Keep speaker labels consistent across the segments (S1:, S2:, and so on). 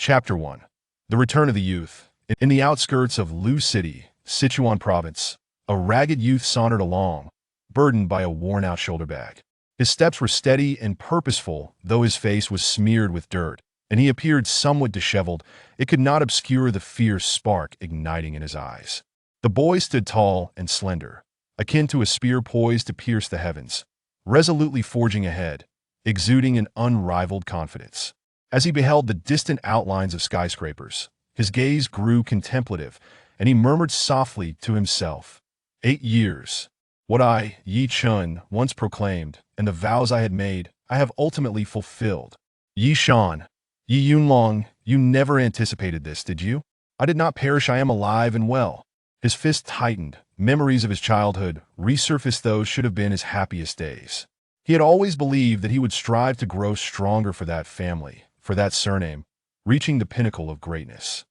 S1: Chapter 1. The Return of the Youth. In the outskirts of Lu City, Sichuan Province, a ragged youth sauntered along, burdened by a worn-out shoulder bag. His steps were steady and purposeful, though his face was smeared with dirt, and he appeared somewhat disheveled. It could not obscure the fierce spark igniting in his eyes. The boy stood tall and slender, akin to a spear poised to pierce the heavens, resolutely forging ahead, exuding an unrivaled confidence. As he beheld the distant outlines of skyscrapers, his gaze grew contemplative, and he murmured softly to himself, 8 years. What I, Ye Chen, once proclaimed, and the vows I had made, I have ultimately fulfilled. Ye Chen, Ye Yunlong, you never anticipated this, did you? I did not perish, I am alive and well. His fist tightened. Memories of his childhood resurfaced. Those should have been his happiest days. He had always believed that he would strive to grow stronger for that family, for that surname, reaching the pinnacle of greatness.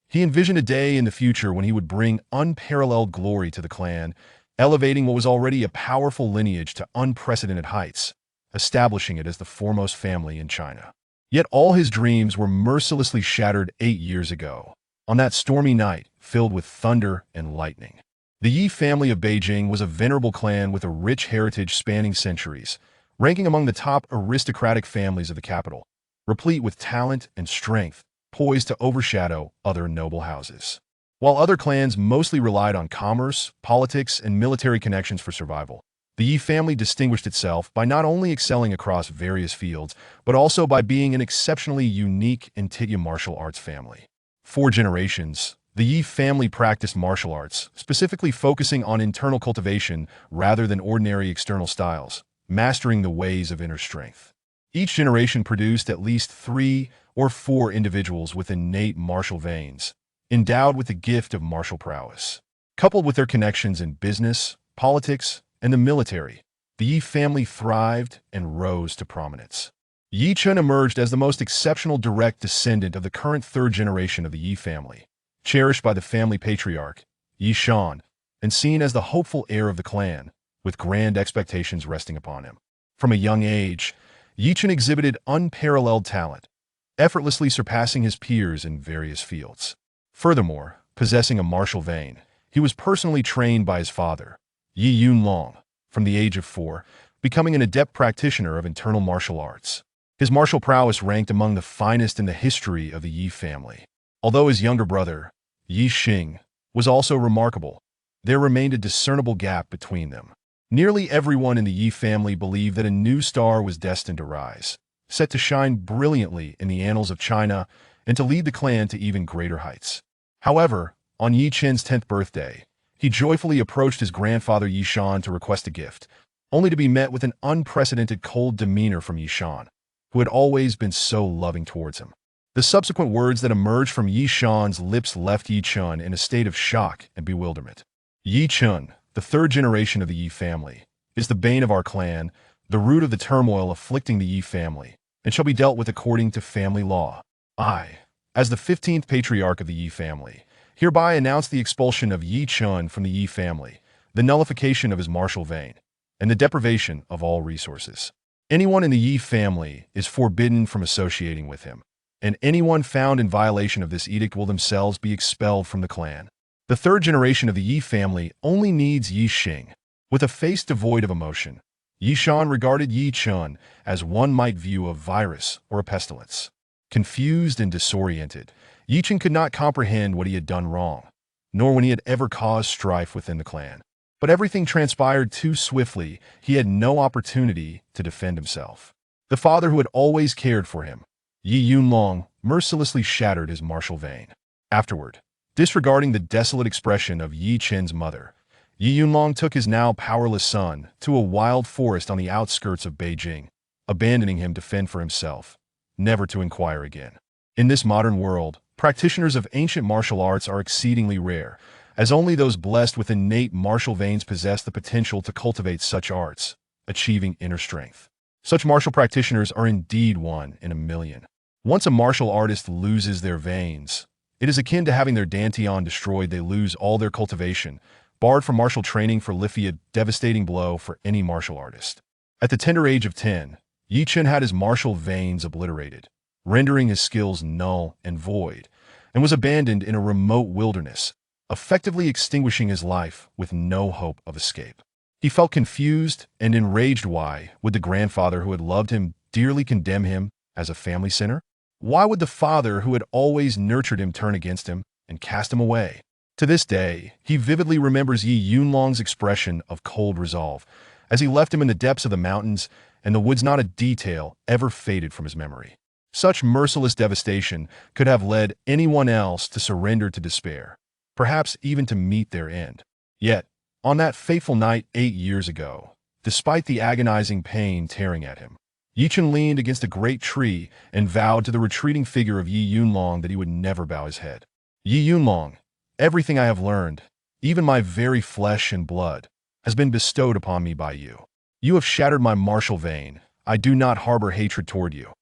S1: He envisioned a day in the future when he would bring unparalleled glory to the clan, elevating what was already a powerful lineage to unprecedented heights, establishing it as the foremost family in China. Yet all his dreams were mercilessly shattered 8 years ago, on that stormy night filled with thunder and lightning. The Ye family of Beijing was a venerable clan with a rich heritage spanning centuries, ranking among the top aristocratic families of the capital, replete with talent and strength, poised to overshadow other noble houses. While other clans mostly relied on commerce, politics, and military connections for survival, the Ye family distinguished itself by not only excelling across various fields, but also by being an exceptionally unique and martial arts family. 4 generations, the Ye family practiced martial arts, specifically focusing on internal cultivation rather than ordinary external styles, mastering the ways of inner strength. Each generation produced at least 3 or 4 individuals with innate martial veins, endowed with the gift of martial prowess. Coupled with their connections in business, politics, and the military, the Ye family thrived and rose to prominence. Ye Chen emerged as the most exceptional direct descendant of the current 3rd generation of the Ye family, cherished by the family patriarch, Ye Shan, and seen as the hopeful heir of the clan, with grand expectations resting upon him. From a young age, Ye Chen exhibited unparalleled talent, effortlessly surpassing his peers in various fields. Furthermore, possessing a martial vein, he was personally trained by his father, Ye Yunlong, from the age of 4, becoming an adept practitioner of internal martial arts. His martial prowess ranked among the finest in the history of the Ye family. Although his younger brother, Ye Xing, was also remarkable, there remained a discernible gap between them. Nearly everyone in the Ye family believed that a new star was destined to rise, set to shine brilliantly in the annals of China and to lead the clan to even greater heights. However, on Ye Chen's 10th birthday, he joyfully approached his grandfather Ye Shan to request a gift, only to be met with an unprecedented cold demeanor from Ye Shan, who had always been so loving towards him. The subsequent words that emerged from Ye Shan's lips left Ye Chen in a state of shock and bewilderment. Ye Chen, the 3rd generation of the Ye family, is the bane of our clan, the root of the turmoil afflicting the Ye family, and shall be dealt with according to family law. I, as the 15th patriarch of the Ye family, hereby announce the expulsion of Ye Chen from the Ye family, the nullification of his martial vein, and the deprivation of all resources. Anyone in the Ye family is forbidden from associating with him, and anyone found in violation of this edict will themselves be expelled from the clan. The 3rd generation of the Ye family only needs Ye Xing. With a face devoid of emotion, Ye Shan regarded Ye Chen as one might view a virus or a pestilence. Confused and disoriented, Ye Chen could not comprehend what he had done wrong, nor when he had ever caused strife within the clan. But everything transpired too swiftly. He had no opportunity to defend himself. The father who had always cared for him, Ye Yunlong, mercilessly shattered his martial vein. Afterward, disregarding the desolate expression of Ye Chen's mother, Ye Yunlong took his now powerless son to a wild forest on the outskirts of Beijing, abandoning him to fend for himself, never to inquire again. In this modern world, practitioners of ancient martial arts are exceedingly rare, as only those blessed with innate martial veins possess the potential to cultivate such arts, achieving inner strength. Such martial practitioners are indeed 1 in a million. Once a martial artist loses their veins, it is akin to having their dantian destroyed. They lose all their cultivation, barred from martial training for life, a devastating blow for any martial artist. At the tender age of 10, Ye Chen had his martial veins obliterated, rendering his skills null and void, and was abandoned in a remote wilderness, effectively extinguishing his life with no hope of escape. He felt confused and enraged. Why would the grandfather who had loved him dearly condemn him as a family sinner? Why would the father who had always nurtured him turn against him and cast him away? To this day, he vividly remembers Ye Yunlong's expression of cold resolve as he left him in the depths of the mountains, and the woods. Not a detail ever faded from his memory. Such merciless devastation could have led anyone else to surrender to despair, perhaps even to meet their end. Yet, on that fateful night 8 years ago, despite the agonizing pain tearing at him, Ye Chen leaned against a great tree and vowed to the retreating figure of Ye Yunlong that he would never bow his head. Ye Yunlong, everything I have learned, even my very flesh and blood, has been bestowed upon me by you. You have shattered my martial vein. I do not harbor hatred toward you,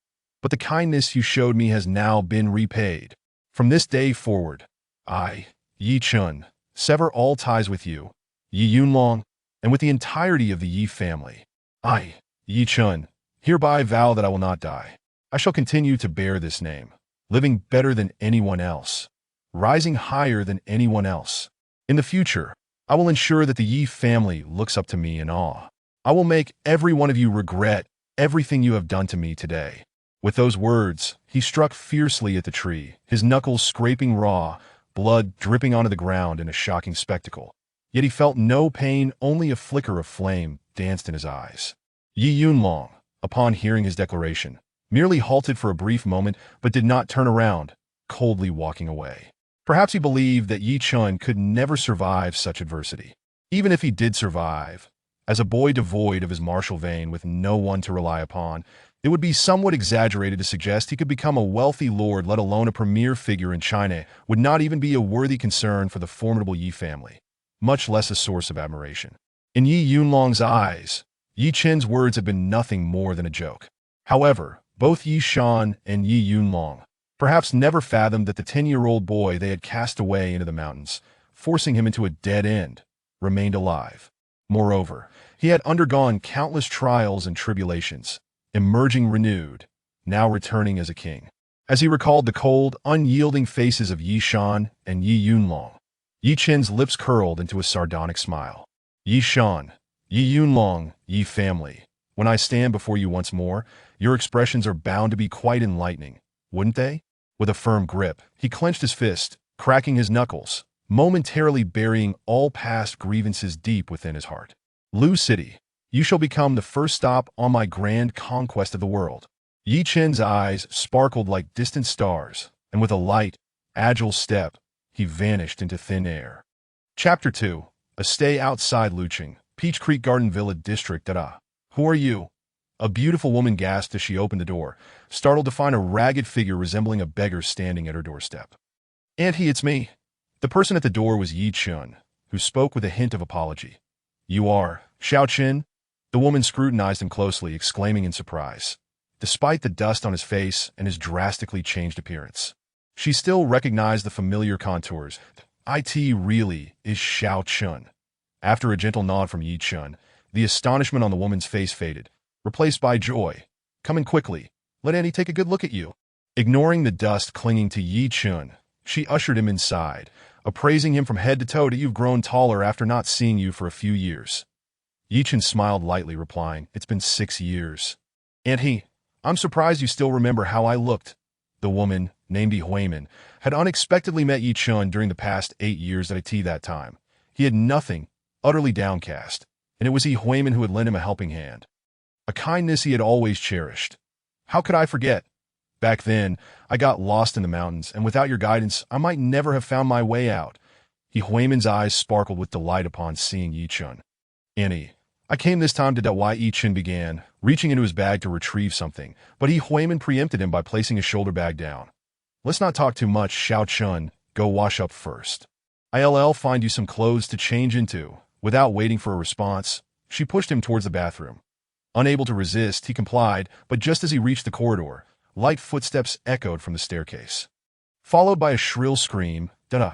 S1: but the kindness you showed me has now been repaid. From this day forward, I, Ye Chen, sever all ties with you, Ye Yunlong, and with the entirety of the Ye family. I, Ye Chen, hereby vow that I will not die. I shall continue to bear this name, living better than anyone else, rising higher than anyone else. In the future, I will ensure that the Ye family looks up to me in awe. I will make every one of you regret everything you have done to me today. With those words, he struck fiercely at the tree, his knuckles scraping raw, blood dripping onto the ground in a shocking spectacle. Yet he felt no pain, only a flicker of flame danced in his eyes. Ye Yunlong, upon hearing his declaration, merely halted for a brief moment but did not turn around, coldly walking away. Perhaps he believed that Ye Chen could never survive such adversity. Even if he did survive, as a boy devoid of his martial vein with no one to rely upon, it would be somewhat exaggerated to suggest he could become a wealthy lord, let alone a premier figure in China. Would not even be a worthy concern for the formidable Ye family, much less a source of admiration. In Ye Yunlong's eyes, Ye Chen's words had been nothing more than a joke. However, both Ye Shan and Ye Yunlong perhaps never fathomed that the 10-year-old boy they had cast away into the mountains, forcing him into a dead end, remained alive. Moreover, he had undergone countless trials and tribulations, emerging renewed, now returning as a king. As he recalled the cold, unyielding faces of Ye Shan and Ye Yunlong, Ye Chen's lips curled into a sardonic smile. Ye Shan, Ye Yunlong, Ye family, when I stand before you once more, your expressions are bound to be quite enlightening, wouldn't they? With a firm grip, he clenched his fist, cracking his knuckles, momentarily burying all past grievances deep within his heart. Lu City, you shall become the first stop on my grand conquest of the world. Ye Chen's eyes sparkled like distant stars, and with a light, agile step, he vanished into thin air. Chapter 2. A stay outside Lucheng, Peach Creek Garden Villa District. Who are you? A beautiful woman gasped as she opened the door, startled to find a ragged figure resembling a beggar standing at her doorstep. Auntie, it's me. The person at the door was Ye Chen, who spoke with a hint of apology. You are Xiao Chen? The woman scrutinized him closely, exclaiming in surprise. Despite the dust on his face and his drastically changed appearance, she still recognized the familiar contours. It really is Xiao Chen. After a gentle nod from Ye Chen, the astonishment on the woman's face faded, replaced by joy. Come in quickly. Let Auntie take a good look at you. Ignoring the dust clinging to Ye Chen, she ushered him inside, appraising him from head to toe. You've grown taller after not seeing you for a few years. Ye Chen smiled lightly, replying, It's been 6 years. Auntie, I'm surprised you still remember how I looked. The woman, named Ye Huimin, had unexpectedly met Ye Chen during the past 8 years at that time. He had nothing, utterly downcast, and it was Ye Huimin who had lent him a helping hand. A kindness he had always cherished. How could I forget? Back then, I got lost in the mountains, and without your guidance, I might never have found my way out. Ye Huimin's eyes sparkled with delight upon seeing Ye Chen. Annie, I came this time to why Ye Chen began, reaching into his bag to retrieve something, but Ye Huimin preempted him by placing his shoulder bag down. Let's not talk too much, Xiao Chen. Go wash up first. I'll find you some clothes to change into. Without waiting for a response, she pushed him towards the bathroom. Unable to resist, he complied, but just as he reached the corridor, light footsteps echoed from the staircase, followed by a shrill scream. Duh!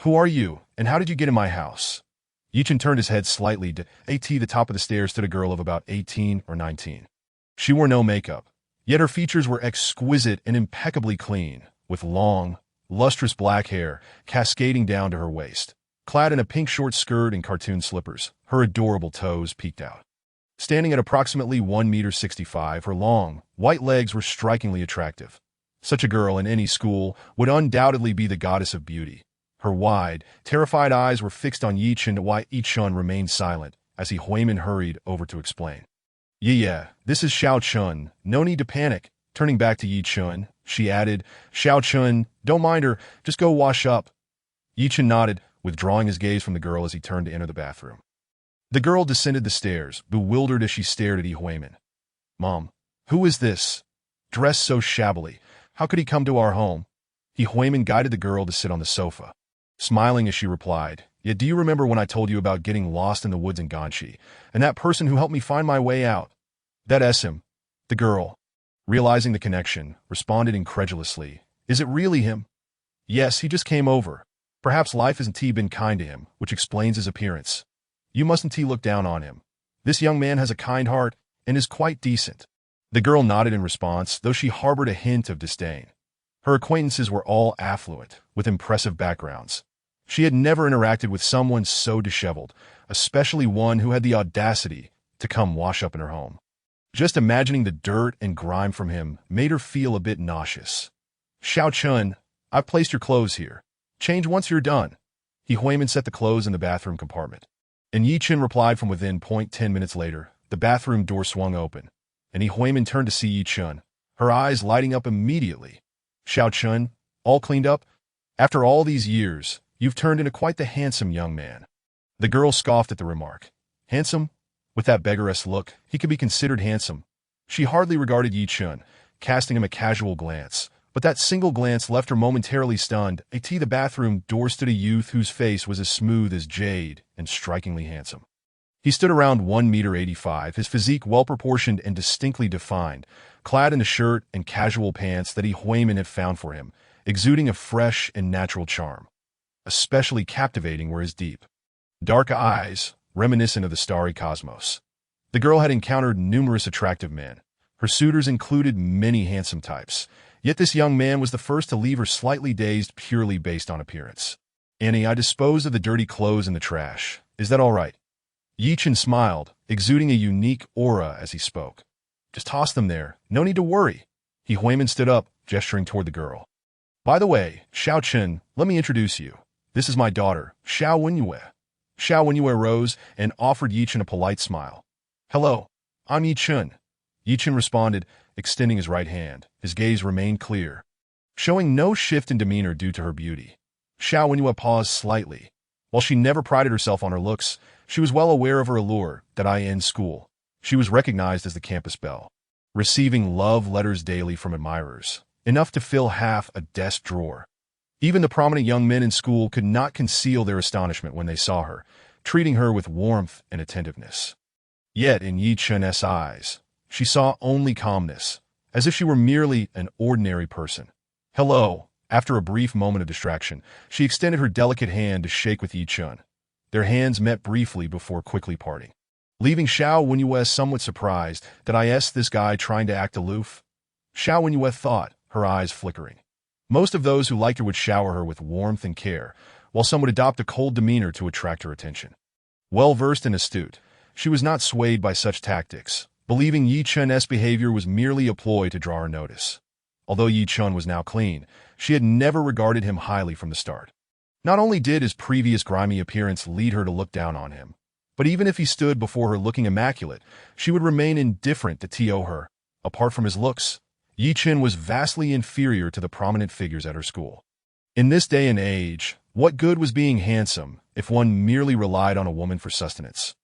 S1: Who are you, and how did you get in my house? Ye Chen turned his head slightly. The top of the stairs stood a girl of about 18 or 19. She wore no makeup, Yet her features were exquisite and impeccably clean, with long, lustrous black hair cascading down to her waist. Clad in a pink short skirt and cartoon slippers, her adorable toes peeked out. Standing at approximately 1 meter 65, her long, white legs were strikingly attractive. Such a girl in any school would undoubtedly be the goddess of beauty. Her wide, terrified eyes were fixed on Ye Chen, while Ye Chen remained silent as Huimin hurried over to explain. Yeah, this is Xiao Chun. No need to panic. Turning back to Ye Chen, she added, Xiao Chun, don't mind her, just go wash up. Ye Chen nodded, withdrawing his gaze from the girl as he turned to enter the bathroom. The girl descended the stairs, bewildered as she stared at Huimin. Mom, who is this? Dressed so shabbily. How could he come to our home? Huimin guided the girl to sit on the sofa. Smiling as she replied, Yet do you remember when I told you about getting lost in the woods in Ganshi, and that person who helped me find my way out? That's him. The girl, realizing the connection, responded incredulously, Is it really him? Yes, he just came over. Perhaps life hasn't been kind to him, which explains his appearance. You mustn't look down on him. This young man has a kind heart and is quite decent. The girl nodded in response, though she harbored a hint of disdain. Her acquaintances were all affluent, with impressive backgrounds. She had never interacted with someone so disheveled, especially one who had the audacity to come wash up in her home. Just imagining the dirt and grime from him made her feel a bit nauseous. Xiao Chun, I've placed your clothes here. Change once you're done. Huimin set the clothes in the bathroom compartment. And Ye Chen replied from within. 10 minutes later, the bathroom door swung open, and Huimin turned to see Ye Chen, her eyes lighting up immediately. Xiao Chun, all cleaned up? After all these years, you've turned into quite the handsome young man. The girl scoffed at the remark. Handsome? With that beggaress look, he could be considered handsome. She hardly regarded Ye Chen, casting him a casual glance, but that single glance left her momentarily stunned. At the bathroom door stood a youth whose face was as smooth as jade and strikingly handsome. He stood around 1 meter 85, his physique well-proportioned and distinctly defined, clad in a shirt and casual pants that Huimin had found for him, exuding a fresh and natural charm. Especially captivating were his deep, dark eyes, reminiscent of the starry cosmos. The girl had encountered numerous attractive men. Her suitors included many handsome types, yet this young man was the first to leave her slightly dazed purely based on appearance. Annie, I disposed of the dirty clothes in the trash. Is that all right? Ye Chen smiled, exuding a unique aura as he spoke. Just toss them there. No need to worry. Huimin stood up, gesturing toward the girl. By the way, Xiao Chen, let me introduce you. This is my daughter, Xiao Wenyue. Xiao Wenyue rose and offered Ye Chen a polite smile. Hello, I'm Ye Chen. Ye Chen responded, extending his right hand. His gaze remained clear, showing no shift in demeanor due to her beauty. Xiao Wenyue paused slightly. While she never prided herself on her looks, she was well aware of her allure. In school, she was recognized as the campus belle, receiving love letters daily from admirers, enough to fill half a desk drawer. Even the prominent young men in school could not conceal their astonishment when they saw her, treating her with warmth and attentiveness. Yet in Ye Chen's eyes, she saw only calmness, as if she were merely an ordinary person. Hello. After a brief moment of distraction, she extended her delicate hand to shake with Ye Chen. Their hands met briefly before quickly parting, leaving Xiao Wenyue somewhat surprised. This guy trying to act aloof? Xiao Wenyue thought, her eyes flickering. Most of those who liked her would shower her with warmth and care, while some would adopt a cold demeanor to attract her attention. Well-versed and astute, she was not swayed by such tactics, believing Ye Chen's behavior was merely a ploy to draw her notice. Although Ye Chen was now clean, she had never regarded him highly from the start. Not only did his previous grimy appearance lead her to look down on him, but even if he stood before her looking immaculate, she would remain indifferent to her. Apart from his looks, Ye Chen was vastly inferior to the prominent figures at her school. In this day and age, what good was being handsome if one merely relied on a woman for sustenance?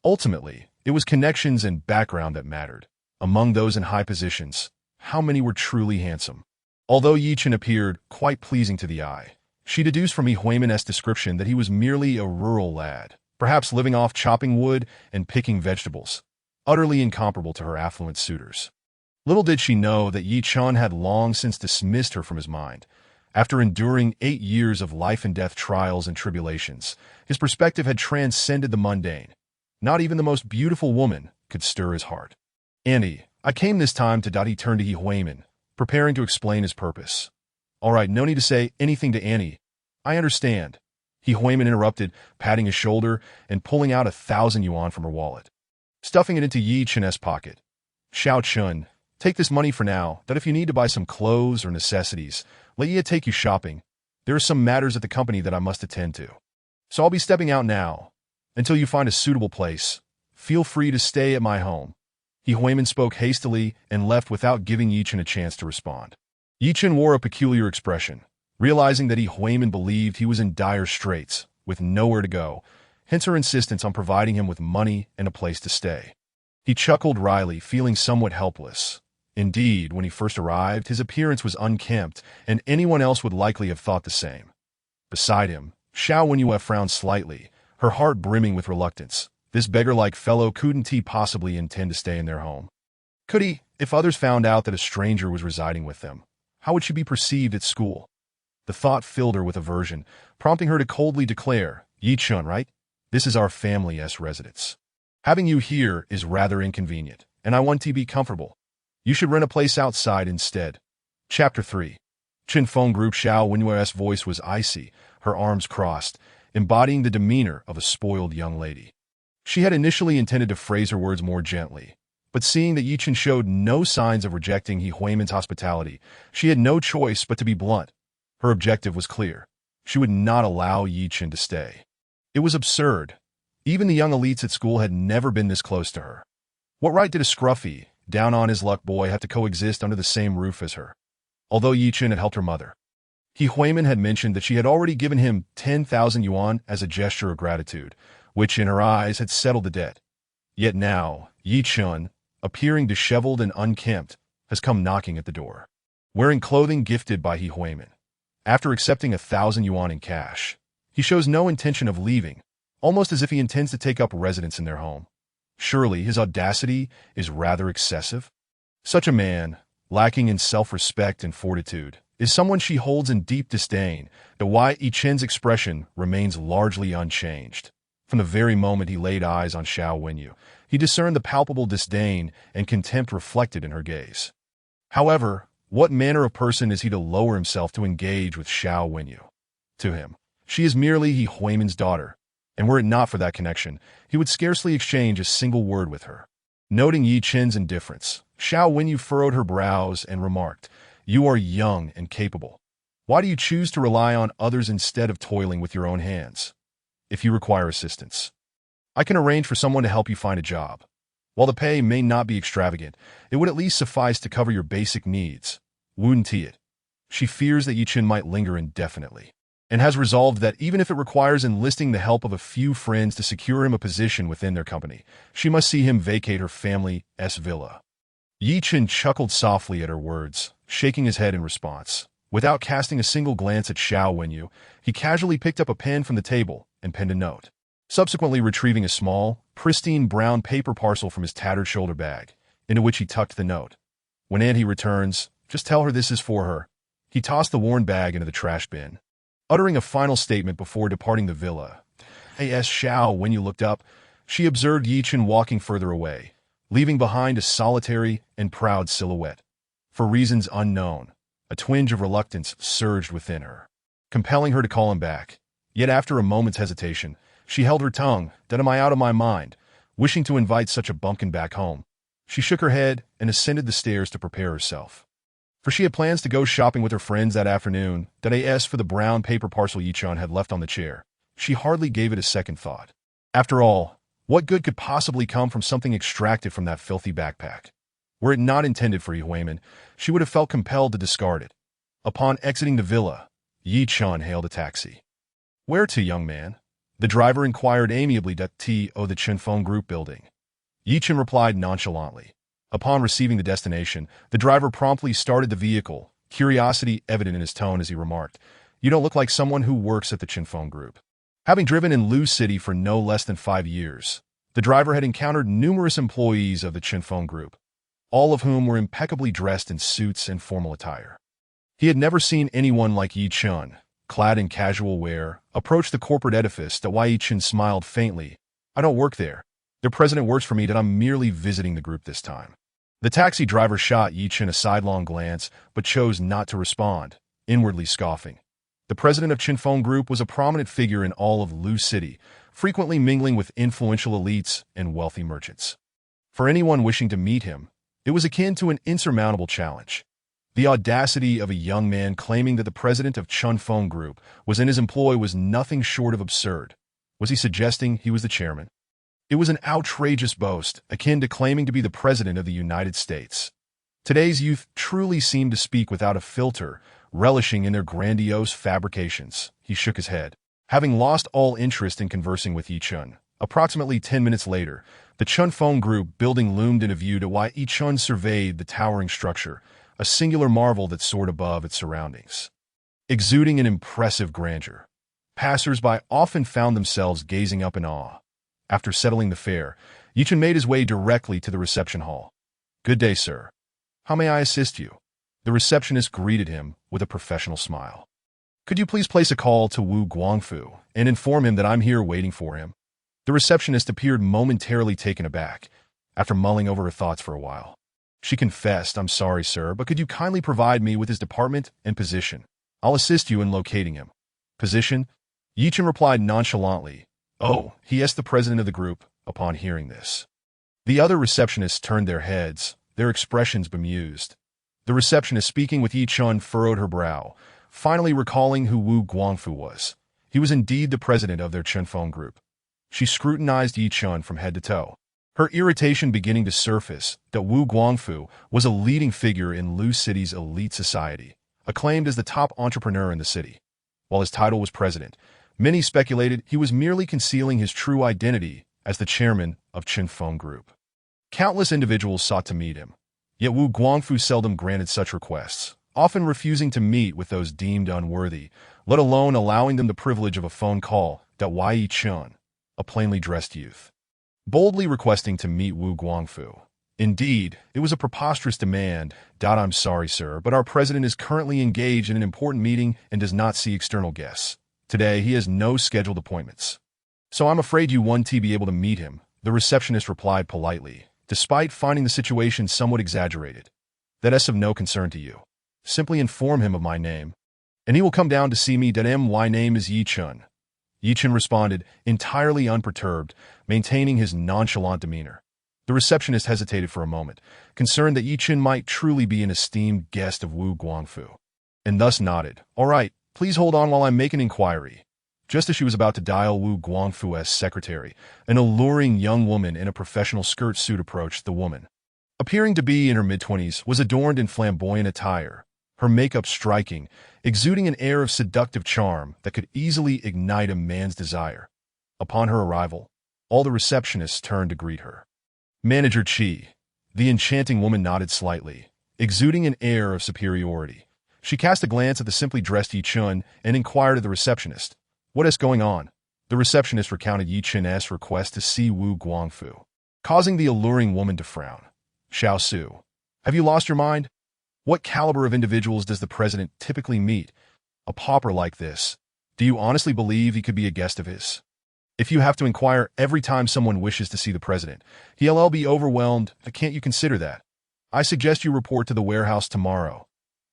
S1: Ultimately, it was connections and background that mattered. Among those in high positions, how many were truly handsome? Although Ye Chen appeared quite pleasing to the eye, she deduced from Huimin's description that he was merely a rural lad, perhaps living off chopping wood and picking vegetables, utterly incomparable to her affluent suitors. Little did she know that Ye Chen had long since dismissed her from his mind. After enduring 8 years of life-and-death trials and tribulations, his perspective had transcended the mundane. Not even the most beautiful woman could stir his heart. Annie, I came this time to. He turned to Ye Chen, preparing to explain his purpose. All right, no need to say anything to Annie. I understand. Ye Chen interrupted, patting his shoulder and pulling out 1,000 yuan from her wallet, stuffing it into Ye Chen's pocket. Xiao Chun, take this money for now, that if you need to buy some clothes or necessities, let Ye take you shopping. There are some matters at the company that I must attend to. So I'll be stepping out now. Until you find a suitable place, feel free to stay at my home. Ye Chen spoke hastily and left without giving Ye Chen a chance to respond. Ye Chen wore a peculiar expression, realizing that Ye Chen believed he was in dire straits, with nowhere to go, hence her insistence on providing him with money and a place to stay. He chuckled wryly, feeling somewhat helpless. Indeed, when he first arrived, his appearance was unkempt, and anyone else would likely have thought the same. Beside him, Xiao Wenyue frowned slightly, her heart brimming with reluctance. This beggar-like fellow couldn't he possibly intend to stay in their home? Could he, if others found out that a stranger was residing with them? How would she be perceived at school? The thought filled her with aversion, prompting her to coldly declare, Ye Chen, right? This is our family's residence. Having you here is rather inconvenient, and I want to be comfortable. You should rent a place outside instead. Chapter 3. Chen Feng Group. Xiao Wenyue's voice was icy, her arms crossed, embodying the demeanor of a spoiled young lady. She had initially intended to phrase her words more gently, but seeing that Ye Chen showed no signs of rejecting Ye Chen's hospitality, she had no choice but to be blunt. Her objective was clear. She would not allow Ye Chen to stay. It was absurd. Even the young elites at school had never been this close to her. What right did a scruffy, down-on-his-luck boy have to coexist under the same roof as her? Although Ye Chen had helped her mother, Ye Chen had mentioned that she had already given him 10,000 yuan as a gesture of gratitude, which in her eyes had settled the debt. Yet now, Ye Chen, appearing disheveled and unkempt, has come knocking at the door, wearing clothing gifted by Ye Chen. After accepting 1,000 yuan in cash, he shows no intention of leaving, almost as if he intends to take up residence in their home. Surely his audacity is rather excessive? Such a man, lacking in self-respect and fortitude, is someone she holds in deep disdain, though why Ye Chen's expression remains largely unchanged. From the very moment he laid eyes on Xiao Wenyue, he discerned the palpable disdain and contempt reflected in her gaze. However, what manner of person is he to lower himself to engage with Xiao Wenyue? To him, she is merely Ye Chen's daughter, and were it not for that connection, he would scarcely exchange a single word with her. Noting Ye Chen's indifference, Xiao Wenyue furrowed her brows and remarked, You are young and capable. Why do you choose to rely on others instead of toiling with your own hands? If you require assistance, I can arrange for someone to help you find a job. While the pay may not be extravagant, it would at least suffice to cover your basic needs, wouldn't it? She fears that Ye Chen might linger indefinitely, and has resolved that even if it requires enlisting the help of a few friends to secure him a position within their company, she must see him vacate her family's villa. Ye Chen chuckled softly at her words, shaking his head in response. Without casting a single glance at Xiao Wenyue, he casually picked up a pen from the table and penned a note, subsequently retrieving a small, pristine brown paper parcel from his tattered shoulder bag, into which he tucked the note. When Auntie returns, just tell her this is for her. He tossed the worn bag into the trash bin, uttering a final statement before departing the villa. As Xiao Wenyue looked up, she observed Ye Chen walking further away, leaving behind a solitary and proud silhouette. For reasons unknown, a twinge of reluctance surged within her, compelling her to call him back. Yet after a moment's hesitation, she held her tongue, that am I out of my mind, wishing to invite such a bumpkin back home. She shook her head and ascended the stairs to prepare herself. For she had plans to go shopping with her friends that afternoon, that as for the brown paper parcel Ye Chen had left on the chair, she hardly gave it a second thought. After all, what good could possibly come from something extracted from that filthy backpack? Were it not intended for Ye Chen, she would have felt compelled to discard it. Upon exiting the villa, Ye Chen hailed a taxi. Where to, young man? The driver inquired amiably. The Chen Feng Group building. Ye Chen replied nonchalantly. Upon receiving the destination, the driver promptly started the vehicle, curiosity evident in his tone as he remarked, You don't look like someone who works at the Chen Feng Group. Having driven in Lu City for no less than 5 years, the driver had encountered numerous employees of the Chen Feng Group, all of whom were impeccably dressed in suits and formal attire. He had never seen anyone like Ye Chen, clad in casual wear, approach the corporate edifice. Ye Chen smiled faintly. I don't work there. Their president works for me, that I'm merely visiting the group this time. The taxi driver shot Ye Chen a sidelong glance, but chose not to respond, inwardly scoffing. The president of Chinfeng Group was a prominent figure in all of Lu City, frequently mingling with influential elites and wealthy merchants. For anyone wishing to meet him, it was akin to an insurmountable challenge. The audacity of a young man claiming that the president of Chinfeng Group was in his employ was nothing short of absurd. Was he suggesting he was the chairman? It was an outrageous boast, akin to claiming to be the president of the United States. Today's youth truly seemed to speak without a filter, relishing in their grandiose fabrications. He shook his head. Having lost all interest in conversing with Ye Chen, approximately 10 minutes later, the Chinfeng Group building loomed into view while Ye Chen surveyed the towering structure, a singular marvel that soared above its surroundings. Exuding an impressive grandeur, passers-by often found themselves gazing up in awe. After settling the fare, Ye Chen made his way directly to the reception hall. "Good day, sir. How may I assist you?" The receptionist greeted him with a professional smile. "Could you please place a call to Wu Guangfu and inform him that I'm here waiting for him?" The receptionist appeared momentarily taken aback, after mulling over her thoughts for a while. She confessed, "I'm sorry, sir, but could you kindly provide me with his department and position? I'll assist you in locating him." "Position?" Ye Chen replied nonchalantly. "Oh," he asked the president of the group upon hearing this. The other receptionists turned their heads, their expressions bemused. The receptionist speaking with Ye Chen furrowed her brow, finally recalling who Wu Guangfu was. He was indeed the president of their Chinfeng Group. She scrutinized Ye Chen from head to toe, her irritation beginning to surface that Wu Guangfu was a leading figure in Lu City's elite society, acclaimed as the top entrepreneur in the city. While his title was president, many speculated he was merely concealing his true identity as the chairman of Chinfeng Group. Countless individuals sought to meet him, yet Wu Guangfu seldom granted such requests, often refusing to meet with those deemed unworthy, let alone allowing them the privilege of a phone call that Ye Chen, a plainly dressed youth, boldly requesting to meet Wu Guangfu. Indeed, it was a preposterous demand. "I'm sorry, sir, but our president is currently engaged in an important meeting and does not see external guests. Today, he has no scheduled appointments. So I'm afraid you won't be able to meet him," the receptionist replied politely, despite finding the situation somewhat exaggerated. "That's of no concern to you. Simply inform him of my name, and he will come down to see me. My name is Ye Chen." Ye Chen responded, entirely unperturbed, maintaining his nonchalant demeanor. The receptionist hesitated for a moment, concerned that Ye Chen might truly be an esteemed guest of Wu Guangfu, and thus nodded. "All right, please hold on while I make an inquiry." Just as she was about to dial Wu Guangfu's secretary, an alluring young woman in a professional skirt suit approached. The woman, appearing to be in her mid-20s, was adorned in flamboyant attire, her makeup striking, exuding an air of seductive charm that could easily ignite a man's desire. Upon her arrival, all the receptionists turned to greet her. "Manager Chi." The enchanting woman nodded slightly, exuding an air of superiority. She cast a glance at the simply dressed Ye Chen and inquired of the receptionist, "What is going on?" The receptionist recounted Ye Chen's request to see Wu Guangfu, causing the alluring woman to frown. "Xiao Su, have you lost your mind? What caliber of individuals does the president typically meet? A pauper like this. Do you honestly believe he could be a guest of his? If you have to inquire every time someone wishes to see the president, he'll be overwhelmed. Can't you consider that? I suggest you report to the warehouse tomorrow."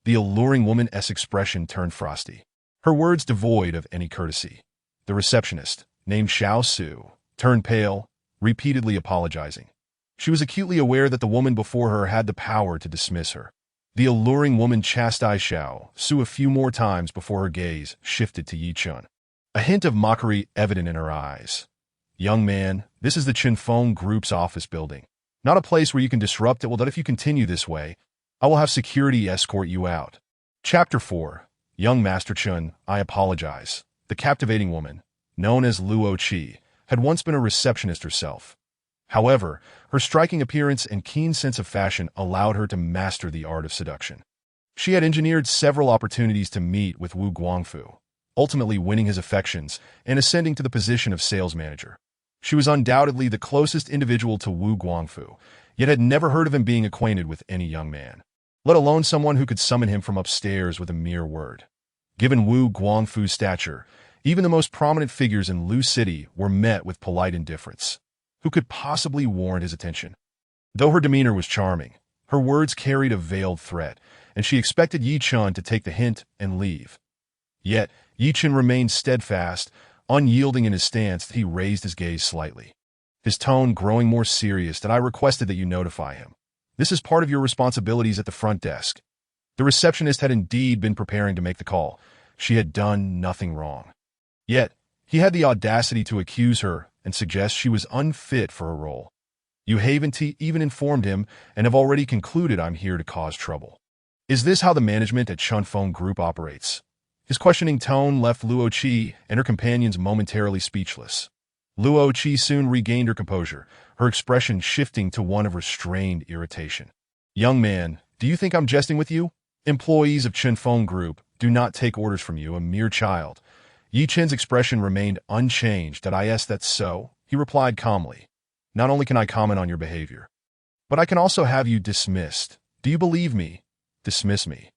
S1: The alluring woman's expression turned frosty, her words devoid of any courtesy. The receptionist, named Xiao Su, turned pale, repeatedly apologizing. She was acutely aware that the woman before her had the power to dismiss her. The alluring woman chastised Xiao Su a few more times before her gaze shifted to Ye Chen, a hint of mockery evident in her eyes. "Young man, this is the Chinfeng Group's office building, not a place where you can disrupt it. Well, that if you continue this way, I will have security escort you out." Chapter 4. Young Master Chen, I apologize. The captivating woman, known as Luo Qi, had once been a receptionist herself. However, her striking appearance and keen sense of fashion allowed her to master the art of seduction. She had engineered several opportunities to meet with Wu Guangfu, ultimately winning his affections and ascending to the position of sales manager. She was undoubtedly the closest individual to Wu Guangfu, yet had never heard of him being acquainted with any young man, let alone someone who could summon him from upstairs with a mere word. Given Wu Guangfu's stature, even the most prominent figures in Lu City were met with polite indifference. Who could possibly warrant his attention? Though her demeanor was charming, Her words carried a veiled threat, and she expected Ye Chen to take the hint and leave. Yet, Ye Chen remained steadfast, unyielding in his stance. He raised his gaze slightly, his tone growing more serious. "That I requested that you notify him. This is part of your responsibilities at the front desk." The receptionist had indeed been preparing to make the call. She had done nothing wrong. Yet, he had the audacity to accuse her and suggest she was unfit for a role. "You haven't even informed him and have already concluded I'm here to cause trouble. Is this how the management at Chunfeng Group operates?" His questioning tone left Luo Qi and her companions momentarily speechless. Luo Qi soon regained her composure, her expression shifting to one of restrained irritation. "Young man, do you think I'm jesting with you? Employees of Chunfeng Group do not take orders from you, a mere child." Ye Chen's expression remained unchanged. "That's so," he replied calmly. "Not only can I comment on your behavior, but I can also have you dismissed. Do you believe me? Dismiss me.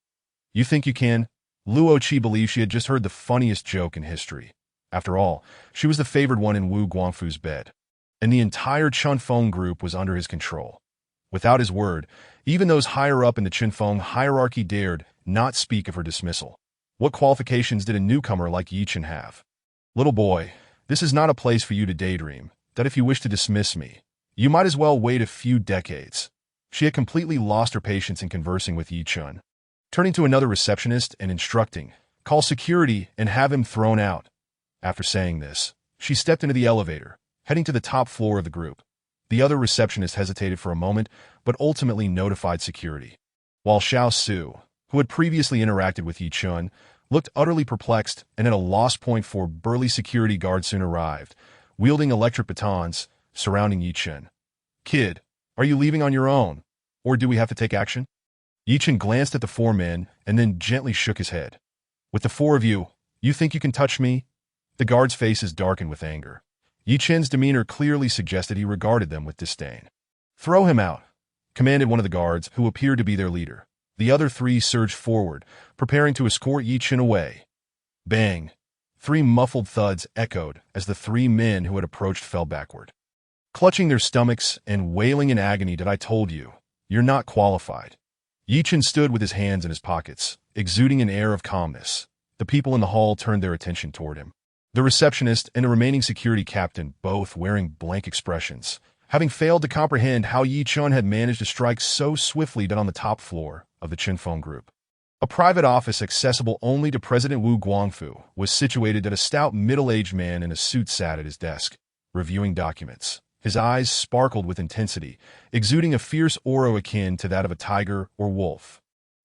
S1: You think you can?" Luo Qi believed she had just heard the funniest joke in history. After all, she was the favored one in Wu Guangfu's bed, and the entire Chunfeng Group was under his control. Without his word, even those higher up in the Chunfeng hierarchy dared not speak of her dismissal. What qualifications did a newcomer like Ye Chen have? "Little boy, this is not a place for you to daydream. That if you wish to dismiss me, you might as well wait a few decades." She had completely lost her patience in conversing with Ye Chen. Turning to another receptionist and instructing, "Call security and have him thrown out." After saying this, she stepped into the elevator, heading to the top floor of the group. The other receptionist hesitated for a moment, but ultimately notified security. While Xiao Su, who had previously interacted with Ye Chen, looked utterly perplexed and at a lost point, for burly security guards soon arrived, wielding electric batons, surrounding Ye Chen. "Kid, are you leaving on your own, or do we have to take action?" Ye Chen glanced at the four men and then gently shook his head. "With the four of you, you think you can touch me?" The guards' faces darkened with anger. Ye Chen's demeanor clearly suggested he regarded them with disdain. "Throw him out," commanded one of the guards, who appeared to be their leader. The other three surged forward, preparing to escort Ye Chen away. Bang! 3 muffled thuds echoed as the 3 men who had approached fell backward, clutching their stomachs and wailing in agony. "Did I told you, you're not qualified." Ye Chen stood with his hands in his pockets, exuding an air of calmness. The people in the hall turned their attention toward him. The receptionist and the remaining security captain, both wearing blank expressions, having failed to comprehend how Ye Chen had managed to strike so swiftly down on the top floor of the Chunfeng Group. A private office accessible only to President Wu Guangfu was situated. That a stout middle-aged man in a suit sat at his desk, reviewing documents. His eyes sparkled with intensity, exuding a fierce aura akin to that of a tiger or wolf.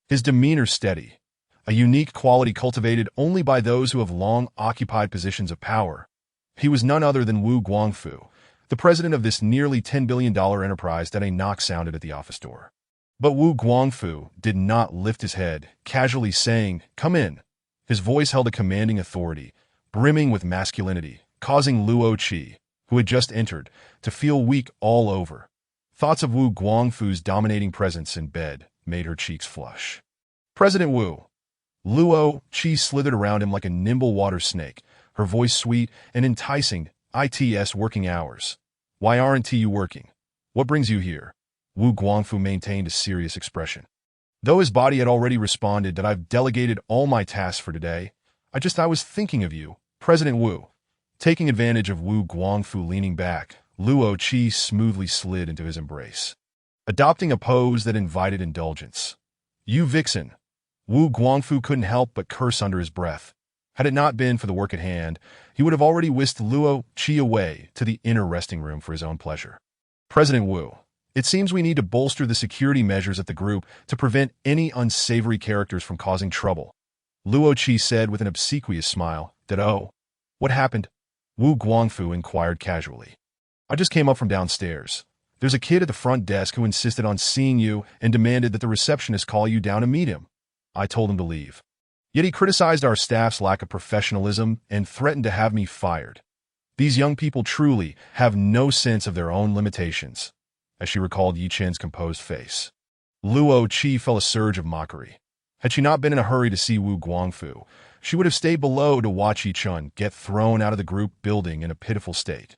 S1: His demeanor steady, a unique quality cultivated only by those who have long occupied positions of power. He was none other than Wu Guangfu, the president of this nearly $10 billion enterprise. That a knock sounded at the office door. But Wu Guangfu did not lift his head, casually saying, "Come in." His voice held a commanding authority, brimming with masculinity, causing Luo Qi, who had just entered, to feel weak all over. Thoughts of Wu Guangfu's dominating presence in bed made her cheeks flush. "President Wu." Luo Qi slithered around him like a nimble water snake, her voice sweet and enticing. "Its working hours. Why aren't you working? What brings you here?" Wu Guangfu maintained a serious expression, though his body had already responded. "That I've delegated all my tasks for today. I was thinking of you, President Wu." Taking advantage of Wu Guangfu leaning back, Luo Qi smoothly slid into his embrace, adopting a pose that invited indulgence. "You vixen." Wu Guangfu couldn't help but curse under his breath. Had it not been for the work at hand, he would have already whisked Luo Qi away to the inner resting room for his own pleasure. "President Wu, it seems we need to bolster the security measures at the group to prevent any unsavory characters from causing trouble," Luo Qi said with an obsequious smile. "Oh, what happened?" Wu Guangfu inquired casually. "I just came up from downstairs. There's a kid at the front desk who insisted on seeing you and demanded that the receptionist call you down to meet him. I told him to leave. Yet he criticized our staff's lack of professionalism and threatened to have me fired. These young people truly have no sense of their own limitations," as she recalled Ye Chen's composed face. Luo Qi felt a surge of mockery. Had she not been in a hurry to see Wu Guangfu, she would have stayed below to watch Ye Chen get thrown out of the group building in a pitiful state.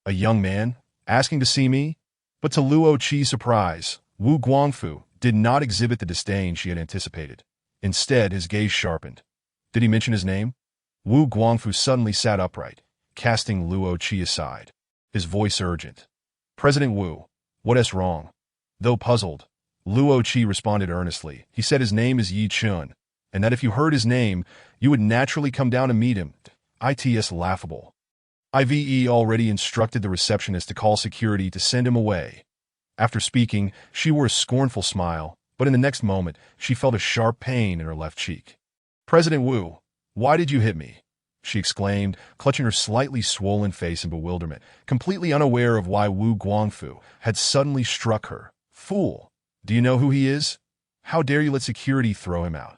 S1: "A young man? Asking to see me?" But to Luo Qi's surprise, Wu Guangfu did not exhibit the disdain she had anticipated. Instead, his gaze sharpened. Did he mention his name? Wu Guangfu suddenly sat upright, casting Luo Qi aside. His voice urgent. President Wu, what is wrong? Though puzzled, Luo Qi responded earnestly. He said his name is Ye Chen, and that if you heard his name, you would naturally come down to meet him. It's laughable. IVE already instructed the receptionist to call security to send him away. After speaking, she wore a scornful smile, but in the next moment, she felt a sharp pain in her left cheek. President Wu, why did you hit me? She exclaimed, clutching her slightly swollen face in bewilderment, completely unaware of why Wu Guangfu had suddenly struck her. Fool! Do you know who he is? How dare you let security throw him out?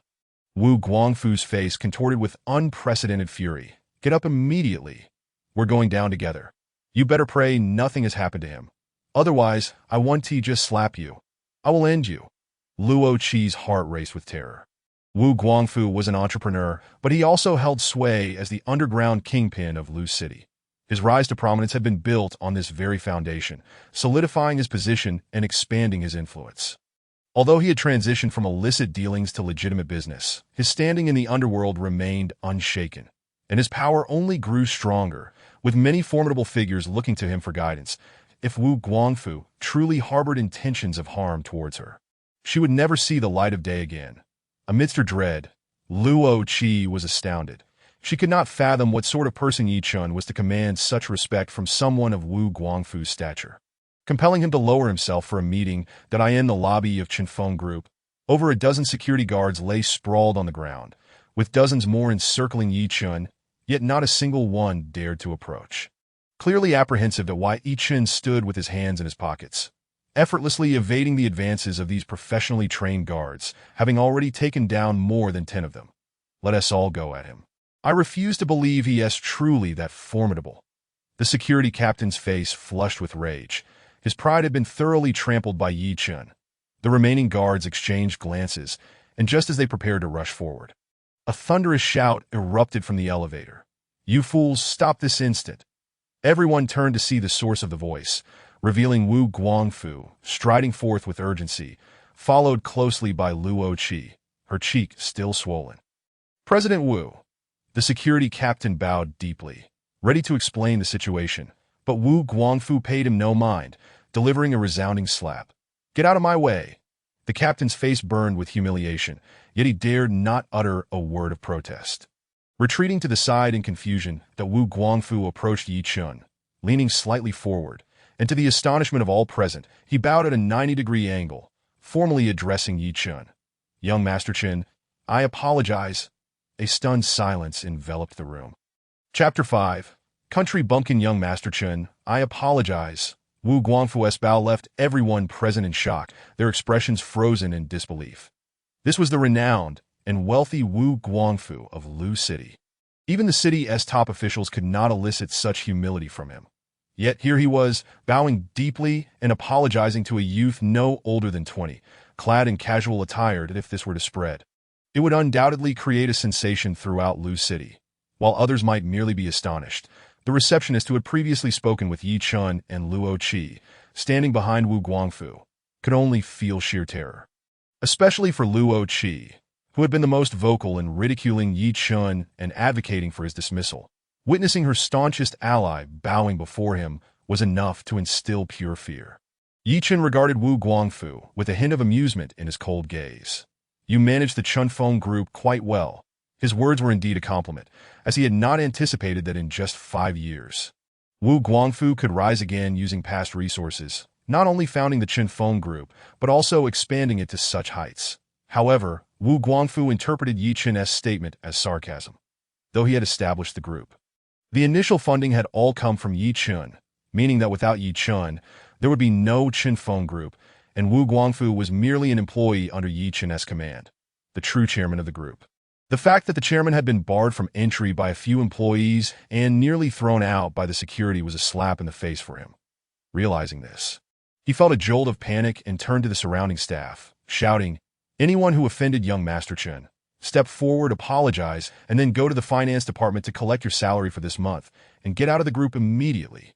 S1: Wu Guangfu's face contorted with unprecedented fury. Get up immediately. We're going down together. You better pray nothing has happened to him. Otherwise, I want to just slap you. I will end you. Luo Qi's heart raced with terror. Wu Guangfu was an entrepreneur, but he also held sway as the underground kingpin of Lu City. His rise to prominence had been built on this very foundation, solidifying his position and expanding his influence. Although he had transitioned from illicit dealings to legitimate business, his standing in the underworld remained unshaken, and his power only grew stronger, with many formidable figures looking to him for guidance. If Wu Guangfu truly harbored intentions of harm towards her, she would never see the light of day again. Amidst her dread, Luo Qi was astounded. She could not fathom what sort of person Ye Chen was to command such respect from someone of Wu Guangfu's stature. Compelling him to lower himself for a meeting that in the lobby of Chinfeng Group, over a dozen security guards lay sprawled on the ground, with dozens more encircling Ye Chen, yet not a single one dared to approach. Clearly apprehensive at why Ye Chen stood with his hands in his pockets, effortlessly evading the advances of these professionally trained guards, having already taken down more than 10 of them. Let us all go at him. I refuse to believe he is truly that formidable. The security captain's face flushed with rage. His pride had been thoroughly trampled by Ye Chen. The remaining guards exchanged glances, and just as they prepared to rush forward, a thunderous shout erupted from the elevator. You fools, stop this instant. Everyone turned to see the source of the voice, revealing Wu Guangfu, striding forth with urgency, followed closely by Luo Qi, her cheek still swollen. President Wu. The security captain bowed deeply, ready to explain the situation, but Wu Guangfu paid him no mind, delivering a resounding slap. Get out of my way. The captain's face burned with humiliation, yet he dared not utter a word of protest. Retreating to the side in confusion, that Wu Guangfu approached Ye Chen, leaning slightly forward, and to the astonishment of all present, he bowed at a 90-degree angle, formally addressing Ye Chen. Young Master Chen, I apologize. A stunned silence enveloped the room. Chapter 5. Country Bumpkin. Young Master Chen, I apologize. Wu Guangfu's bow left everyone present in shock, their expressions frozen in disbelief. This was the renowned and wealthy Wu Guangfu of Lu City. Even the city's top officials could not elicit such humility from him. Yet here he was, bowing deeply and apologizing to a youth no older than 20, clad in casual attire. That if this were to spread, it would undoubtedly create a sensation throughout Lu City. While others might merely be astonished, the receptionist who had previously spoken with Ye Chen and Luo Qi, standing behind Wu Guangfu, could only feel sheer terror. Especially for Luo Qi, who had been the most vocal in ridiculing Ye Chen and advocating for his dismissal. Witnessing her staunchest ally bowing before him was enough to instill pure fear. Ye Chen regarded Wu Guangfu with a hint of amusement in his cold gaze. You managed the Chinfeng Group quite well. His words were indeed a compliment, as he had not anticipated that in just 5 years, Wu Guangfu could rise again using past resources, not only founding the Chinfeng Group, but also expanding it to such heights. However, Wu Guangfu interpreted Ye Chen's statement as sarcasm, though he had established the group. The initial funding had all come from Ye Chen, meaning that without Ye Chen, there would be no Chinfeng Group, and Wu Guangfu was merely an employee under Ye Chen's command, the true chairman of the group. The fact that the chairman had been barred from entry by a few employees and nearly thrown out by the security was a slap in the face for him. Realizing this, he felt a jolt of panic and turned to the surrounding staff, shouting, anyone who offended young Master Chen, step forward, apologize, and then go to the finance department to collect your salary for this month, and get out of the group immediately.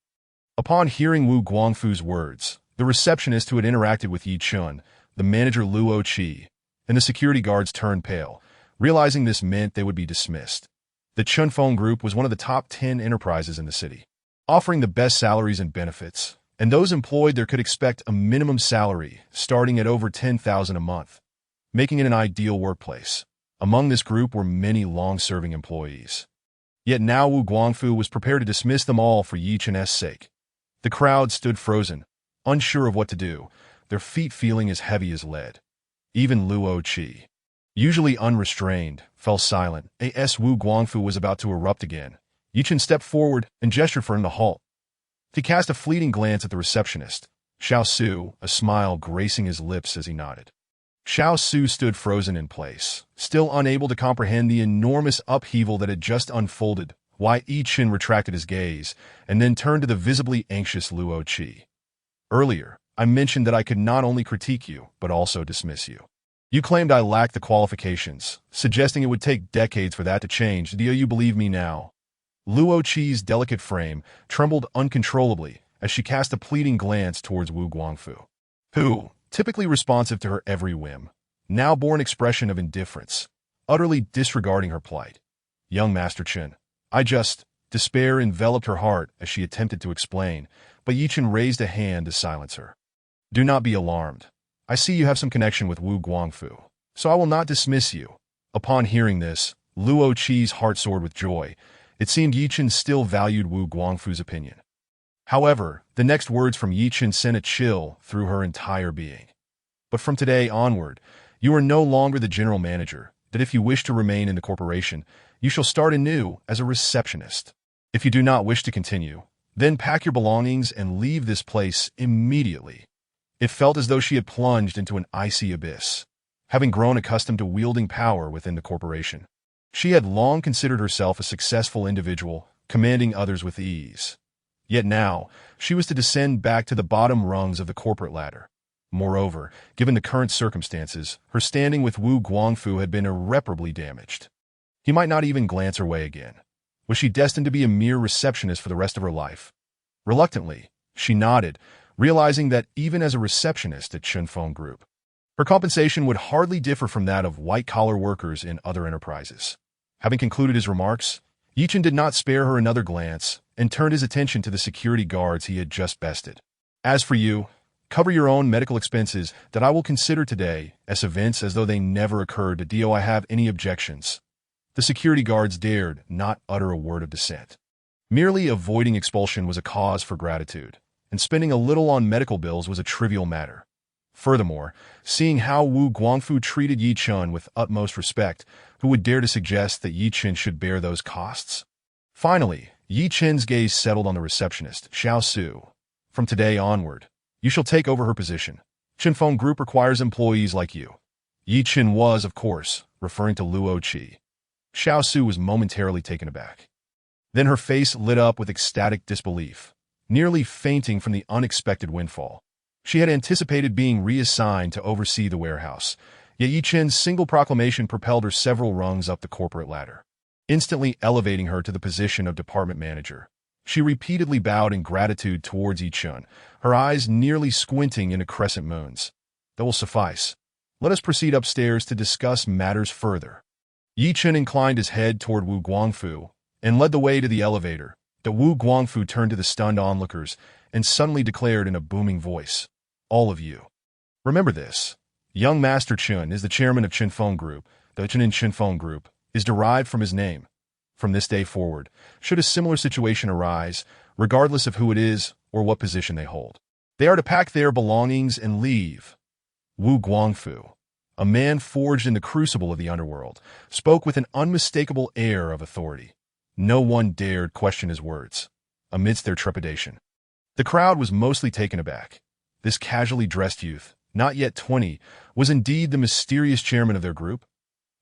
S1: Upon hearing Wu Guangfu's words, the receptionist who had interacted with Ye Chen the manager Luo Qi, and the security guards turned pale, realizing this meant they would be dismissed. The Chunfeng Group was one of the top 10 enterprises in the city, offering the best salaries and benefits, and those employed there could expect a minimum salary starting at over 10,000 a month, making it an ideal workplace. Among this group were many long-serving employees. Yet now Wu Guangfu was prepared to dismiss them all for Ye Chen's sake. The crowd stood frozen, unsure of what to do, their feet feeling as heavy as lead. Even Luo Qi, usually unrestrained, fell silent. As Wu Guangfu was about to erupt again, Ye Chen stepped forward and gestured for him to halt. He cast a fleeting glance at the receptionist, Xiao Su, a smile gracing his lips as he nodded. Xiao Su stood frozen in place, still unable to comprehend the enormous upheaval that had just unfolded, while Ye Chen retracted his gaze and then turned to the visibly anxious Luo Qi. Earlier, I mentioned that I could not only critique you, but also dismiss you. You claimed I lacked the qualifications, suggesting it would take decades for that to change. Do you believe me now? Luo Qi's delicate frame trembled uncontrollably as she cast a pleading glance towards Wu Guangfu, who, typically responsive to her every whim, now bore an expression of indifference, utterly disregarding her plight. Young Master Chen, despair enveloped her heart as she attempted to explain, but Ye Chen raised a hand to silence her. Do not be alarmed. I see you have some connection with Wu Guangfu, so I will not dismiss you. Upon hearing this, Luo Qi's heart soared with joy. It seemed Ye Chen still valued Wu Guangfu's opinion. However, the next words from Ye Chen sent a chill through her entire being. But from today onward, you are no longer the general manager, that if you wish to remain in the corporation, you shall start anew as a receptionist. If you do not wish to continue, then pack your belongings and leave this place immediately. It felt as though she had plunged into an icy abyss, having grown accustomed to wielding power within the corporation. She had long considered herself a successful individual, commanding others with ease. Yet now, she was to descend back to the bottom rungs of the corporate ladder. Moreover, given the current circumstances, her standing with Wu Guangfu had been irreparably damaged. He might not even glance her way again. Was she destined to be a mere receptionist for the rest of her life? Reluctantly, she nodded, realizing that even as a receptionist at Chunfeng Group, her compensation would hardly differ from that of white-collar workers in other enterprises. Having concluded his remarks, Ye Chen did not spare her another glance and turned his attention to the security guards he had just bested. As for you, cover your own medical expenses that I will consider today as events as though they never occurred. Do I have any objections? The security guards dared not utter a word of dissent. Merely avoiding expulsion was a cause for gratitude, and spending a little on medical bills was a trivial matter. Furthermore, seeing how Wu Guangfu treated Ye Chen with utmost respect, who would dare to suggest that Ye Chen should bear those costs? Finally, Ye Chen's gaze settled on the receptionist, Xiao Su. From today onward, you shall take over her position. Chunfeng Group requires employees like you. Ye Chen was, of course, referring to Luo Qi. Xiao Su was momentarily taken aback. Then her face lit up with ecstatic disbelief, nearly fainting from the unexpected windfall. She had anticipated being reassigned to oversee the warehouse, yet Ye Chen's single proclamation propelled her several rungs up the corporate ladder, instantly elevating her to the position of department manager. She repeatedly bowed in gratitude towards Ye Chen, her eyes nearly squinting into crescent moons. That will suffice. Let us proceed upstairs to discuss matters further. Ye Chen inclined his head toward Wu Guangfu and led the way to the elevator. The Wu Guangfu turned to the stunned onlookers and suddenly declared in a booming voice, all of you. Remember this. Young Master Chen is the chairman of Chunfeng Group. The Chen in Chunfeng Group is derived from his name. From this day forward, should a similar situation arise, regardless of who it is or what position they hold, they are to pack their belongings and leave. Wu Guangfu, a man forged in the crucible of the underworld, spoke with an unmistakable air of authority. No one dared question his words. Amidst their trepidation, the crowd was mostly taken aback. This casually dressed youth, not yet 20, was indeed the mysterious chairman of their group.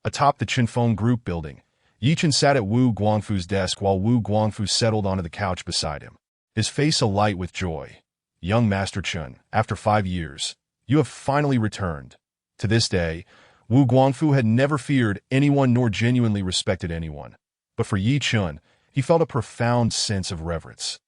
S1: Atop the Chunfeng Group building, Ye Chen sat at Wu Guangfu's desk while Wu Guangfu settled onto the couch beside him, his face alight with joy. Young Master Chen, after 5 years, you have finally returned. To this day, Wu Guangfu had never feared anyone nor genuinely respected anyone. But for Ye Chen, he felt a profound sense of reverence.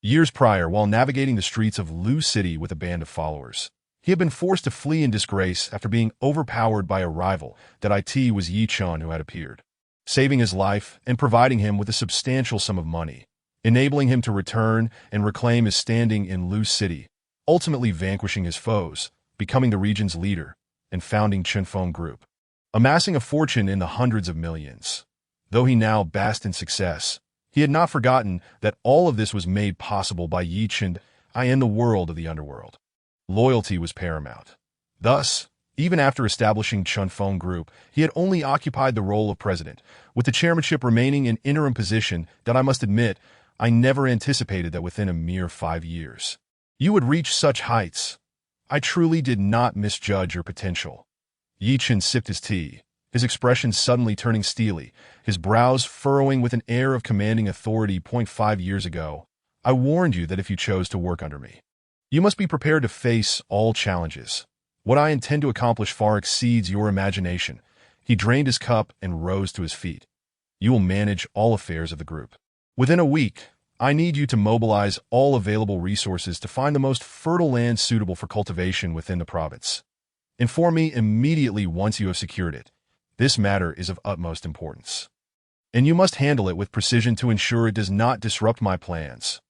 S1: Years prior, while navigating the streets of Lu City with a band of followers, He had been forced to flee in disgrace after being overpowered by a rival that it was Ye Chen who had appeared, saving his life and providing him with a substantial sum of money, enabling him to return and reclaim his standing in Lu City, ultimately vanquishing his foes, becoming the region's leader, and founding Chenfeng Group, amassing a fortune in the hundreds of millions. Though he now basked in success, he had not forgotten that all of this was made possible by Ye Chen in the world of the underworld. Loyalty was paramount. Thus, even after establishing Chenfeng Group, he had only occupied the role of president, with the chairmanship remaining an interim position that I must admit, I never anticipated that within a mere 5 years you would reach such heights. I truly did not misjudge your potential. Ye Chen sipped his tea, his expression suddenly turning steely, his brows furrowing with an air of commanding authority. 5 years ago, I warned you that if you chose to work under me, you must be prepared to face all challenges. What I intend to accomplish far exceeds your imagination. He drained his cup and rose to his feet. You will manage all affairs of the group. Within a week, I need you to mobilize all available resources to find the most fertile land suitable for cultivation within the province. Inform me immediately once you have secured it. This matter is of utmost importance, and you must handle it with precision to ensure it does not disrupt my plans.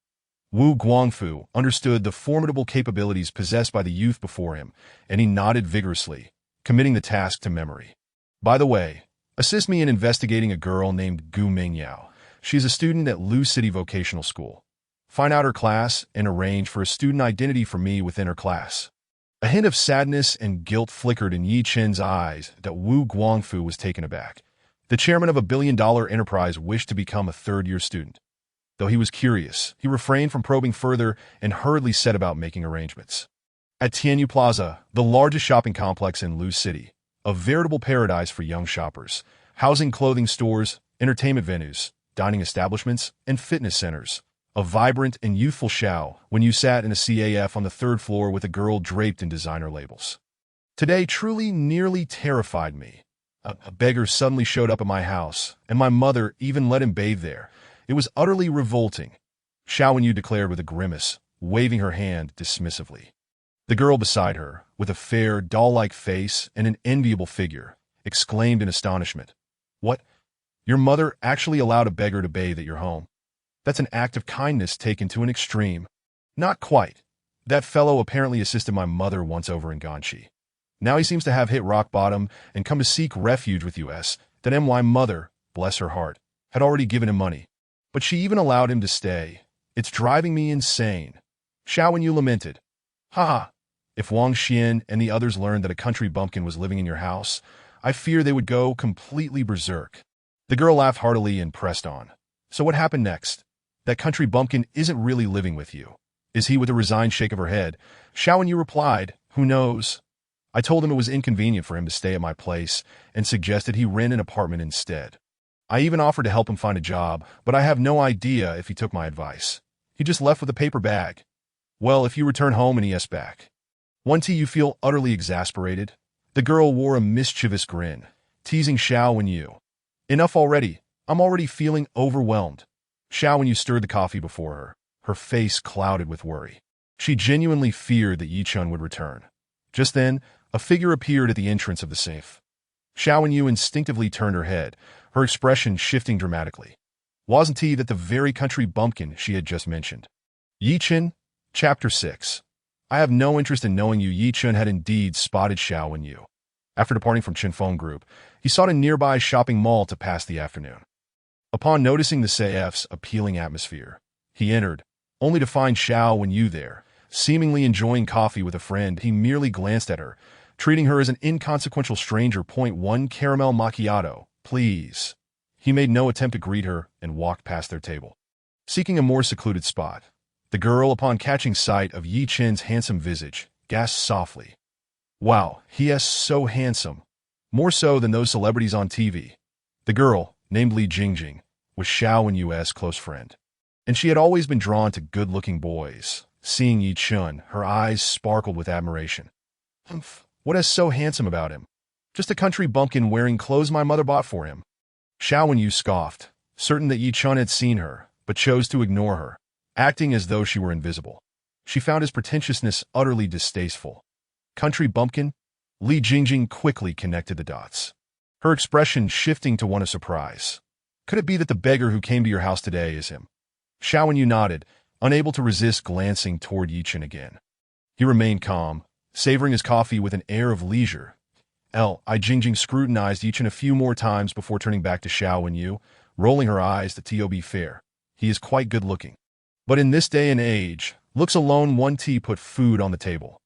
S1: Wu Guangfu understood the formidable capabilities possessed by the youth before him, and he nodded vigorously, committing the task to memory. By the way, assist me in investigating a girl named Gu Mingyao. She is a student at Lu City Vocational School. Find out her class and arrange for a student identity for me within her class. A hint of sadness and guilt flickered in Ye Chen's eyes that Wu Guangfu was taken aback. The chairman of a billion-dollar enterprise wished to become a third-year student. Though he was curious, he refrained from probing further and hurriedly set about making arrangements. At Tianyu Plaza, the largest shopping complex in Lu City, a veritable paradise for young shoppers, housing clothing stores, entertainment venues, dining establishments, and fitness centers. A vibrant and youthful Xiao when you sat in a CAF on the 3rd floor with a girl draped in designer labels. Today truly nearly terrified me. A beggar suddenly showed up at my house, and my mother even let him bathe there. It was utterly revolting, Xiao Wenyu declared with a grimace, waving her hand dismissively. The girl beside her, with a fair, doll-like face and an enviable figure, exclaimed in astonishment. What? Your mother actually allowed a beggar to bathe at your home? That's an act of kindness taken to an extreme. Not quite. That fellow apparently assisted my mother once over in Ganshi. Now he seems to have hit rock bottom and come to seek refuge with us. That my mother, bless her heart, had already given him money. But she even allowed him to stay. It's driving me insane. Xiao Wenyu lamented. Ha ha. If Wang Xian and the others learned that a country bumpkin was living in your house, I fear they would go completely berserk. The girl laughed heartily and pressed on. So what happened next? That country bumpkin isn't really living with you, is he? With a resigned shake of her head, Xiao Wenyu replied, who knows? I told him it was inconvenient for him to stay at my place and suggested he rent an apartment instead. I even offered to help him find a job, but I have no idea if he took my advice. He just left with a paper bag. Well, if you return home and he asks back. Won't you feel utterly exasperated? The girl wore a mischievous grin, teasing Xiao Wenyu. Enough already. I'm already feeling overwhelmed. Xiao Wenyu stirred the coffee before her, her face clouded with worry. She genuinely feared that Ye Chen would return. Just then, a figure appeared at the entrance of the safe. Xiao Wenyu instinctively turned her head, her expression shifting dramatically. Wasn't he that the very country bumpkin she had just mentioned? Ye Chen, Chapter 6. I have no interest in knowing you. Ye Chen had indeed spotted Xiao Wenyu. After departing from Chenfeng Group, he sought a nearby shopping mall to pass the afternoon. Upon noticing the CAF's appealing atmosphere, he entered, only to find Xiao Wenyu there, seemingly enjoying coffee with a friend. He merely glanced at her, treating her as an inconsequential stranger. "1 caramel macchiato, please." He made no attempt to greet her and walked past their table. Seeking a more secluded spot, the girl, upon catching sight of Ye Chen's handsome visage, gasped softly. Wow, he is so handsome. More so than those celebrities on TV. The girl, named Li Jingjing, was Xiao Wenyu's close friend, and she had always been drawn to good-looking boys. Seeing Ye Chen, her eyes sparkled with admiration. Humph, what is so handsome about him? Just a country bumpkin wearing clothes my mother bought for him. Xiao Wenyu scoffed, certain that Ye Chen had seen her, but chose to ignore her, acting as though she were invisible. She found his pretentiousness utterly distasteful. Country bumpkin? Li Jingjing quickly connected the dots, her expression shifting to one of surprise. Could it be that the beggar who came to your house today is him? Xiao Wenyu nodded, unable to resist glancing toward Ye Chen again. He remained calm, savoring his coffee with an air of leisure. Li Jingjing scrutinized Ye Chen a few more times before turning back to Xiao Wenyu, rolling her eyes to be fair. He is quite good-looking. But in this day and age, looks alone won't put food on the table.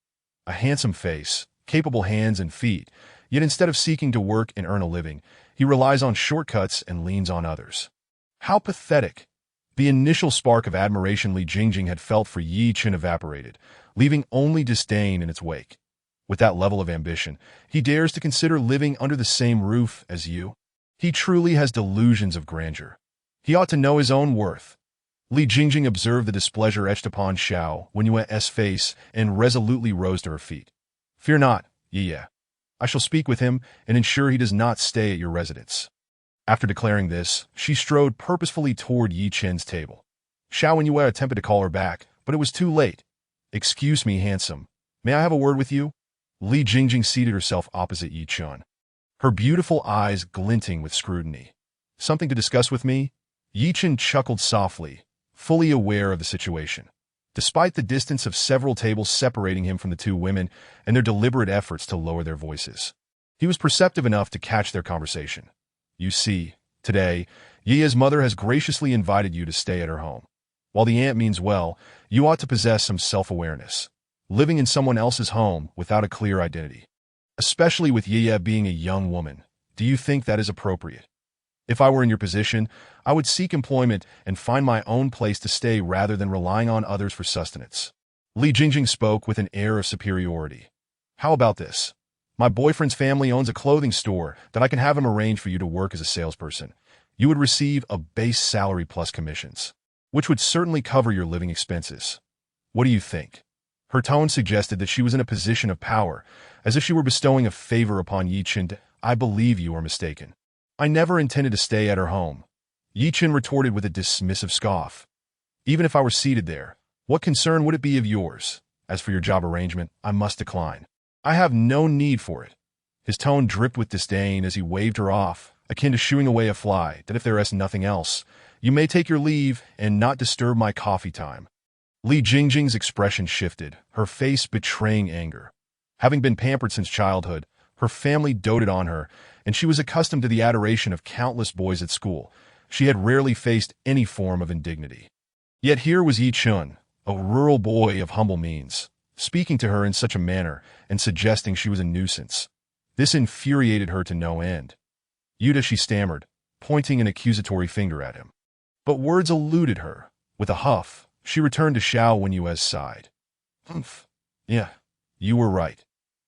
S1: A handsome face, capable hands and feet, yet instead of seeking to work and earn a living, he relies on shortcuts and leans on others. How pathetic! The initial spark of admiration Li Jingjing had felt for Ye Chen evaporated, leaving only disdain in its wake. With that level of ambition, he dares to consider living under the same roof as you? He truly has delusions of grandeur. He ought to know his own worth. Li Jingjing observed the displeasure etched upon Xiao Wenyue's face and resolutely rose to her feet. Fear not, Ye. I shall speak with him and ensure he does not stay at your residence. After declaring this, she strode purposefully toward Ye Chen's table. Xiao Wenyu attempted to call her back, but it was too late. Excuse me, handsome. May I have a word with you? Li Jingjing seated herself opposite Ye Chen, her beautiful eyes glinting with scrutiny. Something to discuss with me? Ye Chen chuckled softly, fully aware of the situation. Despite the distance of several tables separating him from the two women and their deliberate efforts to lower their voices, he was perceptive enough to catch their conversation. You see, today, Ye's mother has graciously invited you to stay at her home. While the aunt means well, you ought to possess some self-awareness. Living in someone else's home without a clear identity, especially with Ye being a young woman, do you think that is appropriate? If I were in your position, I would seek employment and find my own place to stay rather than relying on others for sustenance. Li Jingjing spoke with an air of superiority. How about this? My boyfriend's family owns a clothing store that I can have him arrange for you to work as a salesperson. You would receive a base salary plus commissions, which would certainly cover your living expenses. What do you think? Her tone suggested that she was in a position of power, as if she were bestowing a favor upon Ye Chen. I believe you are mistaken. I never intended to stay at her home. Ye Chen retorted with a dismissive scoff. Even if I were seated there, what concern would it be of yours? As for your job arrangement, I must decline. I have no need for it. His tone dripped with disdain as he waved her off, akin to shooing away a fly, that if there is nothing else, you may take your leave and not disturb my coffee time. Li Jingjing's expression shifted, her face betraying anger. Having been pampered since childhood, her family doted on her, and she was accustomed to the adoration of countless boys at school. She had rarely faced any form of indignity. Yet here was Ye Chen, a rural boy of humble means, speaking to her in such a manner and suggesting she was a nuisance. This infuriated her to no end. Yuda, she stammered, pointing an accusatory finger at him. But words eluded her. With a huff, she returned to Xiao Wenyue's side. Humph. Yeah, you were right.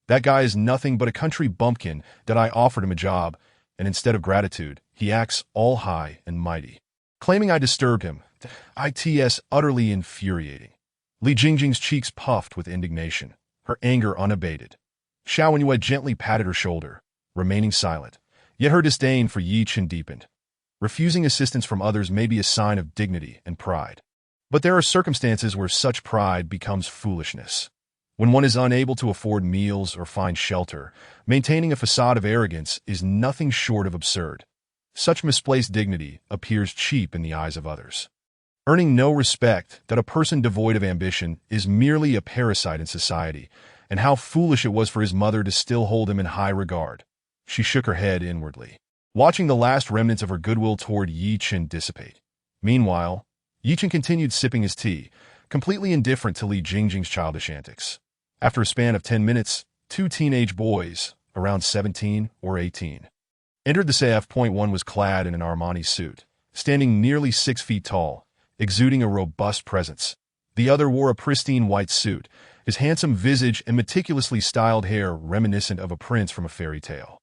S1: That guy is nothing but a country bumpkin that I offered him a job, and instead of gratitude, he acts all high and mighty, claiming I disturbed him. It's utterly infuriating. Li Jingjing's cheeks puffed with indignation, her anger unabated. Xiao Wenyu gently patted her shoulder, remaining silent, yet her disdain for Ye Chen deepened. Refusing assistance from others may be a sign of dignity and pride, but there are circumstances where such pride becomes foolishness. When one is unable to afford meals or find shelter, maintaining a facade of arrogance is nothing short of absurd. Such misplaced dignity appears cheap in the eyes of others, earning no respect. That a person devoid of ambition is merely a parasite in society, and how foolish it was for his mother to still hold him in high regard. She shook her head inwardly, watching the last remnants of her goodwill toward Ye Chen dissipate. Meanwhile, Ye Chen continued sipping his tea, completely indifferent to Li Jingjing's childish antics. After a span of 10 minutes, two teenage boys, around 17 or 18, entered the CF. One was clad in an Armani suit, standing nearly 6 feet tall, exuding a robust presence. The other wore a pristine white suit, his handsome visage and meticulously styled hair reminiscent of a prince from a fairy tale.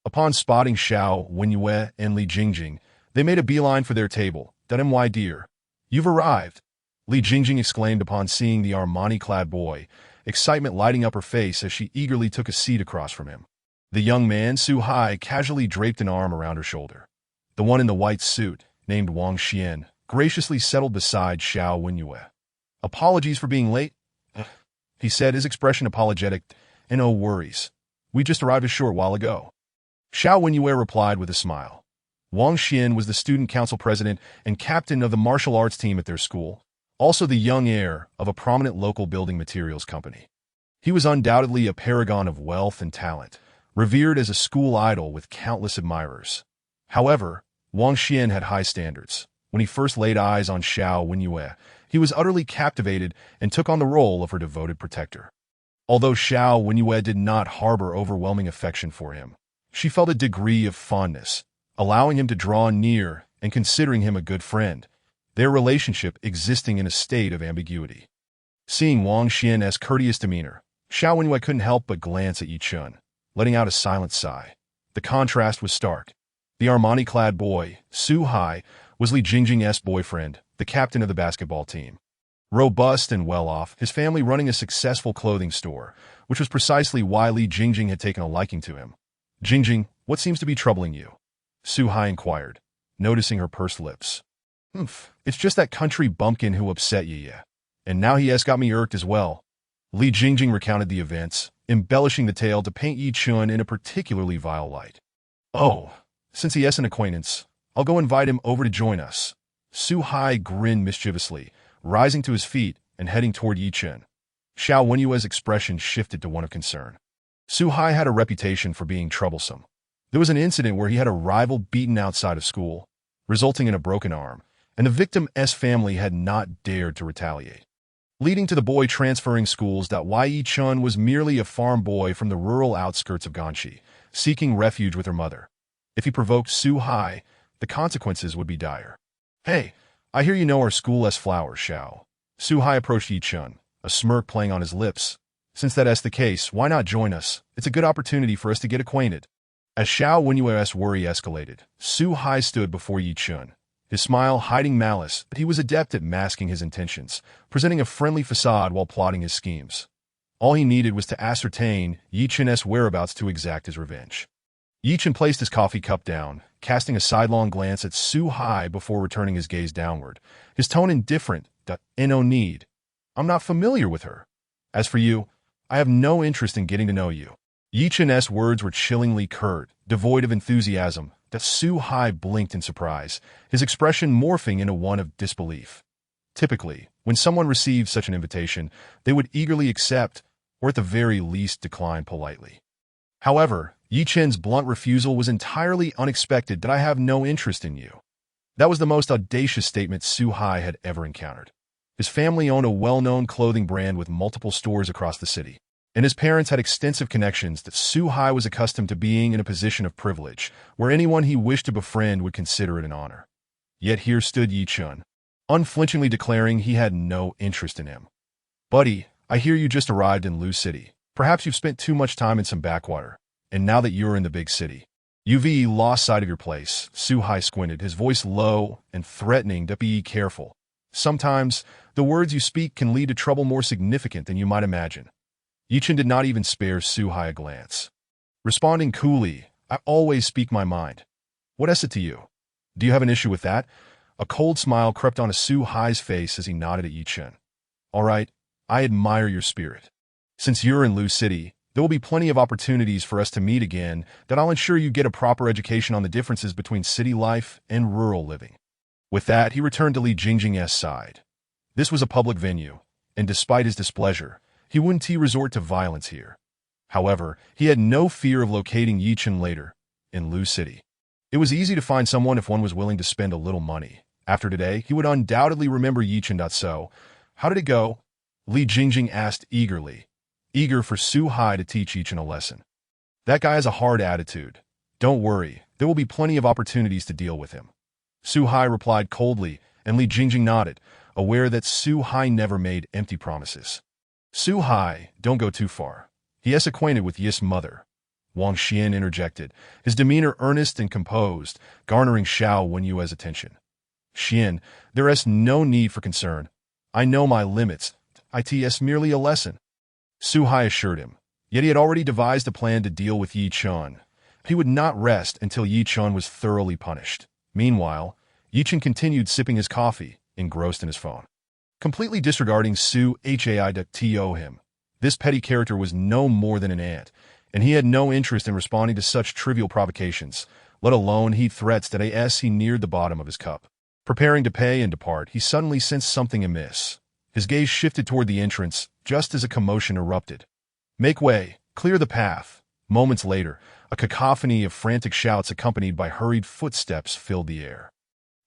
S1: Upon spotting Xiao Wenyue and Li Jingjing, they made a beeline for their table. "My dear, you've arrived," Li Jingjing exclaimed upon seeing the Armani-clad boy, excitement lighting up her face as she eagerly took a seat across from him. The young man, Su Hai, casually draped an arm around her shoulder. The one in the white suit, named Wang Xian, graciously settled beside Xiao Wenyue. "Apologies for being late," he said, his expression apologetic, and no worries. We just arrived a short while ago. Xiao Wenyue replied with a smile. Wang Xian was the student council president and captain of the martial arts team at their school, also the young heir of a prominent local building materials company. He was undoubtedly a paragon of wealth and talent, revered as a school idol with countless admirers. However, Wang Xian had high standards. When he first laid eyes on Xiao Wenyue, he was utterly captivated and took on the role of her devoted protector. Although Xiao Wenyue did not harbor overwhelming affection for him, she felt a degree of fondness, allowing him to draw near and considering him a good friend, their relationship existing in a state of ambiguity. Seeing Wang Xian's courteous demeanor, Xiao Wenyue couldn't help but glance at Ye Chen, letting out a silent sigh. The contrast was stark. The Armani-clad boy, Su Hai, was Li Jingjing's boyfriend, the captain of the basketball team. Robust and well-off, his family running a successful clothing store, which was precisely why Li Jingjing had taken a liking to him. "Jingjing, what seems to be troubling you?" Su Hai inquired, noticing her pursed lips. It's just that country bumpkin who upset you, yeah. And now he has got me irked as well." Li Jingjing recounted the events, embellishing the tale to paint Ye Chen in a particularly vile light. "Oh, since he has an acquaintance, I'll go invite him over to join us." Su Hai grinned mischievously, rising to his feet and heading toward Ye Chen. Xiao Wenyue's expression shifted to one of concern. Su Hai had a reputation for being troublesome. There was an incident where he had a rival beaten outside of school, resulting in a broken arm, and the victim's family had not dared to retaliate, leading to the boy transferring schools. Ye Chen was merely a farm boy from the rural outskirts of Ganshi, seeking refuge with her mother. If he provoked Su Hai, the consequences would be dire. "Hey, I hear you know our school has flowers, Xiao." Su Hai approached Ye Chen, a smirk playing on his lips. "Since that's the case, why not join us? It's a good opportunity for us to get acquainted." As Xiao Wenyue's worry escalated, Su Hai stood before Ye Chen, his smile hiding malice, but he was adept at masking his intentions, presenting a friendly facade while plotting his schemes. All he needed was to ascertain Ye Chen's whereabouts to exact his revenge. Ye Chen placed his coffee cup down, casting a sidelong glance at Su Hai before returning his gaze downward, his tone indifferent. "No need. I'm not familiar with her. As for you, I have no interest in getting to know you." Ye Chen's words were chillingly curt, devoid of enthusiasm. Su Hai blinked in surprise, his expression morphing into one of disbelief. Typically, when someone received such an invitation, they would eagerly accept, or at the very least decline politely. However, Ye Chen's blunt refusal was entirely unexpected. "I have no interest in you." That was the most audacious statement Su Hai had ever encountered. His family owned a well-known clothing brand with multiple stores across the city, and his parents had extensive connections. Su Hai was accustomed to being in a position of privilege, where anyone he wished to befriend would consider it an honor. Yet here stood Ye Chen, unflinchingly declaring he had no interest in him. "Buddy, I hear you just arrived in Lu City. Perhaps you've spent too much time in some backwater, and now that you're in the big city, you've lost sight of your place." Su Hai squinted, his voice low and threatening. "Be careful. Sometimes, the words you speak can lead to trouble more significant than you might imagine." Ye Chen did not even spare Su Hai a glance. Responding coolly, "I always speak my mind. What is it to you? Do you have an issue with that?" A cold smile crept onto Su Hai's face as he nodded at Ye Chen. "All right, I admire your spirit. Since you're in Lu City, there will be plenty of opportunities for us to meet again. I'll ensure you get a proper education on the differences between city life and rural living." With that, he returned to Li Jingjing's side. This was a public venue, and despite his displeasure, he wouldn't resort to violence here. However, he had no fear of locating Ye Chen later, in Lu City. It was easy to find someone if one was willing to spend a little money. After today, he would undoubtedly remember Ye Chen. "So, how did it go?" Li Jingjing asked eagerly, eager for Su Hai to teach Ye Chen a lesson. "That guy has a hard attitude. Don't worry, there will be plenty of opportunities to deal with him." Su Hai replied coldly, and Li Jingjing nodded, aware that Su Hai never made empty promises. "Su Hai, don't go too far. He is acquainted with Yi's mother." Wang Xian interjected, his demeanor earnest and composed, garnering Xiao Wenyue's attention. "Xian, there is no need for concern. I know my limits. It's merely a lesson." Su Hai assured him, yet he had already devised a plan to deal with Ye Chen. He would not rest until Ye Chen was thoroughly punished. Meanwhile, Ye Chen continued sipping his coffee, engrossed in his phone, completely disregarding Su Hai to him. This petty character was no more than an ant, and he had no interest in responding to such trivial provocations, let alone heed threats that as he neared the bottom of his cup. Preparing to pay and depart, he suddenly sensed something amiss. His gaze shifted toward the entrance, just as a commotion erupted. "Make way! Clear the path!" Moments later, a cacophony of frantic shouts accompanied by hurried footsteps filled the air.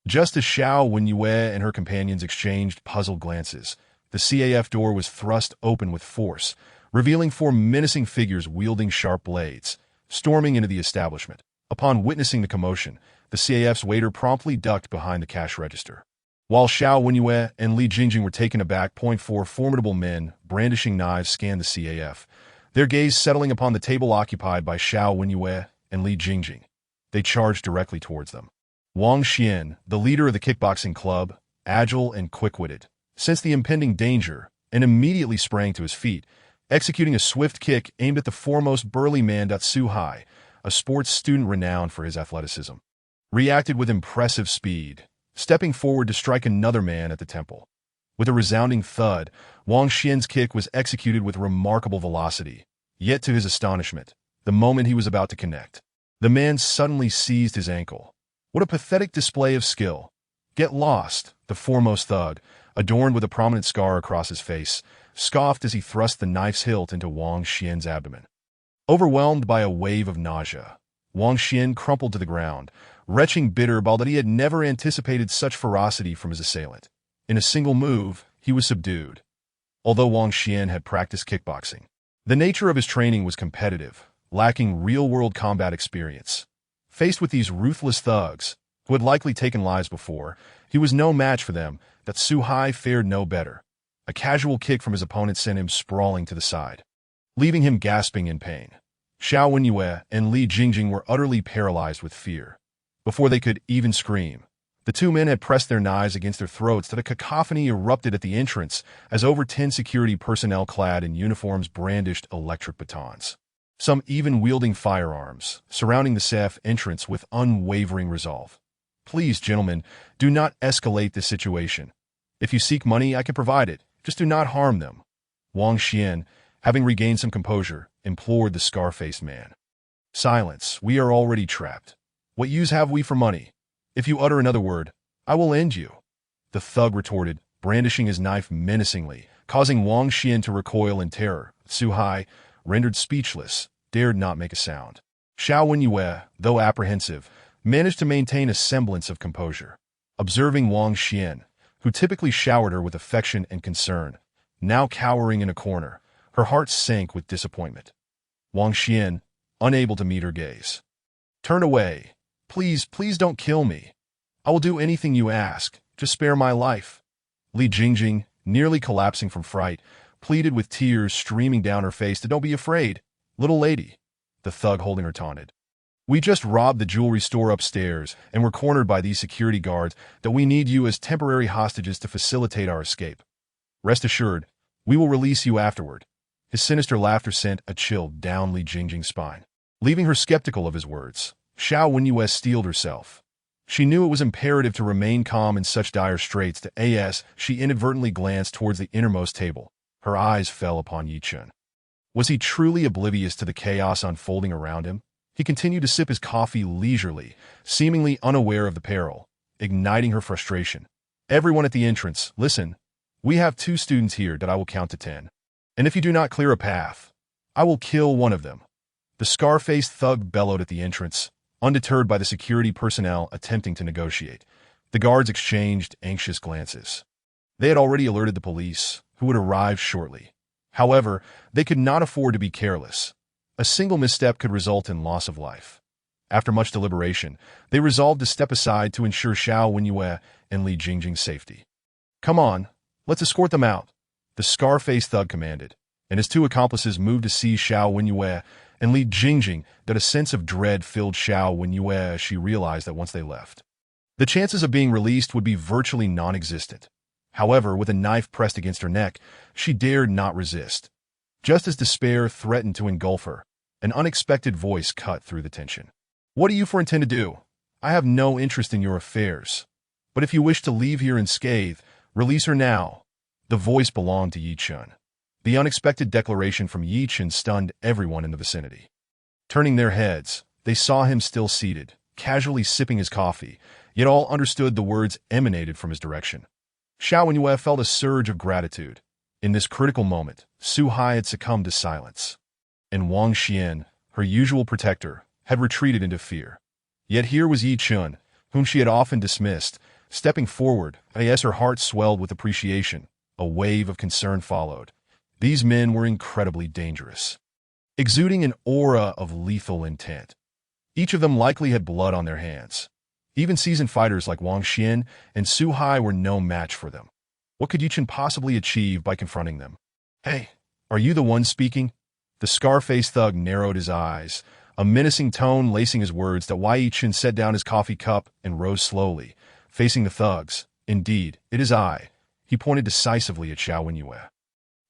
S1: Just as Xiao Wenyue and her companions exchanged puzzled glances, the CAF door was thrust open with force, revealing four menacing figures wielding sharp blades, storming into the establishment. Upon witnessing the commotion, the CAF's waiter promptly ducked behind the cash register. While Xiao Wenyue and Li Jingjing were taken aback, four formidable men, brandishing knives, scanned the CAF, their gaze settling upon the table occupied by Xiao Wenyue and Li Jingjing. They charged directly towards them. Wang Xian, the leader of the kickboxing club, agile and quick-witted, sensed the impending danger and immediately sprang to his feet, executing a swift kick aimed at the foremost burly man. Su Hai, a sports student renowned for his athleticism, reacted with impressive speed, stepping forward to strike another man at the temple. With a resounding thud, Wang Xian's kick was executed with remarkable velocity. Yet to his astonishment, the moment he was about to connect, the man suddenly seized his ankle. What a pathetic display of skill! "Get lost," the foremost thug, adorned with a prominent scar across his face, scoffed as he thrust the knife's hilt into Wang Xian's abdomen. Overwhelmed by a wave of nausea, Wang Xian crumpled to the ground, retching bitter that he had never anticipated such ferocity from his assailant. In a single move, he was subdued. Although Wang Xian had practiced kickboxing, the nature of his training was competitive, lacking real-world combat experience. Faced with these ruthless thugs, who had likely taken lives before, he was no match for them. Su Hai fared no better. A casual kick from his opponent sent him sprawling to the side, leaving him gasping in pain. Xiao Wenyue and Li Jingjing were utterly paralyzed with fear. Before they could even scream, the two men had pressed their knives against their throats that a cacophony erupted at the entrance as over 10 security personnel clad in uniforms brandished electric batons, some even wielding firearms, surrounding the CAF entrance with unwavering resolve. "Please, gentlemen, do not escalate this situation. If you seek money, I can provide it. Just do not harm them." Wang Xian, having regained some composure, implored the scar-faced man. "Silence, we are already trapped. What use have we for money? If you utter another word, I will end you," the thug retorted, brandishing his knife menacingly, causing Wang Xian to recoil in terror. Su Hai, rendered speechless, dared not make a sound. Xiao Wenyue, though apprehensive, managed to maintain a semblance of composure. Observing Wang Xian, who typically showered her with affection and concern, now cowering in a corner, her heart sank with disappointment. Wang Xian, unable to meet her gaze, "Turn away. Please, please don't kill me. I will do anything you ask. Just spare my life." Li Jingjing, nearly collapsing from fright, pleaded with tears streaming down her face. "Don't be afraid, little lady," the thug holding her taunted. "We just robbed the jewelry store upstairs and were cornered by these security guards that we need you as temporary hostages to facilitate our escape. Rest assured, we will release you afterward." His sinister laughter sent a chill down Li Jingjing's spine, leaving her skeptical of his words. Xiao Wenyue steeled herself. She knew it was imperative to remain calm in such dire straits. As she inadvertently glanced towards the innermost table, her eyes fell upon Ye Chen. Was he truly oblivious to the chaos unfolding around him? He continued to sip his coffee leisurely, seemingly unaware of the peril, igniting her frustration. "Everyone at the entrance, listen. We have 2 students here that I will count to 10. And if you do not clear a path, I will kill one of them." The scar-faced thug bellowed at the entrance, undeterred by the security personnel attempting to negotiate. The guards exchanged anxious glances. They had already alerted the police, who would arrive shortly. However, they could not afford to be careless. A single misstep could result in loss of life. After much deliberation, they resolved to step aside to ensure Xiao Wenyue and Li Jingjing's safety. "Come on, let's escort them out," the scar-faced thug commanded, and his 2 accomplices moved to seize Xiao Wenyue and Li Jingjing. That a sense of dread filled Xiao Wenyue as she realized that once they left, the chances of being released would be virtually non-existent. However, with a knife pressed against her neck, she dared not resist. Just as despair threatened to engulf her, an unexpected voice cut through the tension. "What do you intend to do? I have no interest in your affairs. But if you wish to leave here unscathed, release her now." The voice belonged to Ye Chen. The unexpected declaration from Ye Chen stunned everyone in the vicinity. Turning their heads, they saw him still seated, casually sipping his coffee, yet all understood the words emanated from his direction. Xiao Wenyue felt a surge of gratitude. In this critical moment, Su Hai had succumbed to silence, and Wang Xian, her usual protector, had retreated into fear. Yet here was Ye Chen, whom she had often dismissed, stepping forward, as her heart swelled with appreciation. A wave of concern followed. These men were incredibly dangerous, exuding an aura of lethal intent. Each of them likely had blood on their hands. Even seasoned fighters like Wang Xian and Su Hai were no match for them. What could Ye Chen possibly achieve by confronting them? "Hey, are you the one speaking?" The scar-faced thug narrowed his eyes, a menacing tone lacing his words. That why Ye Chen set down his coffee cup and rose slowly, facing the thugs. "Indeed, it is I." He pointed decisively at Xiao Wenyue.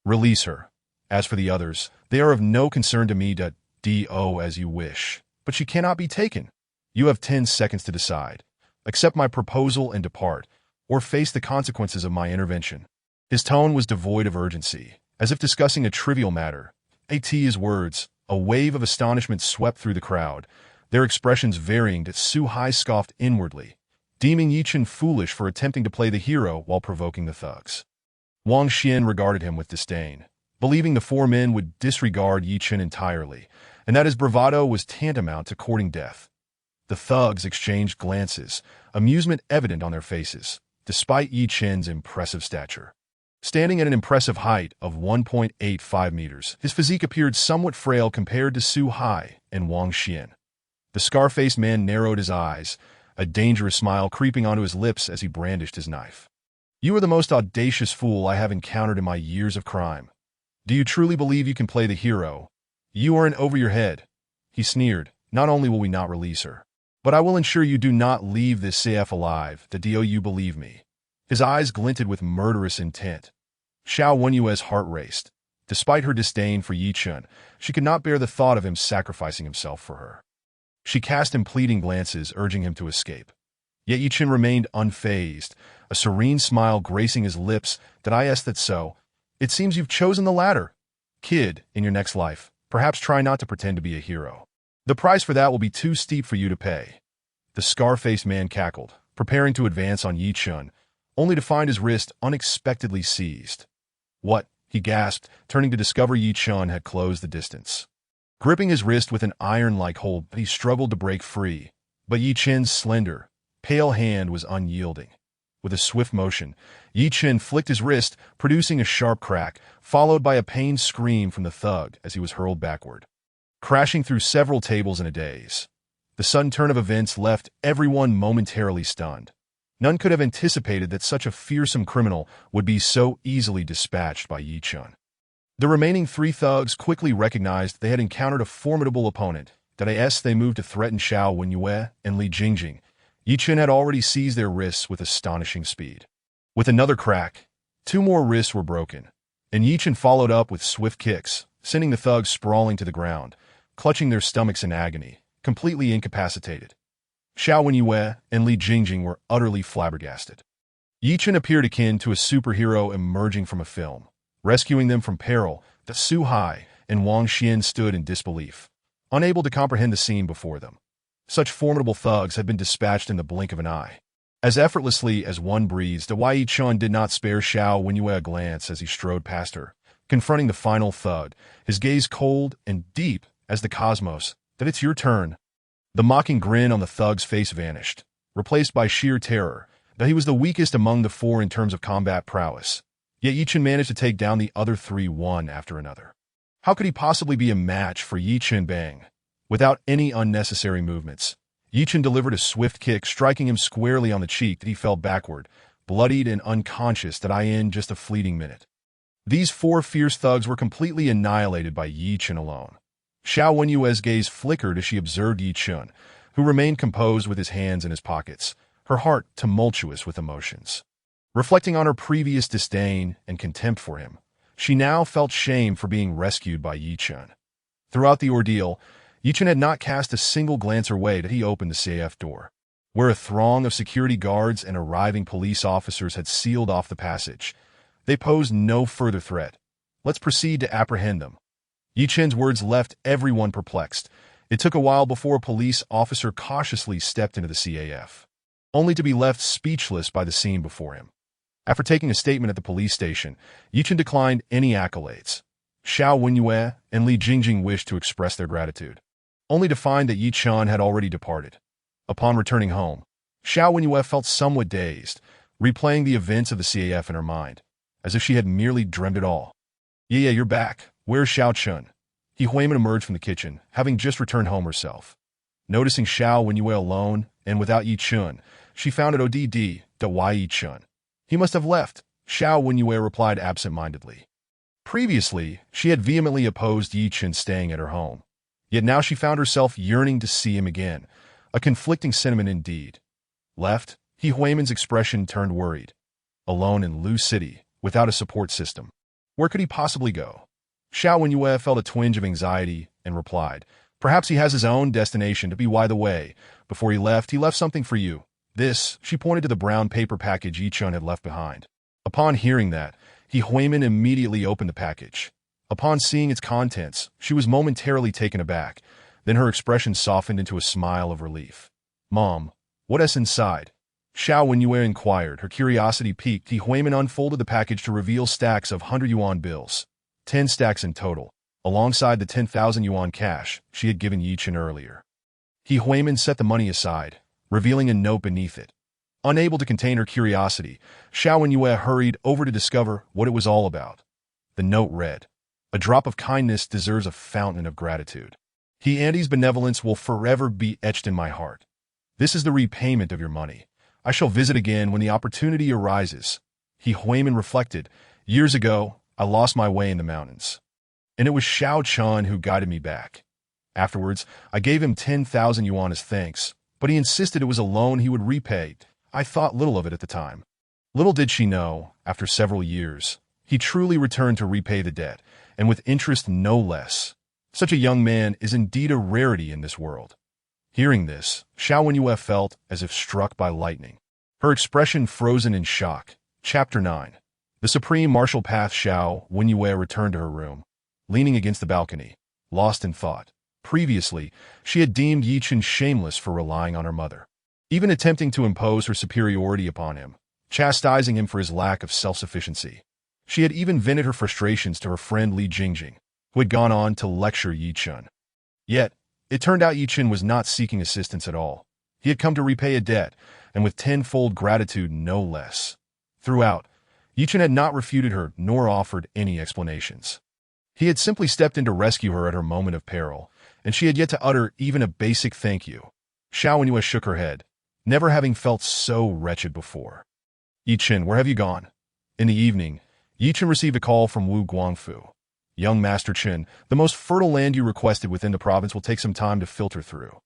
S1: "Release her. As for the others, they are of no concern to me. Do as you wish. But she cannot be taken. You have 10 seconds to decide. Accept my proposal and depart, or face the consequences of my intervention." His tone was devoid of urgency, as if discussing a trivial matter. At his words, a wave of astonishment swept through the crowd, their expressions varying. That Su Hai scoffed inwardly, deeming Ye Chen foolish for attempting to play the hero while provoking the thugs. Wang Xian regarded him with disdain, believing the four men would disregard Ye Chen entirely, and that his bravado was tantamount to courting death. The thugs exchanged glances, amusement evident on their faces, despite Ye Chen's impressive stature. Standing at an impressive height of 1.85 meters, his physique appeared somewhat frail compared to Su Hai and Wang Xian. The scar-faced man narrowed his eyes, a dangerous smile creeping onto his lips as he brandished his knife. "You are the most audacious fool I have encountered in my years of crime. Do you truly believe you can play the hero? You are in over your head." He sneered. "Not only will we not release her, but I will ensure you do not leave this CF alive. Do you believe me?" His eyes glinted with murderous intent. Xiao Wenyue's heart raced. Despite her disdain for Ye Chen, she could not bear the thought of him sacrificing himself for her. She cast him pleading glances, urging him to escape. Yet Ye Chen remained unfazed, a serene smile gracing his lips. That so? It seems you've chosen the latter. Kid, in your next life, perhaps try not to pretend to be a hero. The price for that will be too steep for you to pay." The scar-faced man cackled, preparing to advance on Ye Chen, only to find his wrist unexpectedly seized. "What?" he gasped, turning to discover Ye Chen had closed the distance. Gripping his wrist with an iron-like hold, he struggled to break free, but Ye Chen's slender, pale hand was unyielding. With a swift motion, Ye Chen flicked his wrist, producing a sharp crack, followed by a pained scream from the thug as he was hurled backward, crashing through several tables in a daze. The sudden turn of events left everyone momentarily stunned. None could have anticipated that such a fearsome criminal would be so easily dispatched by Ye Chen. The remaining 3 thugs quickly recognized they had encountered a formidable opponent. They moved to threaten Xiao Wenyue and Li Jingjing. Ye Chen had already seized their wrists with astonishing speed. With another crack, 2 more wrists were broken, and Ye Chen followed up with swift kicks, sending the thugs sprawling to the ground, clutching their stomachs in agony, completely incapacitated. Xiao Wenyue and Li Jingjing were utterly flabbergasted. Ye Chen appeared akin to a superhero emerging from a film, rescuing them from peril. The Su Hai and Wang Xian stood in disbelief, unable to comprehend the scene before them. Such formidable thugs had been dispatched in the blink of an eye. As effortlessly as one breathes, Ye Chen did not spare Xiao Wenyue a glance as he strode past her, confronting the final thug, his gaze cold and deep as the cosmos. "It's your turn." The mocking grin on the thug's face vanished, replaced by sheer terror. That he was the weakest among the 4 in terms of combat prowess. Yet Ye Chen managed to take down the other 3 one after another. How could he possibly be a match for Ye Chen? Bang! Without any unnecessary movements, Ye Chen delivered a swift kick, striking him squarely on the cheek. That he fell backward, bloodied and unconscious. In just a fleeting minute, these 4 fierce thugs were completely annihilated by Ye Chen alone. Xiao Wenyue's gaze flickered as she observed Ye Chen, who remained composed with his hands in his pockets, her heart tumultuous with emotions. Reflecting on her previous disdain and contempt for him, she now felt shame for being rescued by Ye Chen. Throughout the ordeal, Ye Chen had not cast a single glance her way. He opened the CF door, where a throng of security guards and arriving police officers had sealed off the passage. They posed no further threat. Let's proceed to apprehend them. Ye Chen's words left everyone perplexed. It took a while before a police officer cautiously stepped into the CAF, only to be left speechless by the scene before him. After taking a statement at the police station, Ye Chen declined any accolades. Xiao Wenyue and Li Jingjing wished to express their gratitude, only to find that Ye Chen had already departed. Upon returning home, Xiao Wenyue felt somewhat dazed, replaying the events of the CAF in her mind, as if she had merely dreamed it all. Yeah, you're back. Where's Xiao Chen? He Huimin emerged from the kitchen, having just returned home herself. Noticing Xiao Wenyue alone and without Ye Chen, she found it odd that why Ye Chen. He must have left, Xiao Wenyue replied absent-mindedly. Previously, she had vehemently opposed Ye Chen staying at her home. Yet now she found herself yearning to see him again, a conflicting sentiment indeed. Left, He Huimin's expression turned worried. Alone in Lu City, without a support system. Where could he possibly go? Xiao Wenyue felt a twinge of anxiety and replied, perhaps he has his own destination to be by the way. Before he left something for you. This, she pointed to the brown paper package Ye Chen had left behind. Upon hearing that, He Huimin immediately opened the package. Upon seeing its contents, she was momentarily taken aback. Then her expression softened into a smile of relief. Mom, what's inside? Xiao Wenyue inquired, her curiosity piqued. He Huimin unfolded the package to reveal stacks of 100 yuan bills. 10 stacks in total, alongside the 10,000 yuan cash she had given Ye Chen earlier. He Huimin set the money aside, revealing a note beneath it. Unable to contain her curiosity, Xiao Wenyue hurried over to discover what it was all about. The note read, a drop of kindness deserves a fountain of gratitude. He Auntie's benevolence will forever be etched in my heart. This is the repayment of your money. I shall visit again when the opportunity arises. He Huimin reflected, years ago, I lost my way in the mountains, and it was Xiao Chen who guided me back. Afterwards, I gave him 10,000 yuan as thanks, but he insisted it was a loan he would repay. I thought little of it at the time. Little did she know, after several years, he truly returned to repay the debt, and with interest no less. Such a young man is indeed a rarity in this world. Hearing this, Xiao Wenyue felt as if struck by lightning. Her expression frozen in shock. Chapter 9. The Supreme Martial Path. Xiao Wenyue returned to her room, leaning against the balcony, lost in thought. Previously, she had deemed Ye Chen shameless for relying on her mother, even attempting to impose her superiority upon him, chastising him for his lack of self-sufficiency. She had even vented her frustrations to her friend Li Jingjing, who had gone on to lecture Ye Chen. Yet, it turned out Ye Chen was not seeking assistance at all. He had come to repay a debt, and with tenfold gratitude no less. Throughout, Ye Chen had not refuted her nor offered any explanations. He had simply stepped in to rescue her at her moment of peril, and she had yet to utter even a basic thank you. Xiao Wenyue shook her head, never having felt so wretched before. Ye Chen, where have you gone? In the evening, Ye Chen received a call from Wu Guangfu. Young Master Chen, the most fertile land you requested within the province will take some time to filter through.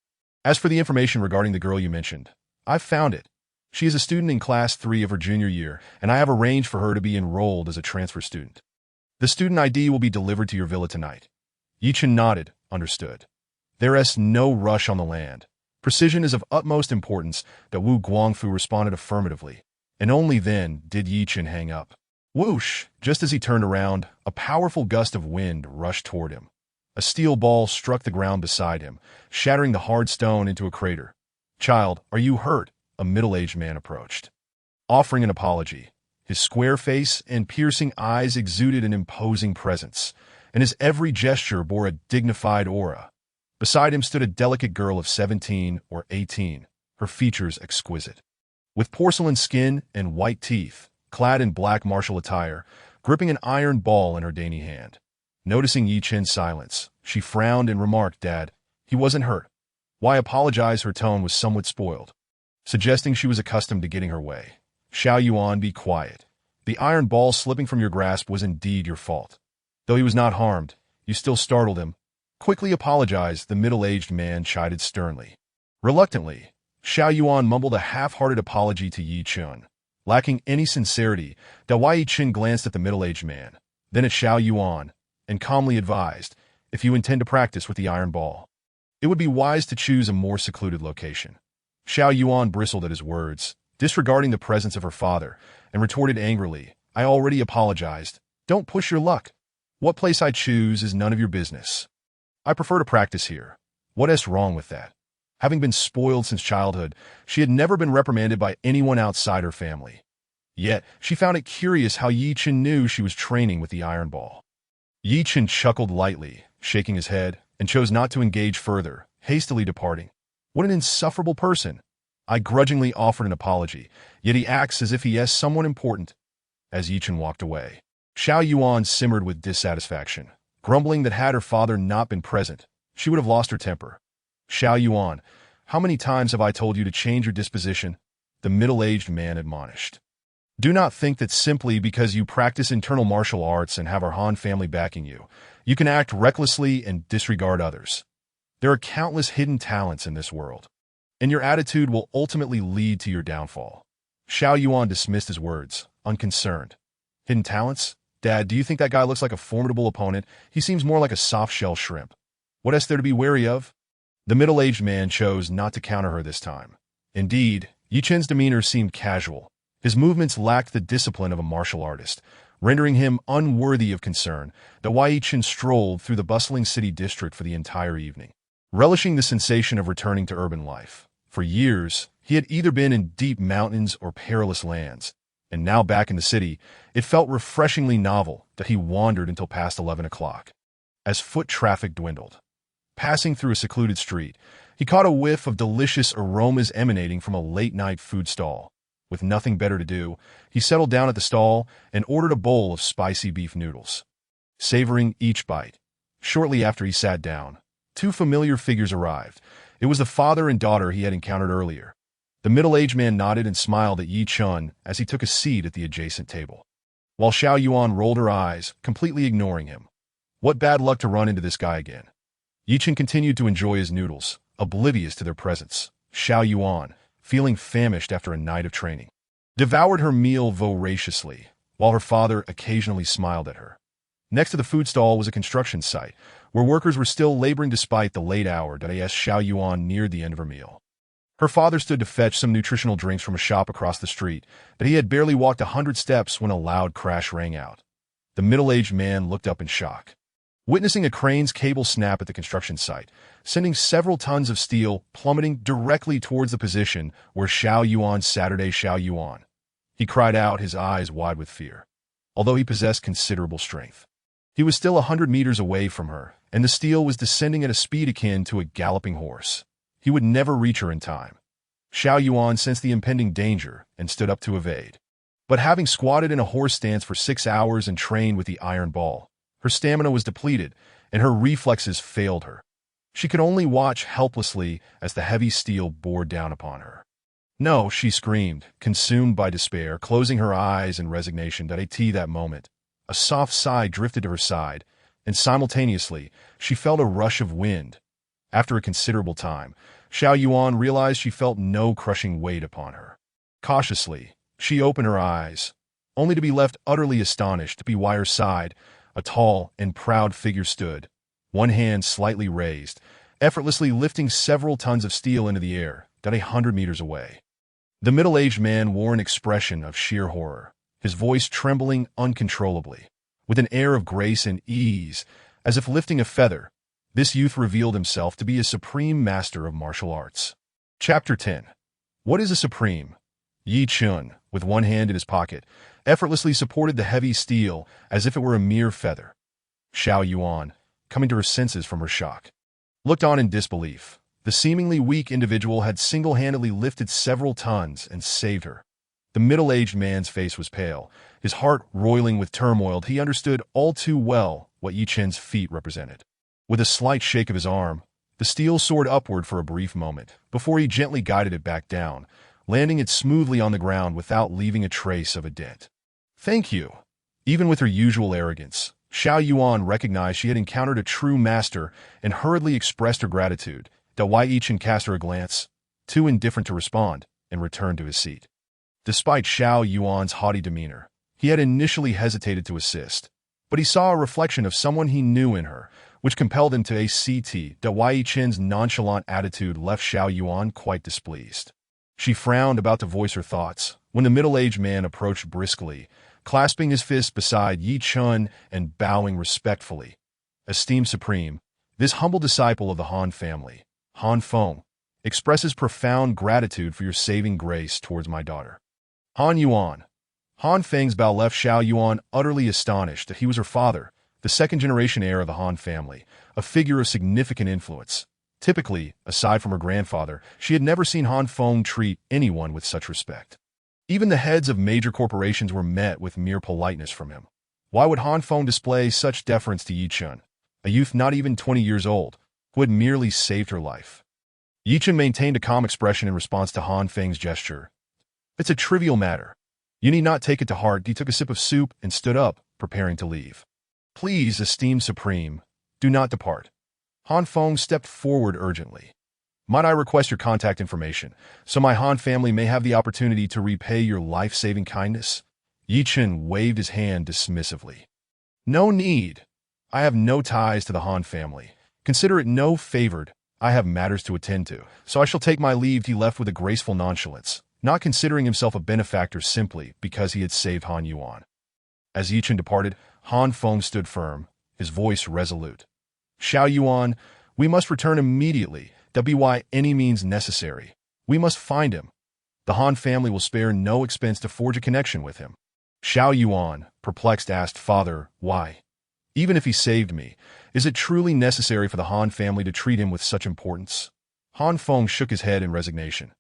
S1: As for the information regarding the girl you mentioned, I've found it. She is a student in Class 3 of her junior year, and I have arranged for her to be enrolled as a transfer student. The student ID will be delivered to your villa tonight. Ye Chen nodded, understood. There is no rush on the land. Precision is of utmost importance. That Wu Guangfu responded affirmatively, and only then did Ye Chen hang up. Whoosh! Just as he turned around, a powerful gust of wind rushed toward him. A steel ball struck the ground beside him, shattering the hard stone into a crater. Child, are you hurt? A middle-aged man approached, offering an apology. His square face and piercing eyes exuded an imposing presence, and his every gesture bore a dignified aura. Beside him stood a delicate girl of 17 or 18, her features exquisite. With porcelain skin and white teeth, clad in black martial attire, gripping an iron ball in her dainty hand. Noticing Ye Chen's silence, she frowned and remarked, Dad, he wasn't hurt. Why apologize? Her tone was somewhat spoiled, suggesting she was accustomed to getting her way. Xiao Yuan, be quiet. The iron ball slipping from your grasp was indeed your fault. Though he was not harmed, you still startled him. Quickly apologize, the middle-aged man chided sternly. Reluctantly, Xiao Yuan mumbled a half-hearted apology to Ye Chen. Lacking any sincerity, Ye Chen glanced at the middle-aged man, then at Xiao Yuan, and calmly advised, if you intend to practice with the iron ball, it would be wise to choose a more secluded location. Xiao Yuan bristled at his words, disregarding the presence of her father, and retorted angrily, I already apologized. Don't push your luck. What place I choose is none of your business. I prefer to practice here. What's wrong with that? Having been spoiled since childhood, she had never been reprimanded by anyone outside her family. Yet, she found it curious how Ye Chen knew she was training with the iron ball. Ye Chen chuckled lightly, shaking his head, and chose not to engage further, hastily departing. What an insufferable person! I grudgingly offered an apology, yet he acts as if he is someone important. As Ye Chen walked away, Xiao Yuan simmered with dissatisfaction, grumbling that had her father not been present, she would have lost her temper. Xiao Yuan, how many times have I told you to change your disposition? The middle-aged man admonished. Do not think that simply because you practice internal martial arts and have our Han family backing you, you can act recklessly and disregard others. There are countless hidden talents in this world, and your attitude will ultimately lead to your downfall. Xiao Yuan dismissed his words, unconcerned. Hidden talents? Dad, do you think that guy looks like a formidable opponent? He seems more like a soft-shell shrimp. What is there to be wary of? The middle-aged man chose not to counter her this time. Indeed, Ye Chen's demeanor seemed casual. His movements lacked the discipline of a martial artist, rendering him unworthy of concern. Ye Chen strolled through the bustling city district for the entire evening, relishing the sensation of returning to urban life. For years, he had either been in deep mountains or perilous lands, and now back in the city, it felt refreshingly novel that he wandered until past 11 o'clock. As foot traffic dwindled, passing through a secluded street, he caught a whiff of delicious aromas emanating from a late-night food stall. With nothing better to do, he settled down at the stall and ordered a bowl of spicy beef noodles. Savoring each bite, shortly after he sat down, two familiar figures arrived. It was the father and daughter he had encountered earlier. The middle-aged man nodded and smiled at Ye Chen as he took a seat at the adjacent table, while Xiao Yuan rolled her eyes, completely ignoring him. What bad luck to run into this guy again. Ye Chen continued to enjoy his noodles, oblivious to their presence. Xiao Yuan, feeling famished after a night of training, devoured her meal voraciously, while her father occasionally smiled at her. Next to the food stall was a construction site, where workers were still laboring despite the late hour. As Xiao Yuan neared the end of her meal, her father stood to fetch some nutritional drinks from a shop across the street, but he had barely walked 100 steps when a loud crash rang out. The middle-aged man looked up in shock, witnessing a crane's cable snap at the construction site, sending several tons of steel plummeting directly towards the position where Xiao Yuan sat. Xiao Yuan, he cried out, his eyes wide with fear. Although he possessed considerable strength, he was still 100 meters away from her, and the steel was descending at a speed akin to a galloping horse. He would never reach her in time. Xiao Yuan sensed the impending danger and stood up to evade. But having squatted in a horse stance for 6 hours and trained with the iron ball, her stamina was depleted, and her reflexes failed her. She could only watch helplessly as the heavy steel bore down upon her. No, she screamed, consumed by despair, closing her eyes in resignation. At that moment, a soft sigh drifted to her side, and simultaneously, she felt a rush of wind. After a considerable time, Xiao Yuan realized she felt no crushing weight upon her. Cautiously, she opened her eyes, only to be left utterly astonished. By her side, a tall and proud figure stood, one hand slightly raised, effortlessly lifting several tons of steel into the air, 100 meters away. The middle-aged man wore an expression of sheer horror, his voice trembling uncontrollably. With an air of grace and ease, as if lifting a feather, this youth revealed himself to be a supreme master of martial arts. Chapter 10. What is a supreme? Ye Chen, with one hand in his pocket, effortlessly supported the heavy steel as if it were a mere feather. Xiao Yuan, coming to her senses from her shock, looked on in disbelief. The seemingly weak individual had single-handedly lifted several tons and saved her. The middle-aged man's face was pale, his heart roiling with turmoil. He understood all too well what Ye Chen's feat represented. With a slight shake of his arm, the steel soared upward for a brief moment, before he gently guided it back down, landing it smoothly on the ground without leaving a trace of a dent. Thank you. Even with her usual arrogance, Xiao Yuan recognized she had encountered a true master and hurriedly expressed her gratitude. Ye Chen cast her a glance, too indifferent to respond, and returned to his seat. Despite Xiao Yuan's haughty demeanor, he had initially hesitated to assist, but he saw a reflection of someone he knew in her, which compelled him to ACT. Ye Chen's nonchalant attitude left Xiao Yuan quite displeased. She frowned, about to voice her thoughts, When the middle-aged man approached briskly, clasping his fist beside Ye Chen and bowing respectfully, esteemed supreme, this humble disciple of the Han family, Han Feng, expresses profound gratitude for your saving grace towards my daughter. Han Yuan. Han Feng's bow left Xiao Yuan utterly astonished that he was her father, the second-generation heir of the Han family, a figure of significant influence. Typically, aside from her grandfather, she had never seen Han Feng treat anyone with such respect. Even the heads of major corporations were met with mere politeness from him. Why would Han Feng display such deference to Ye Chen, a youth not even 20 years old, who had merely saved her life? Ye Chen maintained a calm expression in response to Han Feng's gesture. It's a trivial matter. You need not take it to heart. He took a sip of soup and stood up, preparing to leave. Please, esteemed Supreme, do not depart. Han Feng stepped forward urgently. Might I request your contact information, so my Han family may have the opportunity to repay your life-saving kindness? Ye Chen waved his hand dismissively. No need. I have no ties to the Han family. Consider it no favored. I have matters to attend to, so I shall take my leave. He left with a graceful nonchalance, not considering himself a benefactor simply because he had saved Han Yuan. As Ye Chen departed, Han Feng stood firm, his voice resolute. Xiao Yuan, we must return immediately, by any means necessary. We must find him. The Han family will spare no expense to forge a connection with him. Xiao Yuan, perplexed, asked, Father, why? Even if he saved me, is it truly necessary for the Han family to treat him with such importance? Han Feng shook his head in resignation.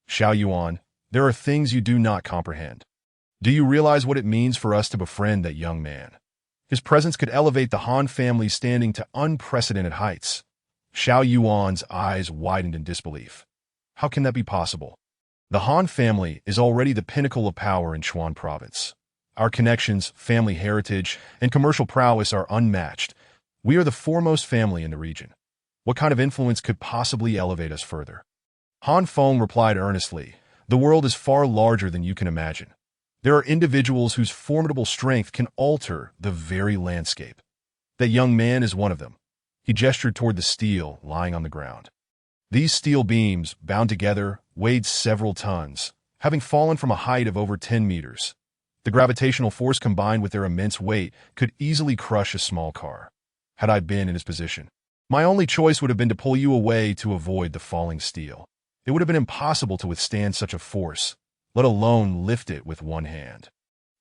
S1: Xiao Yuan, there are things you do not comprehend. Do you realize what it means for us to befriend that young man? His presence could elevate the Han family's standing to unprecedented heights. Xiao Yuan's eyes widened in disbelief. How can that be possible? The Han family is already the pinnacle of power in Chuan province. Our connections, family heritage, and commercial prowess are unmatched. We are the foremost family in the region. What kind of influence could possibly elevate us further? Han Feng replied earnestly, the world is far larger than you can imagine. There are individuals whose formidable strength can alter the very landscape. That young man is one of them. He gestured toward the steel lying on the ground. These steel beams, bound together, weighed several tons, having fallen from a height of over 10 meters. The gravitational force combined with their immense weight could easily crush a small car. Had I been in his position, my only choice would have been to pull you away to avoid the falling steel. It would have been impossible to withstand such a force, let alone lift it with one hand.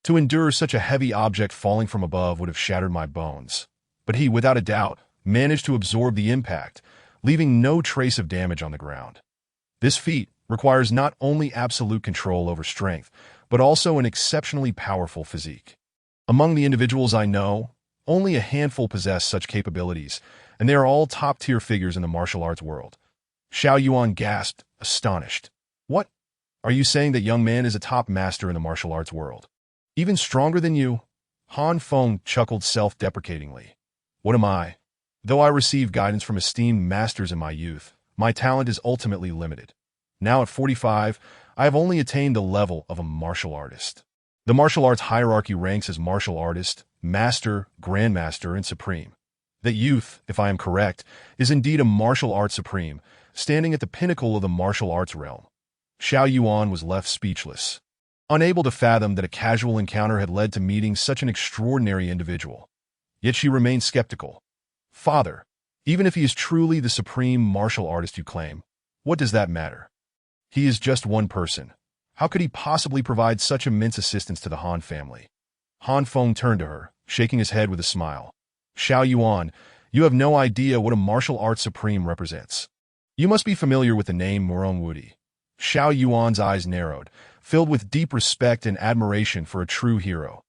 S1: To endure such a heavy object falling from above would have shattered my bones. But he, without a doubt, managed to absorb the impact, leaving no trace of damage on the ground. This feat requires not only absolute control over strength, but also an exceptionally powerful physique. Among the individuals I know, only a handful possess such capabilities, and they are all top-tier figures in the martial arts world. Xiao Yuan gasped, astonished. What? Are you saying that young man is a top master in the martial arts world? Even stronger than you? Han Feng chuckled self-deprecatingly. What am I? Though I received guidance from esteemed masters in my youth, my talent is ultimately limited. Now at 45, I have only attained the level of a martial artist. The martial arts hierarchy ranks as martial artist, master, grandmaster, and supreme. That youth, if I am correct, is indeed a martial arts supreme, standing at the pinnacle of the martial arts realm. Xiao Yuan was left speechless, unable to fathom that a casual encounter had led to meeting such an extraordinary individual. Yet she remained skeptical. Father, even if he is truly the supreme martial artist you claim, what does that matter? He is just one person. How could he possibly provide such immense assistance to the Han family? Han Feng turned to her, shaking his head with a smile. Xiao Yuan, you have no idea what a martial arts supreme represents. You must be familiar with the name Murong Wudi. Xiao Yuan's eyes narrowed, filled with deep respect and admiration for a true hero.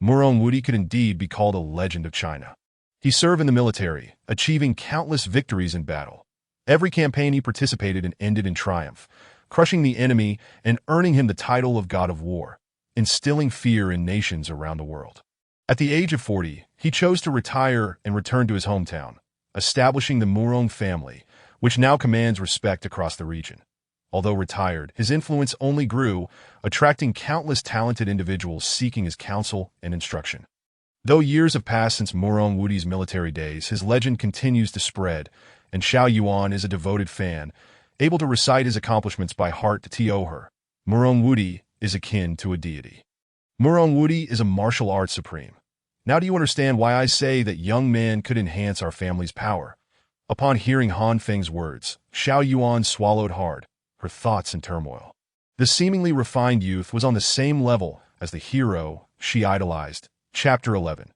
S1: Murong Wudi could indeed be called a legend of China. He served in the military, achieving countless victories in battle. Every campaign he participated in ended in triumph, crushing the enemy and earning him the title of God of War, instilling fear in nations around the world. At the age of 40, he chose to retire and return to his hometown, establishing the Murong family, which now commands respect across the region. Although retired, his influence only grew, attracting countless talented individuals seeking his counsel and instruction. Though years have passed since Murong Wudi's military days, his legend continues to spread, and Xiao Yuan is a devoted fan, able to recite his accomplishments by heart to T.O. her. Murong Wudi is akin to a deity. Wudi is a martial arts supreme. Now do you understand why I say that young man could enhance our family's power? Upon hearing Han Feng's words, Xiao Yuan swallowed hard, her thoughts in turmoil. The seemingly refined youth was on the same level as the hero she idolized. Chapter 11.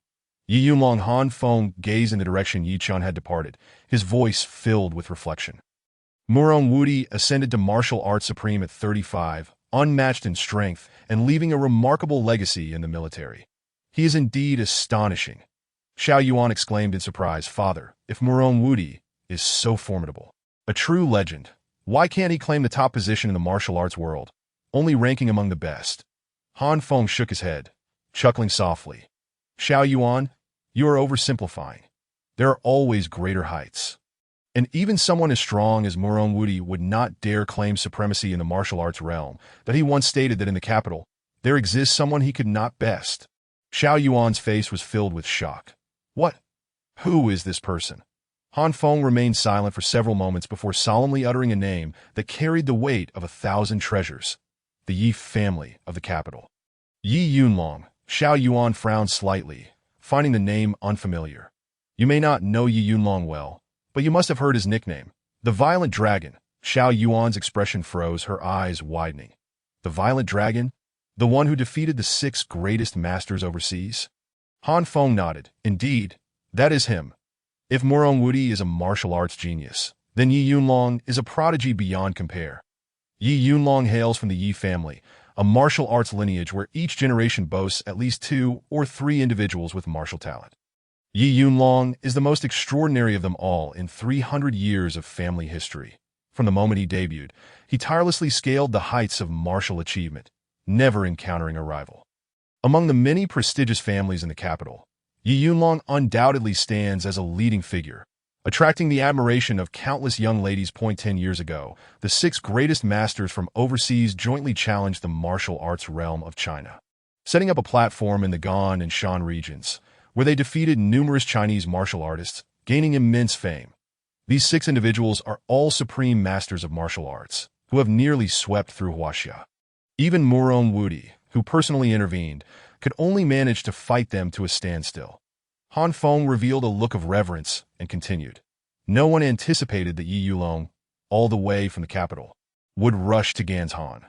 S1: Ye Yunlong. Han Feng gazed in the direction Ye Chen had departed, his voice filled with reflection. Wudi ascended to martial arts supreme at 35, unmatched in strength and leaving a remarkable legacy in the military. He is indeed astonishing. Xiao Yuan exclaimed in surprise, Father, if Wudi is so formidable, a true legend, why can't he claim the top position in the martial arts world, only ranking among the best? Han Feng shook his head, chuckling softly. Xiao Yuan, you are oversimplifying. There are always greater heights. And even someone as strong as Wudi would not dare claim supremacy in the martial arts realm, that he once stated that in the capital, there exists someone he could not best. Xiao Yuan's face was filled with shock. What? Who is this person? Han Feng remained silent for several moments before solemnly uttering a name that carried the weight of 1,000 treasures. The Yi family of the capital. Ye Yunlong. Xiao Yuan frowned slightly, finding the name unfamiliar. You may not know Ye Yunlong well, but you must have heard his nickname, the Violent Dragon. Xiao Yuan's expression froze, her eyes widening. The Violent Dragon? The one who defeated the 6 greatest masters overseas? Han Feng nodded. Indeed, that is him. If Wudi is a martial arts genius, then Ye Yunlong is a prodigy beyond compare. Ye Yunlong hails from the Yi family, a martial arts lineage where each generation boasts at least 2 or 3 individuals with martial talent. Ye Yunlong is the most extraordinary of them all in 300 years of family history. From the moment he debuted, he tirelessly scaled the heights of martial achievement, never encountering a rival. Among the many prestigious families in the capital, Ye Yunlong undoubtedly stands as a leading figure, attracting the admiration of countless young ladies. 10 years ago, the 6 greatest masters from overseas jointly challenged the martial arts realm of China, setting up a platform in the Gan and Shan regions, where they defeated numerous Chinese martial artists, gaining immense fame. These 6 individuals are all supreme masters of martial arts, who have nearly swept through Huaxia. Even Wudi, who personally intervened, could only manage to fight them to a standstill. Han Feng revealed a look of reverence and continued. No one anticipated that Ye Yulong, all the way from the capital, would rush to Ganzhan.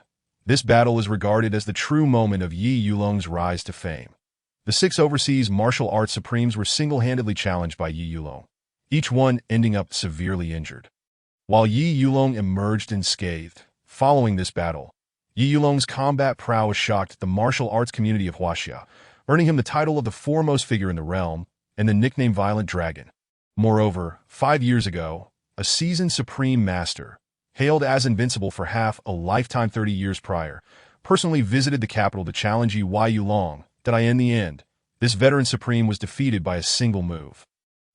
S1: This battle is regarded as the true moment of Ye Yulong's rise to fame. The 6 overseas martial arts supremes were single-handedly challenged by Ye Yulong, each one ending up severely injured. While Ye Yulong emerged unscathed, following this battle, Ye Yulong's combat prowess shocked the martial arts community of Huaxia, earning him the title of the foremost figure in the realm and the nickname Violent Dragon. Moreover, 5 years ago, a seasoned supreme master, hailed as invincible for half a lifetime 30 years prior, personally visited the capital to challenge Ye Yulong, that in the end, this veteran supreme was defeated by a single move,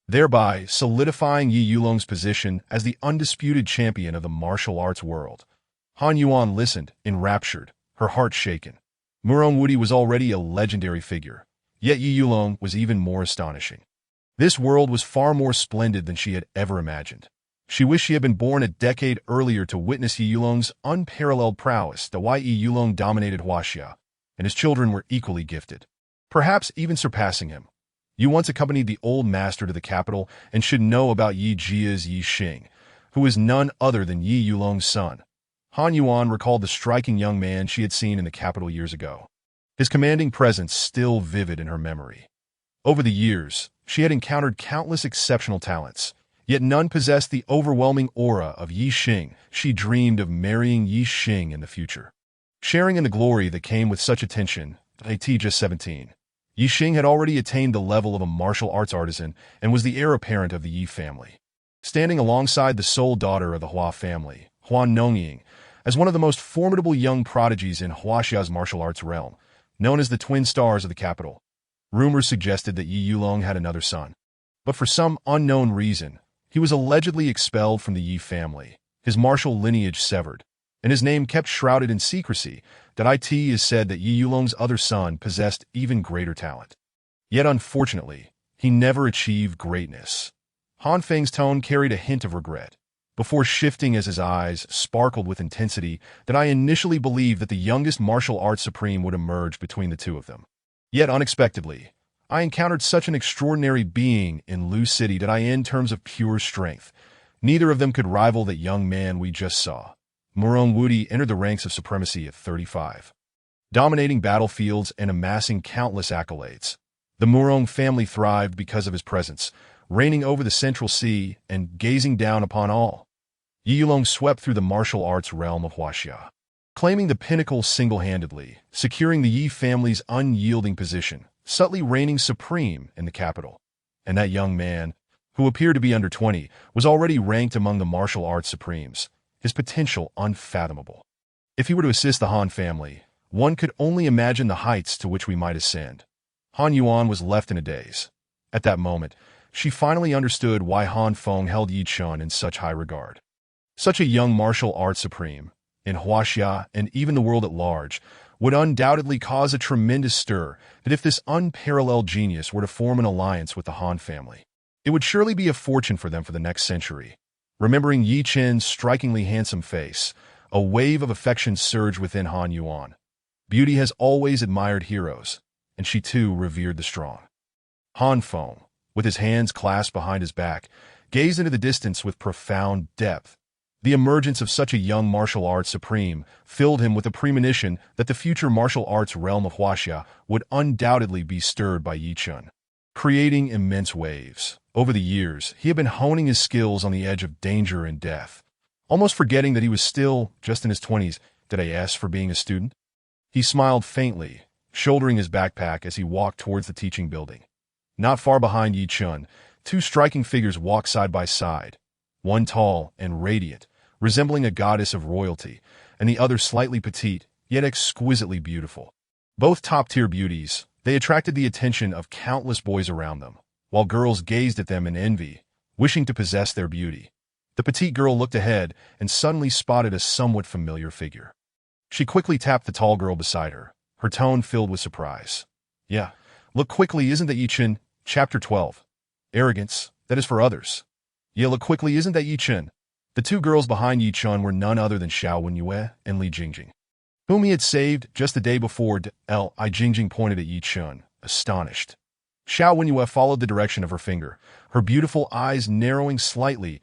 S1: thereby solidifying Ye Yulong's position as the undisputed champion of the martial arts world. Han Yuan listened, enraptured, her heart shaken. Wudi was already a legendary figure, yet Ye Yulong was even more astonishing. This world was far more splendid than she had ever imagined. She wished she had been born a decade earlier to witness Ye Yulong's unparalleled prowess. The Ye Yulong dominated Huaxia, and his children were equally gifted, perhaps even surpassing him. You once accompanied the old master to the capital and should know about Ye Jia's Ye Xing, who is none other than Ye Yulong's son. Han Yuan recalled the striking young man she had seen in the capital years ago, his commanding presence still vivid in her memory. Over the years, she had encountered countless exceptional talents, yet none possessed the overwhelming aura of Ye Xing. She dreamed of marrying Ye Xing in the future, sharing in the glory that came with such attention. At just 17, Ye Xing had already attained the level of a martial arts artisan and was the heir apparent of the Yi family, standing alongside the sole daughter of the Hua family, Huan Nongying, as one of the most formidable young prodigies in Huaxia's martial arts realm, known as the Twin Stars of the capital. Rumors suggested that Ye Yulong had another son, but for some unknown reason, he was allegedly expelled from the Yi family, his martial lineage severed, and his name kept shrouded in secrecy. It is said that Ye Yulong's other son possessed even greater talent. Yet unfortunately, he never achieved greatness. Han Feng's tone carried a hint of regret. before shifting as his eyes sparkled with intensity, that I initially believed that the youngest martial arts supreme would emerge between the two of them. Yet unexpectedly, I encountered such an extraordinary being in Lu City that in terms of pure strength, neither of them could rival that young man we just saw. Murong Wudi entered the ranks of supremacy at 35. Dominating battlefields and amassing countless accolades. The Murong family thrived because of his presence, reigning over the Central Sea and gazing down upon all. Ye Yulong swept through the martial arts realm of Huaxia, claiming the pinnacle single-handedly, securing the Yi family's unyielding position, subtly reigning supreme in the capital. And that young man, who appeared to be under 20, was already ranked among the martial arts supremes, his potential unfathomable. If he were to assist the Han family, one could only imagine the heights to which we might ascend. Han Yuan was left in a daze. At that moment, she finally understood why Han Feng held Ye Chen in such high regard. Such a young martial arts supreme, in Huaxia and even the world at large, would undoubtedly cause a tremendous stir that if this unparalleled genius were to form an alliance with the Han family, it would surely be a fortune for them for the next century. Remembering Ye Chen's strikingly handsome face, a wave of affection surged within Han Yuan. Beauty has always admired heroes, and she too revered the strong. Han Feng, with his hands clasped behind his back, gazed into the distance with profound depth. The emergence of such a young martial arts supreme filled him with a premonition that the future martial arts realm of Huaxia would undoubtedly be stirred by Ye Chen, creating immense waves. Over the years, he had been honing his skills on the edge of danger and death, almost forgetting that he was still just in his 20s. Did I ask for being a student? He smiled faintly, shouldering his backpack as he walked towards the teaching building. Not far behind Ye Chen, two striking figures walked side by side, one tall and radiant, resembling a goddess of royalty, and the other slightly petite, yet exquisitely beautiful. Both top-tier beauties, they attracted the attention of countless boys around them, while girls gazed at them in envy, wishing to possess their beauty. The petite girl looked ahead and suddenly spotted a somewhat familiar figure. She quickly tapped the tall girl beside her, her tone filled with surprise. Yeah, look quickly, isn't that Ye Chen? Chapter 12. Arrogance, that is for others. Yeah, look quickly, isn't that Ye Chen? The two girls behind Ye Chen were none other than Xiao Wenyue and Li Jingjing, whom he had saved just the day before. Li Jingjing pointed at Ye Chen, astonished. Xiao Wenyue followed the direction of her finger, her beautiful eyes narrowing slightly.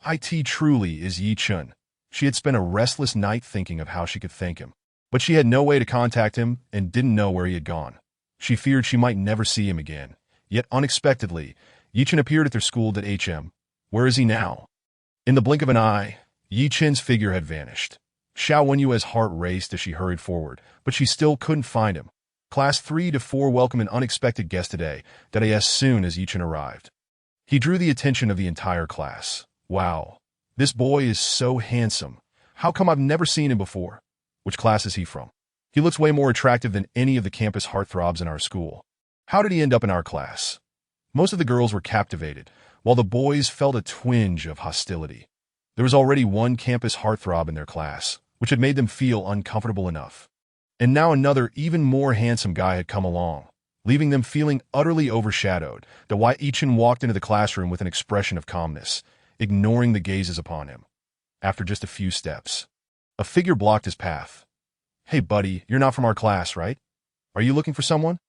S1: It truly is Ye Chen. She had spent a restless night thinking of how she could thank him, but she had no way to contact him and didn't know where he had gone. She feared she might never see him again. Yet unexpectedly, Ye Chen appeared at their school. Where is he now? In the blink of an eye, Ye Chen's figure had vanished. Xiao Wenyue's heart raced as she hurried forward, but she still couldn't find him. Class 3 to 4 welcomed an unexpected guest today, as soon as Ye Chen arrived. He drew the attention of the entire class. Wow, this boy is so handsome. How come I've never seen him before? Which class is he from? He looks way more attractive than any of the campus heartthrobs in our school. How did he end up in our class? Most of the girls were captivated, while the boys felt a twinge of hostility. There was already one campus heartthrob in their class, which had made them feel uncomfortable enough. And now another, even more handsome guy had come along, leaving them feeling utterly overshadowed. Ye Chen walked into the classroom with an expression of calmness, ignoring the gazes upon him. After just a few steps, a figure blocked his path. Hey buddy, you're not from our class, right? Are you looking for someone?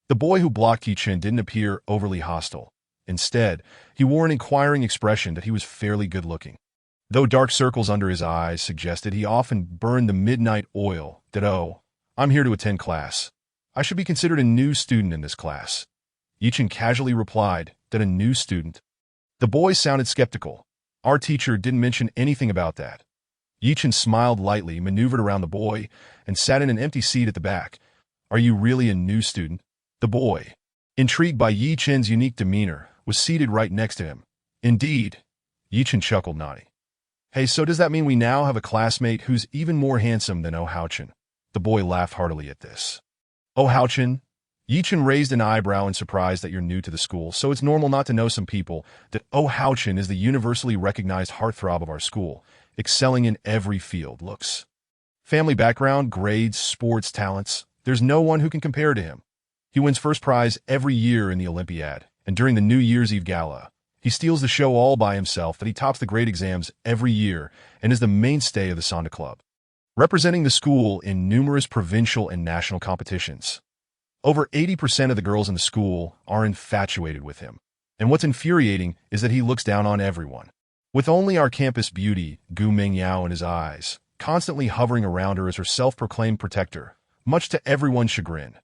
S1: The boy who blocked Ye Chen didn't appear overly hostile. Instead, he wore an inquiring expression that he was fairly good-looking, though dark circles under his eyes suggested he often burned the midnight oil. I'm here to attend class. I should be considered a new student in this class. Ye Chen casually replied, a new student? The boy sounded skeptical. Our teacher didn't mention anything about that. Ye Chen smiled lightly, maneuvered around the boy, and sat in an empty seat at the back. Are you really a new student? The boy, intrigued by Ye Chen's unique demeanor, was seated right next to him. Indeed. Ye Chen chuckled, nodding. Hey, so does that mean we now have a classmate who's even more handsome than Hao Chen? The boy laughed heartily at this. Hao Chen? Ye Chen raised an eyebrow in surprise that you're new to the school, so it's normal not to know some people. Hao Chen is the universally recognized heartthrob of our school, excelling in every field. Looks, family background, grades, sports, talents. There's no one who can compare to him. He wins first prize every year in the Olympiad, and during the New Year's Eve Gala, He steals the show all by himself, that he tops the grade exams every year and is the mainstay of the Sonda Club, representing the school in numerous provincial and national competitions. Over 80% of the girls in the school are infatuated with him. And what's infuriating is that he looks down on everyone. With only our campus beauty, Gu Mingyao, in his eyes, constantly hovering around her as her self-proclaimed protector, much to everyone's chagrin.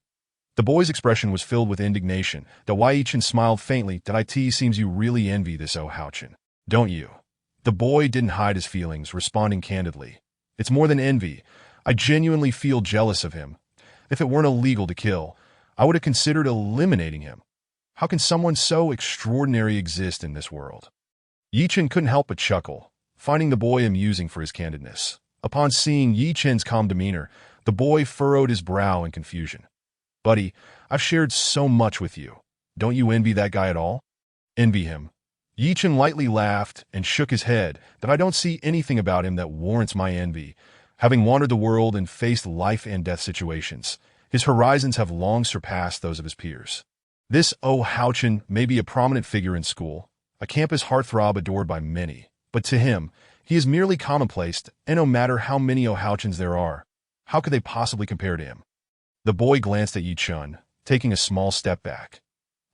S1: The boy's expression was filled with indignation. Ye Chen smiled faintly. It seems you really envy this Hao Chen, don't you? The boy didn't hide his feelings, responding candidly. It's more than envy. I genuinely feel jealous of him. If it weren't illegal to kill, I would have considered eliminating him. How can someone so extraordinary exist in this world? Ye Chen couldn't help but chuckle, finding the boy amusing for his candidness. Upon seeing Ye Chen's calm demeanor, the boy furrowed his brow in confusion. Buddy, I've shared so much with you. Don't you envy that guy at all? Envy him. Ye Chen lightly laughed and shook his head. I don't see anything about him that warrants my envy. Having wandered the world and faced life and death situations, his horizons have long surpassed those of his peers. This Hao Chen may be a prominent figure in school, a campus heartthrob adored by many, but to him, he is merely commonplace, and no matter how many Hao Chens there are, how could they possibly compare to him? The boy glanced at Ye Chen, taking a small step back.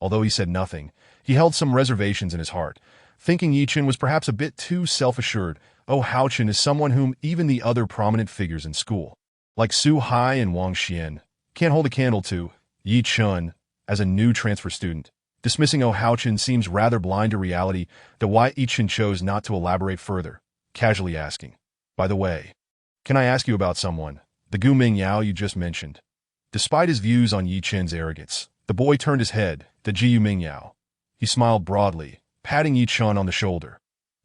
S1: Although he said nothing, he held some reservations in his heart, thinking Ye Chen was perhaps a bit too self-assured. Hao Chen is someone whom even the other prominent figures in school, like Su Hai and Wang Xian, can't hold a candle to. Ye Chen, as a new transfer student, dismissing Hao Chen seems rather blind to reality. Ye Chen chose not to elaborate further, casually asking, by the way, can I ask you about someone, the Gu Mingyao you just mentioned? Despite his views on Ye Chen's arrogance, the boy turned his head to Gu Mingyao. He smiled broadly, patting Ye Chen on the shoulder.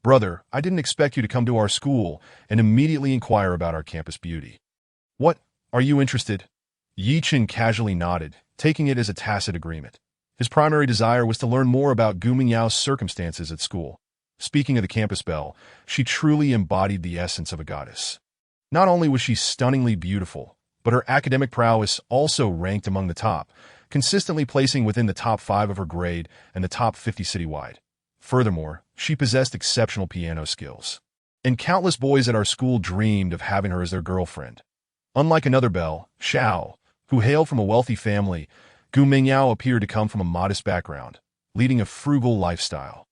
S1: Brother, I didn't expect you to come to our school and immediately inquire about our campus beauty. What, are you interested? Ye Chen casually nodded, taking it as a tacit agreement. His primary desire was to learn more about Gu Mingyao's circumstances at school. Speaking of the campus belle, she truly embodied the essence of a goddess. Not only was she stunningly beautiful, but her academic prowess also ranked among the top, consistently placing within the top 5 of her grade and the top 50 citywide. Furthermore, she possessed exceptional piano skills. And countless boys at our school dreamed of having her as their girlfriend. Unlike another belle, Xiao, who hailed from a wealthy family, Gu Mingyao appeared to come from a modest background, leading a frugal lifestyle.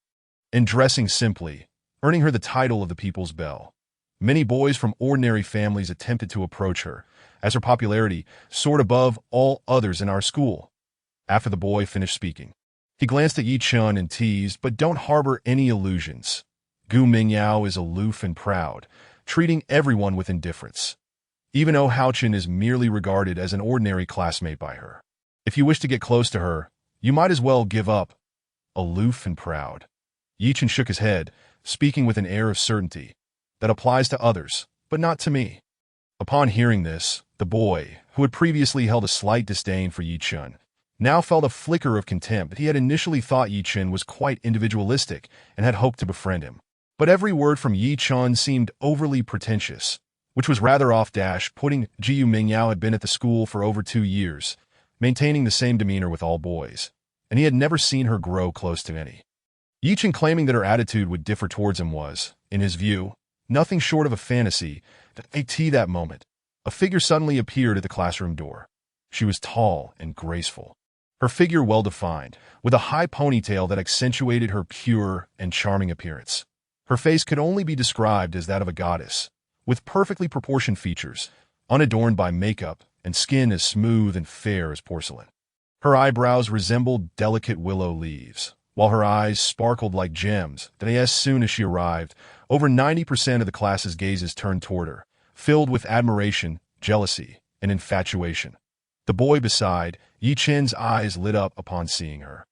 S1: And dressing simply, earning her the title of the People's Belle. Many boys from ordinary families attempted to approach her, as her popularity soared above all others in our school. After the boy finished speaking, he glanced at Ye Chen and teased, but don't harbor any illusions. Gu Mingyao is aloof and proud, treating everyone with indifference. Even Hao Chen is merely regarded as an ordinary classmate by her. If you wish to get close to her, you might as well give up. Aloof and proud. Ye Chen shook his head, speaking with an air of certainty. That applies to others, but not to me. Upon hearing this, the boy, who had previously held a slight disdain for Ye Chen, now felt a flicker of contempt. He had initially thought Ye Chen was quite individualistic and had hoped to befriend him. But every word from Ye Chen seemed overly pretentious, which was rather off-dash, putting Gu Mingyao had been at the school for over 2 years, maintaining the same demeanor with all boys, and he had never seen her grow close to any. Ye Chen claiming that her attitude would differ towards him was, in his view, nothing short of a fantasy. That moment, a figure suddenly appeared at the classroom door. She was tall and graceful, her figure well-defined, with a high ponytail that accentuated her pure and charming appearance. Her face could only be described as that of a goddess, with perfectly proportioned features, unadorned by makeup, and skin as smooth and fair as porcelain. Her eyebrows resembled delicate willow leaves, while her eyes sparkled like gems. As soon as she arrived, over 90% of the class's gazes turned toward her, filled with admiration, jealousy, and infatuation. The boy beside, Ye Chen's eyes lit up upon seeing her,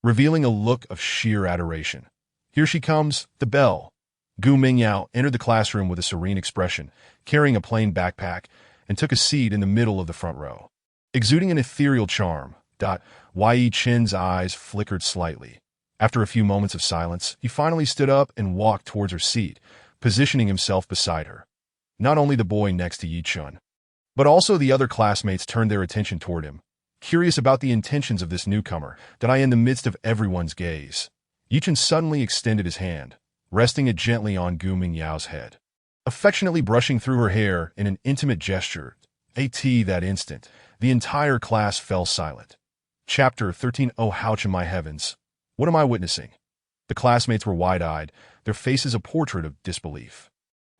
S1: revealing a look of sheer adoration. Here she comes, the belle. Gu Mingyao entered the classroom with a serene expression, carrying a plain backpack, and took a seat in the middle of the front row. Exuding an ethereal charm, Ye Chen's eyes flickered slightly. After a few moments of silence, he finally stood up and walked towards her seat, positioning himself beside her. Not only the boy next to Ye Chen, but also the other classmates turned their attention toward him, curious about the intentions of this newcomer. In the midst of everyone's gaze, Ye Chen suddenly extended his hand, resting it gently on Gu Mingyao's head. Affectionately brushing through her hair in an intimate gesture, that instant, the entire class fell silent. Chapter 13. Oh, ouch, my heavens! What am I witnessing? The classmates were wide-eyed, their faces a portrait of disbelief.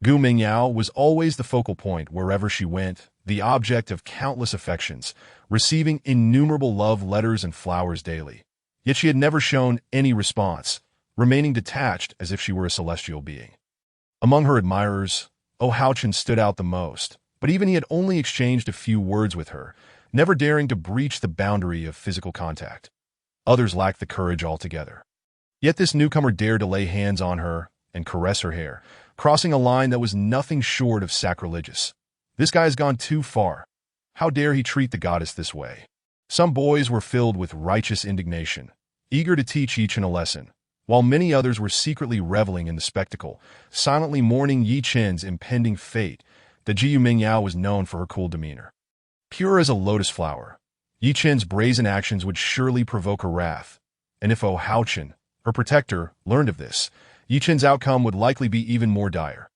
S1: Gu Mingyao was always the focal point wherever she went, the object of countless affections, receiving innumerable love letters and flowers daily. Yet she had never shown any response, remaining detached as if she were a celestial being. Among her admirers, Oh Chen stood out the most, but even he had only exchanged a few words with her, never daring to breach the boundary of physical contact. Others lacked the courage altogether. Yet this newcomer dared to lay hands on her and caress her hair, crossing a line that was nothing short of sacrilegious. This guy has gone too far. How dare he treat the goddess this way? Some boys were filled with righteous indignation, eager to teach Ye Chen a lesson, while many others were secretly reveling in the spectacle, silently mourning Ye Chen's impending fate. The Jiu Mingyao was known for her cool demeanor. Pure as a lotus flower, Ye Chen's brazen actions would surely provoke her wrath, and if Oh Chen, her protector, learned of this, Ye Chen's outcome would likely be even more dire.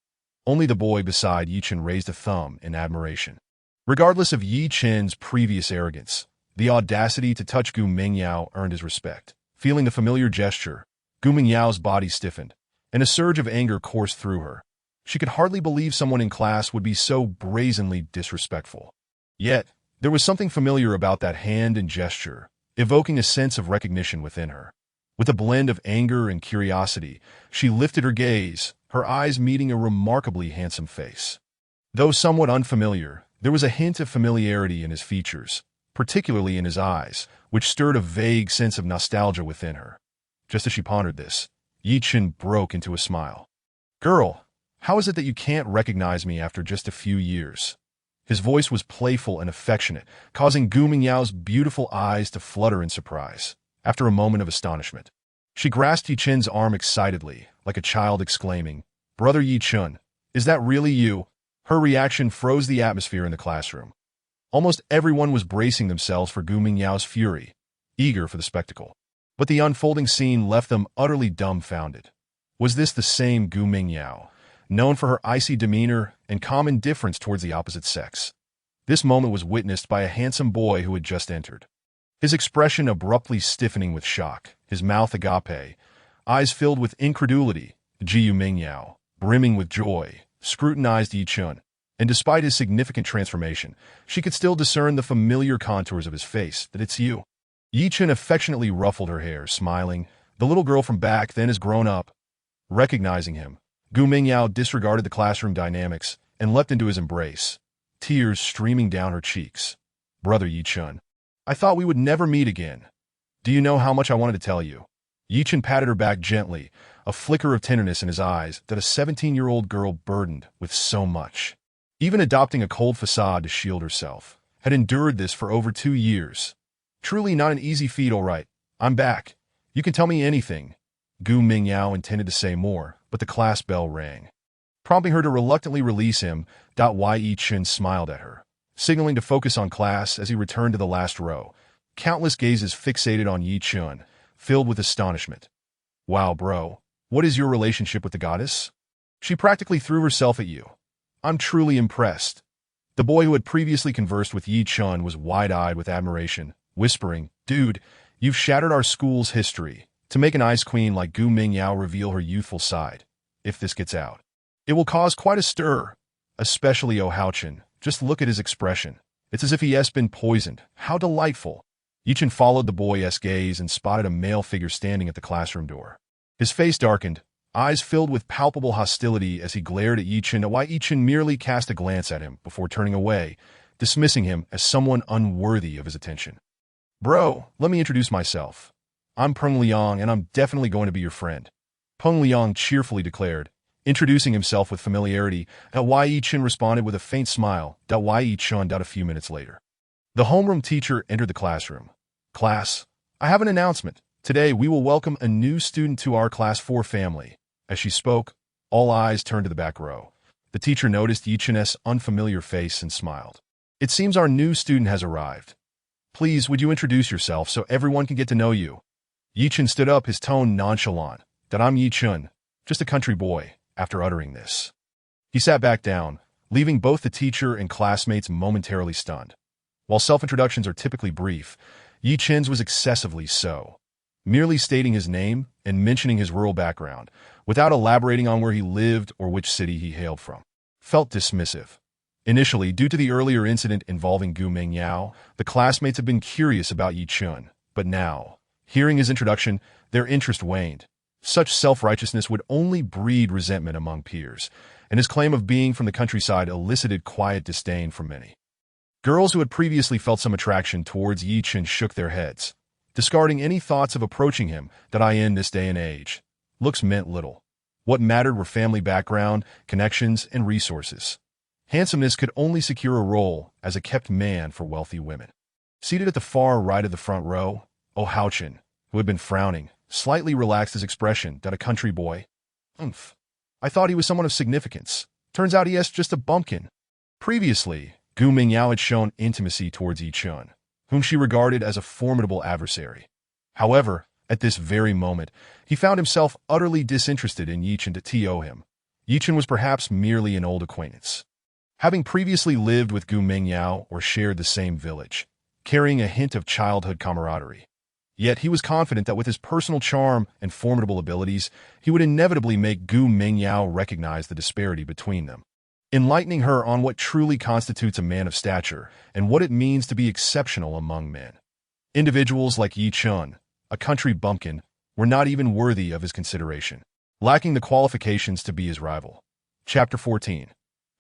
S1: Only the boy beside Ye Chen raised a thumb in admiration. Regardless of Ye Chen's previous arrogance, the audacity to touch Gu Mingyao earned his respect. Feeling the familiar gesture, Gu Mingyao's body stiffened, and a surge of anger coursed through her. She could hardly believe someone in class would be so brazenly disrespectful. Yet, there was something familiar about that hand and gesture, evoking a sense of recognition within her. With a blend of anger and curiosity, she lifted her gaze, her eyes meeting a remarkably handsome face. Though somewhat unfamiliar, there was a hint of familiarity in his features, particularly in his eyes, which stirred a vague sense of nostalgia within her. Just as she pondered this, Ye Chen broke into a smile. "Girl, how is it that you can't recognize me after just a few years?" His voice was playful and affectionate, causing Gu Mingyao's beautiful eyes to flutter in surprise. After a moment of astonishment, she grasped Ye Chen's arm excitedly, like a child exclaiming, "Brother Ye Chen, is that really you?" Her reaction froze the atmosphere in the classroom. Almost everyone was bracing themselves for Gu Mingyao's fury, eager for the spectacle. But the unfolding scene left them utterly dumbfounded. Was this the same Gu Mingyao, known for her icy demeanor and calm indifference towards the opposite sex? This moment was witnessed by a handsome boy who had just entered. His expression abruptly stiffening with shock, his mouth agape, eyes filled with incredulity, Jiu Mingyao, brimming with joy, scrutinized Ye Chen, and despite his significant transformation, she could still discern the familiar contours of his face. "That it's you." Ye Chen affectionately ruffled her hair, smiling. The little girl from back then has grown up. Recognizing him, Gu Mingyao disregarded the classroom dynamics and leapt into his embrace, tears streaming down her cheeks. "Brother Ye Chen, I thought we would never meet again. Do you know how much I wanted to tell you?" Ye Chen patted her back gently, a flicker of tenderness in his eyes that a 17-year-old girl burdened with so much. Even adopting a cold facade to shield herself, had endured this for over 2 years. Truly not an easy feat, all right. I'm back. You can tell me anything. Gu Mingyao intended to say more, but the class bell rang, prompting her to reluctantly release him. Ye Chen smiled at her, signaling to focus on class as he returned to the last row. Countless gazes fixated on Ye Chen, filled with astonishment. "Wow, bro, what is your relationship with the goddess? She practically threw herself at you. I'm truly impressed." The boy who had previously conversed with Ye Chen was wide-eyed with admiration, whispering, "Dude, you've shattered our school's history. To make an ice queen like Gu Mingyao reveal her youthful side. If this gets out, it will cause quite a stir. Especially Oh Chen. Just look at his expression. It's as if he has been poisoned. How delightful." Ye Chen followed the boy's gaze and spotted a male figure standing at the classroom door. His face darkened, eyes filled with palpable hostility as he glared at Ye Chen. Ye Chen merely cast a glance at him before turning away, dismissing him as someone unworthy of his attention. "Bro, let me introduce myself. I'm Peng Liang, and I'm definitely going to be your friend," Peng Liang cheerfully declared, introducing himself with familiarity. Ye Chen responded with a faint smile. Ye Chen. A few minutes later, the homeroom teacher entered the classroom. "Class, I have an announcement. Today we will welcome a new student to our Class 4 family." As she spoke, all eyes turned to the back row. The teacher noticed Ye Chen's unfamiliar face and smiled. "It seems our new student has arrived. Please, would you introduce yourself so everyone can get to know you?" Ye Chen stood up, his tone nonchalant. "That I'm Ye Chen, just a country boy." After uttering this, he sat back down, leaving both the teacher and classmates momentarily stunned. While self-introductions are typically brief, Ye Chen's was excessively so. Merely stating his name and mentioning his rural background, without elaborating on where he lived or which city he hailed from, felt dismissive. Initially, due to the earlier incident involving Gu Mingyao, the classmates had been curious about Ye Chen, but now, hearing his introduction, their interest waned. Such self-righteousness would only breed resentment among peers, and his claim of being from the countryside elicited quiet disdain from many. Girls who had previously felt some attraction towards Ye Chen shook their heads, discarding any thoughts of approaching him. That in this day and age, looks meant little. What mattered were family background, connections, and resources. Handsomeness could only secure a role as a kept man for wealthy women. Seated at the far right of the front row, Ye Chen, who had been frowning, slightly relaxed his expression. "That a country boy? Umph. I thought he was someone of significance. Turns out he is just a bumpkin." Previously, Gu Mingyao had shown intimacy towards Ye Chen, whom she regarded as a formidable adversary. However, at this very moment, he found himself utterly disinterested in Ye Chen to to him. Ye Chen was perhaps merely an old acquaintance, having previously lived with Gu Mingyao or shared the same village, carrying a hint of childhood camaraderie. Yet he was confident that with his personal charm and formidable abilities, he would inevitably make Gu Mingyao recognize the disparity between them, enlightening her on what truly constitutes a man of stature and what it means to be exceptional among men. Individuals like Ye Chen, a country bumpkin, were not even worthy of his consideration, lacking the qualifications to be his rival. Chapter 14.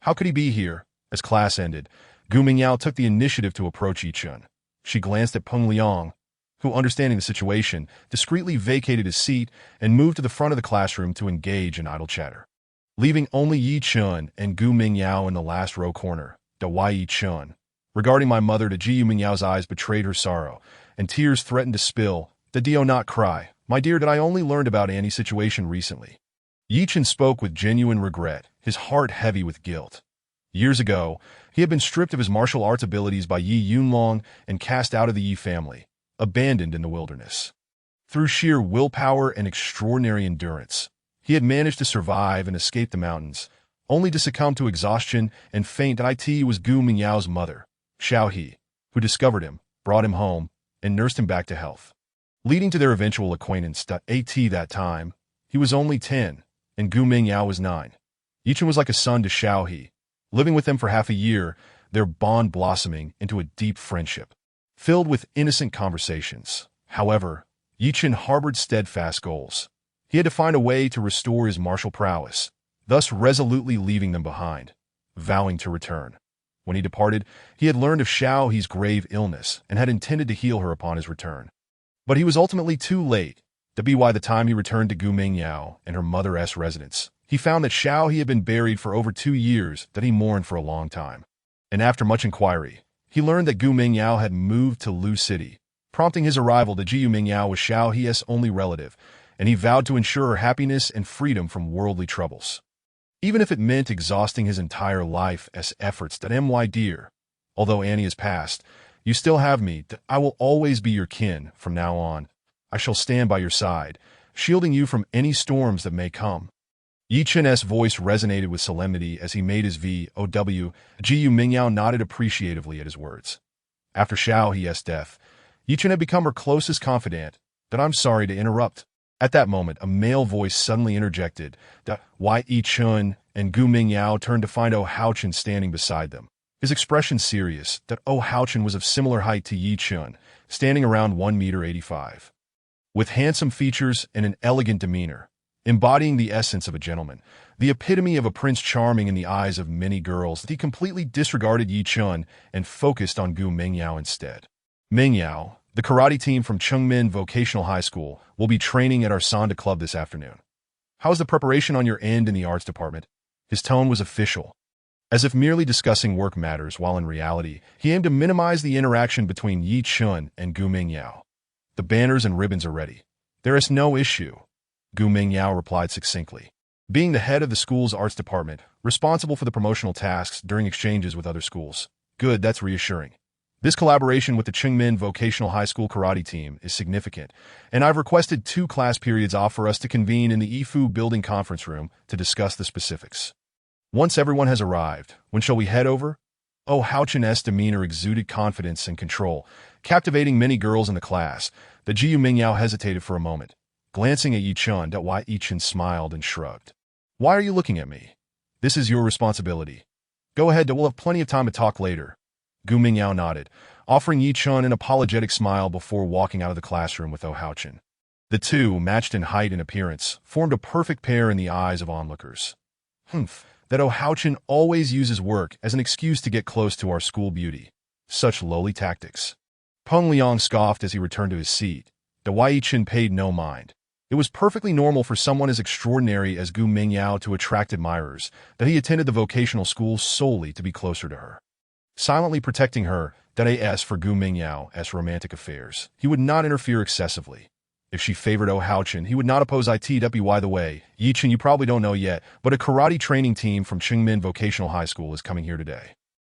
S1: How could he be here? As class ended, Gu Mingyao took the initiative to approach Ye Chen. She glanced at Peng Liang, who, understanding the situation, discreetly vacated his seat and moved to the front of the classroom to engage in idle chatter, leaving only Ye Chen and Gu Mingyao in the last row corner. Ye Chen, regarding my mother, to Gu Mingyao's eyes betrayed her sorrow, and tears threatened to spill. "Do not cry, my dear, that I only learned about Annie's situation recently." Ye Chen spoke with genuine regret, his heart heavy with guilt. Years ago, he had been stripped of his martial arts abilities by Yi Yunlong and cast out of the Yi family, abandoned in the wilderness. Through sheer willpower and extraordinary endurance, he had managed to survive and escape the mountains, only to succumb to exhaustion and faint. It was Gu Mingyao's mother, Xiao He, who discovered him, brought him home, and nursed him back to health, leading to their eventual acquaintance. That time, he was only 10, and Gu Mingyao was 9. Ye Chen was like a son to Xiao He, living with them for half a year, their bond blossoming into a deep friendship, filled with innocent conversations. However, Ye Chen harbored steadfast goals. He had to find a way to restore his martial prowess, thus resolutely leaving them behind, vowing to return. When he departed, he had learned of Xiao He's grave illness and had intended to heal her upon his return. But he was ultimately too late. By the time he returned to Gu Mingyao and her mother's residence, he found that Xiao He had been buried for over 2 years, that he mourned for a long time. And after much inquiry, he learned that Gu Mingyao had moved to Lu City, prompting his arrival. Gu Mingyao was Xiao He's only relative, and he vowed to ensure her happiness and freedom from worldly troubles, even if it meant exhausting his entire life as efforts. My dear, although Annie has passed, you still have me. I will always be your kin from now on. I shall stand by your side, shielding you from any storms that may come. Ye Chen's voice resonated with solemnity as he made his vow. Gu Mingyao nodded appreciatively at his words. After Xiao He's death, Ye Chen had become her closest confidant. I'm sorry to interrupt. At that moment, a male voice suddenly interjected. Ye Chen and Gu Mingyao turned to find Ye Chen standing beside them, his expression serious. Ye Chen was of similar height to Ye Chen, standing around 1.85 meters. With handsome features and an elegant demeanor, embodying the essence of a gentleman, the epitome of a prince charming in the eyes of many girls, he completely disregarded Ye Chen and focused on Gu Mingyao instead. "Mingyao, the karate team from Chengmin Vocational High School will be training at our Sanda Club this afternoon. How's the preparation on your end in the arts department?" His tone was official, as if merely discussing work matters, while in reality, he aimed to minimize the interaction between Ye Chen and Gu Mingyao. "The banners and ribbons are ready. There is no issue," Gu Mingyao replied succinctly, being the head of the school's arts department, responsible for the promotional tasks during exchanges with other schools. "Good, that's reassuring. This collaboration with the Qingmin Vocational High School karate team is significant, and I've requested 2 class periods off for us to convene in the Yifu building conference room to discuss the specifics. Once everyone has arrived, when shall we head over? Oh, Hao Chen's demeanor exuded confidence and control, captivating many girls in the class. The Jiu Mingyao hesitated for a moment, glancing at Ye Chen. Ye Chen smiled and shrugged. Why are you looking at me? This is your responsibility. Go ahead, we'll have plenty of time to talk later. Gu Mingyao nodded, offering Ye Chen an apologetic smile before walking out of the classroom with Hao Chen. The two, matched in height and appearance, formed a perfect pair in the eyes of onlookers. That Hao Chen always uses work as an excuse to get close to our school beauty. Such lowly tactics. Peng Liang scoffed as he returned to his seat. Ye Chen paid no mind. It was perfectly normal for someone as extraordinary as Gu Mingyao to attract admirers, that he attended the vocational school solely to be closer to her. Silently protecting her, as for Gu Mingyao's romantic affairs, he would not interfere excessively. If she favored Hao Chen, he would not oppose it. By the way, Ye Chen, you probably don't know yet, but a karate training team from Qingmin Vocational High School is coming here today.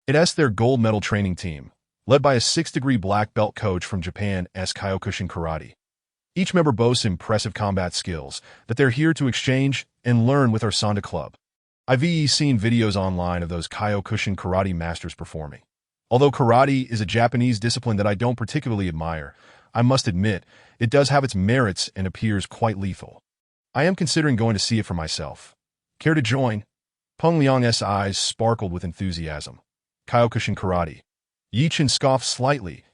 S1: It's their gold medal training team, led by a 6th-degree black belt coach from Japan's Kyokushin Karate. Each member boasts impressive combat skills that they're here to exchange and learn with our Sonda Club. I've seen videos online of those Kyokushin karate masters performing. Although karate is a Japanese discipline that I don't particularly admire, I must admit, it does have its merits and appears quite lethal. I am considering going to see it for myself. Care to join? Peng Liang's eyes sparkled with enthusiasm. Kyokushin karate. Ye Chen scoffed slightly.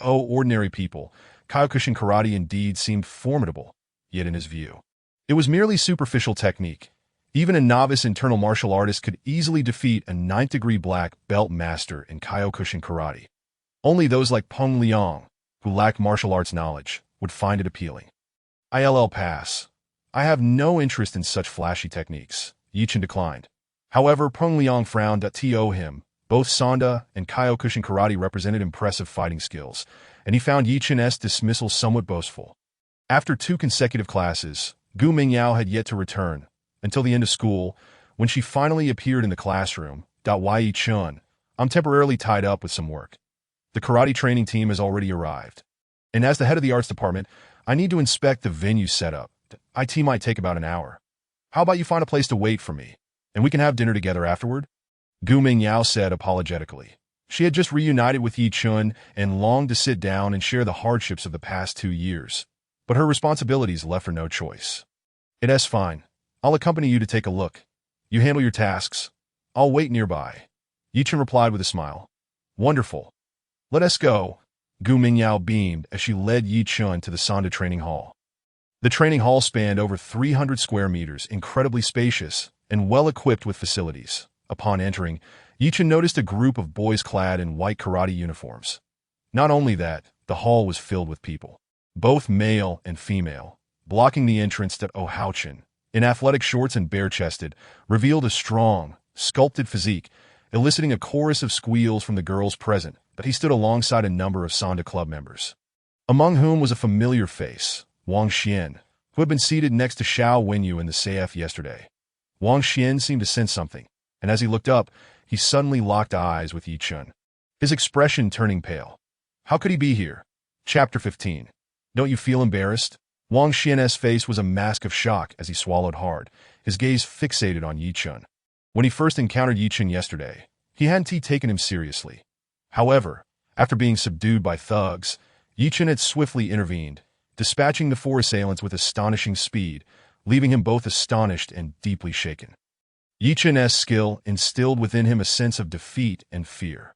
S1: Ordinary people. Kyokushin karate indeed seemed formidable, yet in his view, it was merely superficial technique. Even a novice internal martial artist could easily defeat a 9th-degree black belt master in Kyokushin karate. Only those like Peng Liang, who lacked martial arts knowledge, would find it appealing. I'll pass. I have no interest in such flashy techniques, Ye Chen declined. However, Peng Liang frowned. Him, both Sonda and Kyokushin karate represented impressive fighting skills, and he found Ye Chen's dismissal somewhat boastful. After 2 consecutive classes, Gu Mingyao had yet to return, until the end of school, when she finally appeared in the classroom. Ye Chen, I'm temporarily tied up with some work. The karate training team has already arrived. And as the head of the arts department, I need to inspect the venue setup. IT might take about an hour. How about you find a place to wait for me, and we can have dinner together afterward? Gu Mingyao said apologetically. She had just reunited with Ye Chen and longed to sit down and share the hardships of the past 2 years. But her responsibilities left her no choice. It's fine. I'll accompany you to take a look. You handle your tasks. I'll wait nearby. Ye Chen replied with a smile. Wonderful. Let us go. Gu Mingyao beamed as she led Ye Chen to the Sonda training hall. The training hall spanned over 300 square meters, incredibly spacious and well-equipped with facilities. Upon entering, Ye Chen noticed a group of boys clad in white karate uniforms. Not only that, the hall was filled with people, both male and female. Blocking the entrance to Hao Chen, in athletic shorts and bare-chested, revealed a strong, sculpted physique, eliciting a chorus of squeals from the girls present. But he stood alongside a number of Sonda Club members, among whom was a familiar face, Wang Xian, who had been seated next to Xiao Wenyu in the CF yesterday. Wang Xian seemed to sense something, and as he looked up, he suddenly locked eyes with Ye Chen, his expression turning pale. How could he be here? Chapter 15. Don't you feel embarrassed? Wang Xian's face was a mask of shock as he swallowed hard, his gaze fixated on Ye Chen. When he first encountered Ye Chen yesterday, he hadn't taken him seriously. However, after being subdued by thugs, Ye Chen had swiftly intervened, dispatching the 4 assailants with astonishing speed, leaving him both astonished and deeply shaken. Ye Chen's skill instilled within him a sense of defeat and fear.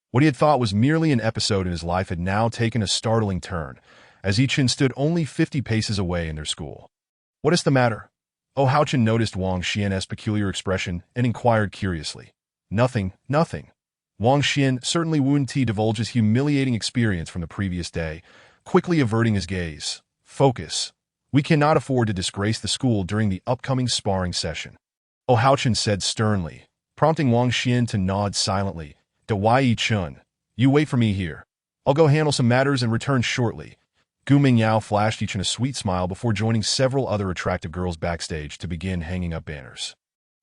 S1: What he had thought was merely an episode in his life had now taken a startling turn, as Ye Chen stood only 50 paces away in their school. What is the matter? Hao Chen noticed Wang Xian's peculiar expression and inquired curiously. Nothing. Wang Xian certainly wouldn't divulge his humiliating experience from the previous day, quickly averting his gaze. Focus. We cannot afford to disgrace the school during the upcoming sparring session. Hao Chen said sternly, prompting Wang Xian to nod silently. Ye Chen, you wait for me here. I'll go handle some matters and return shortly. Gu Mingyao flashed Ye Chen a sweet smile before joining several other attractive girls backstage to begin hanging up banners.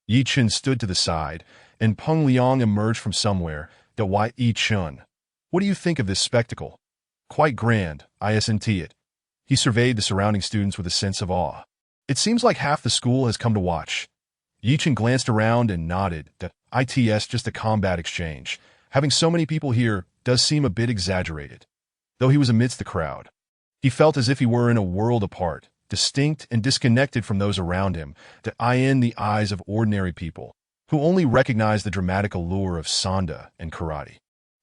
S1: Ye Chen stood to the side, and Peng Liang emerged from somewhere. Ye Chen. What do you think of this spectacle? Quite grand, isn't it? He surveyed the surrounding students with a sense of awe. It seems like half the school has come to watch. Ye Chen glanced around and nodded that it's just a combat exchange. Having so many people here does seem a bit exaggerated. Though he was amidst the crowd, he felt as if he were in a world apart, distinct and disconnected from those around him, in the eyes of ordinary people, who only recognize the dramatic allure of Sanda and karate.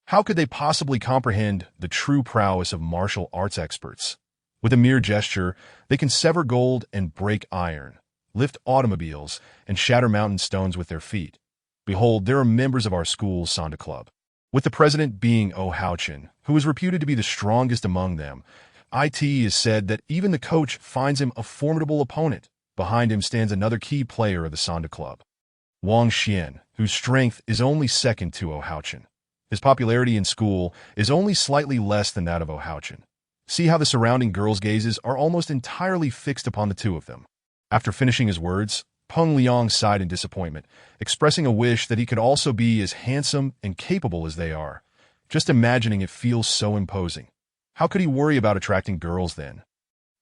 S1: How could they possibly comprehend the true prowess of martial arts experts? With a mere gesture, they can sever gold and break iron, lift automobiles, and shatter mountain stones with their feet. Behold, there are members of our school's Sanda Club, with the president being Ye Chen, who is reputed to be the strongest among them. It is said that even the coach finds him a formidable opponent. Behind him stands another key player of the Sanda Club, Wang Xian, whose strength is only second to Ye Chen. His popularity in school is only slightly less than that of Ye Chen. See how the surrounding girls' gazes are almost entirely fixed upon the two of them. After finishing his words, Peng Liang sighed in disappointment, expressing a wish that he could also be as handsome and capable as they are. Just imagining it feels so imposing. How could he worry about attracting girls then?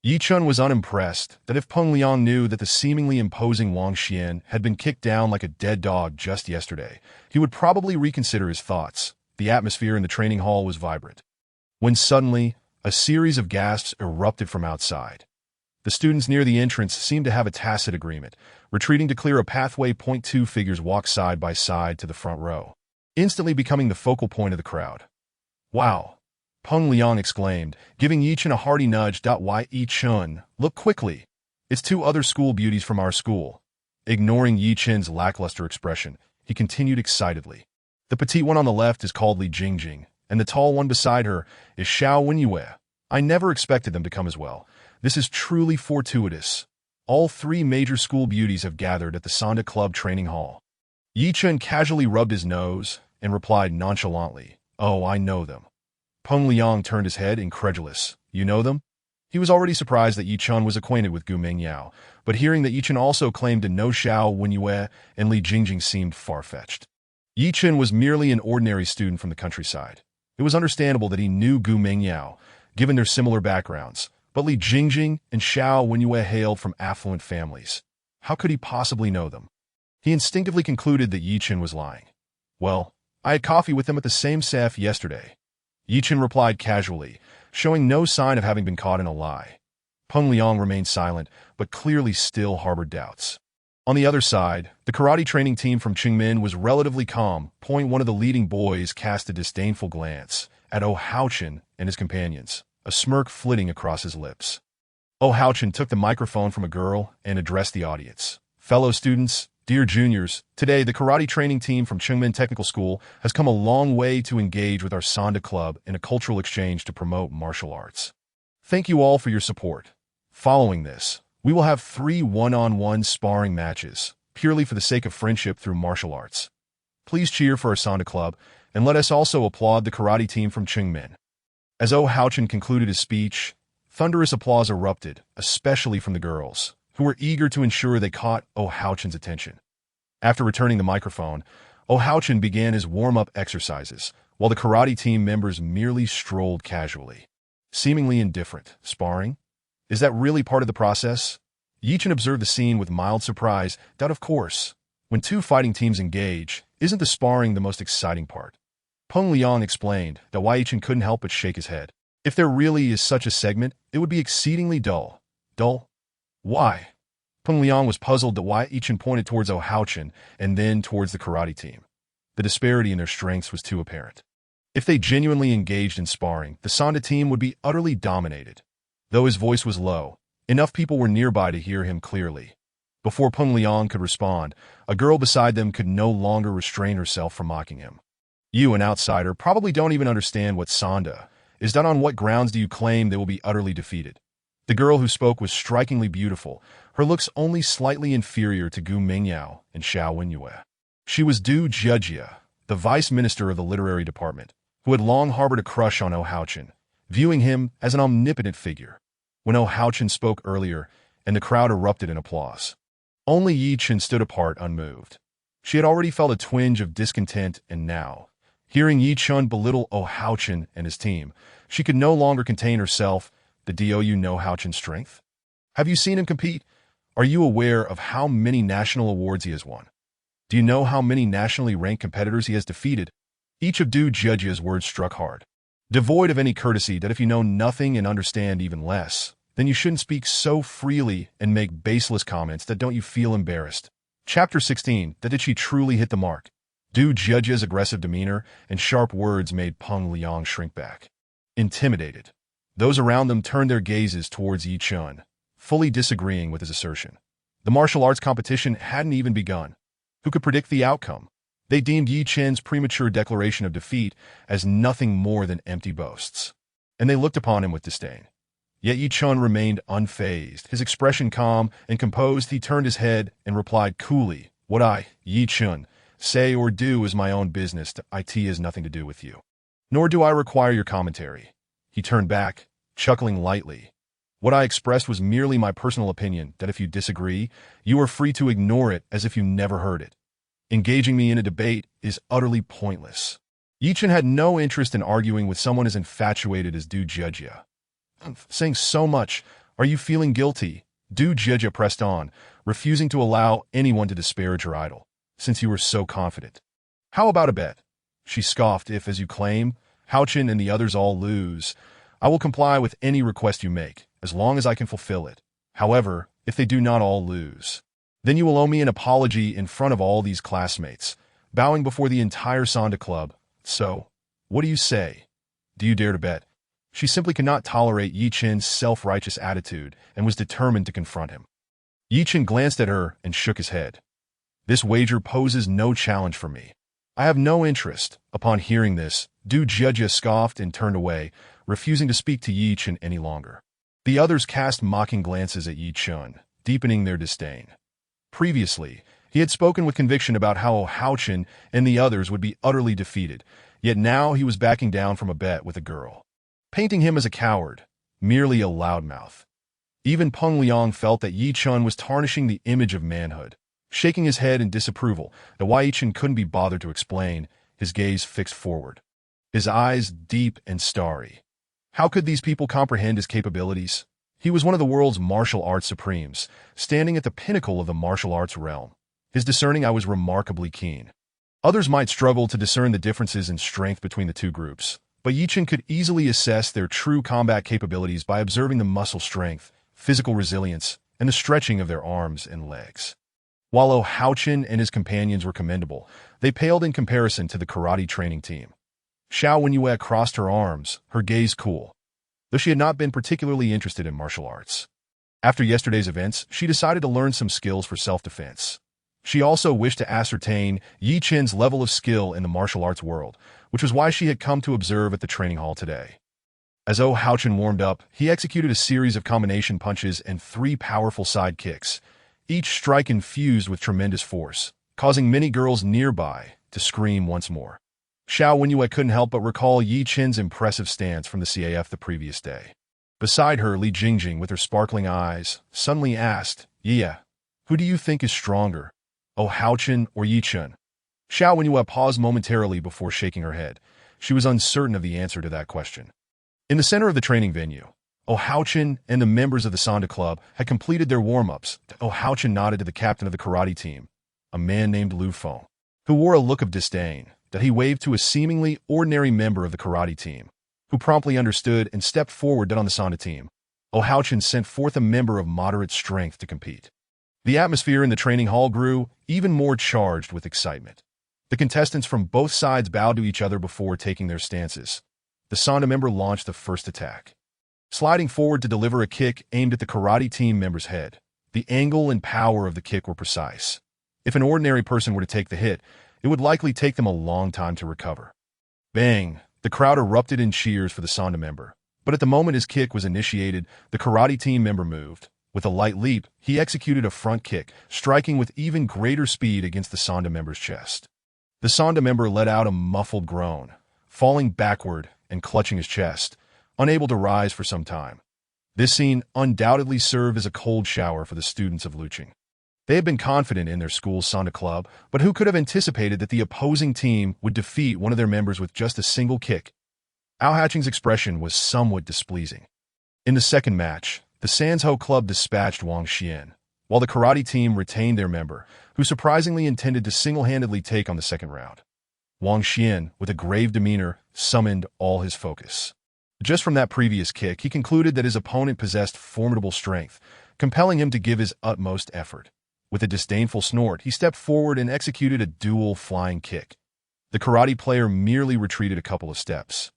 S1: Ye Chen was unimpressed that if Peng Liang knew that the seemingly imposing Wang Xian had been kicked down like a dead dog just yesterday, he would probably reconsider his thoughts. The atmosphere in the training hall was vibrant, when suddenly, a series of gasps erupted from outside. The students near the entrance seemed to have a tacit agreement, retreating to clear a pathway. Two figures walked side by side to the front row, instantly becoming the focal point of the crowd. Wow! Peng Liang exclaimed, giving Ye Chen a hearty nudge. Ye Chen, look quickly. It's two other school beauties from our school. Ignoring Ye Chen's lackluster expression, he continued excitedly. The petite one on the left is called Li Jingjing, and the tall one beside her is Xiao Wenyue. I never expected them to come as well. This is truly fortuitous. All three major school beauties have gathered at the Sanda Club training hall. Ye Chen casually rubbed his nose and replied nonchalantly, Oh, I know them. Peng Liang turned his head, incredulous. You know them? He was already surprised that Ye Chen was acquainted with Gu Mingyao, but hearing that Ye Chen also claimed to know Xiao Wenyue and Li Jingjing seemed far-fetched. Ye Chen was merely an ordinary student from the countryside. It was understandable that he knew Gu Mingyao, given their similar backgrounds, but Li Jingjing and Xiao Wenyue hailed from affluent families. How could he possibly know them? He instinctively concluded that Ye Chen was lying. Well, I had coffee with them at the same SAF yesterday. Ye Chen replied casually, showing no sign of having been caught in a lie. Peng Liang remained silent, but clearly still harbored doubts. On the other side, the karate training team from Qingmen was relatively calm. One of the leading boys cast a disdainful glance at Ye Chen and his companions, a smirk flitting across his lips. Ye Chen took the microphone from a girl and addressed the audience. Fellow students, dear juniors, today the karate training team from Qingmen Technical School has come a long way to engage with our Sanda Club in a cultural exchange to promote martial arts. Thank you all for your support. Following this, we will have 3 one-on-one sparring matches, purely for the sake of friendship through martial arts. Please cheer for our Sanda Club, and let us also applaud the karate team from Qingmen. As Ye Chen concluded his speech, thunderous applause erupted, especially from the girls, who were eager to ensure they caught Ye Chen's attention. After returning the microphone, Ye Chen began his warm-up exercises, while the karate team members merely strolled casually. Seemingly indifferent. Sparring? Is that really part of the process? Ye Chen observed the scene with mild surprise. Of course. When two fighting teams engage, isn't the sparring the most exciting part? Peng Liang explained that Ye Chen couldn't help but shake his head. If there really is such a segment, it would be exceedingly dull. Dull? Why? Peng Liang was puzzled that Ye Chen pointed towards Ye Chen and then towards the karate team. The disparity in their strengths was too apparent. If they genuinely engaged in sparring, the Sanda team would be utterly dominated. Though his voice was low, enough people were nearby to hear him clearly. Before Peng Liang could respond, a girl beside them could no longer restrain herself from mocking him. You, an outsider, probably don't even understand what Sanda is. On what grounds do you claim they will be utterly defeated? The girl who spoke was strikingly beautiful, her looks only slightly inferior to Gu Mingyao and Xiao Wenyue. She was Du Jiejie, the vice minister of the literary department, who had long harbored a crush on Ye Chen, viewing him as an omnipotent figure. When Ye Chen spoke earlier, and the crowd erupted in applause, only Ye Chen stood apart unmoved. She had already felt a twinge of discontent, and now, Hearing Ye Chen belittle Hao Chen and his team, she could no longer contain herself. Do you know Hao Chen's strength? Have you seen him compete? Are you aware of how many national awards he has won? Do you know how many nationally ranked competitors he has defeated? Each of Du Zhejia's words struck hard. Devoid of any courtesy, that if you know nothing and understand even less, then you shouldn't speak so freely and make baseless comments. That don't you feel embarrassed? Chapter 16. Did she truly hit the mark? Du Zhejia's aggressive demeanor and sharp words made Peng Liang shrink back. Intimidated, those around them turned their gazes towards Ye Chen, fully disagreeing with his assertion. The martial arts competition hadn't even begun. Who could predict the outcome? They deemed Ye Chen's premature declaration of defeat as nothing more than empty boasts, and they looked upon him with disdain. Yet Ye Chen remained unfazed, his expression calm and composed. He turned his head and replied coolly, "What I, Ye Chen, say or do is my own business. It has nothing to do with you. Nor do I require your commentary." He turned back, chuckling lightly. "What I expressed was merely my personal opinion. That if you disagree, you are free to ignore it as if you never heard it. Engaging me in a debate is utterly pointless." Ye Chen had no interest in arguing with someone as infatuated as Du Zhejia. "Saying so much, are you feeling guilty?" Du Zhejia pressed on, refusing to allow anyone to disparage her idol, "since you were so confident. How about a bet?" She scoffed. "If, as you claim, Hao Chen and the others all lose, I will comply with any request you make, as long as I can fulfill it. However, if they do not all lose, then you will owe me an apology in front of all these classmates, bowing before the entire Sonda Club. So, what do you say? Do you dare to bet?" She simply could not tolerate Ye Chen's self-righteous attitude and was determined to confront him. Ye Chen glanced at her and shook his head. "This wager poses no challenge for me. I have no interest." Upon hearing this, Du Zhejia scoffed and turned away, refusing to speak to Ye Chen any longer. The others cast mocking glances at Ye Chen, deepening their disdain. Previously, he had spoken with conviction about how Hao Chen and the others would be utterly defeated, yet now he was backing down from a bet with a girl, painting him as a coward, merely a loudmouth. Even Peng Liang felt that Ye Chen was tarnishing the image of manhood. Shaking his head in disapproval, the Ye Chen couldn't be bothered to explain, his gaze fixed forward, his eyes deep and starry. How could these people comprehend his capabilities? He was one of the world's martial arts supremes, standing at the pinnacle of the martial arts realm. His discerning eye was remarkably keen. Others might struggle to discern the differences in strength between the two groups, but Ye Chen could easily assess their true combat capabilities by observing the muscle strength, physical resilience, and the stretching of their arms and legs. While Hao Chen and his companions were commendable, they paled in comparison to the karate training team. Xiao Wenyue crossed her arms, her gaze cool, though she had not been particularly interested in martial arts. After yesterday's events, she decided to learn some skills for self-defense. She also wished to ascertain Ye Chen's level of skill in the martial arts world, which was why she had come to observe at the training hall today. As Hao Chen warmed up, he executed a series of combination punches and 3 powerful side kicks, each strike infused with tremendous force, causing many girls nearby to scream once more. Xiao Wenyue couldn't help but recall Ye Chen's impressive stance from the CAF the previous day. Beside her, Li Jingjing, with her sparkling eyes, suddenly asked, "Yeah, who do you think is stronger, Hao Chen or Ye Chen?" Xiao Wenyue paused momentarily before shaking her head. She was uncertain of the answer to that question. In the center of the training venue, Hao Chen and the members of the Sonda Club had completed their warm-ups. Hao Chen nodded to the captain of the karate team, a man named Lu Feng, who wore a look of disdain, that he waved to a seemingly ordinary member of the karate team, who promptly understood and stepped forward. On the Sonda team, Hao Chen sent forth a member of moderate strength to compete. The atmosphere in the training hall grew even more charged with excitement. The contestants from both sides bowed to each other before taking their stances. The Sonda member launched the first attack, sliding forward to deliver a kick aimed at the karate team member's head. The angle and power of the kick were precise. If an ordinary person were to take the hit, it would likely take them a long time to recover. Bang! The crowd erupted in cheers for the Sonda member. But at the moment his kick was initiated, the karate team member moved. With a light leap, he executed a front kick, striking with even greater speed against the Sonda member's chest. The Sonda member let out a muffled groan, falling backward and clutching his chest, unable to rise for some time. This scene undoubtedly served as a cold shower for the students of Luching. They had been confident in their school's Sanda Club, but who could have anticipated that the opposing team would defeat one of their members with just a single kick? Ao Haching's expression was somewhat displeasing. In the second match, the Sanzhou Club dispatched Wang Xian, while the karate team retained their member, who surprisingly intended to single-handedly take on the second round. Wang Xian, with a grave demeanor, summoned all his focus. Just from that previous kick, he concluded that his opponent possessed formidable strength, compelling him to give his utmost effort. With a disdainful snort, he stepped forward and executed a dual flying kick. The karate player merely retreated a couple of steps.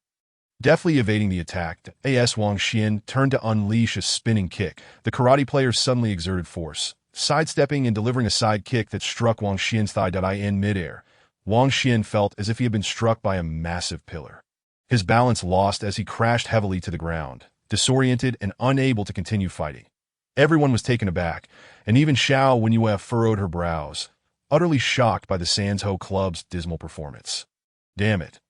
S1: Deftly evading the attack, as Wang Xian turned to unleash a spinning kick, the karate player suddenly exerted force, sidestepping and delivering a side kick that struck Wang Xian's thigh in midair. Wang Xian felt as if he had been struck by a massive pillar. His balance lost as he crashed heavily to the ground, disoriented and unable to continue fighting. Everyone was taken aback, and even Xiao Wenyue furrowed her brows, utterly shocked by the Sanzhou Club's dismal performance. Damn it.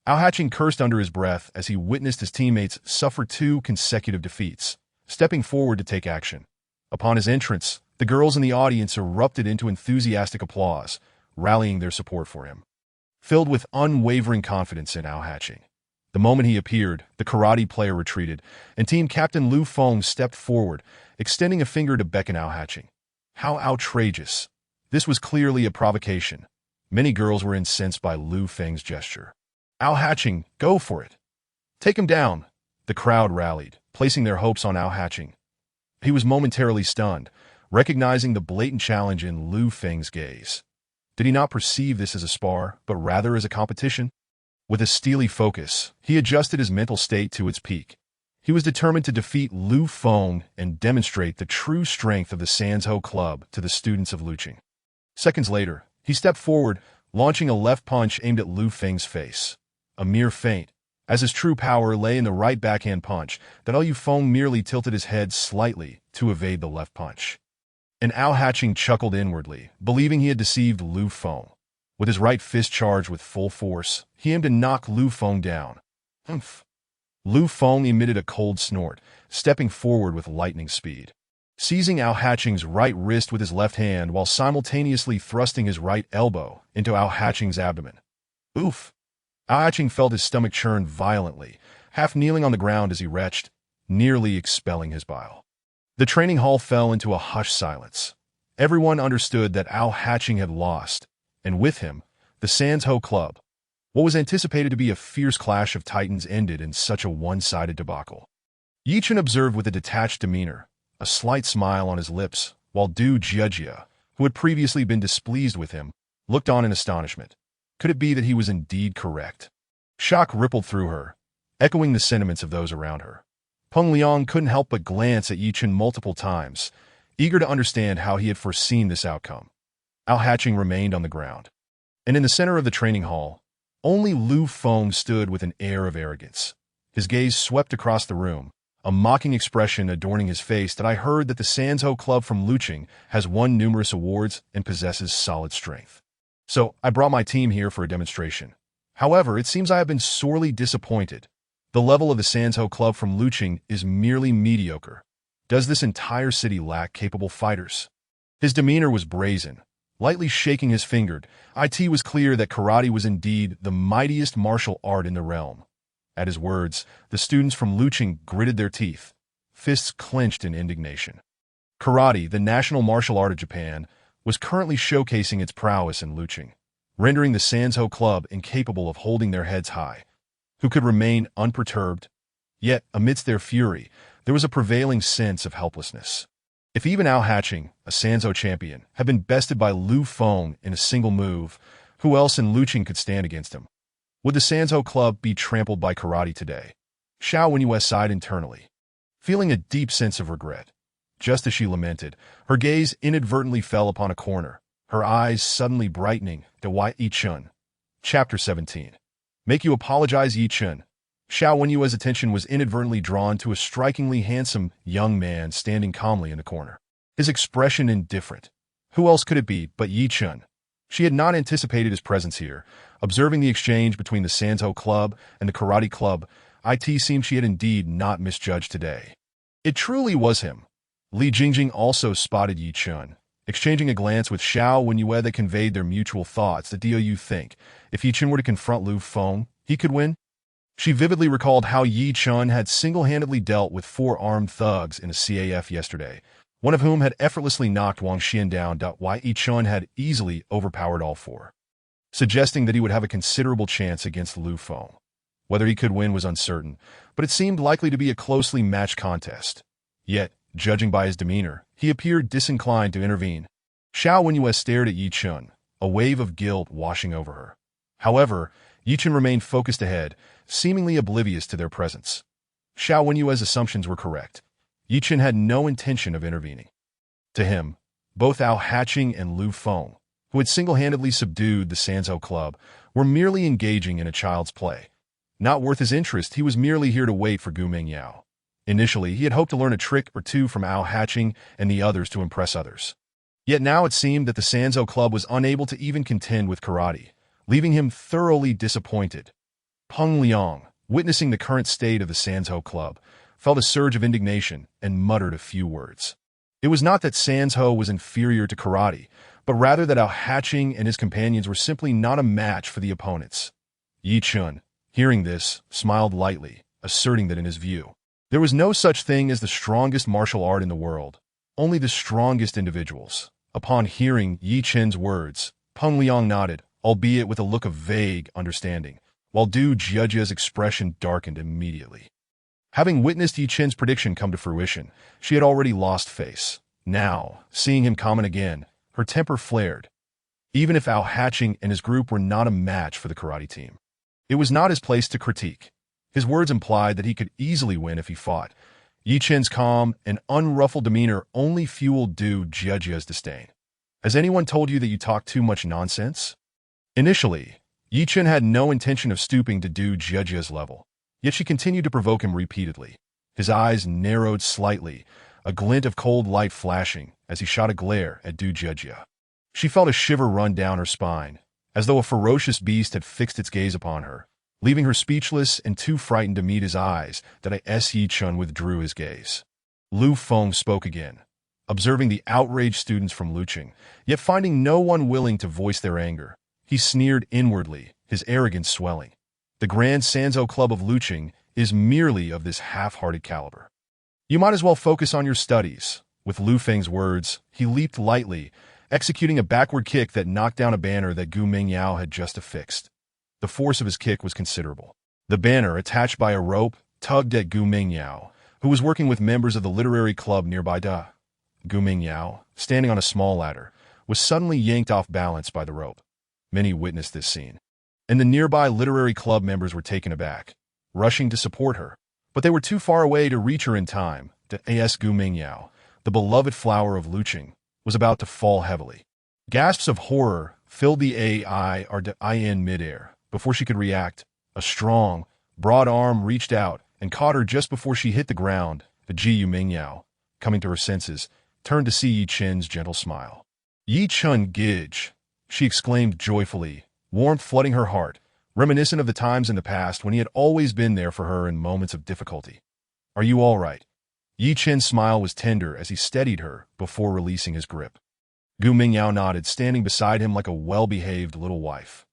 S1: Ao Haching cursed under his breath as he witnessed his teammates suffer 2 consecutive defeats, stepping forward to take action. Upon his entrance, the girls in the audience erupted into enthusiastic applause, rallying their support for him. Filled with unwavering confidence in Ao Haching, the moment he appeared, the karate player retreated, and team captain Lu Feng stepped forward, extending a finger to beckon Ao Haching. How outrageous! This was clearly a provocation. Many girls were incensed by Lu Feng's gesture. Ao Haching, go for it. Take him down. The crowd rallied, placing their hopes on Ao Haching. He was momentarily stunned, recognizing the blatant challenge in Lu Feng's gaze. Did he not perceive this as a spar, but rather as a competition? With a steely focus, he adjusted his mental state to its peak. He was determined to defeat Lu Feng and demonstrate the true strength of the Sanzhou Club to the students of Luqing. Seconds later, he stepped forward, launching a left punch aimed at Lu Feng's face. A mere feint, as his true power lay in the right backhand punch, that Lu Feng merely tilted his head slightly to evade the left punch. And Ao Haching chuckled inwardly, believing he had deceived Lu Feng. With his right fist charged with full force, he aimed to knock Lu Feng down. Humph! Lu Feng emitted a cold snort, stepping forward with lightning speed. Seizing Ao Haching's right wrist with his left hand while simultaneously thrusting his right elbow into Ao Haching's abdomen. Oof! Ao Haching felt his stomach churn violently, half kneeling on the ground as he retched, nearly expelling his bile. The training hall fell into a hushed silence. Everyone understood that Ao Haching had lost, and with him, the Sanzhou Club. What was anticipated to be a fierce clash of titans ended in such a one-sided debacle. Ye Chen observed with a detached demeanor, a slight smile on his lips, while Du Jiejie, who had previously been displeased with him, looked on in astonishment. Could it be that he was indeed correct? Shock rippled through her, echoing the sentiments of those around her. Peng Liang couldn't help but glance at Ye Chen multiple times, eager to understand how he had foreseen this outcome. Ao Haching remained on the ground. And in the center of the training hall, only Lu Feng stood with an air of arrogance. His gaze swept across the room, a mocking expression adorning his face that I heard that the Sanzhou Club from Luqing has won numerous awards and possesses solid strength. So, I brought my team here for a demonstration. However, it seems I have been sorely disappointed. The level of the Sanzhou Club from Luqing is merely mediocre. Does this entire city lack capable fighters? His demeanor was brazen. Lightly shaking his finger, it was clear that karate was indeed the mightiest martial art in the realm. At his words, the students from Luqing gritted their teeth, fists clenched in indignation. Karate, the national martial art of Japan, was currently showcasing its prowess in Luqing, rendering the Sanzhou Club incapable of holding their heads high. Who could remain unperturbed? Yet, amidst their fury, there was a prevailing sense of helplessness. If even Ao Haching, a Sanzhou champion, had been bested by Lu Feng in a single move, who else in Luqing could stand against him? Would the Sanzhou Club be trampled by karate today? Xiao Wenyue sighed internally, feeling a deep sense of regret. Just as she lamented, her gaze inadvertently fell upon a corner, her eyes suddenly brightening to Ye Chen. Chapter 17. Make you apologize, Ye Chen. Xiao Wenyue's attention was inadvertently drawn to a strikingly handsome young man standing calmly in the corner. His expression indifferent. Who else could it be but Ye Chen? She had not anticipated his presence here. Observing the exchange between the Sanzhou Club and the Karate Club, it seemed she had indeed not misjudged today. It truly was him. Li Jingjing also spotted Ye Chen, exchanging a glance with Xiao Wenyue that conveyed their mutual thoughts. Do you think, if Ye Chen were to confront Lu Feng, he could win? She vividly recalled how Ye Chen had single-handedly dealt with 4 armed thugs in a CAF yesterday, one of whom had effortlessly knocked Wang Xian down. Why Ye Chen had easily overpowered all 4, suggesting that he would have a considerable chance against Lu Feng. Whether he could win was uncertain, but it seemed likely to be a closely matched contest. Yet, judging by his demeanor, he appeared disinclined to intervene. Xiao Wenyue stared at Ye Chen, a wave of guilt washing over her. However, Ye Chen remained focused ahead, seemingly oblivious to their presence. Xiao Wenyue's assumptions were correct. Ye Chen had no intention of intervening. To him, both Ao Hatching and Lu Feng, who had single-handedly subdued the Sanzhou Club, were merely engaging in a child's play. Not worth his interest, he was merely here to wait for Gu Mingyao. Initially, he had hoped to learn a trick or two from Ao Hatching and the others to impress others. Yet now it seemed that the Sanzhou Club was unable to even contend with karate, leaving him thoroughly disappointed. Peng Liang, witnessing the current state of the Sanzhou Club, felt a surge of indignation and muttered a few words. It was not that Sanzhou was inferior to karate, but rather that Ao Hatching and his companions were simply not a match for the opponents. Ye Chen, hearing this, smiled lightly, asserting that in his view, there was no such thing as the strongest martial art in the world, only the strongest individuals. Upon hearing Ye Chen's words, Peng Liang nodded, albeit with a look of vague understanding, while Du Jiajia's expression darkened immediately. Having witnessed Ye Chen's prediction come to fruition, she had already lost face. Now, seeing him comment again, her temper flared. Even if Ao Hatching and his group were not a match for the karate team, it was not his place to critique. His words implied that he could easily win if he fought. Ye Chen's calm and unruffled demeanor only fueled Du Jiajia's disdain. Has anyone told you that you talk too much nonsense? Initially, Ye Chen had no intention of stooping to Du Jiajia's level, yet she continued to provoke him repeatedly. His eyes narrowed slightly, a glint of cold light flashing as he shot a glare at Du Jiajia. She felt a shiver run down her spine, as though a ferocious beast had fixed its gaze upon her, leaving her speechless and too frightened to meet his eyes. Ye Chen withdrew his gaze. Lu Feng spoke again, observing the outraged students from Luqing, yet finding no one willing to voice their anger. He sneered inwardly, his arrogance swelling. The Grand Sanzhou Club of Luqing is merely of this half-hearted caliber. You might as well focus on your studies. With Lu Feng's words, he leaped lightly, executing a backward kick that knocked down a banner that Gu Mingyao had just affixed. The force of his kick was considerable. The banner, attached by a rope, tugged at Gu Mingyao, who was working with members of the literary club nearby. Gu Mingyao, standing on a small ladder, was suddenly yanked off balance by the rope. Many witnessed this scene, and the nearby literary club members were taken aback, rushing to support her, but they were too far away to reach her in time. Gu Mingyao, the beloved flower of Luqing, was about to fall heavily. Gasps of horror filled the in midair. Before she could react, a strong, broad arm reached out and caught her just before she hit the ground. Gu Mingyao, coming to her senses, turned to see Ye Chen's gentle smile. Ye Chen Gij, she exclaimed joyfully, warmth flooding her heart, reminiscent of the times in the past when he had always been there for her in moments of difficulty. Are you all right? Ye Chen's smile was tender as he steadied her before releasing his grip. Gu Mingyao nodded, standing beside him like a well-behaved little wife.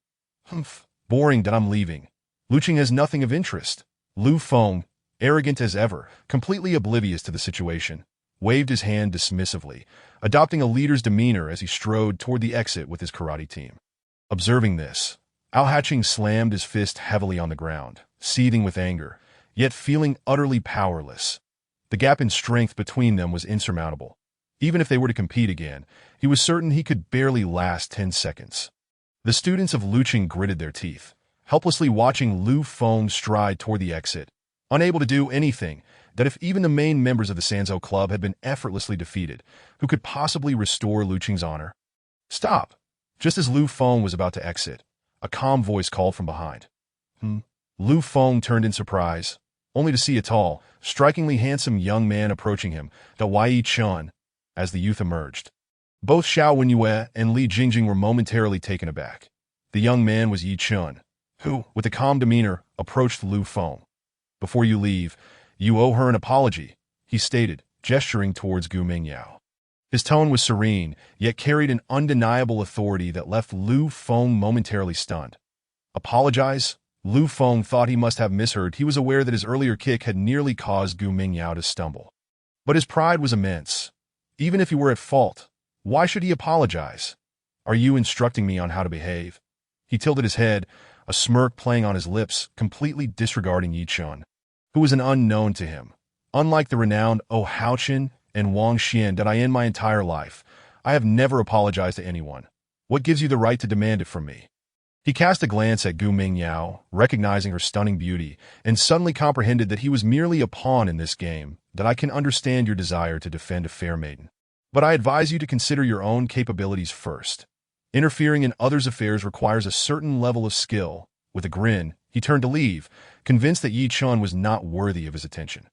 S1: Humph, boring that I'm leaving. Luqing has nothing of interest. Lu Feng, arrogant as ever, completely oblivious to the situation, waved his hand dismissively, adopting a leader's demeanor as he strode toward the exit with his karate team. Observing this, Ao Hatching slammed his fist heavily on the ground, seething with anger, yet feeling utterly powerless. The gap in strength between them was insurmountable. Even if they were to compete again, he was certain he could barely last 10 seconds. The students of Luqing gritted their teeth, helplessly watching Lu Feng stride toward the exit, unable to do anything. That if even the main members of the Sanzhou Club had been effortlessly defeated, who could possibly restore Luqing's honor? Stop! Just as Lu Feng was about to exit, a calm voice called from behind. Lu Feng turned in surprise, only to see a tall, strikingly handsome young man approaching him, Ye Chen, as the youth emerged. Both Xiao Wenyue and Li Jingjing were momentarily taken aback. The young man was Ye Chen, who, with a calm demeanor, approached Lu Feng. Before you leave, you owe her an apology, he stated, gesturing towards Gu Mingyao. His tone was serene, yet carried an undeniable authority that left Lu Feng momentarily stunned. Apologize? Lu Feng thought he must have misheard. He was aware that his earlier kick had nearly caused Gu Mingyao to stumble. But his pride was immense. Even if he were at fault, why should he apologize? Are you instructing me on how to behave? He tilted his head, a smirk playing on his lips, completely disregarding Ye Chen, who was an unknown to him. Unlike the renowned Ye Chen and Wang Xian that I in my entire life, I have never apologized to anyone. What gives you the right to demand it from me? He cast a glance at Gu Mingyao, recognizing her stunning beauty, and suddenly comprehended that he was merely a pawn in this game, that I can understand your desire to defend a fair maiden. But I advise you to consider your own capabilities first. Interfering in others' affairs requires a certain level of skill. With a grin, he turned to leave, convinced that Ye Chen was not worthy of his attention.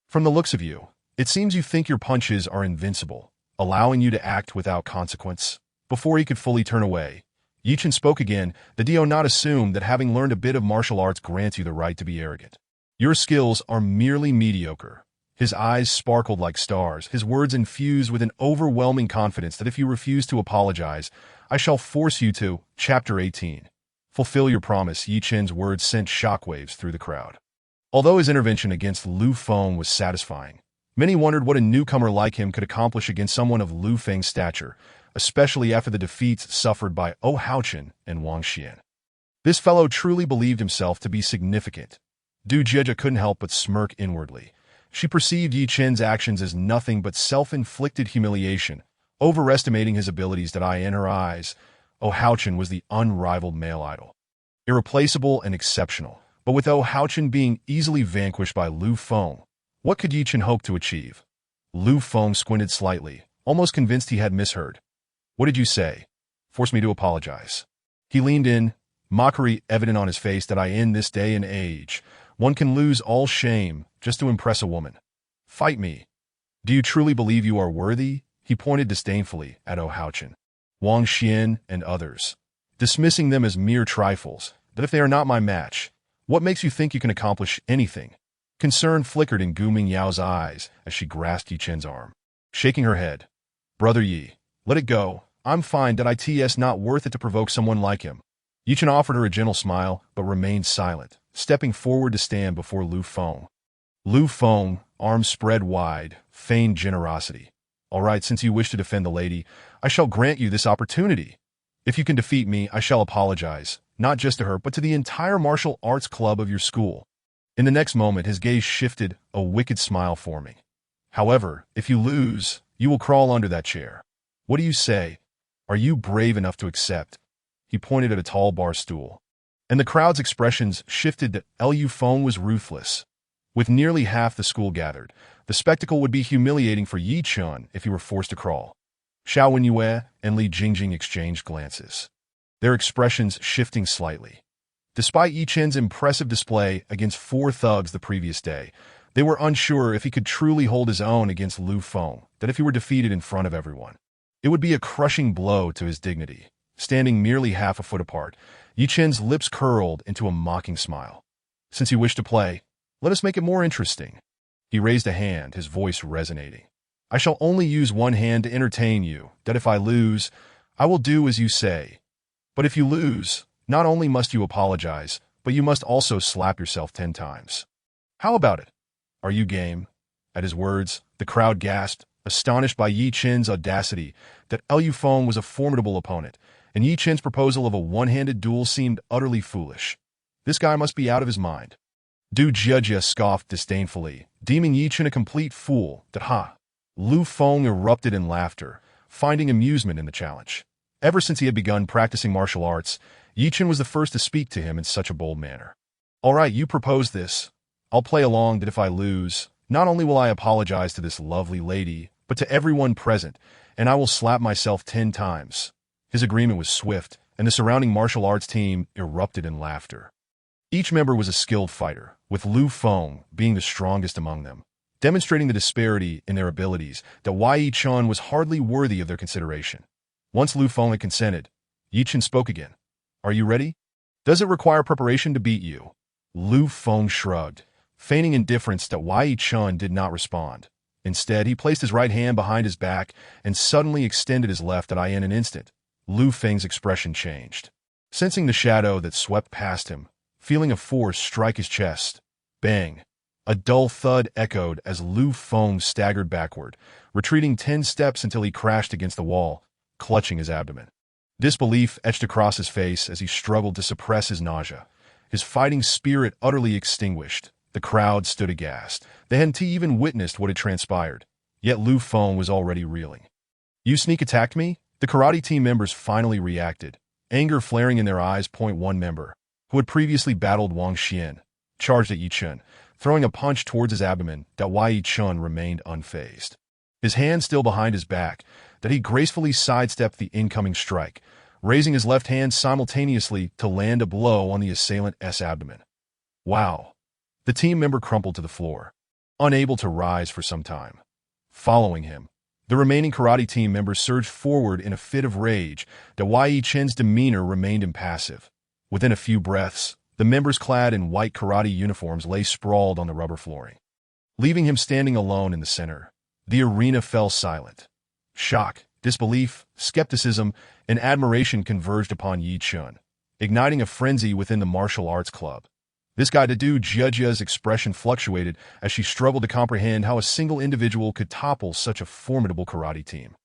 S1: From the looks of you, it seems you think your punches are invincible, allowing you to act without consequence. Before he could fully turn away, Ye Chen spoke again. The do not assume that having learned a bit of martial arts grants you the right to be arrogant. Your skills are merely mediocre. His eyes sparkled like stars, his words infused with an overwhelming confidence that if you refuse to apologize, I shall force you to. Chapter 18. Fulfill your promise. Ye Chen's words sent shockwaves through the crowd. Although his intervention against Lu Feng was satisfying, many wondered what a newcomer like him could accomplish against someone of Lu Feng's stature, especially after the defeats suffered by Ye Chen and Wang Xian. This fellow truly believed himself to be significant. Du Jieja couldn't help but smirk inwardly. She perceived Ye Chen's actions as nothing but self-inflicted humiliation, overestimating his abilities that in her eyes, Ye Chen was the unrivaled male idol. Irreplaceable and exceptional, but with Ye Chen being easily vanquished by Lu Feng, what could Ye Chen hope to achieve? Lu Feng squinted slightly, almost convinced he had misheard. What did you say? Force me to apologize. He leaned in, mockery evident on his face that in this day and age, one can lose all shame just to impress a woman. Fight me. Do you truly believe you are worthy? He pointed disdainfully at Ye Chen, Wang Xian, and others, dismissing them as mere trifles, that if they are not my match, what makes you think you can accomplish anything? Concern flickered in Gu Mingyao's eyes as she grasped Ye Chen's arm, shaking her head. Brother Yi, let it go. I'm fine that it's not worth it to provoke someone like him. Ye Chen offered her a gentle smile, but remained silent, stepping forward to stand before Lu Feng. Lu Feng, arms spread wide, feigned generosity. All right, since you wish to defend the lady, I shall grant you this opportunity. If you can defeat me, I shall apologize, not just to her, but to the entire martial arts club of your school. In the next moment, his gaze shifted, a wicked smile forming. However, if you lose, you will crawl under that chair. What do you say? Are you brave enough to accept? He pointed at a tall bar stool. And the crowd's expressions shifted that Lu Feng was ruthless. With nearly half the school gathered, the spectacle would be humiliating for Ye Chen if he were forced to crawl. Xiao Wenyue and Li Jingjing exchanged glances, their expressions shifting slightly. Despite Ye Chen's impressive display against 4 thugs the previous day, they were unsure if he could truly hold his own against Lu Feng, that if he were defeated in front of everyone, it would be a crushing blow to his dignity. Standing merely half a foot apart, Ye Chen's lips curled into a mocking smile. Since you wish to play, let us make it more interesting. He raised a hand, his voice resonating. I shall only use one hand to entertain you, that if I lose, I will do as you say. But if you lose, not only must you apologize, but you must also slap yourself 10 times. How about it? Are you game? At his words, the crowd gasped, astonished by Ye Chen's audacity, that Lu Feng was a formidable opponent, and Ye Chen's proposal of a one-handed duel seemed utterly foolish. This guy must be out of his mind. Du Jieja scoffed disdainfully, deeming Ye Chen a complete fool, Lu Feng erupted in laughter, finding amusement in the challenge. Ever since he had begun practicing martial arts, Ye Chen was the first to speak to him in such a bold manner. All right, you propose this. I'll play along that if I lose, not only will I apologize to this lovely lady, but to everyone present, and I will slap myself 10 times. His agreement was swift, and the surrounding martial arts team erupted in laughter. Each member was a skilled fighter, with Lu Feng being the strongest among them, demonstrating the disparity in their abilities that Ye Chen was hardly worthy of their consideration. Once Lu Feng had consented, Ye Chen spoke again. Are you ready? Does it require preparation to beat you? Lu Feng shrugged, feigning indifference that Ye Chen did not respond. Instead, he placed his right hand behind his back and suddenly extended his left at in an instant. Lu Feng's expression changed. Sensing the shadow that swept past him, feeling a force strike his chest. Bang! A dull thud echoed as Lu Feng staggered backward, retreating 10 steps until he crashed against the wall, clutching his abdomen. Disbelief etched across his face as he struggled to suppress his nausea. His fighting spirit utterly extinguished. The crowd stood aghast. They hadn't even witnessed what had transpired. Yet Lu Feng was already reeling. "You sneak attacked me?" The karate team members finally reacted, anger flaring in their eyes. One member, who had previously battled Wang Xian, charged at Ye Chen, throwing a punch towards his abdomen. Ye Chen remained unfazed. His hand still behind his back, he gracefully sidestepped the incoming strike, raising his left hand simultaneously to land a blow on the assailant's abdomen. Wow! The team member crumpled to the floor, unable to rise for some time. Following him, the remaining karate team members surged forward in a fit of rage. Ye Chen's demeanor remained impassive. Within a few breaths, the members clad in white karate uniforms lay sprawled on the rubber flooring. Leaving him standing alone in the center, the arena fell silent. Shock, disbelief, skepticism, and admiration converged upon Ye Chen, igniting a frenzy within the martial arts club. This guy Jiajia's expression fluctuated as she struggled to comprehend how a single individual could topple such a formidable karate team.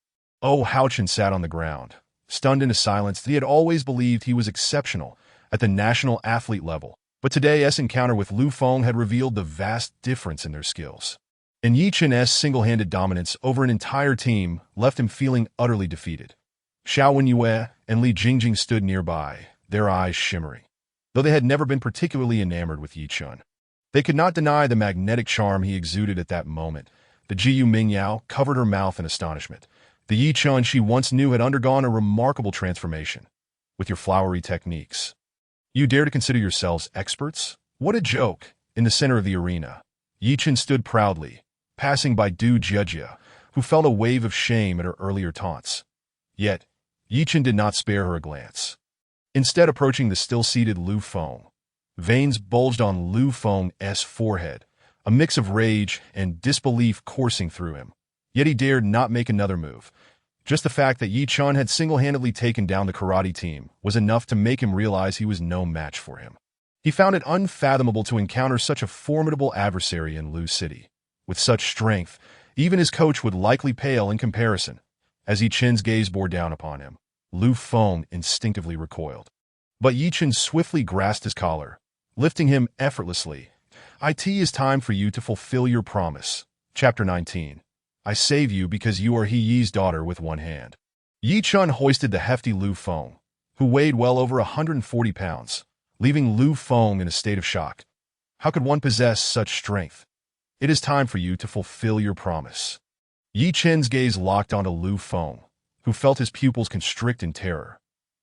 S1: Hao Chen sat on the ground, stunned into silence. He had always believed he was exceptional at the national athlete level, but today's encounter with Lu Feng had revealed the vast difference in their skills. And Ye Chen's single-handed dominance over an entire team left him feeling utterly defeated. Xiao Wenyue and Li Jingjing stood nearby, their eyes shimmering. Though they had never been particularly enamored with Ye Chen, they could not deny the magnetic charm he exuded at that moment. The Jiu Mingyao covered her mouth in astonishment. The Ye Chen she once knew had undergone a remarkable transformation. With your flowery techniques, you dare to consider yourselves experts? What a joke! In the center of the arena, Ye Chen stood proudly, passing by Du Jiajia, who felt a wave of shame at her earlier taunts. Yet, Ye Chen did not spare her a glance. Instead, approaching the still-seated Lu Feng, veins bulged on Lu Feng's forehead, a mix of rage and disbelief coursing through him. Yet he dared not make another move. Just the fact that Ye Chen had single-handedly taken down the karate team was enough to make him realize he was no match for him. He found it unfathomable to encounter such a formidable adversary in Lu City. With such strength, even his coach would likely pale in comparison. As Ye Chen's gaze bore down upon him, Lu Feng instinctively recoiled. But Ye Chen swiftly grasped his collar, lifting him effortlessly. "It is time for you to fulfill your promise." Chapter 19. I save you because you are He Yi's daughter with one hand. Ye Chen hoisted the hefty Lu Feng, who weighed well over 140 pounds, leaving Lu Feng in a state of shock. How could one possess such strength? "It is time for you to fulfill your promise." Ye Chen's gaze locked onto Lu Feng, who felt his pupils constrict in terror.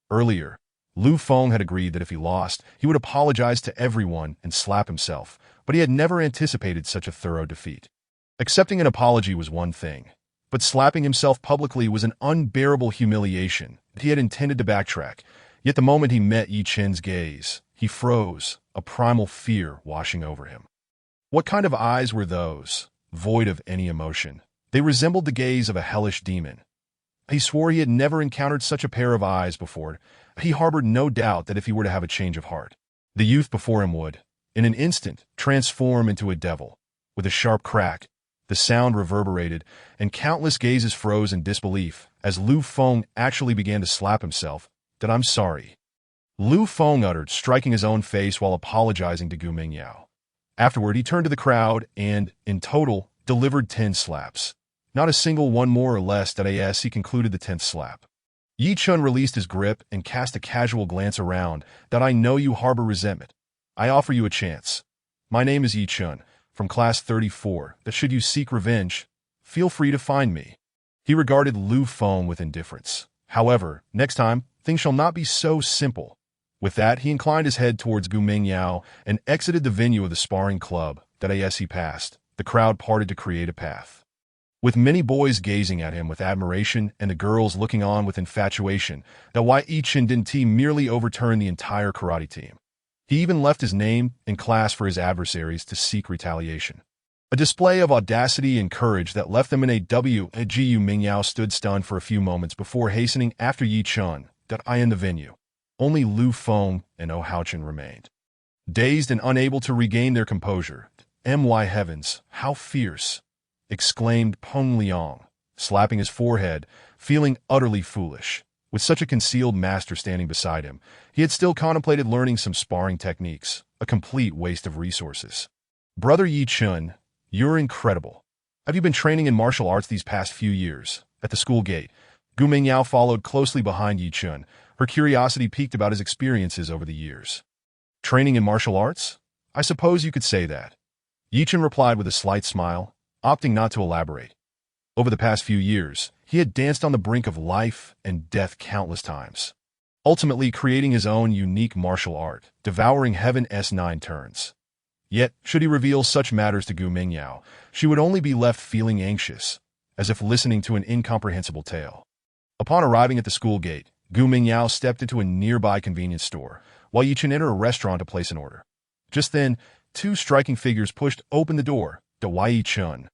S1: Earlier, Lu Feng had agreed that if he lost, he would apologize to everyone and slap himself, but he had never anticipated such a thorough defeat. Accepting an apology was one thing, but slapping himself publicly was an unbearable humiliation. He had intended to backtrack, yet the moment he met Ye Chen's gaze, he froze, a primal fear washing over him. What kind of eyes were those, void of any emotion? They resembled the gaze of a hellish demon. He swore he had never encountered such a pair of eyes before. He harbored no doubt that if he were to have a change of heart, the youth before him would, in an instant, transform into a devil. With a sharp crack, the sound reverberated, and countless gazes froze in disbelief as Lu Feng actually began to slap himself. "I'm sorry," Lu Feng uttered, striking his own face while apologizing to Gu Mingyao. Afterward, he turned to the crowd and, in total, delivered 10 slaps. Not a single one more or less as he concluded the 10th slap. Ye Chen released his grip and cast a casual glance around. "I know you harbor resentment. I offer you a chance. My name is Ye Chen, from Class 34, should you seek revenge, feel free to find me." He regarded Lu Feng with indifference. "However, next time, things shall not be so simple." With that, he inclined his head towards Gu Mingyao and exited the venue of the sparring club. As he passed, the crowd parted to create a path. With many boys gazing at him with admiration and the girls looking on with infatuation, Ye Chen didn't merely overturn the entire karate team. He even left his name and class for his adversaries to seek retaliation. A display of audacity and courage that left them in a W. Gu Mingyao stood stunned for a few moments before hastening after Ye Chen in the venue. Only Lu Feng and Hao Chen remained. Dazed and unable to regain their composure. My heavens, how fierce! Exclaimed Peng Liang, slapping his forehead, feeling utterly foolish. With such a concealed master standing beside him, he had still contemplated learning some sparring techniques, a complete waste of resources. Brother Ye Chen, you're incredible. Have you been training in martial arts these past few years? At the school gate, Gu Mingyao followed closely behind Ye Chen, her curiosity piqued about his experiences over the years. Training in martial arts? I suppose you could say that. Ye Chen replied with a slight smile, opting not to elaborate. Over the past few years, he had danced on the brink of life and death countless times, ultimately creating his own unique martial art, devouring heaven's 9 turns. Yet, should he reveal such matters to Gu Mingyao, she would only be left feeling anxious, as if listening to an incomprehensible tale. Upon arriving at the school gate, Gu Mingyao stepped into a nearby convenience store, while Ye Chen entered a restaurant to place an order. Just then, 2 striking figures pushed open the door, Ye Chen.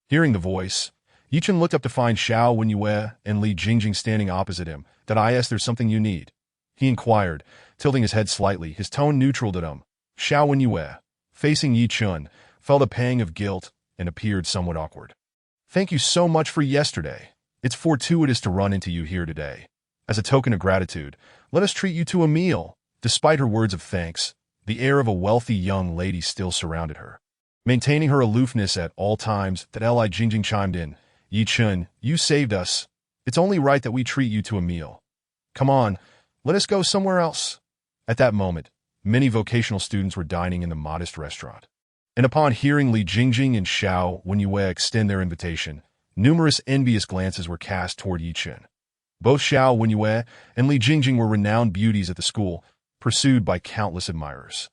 S1: Hearing the voice, Ye Chen looked up to find Xiao Wenyue and Li Jingjing standing opposite him. There's something you need? He inquired, tilting his head slightly, his tone neutral to them. Xiao Wenyue, facing Ye Chen, felt a pang of guilt and appeared somewhat awkward. Thank you so much for yesterday. It's fortuitous to run into you here today. As a token of gratitude, let us treat you to a meal. Despite her words of thanks, the air of a wealthy young lady still surrounded her. Maintaining her aloofness at all times, Li Jingjing chimed in. Ye Chen, you saved us. It's only right that we treat you to a meal. Come on, let us go somewhere else. At that moment, many vocational students were dining in the modest restaurant. And upon hearing Li Jingjing and Xiao Wenyue extend their invitation, numerous envious glances were cast toward Ye Chen. Both Xiao Wenyue and Li Jingjing were renowned beauties at the school, pursued by countless admirers,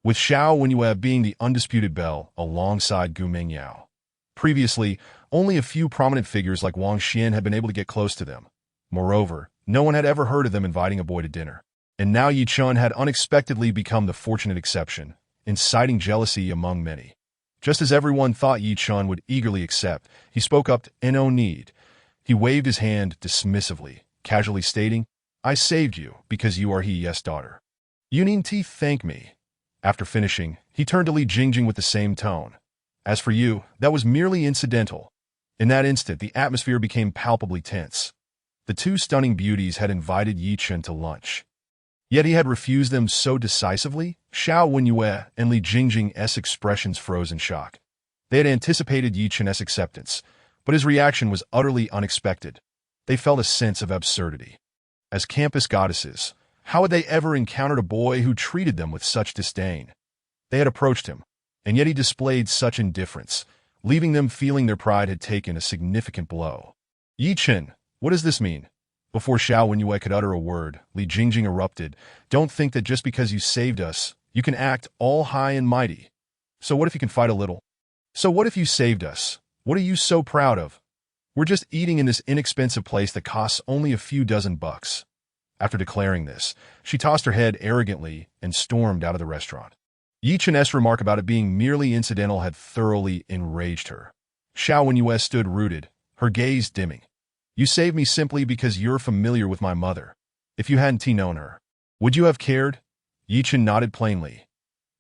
S1: with Xiao Wenyue being the undisputed belle alongside Gu Mingyao. Previously, only a few prominent figures like Wang Xian had been able to get close to them. Moreover, no one had ever heard of them inviting a boy to dinner. And now Ye Chen had unexpectedly become the fortunate exception, inciting jealousy among many. Just as everyone thought Ye Chen would eagerly accept, he spoke up to no need. He waved his hand dismissively, casually stating, I saved you because you are He's daughter. You needn't thank me. After finishing, he turned to Li Jingjing with the same tone. As for you, that was merely incidental. In that instant, the atmosphere became palpably tense. The 2 stunning beauties had invited Ye Chen to lunch. Yet he had refused them so decisively. Xiao Wenyue and Li Jingjing's expressions froze in shock. They had anticipated Ye Chen's acceptance, but his reaction was utterly unexpected. They felt a sense of absurdity. As campus goddesses, how had they ever encountered a boy who treated them with such disdain? They had approached him, and yet he displayed such indifference, leaving them feeling their pride had taken a significant blow. Ye Chen, what does this mean? Before Xiao Wenyue could utter a word, Li Jingjing erupted. Don't think that just because you saved us, you can act all high and mighty. So what if you can fight a little? So what if you saved us? What are you so proud of? We're just eating in this inexpensive place that costs only a few dozen bucks. After declaring this, she tossed her head arrogantly and stormed out of the restaurant. Ye Chen's remark about it being merely incidental had thoroughly enraged her. Xiao Wenyue stood rooted, her gaze dimming. You saved me simply because you're familiar with my mother. If you hadn't known her, would you have cared? Ye Chen nodded plainly.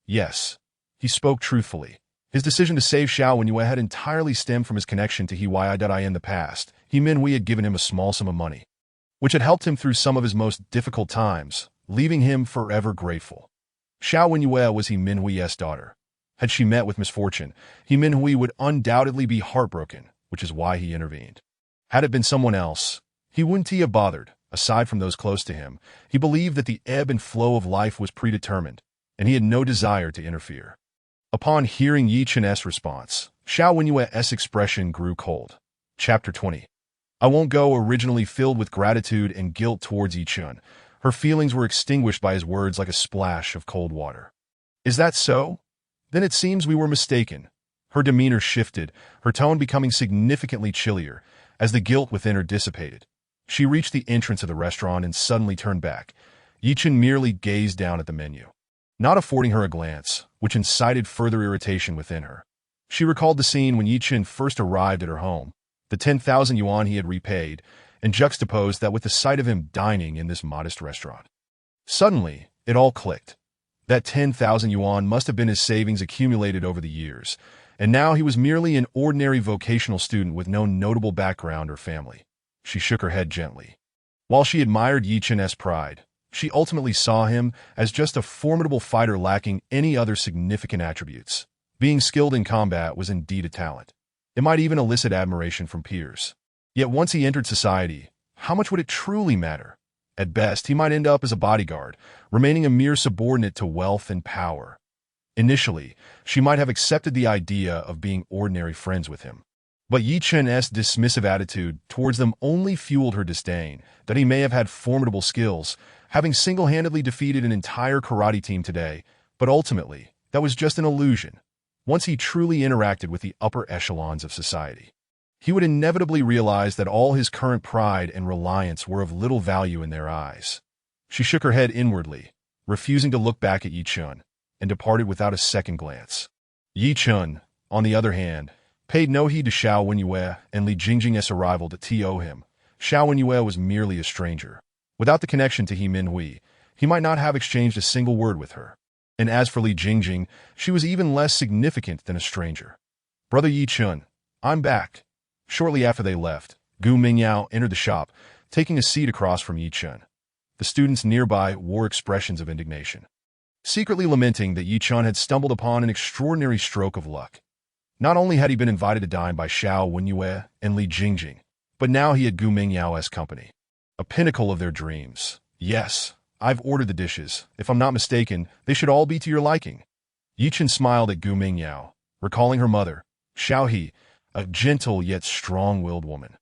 S1: Yes. He spoke truthfully. His decision to save Xiao Wenyue had entirely stemmed from his connection to Hyi in the past. Minhui had given him a small sum of money, which had helped him through some of his most difficult times, leaving him forever grateful. Xiao Wenyue was Minhui's daughter. Had she met with misfortune, Minhui would undoubtedly be heartbroken, which is why he intervened. Had it been someone else, he wouldn't have bothered. Aside from those close to him, he believed that the ebb and flow of life was predetermined, and he had no desire to interfere. Upon hearing Ye Chen's response, Xiao Wenyue's expression grew cold. Chapter 20. I won't go. Originally filled with gratitude and guilt towards Ye Chen, her feelings were extinguished by his words like a splash of cold water. Is that so? Then it seems we were mistaken. Her demeanor shifted, her tone becoming significantly chillier, as the guilt within her dissipated. She reached the entrance of the restaurant and suddenly turned back. Ye Chen merely gazed down at the menu, not affording her a glance, which incited further irritation within her. She recalled the scene when Ye Chen first arrived at her home, the 10,000 yuan he had repaid, and juxtaposed that with the sight of him dining in this modest restaurant. Suddenly, it all clicked. That 10,000 yuan must have been his savings accumulated over the years, and now he was merely an ordinary vocational student with no notable background or family. She shook her head gently. While she admired Ye Chen's pride, she ultimately saw him as just a formidable fighter lacking any other significant attributes. Being skilled in combat was indeed a talent. It might even elicit admiration from peers. Yet once he entered society, how much would it truly matter? At best, he might end up as a bodyguard, remaining a mere subordinate to wealth and power. Initially, she might have accepted the idea of being ordinary friends with him. But Ye Chen's dismissive attitude towards them only fueled her disdain that he may have had formidable skills, having single-handedly defeated an entire karate team today, but ultimately, that was just an illusion. Once he truly interacted with the upper echelons of society, he would inevitably realize that all his current pride and reliance were of little value in their eyes. She shook her head inwardly, refusing to look back at Ye Chen, and departed without a second glance. Ye Chen, on the other hand, paid no heed to Xiao Wenyue and Li Jingjing's arrival to to him. Xiao Wenyue was merely a stranger. Without the connection to He Minhui, he might not have exchanged a single word with her. And as for Li Jingjing, she was even less significant than a stranger. "Brother Ye Chen, I'm back." Shortly after they left, Gu Mingyao entered the shop, taking a seat across from Ye Chen. The students nearby wore expressions of indignation, secretly lamenting that Ye Chen had stumbled upon an extraordinary stroke of luck. Not only had he been invited to dine by Xiao Wenyue and Li Jingjing, but now he had Gu Mingyao's company. A pinnacle of their dreams. "Yes, I've ordered the dishes. If I'm not mistaken, they should all be to your liking." Ye Chen smiled at Gu Mingyao, recalling her mother, Xiao He, a gentle yet strong-willed woman.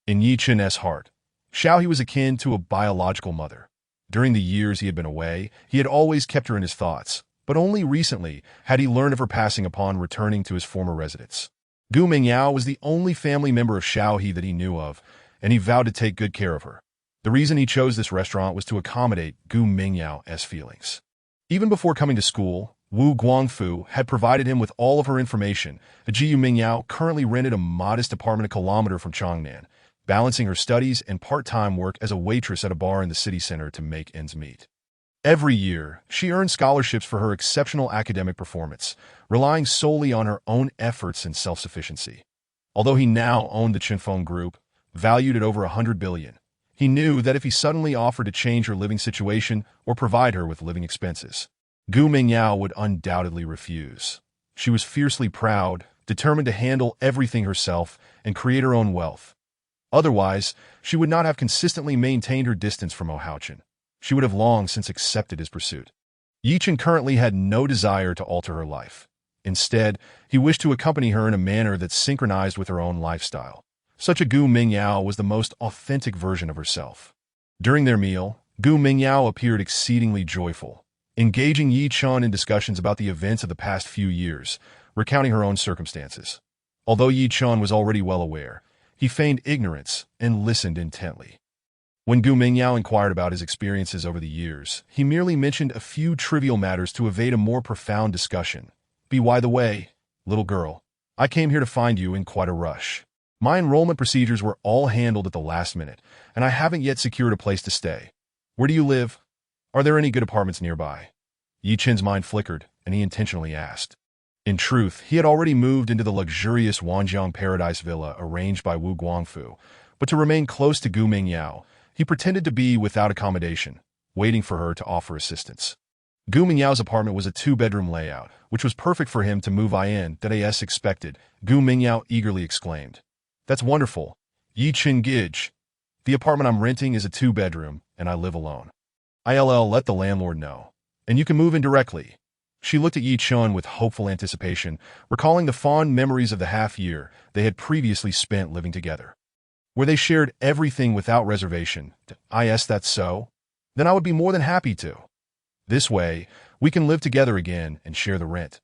S1: In Ye Chen's heart, Xiao He was akin to a biological mother. During the years he had been away, he had always kept her in his thoughts, but only recently had he learned of her passing upon returning to his former residence. Gu Mingyao was the only family member of Xiao He that he knew of, and he vowed to take good care of her. The reason he chose this restaurant was to accommodate Gu Mingyao's feelings. Even before coming to school, Wu Guangfu had provided him with all of her information. Jiu Mingyao currently rented a modest apartment a kilometer from Changnan, balancing her studies and part-time work as a waitress at a bar in the city center to make ends meet. Every year, she earned scholarships for her exceptional academic performance, relying solely on her own efforts and self-sufficiency. Although he now owned the Chinfeng Group, valued at over 100 billion, he knew that if he suddenly offered to change her living situation or provide her with living expenses, Gu Mingyao would undoubtedly refuse. She was fiercely proud, determined to handle everything herself and create her own wealth. Otherwise, she would not have consistently maintained her distance from Houchen. She would have long since accepted his pursuit. Ye Chen currently had no desire to alter her life. Instead, he wished to accompany her in a manner that synchronized with her own lifestyle. Such a Gu Mingyao was the most authentic version of herself. During their meal, Gu Mingyao appeared exceedingly joyful, engaging Ye Chen in discussions about the events of the past few years, recounting her own circumstances. Although Ye Chen was already well aware, he feigned ignorance and listened intently. When Gu Mingyao inquired about his experiences over the years, he merely mentioned a few trivial matters to evade a more profound discussion. By the way, little girl, I came here to find you in quite a rush. My enrollment procedures were all handled at the last minute, and I haven't yet secured a place to stay. Where do you live? Are there any good apartments nearby? Ye Chen's mind flickered, and he intentionally asked. In truth, he had already moved into the luxurious Wanjiang Paradise Villa arranged by Wu Guangfu, but to remain close to Gu Mingyao, he pretended to be without accommodation, waiting for her to offer assistance. Gu Mingyao's apartment was a two-bedroom layout, which was perfect for him to move in that as expected. Gu Mingyao eagerly exclaimed, "That's wonderful, Ye Chen Gij. The apartment I'm renting is a two-bedroom, and I live alone. I'll let the landlord know, and you can move in directly." She looked at Ye Chen with hopeful anticipation, recalling the fond memories of the half-year they had previously spent living together, where they shared everything without reservation. "Is that so? Then I would be more than happy to. This way, we can live together again and share the rent."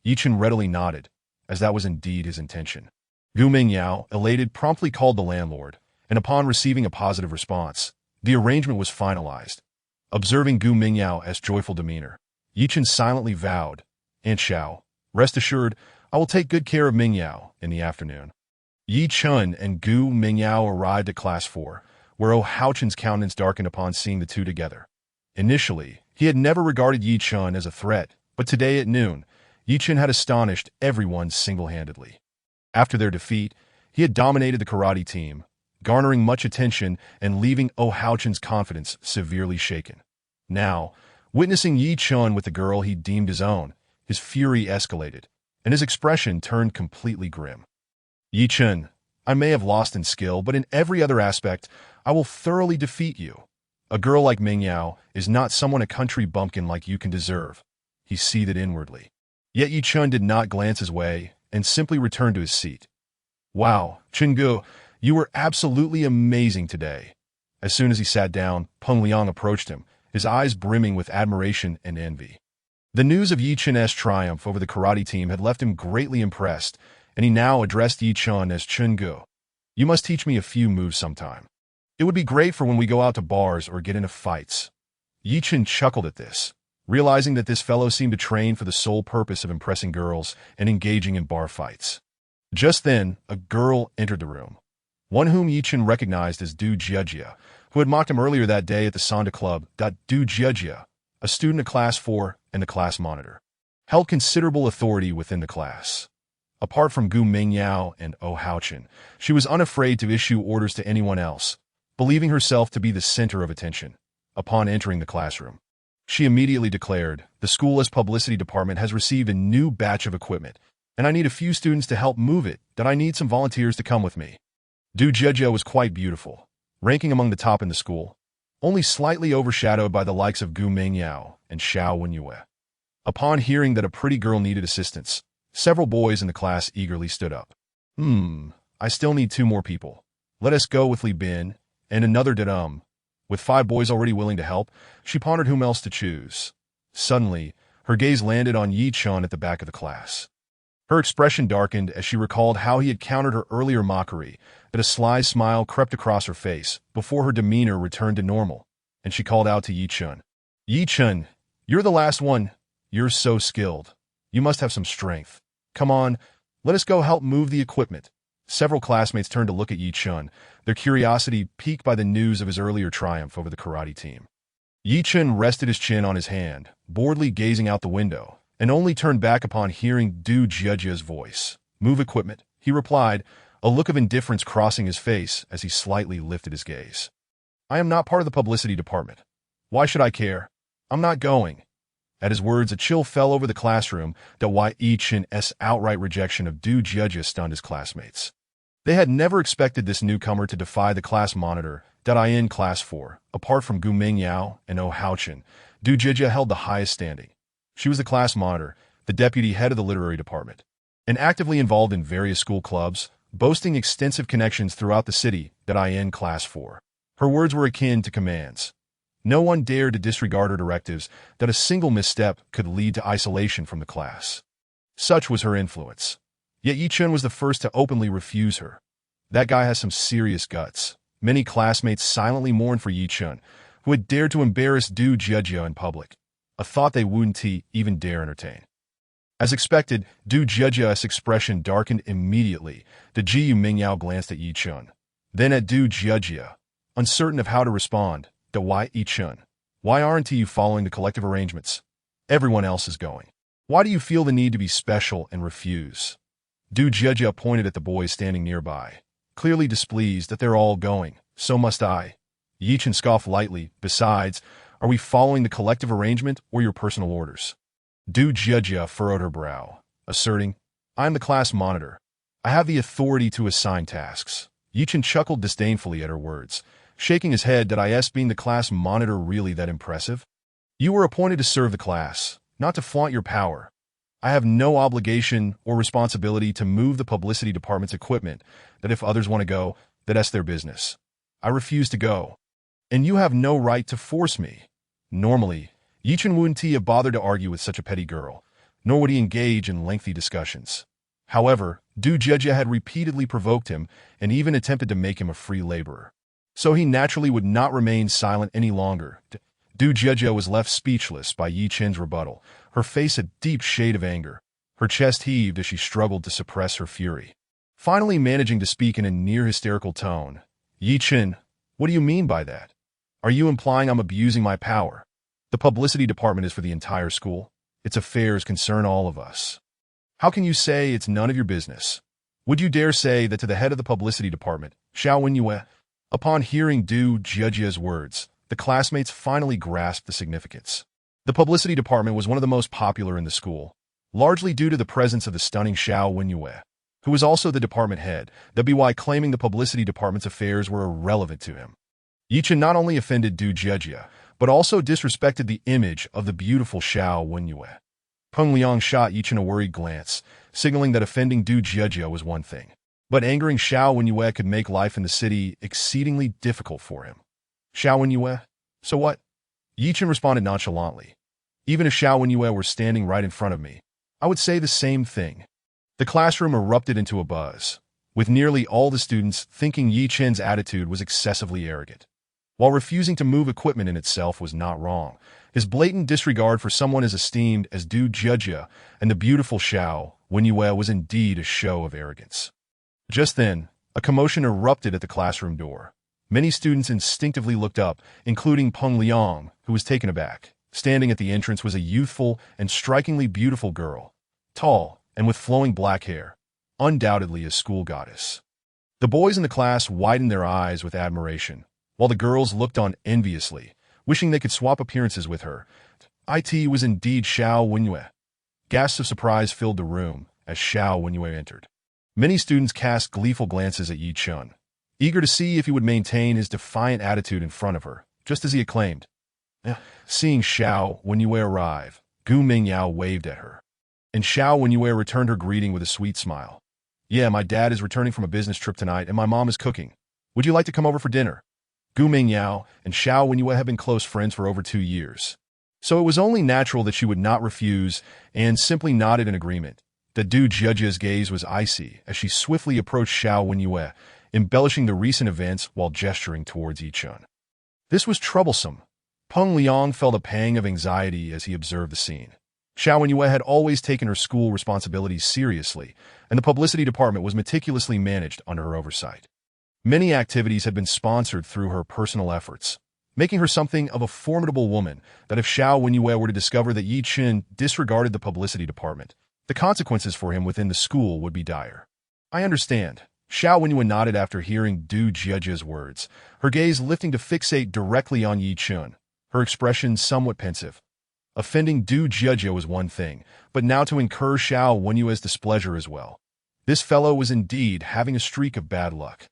S1: Ye Chen readily nodded, as that was indeed his intention. Gu Mingyao, elated, promptly called the landlord, and upon receiving a positive response, the arrangement was finalized. Observing Gu Mingyao's joyful demeanor, Ye Chen silently vowed, "Aunt Xiao, rest assured, I will take good care of Mingyao in the afternoon. Ye Chen and Gu Mingyao arrived at Class 4, where Hao Chen's countenance darkened upon seeing the two together. Initially, he had never regarded Ye Chen as a threat, but today at noon, Ye Chen had astonished everyone single-handedly. After their defeat, he had dominated the karate team, garnering much attention and leaving Hao Chen's confidence severely shaken. Now, witnessing Ye Chen with the girl he deemed his own, his fury escalated, and his expression turned completely grim. Ye Chen, I may have lost in skill, but in every other aspect, I will thoroughly defeat you. A girl like Mingyao is not someone a country bumpkin like you can deserve. He seethed inwardly. Yet Ye Chen did not glance his way and simply returned to his seat. Wow, Chengu, you were absolutely amazing today. As soon as he sat down, Peng Liang approached him, his eyes brimming with admiration and envy. The news of Ye Chen's triumph over the karate team had left him greatly impressed, and he now addressed Ye Chen as Chengu. You must teach me a few moves sometime. It would be great for when we go out to bars or get into fights. Ye Chen chuckled at this, realizing that this fellow seemed to train for the sole purpose of impressing girls and engaging in bar fights. Just then, a girl entered the room, one whom Ye Chen recognized as Du Jiejie, who had mocked him earlier that day at the Sonda Club. Du Jiejie, a student of Class 4 and the class monitor, held considerable authority within the class. Apart from Gu Mingyao and Hao Chen, she was unafraid to issue orders to anyone else, believing herself to be the center of attention. Upon entering the classroom, she immediately declared, the school's publicity department has received a new batch of equipment, and I need a few students to help move it, that I need some volunteers to come with me. Du Jiejie was quite beautiful, ranking among the top in the school, only slightly overshadowed by the likes of Gu Mingyao and Xiao Wenyue. Upon hearing that a pretty girl needed assistance, several boys in the class eagerly stood up. I still need 2 more people. Let us go with Li Bin, and another did. With 5 boys already willing to help, she pondered whom else to choose. Suddenly, her gaze landed on Ye Chen at the back of the class. Her expression darkened as she recalled how he had countered her earlier mockery, but a sly smile crept across her face before her demeanor returned to normal, and she called out to Ye Chen. Ye Chen, you're the last one. You're so skilled. You must have some strength. Come on, let us go help move the equipment. Several classmates turned to look at Ye Chen, their curiosity piqued by the news of his earlier triumph over the karate team. Ye Chen rested his chin on his hand, boredly gazing out the window, and only turned back upon hearing Du Jiejie's voice. Move equipment, he replied, a look of indifference crossing his face as he slightly lifted his gaze. I am not part of the publicity department. Why should I care? I'm not going. At his words, a chill fell over the classroom that Ye Chen's outright rejection of Du Jiejie stunned his classmates. They had never expected this newcomer to defy the class monitor that in Class 4. Apart from Gu Mingyao and Hao Chen, Du Jiejie held the highest standing. She was the class monitor, the deputy head of the literary department, and actively involved in various school clubs, boasting extensive connections throughout the city that in Class 4. Her words were akin to commands. No one dared to disregard her directives that a single misstep could lead to isolation from the class. Such was her influence. Yet Ye Chen was the first to openly refuse her. That guy has some serious guts. Many classmates silently mourned for Ye Chen, who had dared to embarrass Du Jiejie in public, a thought they wouldn't even dare entertain. As expected, Du Jiejie's expression darkened immediately. The Gu Mingyao glanced at Ye Chen, then at Du Jiejie, uncertain of how to respond. Ye Chen, why aren't you following the collective arrangements? Everyone else is going. Why do you feel the need to be special and refuse? Du Jiejie pointed at the boys standing nearby, clearly displeased that they're all going. So must I. Ye Chen scoffed lightly. Besides, are we following the collective arrangement or your personal orders? Du Jiejie furrowed her brow, asserting, I am the class monitor. I have the authority to assign tasks. Ye Chen chuckled disdainfully at her words, shaking his head. Being the class monitor really that impressive? You were appointed to serve the class, not to flaunt your power. I have no obligation or responsibility to move the publicity department's equipment, that if others want to go, that's their business. I refuse to go. And you have no right to force me. Normally, Ye Chen wouldn't have bothered to argue with such a petty girl, nor would he engage in lengthy discussions. However, Du Jiejie had repeatedly provoked him and even attempted to make him a free laborer. So he naturally would not remain silent any longer. Du Jiejie was left speechless by Ye Chen's rebuttal, her face a deep shade of anger. Her chest heaved as she struggled to suppress her fury. Finally managing to speak in a near-hysterical tone, "Ye Chen, what do you mean by that? Are you implying I'm abusing my power? The publicity department is for the entire school. Its affairs concern all of us. How can you say it's none of your business? Would you dare say that to the head of the publicity department, Xiao Wenyue?" Upon hearing Du Jiejie's words, the classmates finally grasped the significance. The publicity department was one of the most popular in the school, largely due to the presence of the stunning Xiao Wenyue, who was also the department head, WY claiming the publicity department's affairs were irrelevant to him. Ye Chen not only offended Du Jiejie, but also disrespected the image of the beautiful Xiao Wenyue. Peng Liang shot Ye Chen a worried glance, signaling that offending Du Jiejie was one thing, but angering Xiao Wenyue could make life in the city exceedingly difficult for him. Xiao Wenyue? So what? Ye Chen responded nonchalantly. Even if Xiao Wenyue were standing right in front of me, I would say the same thing. The classroom erupted into a buzz, with nearly all the students thinking Ye Chen's attitude was excessively arrogant. While refusing to move equipment in itself was not wrong, his blatant disregard for someone as esteemed as Du Jiejie and the beautiful Xiao Wenyue was indeed a show of arrogance. Just then, a commotion erupted at the classroom door. Many students instinctively looked up, including Peng Liang, who was taken aback. Standing at the entrance was a youthful and strikingly beautiful girl, tall and with flowing black hair, undoubtedly a school goddess. The boys in the class widened their eyes with admiration, while the girls looked on enviously, wishing they could swap appearances with her. It was indeed Xiao Wenyue. Gasps of surprise filled the room as Xiao Wenyue entered. Many students cast gleeful glances at Ye Chen, eager to see if he would maintain his defiant attitude in front of her, just as he had claimed. Seeing Xiao Wenyue arrive, Gu Mingyao waved at her, and Xiao Wenyue returned her greeting with a sweet smile. "Yeah, my dad is returning from a business trip tonight, and my mom is cooking. Would you like to come over for dinner?" Gu Mingyao and Xiao Wenyue have been close friends for over 2 years, so it was only natural that she would not refuse and simply nodded in agreement. The Du Jiejie's gaze was icy as she swiftly approached Xiao Wenyue, embellishing the recent events while gesturing towards Ye Chen. This was troublesome. Peng Liang felt a pang of anxiety as he observed the scene. Xiao Wenyue had always taken her school responsibilities seriously, and the publicity department was meticulously managed under her oversight. Many activities had been sponsored through her personal efforts, making her something of a formidable woman that if Xiao Wenyue were to discover that Ye Chen disregarded the publicity department, the consequences for him within the school would be dire. "I understand." Xiao Wenyue nodded after hearing Du Jiejie's words, her gaze lifting to fixate directly on Ye Chen, her expression somewhat pensive. Offending Du Jiejie was one thing, but now to incur Xiao Wenyue's displeasure as well. This fellow was indeed having a streak of bad luck.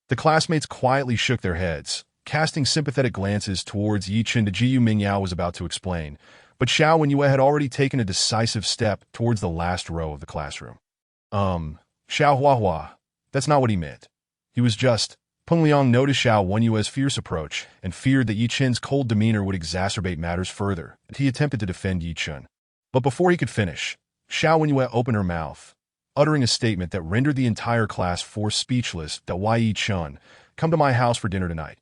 S1: The classmates quietly shook their heads, casting sympathetic glances towards Ye Chen. Gu Mingyao was about to explain, but Xiao Wenyue had already taken a decisive step towards the last row of the classroom. Xiao Huahua, that's not what he meant. He was just... Peng Liang noticed Xiao Wenyue's fierce approach and feared that Ye Chen's cold demeanor would exacerbate matters further. He attempted to defend Ye Chen. But before he could finish, Xiao Wenyue opened her mouth, uttering a statement that rendered the entire class forced speechless. "That why, Ye Chen, come to my house for dinner tonight.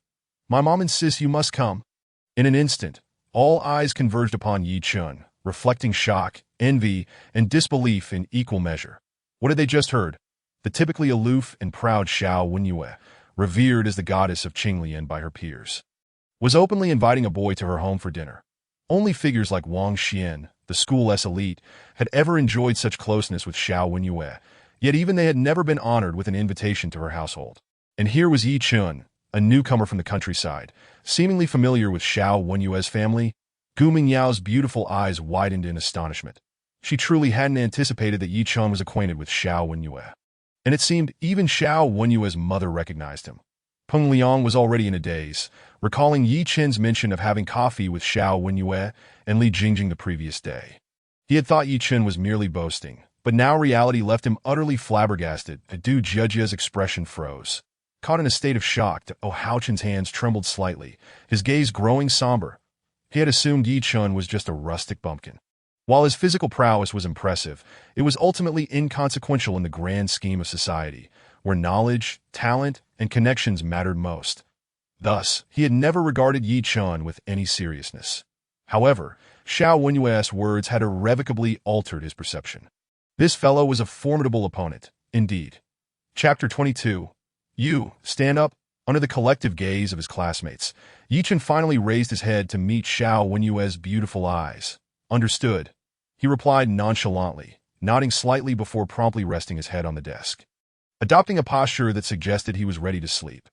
S1: My mom insists you must come." In an instant, all eyes converged upon Ye Chen, reflecting shock, envy, and disbelief in equal measure. What had they just heard? The typically aloof and proud Xiao Wenyue, revered as the goddess of Qinglian by her peers, was openly inviting a boy to her home for dinner. Only figures like Wang Xian, the school's elite, had ever enjoyed such closeness with Xiao Wenyue, yet even they had never been honored with an invitation to her household. And here was Ye Chen, a newcomer from the countryside, seemingly familiar with Xiao Wenyue's family. Gu Mingyao's beautiful eyes widened in astonishment. She truly hadn't anticipated that Ye Chen was acquainted with Xiao Wenyue. And it seemed even Xiao Wenyue's mother recognized him. Peng Liang was already in a daze, recalling Ye Chen's mention of having coffee with Xiao Wenyue and Li Jingjing the previous day. He had thought Ye Chen was merely boasting, but now reality left him utterly flabbergasted. Du Jiejie's expression froze. Caught in a state of shock, Hao Chen's hands trembled slightly, his gaze growing somber. He had assumed Ye Chen was just a rustic bumpkin. While his physical prowess was impressive, it was ultimately inconsequential in the grand scheme of society, where knowledge, talent, and connections mattered most. Thus, he had never regarded Ye Chen with any seriousness. However, Xiao Wenyue's words had irrevocably altered his perception. This fellow was a formidable opponent, indeed. Chapter 22. You, stand up. Under the collective gaze of his classmates, Ye Chen finally raised his head to meet Xiao Wenyue's beautiful eyes. Understood. He replied nonchalantly, nodding slightly before promptly resting his head on the desk, adopting a posture that suggested he was ready to sleep.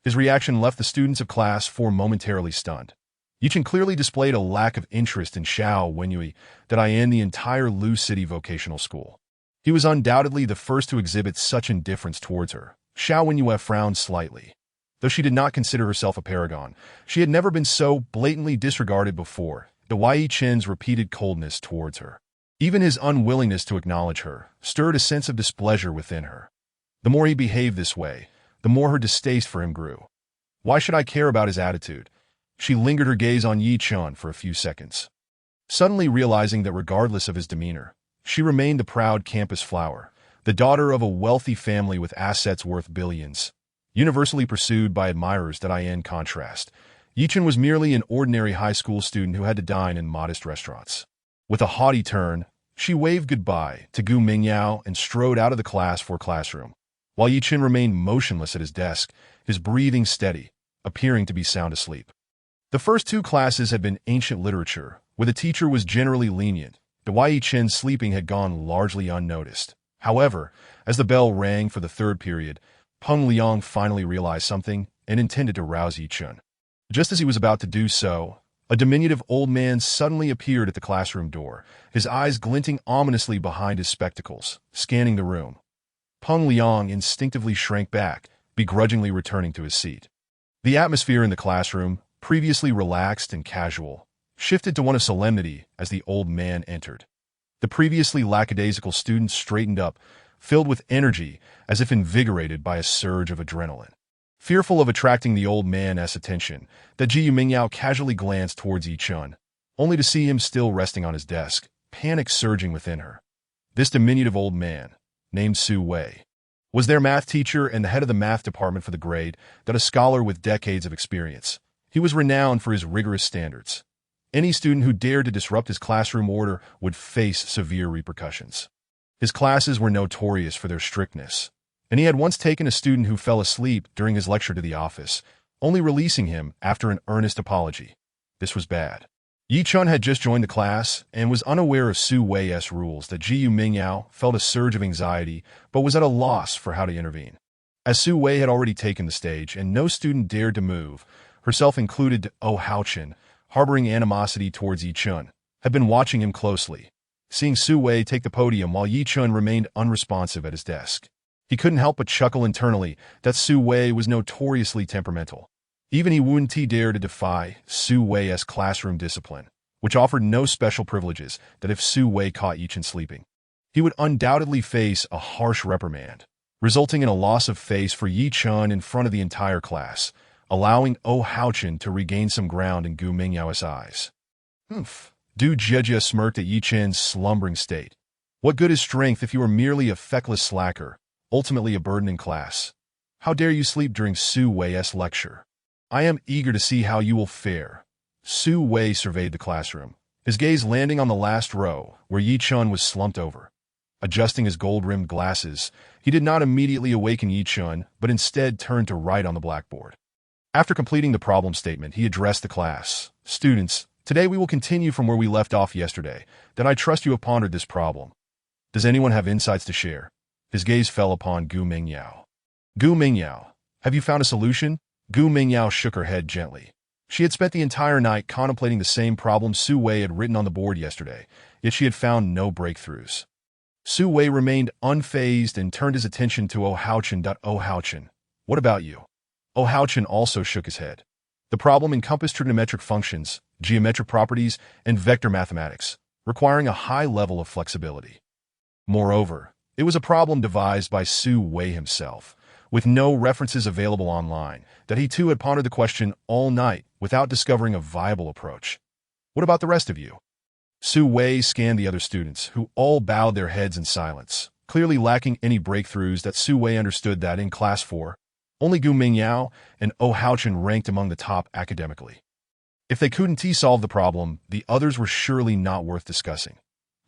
S1: His reaction left the students of class 4 momentarily stunned. Ye Chen clearly displayed a lack of interest in Xiao Wenyue that in the entire Lu City Vocational School. He was undoubtedly the first to exhibit such indifference towards her. Xiao Wenyue frowned slightly. Though she did not consider herself a paragon, she had never been so blatantly disregarded before. Ye Chen's repeated coldness towards her, even his unwillingness to acknowledge her, stirred a sense of displeasure within her. The more he behaved this way, the more her distaste for him grew. Why should I care about his attitude? She lingered her gaze on Ye Chen for a few seconds, suddenly realizing that regardless of his demeanor, she remained the proud campus flower, the daughter of a wealthy family with assets worth billions, universally pursued by admirers. In contrast, Ye Chen was merely an ordinary high school student who had to dine in modest restaurants. With a haughty turn, she waved goodbye to Gu Mingyao and strode out of the class 4 classroom, while Ye Chen remained motionless at his desk, his breathing steady, appearing to be sound asleep. The first 2 classes had been ancient literature, where the teacher was generally lenient. Ye Chen's sleeping had gone largely unnoticed. However, as the bell rang for the 3rd period, Peng Liang finally realized something and intended to rouse Ye Chen. Just as he was about to do so, a diminutive old man suddenly appeared at the classroom door, his eyes glinting ominously behind his spectacles, scanning the room. Peng Liang instinctively shrank back, begrudgingly returning to his seat. The atmosphere in the classroom, previously relaxed and casual, shifted to one of solemnity as the old man entered. The previously lackadaisical students straightened up, filled with energy as if invigorated by a surge of adrenaline. Fearful of attracting the old man's attention, Ji Mingyao casually glanced towards Ye Chen, only to see him still resting on his desk, panic surging within her. This diminutive old man, named Su Wei, was their math teacher and the head of the math department for the grade, a scholar with decades of experience. He was renowned for his rigorous standards. Any student who dared to disrupt his classroom order would face severe repercussions. His classes were notorious for their strictness, and he had once taken a student who fell asleep during his lecture to the office, only releasing him after an earnest apology. This was bad. Ye Chen had just joined the class and was unaware of Su Wei's rules. Ji Mingyao felt a surge of anxiety but was at a loss for how to intervene. As Su Wei had already taken the stage and no student dared to move, herself included, Chen, harboring animosity towards Ye Chen, had been watching him closely, seeing Su Wei take the podium while Ye Chen remained unresponsive at his desk. He couldn't help but chuckle internally that Su Wei was notoriously temperamental. Even he wouldn't dare to defy Su Wei's classroom discipline, which offered no special privileges that if Su Wei caught Ye Chen sleeping, he would undoubtedly face a harsh reprimand, resulting in a loss of face for Ye Chen in front of the entire class, allowing Chen to regain some ground in Gu Mingyao's eyes. Du Jejia smirked at Ye Chen's slumbering state. What good is strength if you are merely a feckless slacker, ultimately a burden in class? How dare you sleep during Su Wei's lecture? I am eager to see how you will fare. Su Wei surveyed the classroom, his gaze landing on the last row, where Ye Chen was slumped over. Adjusting his gold-rimmed glasses, he did not immediately awaken Ye Chen, but instead turned to write on the blackboard. After completing the problem statement, he addressed the class. Students, today we will continue from where we left off yesterday. I trust you have pondered this problem. Does anyone have insights to share? His gaze fell upon Gu Mingyao. Gu Mingyao, have you found a solution? Gu Mingyao shook her head gently. She had spent the entire night contemplating the same problem Su Wei had written on the board yesterday, yet she had found no breakthroughs. Su Wei remained unfazed and turned his attention to Chen. Chen, what about you? Chen also shook his head. The problem encompassed trigonometric functions, geometric properties, and vector mathematics, requiring a high level of flexibility. Moreover, it was a problem devised by Su Wei himself, with no references available online, that he too had pondered the question all night without discovering a viable approach. What about the rest of you? Su Wei scanned the other students, who all bowed their heads in silence, clearly lacking any breakthroughs. That Su Wei understood that in Class 4, only Gu Mingyao and Chen ranked among the top academically. If they couldn't solve the problem, the others were surely not worth discussing.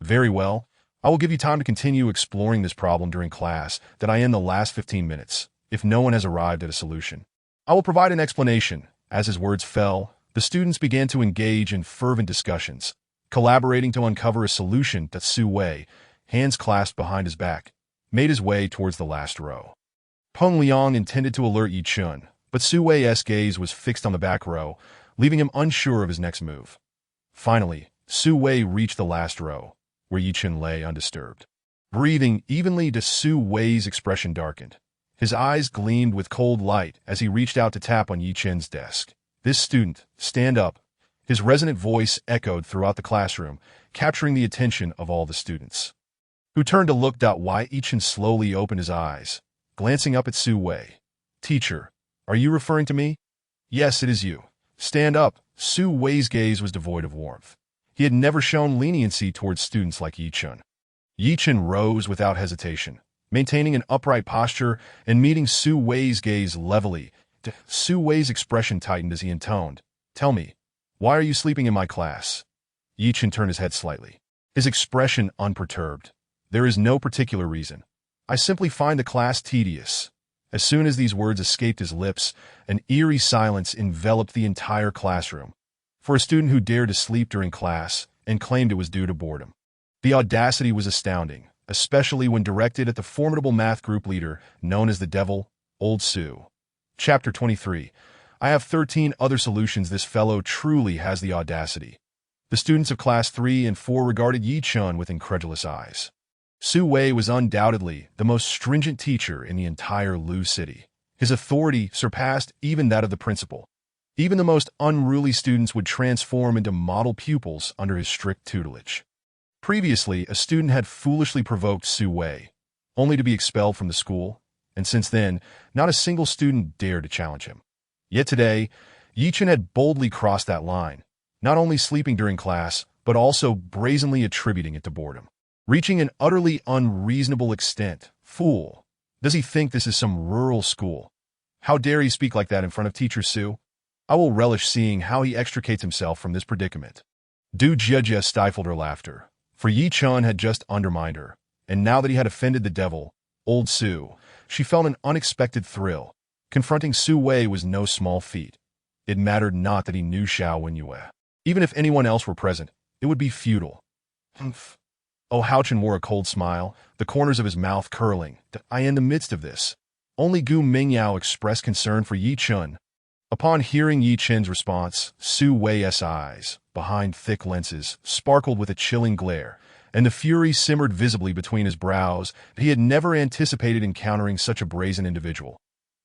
S1: Very well, I will give you time to continue exploring this problem during class that I end the last 15 minutes, if no one has arrived at a solution. I will provide an explanation. As his words fell, the students began to engage in fervent discussions, collaborating to uncover a solution that Su Wei, hands clasped behind his back, made his way towards the last row. Peng Liang intended to alert Ye Chen, but Su Wei's gaze was fixed on the back row, leaving him unsure of his next move. Finally, Su Wei reached the last row, where Ye Chen lay undisturbed. Breathing evenly, Su Wei's expression darkened. His eyes gleamed with cold light as he reached out to tap on Ye Chen's desk. "This student, stand up." His resonant voice echoed throughout the classroom, capturing the attention of all the students, who turned to look. Ye Chen slowly opened his eyes, glancing up at Su Wei. "Teacher, are you referring to me?" "Yes, it is you. Stand up." Su Wei's gaze was devoid of warmth. He had never shown leniency towards students like Ye Chen. Ye Chen rose without hesitation, maintaining an upright posture and meeting Su Wei's gaze levelly. Su Wei's expression tightened as he intoned, "Tell me, why are you sleeping in my class?" Ye Chen turned his head slightly, his expression unperturbed. "There is no particular reason. I simply find the class tedious." As soon as these words escaped his lips, an eerie silence enveloped the entire classroom. For a student who dared to sleep during class and claimed it was due to boredom, the audacity was astounding, especially when directed at the formidable math group leader known as the Devil, Old Su. Chapter 23. I have 13 other solutions. This fellow truly has the audacity. The students of Class 3 and 4 regarded Ye Chen with incredulous eyes. Su Wei was undoubtedly the most stringent teacher in the entire Lu city. His authority surpassed even that of the principal. Even the most unruly students would transform into model pupils under his strict tutelage. Previously, a student had foolishly provoked Su Wei, only to be expelled from the school, and since then, not a single student dared to challenge him. Yet today, Ye Chen had boldly crossed that line, not only sleeping during class, but also brazenly attributing it to boredom, reaching an utterly unreasonable extent. Fool! Does he think this is some rural school? How dare he speak like that in front of Teacher Su? I will relish seeing how he extricates himself from this predicament. Du Jie stifled her laughter, for Ye Chen had just undermined her, and now that he had offended the Devil, Old Su, she felt an unexpected thrill. Confronting Su Wei was no small feat. It mattered not that he knew Xiao Wenyue. Even if anyone else were present, it would be futile. Humph. Oh, Hao Chen wore a cold smile, the corners of his mouth curling. In the midst of this, only Gu Mingyao expressed concern for Ye Chen. Upon hearing Ye Chen's response, Su Wei's eyes, behind thick lenses, sparkled with a chilling glare, and the fury simmered visibly between his brows. He had never anticipated encountering such a brazen individual,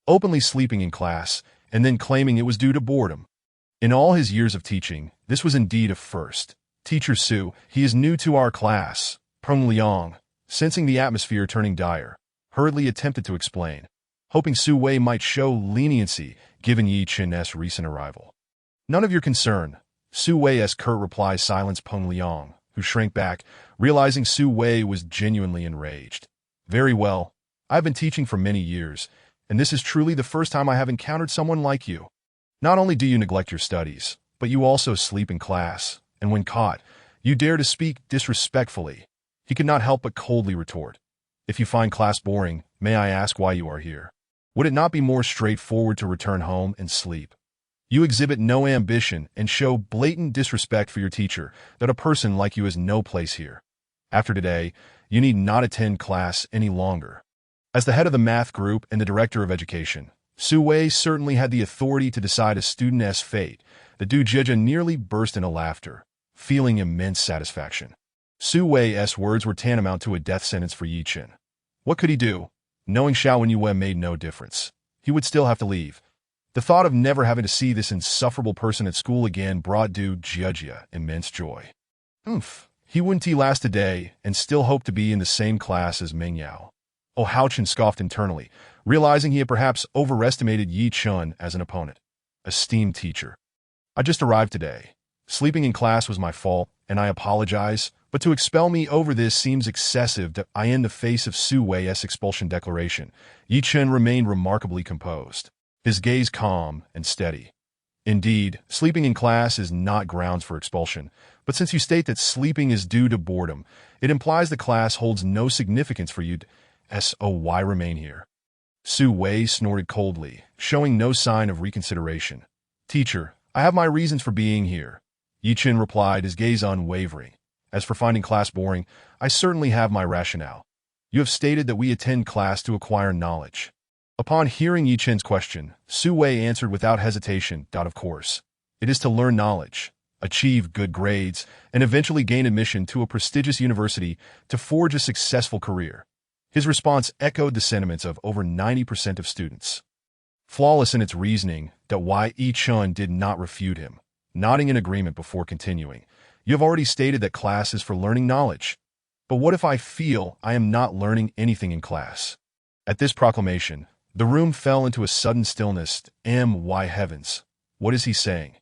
S1: openly sleeping in class, and then claiming it was due to boredom. In all his years of teaching, this was indeed a first. "Teacher Su, he is new to our class." Peng Liang, sensing the atmosphere turning dire, hurriedly attempted to explain, hoping Su Wei might show leniency given Ye Chen's recent arrival. "None of your concern." Su Wei's curt reply silenced Peng Liang, who shrank back, realizing Su Wei was genuinely enraged. "Very well. I've been teaching for many years, and this is truly the first time I have encountered someone like you. Not only do you neglect your studies, but you also sleep in class, and when caught, you dare to speak disrespectfully." He could not help but coldly retort, "If you find class boring, may I ask why you are here? Would it not be more straightforward to return home and sleep? You exhibit no ambition and show blatant disrespect for your teacher that a person like you has no place here. After today, you need not attend class any longer." As the head of the math group and the director of education, Su Wei certainly had the authority to decide a student's fate. The Du Jie nearly burst into laughter, feeling immense satisfaction. Su Wei's words were tantamount to a death sentence for Ye Chen. What could he do? Knowing Xiao Wenyue made no difference. He would still have to leave. The thought of never having to see this insufferable person at school again brought Du Jie immense joy. He wouldn't last a day and still hoped to be in the same class as Meng Yao. Oh, Hao Chen scoffed internally, realizing he had perhaps overestimated Ye Chen as an opponent. Esteemed teacher, I just arrived today. Sleeping in class was my fault, and I apologize, but to expel me over this seems excessive. In the face of Su Wei's expulsion declaration, Ye Chen remained remarkably composed, his gaze calm and steady. Indeed, sleeping in class is not grounds for expulsion, but since you state that sleeping is due to boredom, it implies the class holds no significance for you. So why remain here? Su Wei snorted coldly, showing no sign of reconsideration. Teacher, I have my reasons for being here. Ye Chen replied, his gaze unwavering. As for finding class boring, I certainly have my rationale. You have stated that we attend class to acquire knowledge. Upon hearing Ye Chen's question, Su Wei answered without hesitation, "Of course. It is to learn knowledge, achieve good grades, and eventually gain admission to a prestigious university to forge a successful career." His response echoed the sentiments of over 90% of students. Flawless in its reasoning, Ye Chen did not refute him, nodding in agreement before continuing. You have already stated that class is for learning knowledge. But what if I feel I am not learning anything in class? At this proclamation, the room fell into a sudden stillness. My heavens, what is he saying?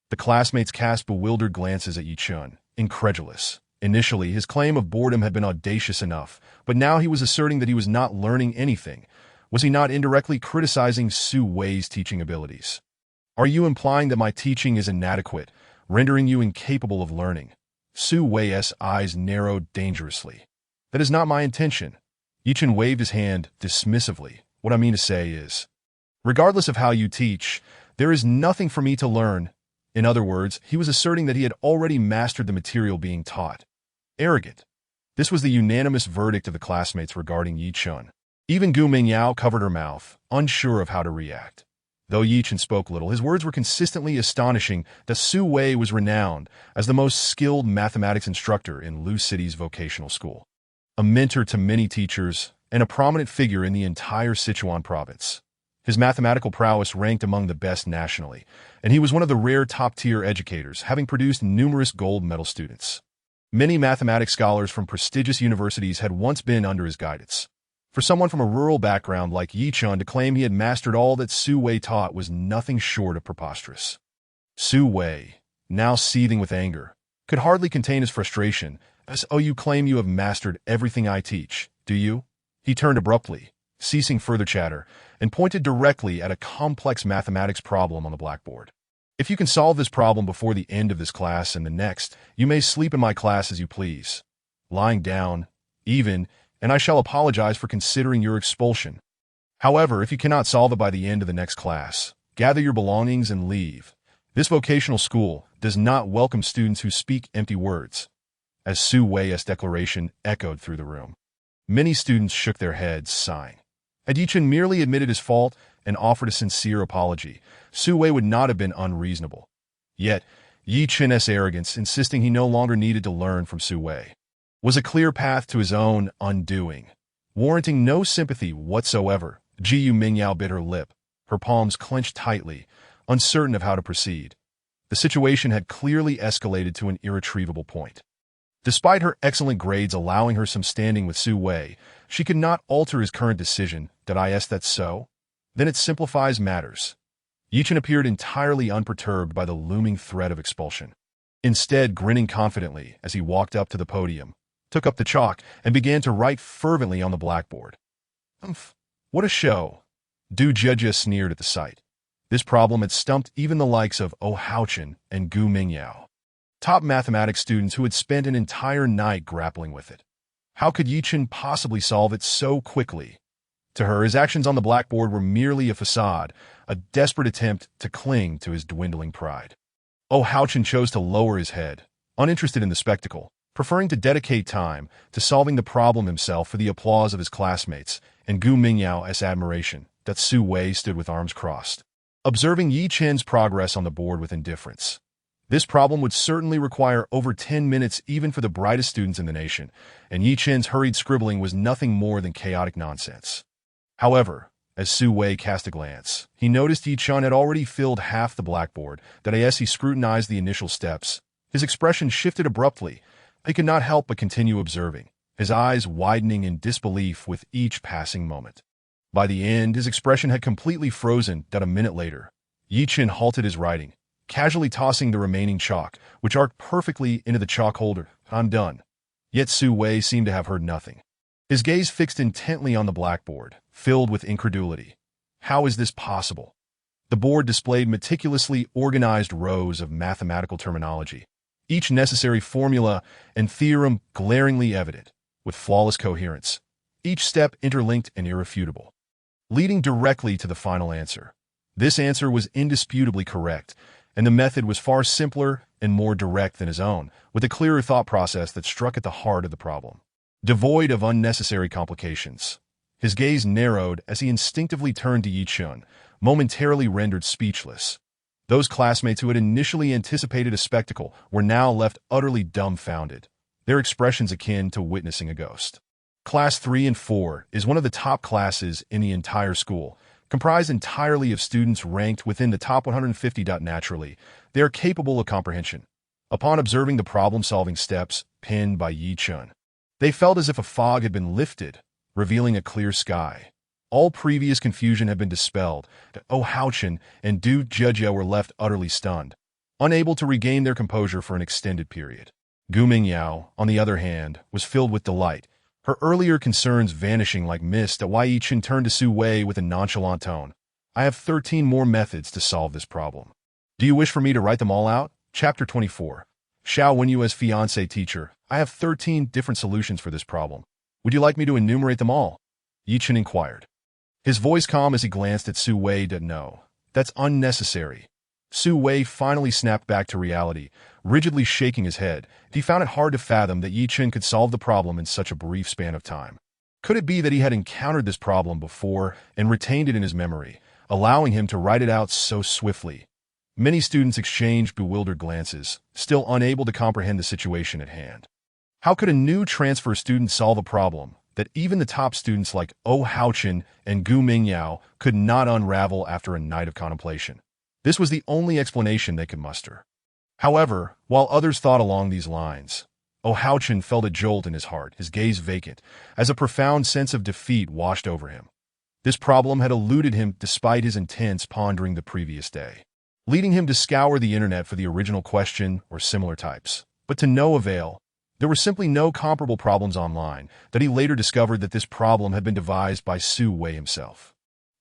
S1: The classmates cast bewildered glances at Ye Chen, incredulous. Initially, his claim of boredom had been audacious enough, but now he was asserting that he was not learning anything. Was he not indirectly criticizing Su Wei's teaching abilities? Are you implying that my teaching is inadequate, rendering you incapable of learning? Su Wei's eyes narrowed dangerously. That is not my intention. Ye Chen waved his hand dismissively. What I mean to say is, regardless of how you teach, there is nothing for me to learn. In other words, he was asserting that he had already mastered the material being taught. Arrogant. This was the unanimous verdict of the classmates regarding Ye Chen. Even Gu Mingyao covered her mouth, unsure of how to react. Though Ye Chen spoke little, his words were consistently astonishing that Su Wei was renowned as the most skilled mathematics instructor in Lu City's vocational school. A mentor to many teachers, and a prominent figure in the entire Sichuan province. His mathematical prowess ranked among the best nationally, and he was one of the rare top-tier educators, having produced numerous gold medal students. Many mathematics scholars from prestigious universities had once been under his guidance. For someone from a rural background like Ye Chen to claim he had mastered all that Su Wei taught was nothing short of preposterous. Su Wei, now seething with anger, could hardly contain his frustration. You claim you have mastered everything I teach, do you? He turned abruptly, ceasing further chatter, and pointed directly at a complex mathematics problem on the blackboard. If you can solve this problem before the end of this class and the next, you may sleep in my class as you please. Lying down, even, and I shall apologize for considering your expulsion. However, if you cannot solve it by the end of the next class, gather your belongings and leave. This vocational school does not welcome students who speak empty words. As Su Wei's declaration echoed through the room, many students shook their heads, sighing. Had Ye Chen merely admitted his fault and offered a sincere apology, Su Wei would not have been unreasonable. Yet, Ye Chen's arrogance, insisting he no longer needed to learn from Su Wei, was a clear path to his own undoing. Warranting no sympathy whatsoever, Ji Mingyao bit her lip, her palms clenched tightly, uncertain of how to proceed. The situation had clearly escalated to an irretrievable point. Despite her excellent grades allowing her some standing with Su Wei, she could not alter his current decision. That's so? Then it simplifies matters. Ye Chen appeared entirely unperturbed by the looming threat of expulsion. Instead, grinning confidently as he walked up to the podium, took up the chalk and began to write fervently on the blackboard. What a show! Du Jie sneered at the sight. This problem had stumped even the likes of Ye Chen and Gu Mingyao, top mathematics students who had spent an entire night grappling with it. How could Ye Chen possibly solve it so quickly? To her, his actions on the blackboard were merely a facade, a desperate attempt to cling to his dwindling pride. Ye Chen chose to lower his head, uninterested in the spectacle, preferring to dedicate time to solving the problem himself for the applause of his classmates and Gu Mingyao's admiration. Su Wei stood with arms crossed, observing Ye Chen's progress on the board with indifference. This problem would certainly require over 10 minutes even for the brightest students in the nation, and Ye Chen's hurried scribbling was nothing more than chaotic nonsense. However, as Su Wei cast a glance, he noticed Ye Chen had already filled half the blackboard. As he scrutinized the initial steps, his expression shifted abruptly. He could not help but continue observing, his eyes widening in disbelief with each passing moment. By the end, his expression had completely frozen. A minute later, Ye Chen halted his writing, casually tossing the remaining chalk, which arced perfectly into the chalk holder. I'm done. Yet Su Wei seemed to have heard nothing. His gaze fixed intently on the blackboard, filled with incredulity. How is this possible? The board displayed meticulously organized rows of mathematical terminology, each necessary formula and theorem glaringly evident, with flawless coherence, each step interlinked and irrefutable, leading directly to the final answer. This answer was indisputably correct, and the method was far simpler and more direct than his own, with a clearer thought process that struck at the heart of the problem. Devoid of unnecessary complications, his gaze narrowed as he instinctively turned to Ye Chen, momentarily rendered speechless. Those classmates who had initially anticipated a spectacle were now left utterly dumbfounded, their expressions akin to witnessing a ghost. Class 3 and 4 is one of the top classes in the entire school, comprised entirely of students ranked within the top 150. Naturally, they are capable of comprehension. Upon observing the problem-solving steps penned by Ye Chen, they felt as if a fog had been lifted, revealing a clear sky. All previous confusion had been dispelled. Ye Chen and Du Jie were left utterly stunned, unable to regain their composure for an extended period. Gu Mingyao, on the other hand, was filled with delight, her earlier concerns vanishing like mist. Ye Chen turned to Su Wei with a nonchalant tone. I have 13 more methods to solve this problem. Do you wish for me to write them all out? Chapter 24. Xiao Wenyu as fiancé teacher. I have 13 different solutions for this problem. Would you like me to enumerate them all? Ye Chen inquired, his voice calm as he glanced at Su Wei. No, that's unnecessary. Su Wei finally snapped back to reality, rigidly shaking his head. He found it hard to fathom that Ye Chen could solve the problem in such a brief span of time. Could it be that he had encountered this problem before and retained it in his memory, allowing him to write it out so swiftly? Many students exchanged bewildered glances, still unable to comprehend the situation at hand. How could a new transfer student solve a problem that even the top students like Ye Chen and Gu Mingyao could not unravel after a night of contemplation? This was the only explanation they could muster. However, while others thought along these lines, Ye Chen felt a jolt in his heart, his gaze vacant, as a profound sense of defeat washed over him. This problem had eluded him despite his intense pondering the previous day, leading him to scour the internet for the original question or similar types. But to no avail. There were simply no comparable problems online. That he later discovered that this problem had been devised by Su Wei himself,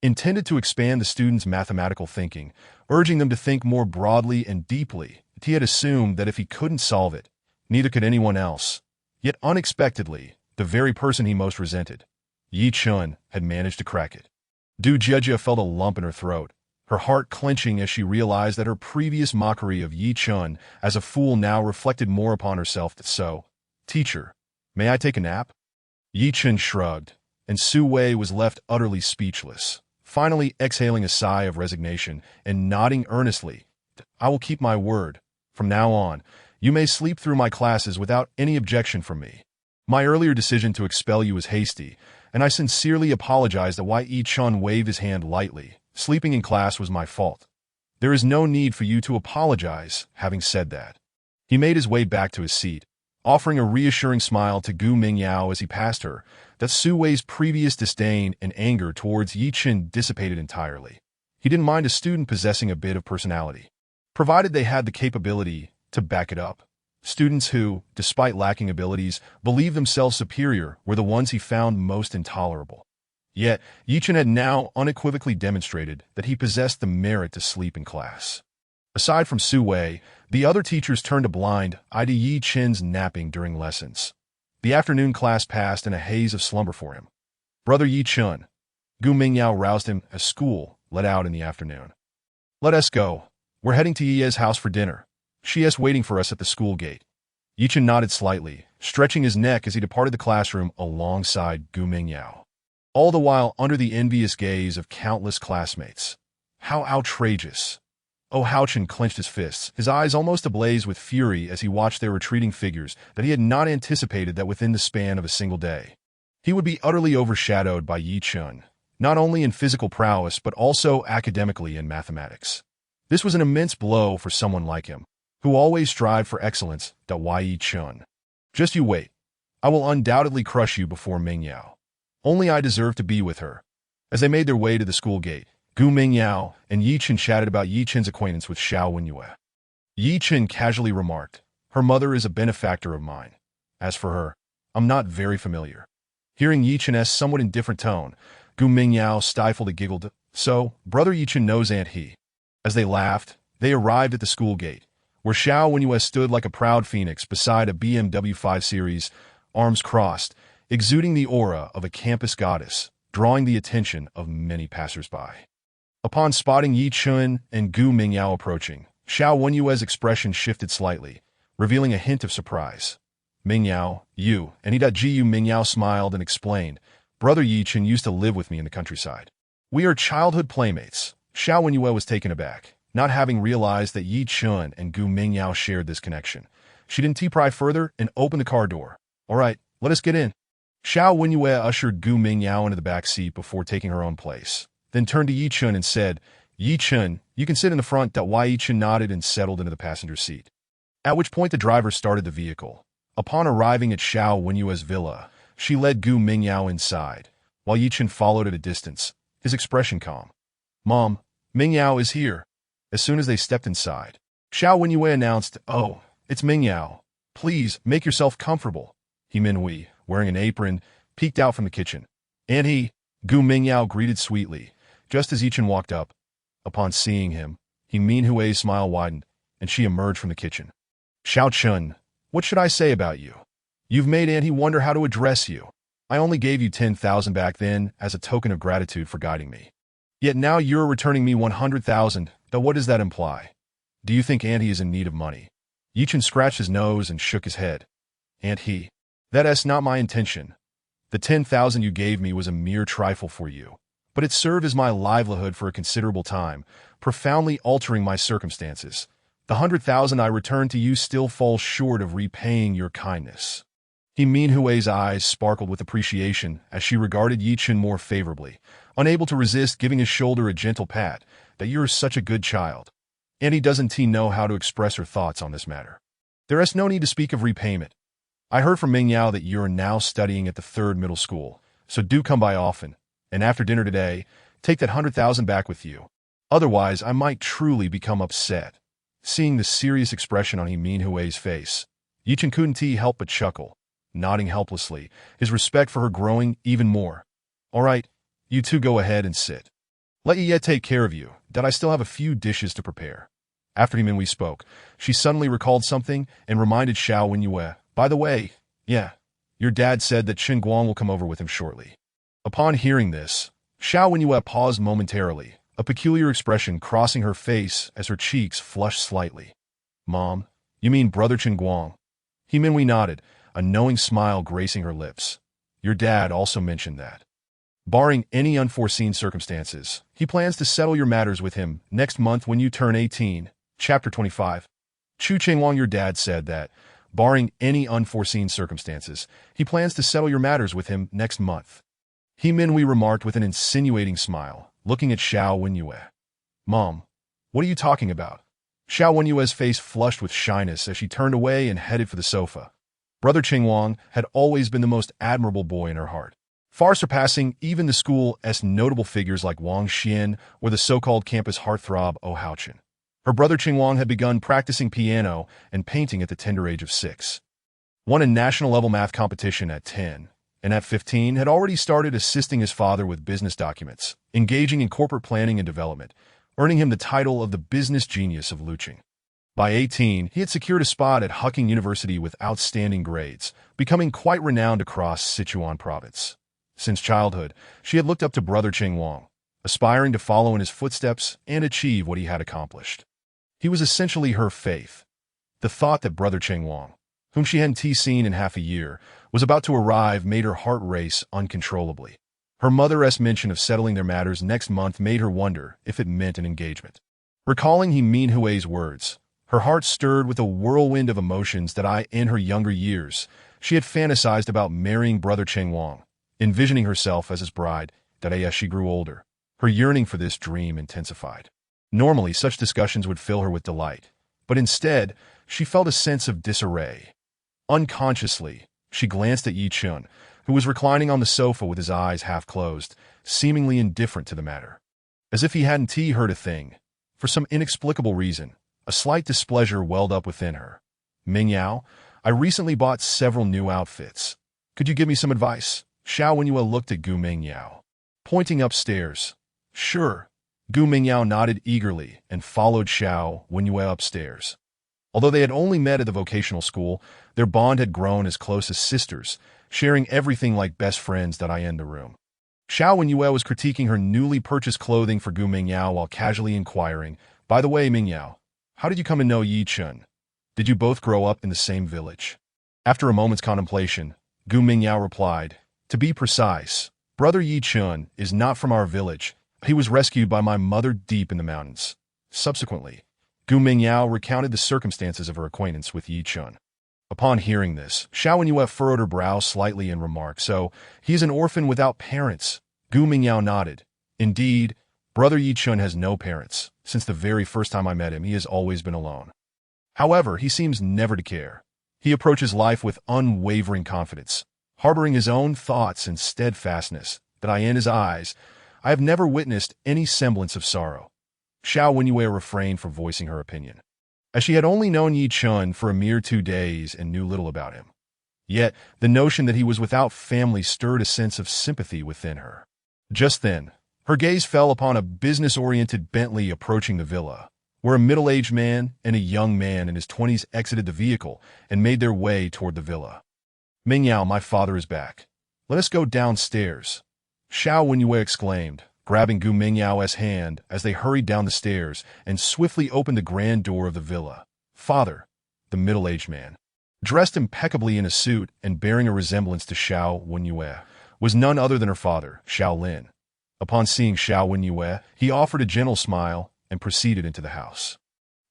S1: intended to expand the students' mathematical thinking, urging them to think more broadly and deeply. He had assumed that if he couldn't solve it, neither could anyone else. Yet unexpectedly, the very person he most resented, Ye Chen, had managed to crack it. Du Jie felt a lump in her throat, her heart clenching as she realized that her previous mockery of Ye Chen as a fool now reflected more upon herself. So, teacher, may I take a nap? Ye Chen shrugged, and Su Wei was left utterly speechless, finally exhaling a sigh of resignation and nodding earnestly. I will keep my word. From now on, you may sleep through my classes without any objection from me. My earlier decision to expel you was hasty, and I sincerely apologize. Ye Chen waved his hand lightly. Sleeping in class was my fault. There is no need for you to apologize. Having said that, he made his way back to his seat, offering a reassuring smile to Gu Mingyao as he passed her. That Su Wei's previous disdain and anger towards Ye Chen dissipated entirely. He didn't mind a student possessing a bit of personality, provided they had the capability to back it up. Students who, despite lacking abilities, believed themselves superior were the ones he found most intolerable. Yet, Ye Chen had now unequivocally demonstrated that he possessed the merit to sleep in class. Aside from Su Wei, the other teachers turned a blind eye to Ye Chen's napping during lessons. The afternoon class passed in a haze of slumber for him. Brother Ye Chen, Gu Mingyao roused him as school let out in the afternoon. Let us go. We're heading to Ye's house for dinner. She is waiting for us at the school gate. Ye Chen nodded slightly, stretching his neck as he departed the classroom alongside Gu Mingyao, all the while under the envious gaze of countless classmates. How outrageous! Ye Chen clenched his fists, his eyes almost ablaze with fury as he watched their retreating figures that he had not anticipated that within the span of a single day, he would be utterly overshadowed by Ye Chen, not only in physical prowess but also academically in mathematics. This was an immense blow for someone like him, who always strived for excellence. Ye Chen, just you wait. I will undoubtedly crush you before Mingyao. Only I deserve to be with her. As they made their way to the school gate, Gu Mingyao and Ye Chen chatted about Ye Chen's acquaintance with Xiao Wenyu. Ye Chen casually remarked, her mother is a benefactor of mine. As for her, I'm not very familiar. Hearing Ye Chen's somewhat indifferent tone, Gu Mingyao stifled a giggle. So, brother Ye Chen knows Aunt He. As they laughed, they arrived at the school gate, where Xiao Wenyue stood like a proud phoenix beside a BMW 5 Series, arms crossed, exuding the aura of a campus goddess, drawing the attention of many passersby. Upon spotting Ye Chen and Gu Mingyao approaching, Xiao Wenyue's expression shifted slightly, revealing a hint of surprise. Mingyao, you, and Gu Mingyao smiled and explained, Brother Ye Chen used to live with me in the countryside. We are childhood playmates. Xiao Wenyue was taken aback, not having realized that Ye Chen and Gu Mingyao shared this connection. She didn't pry further and opened the car door. All right, let us get in. Xiao Wenyue ushered Gu Mingyao into the back seat before taking her own place, then turned to Ye Chen and said, Ye Chen, you can sit in the front. Ye Chen nodded and settled into the passenger seat. At which point the driver started the vehicle. Upon arriving at Xiao Wenyue's villa, she led Gu Mingyao inside, while Ye Chen followed at a distance, his expression calm. Mom, Mingyao is here. As soon as they stepped inside, Xiao Wenyue announced, Oh, it's Mingyao. Please, make yourself comfortable. He Minhui, wearing an apron, peeked out from the kitchen. And Gu Mingyao greeted sweetly, just as Ye Chen walked up. Upon seeing him, He Minhui's smile widened, and she emerged from the kitchen. Xiao Chen, what should I say about you? You've made Auntie wonder how to address you. I only gave you 10,000 back then as a token of gratitude for guiding me. Yet now you're returning me 100,000. Though what does that imply? Do you think Auntie is in need of money? Ye Chen scratched his nose and shook his head. Auntie, that's not my intention. The 10,000 you gave me was a mere trifle for you, but it served as my livelihood for a considerable time, profoundly altering my circumstances. The 100,000 I returned to you still falls short of repaying your kindness. He Minhui's eyes sparkled with appreciation as she regarded Ye Chen more favorably, unable to resist giving his shoulder a gentle pat. That you're such a good child. Auntie doesn't know how to express her thoughts on this matter. There is no need to speak of repayment. I heard from Mingyao that you're now studying at the 3rd middle school, so do come by often, and after dinner today, take that 100,000 back with you. Otherwise, I might truly become upset. Seeing the serious expression on He Minhui's face, Ye Chen couldn't help but chuckle, nodding helplessly, his respect for her growing even more. All right, you two go ahead and sit. Let Ye take care of you, that I still have a few dishes to prepare. After He Minhui spoke, she suddenly recalled something and reminded Xiao Wenyue, by the way, your dad said that Chen Guang will come over with him shortly. Upon hearing this, Xiao Wenyue paused momentarily, a peculiar expression crossing her face as her cheeks flushed slightly. Mom, you mean Brother Chen Guang? He Minhui nodded, a knowing smile gracing her lips. Your dad also mentioned that. Barring any unforeseen circumstances, he plans to settle your matters with him next month when you turn 18. Chapter 25. Chu Chengwang, your dad said that, barring any unforeseen circumstances, he plans to settle your matters with him next month. He Minhui remarked with an insinuating smile, looking at Xiao Wenyue. Mom, what are you talking about? Xiao Wenyue's face flushed with shyness as she turned away and headed for the sofa. Brother Chengwang had always been the most admirable boy in her heart, far surpassing even the school's notable figures like Wang Xian or the so-called campus heartthrob Oh Haochen. Her brother Chengwang had begun practicing piano and painting at the tender age of 6. Won a national-level math competition at 10, and at 15 had already started assisting his father with business documents, engaging in corporate planning and development, earning him the title of the business genius of Luqing. By 18, he had secured a spot at Huqing University with outstanding grades, becoming quite renowned across Sichuan province. Since childhood, she had looked up to Brother Chengwang, aspiring to follow in his footsteps and achieve what he had accomplished. He was essentially her faith. The thought that Brother Chengwang, whom she hadn't seen in half a year, was about to arrive made her heart race uncontrollably. Her mother's mention of settling their matters next month made her wonder if it meant an engagement. Recalling He Minhui's words, her heart stirred with a whirlwind of emotions that in her younger years, she had fantasized about marrying Brother Chengwang, envisioning herself as his bride, that as she grew older, her yearning for this dream intensified. Normally, such discussions would fill her with delight, but instead, she felt a sense of disarray. Unconsciously, she glanced at Ye Chen, who was reclining on the sofa with his eyes half closed, seemingly indifferent to the matter. As if he hadn't heard a thing. For some inexplicable reason, a slight displeasure welled up within her. Mingyao, I recently bought several new outfits. Could you give me some advice? Xiao Wenyue looked at Gu Mingyao, pointing upstairs. Sure. Gu Mingyao nodded eagerly and followed Xiao Wenyue upstairs. Although they had only met at the vocational school, their bond had grown as close as sisters, sharing everything like best friends that I end the room. Xiao Wenyue was critiquing her newly purchased clothing for Gu Mingyao while casually inquiring, "By the way, Mingyao, how did you come to know Ye Chen? Did you both grow up in the same village?" After a moment's contemplation, Gu Mingyao replied, "To be precise, brother Ye Chen is not from our village. He was rescued by my mother deep in the mountains." Subsequently, Gu Mingyao recounted the circumstances of her acquaintance with Ye Chen. Upon hearing this, Xiao Wenyue furrowed her brow slightly and remarked, "So, he is an orphan without parents." Gu Mingyao nodded. "Indeed, brother Ye Chen has no parents. Since the very first time I met him, he has always been alone. However, he seems never to care. He approaches life with unwavering confidence, harboring his own thoughts and steadfastness, that in his eyes, I have never witnessed any semblance of sorrow." Xiao Wenyue refrained from voicing her opinion, as she had only known Ye Chen for a mere 2 days and knew little about him. Yet, the notion that he was without family stirred a sense of sympathy within her. Just then, her gaze fell upon a business-oriented Bentley approaching the villa, where a middle-aged man and a young man in his 20s exited the vehicle and made their way toward the villa. "Mingyao, my father is back. Let us go downstairs," Xiao Wenyue exclaimed, grabbing Gu Mingyao's hand as they hurried down the stairs and swiftly opened the grand door of the villa. "Father," the middle-aged man, dressed impeccably in a suit and bearing a resemblance to Xiao Wenyue, was none other than her father, Xiao Lin. Upon seeing Xiao Wenyue, he offered a gentle smile and proceeded into the house.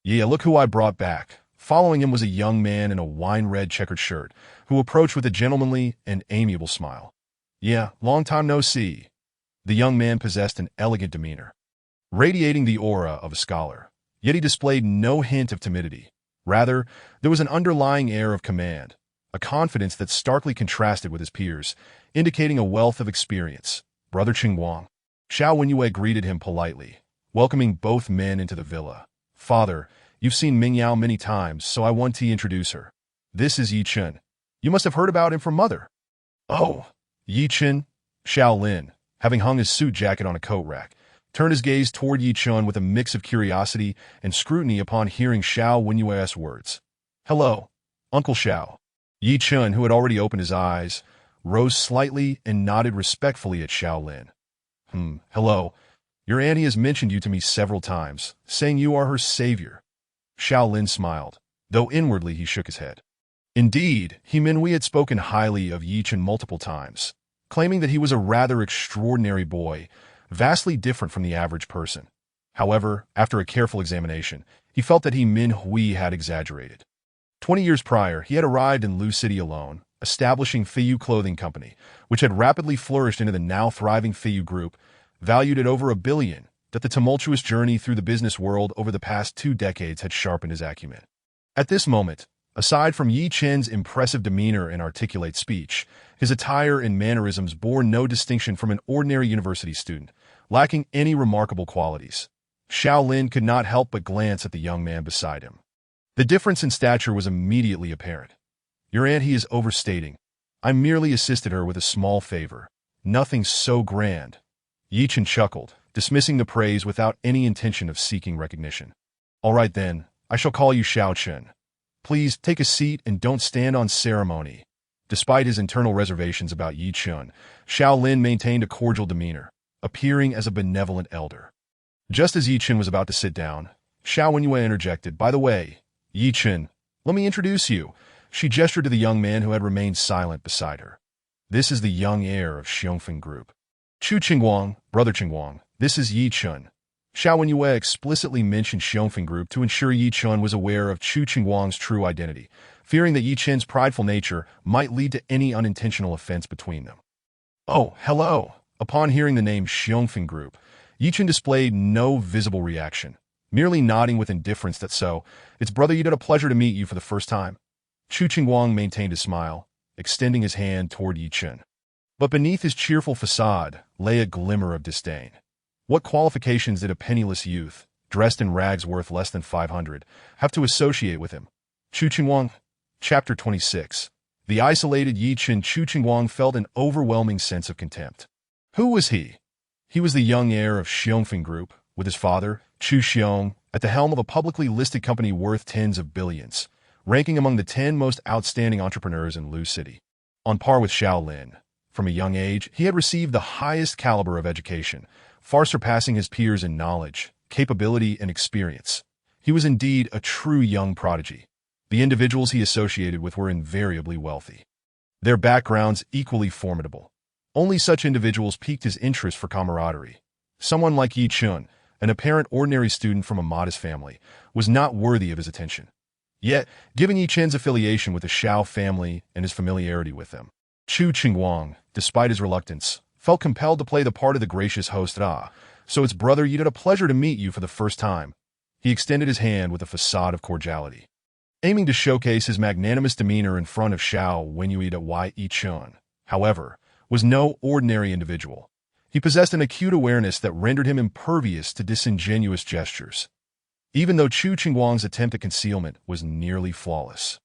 S1: "Yeah, look who I brought back." Following him was a young man in a wine-red checkered shirt, who approached with a gentlemanly and amiable smile. "Yeah, long time no see." The young man possessed an elegant demeanor, radiating the aura of a scholar, yet he displayed no hint of timidity. Rather, there was an underlying air of command, a confidence that starkly contrasted with his peers, indicating a wealth of experience. "Brother Qingguang." Xiao Wenyue greeted him politely, welcoming both men into the villa. "Father, you've seen Mingyao many times, so I want to introduce her. This is Ye Chen. You must have heard about him from Mother." "Oh, Ye Chen." Xiao Lin, having hung his suit jacket on a coat rack, turned his gaze toward Ye Chen with a mix of curiosity and scrutiny upon hearing Xiao Wenyue's words. "Hello, Uncle Xiao." Ye Chen, who had already opened his eyes, rose slightly and nodded respectfully at Xiao Lin. Hello. Your auntie has mentioned you to me several times, saying you are her savior." Xiao Lin smiled, though inwardly he shook his head. Indeed, he Minhui had spoken highly of Ye Chen multiple times, claiming that he was a rather extraordinary boy, vastly different from the average person. However, after a careful examination, he felt that Minhui had exaggerated. 20 years prior, he had arrived in Lu City alone, establishing Feiyu Clothing Company, which had rapidly flourished into the now thriving Feiyu Group, valued at over $1 billion, that the tumultuous journey through the business world over the past 2 decades had sharpened his acumen. At this moment, aside from Ye Chen's impressive demeanor and articulate speech, his attire and mannerisms bore no distinction from an ordinary university student, lacking any remarkable qualities. Xiao Lin could not help but glance at the young man beside him. The difference in stature was immediately apparent. "Your auntie is overstating. I merely assisted her with a small favor. Nothing so grand." Ye Chen chuckled, dismissing the praise without any intention of seeking recognition. "All right then, I shall call you Xiao Chen. Please take a seat and don't stand on ceremony." Despite his internal reservations about Ye Chen, Xiao Lin maintained a cordial demeanor, appearing as a benevolent elder. Just as Ye Chen was about to sit down, Xiao Wenyue interjected, "By the way, Ye Chen, let me introduce you." She gestured to the young man who had remained silent beside her. "This is the young heir of Xiongfeng Group. Chu Qingguang, brother Qingguang, this is Ye Chen." Xiao Wenyue explicitly mentioned Xiongfeng Group to ensure Ye Chen was aware of Chu Qingguang's true identity, fearing that Ye Chen's prideful nature might lead to any unintentional offense between them. "Oh, hello." Upon hearing the name Xiongfeng Group, Ye Chen displayed no visible reaction, merely nodding with indifference that so, "It's brother Ye, a pleasure to meet you for the first time." Chu Qingguang maintained a smile, extending his hand toward Ye Chen. But beneath his cheerful facade lay a glimmer of disdain. What qualifications did a penniless youth, dressed in rags worth less than 500, have to associate with him? Chu Qingguang. Chapter 26. The isolated Ye Chen. Chu Qingguang felt an overwhelming sense of contempt. Who was he? He was the young heir of Xiongfeng Group, with his father, Chu Xiong, at the helm of a publicly listed company worth tens of billions, ranking among the 10 most outstanding entrepreneurs in Lu City. On par with Xiao Lin, from a young age, he had received the highest caliber of education, far surpassing his peers in knowledge, capability, and experience. He was indeed a true young prodigy. The individuals he associated with were invariably wealthy. Their backgrounds equally formidable. Only such individuals piqued his interest for camaraderie. Someone like Ye Chen, an apparent ordinary student from a modest family, was not worthy of his attention. Yet, given Ye Chen's affiliation with the Xiao family and his familiarity with them, Chu Qingguang, despite his reluctance, felt compelled to play the part of the gracious host. So it's brother Ye, a pleasure to meet you for the first time. He extended his hand with a facade of cordiality. Aiming to showcase his magnanimous demeanor in front of Xiao Wenyu, Ye Chen, however, was no ordinary individual. He possessed an acute awareness that rendered him impervious to disingenuous gestures, even though Chu Qingguang's attempt at concealment was nearly flawless.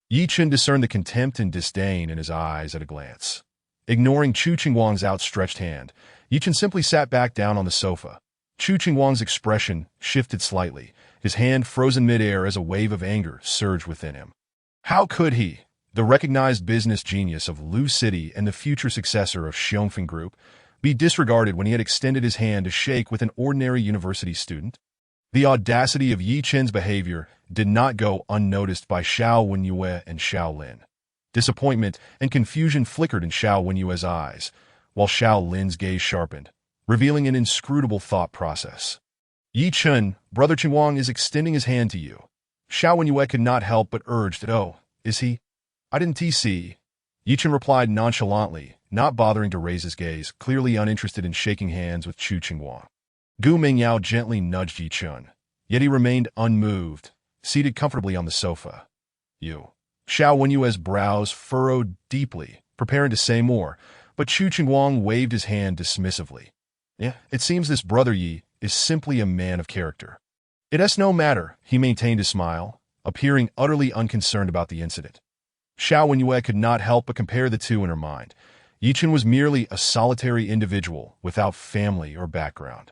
S1: Ye Chen discerned the contempt and disdain in his eyes at a glance. Ignoring Chu Qingguang's outstretched hand, Ye Chen simply sat back down on the sofa. Chu Qingguang's expression shifted slightly, his hand frozen midair as a wave of anger surged within him. How could he, the recognized business genius of Lu City and the future successor of Xiongfeng Group, be disregarded when he had extended his hand to shake with an ordinary university student? The audacity of Ye Chen's behavior did not go unnoticed by Xiao Wenyue and Xiao Lin. Disappointment and confusion flickered in Xiao Wenyue's eyes, while Xiao Lin's gaze sharpened, revealing an inscrutable thought process. Ye Chen, brother Qingguang is extending his hand to you. Xiao Wenyue could not help but urge that, oh, is he? I didn't see. Ye Chen replied nonchalantly, not bothering to raise his gaze, clearly uninterested in shaking hands with Chu Qingguang. Gu Mingyao gently nudged Ye Chen, yet he remained unmoved, seated comfortably on the sofa. You. Xiao Wenyue's brows furrowed deeply, preparing to say more, but Chu Qingguang waved his hand dismissively. Yeah, it seems this brother Yi is simply a man of character. It's no matter, he maintained his smile, appearing utterly unconcerned about the incident. Xiao Wenyue could not help but compare the two in her mind. Ye Chen was merely a solitary individual without family or background.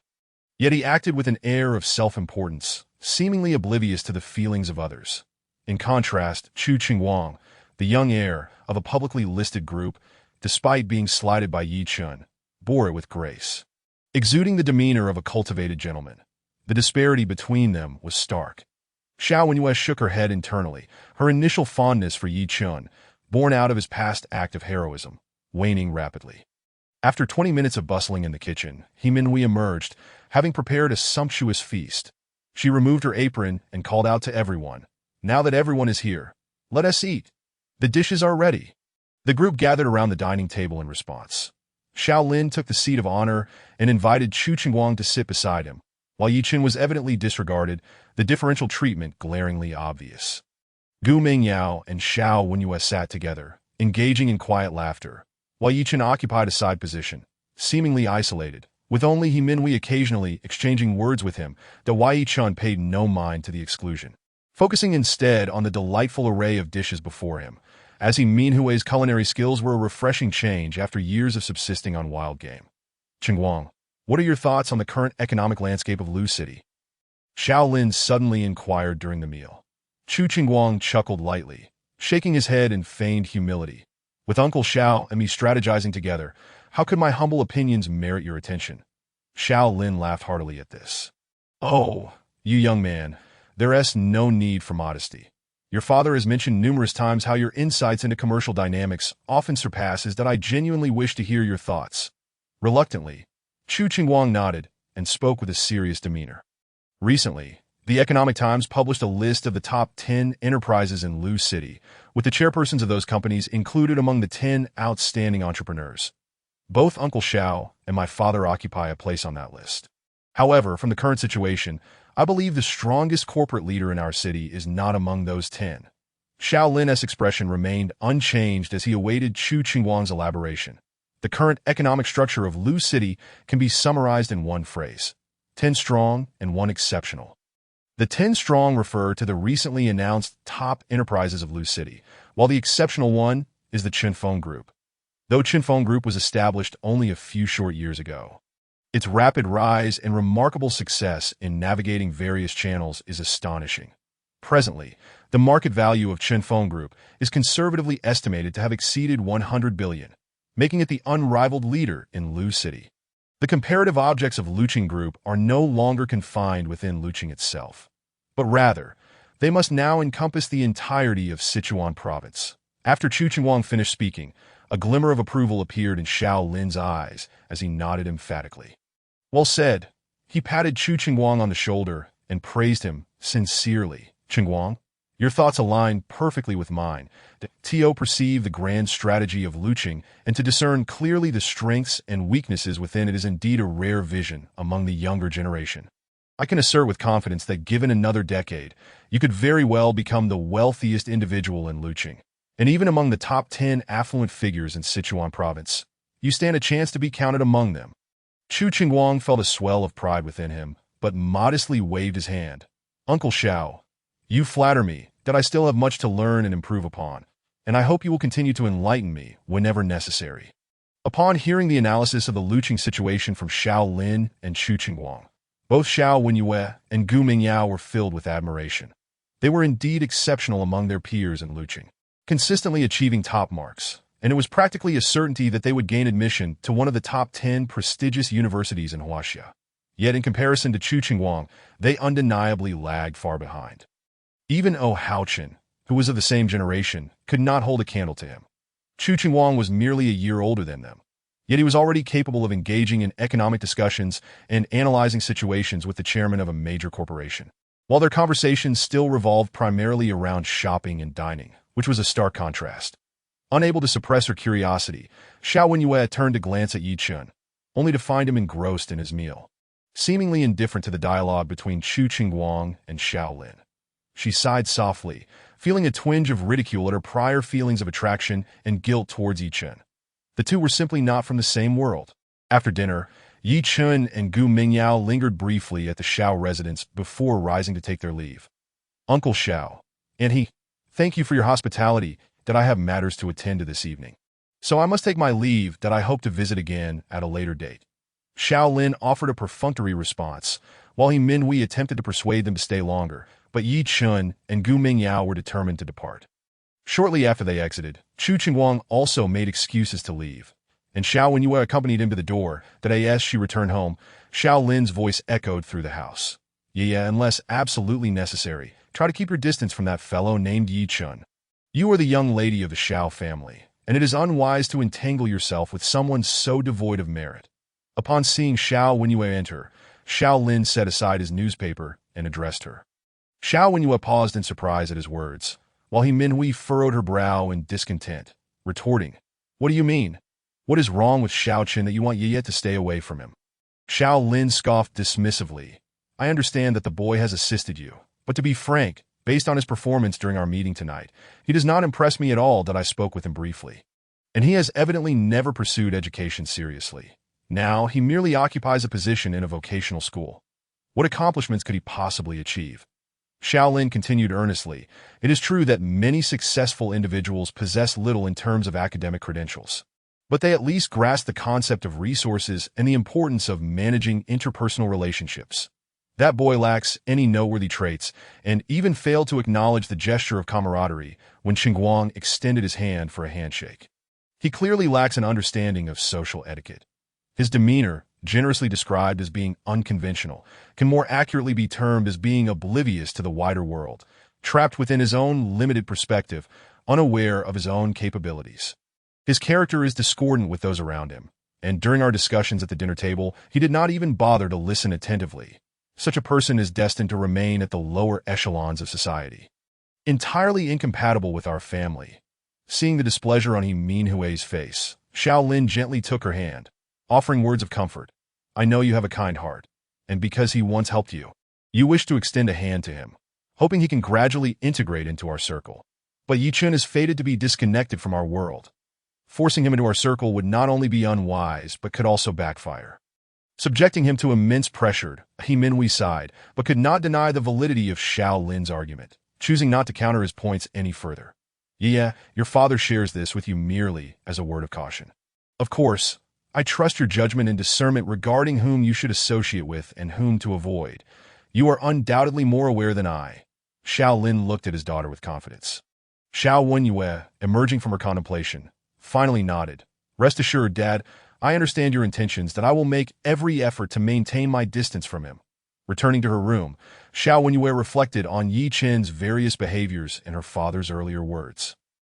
S1: Yet he acted with an air of self-importance, seemingly oblivious to the feelings of others. In contrast, Chu Qingguang, the young heir of a publicly listed group, despite being slighted by Ye Chen, bore it with grace. Exuding the demeanor of a cultivated gentleman, the disparity between them was stark. Xiao Wenyue shook her head internally, her initial fondness for Ye Chen, born out of his past act of heroism, waning rapidly. After 20 minutes of bustling in the kitchen, He Minhui emerged, having prepared a sumptuous feast. She removed her apron and called out to everyone, "Now that everyone is here, let us eat. The dishes are ready." The group gathered around the dining table in response. Xiao Lin took the seat of honor and invited Chu Qingguang to sit beside him, while Ye Chen was evidently disregarded, the differential treatment glaringly obvious. Gu Mingyao and Xiao Wenyue sat together, engaging in quiet laughter, while Ye Chen occupied a side position, seemingly isolated, with only He Minhui occasionally exchanging words with him, though Ye Chen paid no mind to the exclusion, focusing instead on the delightful array of dishes before him, as He Minhui's culinary skills were a refreshing change after years of subsisting on wild game. Qingguang, what are your thoughts on the current economic landscape of Lu City? Xiao Lin suddenly inquired during the meal. Chu Qingguang chuckled lightly, shaking his head in feigned humility. With Uncle Xiao and me strategizing together, how could my humble opinions merit your attention? Xiao Lin laughed heartily at this. Oh, you young man, there's no need for modesty. Your father has mentioned numerous times how your insights into commercial dynamics often surpasses that. I genuinely wish to hear your thoughts. Reluctantly, Chu Qingguang nodded and spoke with a serious demeanor. Recently, the Economic Times published a list of the top 10 enterprises in Lu City, with the chairpersons of those companies included among the 10 outstanding entrepreneurs. Both Uncle Xiao and my father occupy a place on that list. However, from the current situation, I believe the strongest corporate leader in our city is not among those 10. Xiao Lin's expression remained unchanged as he awaited Chu Qingguang's elaboration. The current economic structure of Lu City can be summarized in one phrase: 10 strong and 1 exceptional. The 10 strong refer to the recently announced top enterprises of Lu City, while the exceptional one is the Chinfeng Group. Though Chinfeng Group was established only a few short years ago, Its rapid rise and remarkable success in navigating various channels is astonishing. Presently, the market value of Chen Phone Group is conservatively estimated to have exceeded 100 billion, making it the unrivaled leader in Lu City. The comparative objects of Luqing Group are no longer confined within Luqing itself, but rather, they must now encompass the entirety of Sichuan province. After Chu Qingwang finished speaking, a glimmer of approval appeared in Xiao Lin's eyes as he nodded emphatically. Well said. He patted Chu Qingwang on the shoulder and praised him sincerely. Qingwang, your thoughts align perfectly with mine. To perceive the grand strategy of Luqing and to discern clearly the strengths and weaknesses within it is indeed a rare vision among the younger generation. I can assert with confidence that given another decade, you could very well become the wealthiest individual in Luqing. And even among the top 10 affluent figures in Sichuan province, you stand a chance to be counted among them. Chu Qingwang felt a swell of pride within him, but modestly waved his hand. Uncle Xiao, you flatter me that I still have much to learn and improve upon, and I hope you will continue to enlighten me whenever necessary. Upon hearing the analysis of the Luqing situation from Xiao Lin and Chu Qingwang, both Xiao Wenyue and Gu Mingyao were filled with admiration. They were indeed exceptional among their peers in Luqing, consistently achieving top marks, and it was practically a certainty that they would gain admission to one of the top 10 prestigious universities in Huaxia. Yet in comparison to Chu Qingwang, they undeniably lagged far behind. Even Ye Chen, who was of the same generation, could not hold a candle to him. Chu Qingwang was merely a year older than them, yet he was already capable of engaging in economic discussions and analyzing situations with the chairman of a major corporation, while their conversations still revolved primarily around shopping and dining, which was a stark contrast. Unable to suppress her curiosity, Xiao Wenyue turned to glance at Ye Chen, only to find him engrossed in his meal, seemingly indifferent to the dialogue between Chu Qingwang and Xiao Lin. She sighed softly, feeling a twinge of ridicule at her prior feelings of attraction and guilt towards Ye Chen. The two were simply not from the same world. After dinner, Ye Chen and Gu Mingyao lingered briefly at the Xiao residence before rising to take their leave. Uncle Xiao, and he, thank you for your hospitality, that I have matters to attend to this evening. So I must take my leave that I hope to visit again at a later date. Xiao Lin offered a perfunctory response, while He Minhui attempted to persuade them to stay longer, but Ye Chen and Gu Mingyao were determined to depart. Shortly after they exited, Chu Qingwang also made excuses to leave, and Xiao Wenyue accompanied him to the door. That as she returned home, Xiao Lin's voice echoed through the house. Yeah, unless absolutely necessary, try to keep your distance from that fellow named Ye Chen. You are the young lady of the Xiao family, and it is unwise to entangle yourself with someone so devoid of merit. Upon seeing Xiao Wenyue enter, Xiao Lin set aside his newspaper and addressed her. Xiao Wenyue paused in surprise at his words, while He Minhui furrowed her brow in discontent, retorting, What do you mean? What is wrong with Xiao Chen that you want Ye to stay away from him? Xiao Lin scoffed dismissively. I understand that the boy has assisted you, but to be frank, based on his performance during our meeting tonight, he does not impress me at all. That I spoke with him briefly, and he has evidently never pursued education seriously. Now he merely occupies a position in a vocational school. What accomplishments could he possibly achieve? Xiao Lin continued earnestly, it is true that many successful individuals possess little in terms of academic credentials, but they at least grasp the concept of resources and the importance of managing interpersonal relationships. That boy lacks any noteworthy traits and even failed to acknowledge the gesture of camaraderie when Qingwang extended his hand for a handshake. He clearly lacks an understanding of social etiquette. His demeanor, generously described as being unconventional, can more accurately be termed as being oblivious to the wider world, trapped within his own limited perspective, unaware of his own capabilities. His character is discordant with those around him, and during our discussions at the dinner table, he did not even bother to listen attentively. Such a person is destined to remain at the lower echelons of society. Entirely incompatible with our family. Seeing the displeasure on He Minhui's face, Xiao Lin gently took her hand, offering words of comfort. I know you have a kind heart, and because he once helped you, you wish to extend a hand to him, hoping he can gradually integrate into our circle. But Ye Chen is fated to be disconnected from our world. Forcing him into our circle would not only be unwise, but could also backfire. Subjecting him to immense pressure, He Minhui sighed, but could not deny the validity of Xiao Lin's argument, choosing not to counter his points any further. Yeah, your father shares this with you merely as a word of caution. Of course, I trust your judgment and discernment regarding whom you should associate with and whom to avoid. You are undoubtedly more aware than I. Xiao Lin looked at his daughter with confidence. Xiao Wenyue, emerging from her contemplation, finally nodded. Rest assured, Dad, I understand your intentions, that I will make every effort to maintain my distance from him. Returning to her room, Xiao Wenyue reflected on Ye Chen's various behaviors in her father's earlier words,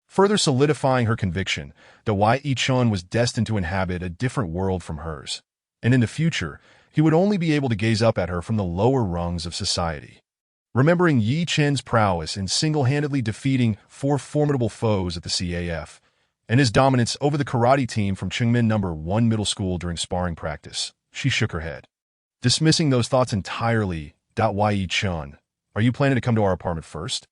S1: further solidifying her conviction that Ye Chen was destined to inhabit a different world from hers, and in the future, he would only be able to gaze up at her from the lower rungs of society. Remembering Ye Chen's prowess in single-handedly defeating 4 formidable foes at the CAF, and his dominance over the karate team from Chengmen No. 1 Middle School during sparring practice, she shook her head. Dismissing those thoughts entirely, Ye Chen, are you planning to come to our apartment first?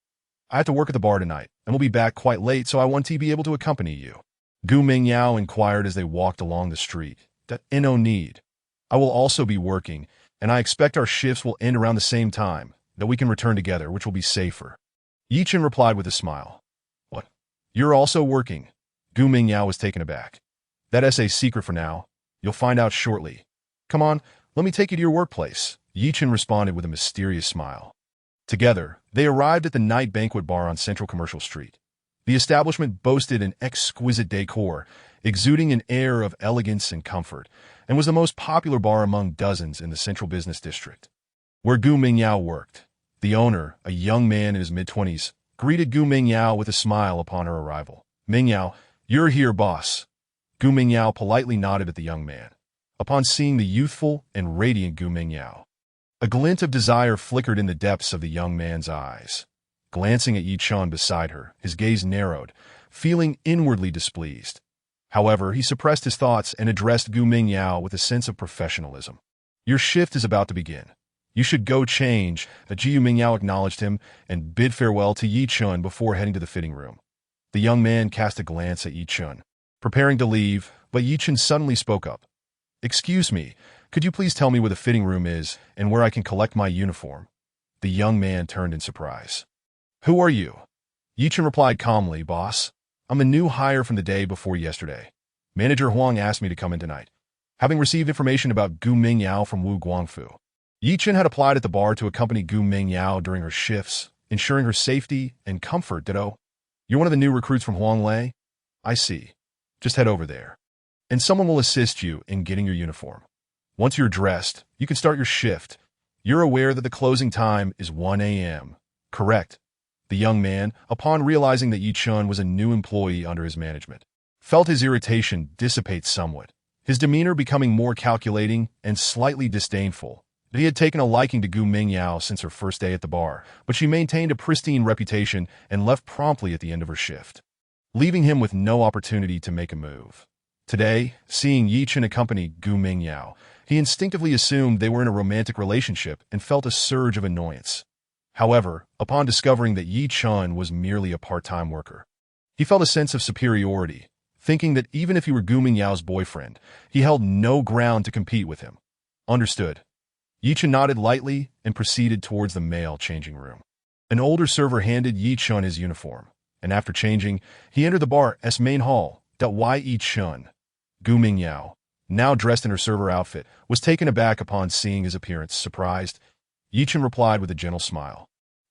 S1: I have to work at the bar tonight, and we'll be back quite late, so I want to be able to accompany you. Gu Mingyao inquired as they walked along the street. No need. I will also be working, and I expect our shifts will end around the same time, that we can return together, which will be safer. Ye Chen replied with a smile. What? You're also working? Gu Mingyao was taken aback. That's a secret for now. You'll find out shortly. Come on, let me take you to your workplace. Ye Chen responded with a mysterious smile. Together, they arrived at the night banquet bar on Central Commercial Street. The establishment boasted an exquisite decor, exuding an air of elegance and comfort, and was the most popular bar among dozens in the Central Business District, where Gu Mingyao worked. The owner, a young man in his mid-20s, greeted Gu Mingyao with a smile upon her arrival. Mingyao, you're here, boss. Gu Mingyao politely nodded at the young man. Upon seeing the youthful and radiant Gu Mingyao, a glint of desire flickered in the depths of the young man's eyes. Glancing at Ye Chen beside her, his gaze narrowed, feeling inwardly displeased. However, he suppressed his thoughts and addressed Gu Mingyao with a sense of professionalism. Your shift is about to begin. You should go change. Gu Mingyao acknowledged him and bid farewell to Ye Chen before heading to the fitting room. The young man cast a glance at Ye Chen, preparing to leave, but Ye Chen suddenly spoke up. Excuse me, could you please tell me where the fitting room is and where I can collect my uniform? The young man turned in surprise. Who are you? Ye Chen replied calmly, Boss. I'm a new hire from the day before yesterday. Manager Huang asked me to come in tonight, having received information about Gu Mingyao from Wu Guangfu. Ye Chen had applied at the bar to accompany Gu Mingyao during her shifts, ensuring her safety and comfort. Ditto. You're one of the new recruits from Huanglei? I see. Just head over there, and someone will assist you in getting your uniform. Once you're dressed, you can start your shift. You're aware that the closing time is 1 a.m., correct? The young man, upon realizing that Ye Chen was a new employee under his management, felt his irritation dissipate somewhat, his demeanor becoming more calculating and slightly disdainful. He had taken a liking to Gu Mingyao since her first day at the bar, but she maintained a pristine reputation and left promptly at the end of her shift, leaving him with no opportunity to make a move. Today, seeing Ye Chen accompany Gu Mingyao, he instinctively assumed they were in a romantic relationship and felt a surge of annoyance. However, upon discovering that Ye Chen was merely a part-time worker, he felt a sense of superiority, thinking that even if he were Gu Mingyao's boyfriend, he held no ground to compete with him. Understood. Ye Chen nodded lightly and proceeded towards the male changing room. An older server handed Ye Chen his uniform, and after changing, he entered the bar's main hall. Ye Chen, Gu Mingyao, now dressed in her server outfit, was taken aback upon seeing his appearance. Surprised, Ye Chen replied with a gentle smile.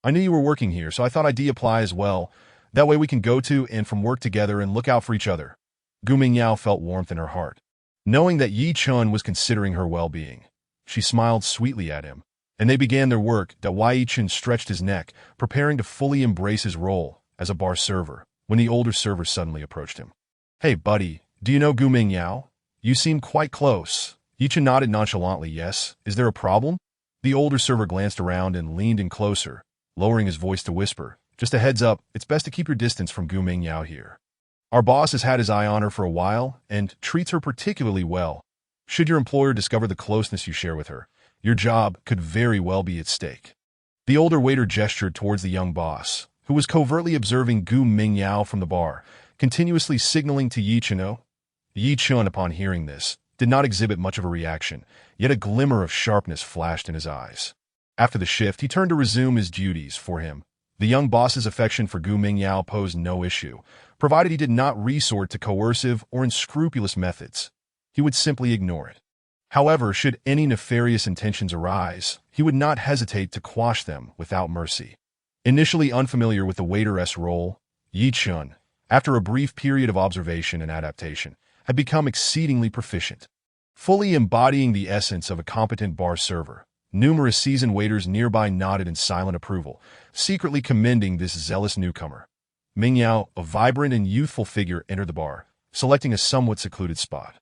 S1: I knew you were working here, so I thought I'd apply as well. That way we can go to and from work together and look out for each other. Gu Mingyao felt warmth in her heart, knowing that Ye Chen was considering her well-being. She smiled sweetly at him, and they began their work. Ye Chen stretched his neck, preparing to fully embrace his role as a bar server, when the older server suddenly approached him. Hey, buddy, do you know Gu Mingyao? You seem quite close. Ye Chen nodded nonchalantly. Yes. Is there a problem? The older server glanced around and leaned in closer, lowering his voice to whisper, Just a heads up, it's best to keep your distance from Gu Mingyao here. Our boss has had his eye on her for a while and treats her particularly well. Should your employer discover the closeness you share with her, your job could very well be at stake. The older waiter gestured towards the young boss, who was covertly observing Gu Mingyao from the bar, continuously signaling to Ye Chen. Ye Chen, upon hearing this, did not exhibit much of a reaction, yet a glimmer of sharpness flashed in his eyes. After the shift, he turned to resume his duties. For him, the young boss's affection for Gu Mingyao posed no issue, provided he did not resort to coercive or unscrupulous methods. he would simply ignore it. However, should any nefarious intentions arise, he would not hesitate to quash them without mercy. Initially unfamiliar with the waiteress role, Ye Chen, after a brief period of observation and adaptation, had become exceedingly proficient. Fully embodying the essence of a competent bar server, numerous seasoned waiters nearby nodded in silent approval, secretly commending this zealous newcomer. Ming Yao, a vibrant and youthful figure, entered the bar, selecting a somewhat secluded spot,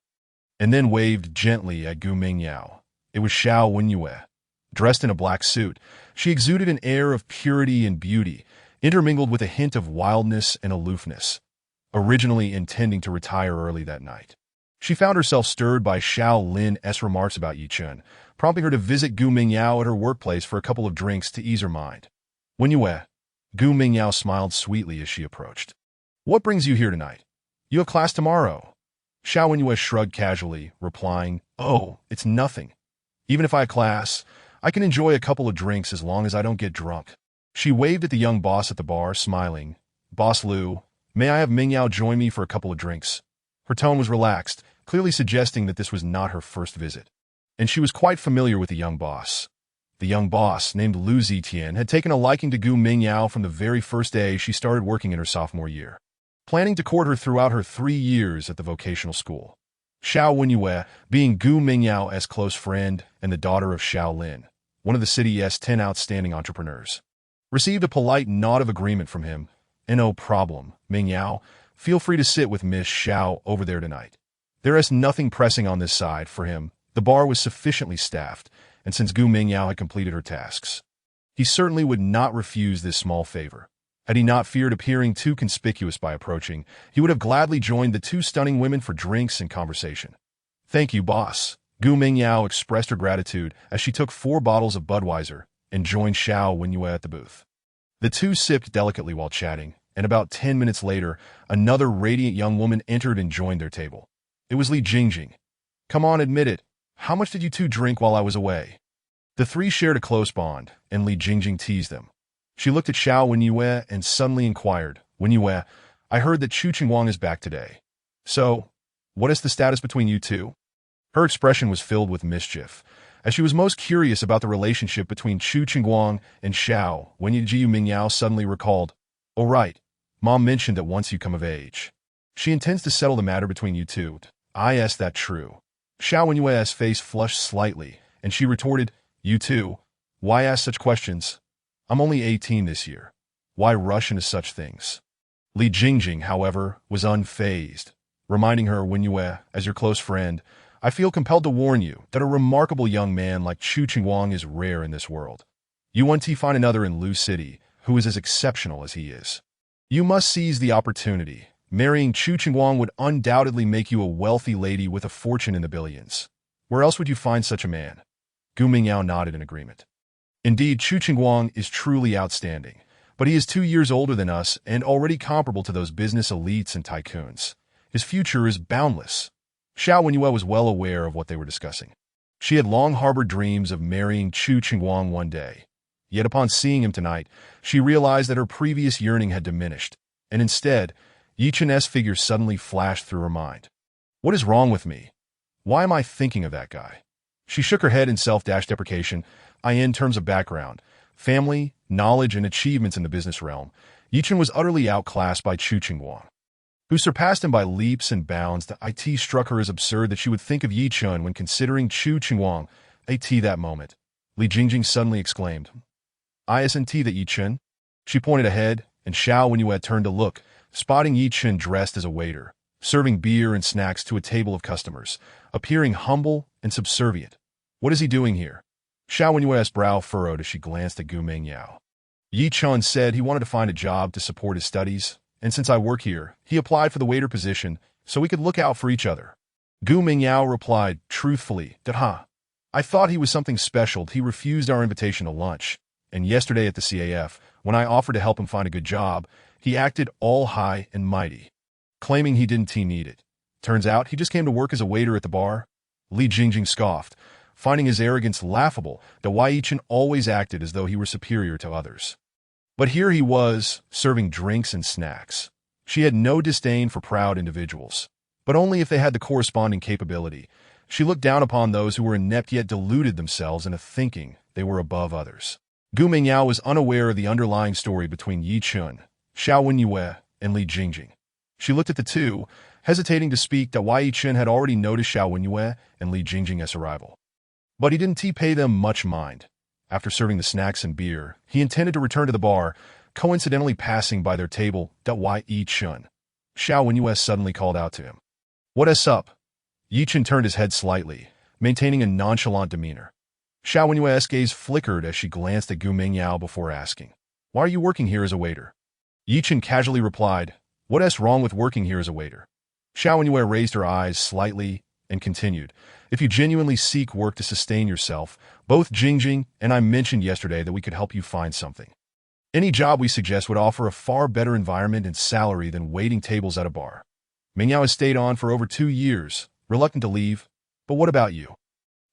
S1: and then waved gently at Gu Ming Yao. It was Xiao Wenyue. Dressed in a black suit, she exuded an air of purity and beauty, intermingled with a hint of wildness and aloofness. Originally intending to retire early that night, she found herself stirred by Xiao Lin's remarks about Ye Chen, prompting her to visit Gu Mingyao at her workplace for a couple of drinks to ease her mind. Wenyue, Gu Mingyao smiled sweetly as she approached. What brings you here tonight? You have class tomorrow. Xiao Wenyue shrugged casually, replying, Oh, it's nothing. Even if I have class, I can enjoy a couple of drinks as long as I don't get drunk. She waved at the young boss at the bar, smiling. Boss Liu, may I have Mingyao join me for a couple of drinks? Her tone was relaxed, clearly suggesting that this was not her first visit, and she was quite familiar with the young boss. The young boss, named Lu Zitian, had taken a liking to Gu Mingyao from the very first day she started working in her sophomore year, planning to court her throughout her 3 years at the vocational school. Xiao Wenyue, being Gu Mingyao's close friend and the daughter of Xiao Lin, one of the city's 10 outstanding entrepreneurs, received a polite nod of agreement from him. No problem, Mingyao. Feel free to sit with Miss Xiao over there tonight. There is nothing pressing on this side for him. The bar was sufficiently staffed, and since Gu Mingyao had completed her tasks, he certainly would not refuse this small favor. Had he not feared appearing too conspicuous by approaching, he would have gladly joined the 2 stunning women for drinks and conversation. Thank you, boss. Gu Mingyao expressed her gratitude as she took 4 bottles of Budweiser and joined Xiao Wenyue at the booth. The 2 sipped delicately while chatting, and about 10 minutes later, another radiant young woman entered and joined their table. It was Li Jingjing. Come on, admit it. How much did you 2 drink while I was away? The 3 shared a close bond, and Li Jingjing teased them. She looked at Xiao Wenyue and suddenly inquired, Wenyue, I heard that Chu Qingguang is back today. So, what is the status between you 2? Her expression was filled with mischief, as she was most curious about the relationship between Chu Qingguang and Xiao when Yu Mingyao suddenly recalled, Oh right, Mom mentioned that once you come of age, she intends to settle the matter between you 2. Is that true? Xiao Wenyue's face flushed slightly, and she retorted, You 2? Why ask such questions? I'm only 18 this year. Why rush into such things? Li Jingjing, however, was unfazed, reminding her, Wenyue, as your close friend, I feel compelled to warn you that a remarkable young man like Chu Qingguang is rare in this world. You want to find another in Lu City who is as exceptional as he is. You must seize the opportunity. Marrying Chu Qingguang would undoubtedly make you a wealthy lady with a fortune in the billions. Where else would you find such a man? Gu Mingyao nodded in agreement. Indeed, Chu Qingguang is truly outstanding, but he is 2 years older than us and already comparable to those business elites and tycoons. His future is boundless. Xiao Wenyue was well aware of what they were discussing. She had long harbored dreams of marrying Chu Qingguang one day. Yet upon seeing him tonight, she realized that her previous yearning had diminished, and instead, Ye Chen's figure suddenly flashed through her mind. What is wrong with me? Why am I thinking of that guy? She shook her head in self-deprecation. In terms of background, family, knowledge, and achievements in the business realm, Ye Chen was utterly outclassed by Chu Qingguang, who surpassed him by leaps and bounds. The IT struck her as absurd that she would think of Ye Chen when considering Chu Qingguang. That moment, Li Jingjing suddenly exclaimed, Isn't that Ye Chen? She pointed ahead, and Xiao Wenyue turned to look, spotting Ye Chen dressed as a waiter, serving beer and snacks to a table of customers, appearing humble and subservient. What is he doing here? Xiao Wenyue's brow furrowed as she glanced at Gu Mingyao. Ye Chen said he wanted to find a job to support his studies, and since I work here, he applied for the waiter position so we could look out for each other. Gu Mingyao replied truthfully, I thought he was something special. He refused our invitation to lunch, and yesterday at the CAF, when I offered to help him find a good job, he acted all high and mighty, claiming he didn't need it. Turns out he just came to work as a waiter at the bar. Li Jingjing scoffed, finding his arrogance laughable, that Ye Chen always acted as though he were superior to others. But here he was, serving drinks and snacks. She had no disdain for proud individuals. but only if they had the corresponding capability. She looked down upon those who were inept yet deluded themselves into thinking they were above others. Gu Mingyao was unaware of the underlying story between Ye Chen, Xiao Wenyue, and Li Jingjing. She looked at the two, hesitating to speak that Ye Chen had already noticed Xiao Wenyue and Li Jingjing as arrival. But he didn't pay them much mind. After serving the snacks and beer, he intended to return to the bar, coincidentally passing by their table that Ye Chen, Xiao Wenyue suddenly called out to him. "What's up?" Ye Chen turned his head slightly, maintaining a nonchalant demeanor. Xiao Wenyue's gaze flickered as she glanced at Gu Mingyao before asking, "Why are you working here as a waiter?" Ye Chen casually replied, "What's wrong with working here as a waiter?" Xiao Wenyue raised her eyes slightly and continued, "If you genuinely seek work to sustain yourself, both Jingjing and I mentioned yesterday that we could help you find something. Any job we suggest would offer a far better environment and salary than waiting tables at a bar. Mingyao has stayed on for over 2 years, reluctant to leave, but what about you?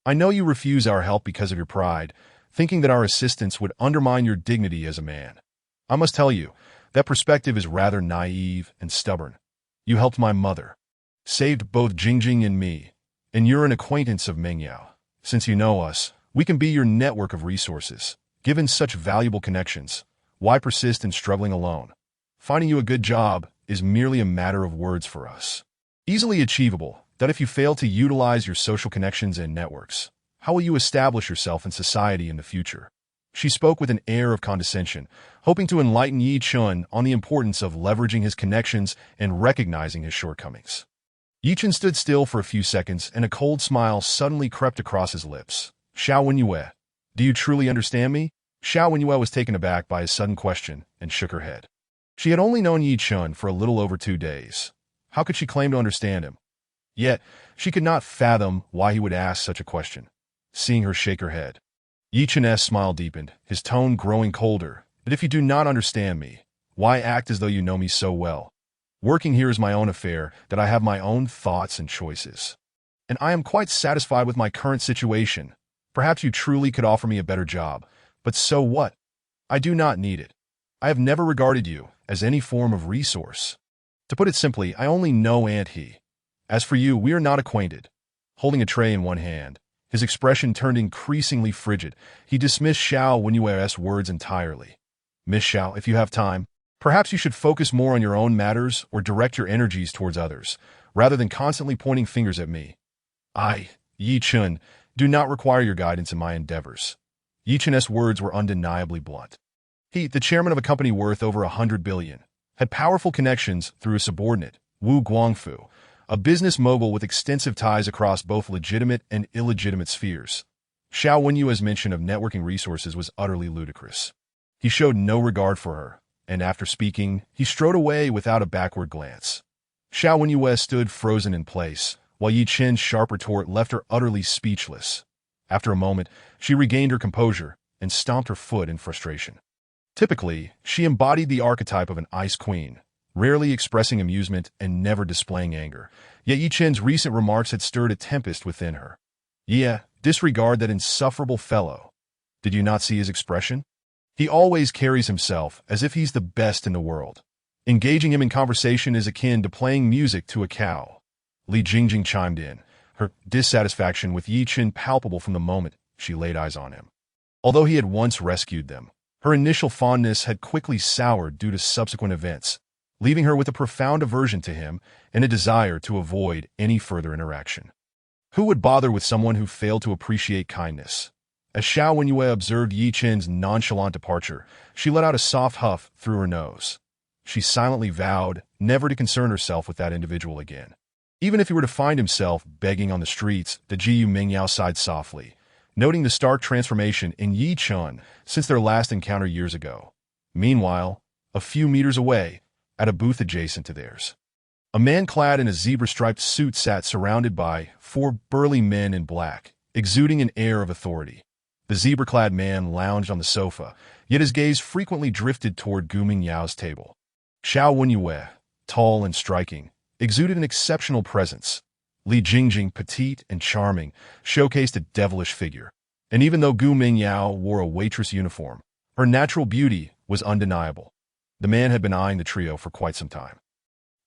S1: I know you refuse our help because of your pride, thinking that our assistance would undermine your dignity as a man. I must tell you, that perspective is rather naive and stubborn. You helped my mother, saved both Jingjing and me, and you're an acquaintance of Mingyao. Since you know us, we can be your network of resources. Given such valuable connections, why persist in struggling alone? Finding you a good job is merely a matter of words for us. Easily achievable, that if you fail to utilize your social connections and networks, how will you establish yourself in society in the future?" She spoke with an air of condescension, hoping to enlighten Ye Chen on the importance of leveraging his connections and recognizing his shortcomings. Ye Chen stood still for a few seconds, and a cold smile suddenly crept across his lips. "Xiao Wenyue, do you truly understand me?" Xiao Wenyue was taken aback by his sudden question and shook her head. She had only known Ye Chen for a little over 2 days. How could she claim to understand him? Yet, she could not fathom why he would ask such a question. Seeing her shake her head, Ye Chen's smile deepened, his tone growing colder. "But if you do not understand me, why act as though you know me so well? Working here is my own affair, that I have my own thoughts and choices. And I am quite satisfied with my current situation. Perhaps you truly could offer me a better job, but so what? I do not need it. I have never regarded you as any form of resource. To put it simply, I only know Aunt He. As for you, we are not acquainted." Holding a tray in one hand, his expression turned increasingly frigid. He dismissed Xiao Wenyue's words entirely. "Miss Xiao, if you have time, perhaps you should focus more on your own matters or direct your energies towards others, rather than constantly pointing fingers at me. I, Ye Chen, do not require your guidance in my endeavors." Ye Chen's words were undeniably blunt. He, the chairman of a company worth over 100 billion, had powerful connections through a subordinate, Wu Guangfu, a business mogul with extensive ties across both legitimate and illegitimate spheres. Xiao Wenyue's mention of networking resources was utterly ludicrous. He showed no regard for her, and after speaking, he strode away without a backward glance. Xiao Wenyue stood frozen in place, while Ye Chen's sharp retort left her utterly speechless. After a moment, she regained her composure and stomped her foot in frustration. Typically, she embodied the archetype of an ice queen, rarely expressing amusement and never displaying anger. Yet Ye Chen's recent remarks had stirred a tempest within her. "Yeah, disregard that insufferable fellow. Did you not see his expression? He always carries himself as if he's the best in the world. Engaging him in conversation is akin to playing music to a cow." Li Jingjing chimed in, her dissatisfaction with Ye Chen palpable from the moment she laid eyes on him. Although he had once rescued them, her initial fondness had quickly soured due to subsequent events, leaving her with a profound aversion to him and a desire to avoid any further interaction. Who would bother with someone who failed to appreciate kindness? As Xiao Wenyue observed Ye Chen's nonchalant departure, she let out a soft huff through her nose. She silently vowed never to concern herself with that individual again. Even if he were to find himself begging on the streets, the Jiu Mingyao sighed softly, noting the stark transformation in Ye Chen since their last encounter years ago. Meanwhile, a few meters away, at a booth adjacent to theirs, a man clad in a zebra-striped suit sat surrounded by 4 burly men in black, exuding an air of authority. The zebra-clad man lounged on the sofa, yet his gaze frequently drifted toward Gu Mingyao's table. Xiao Wenyue, tall and striking, exuded an exceptional presence. Li Jingjing, petite and charming, showcased a devilish figure. And even though Gu Mingyao wore a waitress uniform, her natural beauty was undeniable. The man had been eyeing the trio for quite some time.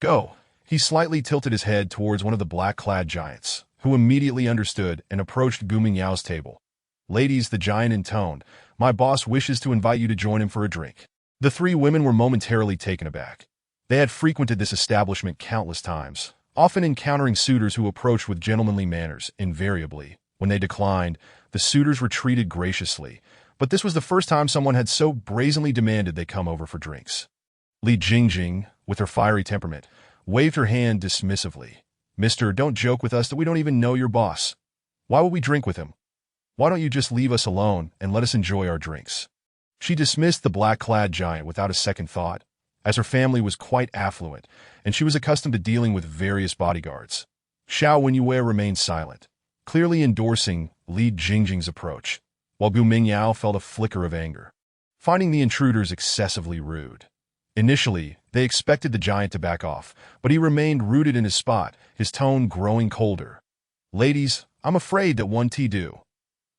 S1: "Go, He slightly tilted his head towards one of the black-clad giants, who immediately understood and approached Gu Mingyao's table. "Ladies," the giant intoned, "my boss wishes to invite you to join him for a drink." The three women were momentarily taken aback. They had frequented this establishment countless times, often encountering suitors who approached with gentlemanly manners. Invariably, when they declined, the suitors retreated graciously, but this was the first time someone had so brazenly demanded they come over for drinks. Li Jingjing, with her fiery temperament, waved her hand dismissively. "Mister, don't joke with us that we don't even know your boss. Why would we drink with him? Why don't you just leave us alone and let us enjoy our drinks?" She dismissed the black-clad giant without a second thought, as her family was quite affluent, and she was accustomed to dealing with various bodyguards. Xiao Wenyue remained silent, clearly endorsing Li Jingjing's approach, while Gu Mingyao felt a flicker of anger, finding the intruders excessively rude. Initially, they expected the giant to back off, but he remained rooted in his spot, his tone growing colder. "Ladies, I'm afraid that one tea do.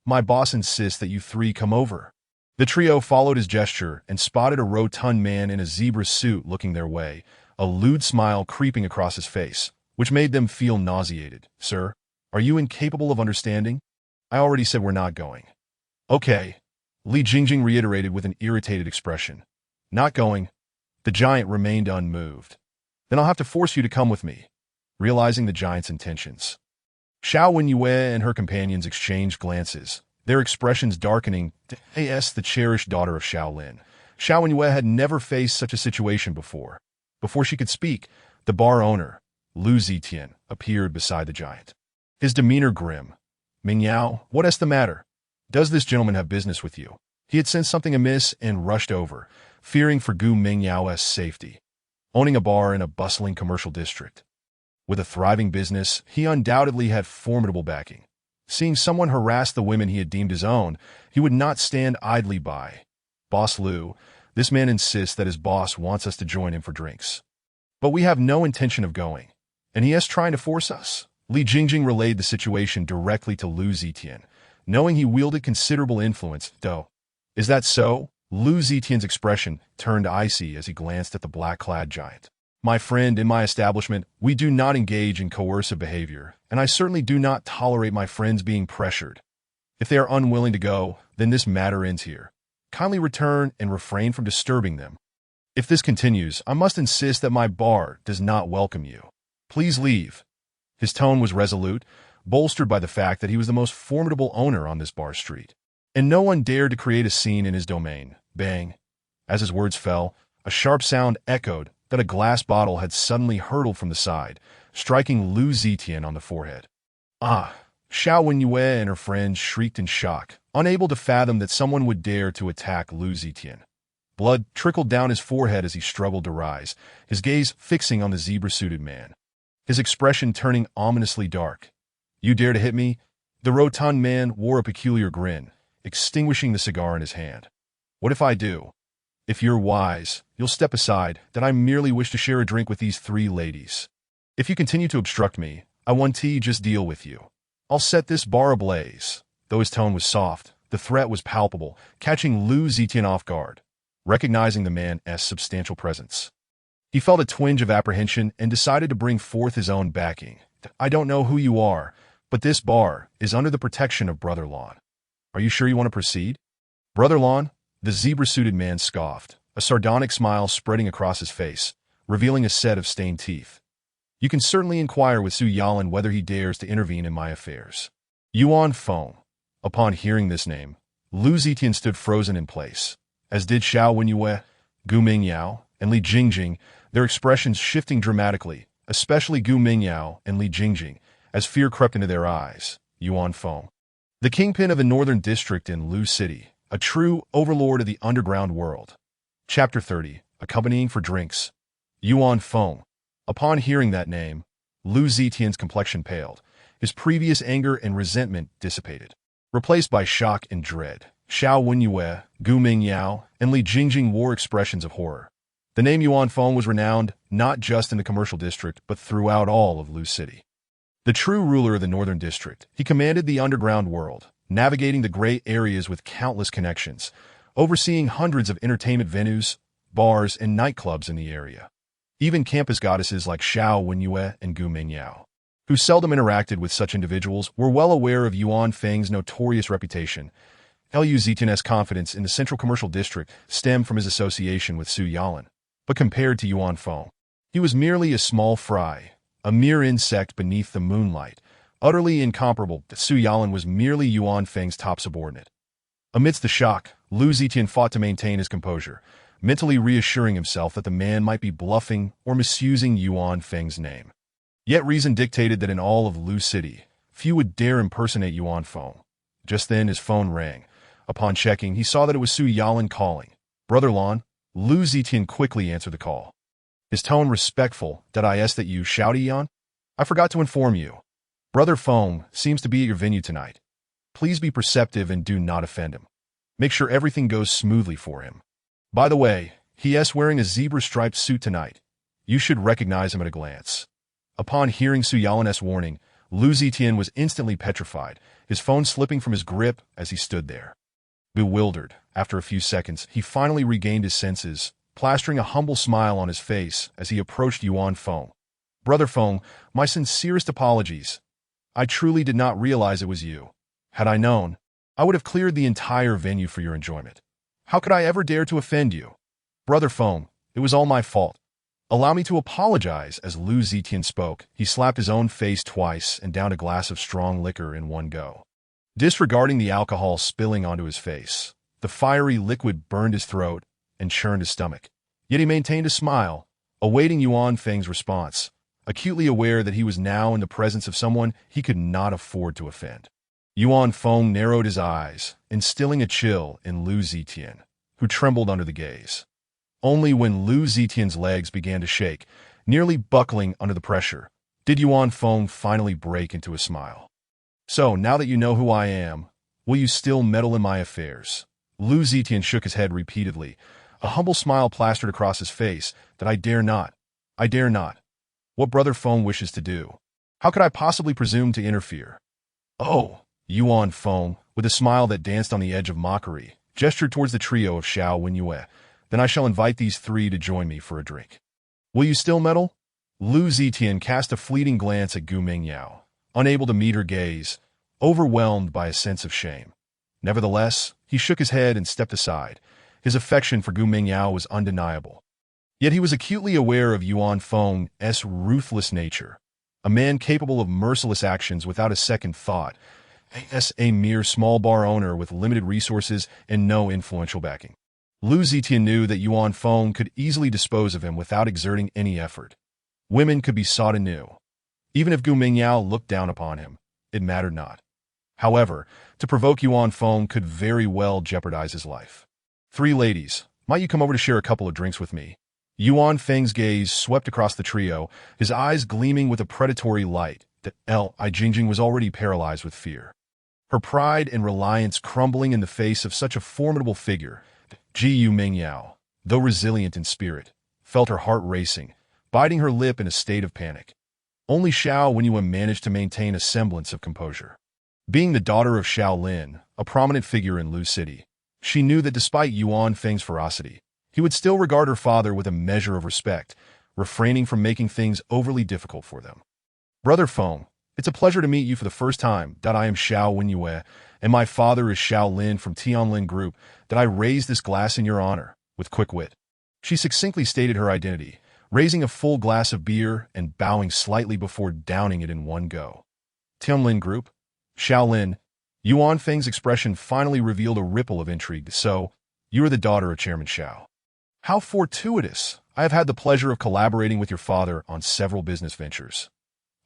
S1: My boss insists that you three come over." The trio followed his gesture and spotted a rotund man in a zebra suit looking their way, a lewd smile creeping across his face, which made them feel nauseated. "Sir, are you incapable of understanding? I already said we're not going." "Okay," Li Jingjing reiterated with an irritated expression. "Not going." The giant remained unmoved. "Then I'll have to force you to come with me," realizing the giant's intentions. Xiao Wenyue and her companions exchanged glances, their expressions darkening. As the cherished daughter of Shaolin, Xiao Wenyue had never faced such a situation before. Before she could speak, the bar owner, Lu Zetian, appeared beside the giant. His demeanor grim. "Mingyao, what's the matter? Does this gentleman have business with you?" He had sensed something amiss and rushed over, fearing for Gu Mingyao's safety. Owning a bar in a bustling commercial district with a thriving business, he undoubtedly had formidable backing. Seeing someone harass the women he had deemed his own, he would not stand idly by. "Boss Lu, this man insists that his boss wants us to join him for drinks. But we have no intention of going, and he is trying to force us." Li Jingjing relayed the situation directly to Lu Zetian, knowing he wielded considerable influence, though. "Is that so?" Lu Zetian's expression turned icy as he glanced at the black-clad giant. "My friend, in my establishment, we do not engage in coercive behavior, and I certainly do not tolerate my friends being pressured. If they are unwilling to go, then this matter ends here. Kindly return and refrain from disturbing them. If this continues, I must insist that my bar does not welcome you. Please leave." His tone was resolute, bolstered by the fact that he was the most formidable owner on this bar street, and no one dared to create a scene in his domain. Bang! As his words fell, a sharp sound echoed that a glass bottle had suddenly hurtled from the side, striking Lu Zetian on the forehead. "Ah!" Xiao Wenyue and her friends shrieked in shock, unable to fathom that someone would dare to attack Lu Zetian. Blood trickled down his forehead as he struggled to rise, his gaze fixing on the zebra-suited man, his expression turning ominously dark. "You dare to hit me?" The rotund man wore a peculiar grin, extinguishing the cigar in his hand. "What if I do? If you're wise, you'll step aside, that I merely wish to share a drink with these three ladies. If you continue to obstruct me, I want to just deal with you. I'll set this bar ablaze." Though his tone was soft, the threat was palpable, catching Lu Zetian off guard. Recognizing the man's substantial presence, he felt a twinge of apprehension and decided to bring forth his own backing. "I don't know who you are, but this bar is under the protection of Brother Lon. Are you sure you want to proceed?" "Brother Lon?" The zebra-suited man scoffed, a sardonic smile spreading across his face, revealing a set of stained teeth. "You can certainly inquire with Su Yalan whether he dares to intervene in my affairs." Yuan Feng. Upon hearing this name, Lu Zetian stood frozen in place, as did Xiao Wenyue, Gu Mingyao, and Li Jingjing, their expressions shifting dramatically, especially Gu Mingyao and Li Jingjing, as fear crept into their eyes. Yuan Feng, the kingpin of the northern district in Lu City, a true overlord of the underground world. Chapter 30, Accompanying for Drinks. Yuan Feng. Upon hearing that name, Lu Zetian's complexion paled, his previous anger and resentment dissipated, replaced by shock and dread. Xiao Wenyue, Gu Mingyao, and Li Jingjing wore expressions of horror. The name Yuan Feng was renowned not just in the commercial district, but throughout all of Lu City. The true ruler of the northern district, he commanded the underground world, navigating the gray areas with countless connections, overseeing hundreds of entertainment venues, bars, and nightclubs in the area. Even campus goddesses like Xiao Wenyue and Gu Mingyao, who seldom interacted with such individuals, were well aware of Yuan Feng's notorious reputation. Liu Zetian's confidence in the central commercial district stemmed from his association with Su Yalan. But compared to Yuan Feng, he was merely a small fry, a mere insect beneath the moonlight, utterly incomparable. Su Yalan was merely Yuan Feng's top subordinate. Amidst the shock, Liu Zetian fought to maintain his composure, mentally reassuring himself that the man might be bluffing or misusing Yuan Feng's name. Yet reason dictated that in all of Lu City, few would dare impersonate Yuan Feng. Just then his phone rang. Upon checking, he saw that it was Su Yalan calling. "Brother Lan." Liu Zetian quickly answered the call. His tone respectful. "Did I ask that you shout Yan? I forgot to inform you. Brother Feng seems to be at your venue tonight. Please be perceptive and do not offend him. Make sure everything goes smoothly for him. By the way, he is wearing a zebra-striped suit tonight. You should recognize him at a glance." Upon hearing Su Yalan's warning, Liu Zetian was instantly petrified, his phone slipping from his grip as he stood there. Bewildered, after a few seconds, he finally regained his senses, plastering a humble smile on his face as he approached Yuan Feng. "Brother Feng, my sincerest apologies. I truly did not realize it was you. Had I known, I would have cleared the entire venue for your enjoyment. How could I ever dare to offend you? Brother Feng, it was all my fault. Allow me to apologize." As Liu Zetian spoke, he slapped his own face twice and downed a glass of strong liquor in one go. Disregarding the alcohol spilling onto his face, the fiery liquid burned his throat and churned his stomach. Yet he maintained a smile, awaiting Yuan Feng's response, acutely aware that he was now in the presence of someone he could not afford to offend. Yuan Feng narrowed his eyes, instilling a chill in Liu Zetian, who trembled under the gaze. Only when Liu Zetian's legs began to shake, nearly buckling under the pressure, did Yuan Feng finally break into a smile. "So, now that you know who I am, will you still meddle in my affairs?" Liu Zetian shook his head repeatedly, a humble smile plastered across his face. "That I dare not. I dare not. What Brother Feng wishes to do, how could I possibly presume to interfere?" "Oh," Yuan Feng, with a smile that danced on the edge of mockery, gestured towards the trio of Xiao Wenyue. "Then I shall invite these three to join me for a drink. Will you still meddle?" Liu Zetian cast a fleeting glance at Gu Mingyao, unable to meet her gaze, overwhelmed by a sense of shame. Nevertheless, he shook his head and stepped aside. His affection for Gu Mingyao was undeniable. Yet he was acutely aware of Yuan Feng's ruthless nature, a man capable of merciless actions without a second thought, as a mere small bar owner with limited resources and no influential backing. Liu Zetian knew that Yuan Feng could easily dispose of him without exerting any effort. Women could be sought anew. Even if Gu Mingyao looked down upon him, it mattered not. However, to provoke Yuan Feng could very well jeopardize his life. "Three ladies, might you come over to share a couple of drinks with me?" Yuan Feng's gaze swept across the trio, his eyes gleaming with a predatory light that Li Jingjing was already paralyzed with fear. Her pride and reliance crumbling in the face of such a formidable figure, Yu Mingyao, though resilient in spirit, felt her heart racing, biting her lip in a state of panic. Only Xiao Wenyue managed to maintain a semblance of composure. Being the daughter of Xiao Lin, a prominent figure in Lu City, she knew that despite Yuan Feng's ferocity, he would still regard her father with a measure of respect, refraining from making things overly difficult for them. "Brother Feng, it's a pleasure to meet you for the first time. I am Xiao Wenyue, and my father is Xiao Lin from Tianlin Group. That I raise this glass in your honor." With quick wit, she succinctly stated her identity, raising a full glass of beer and bowing slightly before downing it in one go. "Tianlin Group? Xiao Lin." Yuan Feng's expression finally revealed a ripple of intrigue. "So, you are the daughter of Chairman Xiao. How fortuitous. I have had the pleasure of collaborating with your father on several business ventures."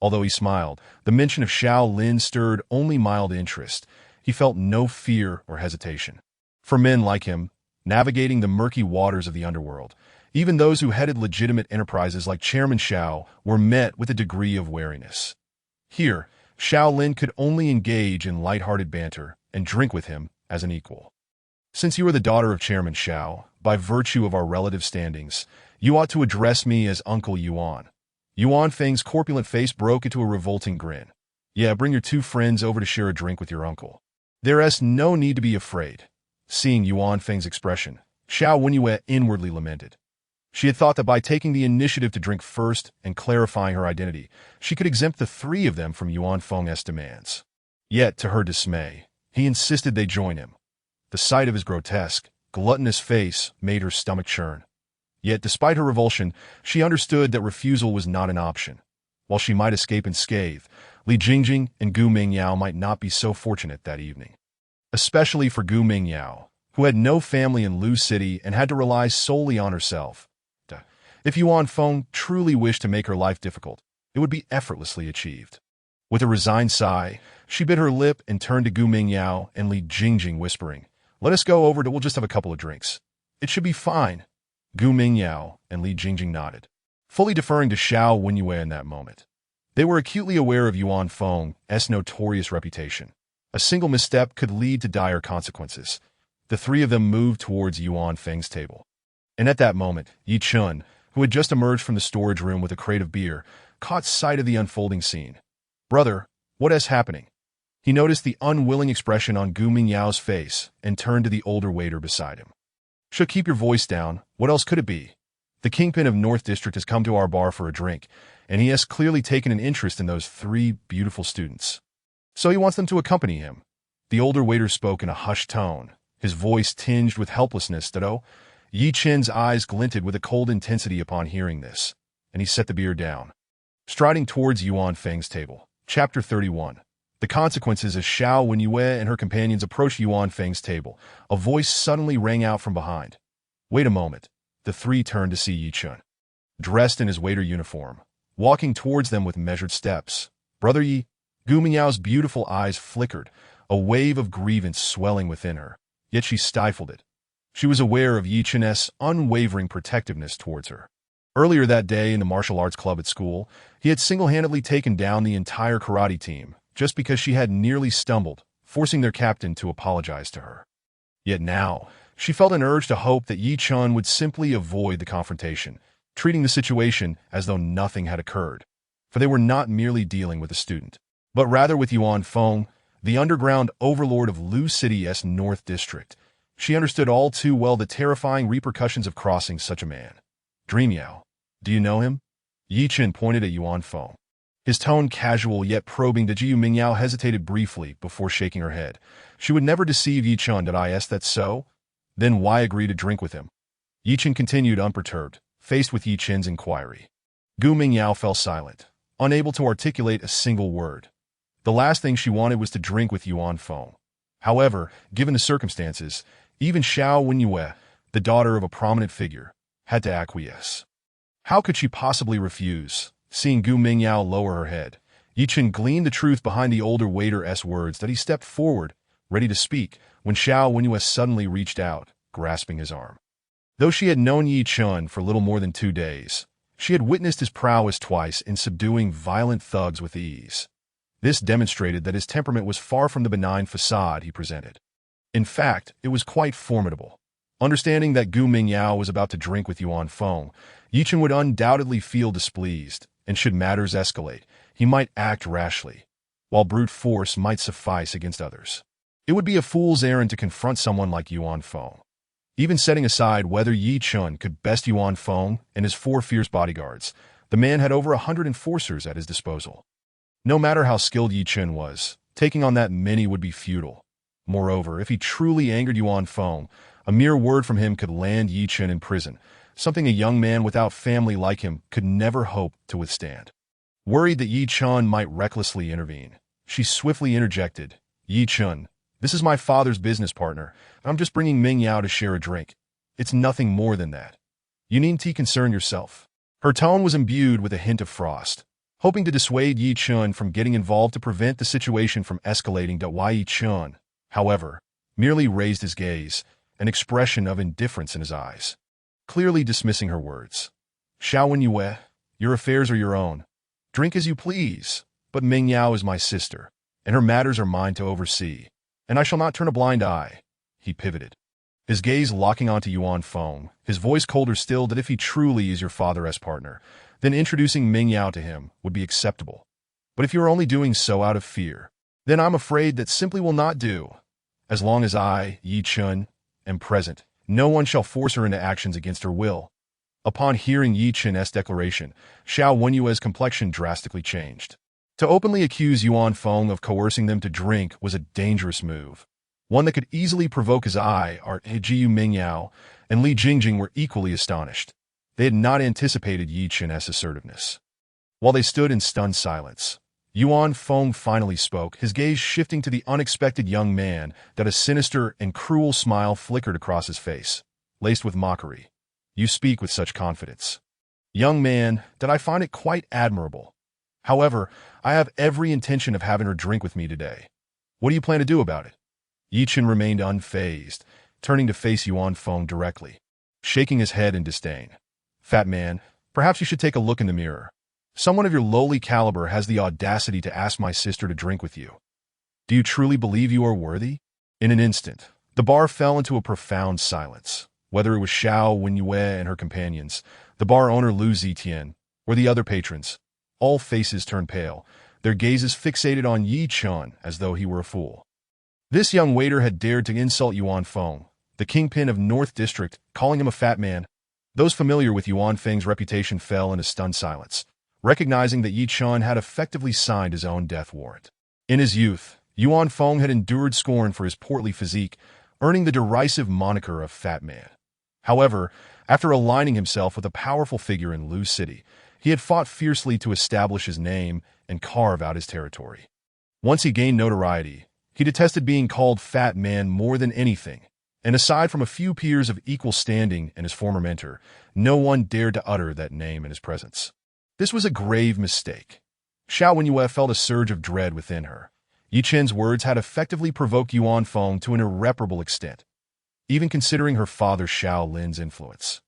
S1: Although he smiled, the mention of Xiao Lin stirred only mild interest. He felt no fear or hesitation. For men like him, navigating the murky waters of the underworld, even those who headed legitimate enterprises like Chairman Xiao were met with a degree of wariness. Here, Xiao Lin could only engage in light-hearted banter and drink with him as an equal. "Since you are the daughter of Chairman Xiao, by virtue of our relative standings, you ought to address me as Uncle Yuan." Yuan Feng's corpulent face broke into a revolting grin. "Yeah, bring your two friends over to share a drink with your uncle. There is no need to be afraid." Seeing Yuan Feng's expression, Xiao Wenyue inwardly lamented. She had thought that by taking the initiative to drink first and clarifying her identity, she could exempt the three of them from Yuan Feng's demands. Yet, to her dismay, he insisted they join him. The sight of his grotesque, gluttonous face made her stomach churn. Yet, despite her revulsion, she understood that refusal was not an option. While she might escape unscathed, Li Jingjing and Gu Mingyao might not be so fortunate that evening. Especially for Gu Mingyao, who had no family in Lu City and had to rely solely on herself. If Yuan Feng truly wished to make her life difficult, it would be effortlessly achieved. With a resigned sigh, she bit her lip and turned to Gu Mingyao and Li Jingjing, whispering, "Let us go over to we'll just have a couple of drinks. It should be fine." Gu Mingyao and Li Jingjing nodded, fully deferring to Xiao Wenyue in that moment. They were acutely aware of Yuan Feng's notorious reputation. A single misstep could lead to dire consequences. The three of them moved towards Yuan Feng's table. And at that moment, Ye Chen, who had just emerged from the storage room with a crate of beer, caught sight of the unfolding scene. "Brother, what is happening?" He noticed the unwilling expression on Gu Mingyao's face and turned to the older waiter beside him. Keep your voice down. What else could it be? The kingpin of North District has come to our bar for a drink, and he has clearly taken an interest in those three beautiful students. So he wants them to accompany him." The older waiter spoke in a hushed tone, his voice tinged with helplessness. Ye Chen's eyes glinted with a cold intensity upon hearing this, and he set the beer down. Striding towards Yuan Feng's table. Chapter 31. The consequences. As Xiao Wenyue and her companions approached Yuan Feng's table, a voice suddenly rang out from behind. "Wait a moment." The three turned to see Ye Chen, dressed in his waiter uniform, walking towards them with measured steps. "Brother Yi." Gu Mingyao's beautiful eyes flickered, a wave of grievance swelling within her, yet she stifled it. She was aware of Ye Chen's unwavering protectiveness towards her. Earlier that day in the martial arts club at school, he had single-handedly taken down the entire karate team just because she had nearly stumbled, forcing their captain to apologize to her. Yet now, she felt an urge to hope that Ye Chen would simply avoid the confrontation, treating the situation as though nothing had occurred. For they were not merely dealing with a student, but rather with Yuan Feng, the underground overlord of Lu City's North District. She understood all too well the terrifying repercussions of crossing such a man. "Dream Yao, do you know him?" Ye Chen pointed at Yuan Feng. His tone casual yet probing. Gu Mingyao hesitated briefly before shaking her head. She would never deceive Ye Chen. Is that so? Then why agree to drink with him? Ye Chen continued unperturbed, faced with Ye Chen's inquiry. Gu Mingyao fell silent, unable to articulate a single word. The last thing she wanted was to drink with Yuan Feng. However, given the circumstances, even Xiao Wenyue, the daughter of a prominent figure, had to acquiesce. How could she possibly refuse? Seeing Gu Mingyao lower her head, Ye Chen gleaned the truth behind the older waiter's words. That he stepped forward, ready to speak, when Xiao Wenyue suddenly reached out, grasping his arm. Though she had known Ye Chen for little more than 2 days, she had witnessed his prowess twice in subduing violent thugs with ease. This demonstrated that his temperament was far from the benign facade he presented. In fact, it was quite formidable. Understanding that Gu Mingyao was about to drink with Yuan Feng, Ye Chen would undoubtedly feel displeased, and should matters escalate, he might act rashly, while brute force might suffice against others. It would be a fool's errand to confront someone like Yuan Feng. Even setting aside whether Ye Chen could best Yuan Feng and his 4 fierce bodyguards, the man had over 100 enforcers at his disposal. No matter how skilled Ye Chen was, taking on that many would be futile. Moreover, if he truly angered Yuan Feng, a mere word from him could land Ye Chen in prison, something a young man without family like him could never hope to withstand. Worried that Ye Chen might recklessly intervene, she swiftly interjected, "Ye Chen, this is my father's business partner. I'm just bringing Ming Yao to share a drink. It's nothing more than that. You needn't concern yourself." Her tone was imbued with a hint of frost, hoping to dissuade Ye Chen from getting involved to prevent the situation from escalating. Ye Chen, however, merely raised his gaze, an expression of indifference in his eyes, clearly dismissing her words. "Xiao Wenyue, your affairs are your own. Drink as you please, but Ming Yao is my sister, and her matters are mine to oversee, and I shall not turn a blind eye." He pivoted, his gaze locking onto Yuan Feng, his voice colder still. "That if he truly is your father's partner, then introducing Ming Yao to him would be acceptable. But if you are only doing so out of fear, then I'm afraid that simply will not do. As long as I, Ye Chen, am present, no one shall force her into actions against her will." Upon hearing Ye Chen's declaration, Xiao Wenyue's complexion drastically changed. To openly accuse Yuan Feng of coercing them to drink was a dangerous move, one that could easily provoke his eye. Jiu Mingyao and Li Jingjing were equally astonished. They had not anticipated Ye Chen's assertiveness. While they stood in stunned silence, Yuan Feng finally spoke, his gaze shifting to the unexpected young man that a sinister and cruel smile flickered across his face, laced with mockery. You speak with such confidence, young man, that I find it quite admirable. However, I have every intention of having her drink with me today. What do you plan to do about it? Ye Chen remained unfazed, turning to face Yuan Feng directly, shaking his head in disdain. Fat man, perhaps you should take a look in the mirror. Someone of your lowly caliber has the audacity to ask my sister to drink with you. Do you truly believe you are worthy? In an instant, the bar fell into a profound silence. Whether it was Xiao Wenyue and her companions, the bar owner Lu Zitian, or the other patrons, all faces turned pale, their gazes fixated on Ye Chen as though he were a fool. This young waiter had dared to insult Yuan Feng, the kingpin of North District, calling him a fat man. Those familiar with Yuan Feng's reputation fell into stunned silence, recognizing that Ye Chen had effectively signed his own death warrant. In his youth, Yuan Feng had endured scorn for his portly physique, earning the derisive moniker of Fat Man. However, after aligning himself with a powerful figure in Lu City, he had fought fiercely to establish his name and carve out his territory. Once he gained notoriety, he detested being called Fat Man more than anything, and aside from a few peers of equal standing and his former mentor, no one dared to utter that name in his presence. This was a grave mistake. Xiao Wenyue felt a surge of dread within her. Ye Chen's words had effectively provoked Yuan Feng to an irreparable extent, even considering her father Xiao Lin's influence.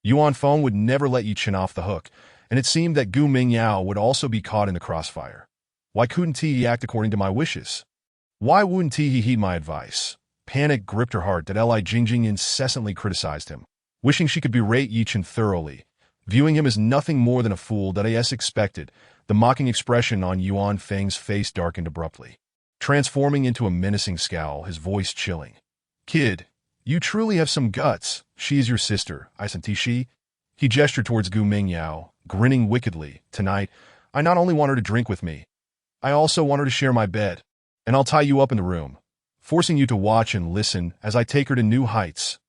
S1: Yuan Feng would never let Ye Chen off the hook, and it seemed that Gu Mingyao would also be caught in the crossfire. Why couldn't he act according to my wishes? Why wouldn't he heed my advice? Panic gripped her heart that Li Jingjing incessantly criticized him, wishing she could berate Ye Chen thoroughly, viewing him as nothing more than a fool that as expected. The mocking expression on Yuan Feng's face darkened abruptly, transforming into a menacing scowl, his voice chilling. Kid, you truly have some guts. She is your sister, isn't she? He gestured towards Gu Mingyao, grinning wickedly. Tonight, I not only want her to drink with me, I also want her to share my bed, and I'll tie you up in the room, forcing you to watch and listen as I take her to new heights.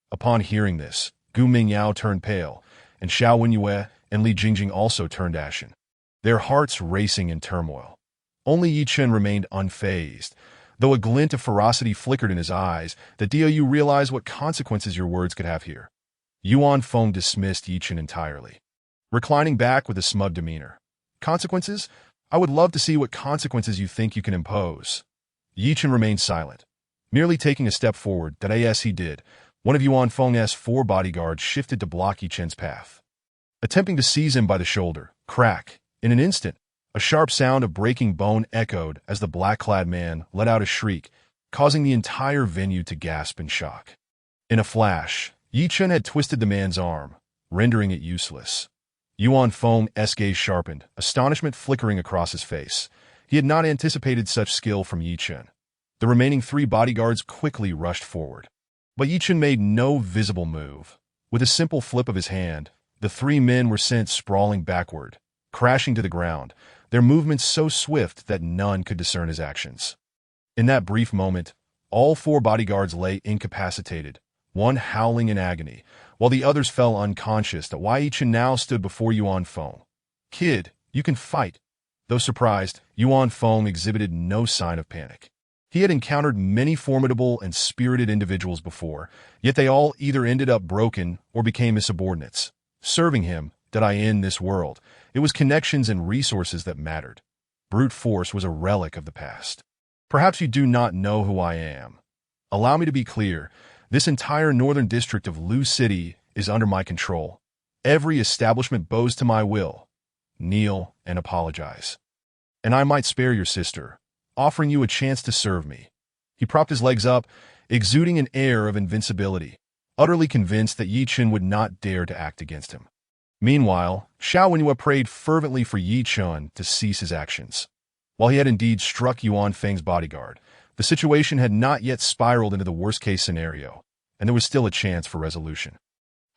S1: Upon hearing this, Gu Mingyao turned pale, and Xiao Wenyue and Li Jingjing also turned ashen, their hearts racing in turmoil. Only Ye Chen remained unfazed, though a glint of ferocity flickered in his eyes. Do you realize what consequences your words could have here? Yuan Feng dismissed Ye Chen entirely, reclining back with a smug demeanor. Consequences? I would love to see what consequences you think you can impose. Ye Chen remained silent, merely taking a step forward. As he did, one of Yuan Feng's 4 bodyguards shifted to block Ye Chen's path, attempting to seize him by the shoulder. Crack! In an instant, a sharp sound of breaking bone echoed as the black-clad man let out a shriek, causing the entire venue to gasp in shock. In a flash, Ye Chen had twisted the man's arm, rendering it useless. Yuan Feng's gaze sharpened, astonishment flickering across his face. He had not anticipated such skill from Ye Chen. The remaining 3 bodyguards quickly rushed forward, but Ye Chen made no visible move. With a simple flip of his hand, the 3 men were sent sprawling backward, crashing to the ground, their movements so swift that none could discern his actions. In that brief moment, all 4 bodyguards lay incapacitated, one howling in agony, while the others fell unconscious. Ye Chen now stood before Yuan Feng. Kid, you can fight. Though surprised, Yuan Feng exhibited no sign of panic. He had encountered many formidable and spirited individuals before, yet they all either ended up broken or became his subordinates. Serving him, in this world, it was connections and resources that mattered. Brute force was a relic of the past. Perhaps you do not know who I am. Allow me to be clear. This entire northern district of Lu City is under my control. Every establishment bows to my will. Kneel and apologize. And I might spare your sister, offering you a chance to serve me. He propped his legs up, exuding an air of invincibility, utterly convinced that Ye Chen would not dare to act against him. Meanwhile, Xiao Wenyue prayed fervently for Ye Chen to cease his actions. While he had indeed struck Yuan Feng's bodyguard, the situation had not yet spiraled into the worst-case scenario, and there was still a chance for resolution.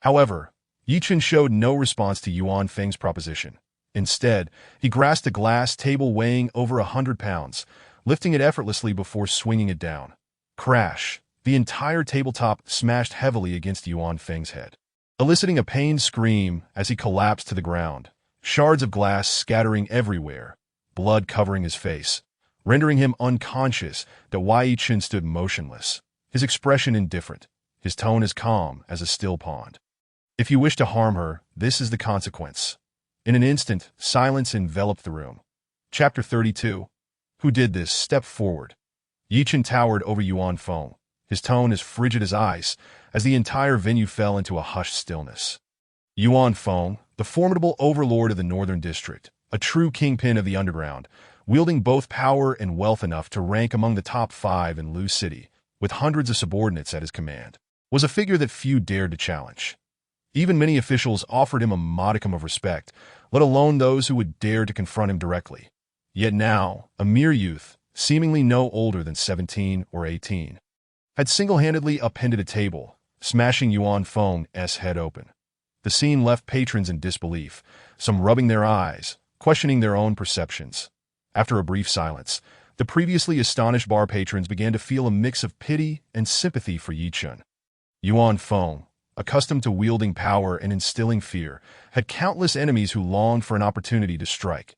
S1: However, Ye Chen showed no response to Yuan Feng's proposition. Instead, he grasped a glass table weighing over 100 pounds, lifting it effortlessly before swinging it down. Crash! The entire tabletop smashed heavily against Yuan Feng's head, eliciting a pained scream as he collapsed to the ground, shards of glass scattering everywhere, blood covering his face, rendering him unconscious. Ye Chen stood motionless, his expression indifferent, his tone as calm as a still pond. If you wish to harm her, this is the consequence. In an instant, silence enveloped the room. Chapter 32. Who did this? Step forward. Ye Chen towered over Yuan Feng, his tone as frigid as ice, as the entire venue fell into a hushed stillness. Yuan Feng, the formidable overlord of the Northern District, a true kingpin of the underground, wielding both power and wealth enough to rank among the top 5 in Lu City, with hundreds of subordinates at his command, was a figure that few dared to challenge. Even many officials offered him a modicum of respect, let alone those who would dare to confront him directly. Yet now, a mere youth, seemingly no older than 17 or 18, had single-handedly upended a table, smashing Yuan Feng's head open. The scene left patrons in disbelief, some rubbing their eyes, questioning their own perceptions. After a brief silence, the previously astonished bar patrons began to feel a mix of pity and sympathy for Ye Chen. Yuan Feng, accustomed to wielding power and instilling fear, had countless enemies who longed for an opportunity to strike.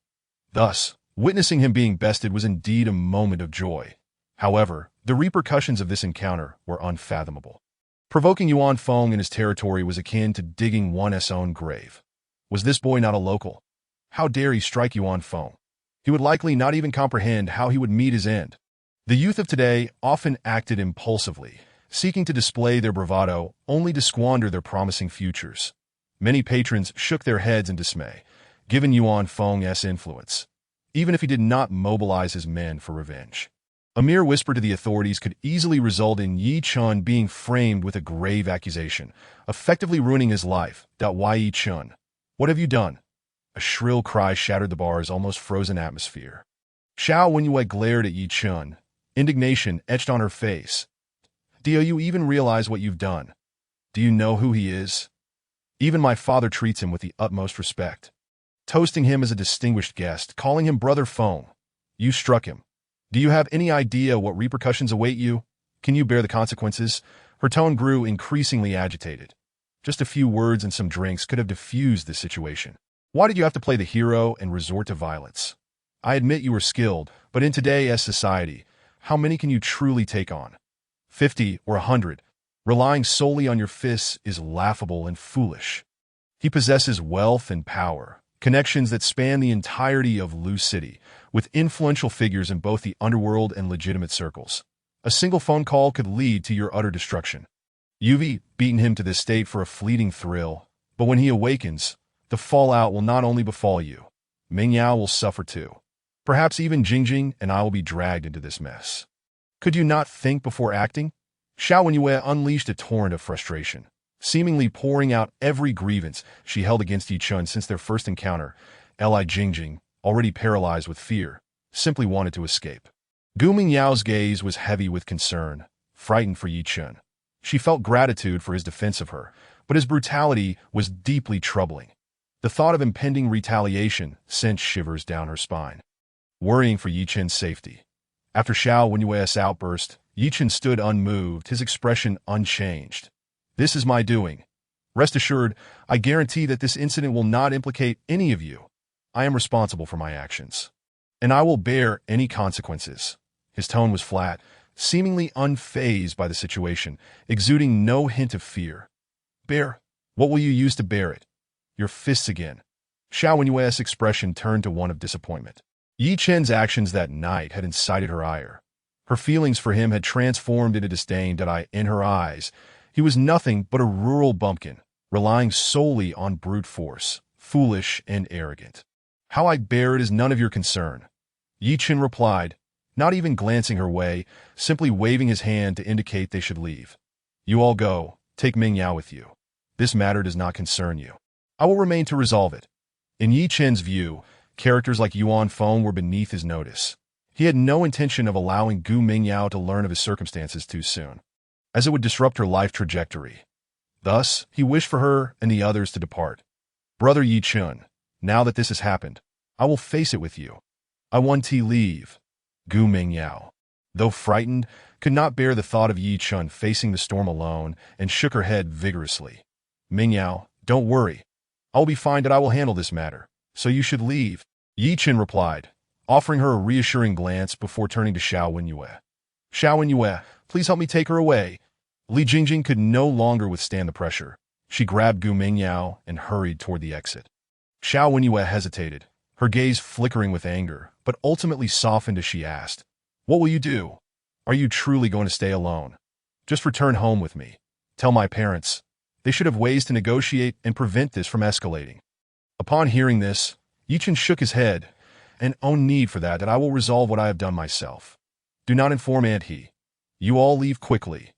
S1: Thus, witnessing him being bested was indeed a moment of joy. However, the repercussions of this encounter were unfathomable. Provoking Yuan Feng in his territory was akin to digging one's own grave. Was this boy not a local? How dare he strike Yuan Feng? He would likely not even comprehend how he would meet his end. The youth of today often acted impulsively, seeking to display their bravado only to squander their promising futures. Many patrons shook their heads in dismay, given Yuan Feng's influence, even if he did not mobilize his men for revenge. A mere whisper to the authorities could easily result in Ye Chen being framed with a grave accusation, effectively ruining his life. Ye Chen, what have you done? A shrill cry shattered the bar's almost frozen atmosphere. Xiao Wenyue glared at Ye Chen, indignation etched on her face. Do you even realize what you've done? Do you know who he is? Even my father treats him with the utmost respect, toasting him as a distinguished guest, calling him Brother Feng. You struck him. Do you have any idea what repercussions await you? Can you bear the consequences? Her tone grew increasingly agitated. Just a few words and some drinks could have diffused the situation. Why did you have to play the hero and resort to violence? I admit you were skilled, but in today's society, how many can you truly take on? 50 or 100, relying solely on your fists is laughable and foolish. He possesses wealth and power, connections that span the entirety of Lu City, with influential figures in both the underworld and legitimate circles. A single phone call could lead to your utter destruction. You've beaten him to this state for a fleeting thrill, but when he awakens, the fallout will not only befall you. Mingyao will suffer too. Perhaps even Jingjing and I will be dragged into this mess. Could you not think before acting? Xiao Wenyue unleashed a torrent of frustration, seemingly pouring out every grievance she held against Ye Chen since their first encounter. Li Jingjing, already paralyzed with fear, simply wanted to escape. Gu Mingyao's gaze was heavy with concern, frightened for Ye Chen. She felt gratitude for his defense of her, but his brutality was deeply troubling. The thought of impending retaliation sent shivers down her spine. Worrying for Ye Chen's safety. After Xiao Wenyue's outburst, Ye Chen stood unmoved, his expression unchanged. This is my doing. Rest assured, I guarantee that this incident will not implicate any of you. I am responsible for my actions, and I will bear any consequences. His tone was flat, seemingly unfazed by the situation, exuding no hint of fear. Bear? What will you use to bear it? Your fists again. Xiao Wenyue's expression turned to one of disappointment. Ye Chen's actions that night had incited her ire. Her feelings for him had transformed into disdain. In her eyes, he was nothing but a rural bumpkin, relying solely on brute force, foolish and arrogant. How I bear it is none of your concern. Ye Chen replied, not even glancing her way, simply waving his hand to indicate they should leave. You all go, take Mingyao with you. This matter does not concern you. I will remain to resolve it. In Ye Chen's view, characters like Yuan Feng were beneath his notice. He had no intention of allowing Gu Mingyao to learn of his circumstances too soon, as it would disrupt her life trajectory. Thus, he wished for her and the others to depart. Brother Ye Chen, now that this has happened, I will face it with you. I want to leave. Gu Mingyao, though frightened, could not bear the thought of Ye Chen facing the storm alone and shook her head vigorously. Mingyao, don't worry. I will be fine, that I will handle this matter, so you should leave. Ye Chen replied, offering her a reassuring glance before turning to Xiao Wenyue. Xiao Wenyue, please help me take her away. Li Jingjing could no longer withstand the pressure. She grabbed Gu Mingyao and hurried toward the exit. Xiao Wenyue hesitated, her gaze flickering with anger, but ultimately softened as she asked, "What will you do? Are you truly going to stay alone? Just return home with me. Tell my parents. They should have ways to negotiate and prevent this from escalating." Upon hearing this, Ye Chen shook his head, "And no need for that I will resolve what I have done myself. Do not inform Aunt He. You all leave quickly."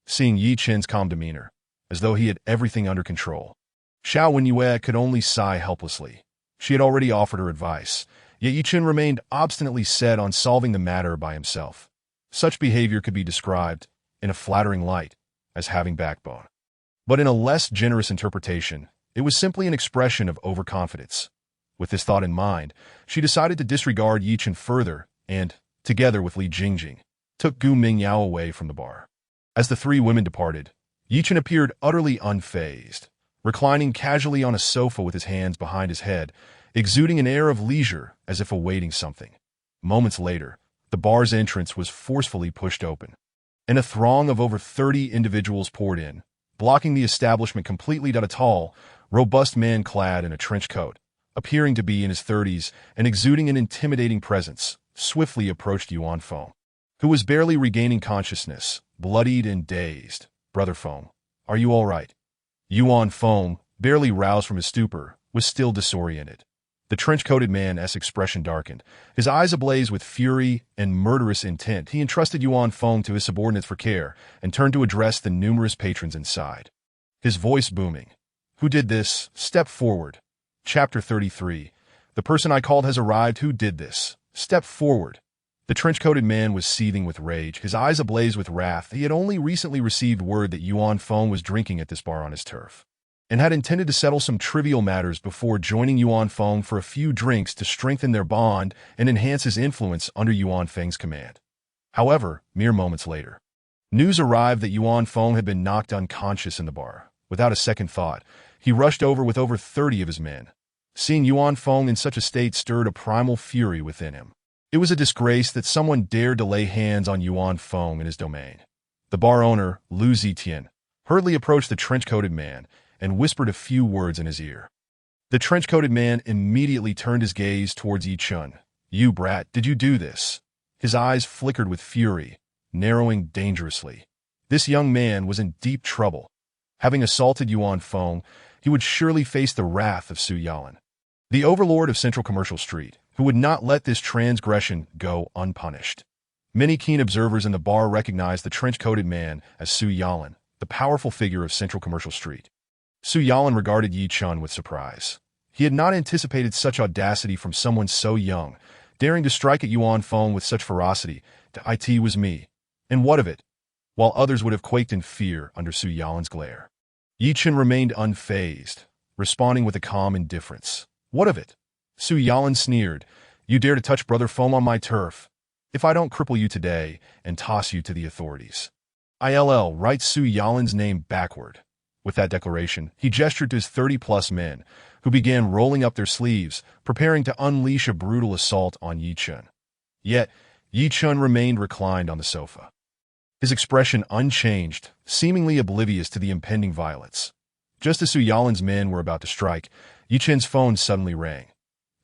S1: Seeing Ye Chen's calm demeanor, as though he had everything under control, Xiao Wenyue could only sigh helplessly. She had already offered her advice, yet Ye Chen remained obstinately set on solving the matter by himself. Such behavior could be described, in a flattering light, as having backbone. But in a less generous interpretation, it was simply an expression of overconfidence. With this thought in mind, she decided to disregard Ye Chen further and, together with Li Jingjing, took Gu Mingyao away from the bar. As the three women departed, Ye Chen appeared utterly unfazed, reclining casually on a sofa with his hands behind his head, exuding an air of leisure as if awaiting something. Moments later, the bar's entrance was forcefully pushed open, and a throng of over 30 individuals poured in, blocking the establishment completely. A tall, robust man clad in a trench coat, appearing to be in his 30s and exuding an intimidating presence, swiftly approached Yuan Feng, who was barely regaining consciousness, bloodied and dazed. "Brother Feng, are you all right?" Yuan Feng, barely roused from his stupor, was still disoriented. The trench-coated man's expression darkened, his eyes ablaze with fury and murderous intent. He entrusted Yuan Feng to his subordinates for care and turned to address the numerous patrons inside. His voice booming. "Who did this? Step forward." Chapter 33. "The person I called has arrived. Who did this? Step forward." The trench-coated man was seething with rage, his eyes ablaze with wrath. He had only recently received word that Yuan Feng was drinking at this bar on his turf, and had intended to settle some trivial matters before joining Yuan Feng for a few drinks to strengthen their bond and enhance his influence under Yuan Feng's command. However, mere moments later, news arrived that Yuan Feng had been knocked unconscious in the bar. Without a second thought, he rushed over with over 30 of his men. Seeing Yuan Feng in such a state stirred a primal fury within him. It was a disgrace that someone dared to lay hands on Yuan Feng in his domain. The bar owner, Lu Zitian, hurriedly approached the trench-coated man and whispered a few words in his ear. The trench-coated man immediately turned his gaze towards Ye Chen. "You brat, did you do this?" His eyes flickered with fury, narrowing dangerously. This young man was in deep trouble. Having assaulted Yuan Feng, he would surely face the wrath of Su Yalan, the overlord of Central Commercial Street, who would not let this transgression go unpunished. Many keen observers in the bar recognized the trench-coated man as Su Yalan, the powerful figure of Central Commercial Street. Su Yalan regarded Ye Chen with surprise. He had not anticipated such audacity from someone so young, daring to strike at Yuan Feng with such ferocity. "It was me. And what of it?" While others would have quaked in fear under Su Yalan's glare, Ye Chen remained unfazed, responding with a calm indifference. "What of it?" Su Yalan sneered. "You dare to touch Brother Feng on my turf? If I don't cripple you today and toss you to the authorities." ILL write Su Yalan's name backward. With that declaration, he gestured to his 30-plus men, who began rolling up their sleeves, preparing to unleash a brutal assault on Ye Chen. Yet, Ye Chen remained reclined on the sofa, his expression unchanged, seemingly oblivious to the impending violence. Just as Su Yalan's men were about to strike, Ye Chen's phone suddenly rang.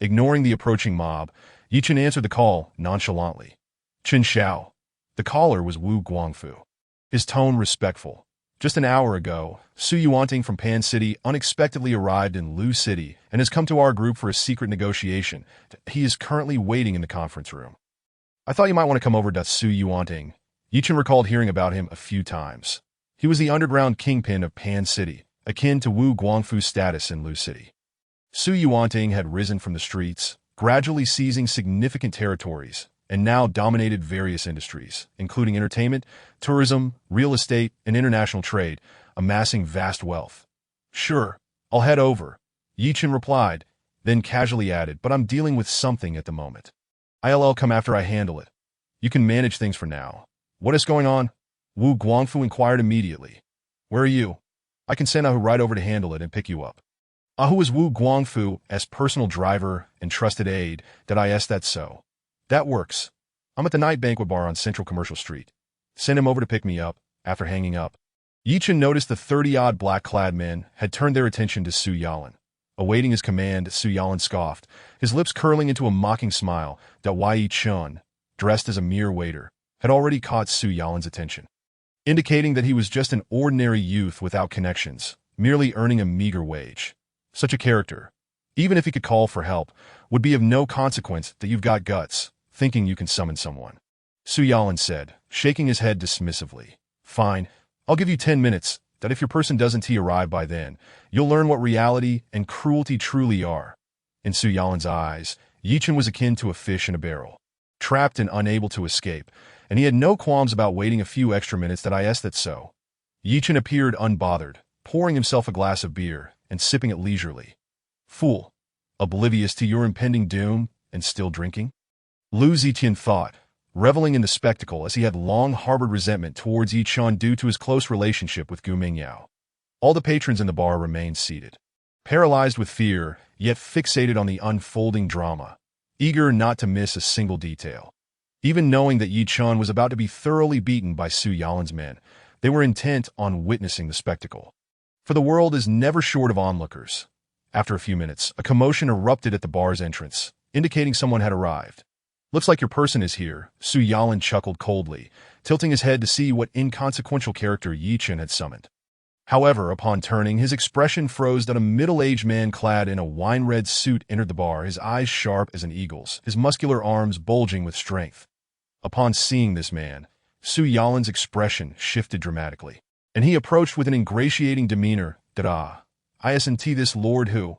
S1: Ignoring the approaching mob, Ye Chen answered the call nonchalantly. "Chen Xiao." The caller was Wu Guangfu, his tone respectful. "Just an hour ago, Su Yuanting from Pan City unexpectedly arrived in Lu City and has come to our group for a secret negotiation. He is currently waiting in the conference room." "I thought you might want to come over to Su Yuanting." Ye Chen recalled hearing about him a few times. He was the underground kingpin of Pan City, akin to Wu Guangfu's status in Lu City. Su Yuanting had risen from the streets, gradually seizing significant territories, and now dominated various industries, including entertainment, tourism, real estate, and international trade, amassing vast wealth. Sure, I'll head over, Ye Chen replied, then casually added, but I'm dealing with something at the moment. I'll come after I handle it. You can manage things for now. What is going on? Wu Guangfu inquired immediately. Where are you? I can send Ahu right over to handle it and pick you up. Ahu is Wu Guangfu's personal driver and trusted aide. Did I ask that so? That works. I'm at the night banquet bar on Central Commercial Street. Send him over to pick me up. After hanging up, Ye Chen noticed the 30-odd black-clad men had turned their attention to Su Yalan. Awaiting his command, Su Yalan scoffed, his lips curling into a mocking smile that Ye Chen, dressed as a mere waiter, had already caught Su Yalan's attention, indicating that he was just an ordinary youth without connections, merely earning a meager wage. Such a character, even if he could call for help, would be of no consequence that you've got guts, thinking you can summon someone. Su Yalan said, shaking his head dismissively. Fine, I'll give you 10 minutes, that if your person doesn't arrive by then, you'll learn what reality and cruelty truly are. In Su Yalan's eyes, Ye Chen was akin to a fish in a barrel, trapped and unable to escape, and he had no qualms about waiting a few extra minutes. That I asked that so. Ye Chen appeared unbothered, pouring himself a glass of beer and sipping it leisurely. Fool, oblivious to your impending doom and still drinking? Lu Ziqian thought, reveling in the spectacle as he had long harbored resentment towards Ye Chen due to his close relationship with Gu Mingyao. All the patrons in the bar remained seated, paralyzed with fear, yet fixated on the unfolding drama, eager not to miss a single detail. Even knowing that Ye Chen was about to be thoroughly beaten by Su Yalan's men, they were intent on witnessing the spectacle. For the world is never short of onlookers. After a few minutes, a commotion erupted at the bar's entrance, indicating someone had arrived. Looks like your person is here, Su Yalan chuckled coldly, tilting his head to see what inconsequential character Ye Chen had summoned. However, upon turning, his expression froze that a middle-aged man clad in a wine-red suit entered the bar, his eyes sharp as an eagle's, his muscular arms bulging with strength. Upon seeing this man, Su Yalan's expression shifted dramatically, and he approached with an ingratiating demeanor. Isn't this Lord who?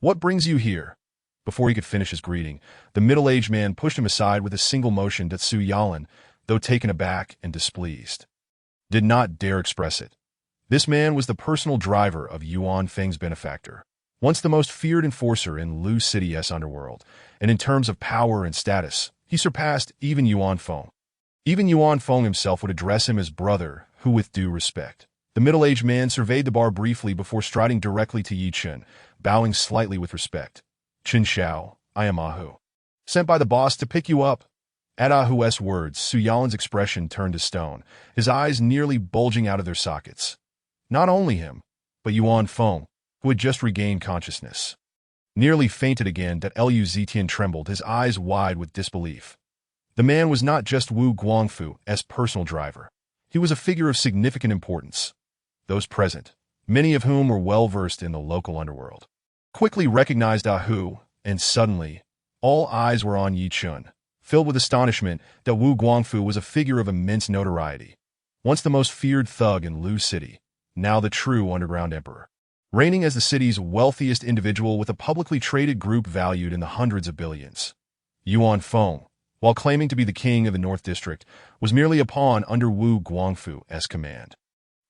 S1: What brings you here? Before he could finish his greeting, the middle-aged man pushed him aside with a single motion that Su Yalan, though taken aback and displeased, did not dare express it. This man was the personal driver of Yuan Feng's benefactor, once the most feared enforcer in Lu City's underworld, and in terms of power and status, he surpassed even Yuan Feng. Even Yuan Feng himself would address him as brother, who with due respect. The middle-aged man surveyed the bar briefly before striding directly to Ye Chen, bowing slightly with respect. Chen Xiao, I am Ahu. Sent by the boss to pick you up. At Ahu's words, Su Yalan's expression turned to stone, his eyes nearly bulging out of their sockets. Not only him, but Yuan Feng, who had just regained consciousness, nearly fainted again. That Lu Zitian trembled, his eyes wide with disbelief. The man was not just Wu Guangfu's personal driver. He was a figure of significant importance. Those present, many of whom were well-versed in the local underworld, quickly recognized Ahu, and suddenly, all eyes were on Ye Chen, filled with astonishment that Wu Guangfu was a figure of immense notoriety. Once the most feared thug in Lu City, now the true underground emperor, reigning as the city's wealthiest individual with a publicly traded group valued in the hundreds of billions. Yuan Feng, while claiming to be the king of the North District, was merely a pawn under Wu Guangfu's command.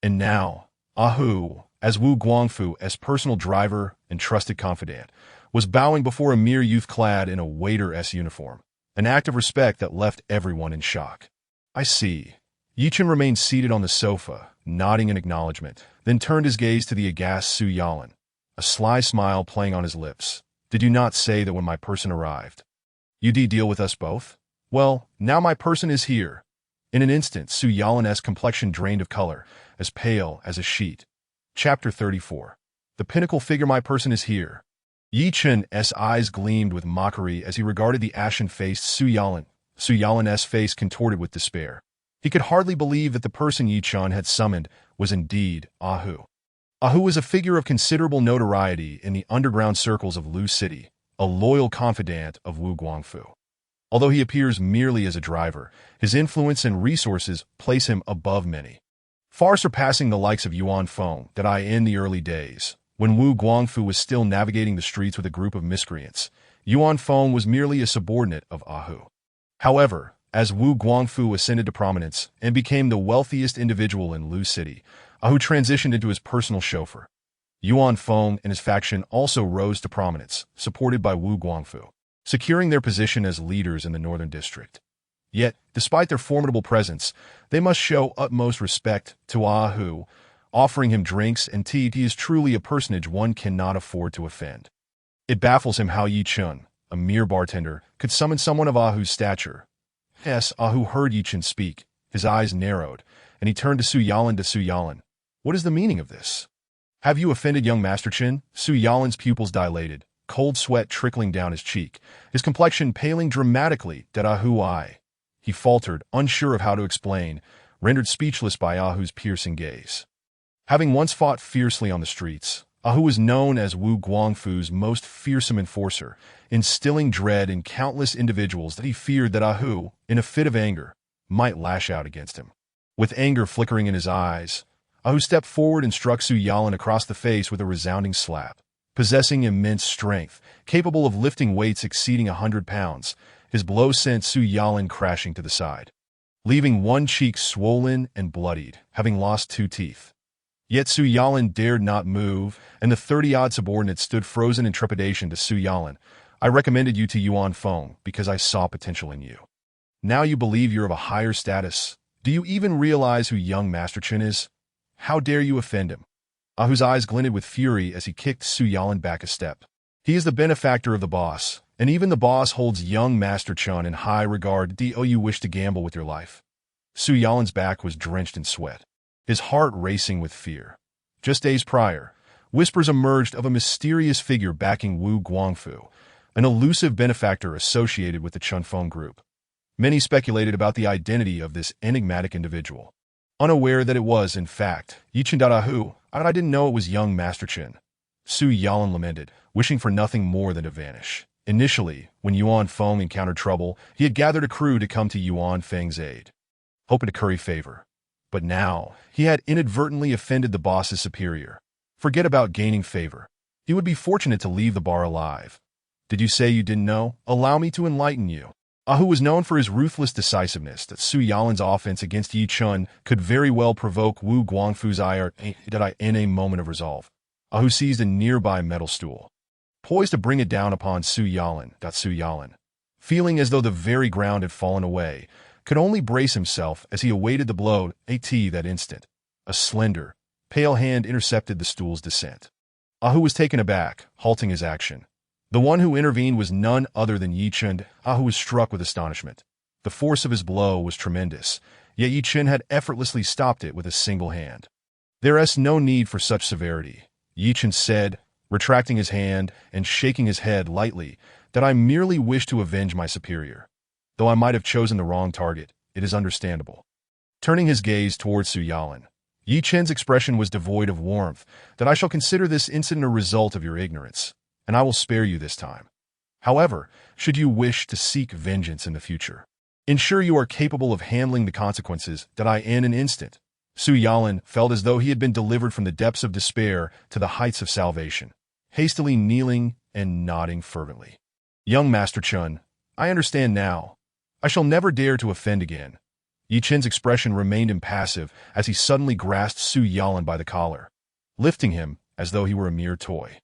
S1: And now, Ahu, as Wu Guangfu's personal driver and trusted confidant, was bowing before a mere youth clad in a waiter's uniform, an act of respect that left everyone in shock. I see. Ye Chen remained seated on the sofa, nodding in acknowledgement, then turned his gaze to the aghast Su Yalan, a sly smile playing on his lips. Did you not say that when my person arrived, you'd deal with us both? Well, now my person is here. In an instant, Su Yalan's complexion drained of color, as pale as a sheet. Chapter 34. The pinnacle figure. My person is here. Ye Chen's eyes gleamed with mockery as he regarded the ashen-faced Su Yalan. Su Yalan's face contorted with despair. He could hardly believe that the person Ye Chen had summoned was indeed Ahu. Ahu was a figure of considerable notoriety in the underground circles of Lu City, a loyal confidant of Wu Guangfu. Although he appears merely as a driver, his influence and resources place him above many, far surpassing the likes of Yuan Feng in the early days. When Wu Guangfu was still navigating the streets with a group of miscreants, Yuan Feng was merely a subordinate of Ahu. However, as Wu Guangfu ascended to prominence and became the wealthiest individual in Lu City, Ahu transitioned into his personal chauffeur. Yuan Feng and his faction also rose to prominence, supported by Wu Guangfu, securing their position as leaders in the northern district. Yet, despite their formidable presence, they must show utmost respect to Ahu, offering him drinks and tea. He is truly a personage one cannot afford to offend. It baffles him how Ye Chen, a mere bartender, could summon someone of Ahu's stature. Yes, Ahu heard Ye Chen speak. His eyes narrowed, and he turned to Su Yalan. What is the meaning of this? Have you offended young Master Chen? Su Yalan's pupils dilated, cold sweat trickling down his cheek, his complexion paling dramatically. Did Ahu I? He faltered, unsure of how to explain, rendered speechless by Ahu's piercing gaze. Having once fought fiercely on the streets, Ahu was known as Wu Guangfu's most fearsome enforcer, instilling dread in countless individuals that he feared that Ahu, in a fit of anger, might lash out against him. With anger flickering in his eyes, Ahu stepped forward and struck Su Yalan across the face with a resounding slap. Possessing immense strength, capable of lifting weights exceeding 100 pounds, his blow sent Su Yalan crashing to the side, leaving one cheek swollen and bloodied, having lost 2 teeth. Yet Su Yalan dared not move, and the 30-odd subordinates stood frozen in trepidation. To Su Yalan, I recommended you to Yuan Feng because I saw potential in you. Now you believe you're of a higher status. Do you even realize who young Master Chen is? How dare you offend him? Ahu's eyes glinted with fury as he kicked Su Yalan back a step. He is the benefactor of the boss, and even the boss holds young Master Chen in high regard. Do you wish to gamble with your life? Su Yalan's back was drenched in sweat, his heart racing with fear. Just days prior, whispers emerged of a mysterious figure backing Wu Guangfu, an elusive benefactor associated with the Chunfeng group. Many speculated about the identity of this enigmatic individual, unaware that it was, in fact, Ye Chen. Ahu, I didn't know it was young Master Chen. Su Yalan lamented, wishing for nothing more than to vanish. Initially, when Yuan Feng encountered trouble, he had gathered a crew to come to Yuan Feng's aid, hoping to curry favor. But now, he had inadvertently offended the boss's superior. Forget about gaining favor. He would be fortunate to leave the bar alive. Did you say you didn't know? Allow me to enlighten you. Ahu was known for his ruthless decisiveness. That Su Yalan's offense against Ye Chen could very well provoke Wu Guangfu's ire in a moment of resolve. Ahu seized a nearby metal stool, poised to bring it down upon Su Yalan. Su Yalan, feeling as though the very ground had fallen away, could only brace himself as he awaited the blow. That instant, a slender, pale hand intercepted the stool's descent. Ahu was taken aback, halting his action. The one who intervened was none other than Ye Chen. Ahu was struck with astonishment. The force of his blow was tremendous, yet Ye Chen had effortlessly stopped it with a single hand. There is no need for such severity, Ye Chen said, retracting his hand and shaking his head lightly, that I merely wish to avenge my superior. Though I might have chosen the wrong target, it is understandable. Turning his gaze towards Su Yalan, Ye Chen's expression was devoid of warmth. That I shall consider this incident a result of your ignorance, and I will spare you this time. However, should you wish to seek vengeance in the future, ensure you are capable of handling the consequences. That I in an instant. Su Yalan felt as though he had been delivered from the depths of despair to the heights of salvation, hastily kneeling and nodding fervently. Young Master Chen, I understand now. I shall never dare to offend again. Ye Chen's expression remained impassive as he suddenly grasped Su Yalan by the collar, lifting him as though he were a mere toy.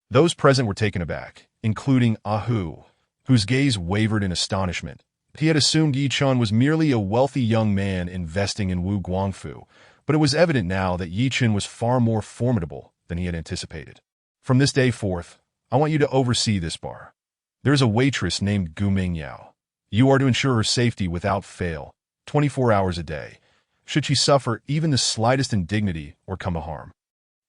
S1: Those present were taken aback, including Ahu, whose gaze wavered in astonishment. He had assumed Ye Chen was merely a wealthy young man investing in Wu Guangfu, but it was evident now that Ye Chen was far more formidable than he had anticipated. From this day forth, I want you to oversee this bar. There is a waitress named Gu Mingyao. You are to ensure her safety without fail, 24 hours a day, should she suffer even the slightest indignity or come to harm.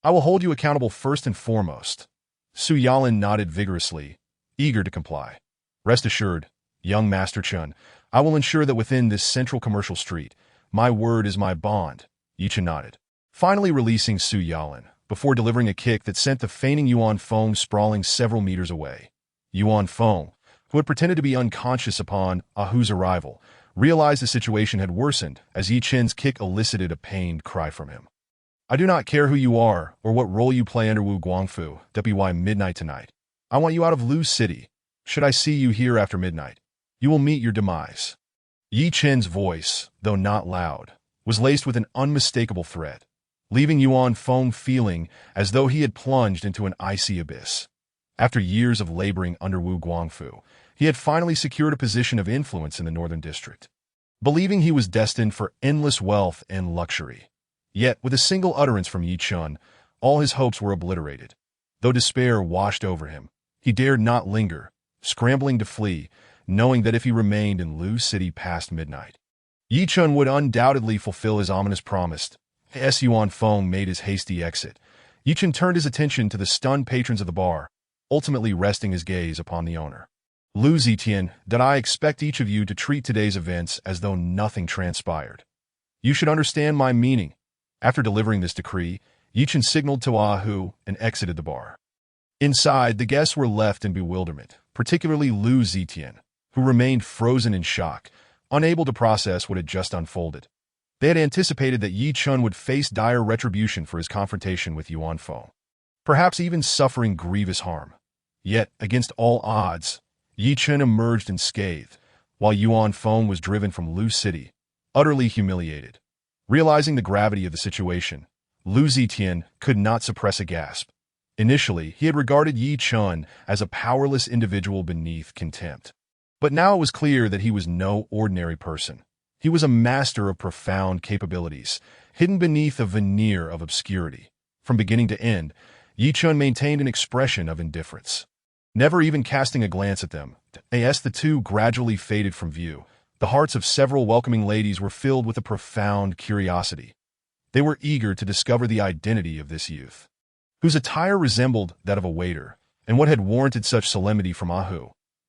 S1: I will hold you accountable first and foremost. Su Yalan nodded vigorously, eager to comply. Rest assured, young Master Chen, I will ensure that within this central commercial street, my word is my bond. Ye Chen nodded, finally releasing Su Yalan, before delivering a kick that sent the feigning Yuan Feng sprawling several meters away. Yuan Feng, who had pretended to be unconscious upon Ahu's arrival, realized the situation had worsened as Ye Chen's kick elicited a pained cry from him. I do not care who you are or what role you play under Wu Guangfu. By midnight tonight, I want you out of Lu City. Should I see you here after midnight, you will meet your demise. Ye Chen's voice, though not loud, was laced with an unmistakable threat. leaving Yuan Feng feeling as though he had plunged into an icy abyss. After years of laboring under Wu Guangfu, he had finally secured a position of influence in the Northern District, believing he was destined for endless wealth and luxury. Yet, with a single utterance from Ye Chen, all his hopes were obliterated. Though despair washed over him, he dared not linger, scrambling to flee, knowing that if he remained in Lu City past midnight, Ye Chen would undoubtedly fulfill his ominous promise. As Yuan Feng made his hasty exit, Ye Chen turned his attention to the stunned patrons of the bar, ultimately resting his gaze upon the owner. Lu Zetian, that I expect each of you to treat today's events as though nothing transpired. You should understand my meaning. After delivering this decree, Ye Chen signaled to Ahu and exited the bar. Inside, the guests were left in bewilderment, particularly Lu Zetian, who remained frozen in shock, unable to process what had just unfolded. They had anticipated that Ye Chen would face dire retribution for his confrontation with Yuan Feng, perhaps even suffering grievous harm. Yet, against all odds, Ye Chen emerged unscathed, while Yuan Feng was driven from Lu City, utterly humiliated. Realizing the gravity of the situation, Lu Zetian could not suppress a gasp. Initially, he had regarded Ye Chen as a powerless individual beneath contempt. But now it was clear that he was no ordinary person. He was a master of profound capabilities, hidden beneath a veneer of obscurity. From beginning to end, Ye Chen maintained an expression of indifference, never even casting a glance at them. As the two gradually faded from view, the hearts of several welcoming ladies were filled with a profound curiosity. They were eager to discover the identity of this youth, whose attire resembled that of a waiter, and what had warranted such solemnity from Ahu.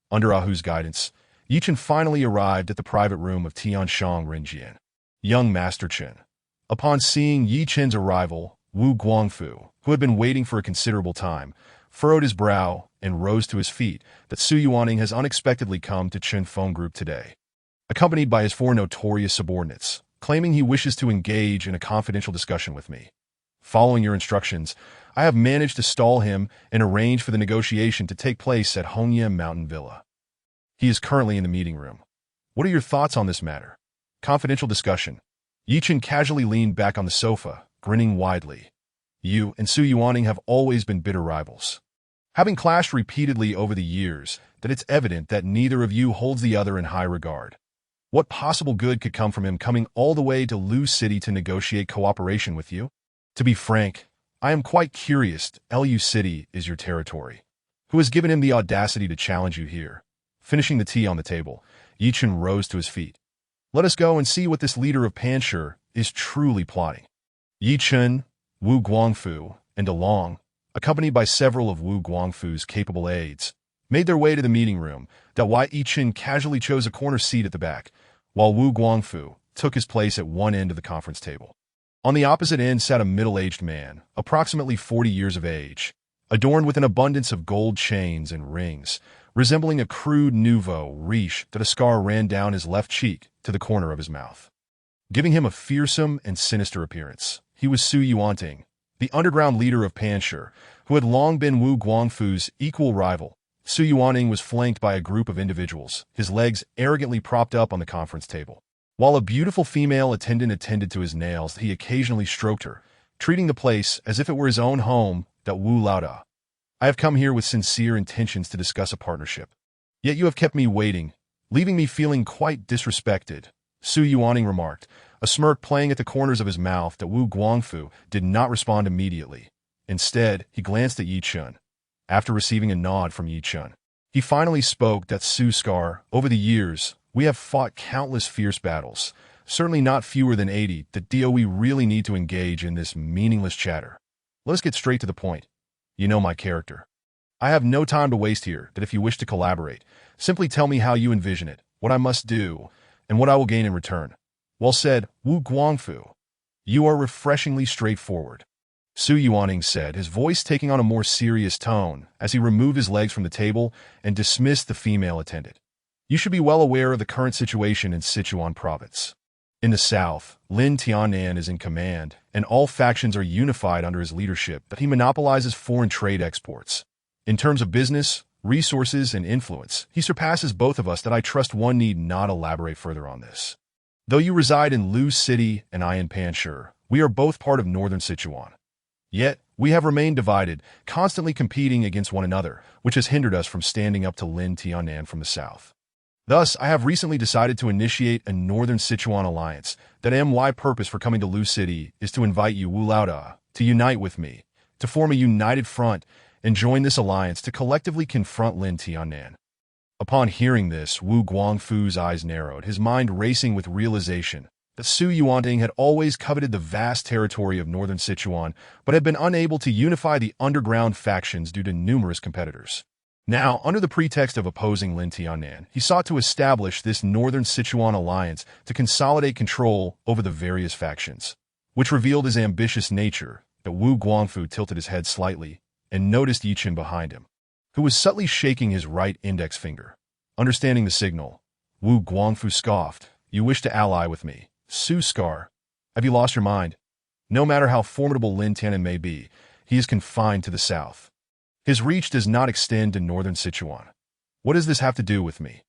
S1: Under Ahu's guidance, Ye Chen finally arrived at the private room of Tianshang Renjian, young Master Chen. Upon seeing Ye Chen's arrival, Wu Guangfu, who had been waiting for a considerable time, furrowed his brow and rose to his feet. That Su Yuaning has unexpectedly come to Chen Feng Group today, accompanied by his four notorious subordinates, claiming he wishes to engage in a confidential discussion with me. Following your instructions, I have managed to stall him and arrange for the negotiation to take place at Hongye Mountain Villa. He is currently in the meeting room. What are your thoughts on this matter? Confidential discussion. Ye Chen casually leaned back on the sofa, grinning widely. You and Su Yuaning have always been bitter rivals, having clashed repeatedly over the years. That it's evident that neither of you holds the other in high regard. What possible good could come from him coming all the way to Lu City to negotiate cooperation with you? To be frank, I am quite curious. Lu City is your territory. Who has given him the audacity to challenge you here? Finishing the tea on the table, Ye Chen rose to his feet. Let us go and see what this leader of Panshi is truly plotting. Ye Chen, Wu Guangfu, and Along, accompanied by several of Wu Guangfu's capable aides, made their way to the meeting room. Ye Chen casually chose a corner seat at the back, while Wu Guangfu took his place at one end of the conference table. On the opposite end sat a middle-aged man, approximately 40 years of age, adorned with an abundance of gold chains and rings, resembling a crude nouveau riche. That a scar ran down his left cheek to the corner of his mouth, giving him a fearsome and sinister appearance. He was Su Yuanting, the underground leader of Panshi, who had long been Wu Guangfu's equal rival. Su Yuaning was flanked by a group of individuals, his legs arrogantly propped up on the conference table. While a beautiful female attendant attended to his nails, he occasionally stroked her, treating the place as if it were his own home. That Wu Laoda. I have come here with sincere intentions to discuss a partnership. Yet you have kept me waiting, leaving me feeling quite disrespected, Su Yuaning remarked, a smirk playing at the corners of his mouth. That Wu Guangfu did not respond immediately. Instead, he glanced at Ye Chen. After receiving a nod from Ye Chen, he finally spoke. That Su Scar, over the years, we have fought countless fierce battles, certainly not fewer than 80. We really need to engage in this meaningless chatter. Let us get straight to the point. You know my character. I have no time to waste here. That if you wish to collaborate, simply tell me how you envision it, what I must do, and what I will gain in return. Well said, Wu Guangfu. You are refreshingly straightforward, Su Yuaning said, his voice taking on a more serious tone as he removed his legs from the table and dismissed the female attendant. You should be well aware of the current situation in Sichuan province. In the south, Lin Tianan is in command, and all factions are unified under his leadership. That he monopolizes foreign trade exports. In terms of business, resources, and influence, he surpasses both of us. That I trust one need not elaborate further on this. Though you reside in Lu City and I in Panshi, We are both part of northern Sichuan. Yet, we have remained divided, constantly competing against one another, which has hindered us from standing up to Lin Tianan from the south. Thus, I have recently decided to initiate a Northern Sichuan alliance. That my purpose for coming to Lu City is to invite you, Wu Laoda, to unite with me, to form a united front, and join this alliance to collectively confront Lin Tianan. Upon hearing this, Wu Guangfu's eyes narrowed, his mind racing with realization that Su Yuanting had always coveted the vast territory of Northern Sichuan, but had been unable to unify the underground factions due to numerous competitors. Now, under the pretext of opposing Lin Tianan, he sought to establish this Northern Sichuan alliance to consolidate control over the various factions, which revealed his ambitious nature. That Wu Guangfu tilted his head slightly and noticed Ye Chen behind him, who was subtly shaking his right index finger. Understanding the signal, Wu Guangfu scoffed, "You wish to ally with me, Su Scar? Have you lost your mind? No matter how formidable Lin Tianan may be, he is confined to the south. His reach does not extend to northern Sichuan. What does this have to do with me?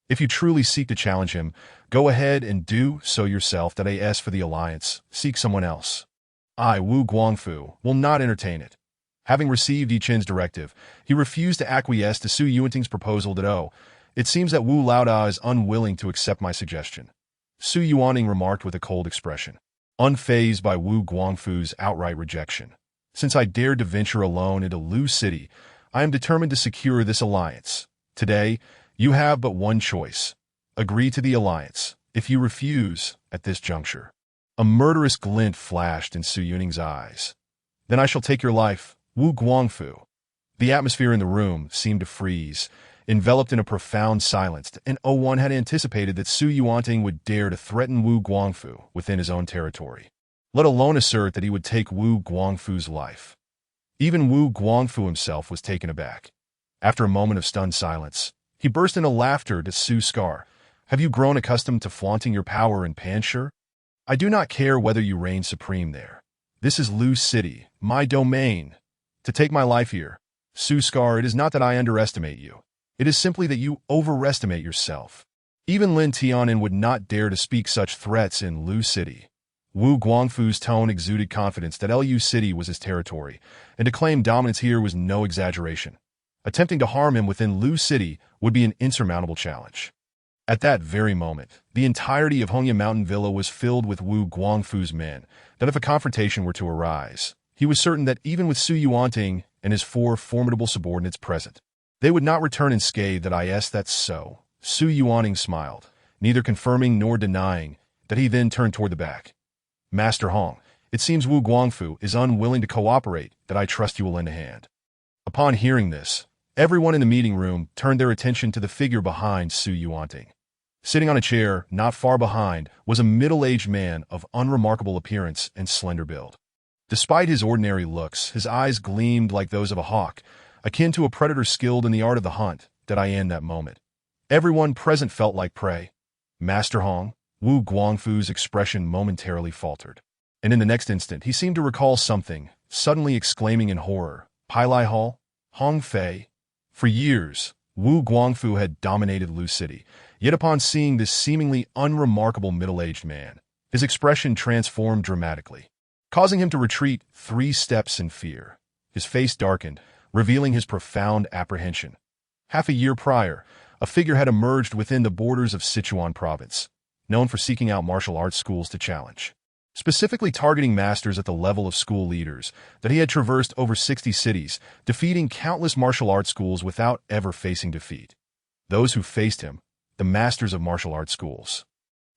S1: If you truly seek to challenge him, go ahead and do so yourself. That as for the alliance, seek someone else. I, Wu Guangfu, will not entertain it." Having received Ye Chen's directive, he refused to acquiesce to Su Yuanting's proposal. It seems that Wu Laoda is unwilling to accept my suggestion, Su Yuanting remarked with a cold expression, unfazed by Wu Guangfu's outright rejection. Since I dared to venture alone into Lu City, I am determined to secure this alliance. Today, you have but one choice. Agree to the alliance. If you refuse, at this juncture, a murderous glint flashed in Su Yuanting's eyes. Then I shall take your life, Wu Guangfu. The atmosphere in the room seemed to freeze, enveloped in a profound silence, and one had anticipated that Su Yuanting would dare to threaten Wu Guangfu within his own territory, let alone assert that he would take Wu Guangfu's life. Even Wu Guangfu himself was taken aback. After a moment of stunned silence, he burst into laughter to Su Scar. "Have you grown accustomed to flaunting your power in Panshur? I do not care whether you reign supreme there. This is Lu City, my domain. To take my life here, Su Scar, it is not that I underestimate you. It is simply that you overestimate yourself. Even Lin Tianan would not dare to speak such threats in Lu City." Wu Guangfu's tone exuded confidence that Lu City was his territory, and to claim dominance here was no exaggeration. Attempting to harm him within Lu City would be an insurmountable challenge. At that very moment, the entirety of Hongya Mountain Villa was filled with Wu Guangfu's men, that if a confrontation were to arise, he was certain that even with Su Yuanting and his 4 formidable subordinates present, they would not return unscathed. That's so. Su Yuanting smiled, neither confirming nor denying, that he then turned toward the back. "Master Hong, it seems Wu Guangfu is unwilling to cooperate. That I trust you will lend a hand." Upon hearing this, everyone in the meeting room turned their attention to the figure behind Su Yuanting. Sitting on a chair not far behind was a middle-aged man of unremarkable appearance and slender build. Despite his ordinary looks, his eyes gleamed like those of a hawk, akin to a predator skilled in the art of the hunt. In that moment, everyone present felt like prey. "Master Hong," Wu Guangfu's expression momentarily faltered, and in the next instant he seemed to recall something, suddenly exclaiming in horror, "Pilai Hall? Hong Fei?" For years, Wu Guangfu had dominated Lu City, yet upon seeing this seemingly unremarkable middle-aged man, his expression transformed dramatically, causing him to retreat 3 steps in fear. His face darkened, revealing his profound apprehension. Half a year prior, a figure had emerged within the borders of Sichuan province, known for seeking out martial arts schools to challenge, specifically targeting masters at the level of school leaders. That he had traversed over 60 cities, defeating countless martial arts schools without ever facing defeat. Those who faced him, the masters of martial arts schools,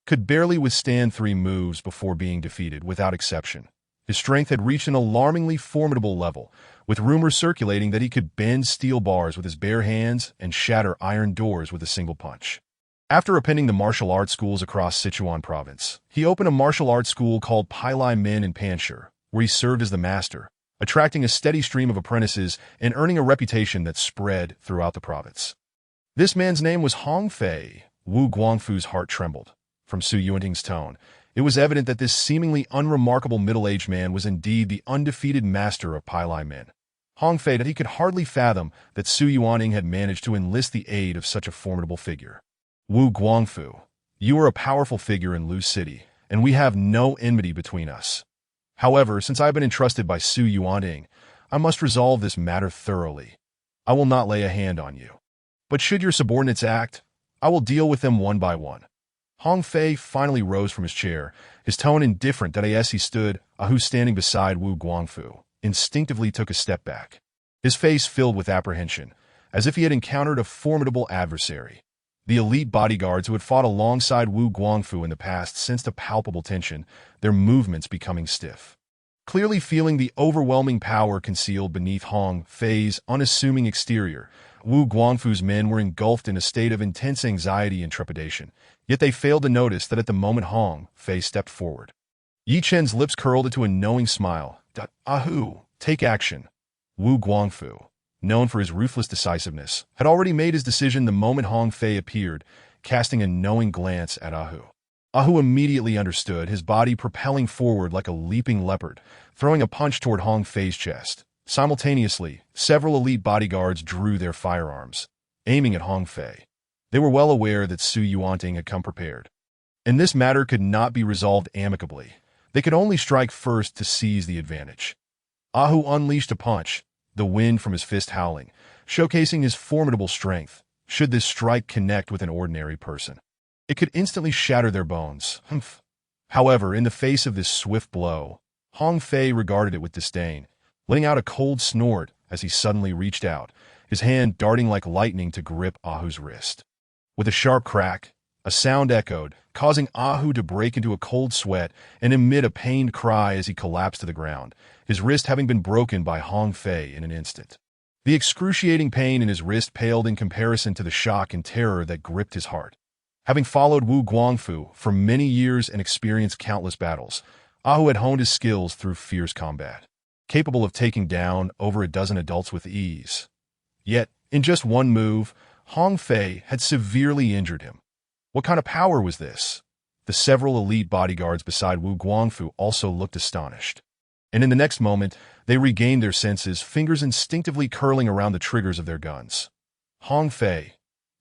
S1: could barely withstand 3 moves before being defeated without exception. His strength had reached an alarmingly formidable level, with rumors circulating that he could bend steel bars with his bare hands and shatter iron doors with a single punch. After appending the martial arts schools across Sichuan province, he opened a martial arts school called Pilai Min in Panshur, where he served as the master, attracting a steady stream of apprentices and earning a reputation that spread throughout the province. This man's name was Hong Fei. Wu Guangfu's heart trembled. From Su Yuanting's tone, it was evident that this seemingly unremarkable middle-aged man was indeed the undefeated master of Pilai Min. Hong Fei, that he could hardly fathom that Su Yuanting had managed to enlist the aid of such a formidable figure. "Wu Guangfu, you are a powerful figure in Lu City, and we have no enmity between us. However, since I have been entrusted by Su Yuanting, I must resolve this matter thoroughly. I will not lay a hand on you. But should your subordinates act, I will deal with them one by one. Hong Fei finally rose from his chair, his tone indifferent that as he stood, Ahu standing beside Wu Guangfu, instinctively took a step back. His face filled with apprehension, as if he had encountered a formidable adversary. The elite bodyguards who had fought alongside Wu Guangfu in the past sensed a palpable tension, their movements becoming stiff. Clearly feeling the overwhelming power concealed beneath Hong Fei's unassuming exterior, Wu Guangfu's men were engulfed in a state of intense anxiety and trepidation, yet they failed to notice that at the moment Hong Fei stepped forward. Ye Chen's lips curled into a knowing smile. Ahu, take action. Wu Guangfu, known for his ruthless decisiveness, had already made his decision the moment Hong Fei appeared, casting a knowing glance at Ahu. Ahu immediately understood, his body propelling forward like a leaping leopard, throwing a punch toward Hong Fei's chest. Simultaneously, several elite bodyguards drew their firearms, aiming at Hong Fei. They were well aware that Su Yuanting had come prepared, and this matter could not be resolved amicably. They could only strike first to seize the advantage. Ahu unleashed a punch, the wind from his fist howling, showcasing his formidable strength. Should this strike connect with an ordinary person, it could instantly shatter their bones. However, in the face of this swift blow, Hong Fei regarded it with disdain, letting out a cold snort as he suddenly reached out, his hand darting like lightning to grip Ahu's wrist. With a sharp crack, a sound echoed, causing Ahu to break into a cold sweat and emit a pained cry as he collapsed to the ground, his wrist having been broken by Hong Fei in an instant. The excruciating pain in his wrist paled in comparison to the shock and terror that gripped his heart. Having followed Wu Guangfu for many years and experienced countless battles, Ahu had honed his skills through fierce combat, capable of taking down over a dozen adults with ease. Yet, in just one move, Hong Fei had severely injured him. What kind of power was this? The several elite bodyguards beside Wu Guangfu also looked astonished. And in the next moment, they regained their senses, fingers instinctively curling around the triggers of their guns. Hong Fei,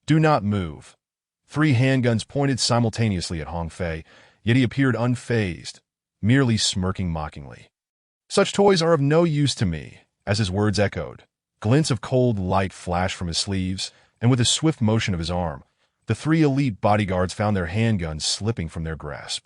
S1: do not move. 3 handguns pointed simultaneously at Hong Fei, yet he appeared unfazed, merely smirking mockingly. Such toys are of no use to me, as his words echoed. Glints of cold light flashed from his sleeves, and with a swift motion of his arm, the 3 elite bodyguards found their handguns slipping from their grasp,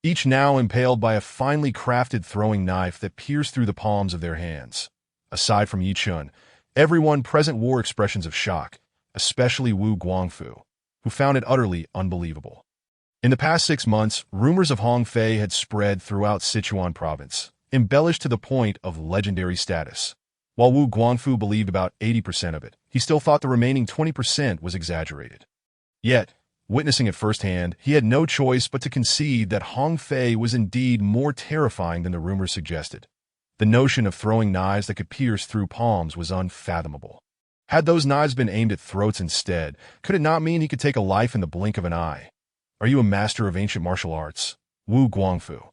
S1: each now impaled by a finely crafted throwing knife that pierced through the palms of their hands. Aside from Ye Chen, everyone present wore expressions of shock, especially Wu Guangfu, who found it utterly unbelievable. In the past 6 months, rumors of Hong Fei had spread throughout Sichuan province, embellished to the point of legendary status. While Wu Guangfu believed about 80% of it, he still thought the remaining 20% was exaggerated. Yet, witnessing it firsthand, he had no choice but to concede that Hong Fei was indeed more terrifying than the rumors suggested. The notion of throwing knives that could pierce through palms was unfathomable. Had those knives been aimed at throats instead, could it not mean he could take a life in the blink of an eye? Are you a master of ancient martial arts? Wu Guangfu,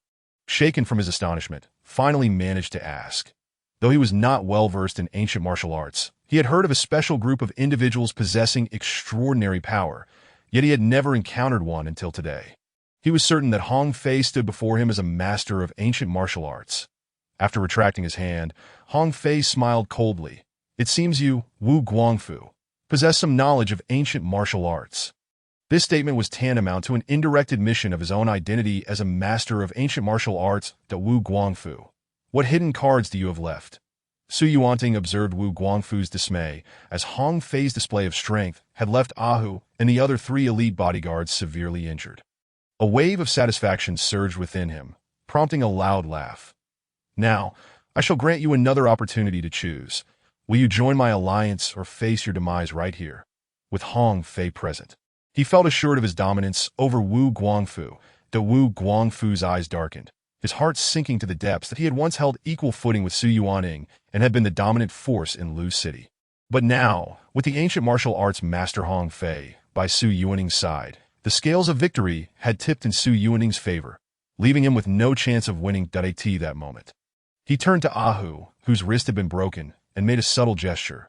S1: shaken from his astonishment, finally managed to ask. Though he was not well versed in ancient martial arts, he had heard of a special group of individuals possessing extraordinary power, yet he had never encountered one until today. He was certain that Hong Fei stood before him as a master of ancient martial arts. After retracting his hand, Hong Fei smiled coldly. It seems you, Wu Guangfu, possess some knowledge of ancient martial arts. This statement was tantamount to an indirect admission of his own identity as a master of ancient martial arts to Wu Guangfu. What hidden cards do you have left? Su Yuanting observed Wu Guangfu's dismay, as Hong Fei's display of strength had left Ahu and the other 3 elite bodyguards severely injured. A wave of satisfaction surged within him, prompting a loud laugh. Now, I shall grant you another opportunity to choose. Will you join my alliance or face your demise right here, with Hong Fei present? He felt assured of his dominance over Wu Guangfu. The Wu Guangfu's eyes darkened, his heart sinking to the depths that he had once held equal footing with Su Yuanting and had been the dominant force in Lu City. But now, with the ancient martial arts master Hong Fei by Su Yuanting's side, the scales of victory had tipped in Su Yuanting's favor, leaving him with no chance of winning that moment. He turned to Ahu, whose wrist had been broken, and made a subtle gesture.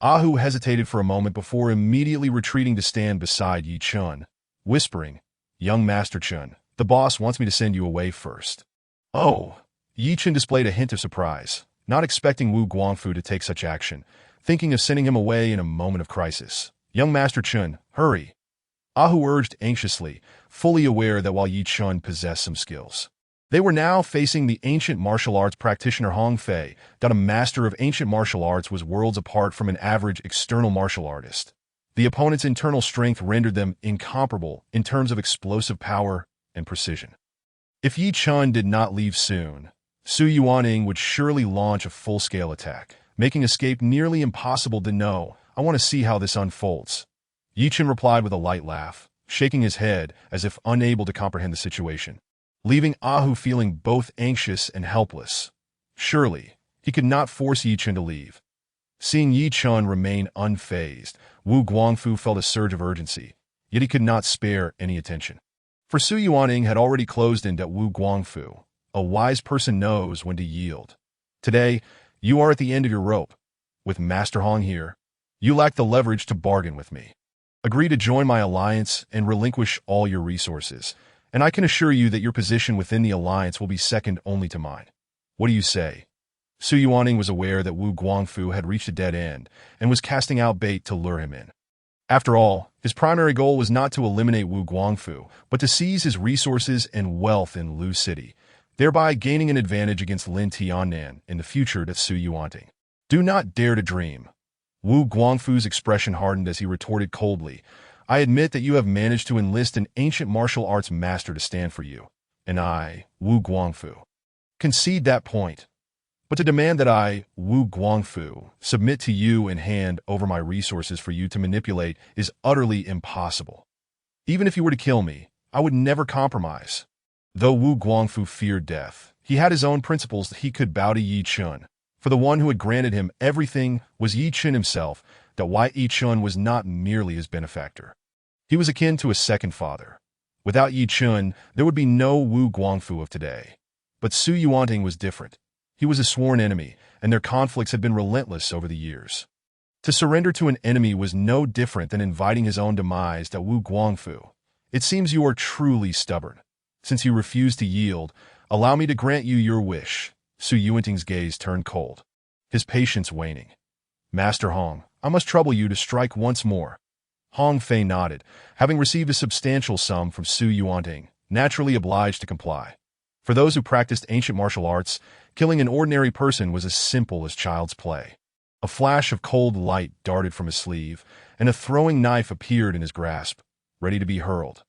S1: Ahu hesitated for a moment before immediately retreating to stand beside Ye Chen, whispering, "Young Master Chen, the boss wants me to send you away first." "Oh," Ye Chen displayed a hint of surprise, not expecting Wu Guangfu to take such action, thinking of sending him away in a moment of crisis. Young Master Chen, hurry! Ahu urged anxiously, fully aware that while Ye Chen possessed some skills, they were now facing the ancient martial arts practitioner Hong Fei, that a master of ancient martial arts was worlds apart from an average external martial artist. The opponent's internal strength rendered them incomparable in terms of explosive power and precision. If Ye Chen did not leave soon, Su Yuaning would surely launch a full-scale attack, making escape nearly impossible. No, I want to see how this unfolds. Ye Chen replied with a light laugh, shaking his head as if unable to comprehend the situation, leaving Ahu feeling both anxious and helpless. Surely, he could not force Ye Chen to leave. Seeing Ye Chen remain unfazed, Wu Guangfu felt a surge of urgency, yet he could not spare any attention. For Su Yuaning had already closed in that Wu Guangfu. A wise person knows when to yield. Today, you are at the end of your rope. With Master Hong here, you lack the leverage to bargain with me. Agree to join my alliance and relinquish all your resources, and I can assure you that your position within the alliance will be second only to mine. What do you say? Su Yuaning was aware that Wu Guangfu had reached a dead end and was casting out bait to lure him in. After all, his primary goal was not to eliminate Wu Guangfu, but to seize his resources and wealth in Lu City, thereby gaining an advantage against Lin Tiannan in the future to Su Yuaning. Do not dare to dream. Wu Guangfu's expression hardened as he retorted coldly, I admit that you have managed to enlist an ancient martial arts master to stand for you, and I, Wu Guangfu, concede that point. But to demand that I, Wu Guangfu, submit to you and hand over my resources for you to manipulate is utterly impossible. Even if you were to kill me, I would never compromise. Though Wu Guangfu feared death, he had his own principles that he could bow to Ye Chen. For the one who had granted him everything was Ye Chen himself, that why Ye Chen was not merely his benefactor. He was akin to a second father. Without Ye Chen, there would be no Wu Guangfu of today. But Su Yuanting was different. He was a sworn enemy, and their conflicts had been relentless over the years. To surrender to an enemy was no different than inviting his own demise to Wu Guangfu. It seems you are truly stubborn. Since you refuse to yield, allow me to grant you your wish. Su Yuanting's gaze turned cold, his patience waning. Master Hong, I must trouble you to strike once more. Hong Fei nodded, having received a substantial sum from Su Yuanting, naturally obliged to comply. For those who practiced ancient martial arts, killing an ordinary person was as simple as child's play. A flash of cold light darted from his sleeve, and a throwing knife appeared in his grasp, ready to be hurled.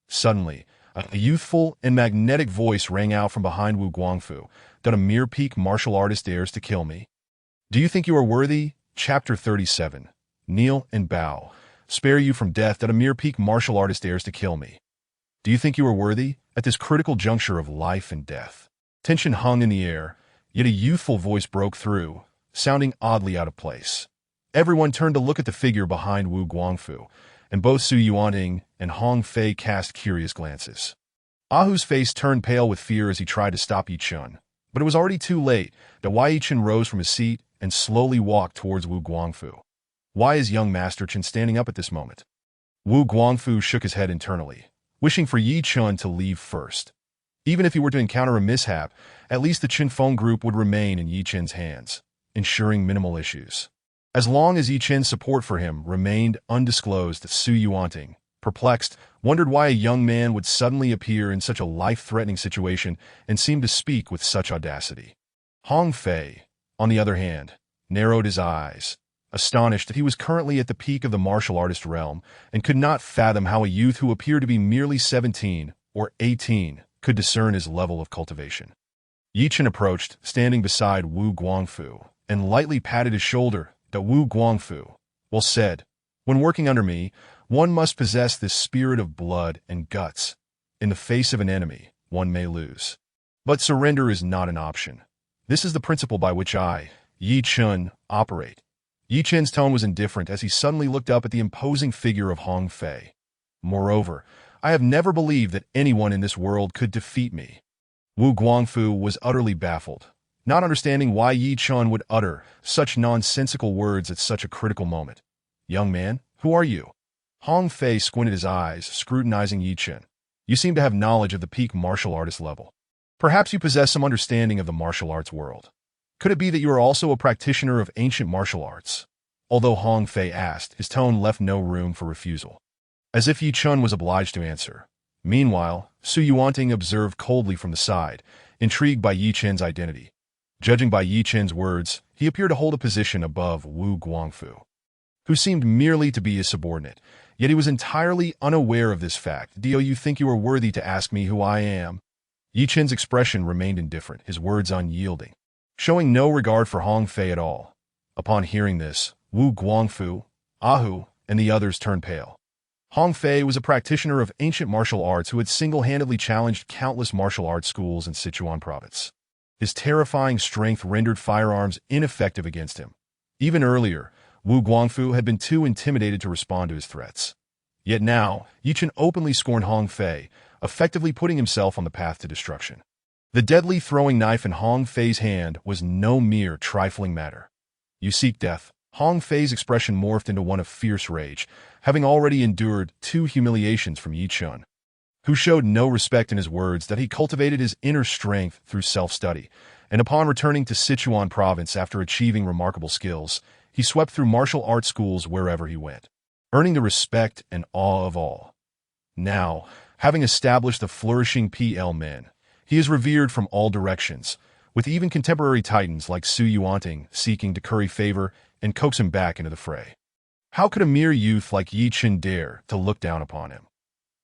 S1: Suddenly, a youthful and magnetic voice rang out from behind Wu Guangfu, that a mere peak martial artist dares to kill me. Do you think you are worthy? Chapter 37. Kneel and bow. Spare you from death that a mere peak martial artist dares to kill me. Do you think you are worthy? At this critical juncture of life and death, tension hung in the air, yet a youthful voice broke through, sounding oddly out of place. Everyone turned to look at the figure behind Wu Guangfu, and both Su Yuanting and Hong Fei cast curious glances. Ahu's face turned pale with fear as he tried to stop Ye Chen, but it was already too late. Ye Chen rose from his seat and slowly walked towards Wu Guangfu. Why is young Master Chen standing up at this moment? Wu Guangfu shook his head internally, wishing for Ye Chen to leave first. Even if he were to encounter a mishap, at least the Chen Feng group would remain in Ye Chen's hands, ensuring minimal issues. As long as Ye Chen's support for him remained undisclosed, Su Yuanting, perplexed, wondered why a young man would suddenly appear in such a life-threatening situation and seem to speak with such audacity. Hong Fei, on the other hand, narrowed his eyes, astonished that he was currently at the peak of the martial artist realm and could not fathom how a youth who appeared to be merely 17 or 18 could discern his level of cultivation. Ye Chen approached, standing beside Wu Guangfu, and lightly patted his shoulder. Wu Guangfu, well said. When working under me, one must possess this spirit of blood and guts. In the face of an enemy, one may lose. But surrender is not an option. This is the principle by which I, Ye Chen, operate. Ye Chen's tone was indifferent as he suddenly looked up at the imposing figure of Hong Fei. Moreover, I have never believed that anyone in this world could defeat me. Wu Guangfu was utterly baffled, not understanding why Ye Chen would utter such nonsensical words at such a critical moment. Young man, who are you? Hong Fei squinted his eyes, scrutinizing Ye Chen. You seem to have knowledge of the peak martial artist level. Perhaps you possess some understanding of the martial arts world. Could it be that you are also a practitioner of ancient martial arts? Although Hong Fei asked, his tone left no room for refusal, as if Ye Chen was obliged to answer. Meanwhile, Su Yuanting observed coldly from the side, intrigued by Ye Chen's identity. Judging by Ye Chen's words, he appeared to hold a position above Wu Guangfu, who seemed merely to be his subordinate, yet he was entirely unaware of this fact. Do you think you are worthy to ask me who I am? Ye Chen's expression remained indifferent, his words unyielding, showing no regard for Hong Fei at all. Upon hearing this, Wu Guangfu, Ahu, and the others turned pale. Hong Fei was a practitioner of ancient martial arts who had single-handedly challenged countless martial arts schools in Sichuan province. His terrifying strength rendered firearms ineffective against him. Even earlier, Wu Guangfu had been too intimidated to respond to his threats. Yet now, Ye Chen openly scorned Hong Fei, effectively putting himself on the path to destruction. The deadly throwing knife in Hong Fei's hand was no mere trifling matter. You seek death. Hong Fei's expression morphed into one of fierce rage, having already endured 2 humiliations from Ye Chen, who showed no respect in his words. That he cultivated his inner strength through self-study, and upon returning to Sichuan province after achieving remarkable skills, he swept through martial arts schools wherever he went, earning the respect and awe of all. Now, having established a flourishing PL men, he is revered from all directions, with even contemporary titans like Su Yuanting seeking to curry favor and coax him back into the fray. How could a mere youth like Ye Chen dare to look down upon him?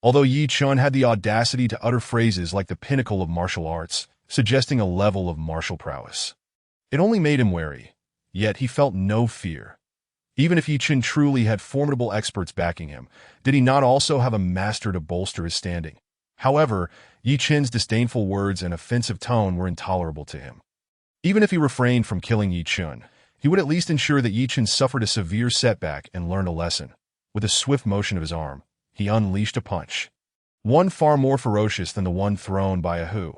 S1: Although Ye Chen had the audacity to utter phrases like the pinnacle of martial arts, suggesting a level of martial prowess, it only made him wary, yet he felt no fear. Even if Ye Chen truly had formidable experts backing him, did he not also have a master to bolster his standing? However, Ye Chen's disdainful words and offensive tone were intolerable to him. Even if he refrained from killing Ye Chen, he would at least ensure that Ye Chen suffered a severe setback and learned a lesson. With a swift motion of his arm, he unleashed a punch, one far more ferocious than the one thrown by Ahu.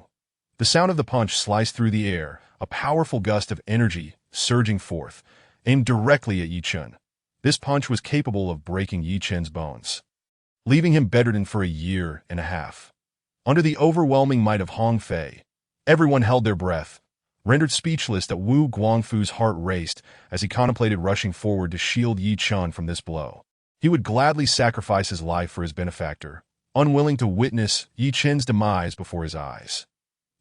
S1: The sound of the punch sliced through the air, a powerful gust of energy surging forth, aimed directly at Ye Chen. This punch was capable of breaking Ye Chen's bones, leaving him bedridden for a year and a half. Under the overwhelming might of Hong Fei, everyone held their breath, rendered speechless. That Wu Guangfu's heart raced as he contemplated rushing forward to shield Ye Chen from this blow. He would gladly sacrifice his life for his benefactor, unwilling to witness Ye Chen's demise before his eyes.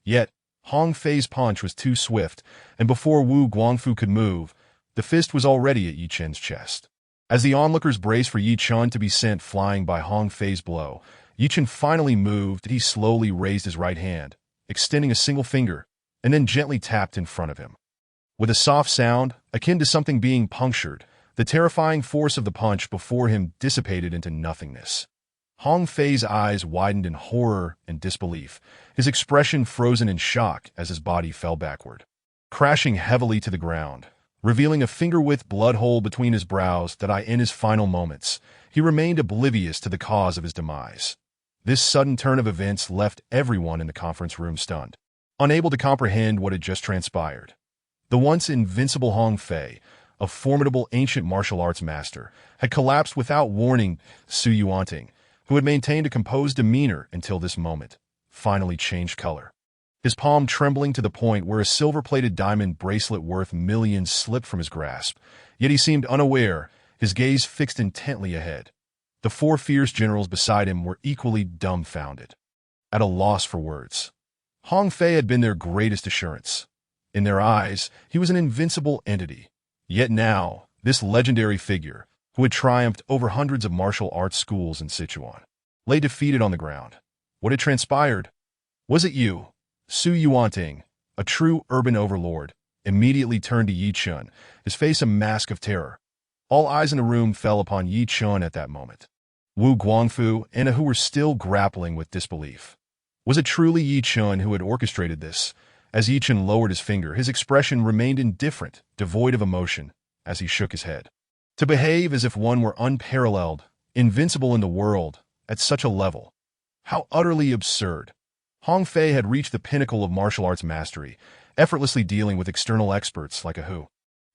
S1: Yet, Hong Fei's punch was too swift, and before Wu Guangfu could move, the fist was already at Ye Chen's chest. As the onlookers braced for Ye Chen to be sent flying by Hong Fei's blow, Ye Chen finally moved. He slowly raised his right hand, extending a single finger, and then gently tapped in front of him. With a soft sound, akin to something being punctured, the terrifying force of the punch before him dissipated into nothingness. Hong Fei's eyes widened in horror and disbelief, his expression frozen in shock as his body fell backward, crashing heavily to the ground, revealing a finger-width blood hole between his brows. In his final moments, he remained oblivious to the cause of his demise. This sudden turn of events left everyone in the conference room stunned, unable to comprehend what had just transpired. The once invincible Hong Fei, a formidable ancient martial arts master, had collapsed without warning. Su Yuanting, who had maintained a composed demeanor until this moment, finally changed color, his palm trembling to the point where a silver-plated diamond bracelet worth millions slipped from his grasp. Yet he seemed unaware, his gaze fixed intently ahead. The 4 fierce generals beside him were equally dumbfounded, at a loss for words. Hong Fei had been their greatest assurance. In their eyes, he was an invincible entity. Yet now, this legendary figure, who had triumphed over hundreds of martial arts schools in Sichuan, lay defeated on the ground. What had transpired? Was it you? Su Yuanting, a true urban overlord, immediately turned to Ye Chen, his face a mask of terror. All eyes in the room fell upon Ye Chen at that moment. Wu Guangfu and Ahu were still grappling with disbelief. Was it truly Ye Chen who had orchestrated this? As Ye Chen lowered his finger, his expression remained indifferent, devoid of emotion, as he shook his head. To behave as if one were unparalleled, invincible in the world, at such a level. How utterly absurd. Hong Fei had reached the pinnacle of martial arts mastery, effortlessly dealing with external experts like Ahu.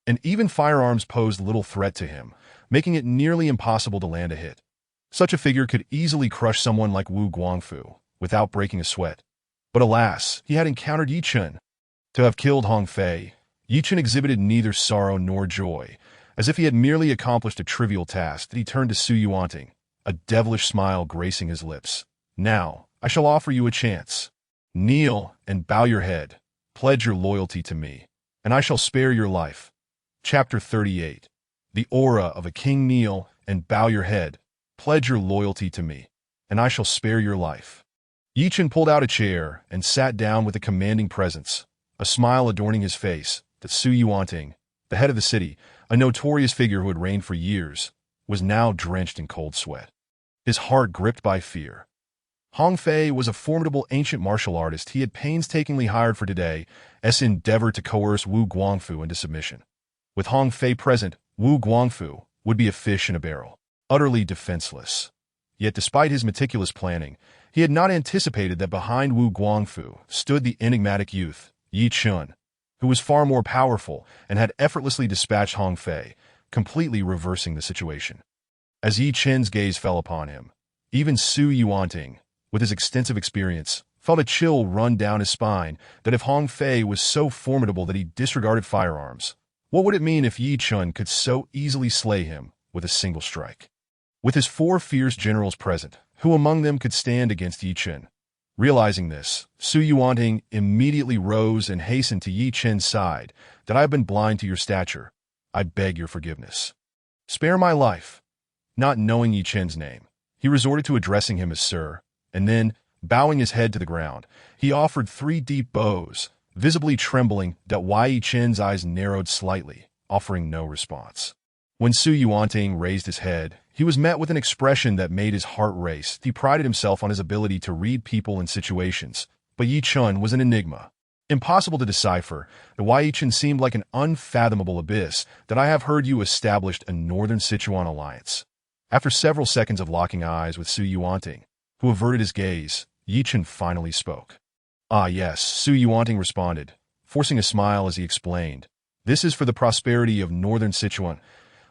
S1: And even firearms posed little threat to him, making it nearly impossible to land a hit. Such a figure could easily crush someone like Wu Guangfu, without breaking a sweat. But alas, he had encountered Ye Chen. To have killed Hong Fei, Ye Chen exhibited neither sorrow nor joy. As if he had merely accomplished a trivial task, that he turned to Su Yuanting, a devilish smile gracing his lips. Now, I shall offer you a chance. Kneel and bow your head. Pledge your loyalty to me, and I shall spare your life. Chapter 38. The aura of a king. Kneel and bow your head. Pledge your loyalty to me, and I shall spare your life. Ye Chen pulled out a chair and sat down with a commanding presence, a smile adorning his face, that Su Yuanting, the head of the city, a notorious figure who had reigned for years, was now drenched in cold sweat, his heart gripped by fear. Hong Fei was a formidable ancient martial artist he had painstakingly hired for today's endeavor to coerce Wu Guangfu into submission. With Hong Fei present, Wu Guangfu would be a fish in a barrel, utterly defenseless. Yet despite his meticulous planning, he had not anticipated that behind Wu Guangfu stood the enigmatic youth, Ye Chen, who was far more powerful and had effortlessly dispatched Hong Fei, completely reversing the situation. As Ye Chen's gaze fell upon him, even Su Yuanting, with his extensive experience, felt a chill run down his spine that if Hong Fei was so formidable that he disregarded firearms, what would it mean if Ye Chen could so easily slay him with a single strike? With his 4 fierce generals present, who among them could stand against Ye Chen? Realizing this, Su Yuanting immediately rose and hastened to Ye Chen's side. That I have been blind to your stature. I beg your forgiveness. Spare my life. Not knowing Ye Chen's name, he resorted to addressing him as Sir, and then, bowing his head to the ground, he offered 3 deep bows, visibly trembling. Ye Chen's eyes narrowed slightly, offering no response. When Su Yuanting raised his head, he was met with an expression that made his heart race. He prided himself on his ability to read people and situations, but Ye Chen was an enigma. Impossible to decipher. Ye Chen seemed like an unfathomable abyss. That I have heard you established a Northern Sichuan alliance. After several seconds of locking eyes with Su Yuanting, who averted his gaze, Ye Chen finally spoke. Ah yes, Su Yuanting responded, forcing a smile as he explained. This is for the prosperity of Northern Sichuan.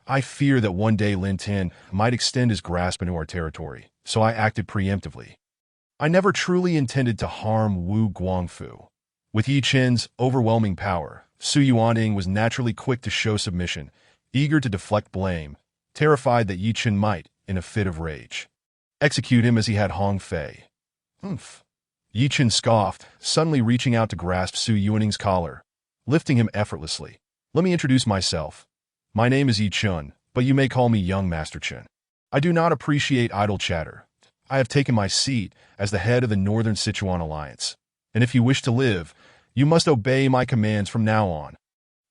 S1: I fear that one day Lin Tin might extend his grasp into our territory, so I acted preemptively. I never truly intended to harm Wu Guangfu. With Ye Chen's overwhelming power, Su Yuanting was naturally quick to show submission, eager to deflect blame, terrified that Ye Chen might, in a fit of rage, execute him as he had Hong Fei. Humph. Ye Chen scoffed, suddenly reaching out to grasp Su Yuanting's collar, lifting him effortlessly. Let me introduce myself. My name is Ye Chen, but you may call me Young Master Chen. I do not appreciate idle chatter. I have taken my seat as the head of the Northern Sichuan Alliance, and if you wish to live, you must obey my commands from now on.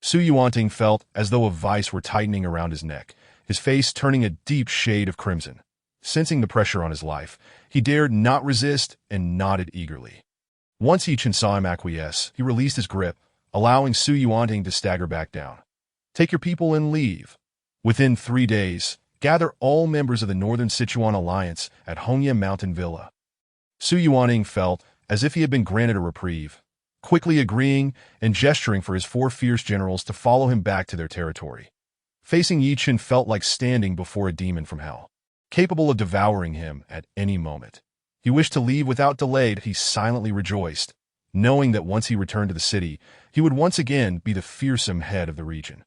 S1: Su Yuanting felt as though a vice were tightening around his neck, his face turning a deep shade of crimson. Sensing the pressure on his life, he dared not resist and nodded eagerly. Once Ye Chen saw him acquiesce, he released his grip, allowing Su Yuanting to stagger back down. Take your people and leave. Within 3 days, gather all members of the Northern Sichuan Alliance at Hongye Mountain Villa. Su Yuanting felt as if he had been granted a reprieve, quickly agreeing and gesturing for his 4 fierce generals to follow him back to their territory. Facing Ye Chen felt like standing before a demon from hell, capable of devouring him at any moment. He wished to leave without delay. He silently rejoiced, knowing that once he returned to the city, he would once again be the fearsome head of the region.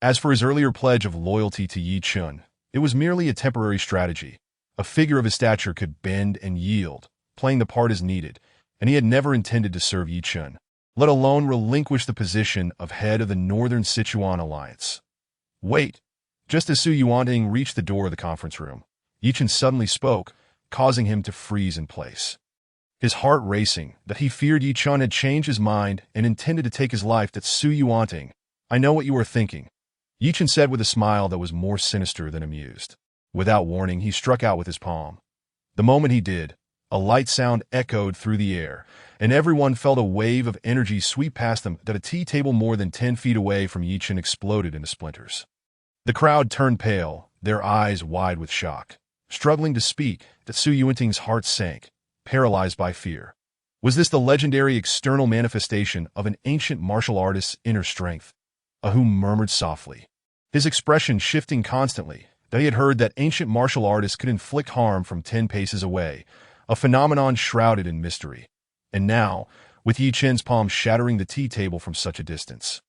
S1: As for his earlier pledge of loyalty to Ye Chen, it was merely a temporary strategy. A figure of his stature could bend and yield, playing the part as needed, and he had never intended to serve Ye Chen, let alone relinquish the position of head of the Northern Sichuan Alliance. Wait! Just as Su Yuanting reached the door of the conference room, Ye Chen suddenly spoke, causing him to freeze in place. His heart racing, that he feared Ye Chen had changed his mind and intended to take his life. That Su Yuanting, I know what you are thinking, Ye Chen said with a smile that was more sinister than amused. Without warning, he struck out with his palm. The moment he did, a light sound echoed through the air, and everyone felt a wave of energy sweep past them. That a tea table more than 10 feet away from Ye Chen exploded into splinters. The crowd turned pale, their eyes wide with shock. Struggling to speak, that Su Yuanting's heart sank, paralyzed by fear. Was this the legendary external manifestation of an ancient martial artist's inner strength? Ahum murmured softly, his expression shifting constantly, that he had heard that ancient martial artists could inflict harm from 10 paces away, a phenomenon shrouded in mystery. And now, with Ye Chen's palm shattering the tea table from such a distance.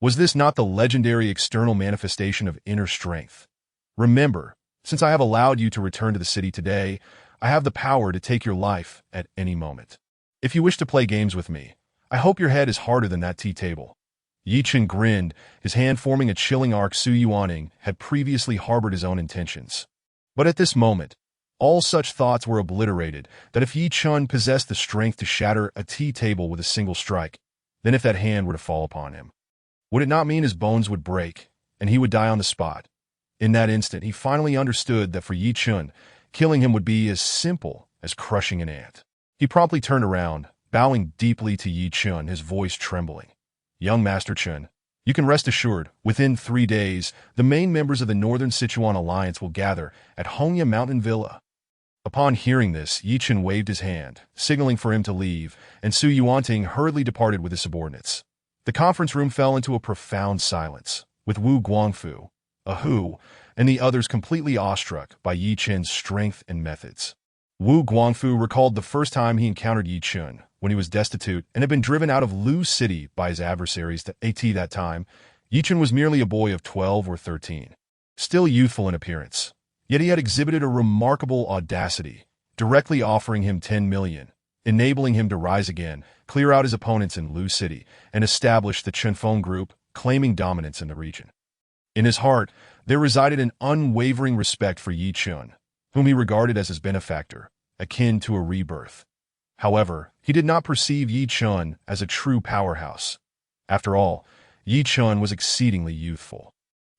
S1: Was this not the legendary external manifestation of inner strength? Remember, since I have allowed you to return to the city today, I have the power to take your life at any moment. If you wish to play games with me, I hope your head is harder than that tea table. Ye Chen grinned, his hand forming a chilling arc. Su Yuaning had previously harbored his own intentions. But at this moment, all such thoughts were obliterated, that if Ye Chen possessed the strength to shatter a tea table with a single strike, then if that hand were to fall upon him, would it not mean his bones would break, and he would die on the spot? In that instant, he finally understood that for Ye Chen, killing him would be as simple as crushing an ant. He promptly turned around, bowing deeply to Ye Chen, his voice trembling. Young Master Chen, you can rest assured, within 3 days, the main members of the Northern Sichuan Alliance will gather at Hongya Mountain Villa. Upon hearing this, Ye Chen waved his hand, signaling for him to leave, and Su Yuanting hurriedly departed with his subordinates. The conference room fell into a profound silence, with Wu Guangfu, a Hu, and the others completely awestruck by Ye Chen's strength and methods. Wu Guangfu recalled the first time he encountered Ye Chen, when he was destitute and had been driven out of Lu City by his adversaries. That time, Ye Chen was merely a boy of 12 or 13, still youthful in appearance. Yet he had exhibited a remarkable audacity, directly offering him 10 million, enabling him to rise again, clear out his opponents in Lu City, and establish the Chenfeng group, claiming dominance in the region. In his heart, there resided an unwavering respect for Ye Chen, whom he regarded as his benefactor, akin to a rebirth. However, he did not perceive Ye Chen as a true powerhouse. After all, Ye Chen was exceedingly youthful.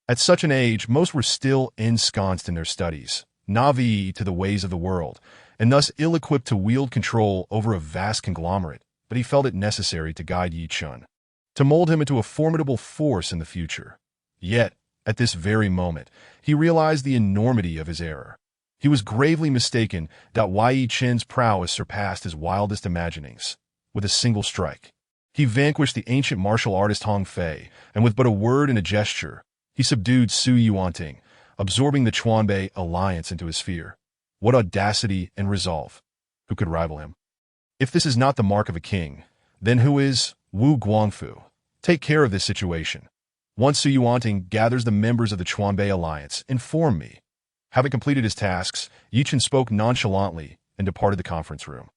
S1: At such an age, most were still ensconced in their studies, naive to the ways of the world, and thus ill-equipped to wield control over a vast conglomerate, but he felt it necessary to guide Ye Chen, to mold him into a formidable force in the future. Yet, at this very moment, he realized the enormity of his error. He was gravely mistaken that Ye Chen's prowess surpassed his wildest imaginings. With a single strike, he vanquished the ancient martial artist Hong Fei, and with but a word and a gesture, he subdued Su Yuanting, absorbing the Chuanbei alliance into his sphere. What audacity and resolve! Who could rival him? If this is not the mark of a king, then who is? Wu Guangfu. Take care of this situation. Once Su Yuanting gathers the members of the Chuanbei alliance, inform me. Having completed his tasks, Ye Chen spoke nonchalantly and departed the conference room.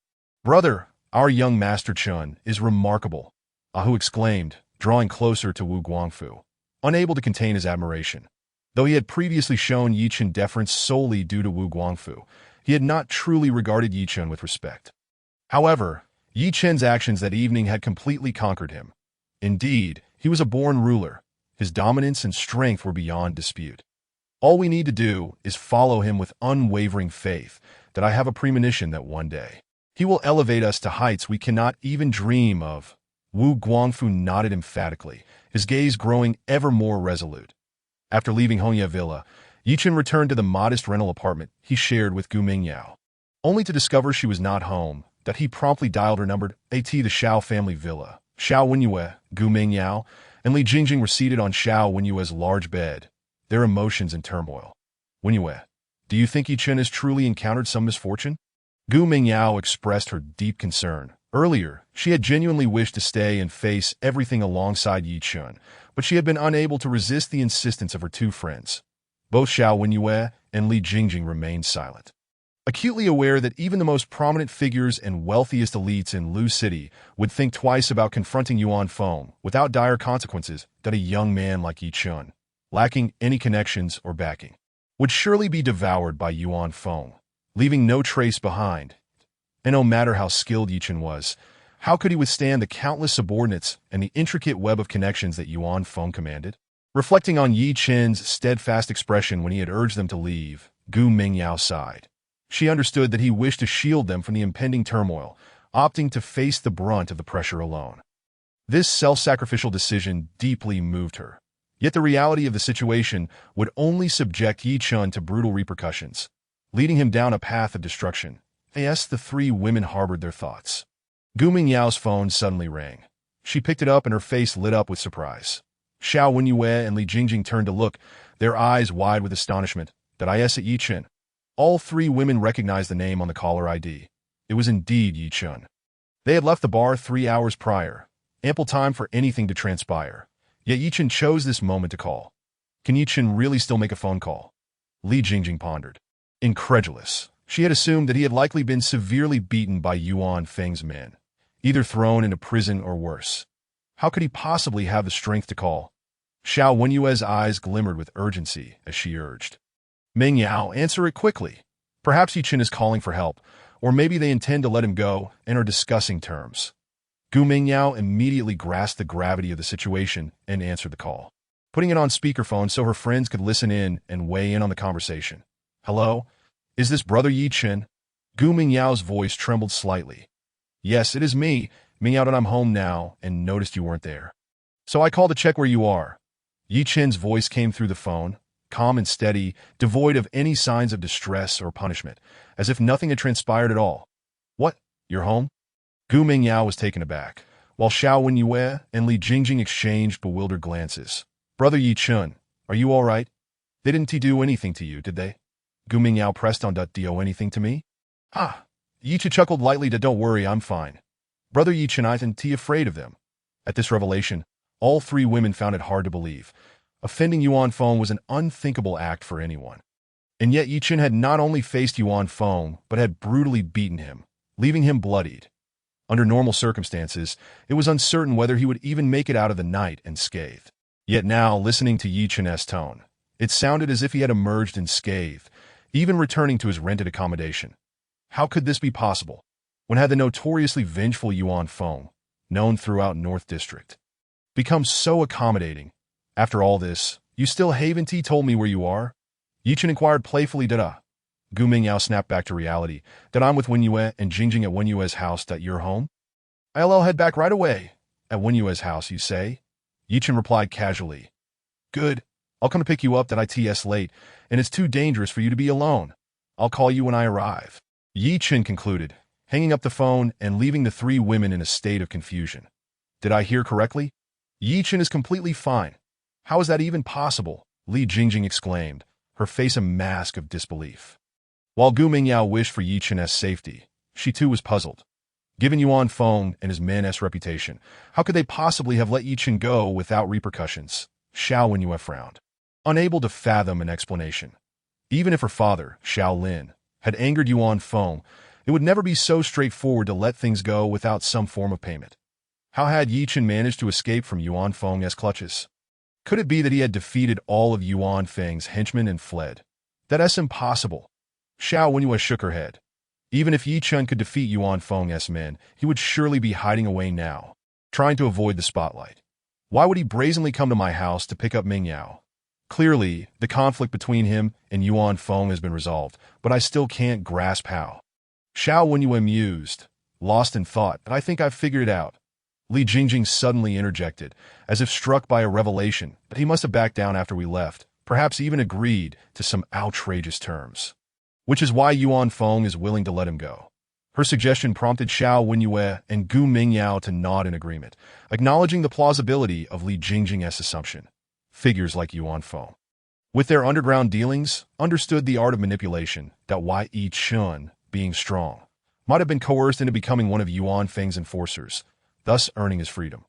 S1: Brother, our young Master Chen is remarkable, Ahu exclaimed, drawing closer to Wu Guangfu, unable to contain his admiration. Though he had previously shown Ye Chen deference solely due to Wu Guangfu, he had not truly regarded Ye Chen with respect. However, Ye Chen's actions that evening had completely conquered him. Indeed, he was a born ruler. His dominance and strength were beyond dispute. All we need to do is follow him with unwavering faith that I have a premonition that one day he will elevate us to heights we cannot even dream of. Wu Guangfu nodded emphatically, his gaze growing ever more resolute. After leaving Hongya Villa, Ye Chen returned to the modest rental apartment he shared with Gu Mingyao, only to discover she was not home, that he promptly dialed her number. The Xiao family villa. Xiao Wenyue, Gu Mingyao, and Li Jingjing were seated on Xiao Wenyue's large bed, their emotions in turmoil. Wenyue, do you think Ye Chen has truly encountered some misfortune? Gu Mingyao expressed her deep concern. Earlier, she had genuinely wished to stay and face everything alongside Ye Chen, but she had been unable to resist the insistence of her two friends. Both Xiao Wenyue and Li Jingjing remained silent, acutely aware that even the most prominent figures and wealthiest elites in Lu City would think twice about confronting Yuan Feng without dire consequences, that a young man like Ye Chen, lacking any connections or backing, would surely be devoured by Yuan Feng, leaving no trace behind. And no matter how skilled Ye Chen was, how could he withstand the countless subordinates and the intricate web of connections that Yuan Feng commanded? Reflecting on Ye Chen's steadfast expression when he had urged them to leave, Gu Mingyao sighed. She understood that he wished to shield them from the impending turmoil, opting to face the brunt of the pressure alone. This self-sacrificial decision deeply moved her. Yet the reality of the situation would only subject Ye Chen to brutal repercussions, leading him down a path of destruction. As the three women harbored their thoughts, Gu Mingyao's phone suddenly rang. She picked it up and her face lit up with surprise. Xiao Wenyue and Li Jingjing turned to look, their eyes wide with astonishment. That is Ye Chen. All three women recognized the name on the caller ID. It was indeed Ye Chen. They had left the bar 3 hours prior, ample time for anything to transpire. Yet Ye Chen chose this moment to call. Can Ye Chen really still make a phone call? Li Jingjing pondered. Incredulous, she had assumed that he had likely been severely beaten by Yuan Feng's men, either thrown into prison or worse. How could he possibly have the strength to call? Xiao Wenyue's eyes glimmered with urgency as she urged. Ming Yao, answer it quickly. Perhaps Ye Chen is calling for help, or maybe they intend to let him go and are discussing terms. Gu Mingyao immediately grasped the gravity of the situation and answered the call, putting it on speakerphone so her friends could listen in and weigh in on the conversation. Hello? Is this Brother Ye Chen? Gu Mingyao's voice trembled slightly. Yes, it is me, Mingyao, and I'm home now and noticed you weren't there. So I called to check where you are. Ye Chen's voice came through the phone, calm and steady, devoid of any signs of distress or punishment, as if nothing had transpired at all. What? You're home? Gu Mingyao was taken aback, while Xiao Wenyue and Li Jingjing exchanged bewildered glances. Brother Ye Chen, are you all right? They didn't do anything to you, did they? Gu Mingyao pressed on. Do anything to me? Ah! Ye Chen chuckled lightly. Don't worry, I'm fine. Brother Ye Chen, I isn't afraid of them. At this revelation, all three women found it hard to believe. Offending Yuan Feng was an unthinkable act for anyone. And yet Ye Chen had not only faced Yuan Feng, but had brutally beaten him, leaving him bloodied. Under normal circumstances, it was uncertain whether he would even make it out of the night unscathed. Yet now, listening to Ye Chen's tone, it sounded as if he had emerged unscathed, even returning to his rented accommodation. How could this be possible, when had the notoriously vengeful Yuan Feng, known throughout North District, become so accommodating? After all this, you still haven't told me where you are? Ye Chen inquired playfully. Gu Mingyao snapped back to reality. That I'm with Wenyue and Jingjing at Wenyue's house. That you're home? I'll head back right away. At Wenyue's house, you say? Ye Chen replied casually. Good. I'll come to pick you up. That it's late, and it's too dangerous for you to be alone. I'll call you when I arrive. Ye Chen concluded, hanging up the phone and leaving the three women in a state of confusion. Did I hear correctly? Ye Chen is completely fine. How is that even possible? Li Jingjing exclaimed, her face a mask of disbelief. While Gu Mingyao wished for Ye Chen's safety, she too was puzzled. Given Yuan Feng and his men's reputation, how could they possibly have let Ye Chen go without repercussions? Xiao Wenyue frowned, unable to fathom an explanation. Even if her father, Xiao Lin, had angered Yuan Feng, it would never be so straightforward to let things go without some form of payment. How had Ye Chen managed to escape from Yuan Feng's clutches? Could it be that he had defeated all of Yuan Feng's henchmen and fled? That's impossible. Xiao Wenyue shook her head. Even if Ye Chen could defeat Yuan Feng's men, he would surely be hiding away now, trying to avoid the spotlight. Why would he brazenly come to my house to pick up Mingyao? Clearly, the conflict between him and Yuan Feng has been resolved, but I still can't grasp how. Xiao Wenyue mused, lost in thought. I think I've figured it out. Li Jingjing suddenly interjected, as if struck by a revelation, but he must have backed down after we left, perhaps even agreed to some outrageous terms. Which is why Yuan Feng is willing to let him go. Her suggestion prompted Xiao Wenyue and Gu Mingyao to nod in agreement, acknowledging the plausibility of Li Jingjing's assumption. Figures like Yuan Feng, with their underground dealings, understood the art of manipulation. That why Ye Chen, being strong, might have been coerced into becoming one of Yuan Feng's enforcers, thus earning his freedom.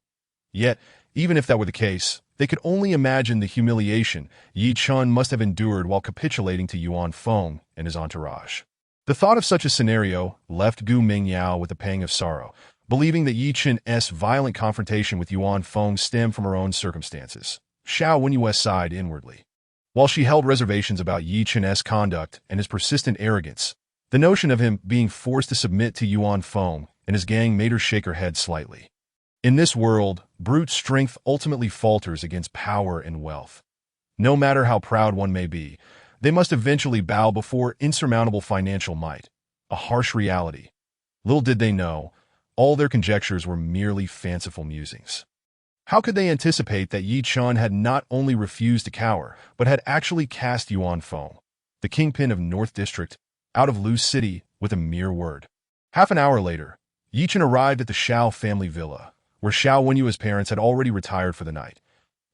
S1: Yet, even if that were the case, they could only imagine the humiliation Ye Chen must have endured while capitulating to Yuan Feng and his entourage. The thought of such a scenario left Gu Mingyao with a pang of sorrow, believing that Ye Chen's violent confrontation with Yuan Feng stemmed from her own circumstances. Xiao Wenyue sighed inwardly. While she held reservations about Ye Chen's conduct and his persistent arrogance, the notion of him being forced to submit to Yuan Feng and his gang made her shake her head slightly. In this world, brute strength ultimately falters against power and wealth. No matter how proud one may be, they must eventually bow before insurmountable financial might, a harsh reality. Little did they know, all their conjectures were merely fanciful musings. How could they anticipate that Ye Chen had not only refused to cower, but had actually cast Yuan Feng, the kingpin of North District, out of Lu City with a mere word? Half an hour later, Ye Chen arrived at the Xiao family villa, where Xiao Wenyue's parents had already retired for the night.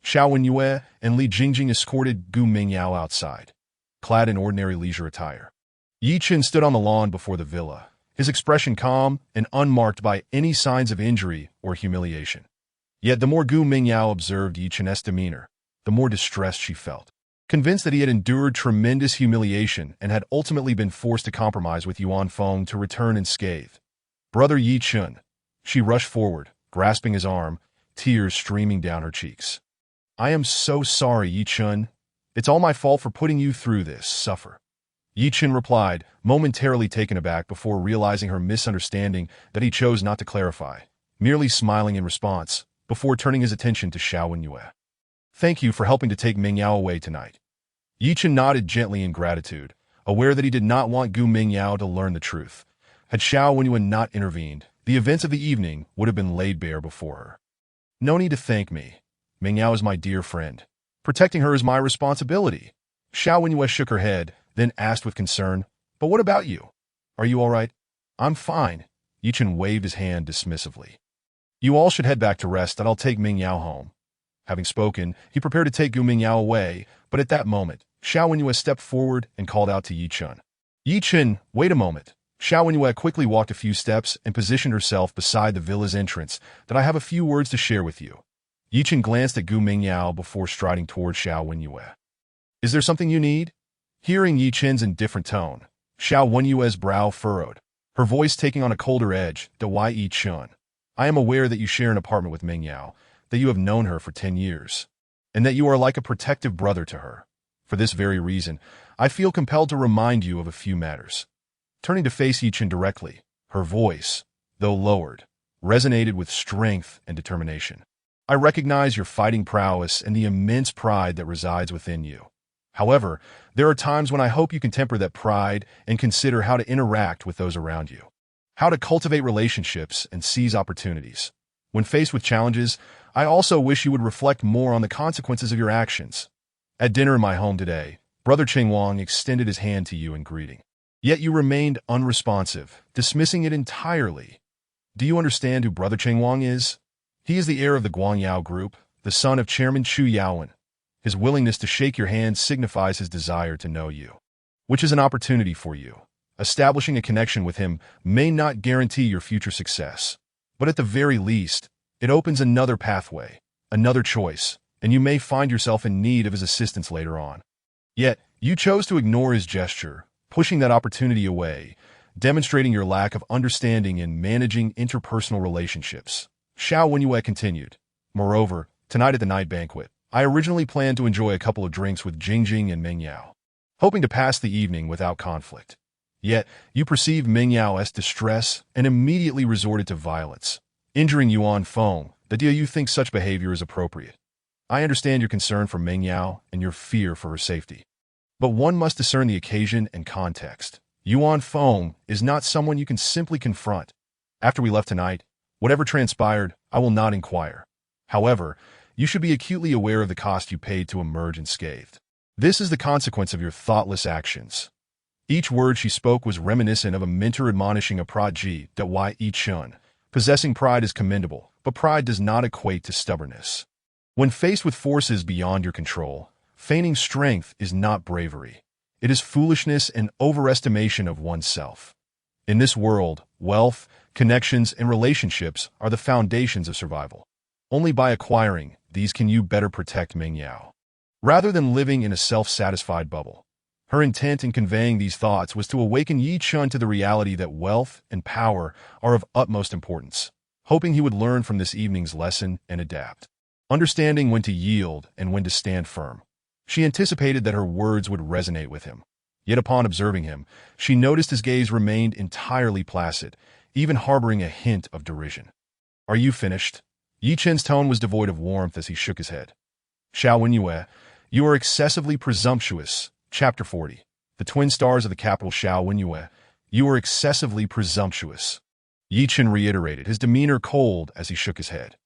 S1: Xiao Wenyue and Li Jingjing escorted Gu Mingyao outside, clad in ordinary leisure attire. Ye Chen stood on the lawn before the villa, his expression calm and unmarked by any signs of injury or humiliation. Yet the more Gu Mingyao observed Ye Chen's demeanor, the more distressed she felt. Convinced that he had endured tremendous humiliation and had ultimately been forced to compromise with Yuan Feng to return unscathed. "Brother Ye Chen," she rushed forward, grasping his arm, tears streaming down her cheeks. "I am so sorry, Ye Chen. It's all my fault for putting you through this suffer." Ye Chen replied, momentarily taken aback before realizing her misunderstanding that he chose not to clarify, merely smiling in response, before turning his attention to Xiao Wenyue. "Thank you for helping to take Mingyao away tonight." Ye Chen nodded gently in gratitude, aware that he did not want Gu Mingyao to learn the truth. Had Xiao Wenyue not intervened, the events of the evening would have been laid bare before her. "No need to thank me. Mingyao is my dear friend. Protecting her is my responsibility." Xiao Wenyue shook her head, then asked with concern, "But what about you? Are you all right?" "I'm fine." Ye Chen waved his hand dismissively. "You all should head back to rest and I'll take Mingyao home." Having spoken, he prepared to take Gu Mingyao away, but at that moment, Xiao Wenyue stepped forward and called out to Ye Chen. "Ye Chen, wait a moment." Xiao Wenyue quickly walked a few steps and positioned herself beside the villa's entrance, "that I have a few words to share with you." Ye Chen glanced at Gu Mingyao before striding toward Xiao Wenyue. "Is there something you need?" Hearing Ye Chen's indifferent tone, Xiao Wenyue's brow furrowed, her voice taking on a colder edge. "Why, Ye Chen? I am aware that you share an apartment with Mingyao, that you have known her for 10 years, and that you are like a protective brother to her. For this very reason, I feel compelled to remind you of a few matters." Turning to face Ye Chen directly, her voice, though lowered, resonated with strength and determination. "I recognize your fighting prowess and the immense pride that resides within you. However, there are times when I hope you can temper that pride and consider how to interact with those around you, how to cultivate relationships and seize opportunities. When faced with challenges, I also wish you would reflect more on the consequences of your actions." At dinner in my home today, Brother Cheng Wang extended his hand to you in greeting. Yet you remained unresponsive, dismissing it entirely. Do you understand who Brother Cheng Wang is? He is the heir of the Guangyao Group, the son of Chairman Chu Yaowen. His willingness to shake your hand signifies his desire to know you, which is an opportunity for you. Establishing a connection with him may not guarantee your future success, but at the very least, it opens another pathway, another choice, and you may find yourself in need of his assistance later on. Yet, you chose to ignore his gesture, pushing that opportunity away, demonstrating your lack of understanding in managing interpersonal relationships. Xiao Wenyue continued. "Moreover, tonight at the night banquet, I originally planned to enjoy a couple of drinks with Jingjing and Mingyao, hoping to pass the evening without conflict. Yet, you perceived Mingyao's distress and immediately resorted to violence, injuring Yuan Feng. Do you think such behavior is appropriate? I understand your concern for Mingyao and your fear for her safety, but one must discern the occasion and context. Yuan Feng is not someone you can simply confront. After we left tonight, whatever transpired, I will not inquire. However, you should be acutely aware of the cost you paid to emerge unscathed. This is the consequence of your thoughtless actions." Each word she spoke was reminiscent of a mentor admonishing a prodigy that Ye Chen. Possessing pride is commendable, but pride does not equate to stubbornness. When faced with forces beyond your control, feigning strength is not bravery. It is foolishness and overestimation of oneself. In this world, wealth, connections, and relationships are the foundations of survival. Only by acquiring these can you better protect Mingyao, rather than living in a self-satisfied bubble. Her intent in conveying these thoughts was to awaken Ye Chen to the reality that wealth and power are of utmost importance, hoping he would learn from this evening's lesson and adapt, understanding when to yield and when to stand firm. She anticipated that her words would resonate with him. Yet upon observing him, she noticed his gaze remained entirely placid, even harboring a hint of derision. "Are you finished?" Ye Chen's tone was devoid of warmth as he shook his head. "Xiao Wenyue, you are excessively presumptuous." Chapter 40. The twin stars of the capital. Xiao Wenyue, you are excessively presumptuous. Ye Chen reiterated, his demeanor cold as he shook his head.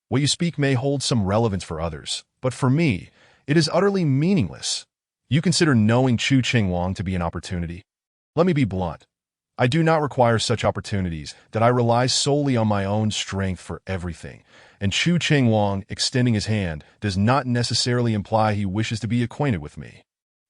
S1: "What you speak may hold some relevance for others, but for me, it is utterly meaningless. You consider knowing Chu Chengwang to be an opportunity? Let me be blunt. I do not require such opportunities, that I rely solely on my own strength for everything, and Chu Chengwang extending his hand does not necessarily imply he wishes to be acquainted with me."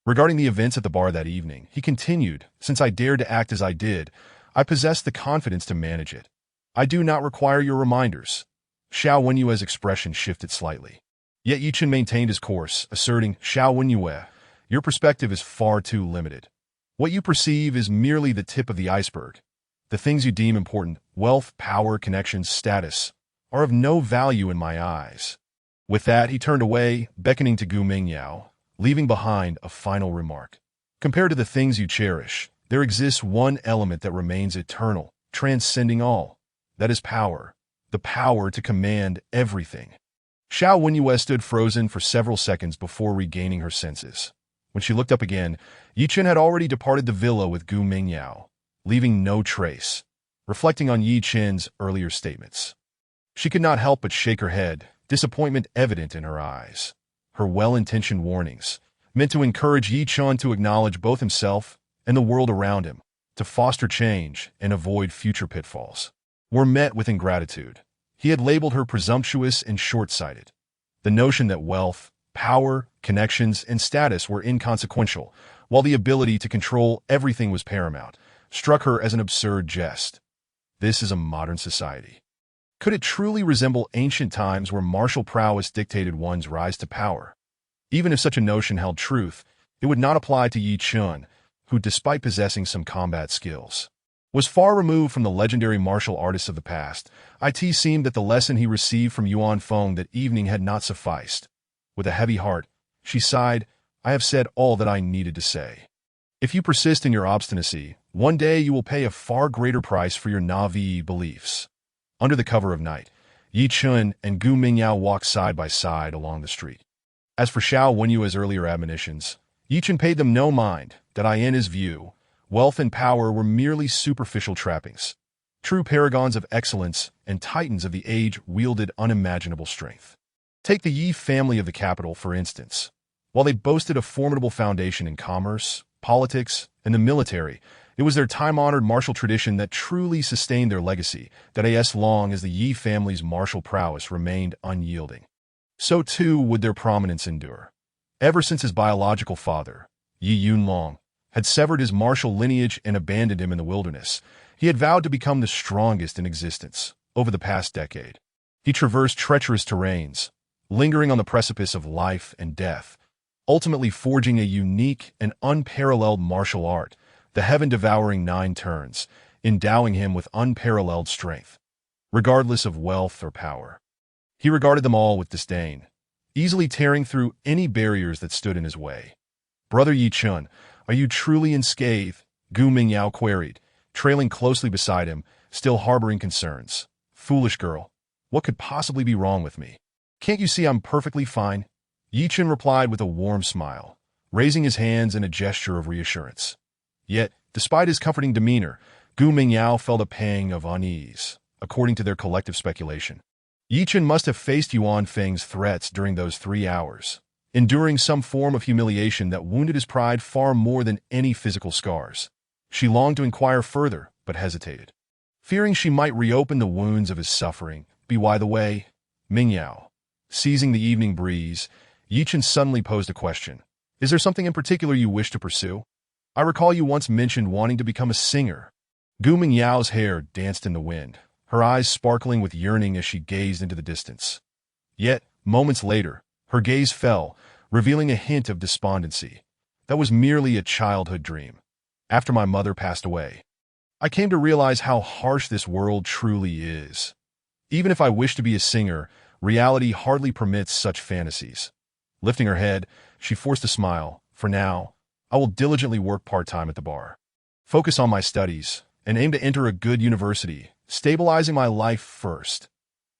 S1: Regarding the events at the bar that evening, he continued, "Since I dared to act as I did, I possess the confidence to manage it. I do not require your reminders. Xiao Wenyue's expression shifted slightly. Yet Ye Chen maintained his course, asserting, Xiao Wenyue, your perspective is far too limited. What you perceive is merely the tip of the iceberg. The things you deem important, wealth, power, connections, status, are of no value in my eyes. With that, he turned away, beckoning to Gu Mingyao, leaving behind a final remark. Compared to the things you cherish, there exists one element that remains eternal, transcending all. That is power. The power to command everything. Xiao Wenyue stood frozen for several seconds before regaining her senses. When she looked up again, Ye Chen had already departed the villa with Gu Mingyao, leaving no trace, reflecting on Ye Chen's earlier statements. She could not help but shake her head, disappointment evident in her eyes. Her well-intentioned warnings, meant to encourage Ye Chen to acknowledge both himself and the world around him, to foster change and avoid future pitfalls, were met with ingratitude. He had labeled her presumptuous and short-sighted. The notion that wealth, power, connections, and status were inconsequential, while the ability to control everything was paramount, struck her as an absurd jest. This is a modern society. Could it truly resemble ancient times where martial prowess dictated one's rise to power? Even if such a notion held truth, it would not apply to Ye Chen, who, despite possessing some combat skills, was far removed from the legendary martial artists of the past. It seemed that the lesson he received from Yuan Feng that evening had not sufficed. With a heavy heart, she sighed, I have said all that I needed to say. If you persist in your obstinacy, one day you will pay a far greater price for your Na'vi beliefs. Under the cover of night, Ye Chen and Gu Mingyao walked side by side along the street. As for Xiao Wenyue's earlier admonitions, Ye Chen paid them no mind, that in his view, wealth and power were merely superficial trappings. True paragons of excellence and titans of the age wielded unimaginable strength. Take the Yi family of the capital, for instance. While they boasted a formidable foundation in commerce, politics, and the military, it was their time-honored martial tradition that truly sustained their legacy, that as long as the Yi family's martial prowess remained unyielding, so too would their prominence endure. Ever since his biological father, Yi Yunlong, had severed his martial lineage and abandoned him in the wilderness, he had vowed to become the strongest in existence. Over the past decade, he traversed treacherous terrains, lingering on the precipice of life and death, ultimately forging a unique and unparalleled martial art, the heaven-devouring 9 turns, endowing him with unparalleled strength. Regardless of wealth or power, he regarded them all with disdain, easily tearing through any barriers that stood in his way. Brother Ye Chen, are you truly unscathed? Gu Mingyao queried, trailing closely beside him, still harboring concerns. Foolish girl, what could possibly be wrong with me? Can't you see I'm perfectly fine? Ye Chen replied with a warm smile, raising his hands in a gesture of reassurance. Yet, despite his comforting demeanor, Gu Mingyao felt a pang of unease, according to their collective speculation. Ye Chen must have faced Yuan Feng's threats during those 3 hours, enduring some form of humiliation that wounded his pride far more than any physical scars. She longed to inquire further, but hesitated, fearing she might reopen the wounds of his suffering. By the way, Mingyao. Seizing the evening breeze, Ye Chen suddenly posed a question. Is there something in particular you wish to pursue? I recall you once mentioned wanting to become a singer. Gu Mingyao's hair danced in the wind, her eyes sparkling with yearning as she gazed into the distance. Yet, moments later, her gaze fell, revealing a hint of despondency. That was merely a childhood dream. After my mother passed away, I came to realize how harsh this world truly is. Even if I wish to be a singer, reality hardly permits such fantasies. Lifting her head, she forced a smile. For now, I will diligently work part-time at the bar, focus on my studies, and aim to enter a good university, stabilizing my life first.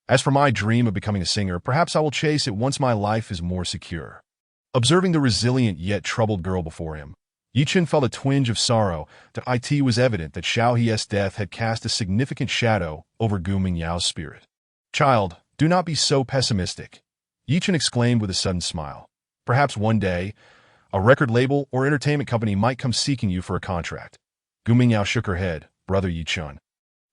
S1: As for my dream of becoming a singer, perhaps I will chase it once my life is more secure. Observing the resilient yet troubled girl before him, Ye Chen felt a twinge of sorrow. It was evident that Xiao He's death had cast a significant shadow over Gu Mingyao's spirit. Child, do not be so pessimistic, Ye Chen exclaimed with a sudden smile. Perhaps one day, a record label or entertainment company might come seeking you for a contract. Gu Mingyao shook her head. Brother Ye Chen,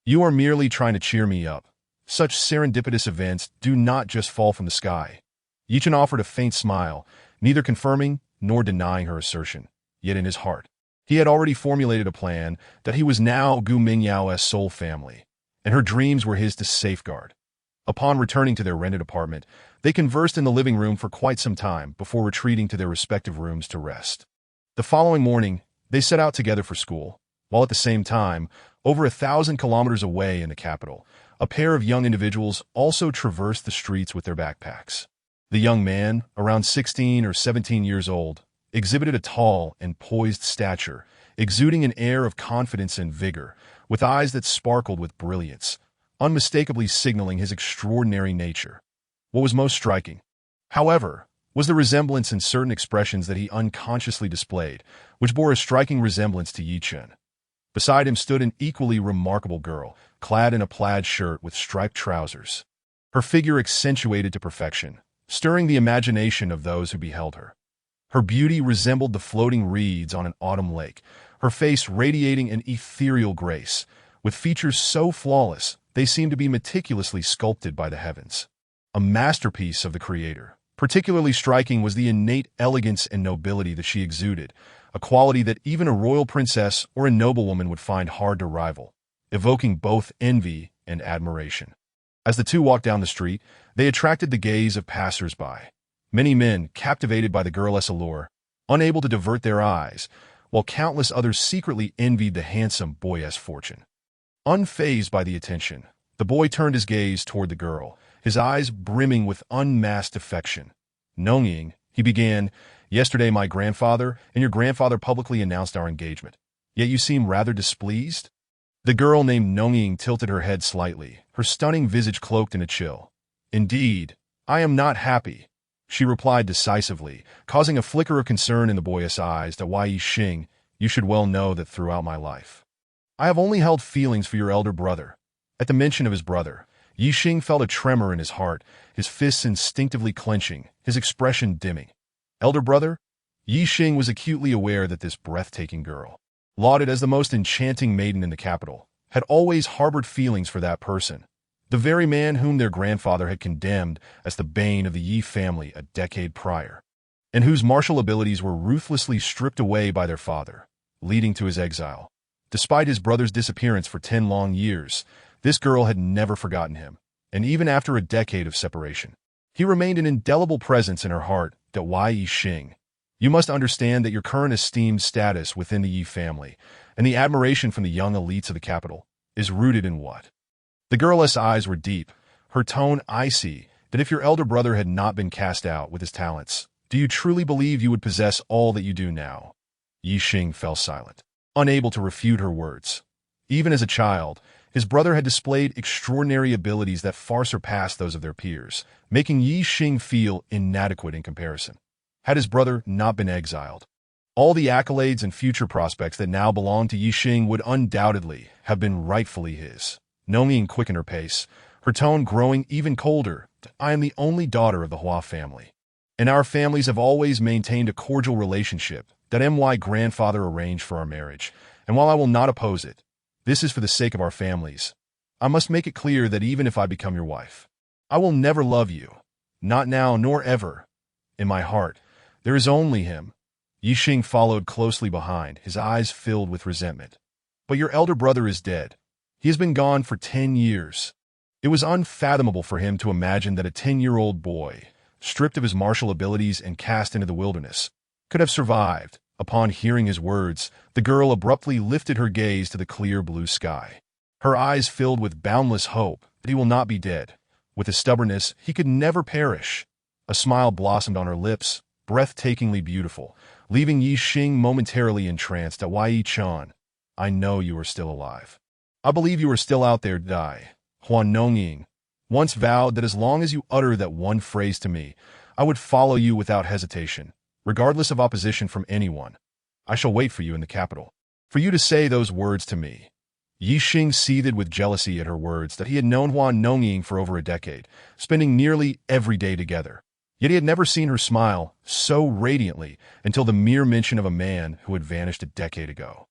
S1: you are merely trying to cheer me up. Such serendipitous events do not just fall from the sky. Ye Chen offered a faint smile, neither confirming nor denying her assertion. Yet in his heart, He had already formulated a plan that he was now Gu Mingyao's sole family, and her dreams were his to safeguard. Upon returning to their rented apartment, they conversed in the living room for quite some time before retreating to their respective rooms to rest. The following morning, they set out together for school, while at the same time, over 1,000 kilometers away in the capital, a pair of young individuals also traversed the streets with their backpacks. The young man, around 16 or 17 years old, exhibited a tall and poised stature, exuding an air of confidence and vigor, with eyes that sparkled with brilliance, unmistakably signaling his extraordinary nature. What was most striking, however, was the resemblance in certain expressions that he unconsciously displayed, which bore a striking resemblance to Ye Chen. Beside him stood an equally remarkable girl, clad in a plaid shirt with striped trousers. Her figure accentuated to perfection, stirring the imagination of those who beheld her. Her beauty resembled the floating reeds on an autumn lake, her face radiating an ethereal grace, with features so flawless they seemed to be meticulously sculpted by the heavens. A masterpiece of the Creator. Particularly striking was the innate elegance and nobility that she exuded, a quality that even a royal princess or a noblewoman would find hard to rival, evoking both envy and admiration. As the two walked down the street, they attracted the gaze of passers-by. Many men, captivated by the girl's allure, unable to divert their eyes, while countless others secretly envied the handsome boy's fortune. Unfazed by the attention, the boy turned his gaze toward the girl, his eyes brimming with unmasked affection. Nongying, he began, "Yesterday my grandfather and your grandfather publicly announced our engagement. Yet you seem rather displeased?" The girl named Nongying tilted her head slightly, her stunning visage cloaked in a chill. "Indeed, I am not happy," she replied decisively, causing a flicker of concern in the boy's eyes. "That Ye Chen, you should well know that throughout my life, I have only held feelings for your elder brother." At the mention of his brother, Ye Chen felt a tremor in his heart, his fists instinctively clenching, his expression dimming. Elder brother? Ye Chen was acutely aware that this breathtaking girl, lauded as the most enchanting maiden in the capital, had always harbored feelings for that person, the very man whom their grandfather had condemned as the bane of the Ye family a decade prior, and whose martial abilities were ruthlessly stripped away by their father, leading to his exile. Despite his brother's disappearance for 10 long years, this girl had never forgotten him, and even after a decade of separation, he remained an indelible presence in her heart. That Ye Chen, you must understand that your current esteemed status within the Ye family, and the admiration from the young elites of the capital, is rooted in what? The girl's eyes were deep, her tone icy, that if your elder brother had not been cast out with his talents, do you truly believe you would possess all that you do now? Ye Chen fell silent, unable to refute her words. Even as a child, his brother had displayed extraordinary abilities that far surpassed those of their peers, making Ye Chen feel inadequate in comparison. Had his brother not been exiled, all the accolades and future prospects that now belonged to Ye Chen would undoubtedly have been rightfully his. Nongying quickened her pace, her tone growing even colder. "I am the only daughter of the Hua family, and our families have always maintained a cordial relationship that my grandfather arranged for our marriage, and while I will not oppose it, this is for the sake of our families. I must make it clear that even if I become your wife, I will never love you, not now nor ever. In my heart, there is only him." Ye Chen followed closely behind, his eyes filled with resentment. "But your elder brother is dead. He has been gone for 10 years. It was unfathomable for him to imagine that a 10-year-old boy, stripped of his martial abilities and cast into the wilderness, could have survived." Upon hearing his words, the girl abruptly lifted her gaze to the clear blue sky. Her eyes filled with boundless hope that he will not be dead. With his stubbornness, he could never perish. A smile blossomed on her lips, breathtakingly beautiful, leaving Ye Chen momentarily entranced. "Ye Chen, I know you are still alive. I believe you are still out there." Huan Nongying once vowed that as long as you utter that one phrase to me, I would follow you without hesitation, regardless of opposition from anyone. I shall wait for you in the capital, for you to say those words to me. Ye Chen seethed with jealousy at her words that he had known Huan Nongying for over a decade, spending nearly every day together. Yet he had never seen her smile so radiantly until the mere mention of a man who had vanished a decade ago.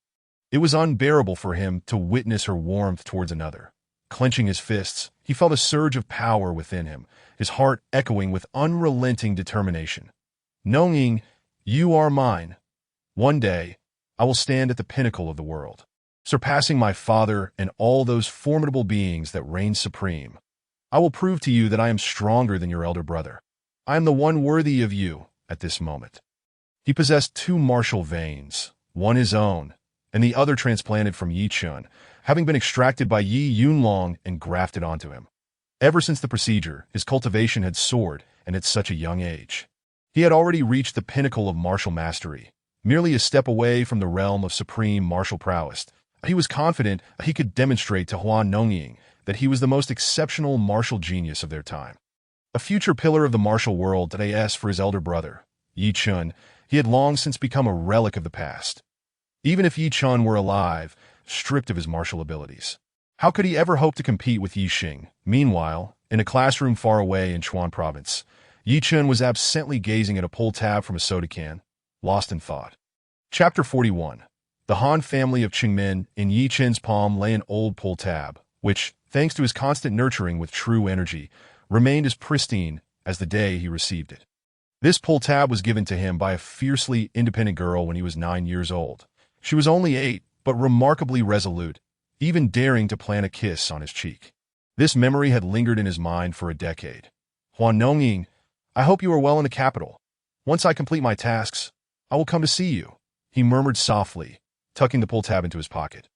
S1: It was unbearable for him to witness her warmth towards another. Clenching his fists, he felt a surge of power within him, his heart echoing with unrelenting determination. "Nongying, you are mine. One day, I will stand at the pinnacle of the world, surpassing my father and all those formidable beings that reign supreme. I will prove to you that I am stronger than your elder brother. I am the one worthy of you at this moment." He possessed two martial veins, one his own, and the other transplanted from Ye Chen, having been extracted by Ye Yunlong and grafted onto him. Ever since the procedure, his cultivation had soared, and at such a young age. He had already reached the pinnacle of martial mastery, merely a step away from the realm of supreme martial prowess. He was confident he could demonstrate to Huan Nongying that he was the most exceptional martial genius of their time. A future pillar of the martial world, as for his elder brother, Ye Chen, he had long since become a relic of the past. Even if Ye Chen were alive, stripped of his martial abilities, how could he ever hope to compete with Ye Xing? Meanwhile, in a classroom far away in Chuan Province, Ye Chen was absently gazing at a pull tab from a soda can, lost in thought. Chapter 41. The Han family of Qingmen. In Ye Chen's palm lay an old pull tab, which, thanks to his constant nurturing with true energy, remained as pristine as the day he received it. This pull tab was given to him by a fiercely independent girl when he was 9 years old. She was only 8, but remarkably resolute, even daring to plant a kiss on his cheek. This memory had lingered in his mind for a decade. "Huan Nongying, I hope you are well in the capital. Once I complete my tasks, I will come to see you," he murmured softly, tucking the pull tab into his pocket.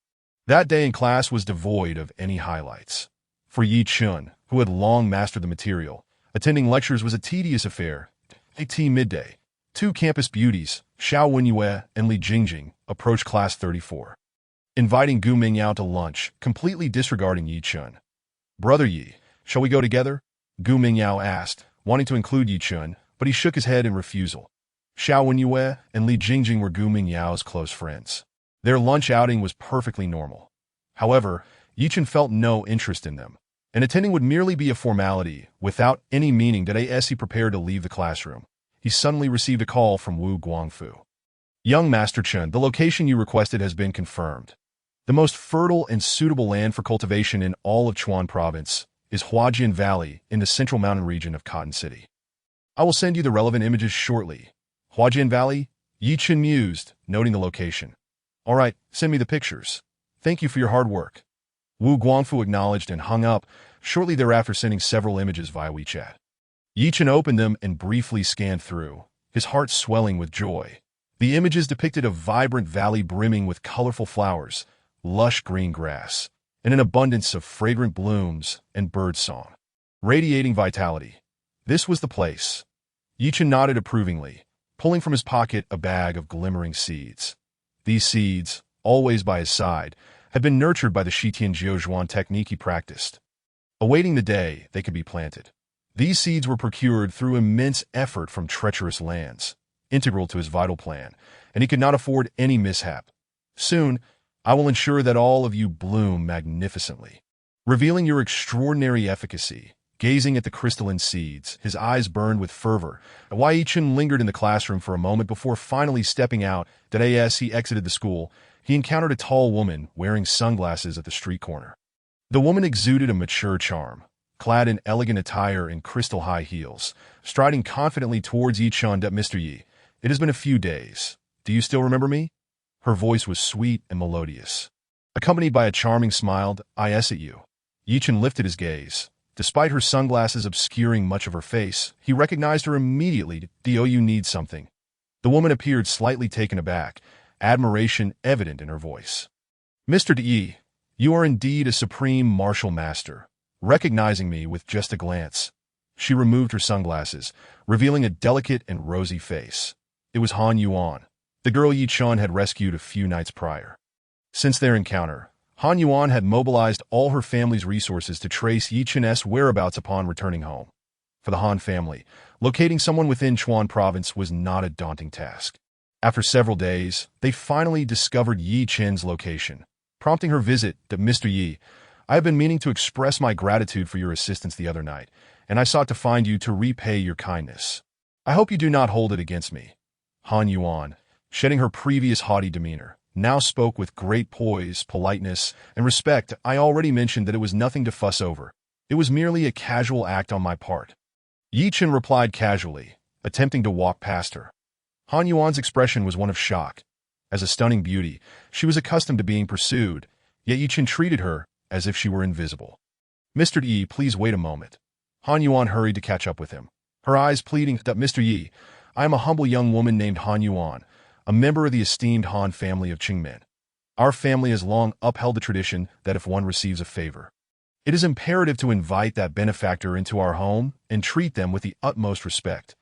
S1: That day in class was devoid of any highlights. For Ye Chen, who had long mastered the material, attending lectures was a tedious affair. At midday, two campus beauties, Xiao Wenyue and Li Jingjing, approached class 34, inviting Gu Mingyao to lunch, completely disregarding Ye Chen. "Brother Yi, shall we go together?" Gu Mingyao asked, wanting to include Ye Chen, but he shook his head in refusal. Xiao Wenyue and Li Jingjing were Gu Mingyao's close friends. Their lunch outing was perfectly normal. However, Ye Chen felt no interest in them, and attending would merely be a formality, without any meaning. As he prepared to leave the classroom, he suddenly received a call from Wu Guangfu. "Young Master Chen, the location you requested has been confirmed. The most fertile and suitable land for cultivation in all of Chuan Province is Huajian Valley in the central mountain region of Cotton City. I will send you the relevant images shortly." "Huajian Valley?" Ye Chen mused, noting the location. "All right, send me the pictures. Thank you for your hard work." Wu Guangfu acknowledged and hung up, shortly thereafter sending several images via WeChat. Ye Chen opened them and briefly scanned through, his heart swelling with joy. The images depicted a vibrant valley brimming with colorful flowers, lush green grass, and an abundance of fragrant blooms and birdsong, radiating vitality. This was the place. Ye Chen nodded approvingly, pulling from his pocket a bag of glimmering seeds. These seeds, always by his side, had been nurtured by the Shitian Jiuzhuan technique he practiced, awaiting the day they could be planted. These seeds were procured through immense effort from treacherous lands, integral to his vital plan, and he could not afford any mishap. "Soon, I will ensure that all of you bloom magnificently." Revealing your extraordinary efficacy, gazing at the crystalline seeds, his eyes burned with fervor. Ye Chen lingered in the classroom for a moment before finally stepping out. As he exited the school, he encountered a tall woman wearing sunglasses at the street corner. The woman exuded a mature charm, clad in elegant attire and crystal high heels, striding confidently towards Ye Chen. "Mr. Yi, it has been a few days. Do you still remember me?" Her voice was sweet and melodious, accompanied by a charming smile. "I at you." Ye Chen lifted his gaze. Despite her sunglasses obscuring much of her face, he recognized her immediately. "Do you need something?" The woman appeared slightly taken aback, admiration evident in her voice. "Mr. Yi, you are indeed a supreme martial master." Recognizing me with just a glance, she removed her sunglasses, revealing a delicate and rosy face. It was Han Yuan, the girl Ye Chen had rescued a few nights prior. Since their encounter, Han Yuan had mobilized all her family's resources to trace Ye Chen's whereabouts upon returning home. For the Han family, locating someone within Chuan Province was not a daunting task. After several days, they finally discovered Ye Chen's location, prompting her visit. "Mr. Yi, I have been meaning to express my gratitude for your assistance the other night, and I sought to find you to repay your kindness. I hope you do not hold it against me." Han Yuan, shedding her previous haughty demeanor, now spoke with great poise, politeness, and respect. "I already mentioned that it was nothing to fuss over. It was merely a casual act on my part." Ye Chen replied casually, attempting to walk past her. Han Yuan's expression was one of shock. As a stunning beauty, she was accustomed to being pursued, yet Ye Chen treated her as if she were invisible. "Mr. Yi, please wait a moment." Han Yuan hurried to catch up with him, her eyes pleading, "Mr. Yi, I am a humble young woman named Han Yuan, a member of the esteemed Han family of Qingmen. Our family has long upheld the tradition that if one receives a favor, it is imperative to invite that benefactor into our home and treat them with the utmost respect.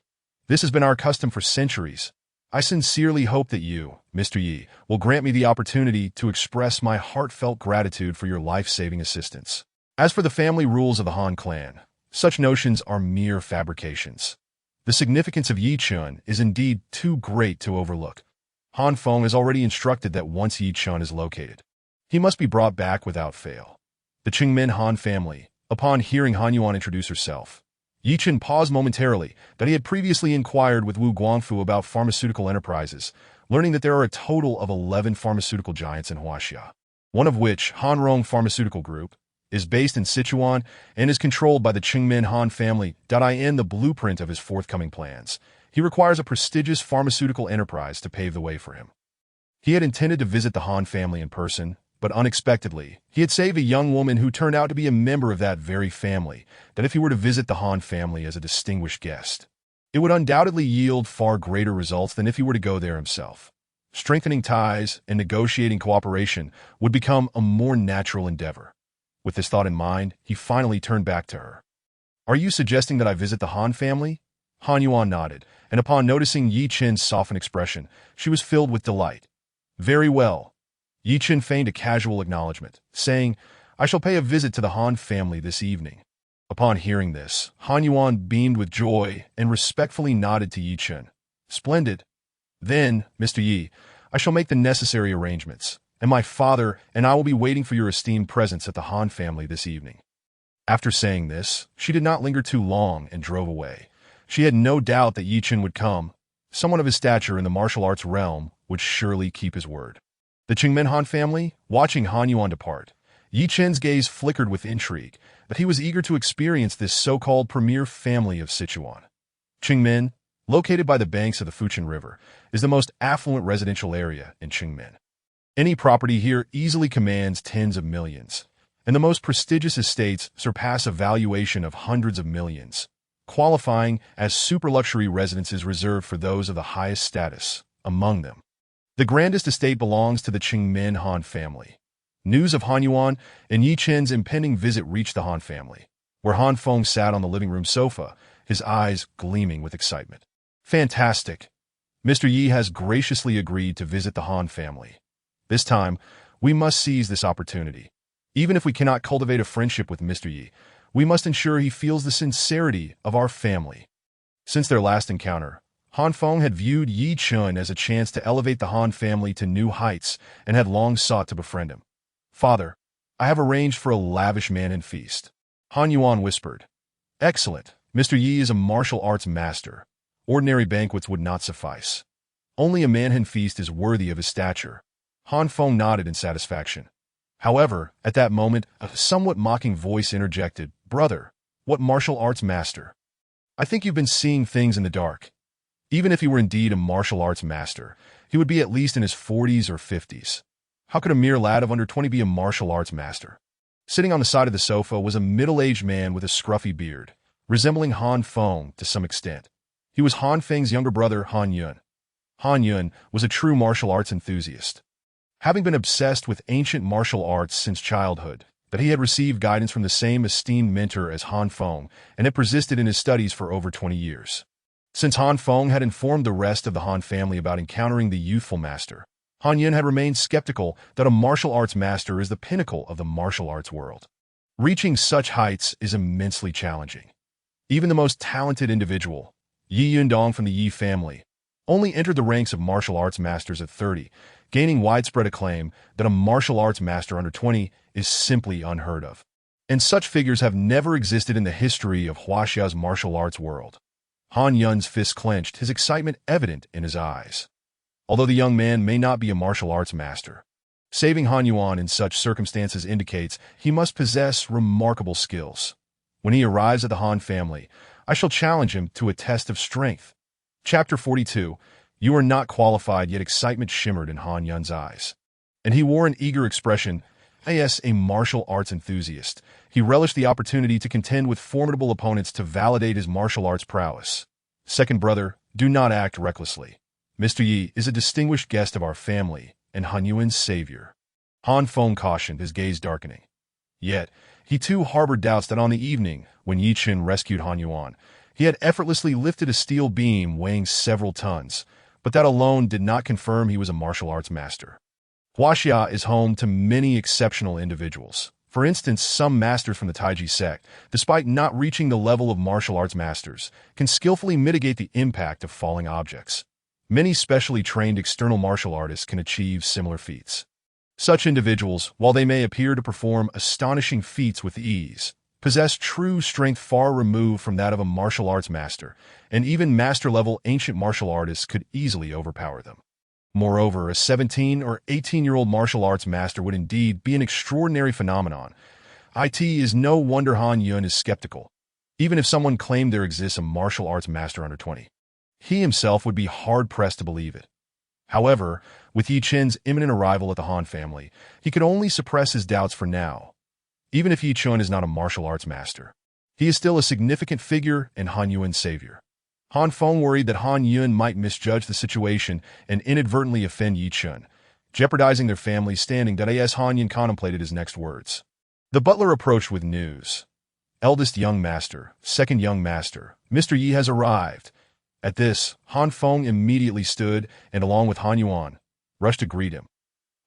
S1: This has been our custom for centuries. I sincerely hope that you, Mr. Yi, will grant me the opportunity to express my heartfelt gratitude for your life-saving assistance. As for the family rules of the Han clan, such notions are mere fabrications. The significance of Ye Chen is indeed too great to overlook. Han Feng has already instructed that once Ye Chen is located, he must be brought back without fail." The Qingmen Han family, upon hearing Han Yuan introduce herself, Ye Chen paused momentarily that he had previously inquired with Wu Guangfu about pharmaceutical enterprises, learning that there are a total of 11 pharmaceutical giants in Huaxia, one of which, Han Rong Pharmaceutical Group, is based in Sichuan and is controlled by the Qingmen Han family. In the blueprint of his forthcoming plans, he requires a prestigious pharmaceutical enterprise to pave the way for him. He had intended to visit the Han family in person, but unexpectedly, he had saved a young woman who turned out to be a member of that very family, that if he were to visit the Han family as a distinguished guest, it would undoubtedly yield far greater results than if he were to go there himself. Strengthening ties and negotiating cooperation would become a more natural endeavor. With this thought in mind, he finally turned back to her. "Are you suggesting that I visit the Han family?" Han Yuan nodded, and upon noticing Ye Chen's softened expression, she was filled with delight. "Very well." Ye Chen feigned a casual acknowledgement, saying, "I shall pay a visit to the Han family this evening." Upon hearing this, Han Yuan beamed with joy and respectfully nodded to Ye Chen. "Splendid. Then, Mr. Yi, I shall make the necessary arrangements, and my father and I will be waiting for your esteemed presence at the Han family this evening." After saying this, she did not linger too long and drove away. She had no doubt that Ye Chen would come. Someone of his stature in the martial arts realm would surely keep his word. The Qingmen Han family, watching Han Yuan depart, Ye Chen's gaze flickered with intrigue, that he was eager to experience this so-called premier family of Sichuan. Qingmen, located by the banks of the Fuqian River, is the most affluent residential area in Qingmen. Any property here easily commands tens of millions, and the most prestigious estates surpass a valuation of hundreds of millions, qualifying as super-luxury residences reserved for those of the highest status among them. The grandest estate belongs to the Qingmen Han family. News of Han Yuan and Ye Chen's impending visit reached the Han family, where Han Feng sat on the living room sofa, his eyes gleaming with excitement. "Fantastic! Mr. Yi has graciously agreed to visit the Han family. This time, we must seize this opportunity. Even if we cannot cultivate a friendship with Mr. Yi, we must ensure he feels the sincerity of our family." Since their last encounter, Han Feng had viewed Ye Chen as a chance to elevate the Han family to new heights and had long sought to befriend him. "Father, I have arranged for a lavish man-in feast." Han Yuan whispered. "Excellent. Mr. Yi is a martial arts master. Ordinary banquets would not suffice. Only a man-in feast is worthy of his stature." Han Feng nodded in satisfaction. However, at that moment, a somewhat mocking voice interjected, "Brother, what martial arts master? I think you've been seeing things in the dark." Even if he were indeed a martial arts master, he would be at least in his 40s or 50s. How could a mere lad of under 20 be a martial arts master? Sitting on the side of the sofa was a middle-aged man with a scruffy beard, resembling Han Feng to some extent. He was Han Feng's younger brother, Han Yun. Han Yun was a true martial arts enthusiast, having been obsessed with ancient martial arts since childhood, that he had received guidance from the same esteemed mentor as Han Feng and had persisted in his studies for over 20 years. Since Han Feng had informed the rest of the Han family about encountering the youthful master, Han Yun had remained skeptical that a martial arts master is the pinnacle of the martial arts world. Reaching such heights is immensely challenging. Even the most talented individual, Yi Yundong from the Yi family, only entered the ranks of martial arts masters at 30, gaining widespread acclaim that a martial arts master under 20 is simply unheard of. And such figures have never existed in the history of Huaxia's martial arts world. Han Yun's fist clenched, his excitement evident in his eyes. Although the young man may not be a martial arts master, saving Han Yuan in such circumstances indicates he must possess remarkable skills. When he arrives at the Han family, I shall challenge him to a test of strength. Chapter 42. You are not qualified, yet excitement shimmered in Han Yun's eyes. And he wore an eager expression. As a martial arts enthusiast, he relished the opportunity to contend with formidable opponents to validate his martial arts prowess. Second brother, do not act recklessly. Mr. Yi is a distinguished guest of our family and Han Yuan's savior. Han Feng cautioned, his gaze darkening. Yet, he too harbored doubts that on the evening when Ye Chen rescued Han Yuan, he had effortlessly lifted a steel beam weighing several tons, but that alone did not confirm he was a martial arts master. Huaxia is home to many exceptional individuals. For instance, some masters from the Taiji sect, despite not reaching the level of martial arts masters, can skillfully mitigate the impact of falling objects. Many specially trained external martial artists can achieve similar feats. Such individuals, while they may appear to perform astonishing feats with ease, possess true strength far removed from that of a martial arts master, and even master-level ancient martial artists could easily overpower them. Moreover, a 17 or 18-year-old martial arts master would indeed be an extraordinary phenomenon. It is no wonder Han Yun is skeptical. Even if someone claimed there exists a martial arts master under 20, he himself would be hard-pressed to believe it. However, with Ye Chen's imminent arrival at the Han family, he could only suppress his doubts for now. Even if Ye Chen is not a martial arts master, he is still a significant figure and Han Yuan's savior. Han Feng worried that Han Yun might misjudge the situation and inadvertently offend Ye Chen, jeopardizing their family's standing. As Han Yun contemplated his next words, the butler approached with news. Eldest young master, second young master, Mr. Yi has arrived. At this, Han Feng immediately stood and, along with Han Yuan, rushed to greet him.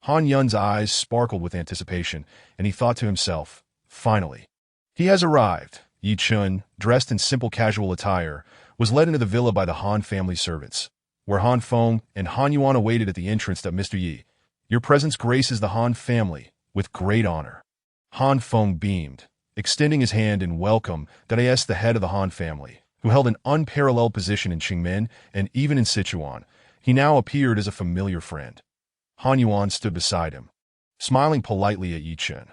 S1: Han Yun's eyes sparkled with anticipation, and he thought to himself, finally, he has arrived. Ye Chen, dressed in simple casual attire, was led into the villa by the Han family servants, where Han Feng and Han Yuan awaited at the entrance. Mr. Yi, your presence graces the Han family with great honor. Han Feng beamed, extending his hand in welcome. As the head of the Han family, who held an unparalleled position in Qingmen and even in Sichuan, he now appeared as a familiar friend. Han Yuan stood beside him, smiling politely at Ye Chen.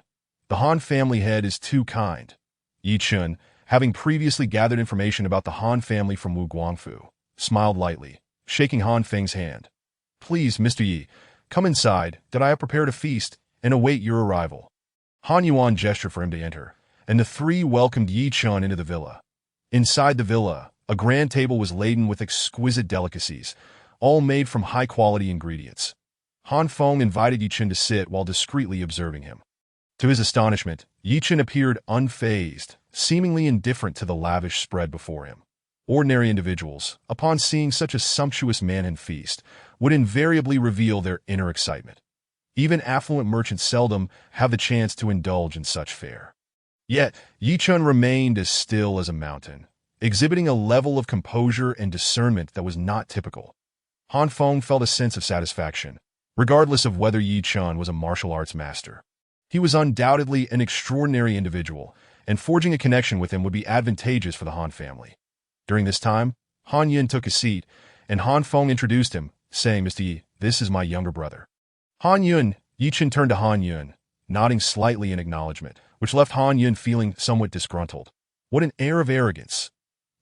S1: The Han family head is too kind. Ye Chen, having previously gathered information about the Han family from Wu Guangfu, smiled lightly, shaking Han Feng's hand. Please, Mr. Yi, come inside, that I have prepared a feast and await your arrival. Han Yuan gestured for him to enter, and the three welcomed Ye Chen into the villa. Inside the villa, a grand table was laden with exquisite delicacies, all made from high-quality ingredients. Han Feng invited Ye Chen to sit while discreetly observing him. To his astonishment, Ye Chen appeared unfazed, seemingly indifferent to the lavish spread before him. Ordinary individuals, upon seeing such a sumptuous manhan feast, would invariably reveal their inner excitement. Even affluent merchants seldom have the chance to indulge in such fare. Yet, Ye Chen remained as still as a mountain, exhibiting a level of composure and discernment that was not typical. Han Feng felt a sense of satisfaction, regardless of whether Ye Chen was a martial arts master. He was undoubtedly an extraordinary individual, and forging a connection with him would be advantageous for the Han family. During this time, Han Yun took a seat, and Han Feng introduced him, saying, Mr. Yi, this is my younger brother. Han Yun, Ye Chen turned to Han Yun, nodding slightly in acknowledgement, which left Han Yun feeling somewhat disgruntled. What an air of arrogance!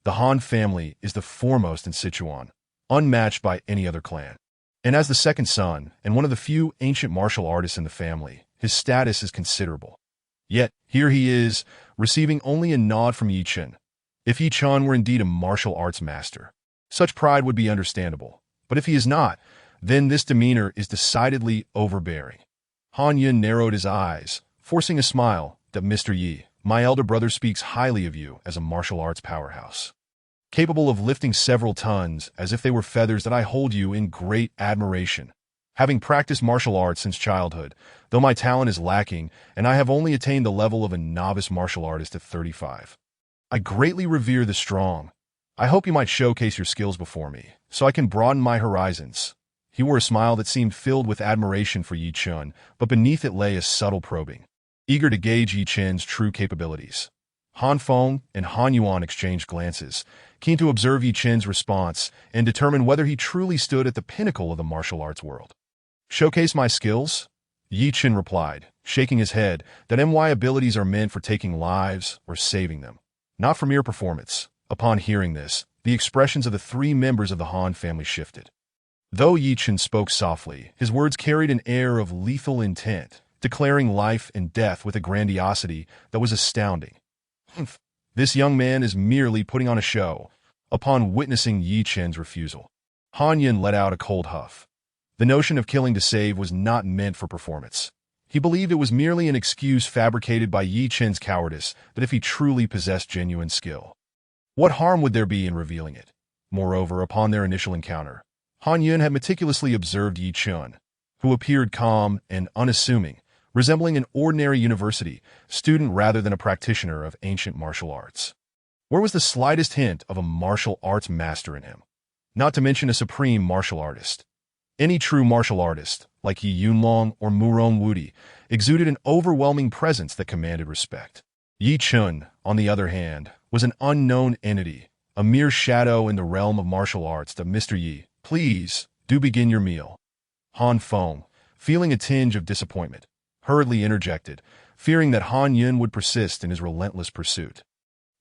S1: The Han family is the foremost in Sichuan, unmatched by any other clan. And as the second son, and one of the few ancient martial artists in the family, his status is considerable. Yet, here he is, receiving only a nod from Ye Chen. If Ye Chen were indeed a martial arts master, such pride would be understandable. But if he is not, then this demeanor is decidedly overbearing. Han Yun narrowed his eyes, forcing a smile, that Mr. Yi, my elder brother speaks highly of you as a martial arts powerhouse, capable of lifting several tons as if they were feathers. That I hold you in great admiration. Having practiced martial arts since childhood, though my talent is lacking and I have only attained the level of a novice martial artist at 35. I greatly revere the strong. I hope you might showcase your skills before me, so I can broaden my horizons. He wore a smile that seemed filled with admiration for Ye Chen, but beneath it lay a subtle probing, eager to gauge Ye Chen's true capabilities. Han Feng and Han Yuan exchanged glances, keen to observe Ye Chen's response and determine whether he truly stood at the pinnacle of the martial arts world. Showcase my skills? Ye Chen replied, shaking his head, that my abilities are meant for taking lives or saving them, not for mere performance. Upon hearing this, the expressions of the three members of the Han family shifted. Though Ye Chen spoke softly, his words carried an air of lethal intent, declaring life and death with a grandiosity that was astounding. "Humph, this young man is merely putting on a show." Upon witnessing Ye Chen's refusal, Han Yun let out a cold huff. The notion of killing to save was not meant for performance. He believed it was merely an excuse fabricated by Ye Chen's cowardice that if he truly possessed genuine skill, what harm would there be in revealing it? Moreover, upon their initial encounter, Han Yun had meticulously observed Ye Chen, who appeared calm and unassuming, resembling an ordinary university student rather than a practitioner of ancient martial arts. Where was the slightest hint of a martial arts master in him? Not to mention a supreme martial artist. Any true martial artist, like Yi Yunlong or Murong Wudi, exuded an overwhelming presence that commanded respect. Ye Chen, on the other hand, was an unknown entity, a mere shadow in the realm of martial arts that Mr. Yi, please, do begin your meal. Han Feng, feeling a tinge of disappointment, hurriedly interjected, fearing that Han Yun would persist in his relentless pursuit.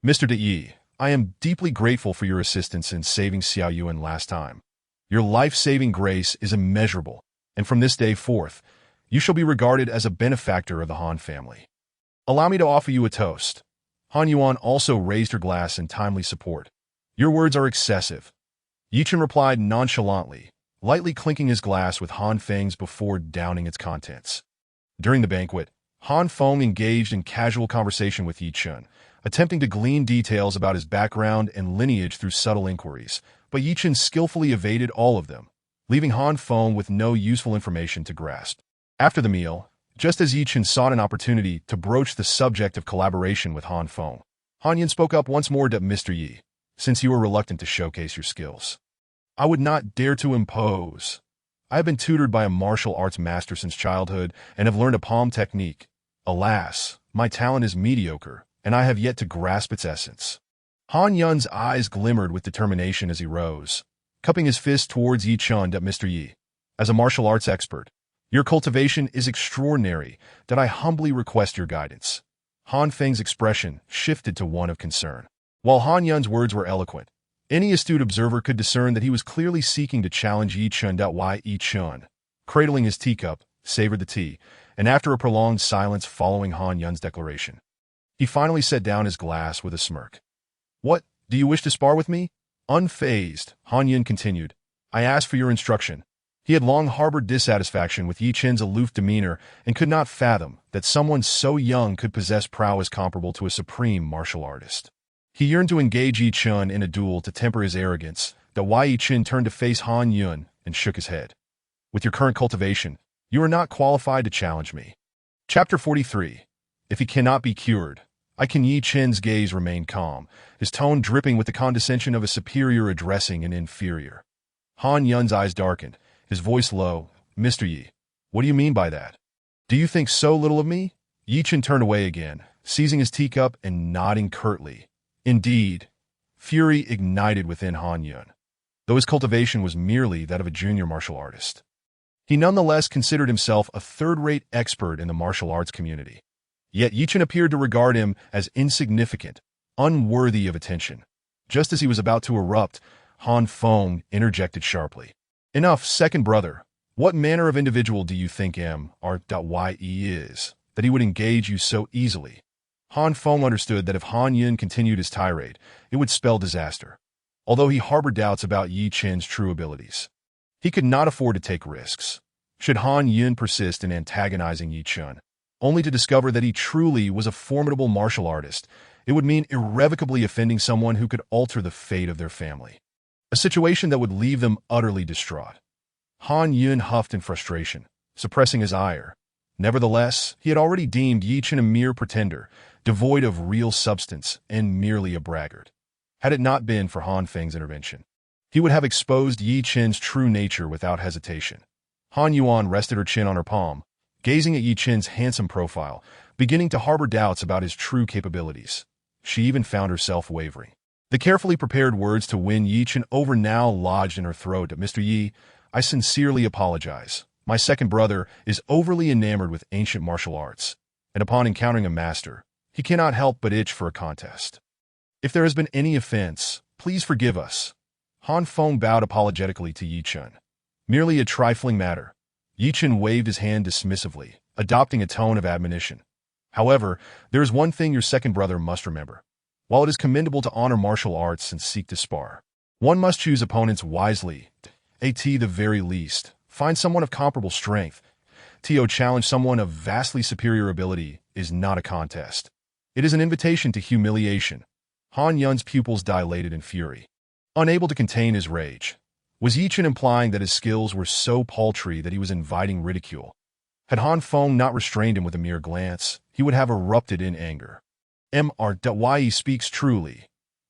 S1: Mr. De Yi, I am deeply grateful for your assistance in saving Xiao Yuan last time. Your life-saving grace is immeasurable, and from this day forth, you shall be regarded as a benefactor of the Han family. Allow me to offer you a toast. Han Yuan also raised her glass in timely support. Your words are excessive. Ye Chen replied nonchalantly, lightly clinking his glass with Han Feng's before downing its contents. During the banquet, Han Feng engaged in casual conversation with Ye Chen, attempting to glean details about his background and lineage through subtle inquiries, but Ye Chen skillfully evaded all of them, leaving Han Feng with no useful information to grasp. After the meal, just as Ye Chen sought an opportunity to broach the subject of collaboration with Han Feng, Han Yun spoke up once more to Mr. Yi, since you were reluctant to showcase your skills. I would not dare to impose. I have been tutored by a martial arts master since childhood and have learned a palm technique. Alas, my talent is mediocre, and I have yet to grasp its essence. Han Yun's eyes glimmered with determination as he rose, cupping his fist towards Ye Chen at Mr. Yi. As a martial arts expert, your cultivation is extraordinary, that I humbly request your guidance. Han Feng's expression shifted to one of concern. While Han Yun's words were eloquent, any astute observer could discern that he was clearly seeking to challenge Ye Chen. Ye Chen, cradling his teacup, savored the tea, and after a prolonged silence following Han Yun's declaration, he finally set down his glass with a smirk. What, do you wish to spar with me? Unfazed, Han Yun continued, I asked for your instruction. He had long harbored dissatisfaction with Ye Chen's aloof demeanor and could not fathom that someone so young could possess prowess comparable to a supreme martial artist. He yearned to engage Ye Chen in a duel to temper his arrogance. Ye Chen turned to face Han Yun and shook his head. With your current cultivation, you are not qualified to challenge me. Chapter 43. If he cannot be cured, I can. Ye Chen's gaze remained calm, his tone dripping with the condescension of a superior addressing an inferior. Han Yun's eyes darkened, his voice low. Mr. Yi, what do you mean by that? Do you think so little of me? Ye Chen turned away again, seizing his teacup and nodding curtly. Indeed, fury ignited within Han Yun, though his cultivation was merely that of a junior martial artist. He nonetheless considered himself a third-rate expert in the martial arts community. Yet Ye Chen appeared to regard him as insignificant, unworthy of attention. Just as he was about to erupt, Han Feng interjected sharply. Enough, second brother. What manner of individual do you think Ye is, that he would engage you so easily? Han Feng understood that if Han Yun continued his tirade, it would spell disaster. Although he harbored doubts about Ye Chen's true abilities, he could not afford to take risks. Should Han Yun persist in antagonizing Ye Chen, only to discover that he truly was a formidable martial artist, it would mean irrevocably offending someone who could alter the fate of their family. A situation that would leave them utterly distraught. Han Yun huffed in frustration, suppressing his ire. Nevertheless, he had already deemed Ye Chen a mere pretender, devoid of real substance and merely a braggart. Had it not been for Han Feng's intervention, he would have exposed Ye Chen's true nature without hesitation. Han Yuan rested her chin on her palm, gazing at Ye Chen's handsome profile, beginning to harbor doubts about his true capabilities. She even found herself wavering. The carefully prepared words to win Ye Chen over now lodged in her throat. Mr. Yi, I sincerely apologize. My second brother is overly enamored with ancient martial arts, and upon encountering a master, he cannot help but itch for a contest. If there has been any offense, please forgive us. Han Feng bowed apologetically to Ye Chen. Merely a trifling matter. Ye Chen waved his hand dismissively, adopting a tone of admonition. However, there is one thing your second brother must remember. While it is commendable to honor martial arts and seek to spar, one must choose opponents wisely. At the very least, find someone of comparable strength. To challenge someone of vastly superior ability is not a contest. It is an invitation to humiliation. Han Yun's pupils dilated in fury. Unable to contain his rage, was Ye Chen implying that his skills were so paltry that he was inviting ridicule? Had Han Feng not restrained him with a mere glance, he would have erupted in anger. Ye speaks truly.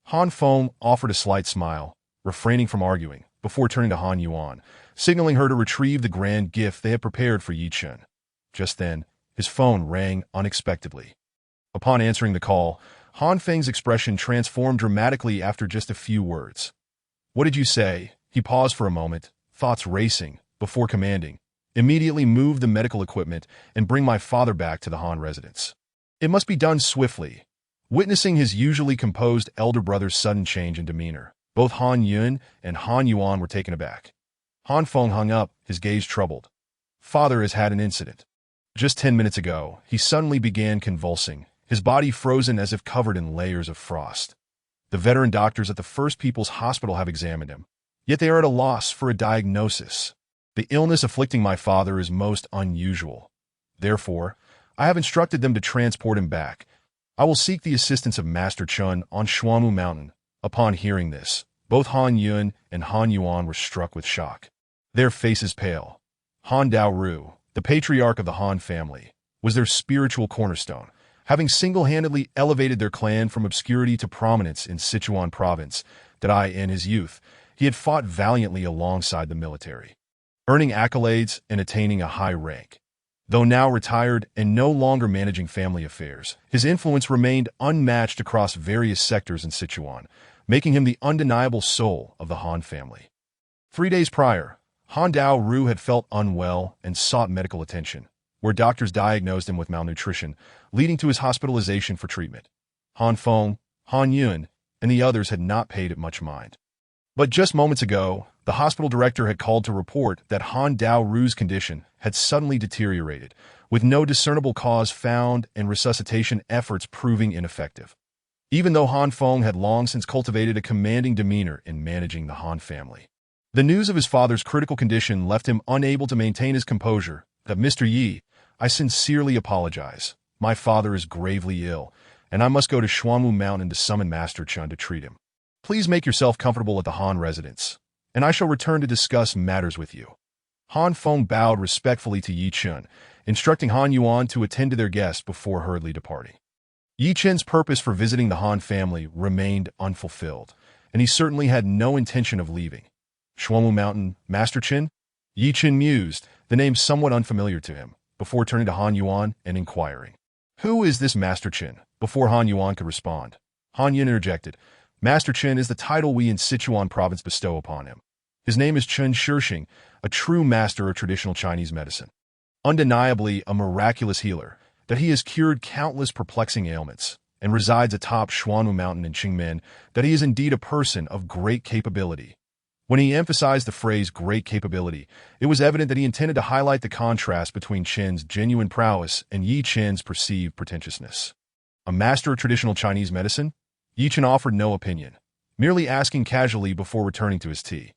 S1: Han Feng offered a slight smile, refraining from arguing, before turning to Han Yuan, signaling her to retrieve the grand gift they had prepared for Ye Chen. Just then, his phone rang unexpectedly. Upon answering the call, Han Feng's expression transformed dramatically after just a few words. "What did you say?" He paused for a moment, thoughts racing, before commanding, "Immediately move the medical equipment and bring my father back to the Han residence. It must be done swiftly." Witnessing his usually composed elder brother's sudden change in demeanor, both Han Yun and Han Yuan were taken aback. Han Feng hung up, his gaze troubled. "Father has had an incident. Just 10 minutes ago, he suddenly began convulsing, his body frozen as if covered in layers of frost. The veteran doctors at the First People's Hospital have examined him, yet they are at a loss for a diagnosis. The illness afflicting my father is most unusual. Therefore, I have instructed them to transport him back. I will seek the assistance of Master Chen on Shuamu Mountain." Upon hearing this, both Han Yun and Han Yuan were struck with shock. Their faces pale. Han Daoru, the patriarch of the Han family, was their spiritual cornerstone, having single-handedly elevated their clan from obscurity to prominence in Sichuan province. In his youth, he had fought valiantly alongside the military, earning accolades and attaining a high rank. Though now retired and no longer managing family affairs, his influence remained unmatched across various sectors in Sichuan, making him the undeniable soul of the Han family. 3 days prior, Han Daoru had felt unwell and sought medical attention, where doctors diagnosed him with malnutrition, leading to his hospitalization for treatment. Han Feng, Han Yun, and the others had not paid it much mind. But just moments ago, the hospital director had called to report that Han Daoru's condition had suddenly deteriorated, with no discernible cause found and resuscitation efforts proving ineffective. Even though Han Feng had long since cultivated a commanding demeanor in managing the Han family, the news of his father's critical condition left him unable to maintain his composure. "Mr. Yi, I sincerely apologize. My father is gravely ill, and I must go to Shuamu Mountain to summon Master Chen to treat him. Please make yourself comfortable at the Han residence, and I shall return to discuss matters with you." Han Feng bowed respectfully to Ye Chen, instructing Han Yuan to attend to their guest before hurriedly departing. Ye Chen's purpose for visiting the Han family remained unfulfilled, and he certainly had no intention of leaving. Shuamu Mountain, Master Chen? Ye Chen mused, the name somewhat unfamiliar to him, before turning to Han Yuan and inquiring, "Who is this Master Chen?" Before Han Yuan could respond, Han Yun interjected, "Master Chen is the title we in Sichuan province bestow upon him. His name is Chen Shixing, a true master of traditional Chinese medicine. Undeniably a miraculous healer, that he has cured countless perplexing ailments, and resides atop Shuanu Mountain in Qingmen, that he is indeed a person of great capability." When he emphasized the phrase great capability, it was evident that he intended to highlight the contrast between Chen's genuine prowess and Ye Chen's perceived pretentiousness. A master of traditional Chinese medicine? Ye Chen offered no opinion, merely asking casually before returning to his tea.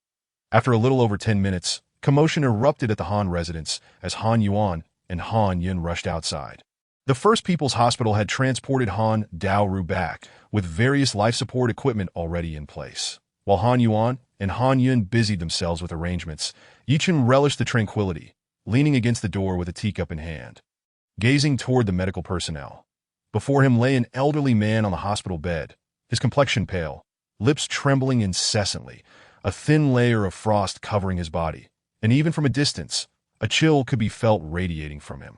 S1: After a little over 10 minutes, commotion erupted at the Han residence as Han Yuan and Han Yun rushed outside. The First People's Hospital had transported Han Daoru back, with various life support equipment already in place. While Han Yuan and Han Yun busied themselves with arrangements, Ye Chen relished the tranquility, leaning against the door with a teacup in hand, gazing toward the medical personnel. Before him lay an elderly man on the hospital bed, his complexion pale, lips trembling incessantly, a thin layer of frost covering his body, and even from a distance, a chill could be felt radiating from him.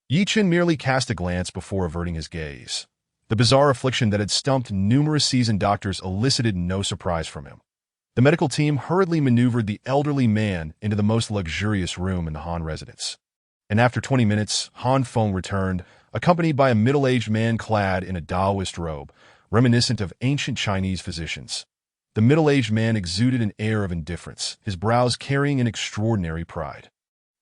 S1: Ye Chen merely cast a glance before averting his gaze. The bizarre affliction that had stumped numerous seasoned doctors elicited no surprise from him. The medical team hurriedly maneuvered the elderly man into the most luxurious room in the Han residence. And after 20 minutes, Han Feng returned, accompanied by a middle-aged man clad in a Taoist robe, reminiscent of ancient Chinese physicians. The middle-aged man exuded an air of indifference, his brows carrying an extraordinary pride.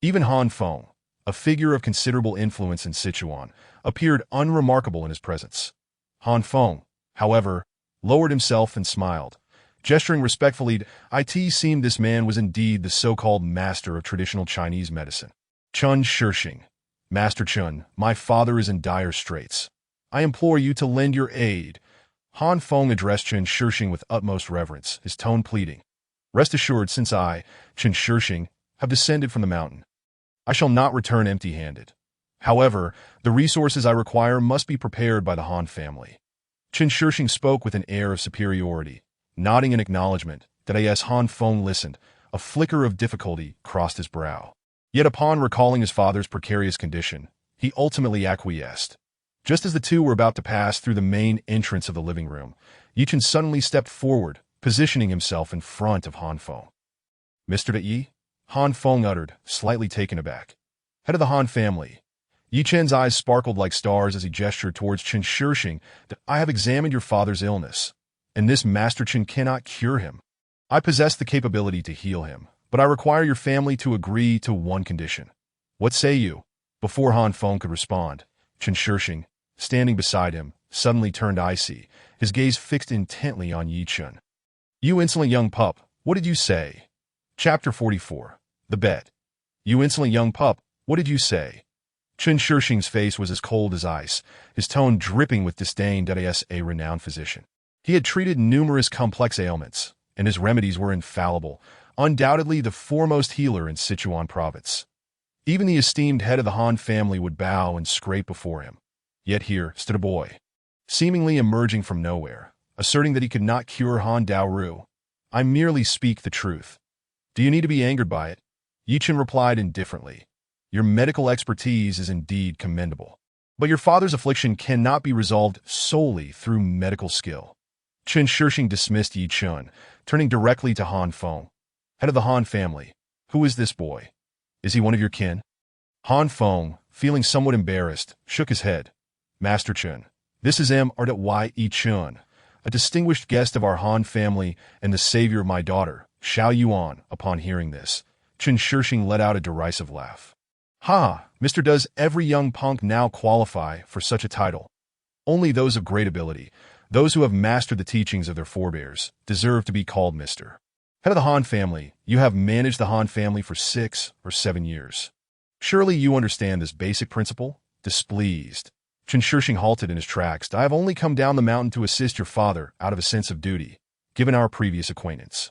S1: Even Han Feng, a figure of considerable influence in Sichuan, appeared unremarkable in his presence. Han Feng, however, lowered himself and smiled. Gesturing respectfully, it seemed this man was indeed the so-called master of traditional Chinese medicine. Chen Shixing, Master Chen, my father is in dire straits. I implore you to lend your aid. Han Feng addressed Chen Shixing with utmost reverence, his tone pleading. Rest assured, since I, Chen Shixing, have descended from the mountain, I shall not return empty-handed. However, the resources I require must be prepared by the Han family. Chen Shixing spoke with an air of superiority, nodding in acknowledgement that as Han Feng listened, a flicker of difficulty crossed his brow. Yet upon recalling his father's precarious condition, he ultimately acquiesced. Just as the two were about to pass through the main entrance of the living room, Ye Chen suddenly stepped forward, positioning himself in front of Han Feng. Mr. Yi? Han Feng uttered, slightly taken aback. Head of the Han family. Ye Chen's eyes sparkled like stars as he gestured towards Chen Shixing. I have examined your father's illness, and this Master Chen cannot cure him. I possess the capability to heal him, but I require your family to agree to one condition. What say you? Before Han Feng could respond, Chen Shixing, standing beside him, suddenly turned icy, his gaze fixed intently on Ye Chen. You insolent young pup, what did you say? Chapter 44. The Bet. You insolent young pup, what did you say? Chen Shixing's face was as cold as ice, his tone dripping with disdain. As a renowned physician, he had treated numerous complex ailments, and his remedies were infallible, undoubtedly the foremost healer in Sichuan province. Even the esteemed head of the Han family would bow and scrape before him. Yet here stood a boy, seemingly emerging from nowhere, asserting that he could not cure Han Daoru. I merely speak the truth. Do you need to be angered by it? Ye Chen replied indifferently. Your medical expertise is indeed commendable, but your father's affliction cannot be resolved solely through medical skill. Chen Shixing dismissed Ye Chen, turning directly to Han Feng. Head of the Han family, who is this boy? Is he one of your kin? Han Feng, feeling somewhat embarrassed, shook his head. Master Chen, this is Ye Chen, a distinguished guest of our Han family and the savior of my daughter, Xiao Yuan. Upon hearing this, Chen Shixing let out a derisive laugh. Ha, Mr. Does every young punk now qualify for such a title? Only those of great ability, those who have mastered the teachings of their forebears, deserve to be called Mr. Head of the Han family, you have managed the Han family for 6 or 7 years. Surely you understand this basic principle? Displeased, Chen Shixing halted in his tracks. I have only come down the mountain to assist your father out of a sense of duty, given our previous acquaintance.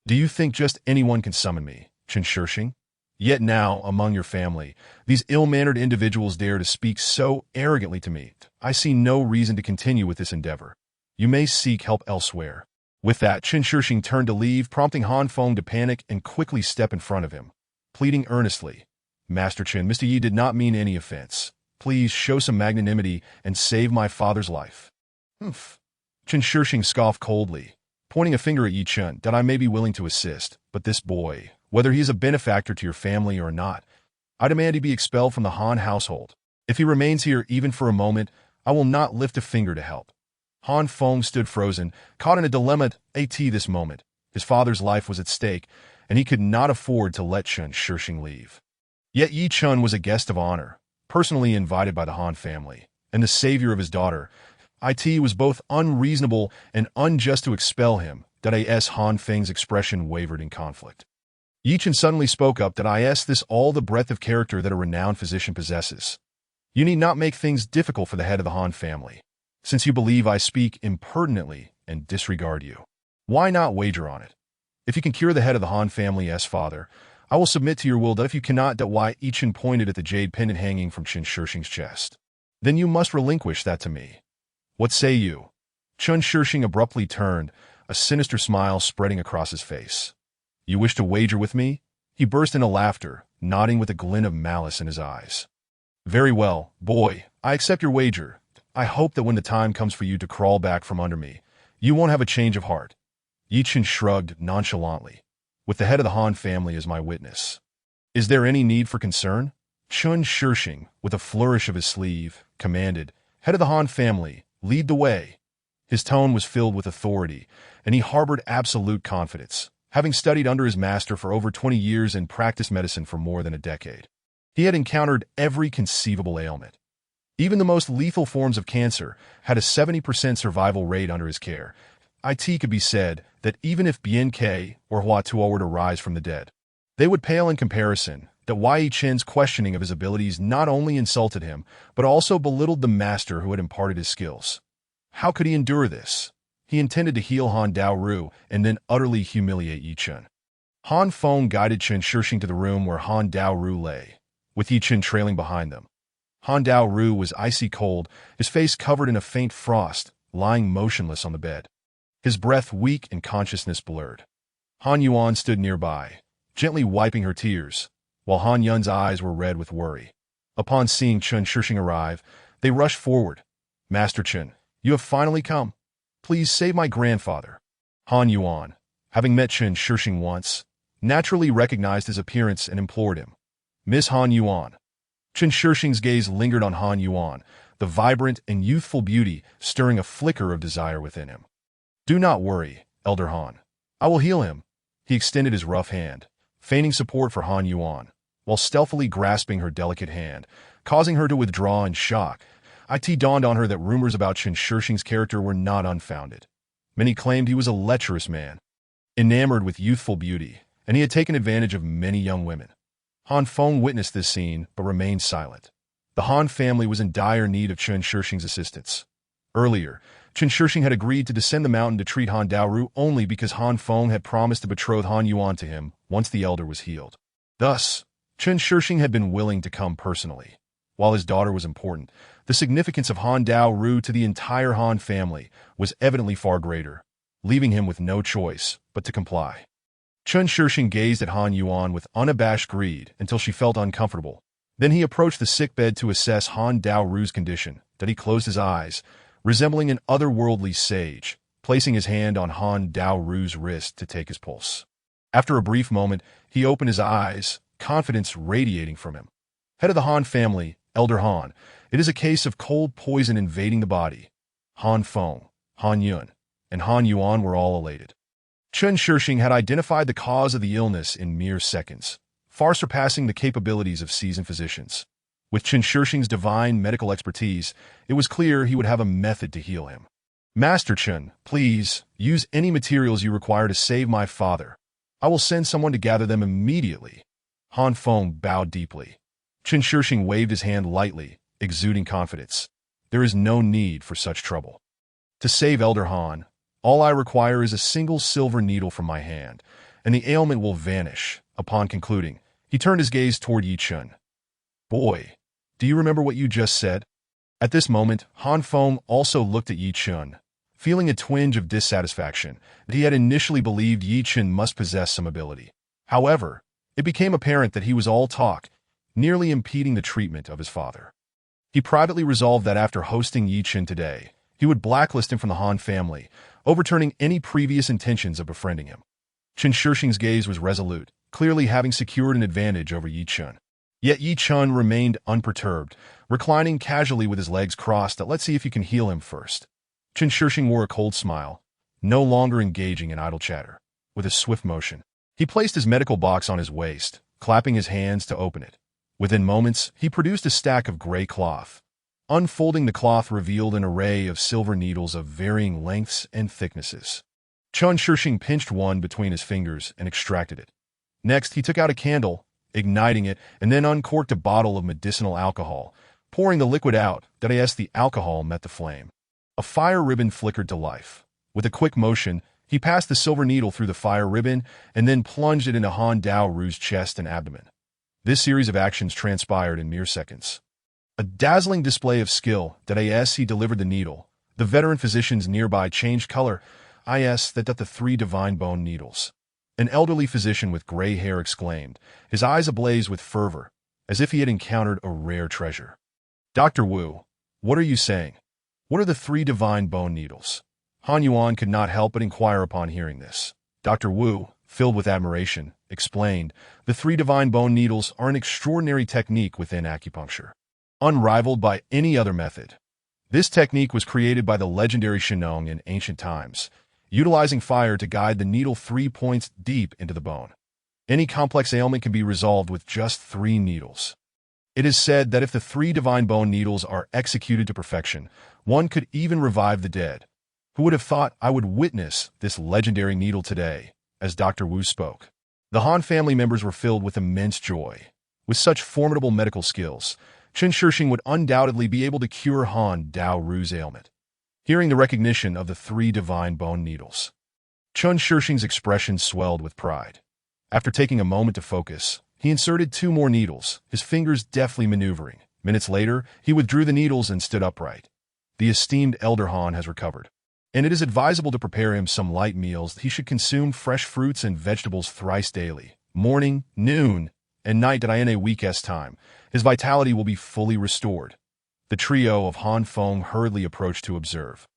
S1: Do you think just anyone can summon me, Chen Shixing? Yet now, among your family, these ill-mannered individuals dare to speak so arrogantly to me. I see no reason to continue with this endeavor. You may seek help elsewhere. With that, Chen Shixing turned to leave, prompting Han Feng to panic and quickly step in front of him, pleading earnestly. Master Chen, Mr. Yi did not mean any offense. Please show some magnanimity and save my father's life. Humph. Chen Shixing scoffed coldly, pointing a finger at Ye Chen. That I may be willing to assist, but this boy, whether he is a benefactor to your family or not, I demand he be expelled from the Han household. If he remains here even for a moment, I will not lift a finger to help. Han Feng stood frozen, caught in a dilemma at this moment. His father's life was at stake, and he could not afford to let Chen Shixing leave. Yet Ye Chen was a guest of honor, personally invited by the Han family, and the savior of his daughter. It was both unreasonable and unjust to expel him. As Han Feng's expression wavered in conflict. Ye Chen suddenly spoke up. This all the breadth of character that a renowned physician possesses. You need not make things difficult for the head of the Han family, since you believe I speak impertinently and disregard you. Why not wager on it? If you can cure the head of the Han family's father, I will submit to your will. If you cannot, Ye Chen pointed at the jade pendant hanging from Chen Shixing's chest. Then you must relinquish that to me. What say you? Chen Shixing abruptly turned, a sinister smile spreading across his face. You wish to wager with me? He burst into laughter, nodding with a glint of malice in his eyes. Very well, boy, I accept your wager. I hope that when the time comes for you to crawl back from under me, you won't have a change of heart. Ye Chen shrugged nonchalantly, with the head of the Han family as my witness. Is there any need for concern? Chen Shixing, with a flourish of his sleeve, commanded, Head of the Han family, lead the way. His tone was filled with authority, and he harbored absolute confidence, having studied under his master for over 20 years and practiced medicine for more than a decade. He had encountered every conceivable ailment. Even the most lethal forms of cancer had a 70% survival rate under his care. It could be said that even if Bien-K or Hua-Tuo were to rise from the dead, they would pale in comparison, that Ye Chen's questioning of his abilities not only insulted him, but also belittled the master who had imparted his skills. How could he endure this? He intended to heal Han Daoru and then utterly humiliate Ye Chen. Han Feng guided Chen Shixing to the room where Han Daoru lay, with Ye Chen trailing behind them. Han Daoru was icy cold, his face covered in a faint frost, lying motionless on the bed, his breath weak and consciousness blurred. Han Yuan stood nearby, gently wiping her tears, while Han Yun's eyes were red with worry. Upon seeing Chen Shixing arrive, they rushed forward. "Master Chen, you have finally come. Please save my grandfather." Han Yuan, having met Chen Shixing once, naturally recognized his appearance and implored him. "Miss Han Yuan." Chen Shixing's gaze lingered on Han Yuan, the vibrant and youthful beauty stirring a flicker of desire within him. "Do not worry, Elder Han. I will heal him." He extended his rough hand, feigning support for Han Yuan, while stealthily grasping her delicate hand, causing her to withdraw in shock. It dawned on her that rumors about Chen Shixing's character were not unfounded. Many claimed he was a lecherous man, enamored with youthful beauty, and he had taken advantage of many young women. Han Feng witnessed this scene, but remained silent. The Han family was in dire need of Chen Shixing's assistance. Earlier, Chen Shixing had agreed to descend the mountain to treat Han Daoru only because Han Feng had promised to betroth Han Yuan to him once the elder was healed. Thus, Chen Shixing had been willing to come personally. While his daughter was important, the significance of Han Daoru to the entire Han family was evidently far greater, leaving him with no choice but to comply. Chen Shixing gazed at Han Yuan with unabashed greed until she felt uncomfortable. Then he approached the sickbed to assess Han Daoru's condition. That he closed his eyes, resembling an otherworldly sage, placing his hand on Han Daoru's wrist to take his pulse. After a brief moment, he opened his eyes, confidence radiating from him. "Head of the Han family, Elder Han, it is a case of cold poison invading the body." Han Feng, Han Yun, and Han Yuan were all elated. Chen Shixing had identified the cause of the illness in mere seconds, far surpassing the capabilities of seasoned physicians. With Chen Shixing's divine medical expertise, it was clear he would have a method to heal him. "Master Chen, please, use any materials you require to save my father. I will send someone to gather them immediately." Han Feng bowed deeply. Chen Shixing waved his hand lightly, exuding confidence. "There is no need for such trouble. To save Elder Han, all I require is a single silver needle from my hand, and the ailment will vanish." Upon concluding, he turned his gaze toward Ye Chen. "Boy, do you remember what you just said?" At this moment, Han Feng also looked at Ye Chen, feeling a twinge of dissatisfaction that he had initially believed Ye Chen must possess some ability. However, it became apparent that he was all talk, nearly impeding the treatment of his father. He privately resolved that after hosting Ye Chen today, he would blacklist him from the Han family, overturning any previous intentions of befriending him. Chen Shixing's gaze was resolute, clearly having secured an advantage over Ye Chen. Yet Ye Chen remained unperturbed, reclining casually with his legs crossed. "Let's see if you can heal him first." Chen Shixing wore a cold smile, no longer engaging in idle chatter. With a swift motion, he placed his medical box on his waist, clapping his hands to open it. Within moments, he produced a stack of gray cloth. Unfolding the cloth revealed an array of silver needles of varying lengths and thicknesses. Chen Shixing pinched one between his fingers and extracted it. Next, he took out a candle, igniting it, and then uncorked a bottle of medicinal alcohol, pouring the liquid out. The alcohol met the flame. A fire ribbon flickered to life. With a quick motion, he passed the silver needle through the fire ribbon and then plunged it into Han Daoru's chest and abdomen. This series of actions transpired in mere seconds. A dazzling display of skill. As he delivered the needle, the veteran physicians nearby changed color. The three divine bone needles. An elderly physician with gray hair exclaimed, his eyes ablaze with fervor, as if he had encountered a rare treasure. "Dr. Wu, what are you saying? What are the three divine bone needles?" Han Yuan could not help but inquire upon hearing this. Dr. Wu, filled with admiration, explained, "The three divine bone needles are an extraordinary technique within acupuncture, unrivaled by any other method. This technique was created by the legendary Shenong in ancient times. utilizing fire to guide the needle 3 points deep into the bone. Any complex ailment can be resolved with just 3 needles. It is said that if the 3 divine bone needles are executed to perfection, one could even revive the dead. Who would have thought I would witness this legendary needle today, as Dr. Wu spoke? The Han family members were filled with immense joy. With such formidable medical skills, Chen Shixing would undoubtedly be able to cure Han Daoru's ailment. Hearing the recognition of the 3 divine bone needles, Chen Shixing's expression swelled with pride. After taking a moment to focus, he inserted 2 more needles, his fingers deftly maneuvering. Minutes later, he withdrew the needles and stood upright. The esteemed Elder Han has recovered, and it is advisable to prepare him some light meals. He should consume fresh fruits and vegetables thrice daily, morning, noon, and night at a week's time. His vitality will be fully restored. The trio of Han Feng hurriedly approached to observe.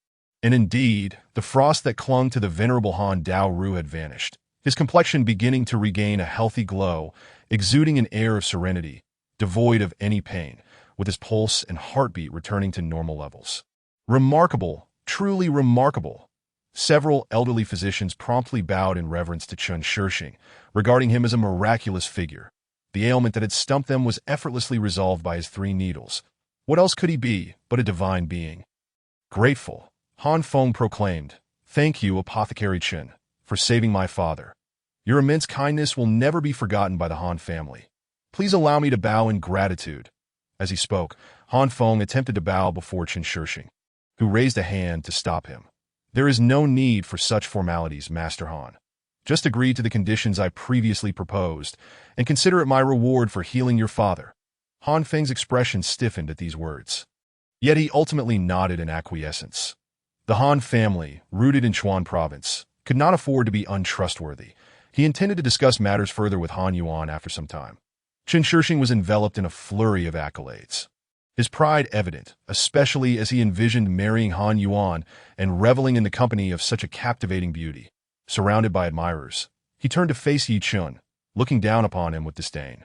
S1: And indeed, the frost that clung to the venerable Han Daoru had vanished, his complexion beginning to regain a healthy glow, exuding an air of serenity, devoid of any pain, with his pulse and heartbeat returning to normal levels. Remarkable, truly remarkable. Several elderly physicians promptly bowed in reverence to Chen Shixing, regarding him as a miraculous figure. The ailment that had stumped them was effortlessly resolved by his 3 needles. What else could he be but a divine being? Grateful, Han Feng proclaimed, "Thank you, Apothecary Chen, for saving my father. Your immense kindness will never be forgotten by the Han family. Please allow me to bow in gratitude." As he spoke, Han Feng attempted to bow before Chen Shixing, who raised a hand to stop him. "There is no need for such formalities, Master Han. Just agree to the conditions I previously proposed, and consider it my reward for healing your father." Han Feng's expression stiffened at these words. Yet he ultimately nodded in acquiescence. The Han family, rooted in Chuan province, could not afford to be untrustworthy. He intended to discuss matters further with Han Yuan after some time. Chen Shixing was enveloped in a flurry of accolades. His pride evident, especially as he envisioned marrying Han Yuan and reveling in the company of such a captivating beauty. Surrounded by admirers, he turned to face Ye Chen, looking down upon him with disdain.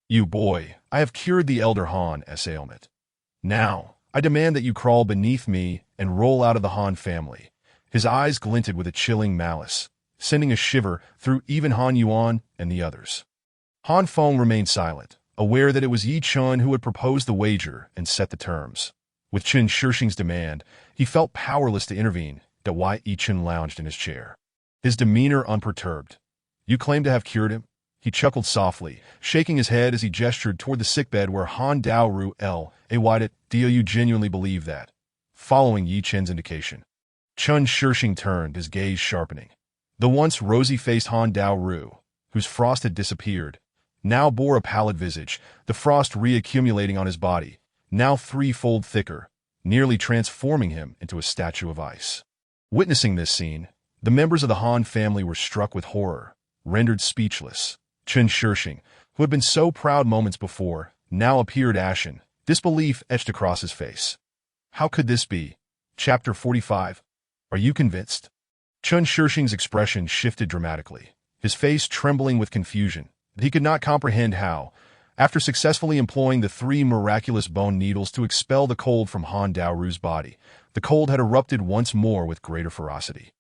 S1: "You boy, I have cured the elder Han's ailment. Now, I demand that you crawl beneath me and roll out of the Han family." His eyes glinted with a chilling malice, sending a shiver through even Han Yuan and the others. Han Feng remained silent, aware that it was Ye Chen who had proposed the wager and set the terms. With Chen Shixing's demand, he felt powerless to intervene. That why Ye Chen lounged in his chair, his demeanor unperturbed. "You claim to have cured him?" He chuckled softly, shaking his head as he gestured toward the sickbed where Han Daoru lay. "Do you genuinely believe that?" Following Ye Chen's indication, Chen Shixing turned, his gaze sharpening. The once rosy-faced Han Daoru, whose frost had disappeared, now bore a pallid visage, the frost reaccumulating on his body, now 3-fold thicker, nearly transforming him into a statue of ice. Witnessing this scene, the members of the Han family were struck with horror, rendered speechless. Chen Shixing, who had been so proud moments before, now appeared ashen, disbelief etched across his face. How could this be? Chapter 45. Are you convinced? Chen Shixing's expression shifted dramatically, his face trembling with confusion. He could not comprehend how, after successfully employing the 3 miraculous bone needles to expel the cold from Han Daoru's body, the cold had erupted once more with greater ferocity.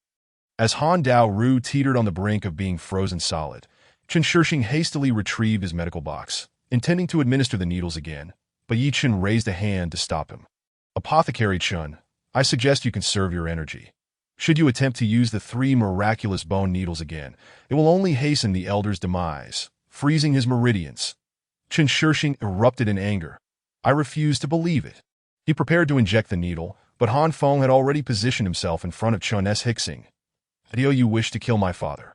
S1: As Han Daoru teetered on the brink of being frozen solid, Chen Shixing hastily retrieved his medical box, intending to administer the needles again, but Ye Chen raised a hand to stop him. "Apothecary Chen, I suggest you conserve your energy. Should you attempt to use the 3 miraculous bone needles again, it will only hasten the elder's demise, freezing his meridians." Chen Shixing erupted in anger. "I refuse to believe it." He prepared to inject the needle, but Han Feng had already positioned himself in front of Chen Shixing. "Do you wish to kill my father?"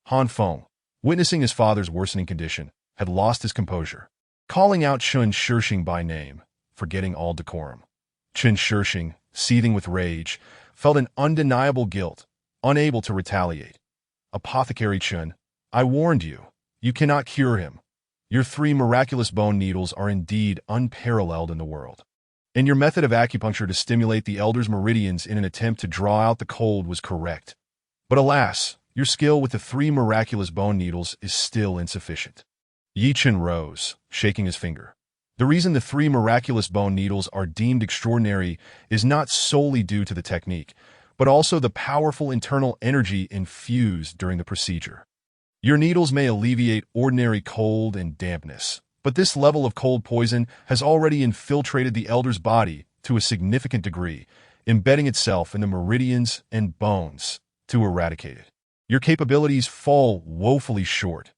S1: Han Feng, witnessing his father's worsening condition, had lost his composure, calling out Chen Shixing by name, forgetting all decorum. Chen Shixing, seething with rage, felt an undeniable guilt, unable to retaliate. "Apothecary Chen, I warned you. You cannot cure him. Your 3 miraculous bone needles are indeed unparalleled in the world. And your method of acupuncture to stimulate the elder's meridians in an attempt to draw out the cold was correct. But alas, your skill with the 3 miraculous bone needles is still insufficient." Ye Chen rose, shaking his finger. "The reason the 3 miraculous bone needles are deemed extraordinary is not solely due to the technique, but but also the powerful internal energy infused during the procedure. Your needles may alleviate ordinary cold and dampness, but this level of cold poison has already infiltrated the elder's body to a significant degree, embedding itself in the meridians and bones to eradicate it. Your capabilities fall woefully short.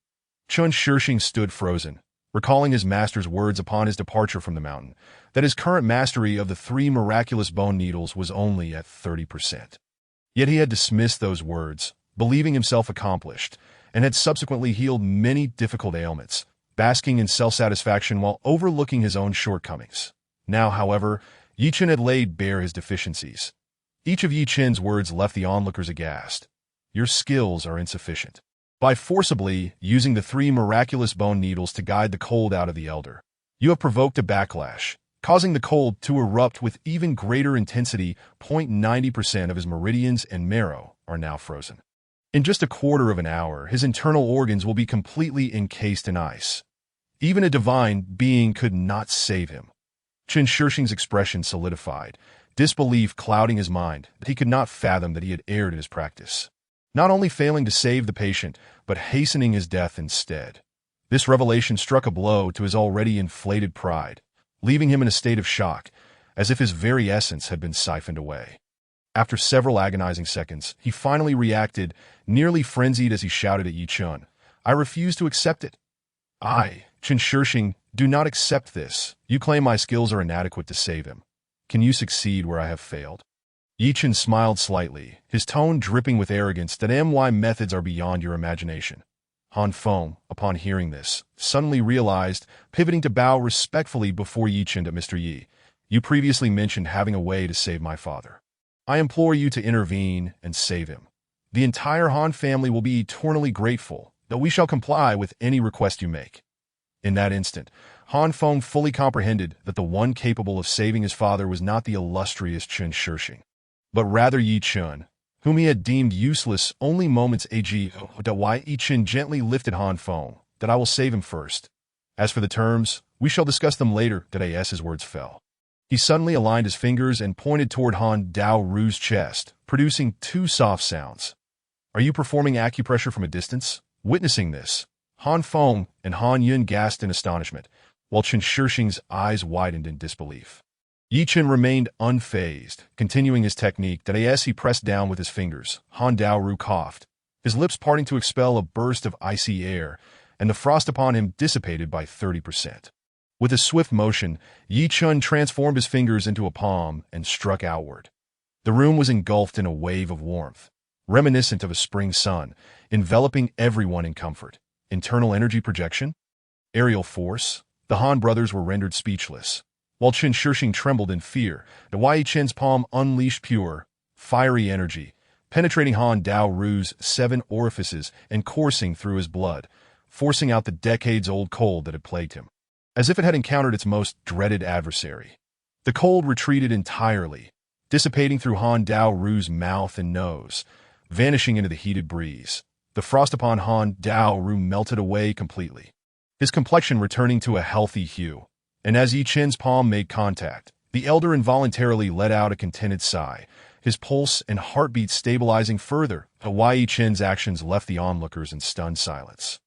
S1: Chen Shixing stood frozen, recalling his master's words upon his departure from the mountain, that his current mastery of the 3 miraculous bone needles was only at 30%. Yet he had dismissed those words, believing himself accomplished, and had subsequently healed many difficult ailments, basking in self-satisfaction while overlooking his own shortcomings. Now, however, Ye Chen had laid bare his deficiencies. Each of Ye Chen's words left the onlookers aghast. Your skills are insufficient. By forcibly using the 3 miraculous bone needles to guide the cold out of the elder, you have provoked a backlash, causing the cold to erupt with even greater intensity. 90% of his meridians and marrow are now frozen. In just a quarter of an hour, his internal organs will be completely encased in ice. Even a divine being could not save him. Chen Shixing's expression solidified, disbelief clouding his mind that he could not fathom that he had erred in his practice, not only failing to save the patient, but hastening his death instead. This revelation struck a blow to his already inflated pride, leaving him in a state of shock, as if his very essence had been siphoned away. After several agonizing seconds, he finally reacted, nearly frenzied as he shouted at Ye Chen, "I refuse to accept it. I, Chen Shixing, do not accept this. You claim my skills are inadequate to save him. Can you succeed where I have failed?" Ye Chen smiled slightly, his tone dripping with arrogance that my methods are beyond your imagination. Han Feng, upon hearing this, suddenly realized, pivoting to bow respectfully before Ye Chen, that Mr. Yi, you previously mentioned having a way to save my father. I implore you to intervene and save him. The entire Han family will be eternally grateful, though we shall comply with any request you make. In that instant, Han Feng fully comprehended that the one capable of saving his father was not the illustrious Chen Shixing, but rather Ye Chen, whom he had deemed useless only moments ago. Ye Chen gently lifted Han Feng, that I will save him first. As for the terms, we shall discuss them later. As his words fell, he suddenly aligned his fingers and pointed toward Han Daoru's chest, producing 2 soft sounds. Are you performing acupressure from a distance? Witnessing this, Han Feng and Han Yun gasped in astonishment, while Chen Shixing's eyes widened in disbelief. Ye Chen remained unfazed, continuing his technique. As he pressed down with his fingers, Han Daoru coughed, his lips parting to expel a burst of icy air, and the frost upon him dissipated by 30%. With a swift motion, Ye Chen transformed his fingers into a palm and struck outward. The room was engulfed in a wave of warmth, reminiscent of a spring sun, enveloping everyone in comfort. Internal energy projection? Aerial force? The Han brothers were rendered speechless, while Chen Shixing trembled in fear. Ye Chen's palm unleashed pure, fiery energy, penetrating Han Daoru's 7 orifices and coursing through his blood, forcing out the decades-old cold that had plagued him. As if it had encountered its most dreaded adversary, the cold retreated entirely, dissipating through Han Daoru's mouth and nose, vanishing into the heated breeze. The frost upon Han Daoru melted away completely, his complexion returning to a healthy hue, and as Ye Chen's palm made contact, the elder involuntarily let out a contented sigh, his pulse and heartbeat stabilizing further. Ye Chen's actions left the onlookers in stunned silence,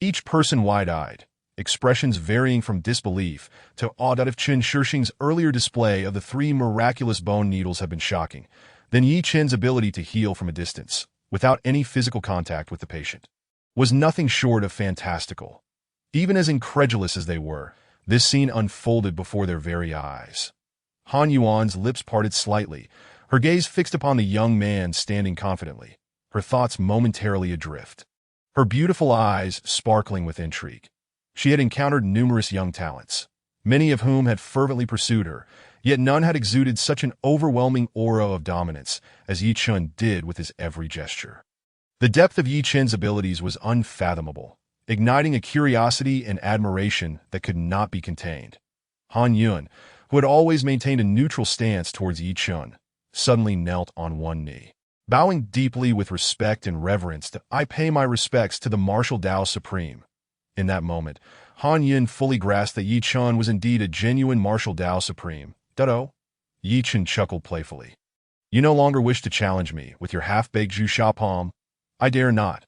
S1: each person wide-eyed, expressions varying from disbelief to awe. If Chen Shixing's earlier display of the 3 miraculous bone needles had been shocking, then Ye Chen's ability to heal from a distance, without any physical contact with the patient, was nothing short of fantastical. Even as incredulous as they were, this scene unfolded before their very eyes. Han Yuan's lips parted slightly, her gaze fixed upon the young man standing confidently, her thoughts momentarily adrift, her beautiful eyes sparkling with intrigue. She had encountered numerous young talents, many of whom had fervently pursued her, yet none had exuded such an overwhelming aura of dominance as Ye Chen did with his every gesture. The depth of Ye Chen's abilities was unfathomable, igniting a curiosity and admiration that could not be contained. Han Yun, who had always maintained a neutral stance towards Ye Chen, suddenly knelt on one knee, bowing deeply with respect and reverence. I pay my respects to the martial Tao Supreme. In that moment, Han Yun fully grasped that Ye Chen was indeed a genuine martial Tao Supreme. Ye Chen chuckled playfully. You no longer wish to challenge me with your half-baked jus sha palm? I dare not.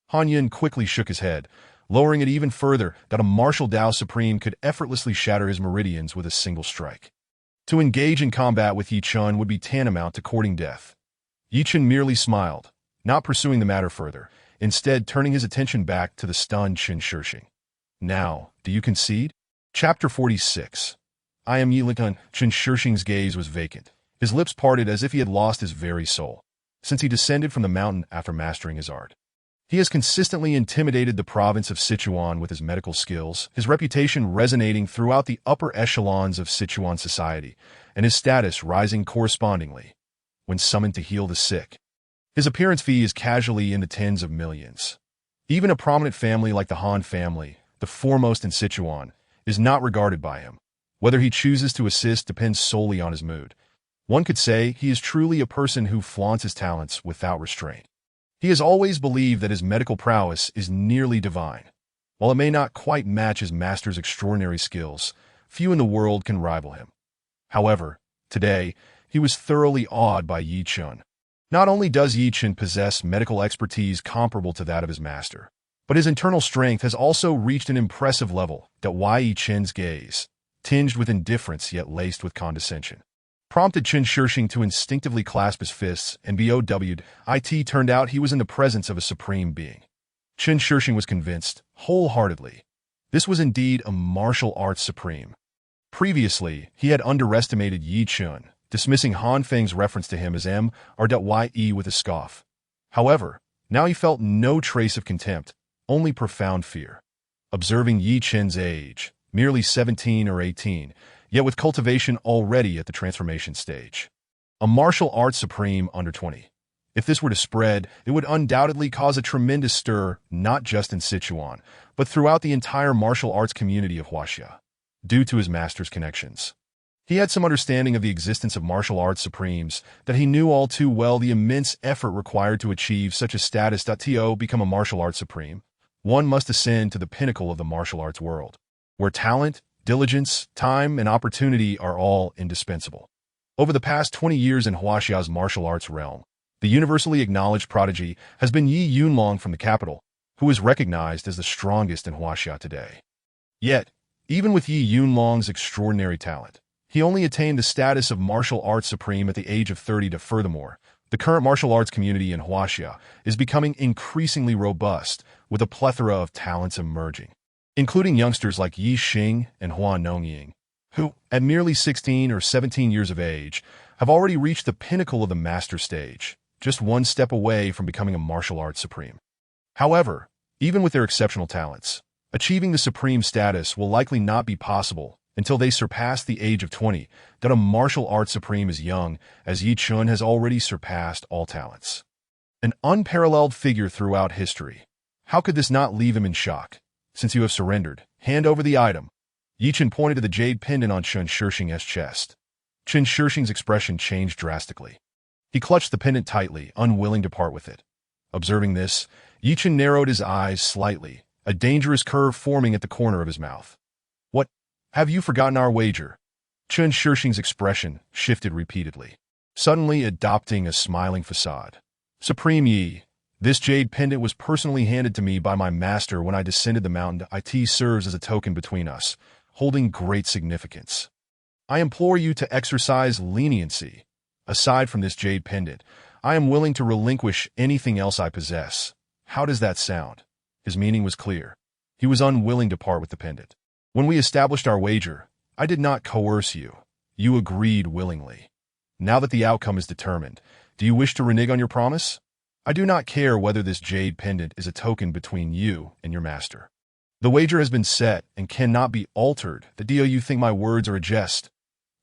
S1: Han Yun quickly shook his head, lowering it even further that a martial Dao Supreme could effortlessly shatter his meridians with a single strike. To engage in combat with Ye Chen would be tantamount to courting death. Ye Chen merely smiled, not pursuing the matter further, instead turning his attention back to the stunned Chen Shixing. Now, do you concede? Chapter 46. I am Ye Chen. Chen Shixing's gaze was vacant. His lips parted as if he had lost his very soul, since he descended from the mountain after mastering his art. He has consistently intimidated the province of Sichuan with his medical skills, his reputation resonating throughout the upper echelons of Sichuan society, and his status rising correspondingly when summoned to heal the sick. His appearance fee is casually in the tens of millions. Even a prominent family like the Han family, the foremost in Sichuan, is not regarded by him. Whether he chooses to assist depends solely on his mood. One could say he is truly a person who flaunts his talents without restraint. He has always believed that his medical prowess is nearly divine. While it may not quite match his master's extraordinary skills, few in the world can rival him. However, today, he was thoroughly awed by Ye Chen. Not only does Ye Chen possess medical expertise comparable to that of his master, but his internal strength has also reached an impressive level that Ye Chen's gaze, tinged with indifference yet laced with condescension, prompted Chen Shixing to instinctively clasp his fists and BOW'd. It turned out he was in the presence of a supreme being. Chen Shixing was convinced, wholeheartedly. This was indeed a martial arts supreme. Previously, he had underestimated Ye Chen, dismissing Han Feng's reference to him as M.R.Y.E. with a scoff. However, now he felt no trace of contempt, only profound fear. Observing Ye Chen's age, merely 17 or 18, yet with cultivation already at the transformation stage. A martial arts supreme under 20. If this were to spread, it would undoubtedly cause a tremendous stir, not just in Sichuan, but throughout the entire martial arts community of Huaxia, due to his master's connections. He had some understanding of the existence of martial arts supremes, that he knew all too well the immense effort required to achieve such a status. To become a martial arts supreme, one must ascend to the pinnacle of the martial arts world, where talent, diligence, time, and opportunity are all indispensable. Over the past 20 years in Huaxia's martial arts realm, the universally acknowledged prodigy has been Ye Yunlong from the capital, who is recognized as the strongest in Huaxia today. Yet, even with Ye Yunlong's extraordinary talent, he only attained the status of martial arts supreme at the age of 30. Furthermore, the current martial arts community in Huaxia is becoming increasingly robust, with a plethora of talents emerging, including youngsters like Yi Xing and Huan Nongying, who, at merely 16 or 17 years of age, have already reached the pinnacle of the master stage, just one step away from becoming a martial arts supreme. However, even with their exceptional talents, achieving the supreme status will likely not be possible until they surpass the age of 20. That a martial arts supreme is young, as Ye Chen has already surpassed all talents. An unparalleled figure throughout history. How could this not leave him in shock? Since you have surrendered, hand over the item. Ye Chen pointed to the jade pendant on Chen Shixing's chest. Chen Shixing's expression changed drastically. He clutched the pendant tightly, unwilling to part with it. Observing this, Ye Chen narrowed his eyes slightly, a dangerous curve forming at the corner of his mouth. What? Have you forgotten our wager? Chen Shixing's expression shifted repeatedly, suddenly adopting a smiling facade. Supreme Yi, this jade pendant was personally handed to me by my master when I descended the mountain. It serves as a token between us, holding great significance. I implore you to exercise leniency. Aside from this jade pendant, I am willing to relinquish anything else I possess. How does that sound? His meaning was clear. He was unwilling to part with the pendant. When we established our wager, I did not coerce you. You agreed willingly. Now that the outcome is determined, do you wish to renege on your promise? I do not care whether this jade pendant is a token between you and your master. The wager has been set and cannot be altered. Do you think my words are a jest?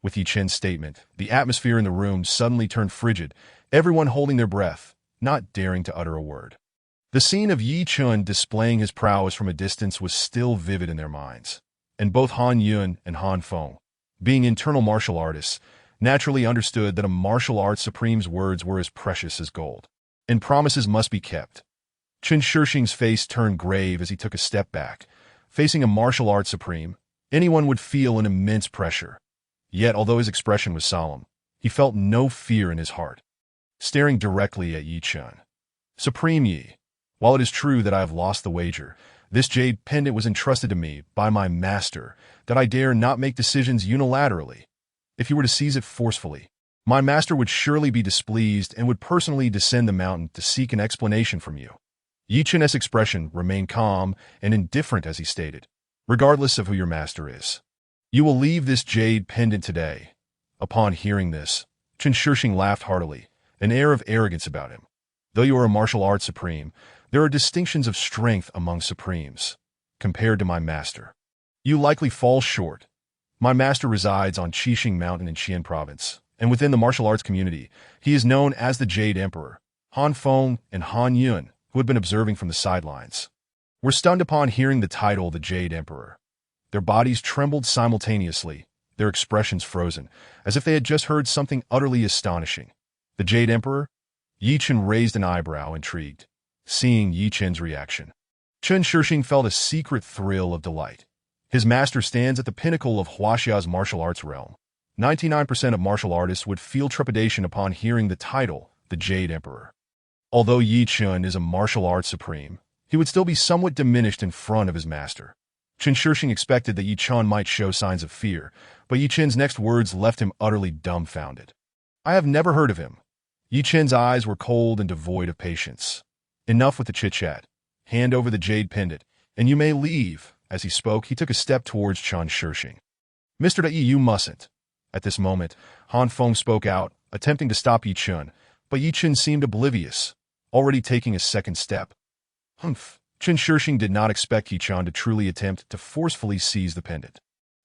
S1: With Ye Chen's statement, the atmosphere in the room suddenly turned frigid, everyone holding their breath, not daring to utter a word. The scene of Ye Chen displaying his prowess from a distance was still vivid in their minds, and both Han Yun and Han Feng, being internal martial artists, naturally understood that a martial arts supreme's words were as precious as gold, and promises must be kept. Chen Shixing's face turned grave as he took a step back. Facing a martial arts supreme, anyone would feel an immense pressure. Yet, although his expression was solemn, he felt no fear in his heart. staring directly at Ye Chen. Supreme Yi, while it is true that I have lost the wager, this jade pendant was entrusted to me by my master, that I dare not make decisions unilaterally. If you were to seize it forcefully, my master would surely be displeased and would personally descend the mountain to seek an explanation from you. Ye Chen's expression remained calm and indifferent as he stated, regardless of who your master is. You will leave this jade pendant today. Upon hearing this, Chen Shishing laughed heartily, an air of arrogance about him. Though you are a martial arts supreme, there are distinctions of strength among supremes. Compared to my master, you likely fall short. My master resides on Qixing Mountain in Xian Province, and within the martial arts community, he is known as the Jade Emperor. Han Feng and Han Yun, who had been observing from the sidelines, were stunned upon hearing the title the Jade Emperor. Their bodies trembled simultaneously, their expressions frozen, as if they had just heard something utterly astonishing. The Jade Emperor? Ye Chen raised an eyebrow, intrigued, seeing Ye Chen's reaction. Chen Shishing felt a secret thrill of delight. His master stands at the pinnacle of Huaxia's martial arts realm. 99% of martial artists would feel trepidation upon hearing the title, the Jade Emperor. Although Ye Chen is a martial arts supreme, he would still be somewhat diminished in front of his master. Chen Shishing expected that Ye Chen might show signs of fear, but Ye Chen's next words left him utterly dumbfounded. I have never heard of him. Ye Chen's eyes were cold and devoid of patience. Enough with the chit-chat. Hand over the jade pendant, and you may leave. As he spoke, he took a step towards Chen Shishing. Mr. Yi, you mustn't. At this moment, Han Feng spoke out, attempting to stop Ye Chen, but Ye Chen seemed oblivious, already taking a second step. Humph. Chen Shishing did not expect Ye Chen to truly attempt to forcefully seize the pendant.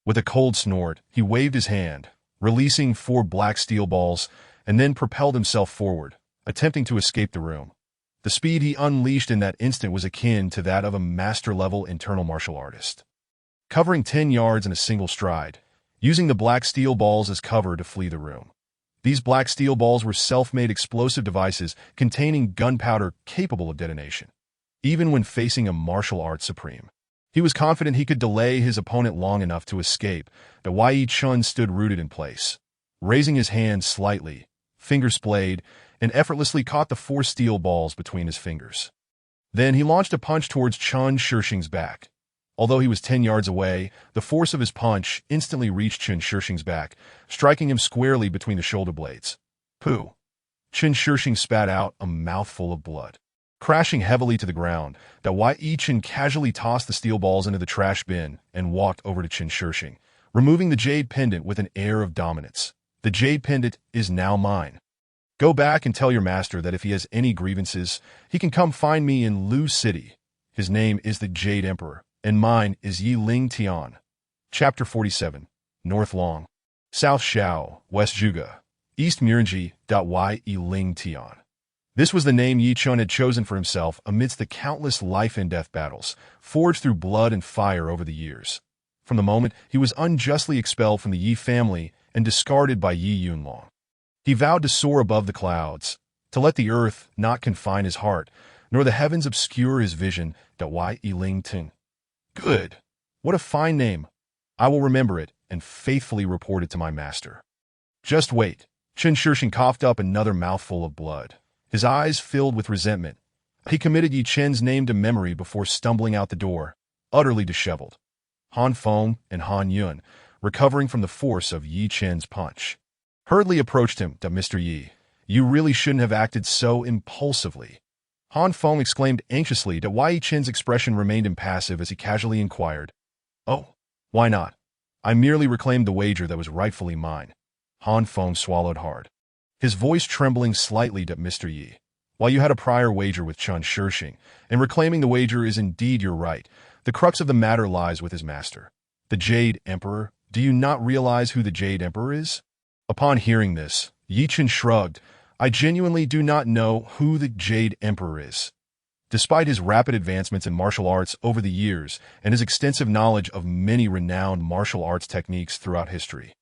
S1: With a cold snort, he waved his hand, releasing 4 black steel balls, and then propelled himself forward, attempting to escape the room. The speed he unleashed in that instant was akin to that of a master-level internal martial artist. Covering 10 yards in a single stride, using the black steel balls as cover to flee the room. These black steel balls were self-made explosive devices containing gunpowder capable of detonation. Even when facing a martial arts supreme, he was confident he could delay his opponent long enough to escape, but Ye Chen stood rooted in place. Raising his hand slightly, fingers splayed, and effortlessly caught the 4 steel balls between his fingers. Then he launched a punch towards Chen Shishing's back. Although he was 10 yards away, the force of his punch instantly reached Chen Shishing's back, striking him squarely between the shoulder blades. Pooh! Chen Shishing spat out a mouthful of blood. Crashing heavily to the ground, Ye Chen casually tossed the steel balls into the trash bin and walked over to Chen Shishing, removing the jade pendant with an air of dominance. The jade pendant is now mine. Go back and tell your master that if he has any grievances, he can come find me in Lu City. His name is the Jade Emperor, and mine is Yi Ling Tian. Chapter 47. North Long, South Xiao, West Zhuge, East Murinji. Yi Ling Tian. This was the name Ye Chen had chosen for himself amidst the countless life-and-death battles, forged through blood and fire over the years. From the moment he was unjustly expelled from the Yi family and discarded by Yi Yunlong, he vowed to soar above the clouds, to let the earth not confine his heart, nor the heavens obscure his vision. Yi Ling Tian. Good. What a fine name. I will remember it and faithfully report it to my master. Just wait. Chen Shishing coughed up another mouthful of blood. His eyes filled with resentment. He committed Ye Chen's name to memory before stumbling out the door, utterly disheveled. Han Feng and Han Yun, recovering from the force of Ye Chen's punch, hurriedly approached him. Mr. Yi, you really shouldn't have acted so impulsively. Han Feng exclaimed anxiously. Ye Chen's expression remained impassive as he casually inquired, Oh, why not? I merely reclaimed the wager that was rightfully mine. Han Feng swallowed hard, his voice trembling slightly. Mr. Yi, while you had a prior wager with Chen Shishing, and reclaiming the wager is indeed your right, the crux of the matter lies with his master, the Jade Emperor. Do you not realize who the Jade Emperor is? Upon hearing this, Ye Chen shrugged. I genuinely do not know who the Jade Emperor is. Despite his rapid advancements in martial arts over the years and his extensive knowledge of many renowned martial arts techniques throughout history,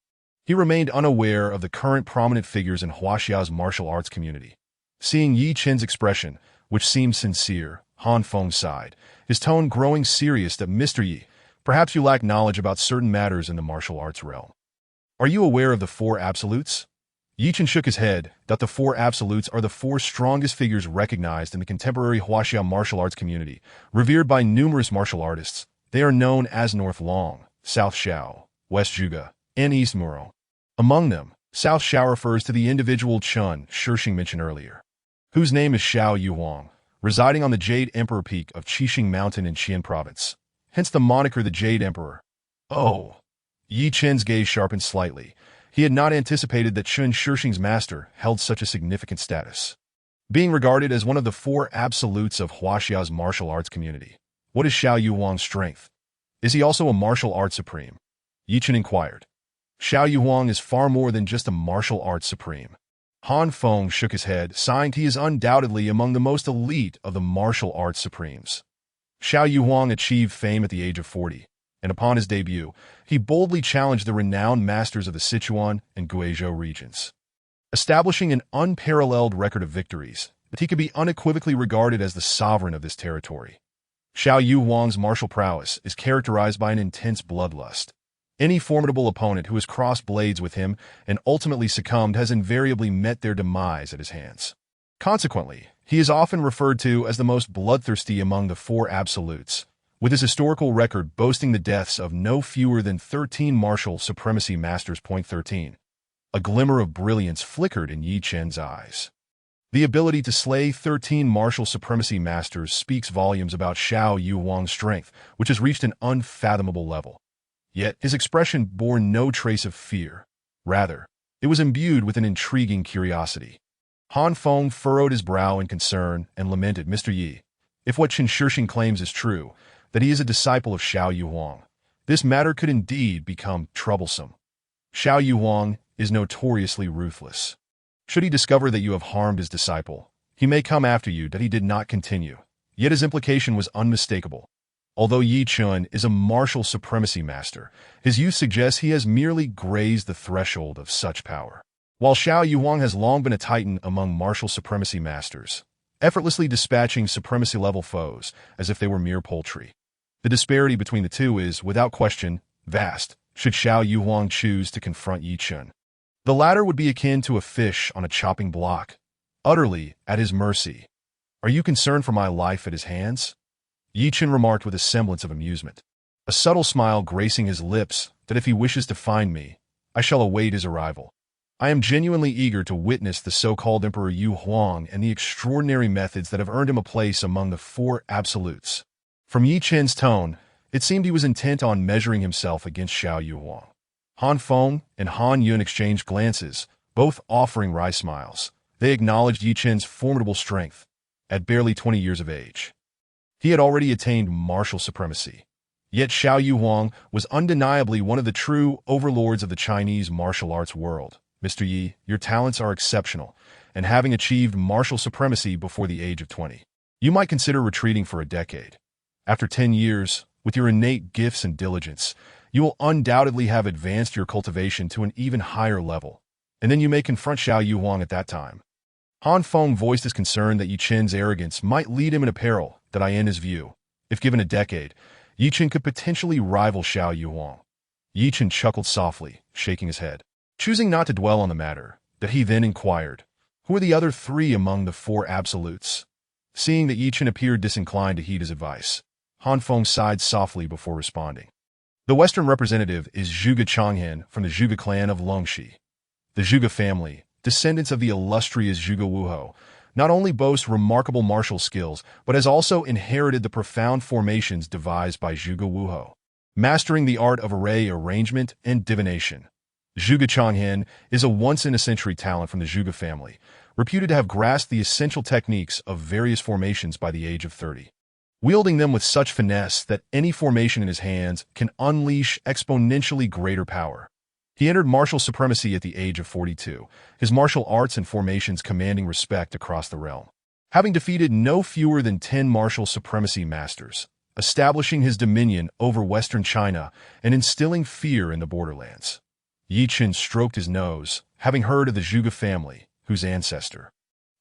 S1: he remained unaware of the current prominent figures in Huaxia's martial arts community. Seeing Ye Chen's expression, which seemed sincere, Han Feng sighed, his tone growing serious. Mr. Yi, perhaps you lack knowledge about certain matters in the martial arts realm. Are you aware of the 4 absolutes? Ye Chen shook his head. The four absolutes are the four strongest figures recognized in the contemporary Huaxia martial arts community, revered by numerous martial artists. They are known as North Long, South Xiao, West Zhuge, and East Muro. Among them, South Xiao refers to the individual Chen Shixing mentioned earlier, whose name is Xiao Yuhuang, residing on the Jade Emperor Peak of Qixing Mountain in Xian Province, hence the moniker the Jade Emperor. Oh! Ye Chen's gaze sharpened slightly. He had not anticipated that Chen Shixing's master held such a significant status. Being regarded as one of the four absolutes of Huaxia's martial arts community, what is Xiao Yuhuang's strength? Is he also a martial arts supreme? Ye Chen inquired. Xiao Yuhuang is far more than just a martial arts supreme. Han Feng shook his head, sighing. He is undoubtedly among the most elite of the martial arts supremes. Xiao Yuhuang achieved fame at the age of 40, and upon his debut, he boldly challenged the renowned masters of the Sichuan and Guizhou regions, establishing an unparalleled record of victories. But he could be unequivocally regarded as the sovereign of this territory. Xiao Yuhuang's martial prowess is characterized by an intense bloodlust. Any formidable opponent who has crossed blades with him and ultimately succumbed has invariably met their demise at his hands. Consequently, he is often referred to as the most bloodthirsty among the four absolutes, with his historical record boasting the deaths of no fewer than 13 martial supremacy masters. 13. A glimmer of brilliance flickered in Ye Chen's eyes. The ability to slay 13 martial supremacy masters speaks volumes about Xiao Yuhuang's strength, which has reached an unfathomable level. Yet his expression bore no trace of fear. Rather, it was imbued with an intriguing curiosity. Han Feng furrowed his brow in concern and lamented, Mr. Yi, if what Chen Shixing claims is true, that he is a disciple of Xiao Yuhuang, this matter could indeed become troublesome. Xiao Yuhuang is notoriously ruthless. Should he discover that you have harmed his disciple, he may come after you. That he did not continue, yet his implication was unmistakable. Although Ye Chen is a martial supremacy master, his youth suggests he has merely grazed the threshold of such power. While Xiao Yuhuang has long been a titan among martial supremacy masters, effortlessly dispatching supremacy-level foes as if they were mere poultry. The disparity between the two is, without question, vast, should Xiao Yuhuang choose to confront Ye Chen. The latter would be akin to a fish on a chopping block, utterly at his mercy. Are you concerned for my life at his hands? Ye Chen remarked with a semblance of amusement, a subtle smile gracing his lips, that if he wishes to find me, I shall await his arrival. I am genuinely eager to witness the so-called Emperor Yu Huang and the extraordinary methods that have earned him a place among the four absolutes. From Ye Chen's tone, it seemed he was intent on measuring himself against Xiao Yuhuang. Han Feng and Han Yun exchanged glances, both offering wry smiles. They acknowledged Ye Chen's formidable strength. At barely 20 years of age, he had already attained martial supremacy. Yet Xiao Yuhuang was undeniably one of the true overlords of the Chinese martial arts world. Mr. Yi, your talents are exceptional, and having achieved martial supremacy before the age of 20, you might consider retreating for a decade. After 10 years, with your innate gifts and diligence, you will undoubtedly have advanced your cultivation to an even higher level, and then you may confront Xiao Yuhuang at that time. Han Feng voiced his concern that Ye Chen's arrogance might lead him in a peril. That I end his view. If given a decade, Ye Chen could potentially rival Xiao Yuhuang. Ye Chen chuckled softly, shaking his head. Choosing not to dwell on the matter, that he then inquired, who are the other three among the four absolutes? Seeing that Ye Chen appeared disinclined to heed his advice, Han Feng sighed softly before responding. The Western representative is Zhuge Changhen from the Zhuge clan of Longxi. The Zhuge family, descendants of the illustrious Zhuge Wuhou, not only boasts remarkable martial skills, but has also inherited the profound formations devised by Zhuge Wuhou, mastering the art of array arrangement and divination. Zhuge Changhen is a once-in-a-century talent from the Zhuge family, reputed to have grasped the essential techniques of various formations by the age of 30, wielding them with such finesse that any formation in his hands can unleash exponentially greater power. He entered martial supremacy at the age of 42, his martial arts and formations commanding respect across the realm, having defeated no fewer than 10 martial supremacy masters, establishing his dominion over Western China and instilling fear in the borderlands. Ye Chen stroked his nose, having heard of the Zhuge family, whose ancestor,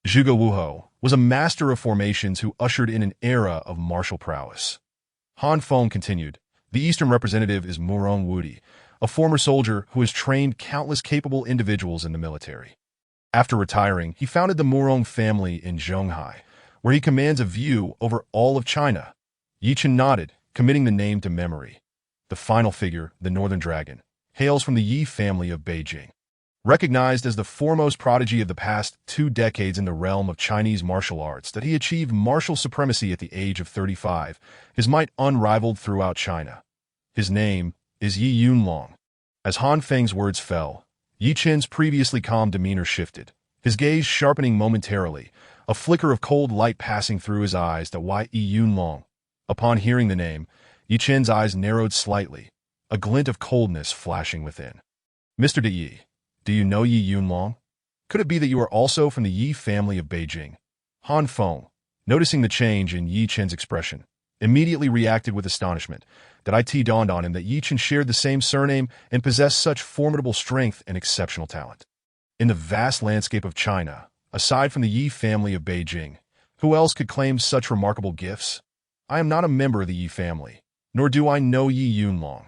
S1: Zhuge Wuhou, was a master of formations who ushered in an era of martial prowess. Han Feng continued, the Eastern representative is Murong Wudi, a former soldier who has trained countless capable individuals in the military. After retiring, he founded the Murong family in Zhonghai, where he commands a view over all of China. Ye Chen nodded, committing the name to memory. The final figure, the Northern Dragon, hails from the Ye family of Beijing. Recognized as the foremost prodigy of the past 2 decades in the realm of Chinese martial arts, that he achieved martial supremacy at the age of 35, his might unrivaled throughout China. His name is Ye Yunlong. As Han Feng's words fell, Ye Chen's previously calm demeanor shifted, his gaze sharpening momentarily, a flicker of cold light passing through his eyes. That Ye Yunlong. Upon hearing the name, Ye Chen's eyes narrowed slightly, a glint of coldness flashing within. Mr. De Yi, do you know Ye Yunlong? Could it be that you are also from the Ye family of Beijing? Han Feng, noticing the change in Ye Chen's expression, immediately reacted with astonishment. That it dawned on him that Ye Chen shared the same surname and possessed such formidable strength and exceptional talent. In the vast landscape of China, aside from the Ye family of Beijing, who else could claim such remarkable gifts? I am not a member of the Ye family, nor do I know Ye Yunlong.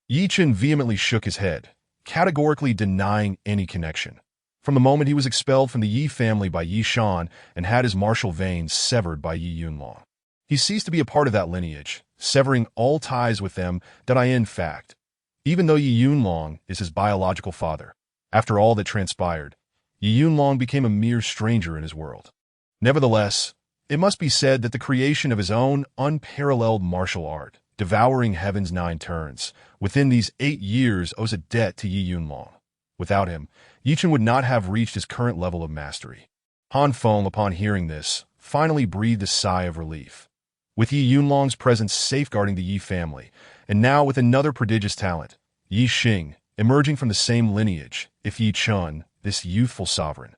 S1: Ye Chen vehemently shook his head, categorically denying any connection. From the moment he was expelled from the Ye family by Ye Shan and had his martial veins severed by Ye Yunlong, he ceased to be a part of that lineage, severing all ties with them. In fact, even though Ye Yunlong is his biological father, after all that transpired, Ye Yunlong became a mere stranger in his world. Nevertheless, it must be said that the creation of his own unparalleled martial art, devouring heaven's 9 turns, within these 8 years owes a debt to Ye Yunlong. Without him, Ye Chen would not have reached his current level of mastery. Han Feng, upon hearing this, finally breathed a sigh of relief. With Ye Yunlong's presence safeguarding the Ye family, and now with another prodigious talent, Ye Xing, emerging from the same lineage, if Ye Chen, this youthful sovereign,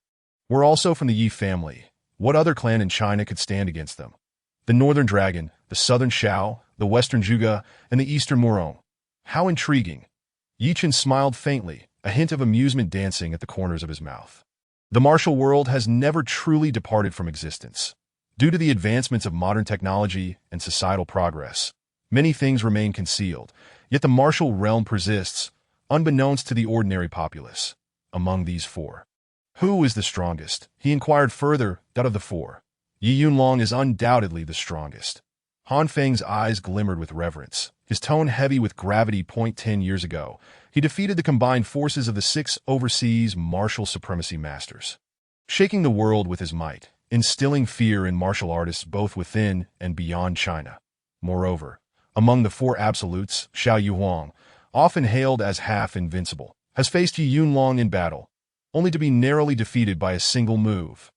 S1: were also from the Ye family, what other clan in China could stand against them? The Northern Dragon, the Southern Shao, the Western Zhuge, and the Eastern Murong. How intriguing! Ye Chen smiled faintly, a hint of amusement dancing at the corners of his mouth. The martial world has never truly departed from existence. Due to the advancements of modern technology and societal progress, many things remain concealed, yet the martial realm persists, unbeknownst to the ordinary populace. Among these 4, who is the strongest? He inquired further. Of the 4, Ye Yunlong is undoubtedly the strongest. Han Feng's eyes glimmered with reverence, his tone heavy with gravity. 10 years ago, he defeated the combined forces of the 6 overseas martial supremacy masters, shaking the world with his might, instilling fear in martial artists both within and beyond China. Moreover, among the 4 absolutes, Xiao Yuhuang, often hailed as half-invincible, has faced Ye Yunlong in battle, only to be narrowly defeated by a single move.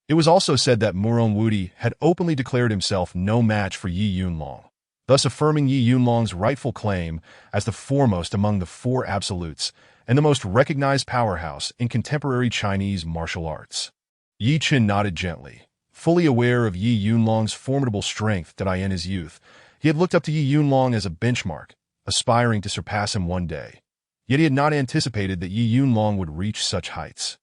S1: It was also said that Murong Wudi had openly declared himself no match for Ye Yunlong, thus affirming Ye Yunlong's rightful claim as the foremost among the 4 absolutes and the most recognized powerhouse in contemporary Chinese martial arts. Ye Chen nodded gently, fully aware of Ye Yunlong's formidable strength. In his youth, he had looked up to Ye Yunlong as a benchmark, aspiring to surpass him one day. Yet he had not anticipated that Ye Yunlong would reach such heights.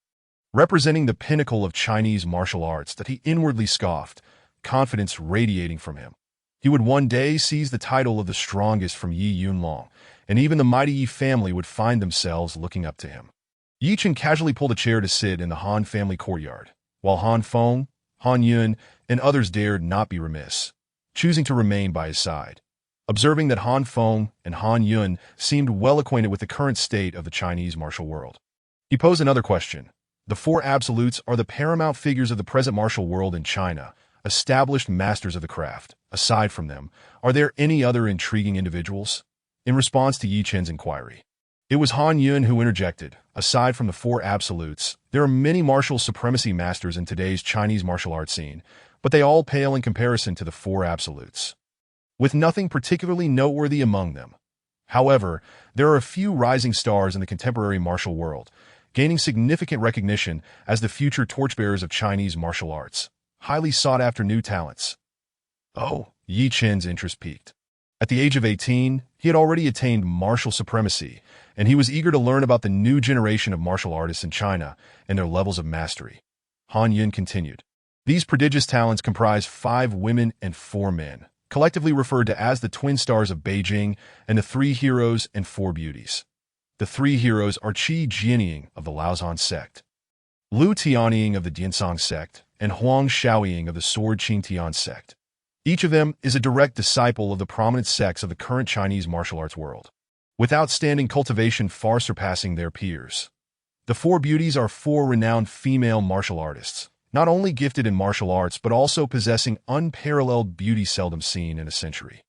S1: Representing the pinnacle of Chinese martial arts, that he inwardly scoffed, confidence radiating from him. He would one day seize the title of the strongest from Ye Yunlong, and even the mighty Ye family would find themselves looking up to him. Ye Chen casually pulled a chair to sit in the Han family courtyard, while Han Feng, Han Yun, and others dared not be remiss, choosing to remain by his side. Observing that Han Feng and Han Yun seemed well acquainted with the current state of the Chinese martial world, he posed another question. The 4 absolutes are the paramount figures of the present martial world in China, established masters of the craft. Aside from them, are there any other intriguing individuals? In response to Ye Chen's inquiry, it was Han Yun who interjected. Aside from the 4 absolutes, there are many martial supremacy masters in today's Chinese martial arts scene, but they all pale in comparison to the 4 absolutes, with nothing particularly noteworthy among them. However, there are a few rising stars in the contemporary martial world, gaining significant recognition as the future torchbearers of Chinese martial arts, highly sought-after new talents. Oh, Ye Chen's interest peaked. At the age of 18, he had already attained martial supremacy, and he was eager to learn about the new generation of martial artists in China and their levels of mastery. Han Yun continued. These prodigious talents comprise 5 women and 4 men, collectively referred to as the twin stars of Beijing and the 3 heroes and 4 beauties. The 3 heroes are Qi Jianying of the Laozhan sect, Lu Tianying of the Diansong sect, and Huang Shaoying of the Sword Qingtian sect. Each of them is a direct disciple of the prominent sects of the current Chinese martial arts world, with outstanding cultivation far surpassing their peers. The four beauties are four renowned female martial artists, not only gifted in martial arts but also possessing unparalleled beauty seldom seen in a century,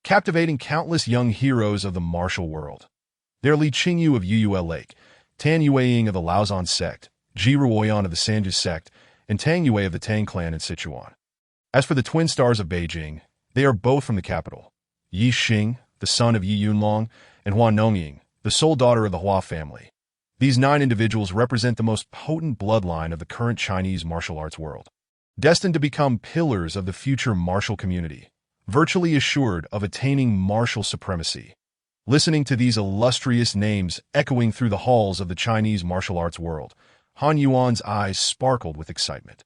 S1: captivating countless young heroes of the martial world. They're Li Qingyu of Yuyue Lake, Tan Yueying of the Laozan sect, Ji Ruoyan of the Sanju sect, and Tang Yue of the Tang clan in Sichuan. As for the twin stars of Beijing, they are both from the capital. Ye Chen, the son of Yi Yunlong, and Hua Nongying, the sole daughter of the Hua family. These 9 individuals represent the most potent bloodline of the current Chinese martial arts world, destined to become pillars of the future martial community, virtually assured of attaining martial supremacy. Listening to these illustrious names echoing through the halls of the Chinese martial arts world, Han Yuan's eyes sparkled with excitement.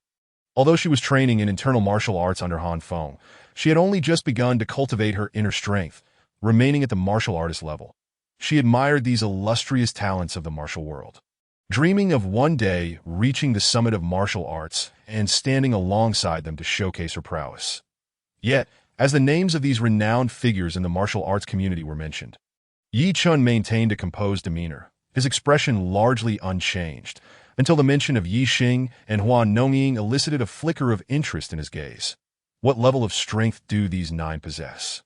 S1: Although she was training in internal martial arts under Han Feng, she had only just begun to cultivate her inner strength, remaining at the martial artist level. She admired these illustrious talents of the martial world, dreaming of one day reaching the summit of martial arts and standing alongside them to showcase her prowess. Yet, as the names of these renowned figures in the martial arts community were mentioned, Ye Chen maintained a composed demeanor, his expression largely unchanged, until the mention of Yi Xing and Hua Nongying elicited a flicker of interest in his gaze. What level of strength do these 9 possess?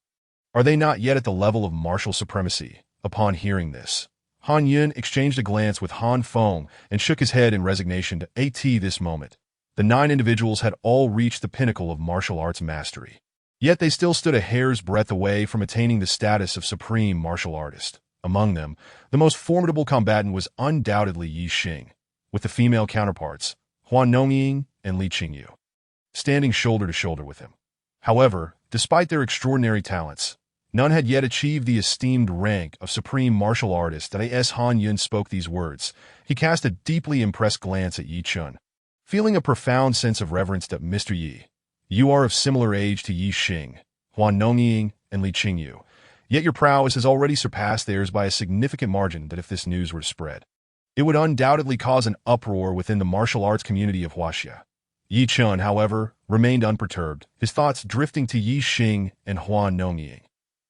S1: Are they not yet at the level of martial supremacy? Upon hearing this, Han Yun exchanged a glance with Han Feng and shook his head in resignation to this moment. The 9 individuals had all reached the pinnacle of martial arts mastery. Yet they still stood a hair's breadth away from attaining the status of supreme martial artist. Among them, the most formidable combatant was undoubtedly Yi Xing, with the female counterparts, Hua Nongying and Li Qingyu, standing shoulder to shoulder with him. However, despite their extraordinary talents, none had yet achieved the esteemed rank of supreme martial artist. As Han Yun spoke these words, he cast a deeply impressed glance at Ye Chen, feeling a profound sense of reverence that Mr. Yi, you are of similar age to Yi Xing, Hua Nongying, and Li Qingyu, yet your prowess has already surpassed theirs by a significant margin. That if this news were to spread, it would undoubtedly cause an uproar within the martial arts community of Huaxia. Ye Chen, however, remained unperturbed, his thoughts drifting to Yi Xing and Hua Nongying.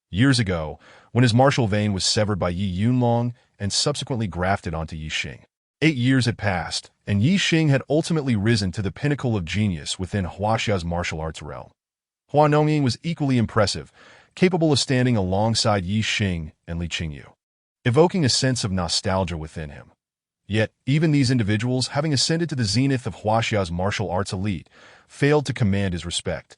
S1: Years ago, when his martial vein was severed by Yi Yunlong and subsequently grafted onto Yi Xing, 8 years had passed, and Yi Xing had ultimately risen to the pinnacle of genius within Huaxia's martial arts realm. Hua Nongying was equally impressive, capable of standing alongside Yi Xing and Li Qingyu, evoking a sense of nostalgia within him. Yet, even these individuals, having ascended to the zenith of Huaxia's martial arts elite, failed to command his respect,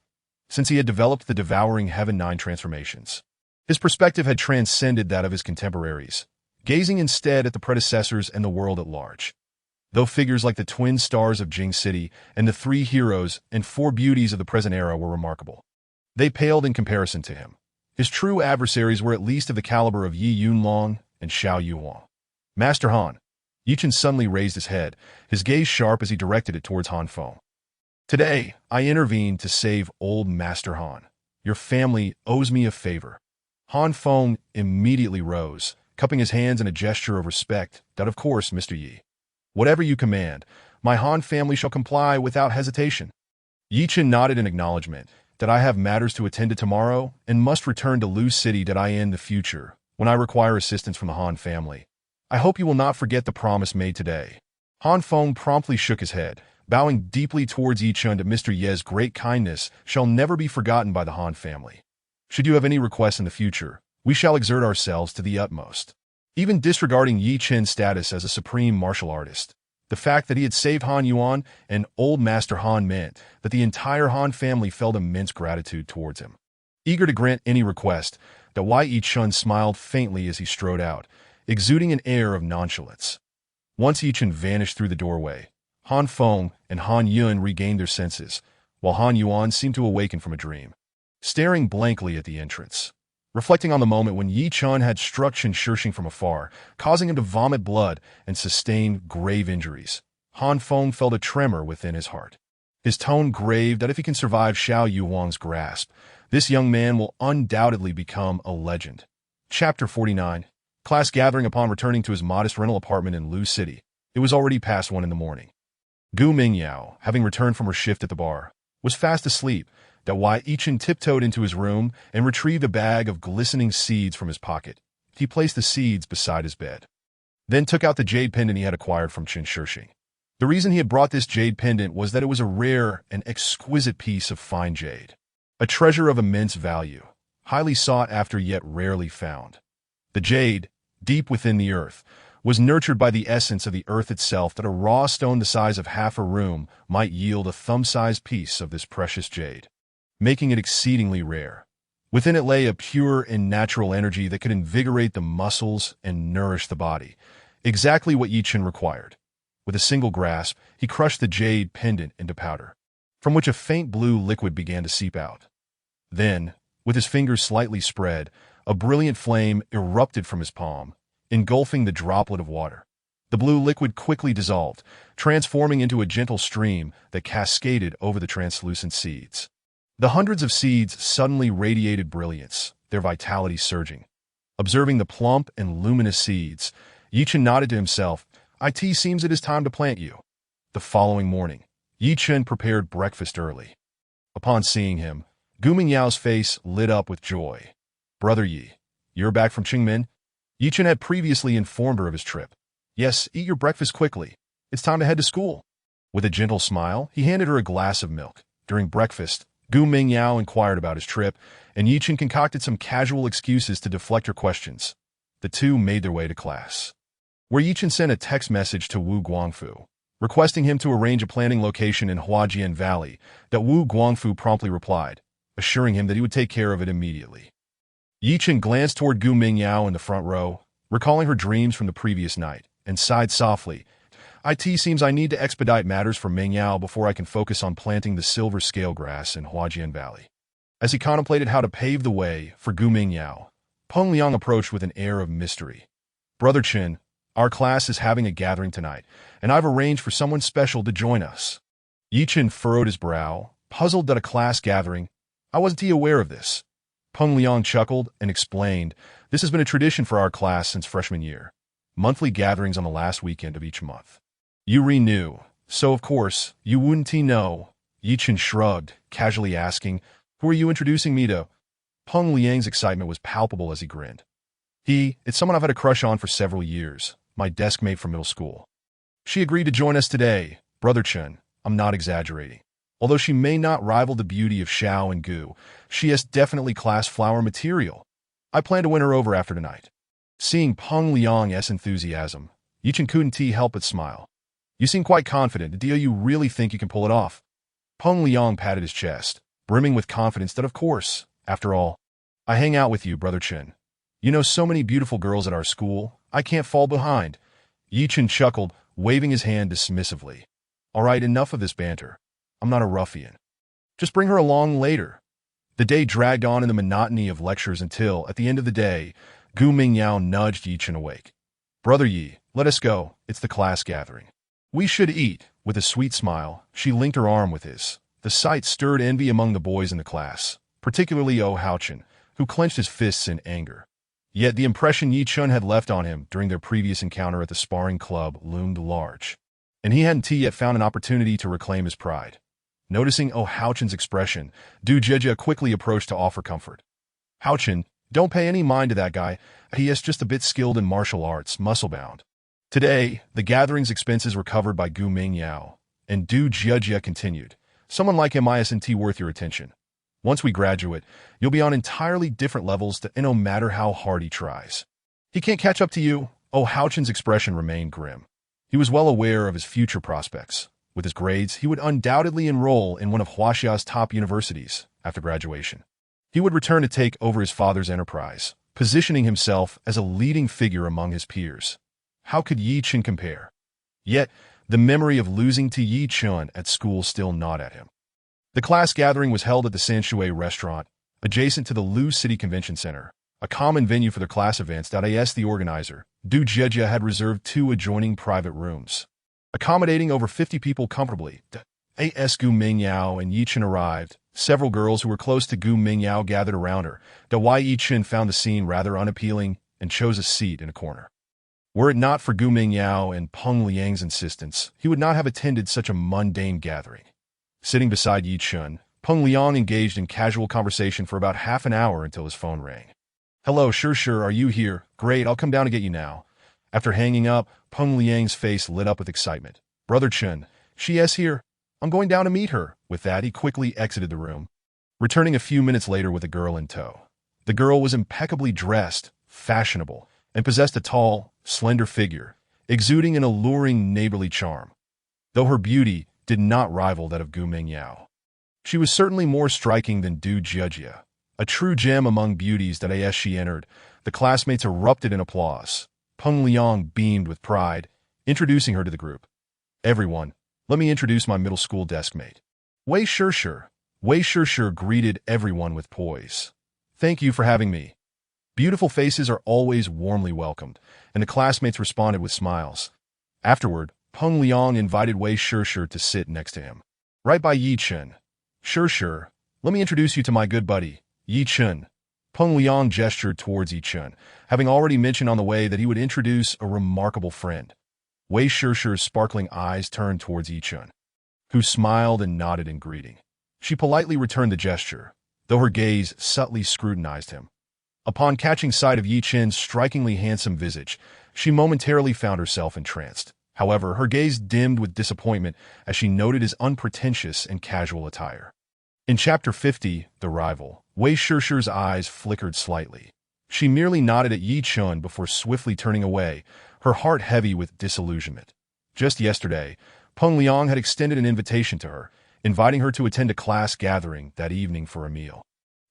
S1: since he had developed the devouring Heaven 9 transformations. His perspective had transcended that of his contemporaries, gazing instead at the predecessors and the world at large. Though figures like the twin stars of Jing City and the 3 heroes and 4 beauties of the present era were remarkable, they paled in comparison to him. His true adversaries were at least of the caliber of Yi Yunlong and Xiao Yuhuang. Master Han. Ye Chen suddenly raised his head, his gaze sharp as he directed it towards Han Feng. Today, I intervened to save old Master Han. Your family owes me a favor. Han Feng immediately rose, cupping his hands in a gesture of respect. That of course, Mr. Yi. Whatever you command, my Han family shall comply without hesitation. Ye Chen nodded in acknowledgement. That I have matters to attend to tomorrow and must return to Lu City in the future, when I require assistance from the Han family. I hope you will not forget the promise made today. Han Feng promptly shook his head, bowing deeply towards Ye Chen. That Mr. Ye's great kindness shall never be forgotten by the Han family. Should you have any requests in the future, we shall exert ourselves to the utmost. Even disregarding Ye Chen's status as a supreme martial artist, the fact that he had saved Han Yuan and old Master Han meant that the entire Han family felt immense gratitude towards him. Eager to grant any request, that Ye Chen smiled faintly as he strode out, exuding an air of nonchalance. Once Ye Chen vanished through the doorway, Han Feng and Han Yun regained their senses, while Han Yuan seemed to awaken from a dream, staring blankly at the entrance. Reflecting on the moment when Ye Chen had struck Chen Shishing from afar, causing him to vomit blood and sustain grave injuries, Han Feng felt a tremor within his heart. His tone grave that if he can survive Xiao Yuhuang's grasp, this young man will undoubtedly become a legend. Chapter 49. Class gathering. Upon returning to his modest rental apartment in Lu City, it was already past 1 in the morning. Gu Mingyao, having returned from her shift at the bar, was fast asleep. Ye Chen tiptoed into his room and retrieved a bag of glistening seeds from his pocket. He placed the seeds beside his bed, then took out the jade pendant he had acquired from Chen Shishing. The reason he had brought this jade pendant was that it was a rare and exquisite piece of fine jade, a treasure of immense value, highly sought after yet rarely found. The jade, deep within the earth, was nurtured by the essence of the earth itself, that a raw stone the size of half a room might yield a thumb-sized piece of this precious jade, making it exceedingly rare. Within it lay a pure and natural energy that could invigorate the muscles and nourish the body, exactly what Ye Chen required. With a single grasp, he crushed the jade pendant into powder, from which a faint blue liquid began to seep out. Then, with his fingers slightly spread, a brilliant flame erupted from his palm, engulfing the droplet of water. The blue liquid quickly dissolved, transforming into a gentle stream that cascaded over the translucent seeds. The hundreds of seeds suddenly radiated brilliance, their vitality surging. Observing the plump and luminous seeds, Ye Chen nodded to himself. "It seems it is time to plant you." The following morning, Ye Chen prepared breakfast early. Upon seeing him, Gu Mingyao's face lit up with joy. "Brother Yi, you're back from Qingmen?" Ye Chen had previously informed her of his trip. "Yes, eat your breakfast quickly. It's time to head to school." With a gentle smile, he handed her a glass of milk. During breakfast, Gu Mingyao inquired about his trip, and Ye Chen concocted some casual excuses to deflect her questions. The two made their way to class, where Ye Chen sent a text message to Wu Guangfu, requesting him to arrange a planning location in Huajian Valley. That Wu Guangfu promptly replied, assuring him that he would take care of it immediately. Ye Chen glanced toward Gu Mingyao in the front row, recalling her dreams from the previous night, and sighed softly. "It seems I need to expedite matters for Mingyao before I can focus on planting the silver scale grass in Huajian Valley." As he contemplated how to pave the way for Gu Mingyao, Peng Liang approached with an air of mystery. "Brother Chen, our class is having a gathering tonight, and I've arranged for someone special to join us." Ye Chen furrowed his brow, puzzled at a class gathering. "I wasn't aware of this." Peng Liang chuckled and explained, "This has been a tradition for our class since freshman year. Monthly gatherings on the last weekend of each month." Yuri knew, so of course, you wouldn't know. Ye Chen shrugged, casually asking, "Who are you introducing me to?" Peng Liang's excitement was palpable as he grinned. "It's someone I've had a crush on for several years, my desk mate from middle school. She agreed to join us today, Brother Chen. I'm not exaggerating. Although she may not rival the beauty of Xiao and Gu, she is definitely class flower material. I plan to win her over after tonight." Seeing Peng Liang's enthusiasm, Ye Chen couldn't help but smile. "You seem quite confident. Do you really think you can pull it off?" Peng Liang patted his chest, brimming with confidence that of course, after all, "I hang out with you, Brother Chen. You know so many beautiful girls at our school, I can't fall behind." Ye Chen chuckled, waving his hand dismissively. "All right, enough of this banter. I'm not a ruffian. Just bring her along later." The day dragged on in the monotony of lectures until, at the end of the day, Gu Mingyao nudged Ye Chen awake. "Brother Yi, let us go. It's the class gathering. We should eat." With a sweet smile, she linked her arm with his. The sight stirred envy among the boys in the class, particularly Ye Chen, who clenched his fists in anger. Yet the impression Ye Chen had left on him during their previous encounter at the sparring club loomed large, and he hadn't yet found an opportunity to reclaim his pride. Noticing Ye Chen's expression, Du Jijia quickly approached to offer comfort. "Ye Chen, don't pay any mind to that guy. He is just a bit skilled in martial arts, muscle-bound." Today, the gathering's expenses were covered by Gu Mingyao, and Du Jijia continued, "Someone like him isn't worth your attention. Once we graduate, you'll be on entirely different levels no matter how hard he tries. He can't catch up to you." Ye Chen's expression remained grim. He was well aware of his future prospects. With his grades, he would undoubtedly enroll in one of Huaxia's top universities after graduation. He would return to take over his father's enterprise, positioning himself as a leading figure among his peers. How could Ye Chen compare? Yet, the memory of losing to Ye Chen at school still gnawed at him. The class gathering was held at the Sanshui restaurant, adjacent to the Lu City Convention Center, a common venue for their class events. The organizer, Du Jijia, had reserved 2 adjoining private rooms, accommodating over 50 people comfortably. As Gu Mingyao and Ye Chen arrived, several girls who were close to Gu Mingyao gathered around her. Ye Chen found the scene rather unappealing and chose a seat in a corner. Were it not for Gu Mingyao and Peng Liang's insistence, he would not have attended such a mundane gathering. Sitting beside Ye Chen, Peng Liang engaged in casual conversation for about half an hour until his phone rang. "Hello, sure, are you here? Great, I'll come down to get you now." After hanging up, Peng Liang's face lit up with excitement. "Brother Chen, she's here. I'm going down to meet her." With that, he quickly exited the room, returning a few minutes later with a girl in tow. The girl was impeccably dressed, fashionable, and possessed a tall, slender figure, exuding an alluring neighborly charm. Though her beauty did not rival that of Gu Mingyao, she was certainly more striking than Du Jiejie, a true gem among beauties that as she entered, the classmates erupted in applause. Peng Liang beamed with pride, introducing her to the group. "Everyone, let me introduce my middle school deskmate, Wei Sure." Wei Sure greeted everyone with poise. "Thank you for having me." Beautiful faces are always warmly welcomed, and the classmates responded with smiles. Afterward, Peng Liang invited Wei Sure to sit next to him, right by Ye Chen. Sure, let me introduce you to my good buddy, Ye Chen." Peng Liang gestured towards Ye Chen, having already mentioned on the way that he would introduce a remarkable friend. Wei Sure's sparkling eyes turned towards Ye Chen, who smiled and nodded in greeting. She politely returned the gesture, though her gaze subtly scrutinized him. Upon catching sight of Ye Chen's strikingly handsome visage, she momentarily found herself entranced. However, her gaze dimmed with disappointment as she noted his unpretentious and casual attire. In Chapter 50, The Rival, Wei Sure's eyes flickered slightly. She merely nodded at Ye Chen before swiftly turning away, her heart heavy with disillusionment. Just yesterday, Peng Liang had extended an invitation to her, inviting her to attend a class gathering that evening for a meal,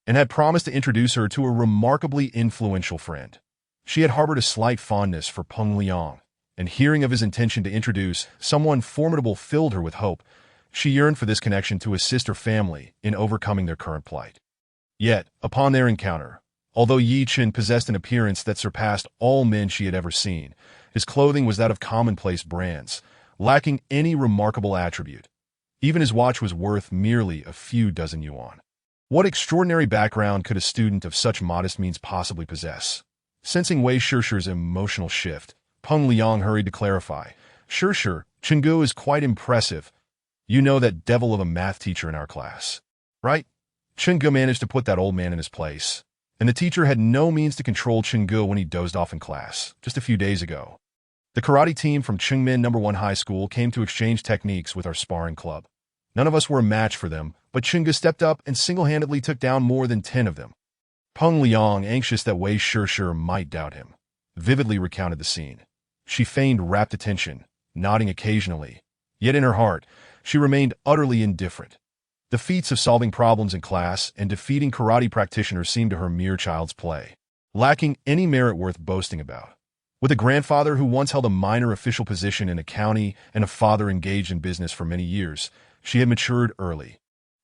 S1: and had promised to introduce her to a remarkably influential friend. She had harbored a slight fondness for Peng Liang, and hearing of his intention to introduce someone formidable filled her with hope. She yearned for this connection to assist her family in overcoming their current plight. Yet, upon their encounter, although Ye Chen possessed an appearance that surpassed all men she had ever seen, his clothing was that of commonplace brands, lacking any remarkable attribute. Even his watch was worth merely a few dozen yuan. What extraordinary background could a student of such modest means possibly possess? Sensing Wei Sure's emotional shift, Peng Liang hurried to clarify. Sure, Chenggu is quite impressive. You know that devil of a math teacher in our class, right? Chenggu managed to put that old man in his place, and the teacher had no means to control Chenggu when he dozed off in class just a few days ago. The karate team from Chengmin No. 1 High School came to exchange techniques with our sparring club. None of us were a match for them, but Chenggu stepped up and single-handedly took down more than 10 of them. Peng Liang, anxious that Wei Sure might doubt him, vividly recounted the scene. She feigned rapt attention, nodding occasionally, yet in her heart, she remained utterly indifferent. The feats of solving problems in class and defeating karate practitioners seemed to her mere child's play, lacking any merit worth boasting about. With a grandfather who once held a minor official position in a county and a father engaged in business for many years, she had matured early.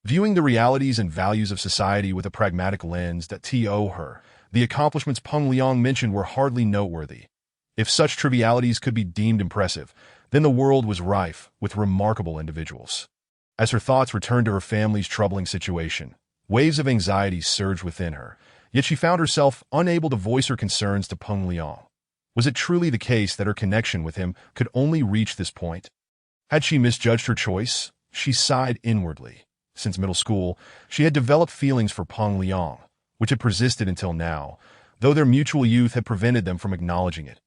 S1: Viewing the realities and values of society with a pragmatic lens that to her, the accomplishments Peng Liang mentioned were hardly noteworthy. If such trivialities could be deemed impressive, then the world was rife with remarkable individuals. As her thoughts returned to her family's troubling situation, waves of anxiety surged within her, yet she found herself unable to voice her concerns to Peng Liang. Was it truly the case that her connection with him could only reach this point? Had she misjudged her choice? She sighed inwardly. Since middle school, she had developed feelings for Peng Liang, which had persisted until now, though their mutual youth had prevented them from acknowledging it.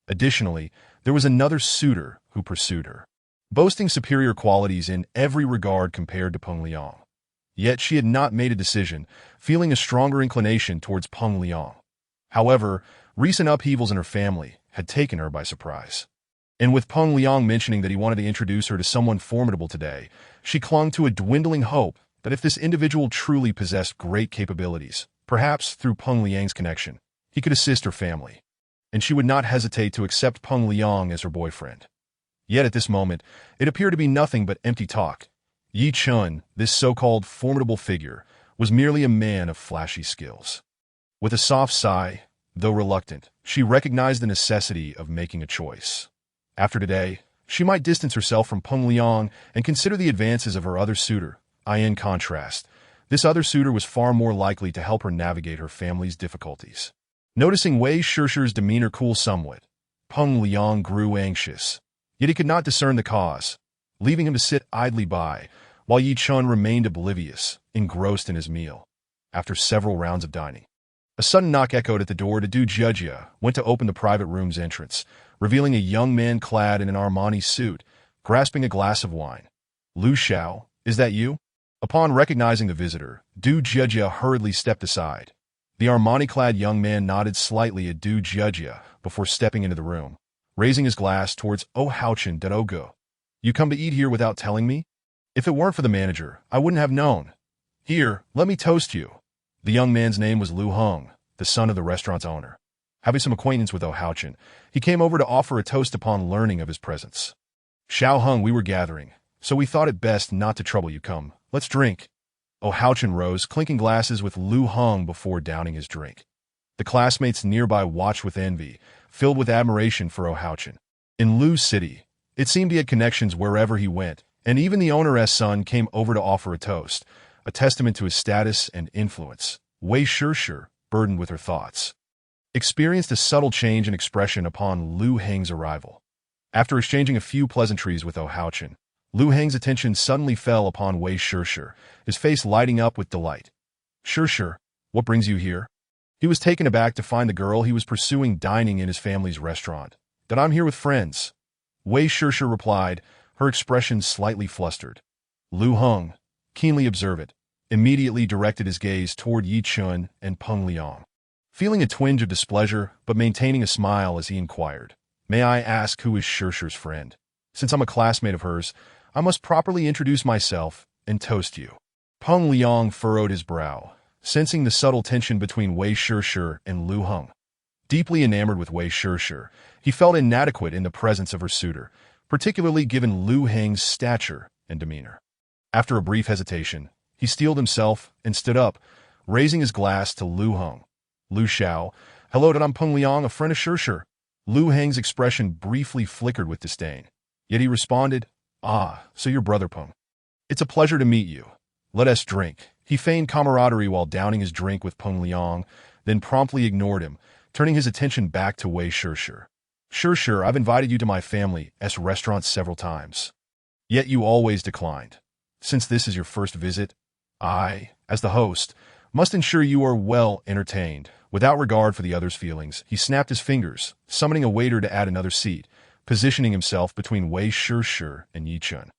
S1: Additionally, there was another suitor who pursued her, boasting superior qualities in every regard compared to Peng Liang. Yet she had not made a decision, feeling a stronger inclination towards Peng Liang. However, recent upheavals in her family had taken her by surprise. And with Peng Liang mentioning that he wanted to introduce her to someone formidable today, she clung to a dwindling hope that if this individual truly possessed great capabilities, perhaps through Peng Liang's connection, he could assist her family, and she would not hesitate to accept Peng Liang as her boyfriend. Yet at this moment, it appeared to be nothing but empty talk. Ye Chen, this so-called formidable figure, was merely a man of flashy skills. With a soft sigh, though reluctant, she recognized the necessity of making a choice. After today, she might distance herself from Peng Liang and consider the advances of her other suitor. In contrast, this other suitor was far more likely to help her navigate her family's difficulties. Noticing Wei Sure's demeanor cool somewhat, Peng Liang grew anxious, yet he could not discern the cause, leaving him to sit idly by, while Ye Chen remained oblivious, engrossed in his meal. After several rounds of dining, a sudden knock echoed at the door. Du Jejia went to open the private room's entrance, revealing a young man clad in an Armani suit, grasping a glass of wine. Lu Xiao, is that you? Upon recognizing the visitor, Du Jejia hurriedly stepped aside. The Armani-clad young man nodded slightly at Du Jejia before stepping into the room, raising his glass towards Hao-Chen Go. You come to eat here without telling me? If it weren't for the manager, I wouldn't have known. Here, let me toast you. The young man's name was Lu Heng, the son of the restaurant's owner. Having some acquaintance with Hao-Chen, he came over to offer a toast upon learning of his presence. Xiao Heng, we were gathering, so we thought it best not to trouble you. Come, let's drink. Hao-Chen rose, clinking glasses with Lu Heng before downing his drink. The classmates nearby watched with envy, filled with admiration for Hao-Chen. In Lu City, it seemed he had connections wherever he went, and even the owner's son came over to offer a toast, a testament to his status and influence. Wei Shishir, burdened with her thoughts, experienced a subtle change in expression upon Lu Heng's arrival. After exchanging a few pleasantries with Hao-Chen, Lu Heng's attention suddenly fell upon Wei Shishir, his face lighting up with delight. Shishir, what brings you here? He was taken aback to find the girl he was pursuing dining in his family's restaurant. That I'm here with friends. Wei Shishir replied, her expression slightly flustered. Lu Heng, keenly observant, immediately directed his gaze toward Ye Chen and Peng Liang, feeling a twinge of displeasure but maintaining a smile as he inquired, may I ask who is Shishir's friend? Since I'm a classmate of hers, I must properly introduce myself and toast you. Peng Liang furrowed his brow, sensing the subtle tension between Wei Shishir and Lu Heng. Deeply enamored with Wei Shishir, he felt inadequate in the presence of her suitor, particularly given Lu Heng's stature and demeanor. After a brief hesitation, he steeled himself and stood up, raising his glass to Lu Heng. Lu Xiao, hello, I'm Peng Liang, a friend of Shishir. Lu Heng's expression briefly flickered with disdain. Yet he responded, ah, so you're brother Peng. It's a pleasure to meet you. Let us drink. He feigned camaraderie while downing his drink with Peng Liang, then promptly ignored him, turning his attention back to Wei Shishir. Shishir, I've invited you to my family's restaurant several times. Yet you always declined. Since this is your first visit, I, as the host, must ensure you are well entertained. Without regard for the other's feelings, he snapped his fingers, summoning a waiter to add another seat, positioning himself between Wei Shishir and Ye Chen.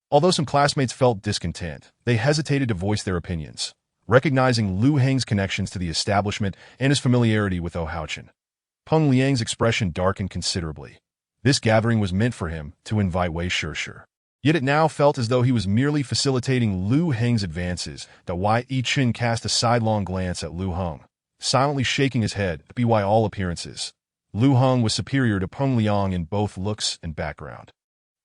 S1: Although some classmates felt discontent, they hesitated to voice their opinions, recognizing Lu Heng's connections to the establishment and his familiarity with Hao-Chen. Peng Liang's expression darkened considerably. This gathering was meant for him to invite Wei Shishir. Yet it now felt as though he was merely facilitating Lu Heng's advances. Ye Chen cast a sidelong glance at Lu Heng, silently shaking his head. By all appearances, Lu Heng was superior to Peng Liang in both looks and background.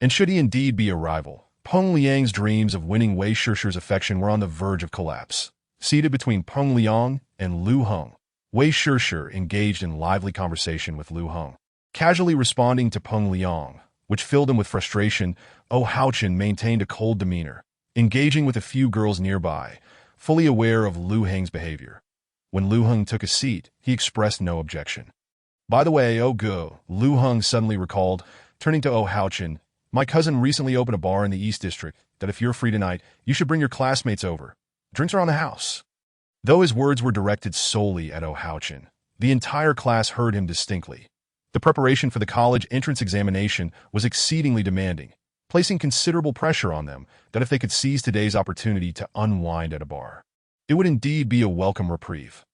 S1: And should he indeed be a rival, Peng Liang's dreams of winning Wei Shishir's affection were on the verge of collapse. Seated between Peng Liang and Lu Heng, Wei Shishir engaged in lively conversation with Lu Heng, casually responding to Peng Liang, which filled him with frustration. Hao-Chen maintained a cold demeanor, engaging with a few girls nearby, fully aware of Lu Heng's behavior. When Lu Heng took a seat, he expressed no objection. By the way, Lu Heng suddenly recalled, turning to Hao-Chen, my cousin recently opened a bar in the East District that if you're free tonight, you should bring your classmates over. Drinks are on the house. Though his words were directed solely at Hao-Chen, the entire class heard him distinctly. The preparation for the college entrance examination was exceedingly demanding, placing considerable pressure on them that if they could seize today's opportunity to unwind at a bar, it would indeed be a welcome reprieve.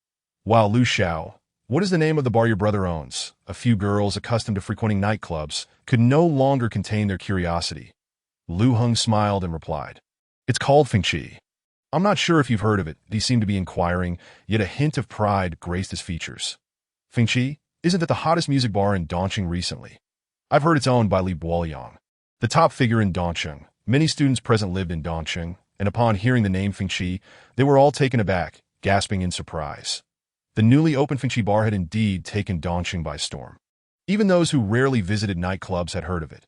S1: While Lu Xiao, what is the name of the bar your brother owns? A few girls accustomed to frequenting nightclubs could no longer contain their curiosity. Lu Heng smiled and replied, it's called Fengqi. I'm not sure if you've heard of it, he seemed to be inquiring, yet a hint of pride graced his features. Fengqi, isn't it the hottest music bar in Dongqing recently? I've heard it's owned by Li Boiliang, the top figure in Dongqing. Many students present lived in Dongqing, and upon hearing the name Fengqi, they were all taken aback, gasping in surprise. The newly opened Fengqi bar had indeed taken Dongqing by storm. Even those who rarely visited nightclubs had heard of it.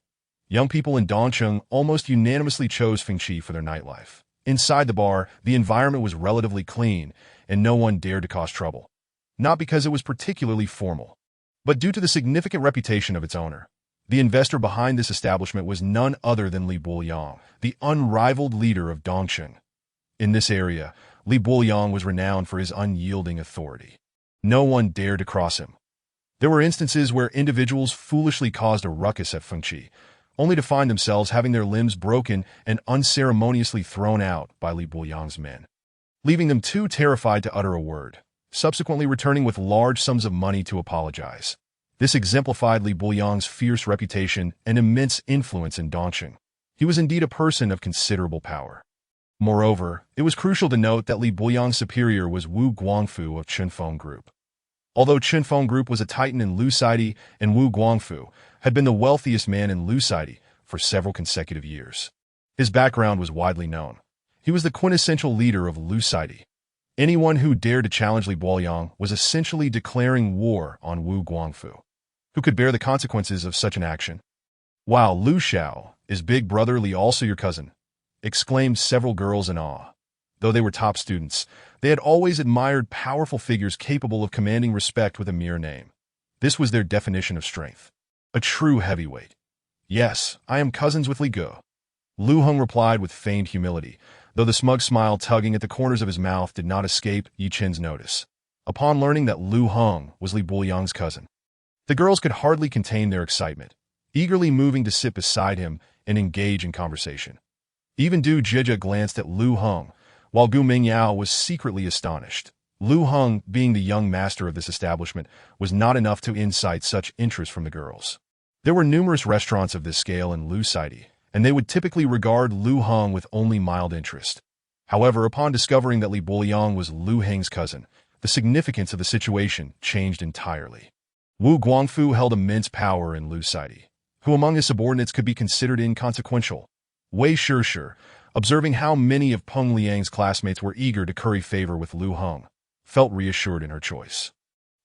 S1: Young people in Dongqing almost unanimously chose Fengqi for their nightlife. Inside the bar, the environment was relatively clean, and no one dared to cause trouble. Not because it was particularly formal. But due to the significant reputation of its owner, the investor behind this establishment was none other than Li Buoyang, the unrivaled leader of Dongchen. In this area, Li Buoyang was renowned for his unyielding authority. No one dared to cross him. There were instances where individuals foolishly caused a ruckus at Fengqi, only to find themselves having their limbs broken and unceremoniously thrown out by Li Buoyang's men, leaving them too terrified to utter a word, subsequently returning with large sums of money to apologize. This exemplified Li Buoyang's fierce reputation and immense influence in Dongchen. He was indeed a person of considerable power. Moreover, it was crucial to note that Li Buoyang's superior was Wu Guangfu of Chenfeng Group. Although Chenfeng Group was a titan in Lu City and Wu Guangfu had been the wealthiest man in Lu City for several consecutive years. His background was widely known. He was the quintessential leader of Lu City. Anyone who dared to challenge Li Buoyang was essentially declaring war on Wu Guangfu. Who could bear the consequences of such an action? "Wow, Lu Xiao, is big brother Li also your cousin?" exclaimed several girls in awe. Though they were top students, they had always admired powerful figures capable of commanding respect with a mere name. This was their definition of strength. A true heavyweight. "Yes, I am cousins with Li Ge." Lu Heng replied with feigned humility, though the smug smile tugging at the corners of his mouth did not escape Ye Chen's notice. Upon learning that Lu Heng was Li Buoyang's cousin, the girls could hardly contain their excitement, eagerly moving to sit beside him and engage in conversation. Even Du Jieja glanced at Lu Heng, while Gu Mingyao was secretly astonished. Lu Heng, being the young master of this establishment, was not enough to incite such interest from the girls. There were numerous restaurants of this scale in Lu City, and they would typically regard Lu Heng with only mild interest. However, upon discovering that Li Buoyang was Lu Heng's cousin, the significance of the situation changed entirely. Wu Guangfu held immense power in Lu City, who among his subordinates could be considered inconsequential. Wei Shishir, observing how many of Peng Liang's classmates were eager to curry favor with Lu Heng, felt reassured in her choice.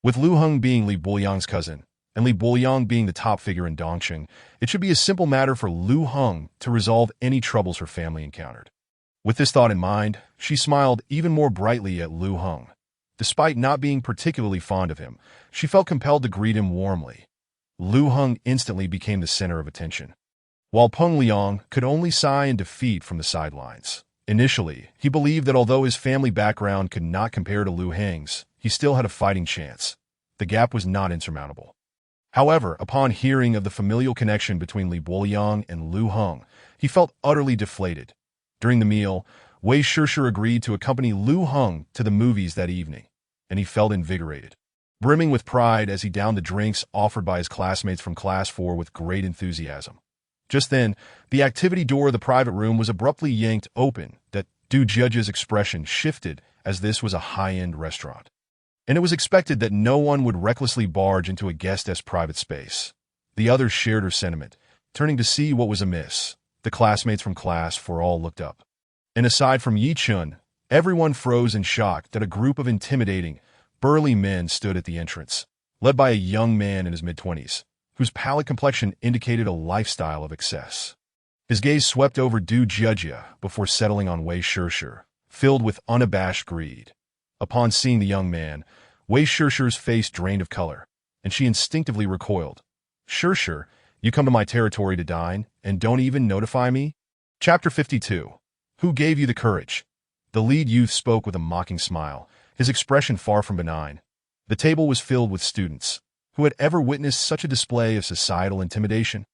S1: With Lu Heng being Li Buoyang's cousin, and Li Buoyang being the top figure in Dongqing, it should be a simple matter for Lu Heng to resolve any troubles her family encountered. With this thought in mind, she smiled even more brightly at Lu Heng. Despite not being particularly fond of him, she felt compelled to greet him warmly. Lu Heng instantly became the center of attention, while Peng Liang could only sigh in defeat from the sidelines. Initially, he believed that although his family background could not compare to Lu Heng's, he still had a fighting chance. The gap was not insurmountable. However, upon hearing of the familial connection between Li Buoyang and Lu Heng, he felt utterly deflated. During the meal, Wei Shishir agreed to accompany Lu Heng to the movies that evening, and he felt invigorated, brimming with pride as he downed the drinks offered by his classmates from Class 4 with great enthusiasm. Just then, the activity door of the private room was abruptly yanked open. That Du Jieja's expression shifted, as this was a high-end restaurant, and it was expected that no one would recklessly barge into a guest's private space. The others shared her sentiment, turning to see what was amiss. The classmates from Class 4 all looked up, and aside from Ye Chen, everyone froze in shock that a group of intimidating, burly men stood at the entrance, led by a young man in his mid-20s, whose pallid complexion indicated a lifestyle of excess. His gaze swept over Du Jieja before settling on Wei Shishir, filled with unabashed greed. Upon seeing the young man, Wei Shishir's face drained of color, and she instinctively recoiled. "Shishir, you come to my territory to dine, and don't even notify me?" Chapter 52. Who gave you the courage? The lead youth spoke with a mocking smile, his expression far from benign. The table was filled with students who had ever witnessed such a display of societal intimidation.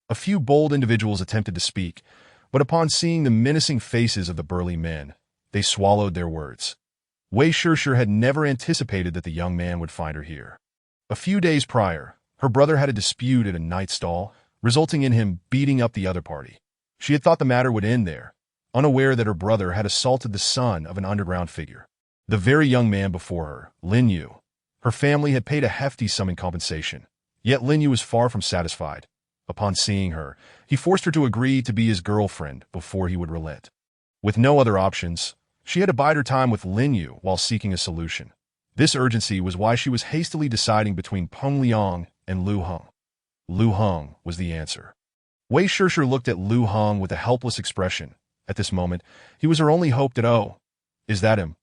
S1: A few bold individuals attempted to speak, but upon seeing the menacing faces of the burly men, they swallowed their words. Wei Shishir had never anticipated that the young man would find her here. A few days prior, her brother had a dispute at a night stall, resulting in him beating up the other party. She had thought the matter would end there, unaware that her brother had assaulted the son of an underground figure. The very young man before her, Lin Yu. Her family had paid a hefty sum in compensation, yet Lin Yu was far from satisfied. Upon seeing her, he forced her to agree to be his girlfriend before he would relent. With no other options, she had to bide her time with Lin Yu while seeking a solution. This urgency was why she was hastily deciding between Peng Liang and Lu Heng. Lu Heng was the answer. Wei Shishir looked at Lu Heng with a helpless expression. At this moment, he was her only hope that, "Oh, is that him?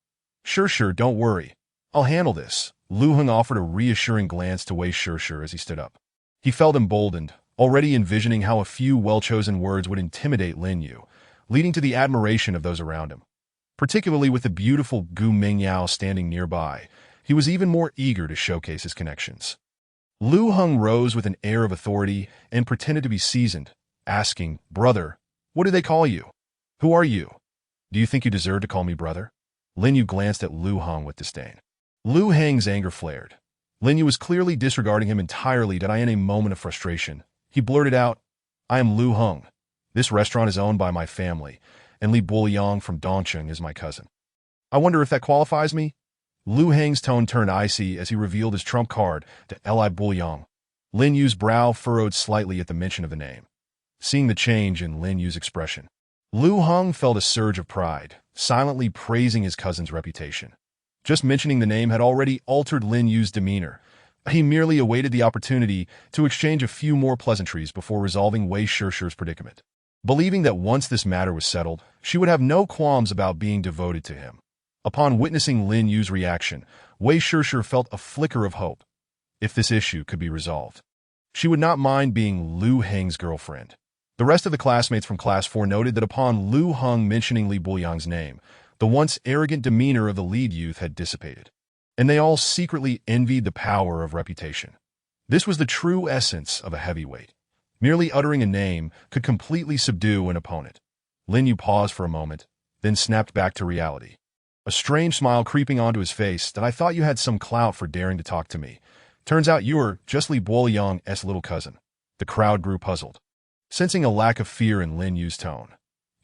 S1: Shishir, don't worry. I'll handle this," Lu Heng offered a reassuring glance to Wei Shishir as he stood up. He felt emboldened, already envisioning how a few well-chosen words would intimidate Lin Yu, leading to the admiration of those around him. Particularly with the beautiful Gu Mingyao standing nearby, he was even more eager to showcase his connections. Lu Heng rose with an air of authority and pretended to be seasoned, asking, "Brother, what do they call you? Who are you? Do you think you deserve to call me brother?" Lin Yu glanced at Lu Heng with disdain. Lu Heng's anger flared. Lin Yu was clearly disregarding him entirely, that in a moment of frustration, he blurted out, "I am Lu Heng. This restaurant is owned by my family, and Li Buoyang from Dongcheng is my cousin. I wonder if that qualifies me?" Lu Heng's tone turned icy as he revealed his trump card to Li Buoyang. Lin Yu's brow furrowed slightly at the mention of the name. Seeing the change in Lin Yu's expression, Lu Heng felt a surge of pride, silently praising his cousin's reputation. Just mentioning the name had already altered Lin Yu's demeanor. He merely awaited the opportunity to exchange a few more pleasantries before resolving Wei Shishir's predicament. Believing that once this matter was settled, she would have no qualms about being devoted to him. Upon witnessing Lin Yu's reaction, Wei Shishir felt a flicker of hope. If this issue could be resolved, she would not mind being Lu Heng's girlfriend. The rest of the classmates from Class 4 noted that upon Lu Heng mentioning Li Buoyang's name, the once arrogant demeanor of the lead youth had dissipated, and they all secretly envied the power of reputation. This was the true essence of a heavyweight. Merely uttering a name could completely subdue an opponent. Lin Yu paused for a moment, then snapped back to reality. A strange smile creeping onto his face. "That I thought you had some clout for daring to talk to me. Turns out you were just Li Buoyang's little cousin." The crowd grew puzzled, sensing a lack of fear in Lin Yu's tone.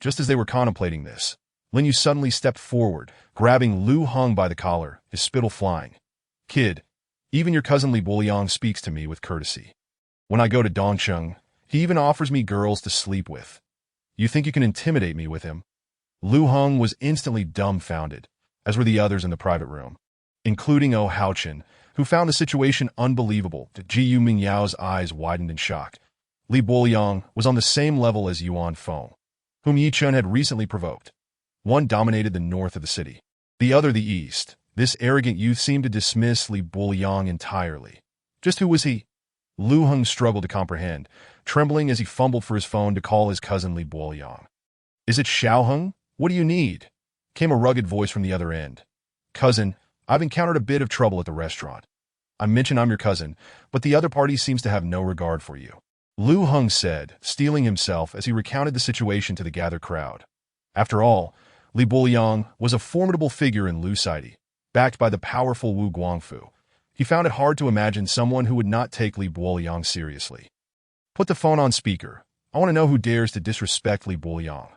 S1: Just as they were contemplating this, Lin Yu suddenly stepped forward, grabbing Lu Heng by the collar, his spittle flying. "Kid, even your cousin Li Buoyang speaks to me with courtesy. When I go to Dongcheng, he even offers me girls to sleep with. You think you can intimidate me with him?" Lu Heng was instantly dumbfounded, as were the others in the private room, including Ye Chen, who found the situation unbelievable. Ji Mingyao's eyes widened in shock. Li Buoyang was on the same level as Yuan Feng, whom Ye Chen had recently provoked. One dominated the north of the city, the other the east. This arrogant youth seemed to dismiss Li Buoyang entirely. Just who was he? Lu Heng struggled to comprehend, trembling as he fumbled for his phone to call his cousin Li Buoyang. "Is it Xiaoheng? What do you need?" came a rugged voice from the other end. "Cousin, I've encountered a bit of trouble at the restaurant. I mentioned I'm your cousin, but the other party seems to have no regard for you," Lu Heng said, steeling himself as he recounted the situation to the gathered crowd. After all, Li Buoyang was a formidable figure in Lu City, backed by the powerful Wu Guangfu. He found it hard to imagine someone who would not take Li Buoyang seriously. "Put the phone on speaker. I want to know who dares to disrespect Li Buoyang."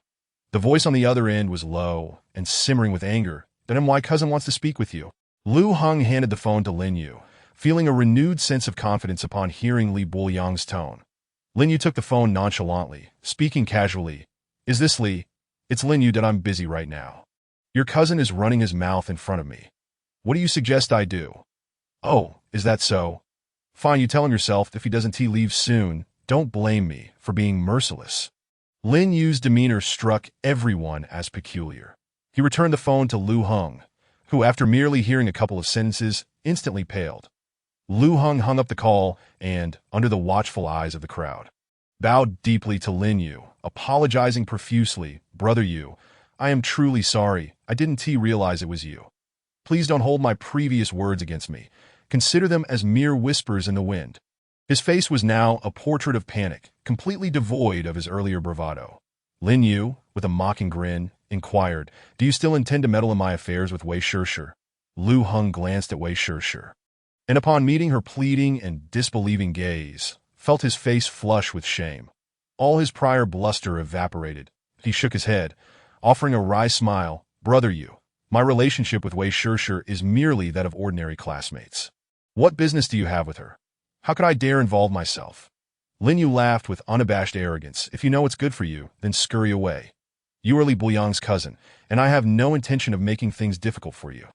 S1: The voice on the other end was low and simmering with anger. "Then my cousin wants to speak with you." Lu Heng handed the phone to Lin Yu, feeling a renewed sense of confidence upon hearing Li Buoyang's tone. Lin Yu took the phone nonchalantly, speaking casually. "Is this Li? It's Lin Yu. I'm busy right now. Your cousin is running his mouth in front of me. What do you suggest I do?" "Oh, is that so? Fine, you tell him yourself. If he doesn't leave soon, don't blame me for being merciless." Lin Yu's demeanor struck everyone as peculiar. He returned the phone to Lu Heng, who, after merely hearing a couple of sentences, instantly paled. Lu Heng hung up the call and, under the watchful eyes of the crowd, bowed deeply to Lin Yu, apologizing profusely. "Brother Yu, I am truly sorry. I didn't realize it was you. Please don't hold my previous words against me. Consider them as mere whispers in the wind." His face was now a portrait of panic, completely devoid of his earlier bravado. Lin Yu, with a mocking grin, inquired, "Do you still intend to meddle in my affairs with Wei Shishir?" Lu Heng glanced at Wei Shishir, and upon meeting her pleading and disbelieving gaze, felt his face flush with shame. All his prior bluster evaporated. He shook his head, offering a wry smile. "Brother Yu, my relationship with Wei Shishir is merely that of ordinary classmates. What business do you have with her? How could I dare involve myself?" Lin Yu laughed with unabashed arrogance. "If you know what's good for you, then scurry away. You are Li Buoyang's cousin, and I have no intention of making things difficult for you."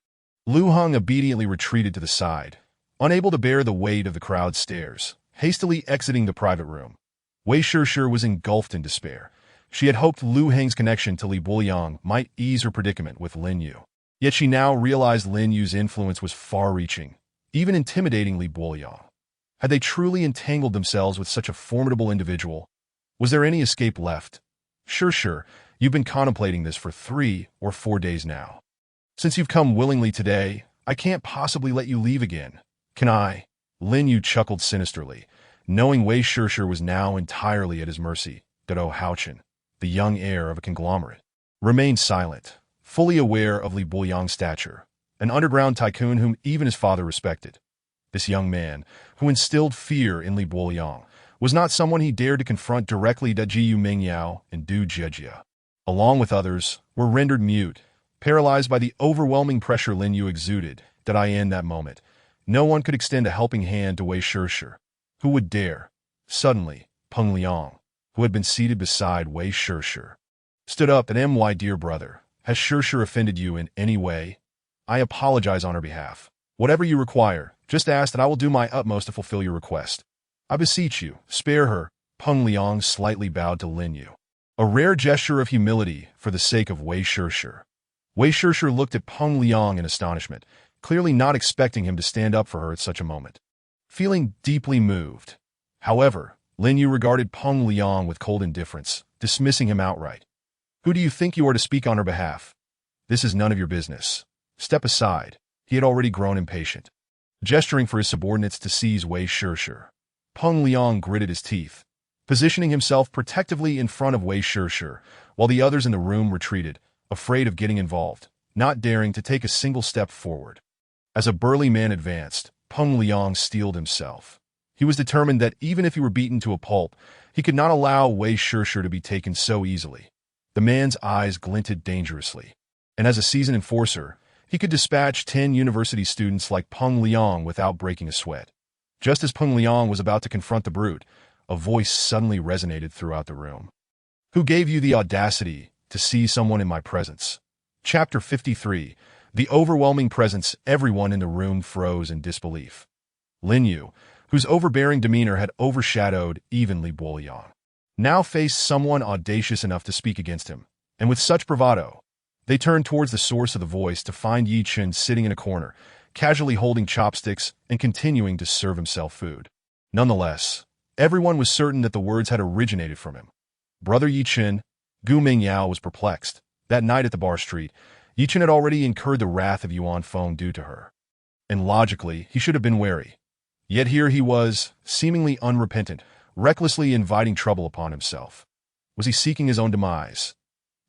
S1: Lu Heng obediently retreated to the side, unable to bear the weight of the crowd's stares, hastily exiting the private room. Wei Shishir was engulfed in despair. She had hoped Lu Heng's connection to Li Buoyang might ease her predicament with Lin Yu. Yet she now realized Lin Yu's influence was far-reaching, even intimidating Li Buoyang. Had they truly entangled themselves with such a formidable individual? Was there any escape left? Sure, you've been contemplating this for 3 or 4 days now. Since you've come willingly today, I can't possibly let you leave again. Can I? Lin Yu chuckled sinisterly, knowing Wei Shishir was now entirely at his mercy. Dado Haochen, the young heir of a conglomerate, remained silent, fully aware of Li Buoyang's stature, an underground tycoon whom even his father respected. This young man, who instilled fear in Li Buoyang, was not someone he dared to confront directly. Da Jiyu Mingyao and Du Jiejia, along with others, were rendered mute, paralyzed by the overwhelming pressure Lin Yu exuded. That in that moment, no one could extend a helping hand to Wei Shishir. Who would dare? Suddenly, Peng Liang, who had been seated beside Wei Shishir, stood up and my dear brother, has Shishir offended you in any way? I apologize on her behalf. Whatever you require, just ask that I will do my utmost to fulfill your request. I beseech you, spare her. Peng Liang slightly bowed to Lin Yu, a rare gesture of humility for the sake of Wei Shishir. Wei Shishir looked at Peng Liang in astonishment, clearly not expecting him to stand up for her at such a moment. Feeling deeply moved, however, Lin Yu regarded Peng Liang with cold indifference, dismissing him outright. Who do you think you are to speak on her behalf? This is none of your business. Step aside. He had already grown impatient. Gesturing for his subordinates to seize Wei Shishir, Peng Liang gritted his teeth, positioning himself protectively in front of Wei Shishir, while the others in the room retreated, afraid of getting involved, not daring to take a single step forward. As a burly man advanced, Peng Liang steeled himself. He was determined that even if he were beaten to a pulp, he could not allow Wei Shishir to be taken so easily. The man's eyes glinted dangerously, and as a seasoned enforcer, he could dispatch 10 university students like Peng Liang without breaking a sweat. Just as Peng Liang was about to confront the brute, a voice suddenly resonated throughout the room. Who gave you the audacity to seize someone in my presence? Chapter 53. The overwhelming presence. Everyone in the room froze in disbelief. Lin Yu, whose overbearing demeanor had overshadowed even Li Buoyang, now faced someone audacious enough to speak against him, and with such bravado, they turned towards the source of the voice to find Ye Chen sitting in a corner, casually holding chopsticks and continuing to serve himself food. Nonetheless, everyone was certain that the words had originated from him. Brother Ye Chen. Gu Mingyao was perplexed. That night at the bar street, Ye Chen had already incurred the wrath of Yuan Feng due to her, and logically, he should have been wary. Yet here he was, seemingly unrepentant, recklessly inviting trouble upon himself. Was he seeking his own demise?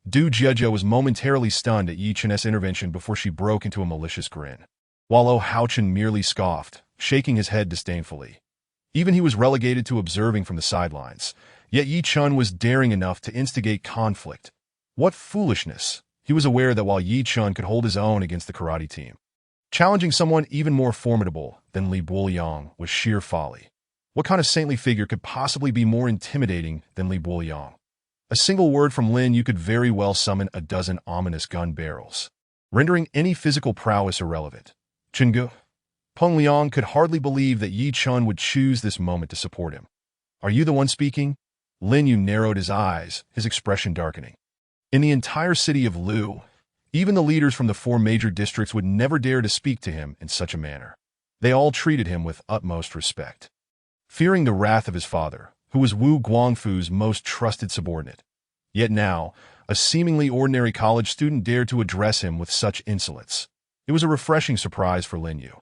S1: Du Jiejia was momentarily stunned at Ye Chen's intervention before she broke into a malicious grin, while Oh Haochen merely scoffed, shaking his head disdainfully. Even he was relegated to observing from the sidelines, yet Ye Chen was daring enough to instigate conflict. What foolishness! He was aware that while Ye Chen could hold his own against the karate team, challenging someone even more formidable than Li Buoyang was sheer folly. What kind of saintly figure could possibly be more intimidating than Li Buoyang? A single word from Lin Yu could very well summon a dozen ominous gun barrels, rendering any physical prowess irrelevant. Chengu. Peng Liang could hardly believe that Ye Chen would choose this moment to support him. Are you the one speaking? Lin Yu narrowed his eyes, his expression darkening. In the entire city of Lu, even the leaders from the 4 major districts would never dare to speak to him in such a manner. They all treated him with utmost respect. Fearing the wrath of his father, who was Wu Guangfu's most trusted subordinate. Yet now, a seemingly ordinary college student dared to address him with such insolence. It was a refreshing surprise for Lin Yu.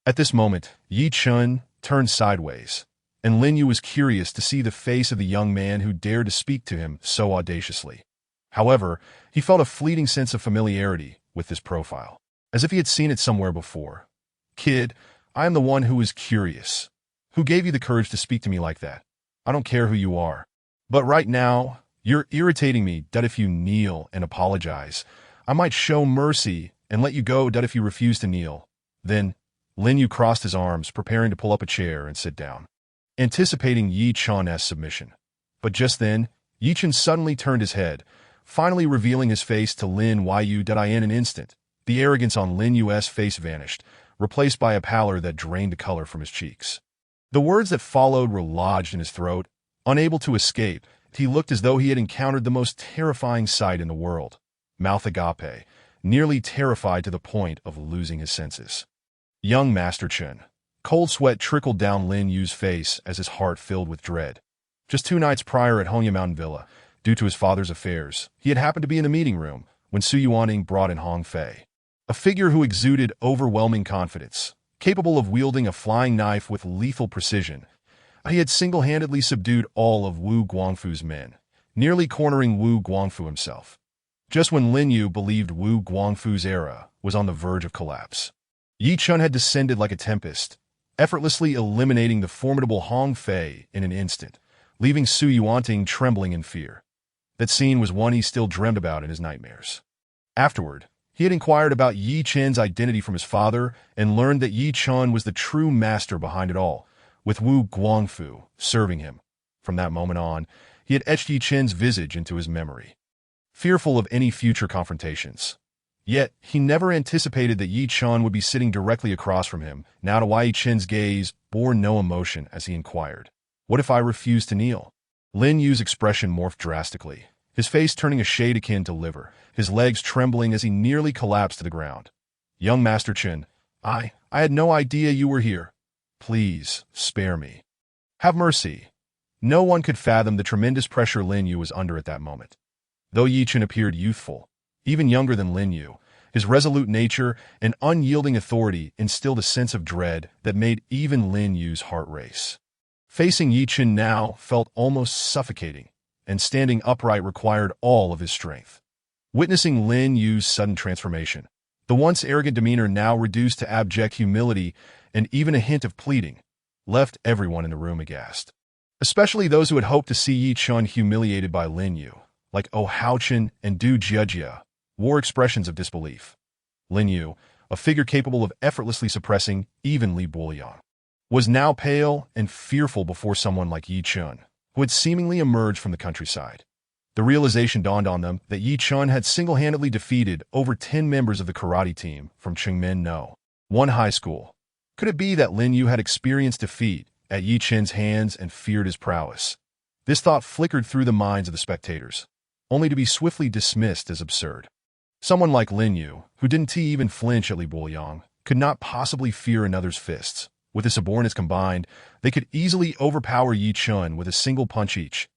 S1: At this moment, Ye Chen turned sideways, and Lin Yu was curious to see the face of the young man who dared to speak to him so audaciously. However, he felt a fleeting sense of familiarity with this profile, as if he had seen it somewhere before. Kid, I am the one who is curious. Who gave you the courage to speak to me like that? I don't care who you are. But right now, you're irritating me. That if you kneel and apologize, I might show mercy and let you go. That if you refuse to kneel, then Lin Yu crossed his arms, preparing to pull up a chair and sit down, anticipating Ye Chen's submission. But just then, Ye Chen suddenly turned his head, finally revealing his face to Lin Yu. In an instant, the arrogance on Lin Yu's face vanished, replaced by a pallor that drained the color from his cheeks. The words that followed were lodged in his throat. Unable to escape, he looked as though he had encountered the most terrifying sight in the world. Mouth agape, nearly terrified to the point of losing his senses. Young Master Chen. Cold sweat trickled down Lin Yu's face as his heart filled with dread. Just 2 nights prior at Hongya Mountain Villa, due to his father's affairs, he had happened to be in the meeting room when Su Yuaning brought in Hong Fei, a figure who exuded overwhelming confidence, capable of wielding a flying knife with lethal precision. He had single-handedly subdued all of Wu Guangfu's men, nearly cornering Wu Guangfu himself. Just when Lin Yu believed Wu Guangfu's era was on the verge of collapse, Ye Chen had descended like a tempest, effortlessly eliminating the formidable Hong Fei in an instant, leaving Su Yuanting trembling in fear. That scene was one he still dreamed about in his nightmares. Afterward, he had inquired about Ye Chen's identity from his father and learned that Ye Chen was the true master behind it all, with Wu Guangfu serving him. From that moment on, he had etched Ye Chen's visage into his memory, fearful of any future confrontations. Yet, he never anticipated that Ye Chen would be sitting directly across from him, now to why Ye Chen's gaze bore no emotion as he inquired, "What if I refuse to kneel?" Lin Yu's expression morphed drastically, his face turning a shade akin to liver, his legs trembling as he nearly collapsed to the ground. "Young Master Chen, I had no idea you were here. Please, spare me. Have mercy." No one could fathom the tremendous pressure Lin Yu was under at that moment. Though Ye Chen appeared youthful, even younger than Lin Yu, his resolute nature and unyielding authority instilled a sense of dread that made even Lin Yu's heart race. Facing Ye Chen now felt almost suffocating, and standing upright required all of his strength. Witnessing Lin Yu's sudden transformation, the once arrogant demeanor now reduced to abject humility and even a hint of pleading, left everyone in the room aghast. Especially those who had hoped to see Ye Chen humiliated by Lin Yu, like Oh Haochen and Du Jiejia, wore expressions of disbelief. Lin Yu, a figure capable of effortlessly suppressing even Li Buoyang, was now pale and fearful before someone like Ye Chen, who had seemingly emerged from the countryside. The realization dawned on them that Ye Chen had single-handedly defeated over 10 members of the karate team from Chengmen No. 1 high school. Could it be that Lin Yu had experienced defeat at Ye Chen's hands and feared his prowess? This thought flickered through the minds of the spectators, only to be swiftly dismissed as absurd. Someone like Lin Yu, who didn't even flinch at Li Buoyang, could not possibly fear another's fists. With his subordinates combined, they could easily overpower Ye Chen with a single punch each.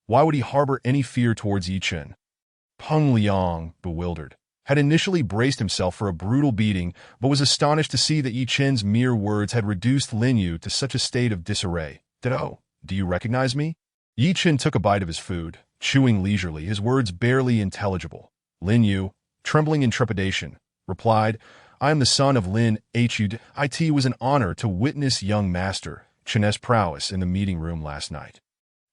S1: Why would he harbor any fear towards Ye Chen? Peng Liang, bewildered, had initially braced himself for a brutal beating, but was astonished to see that Ye Chen's mere words had reduced Lin Yu to such a state of disarray. Do you recognize me?" Ye Chen took a bite of his food, chewing leisurely, his words barely intelligible. Lin Yu, trembling in trepidation, replied, "I am the son of Lin Hu. It was an honor to witness young Master Chen's prowess in the meeting room last night."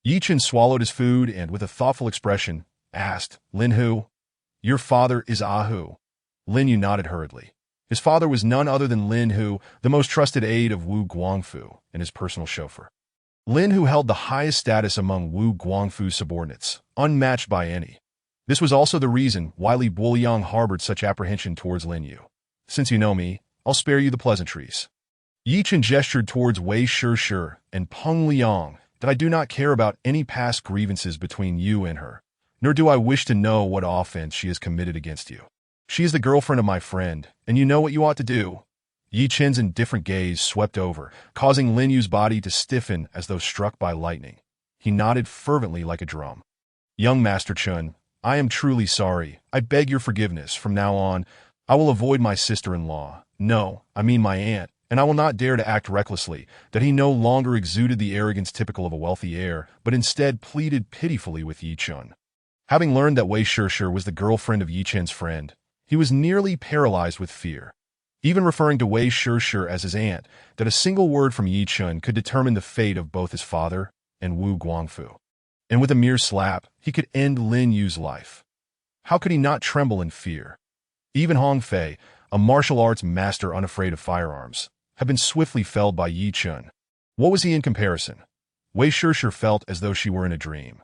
S1: Ye Chen swallowed his food and, with a thoughtful expression, asked, "Lin Hu? Your father is Hu?" Lin Yu nodded hurriedly. His father was none other than Lin Hu, the most trusted aide of Wu Guangfu and his personal chauffeur. Lin Hu held the highest status among Wu Guangfu's subordinates, unmatched by any. This was also the reason why Li Buoyang harbored such apprehension towards Lin Yu. "Since you know me, I'll spare you the pleasantries." Ye Chen gestured towards Wei Shi and Peng Liang, "that I do not care about any past grievances between you and her, nor do I wish to know what offense she has committed against you. She is the girlfriend of my friend, and you know what you ought to do." Ye Chen's indifferent gaze swept over, causing Lin Yu's body to stiffen as though struck by lightning. He nodded fervently like a drum. "Young Master Chen, I am truly sorry. I beg your forgiveness. From now on, I will avoid my sister-in-law. No, I mean my aunt, and I will not dare to act recklessly." That he no longer exuded the arrogance typical of a wealthy heir, but instead pleaded pitifully with Ye Chen. Having learned that Wei Shi was the girlfriend of Ye Chen's friend, he was nearly paralyzed with fear. Even referring to Wei Shi as his aunt, that a single word from Ye Chen could determine the fate of both his father and Wu Guangfu. And with a mere slap, he could end Lin Yu's life. How could he not tremble in fear? Even Hong Fei, a martial arts master unafraid of firearms, had been swiftly felled by Ye Chen. What was he in comparison? Wei Shi felt as though she were in a dream.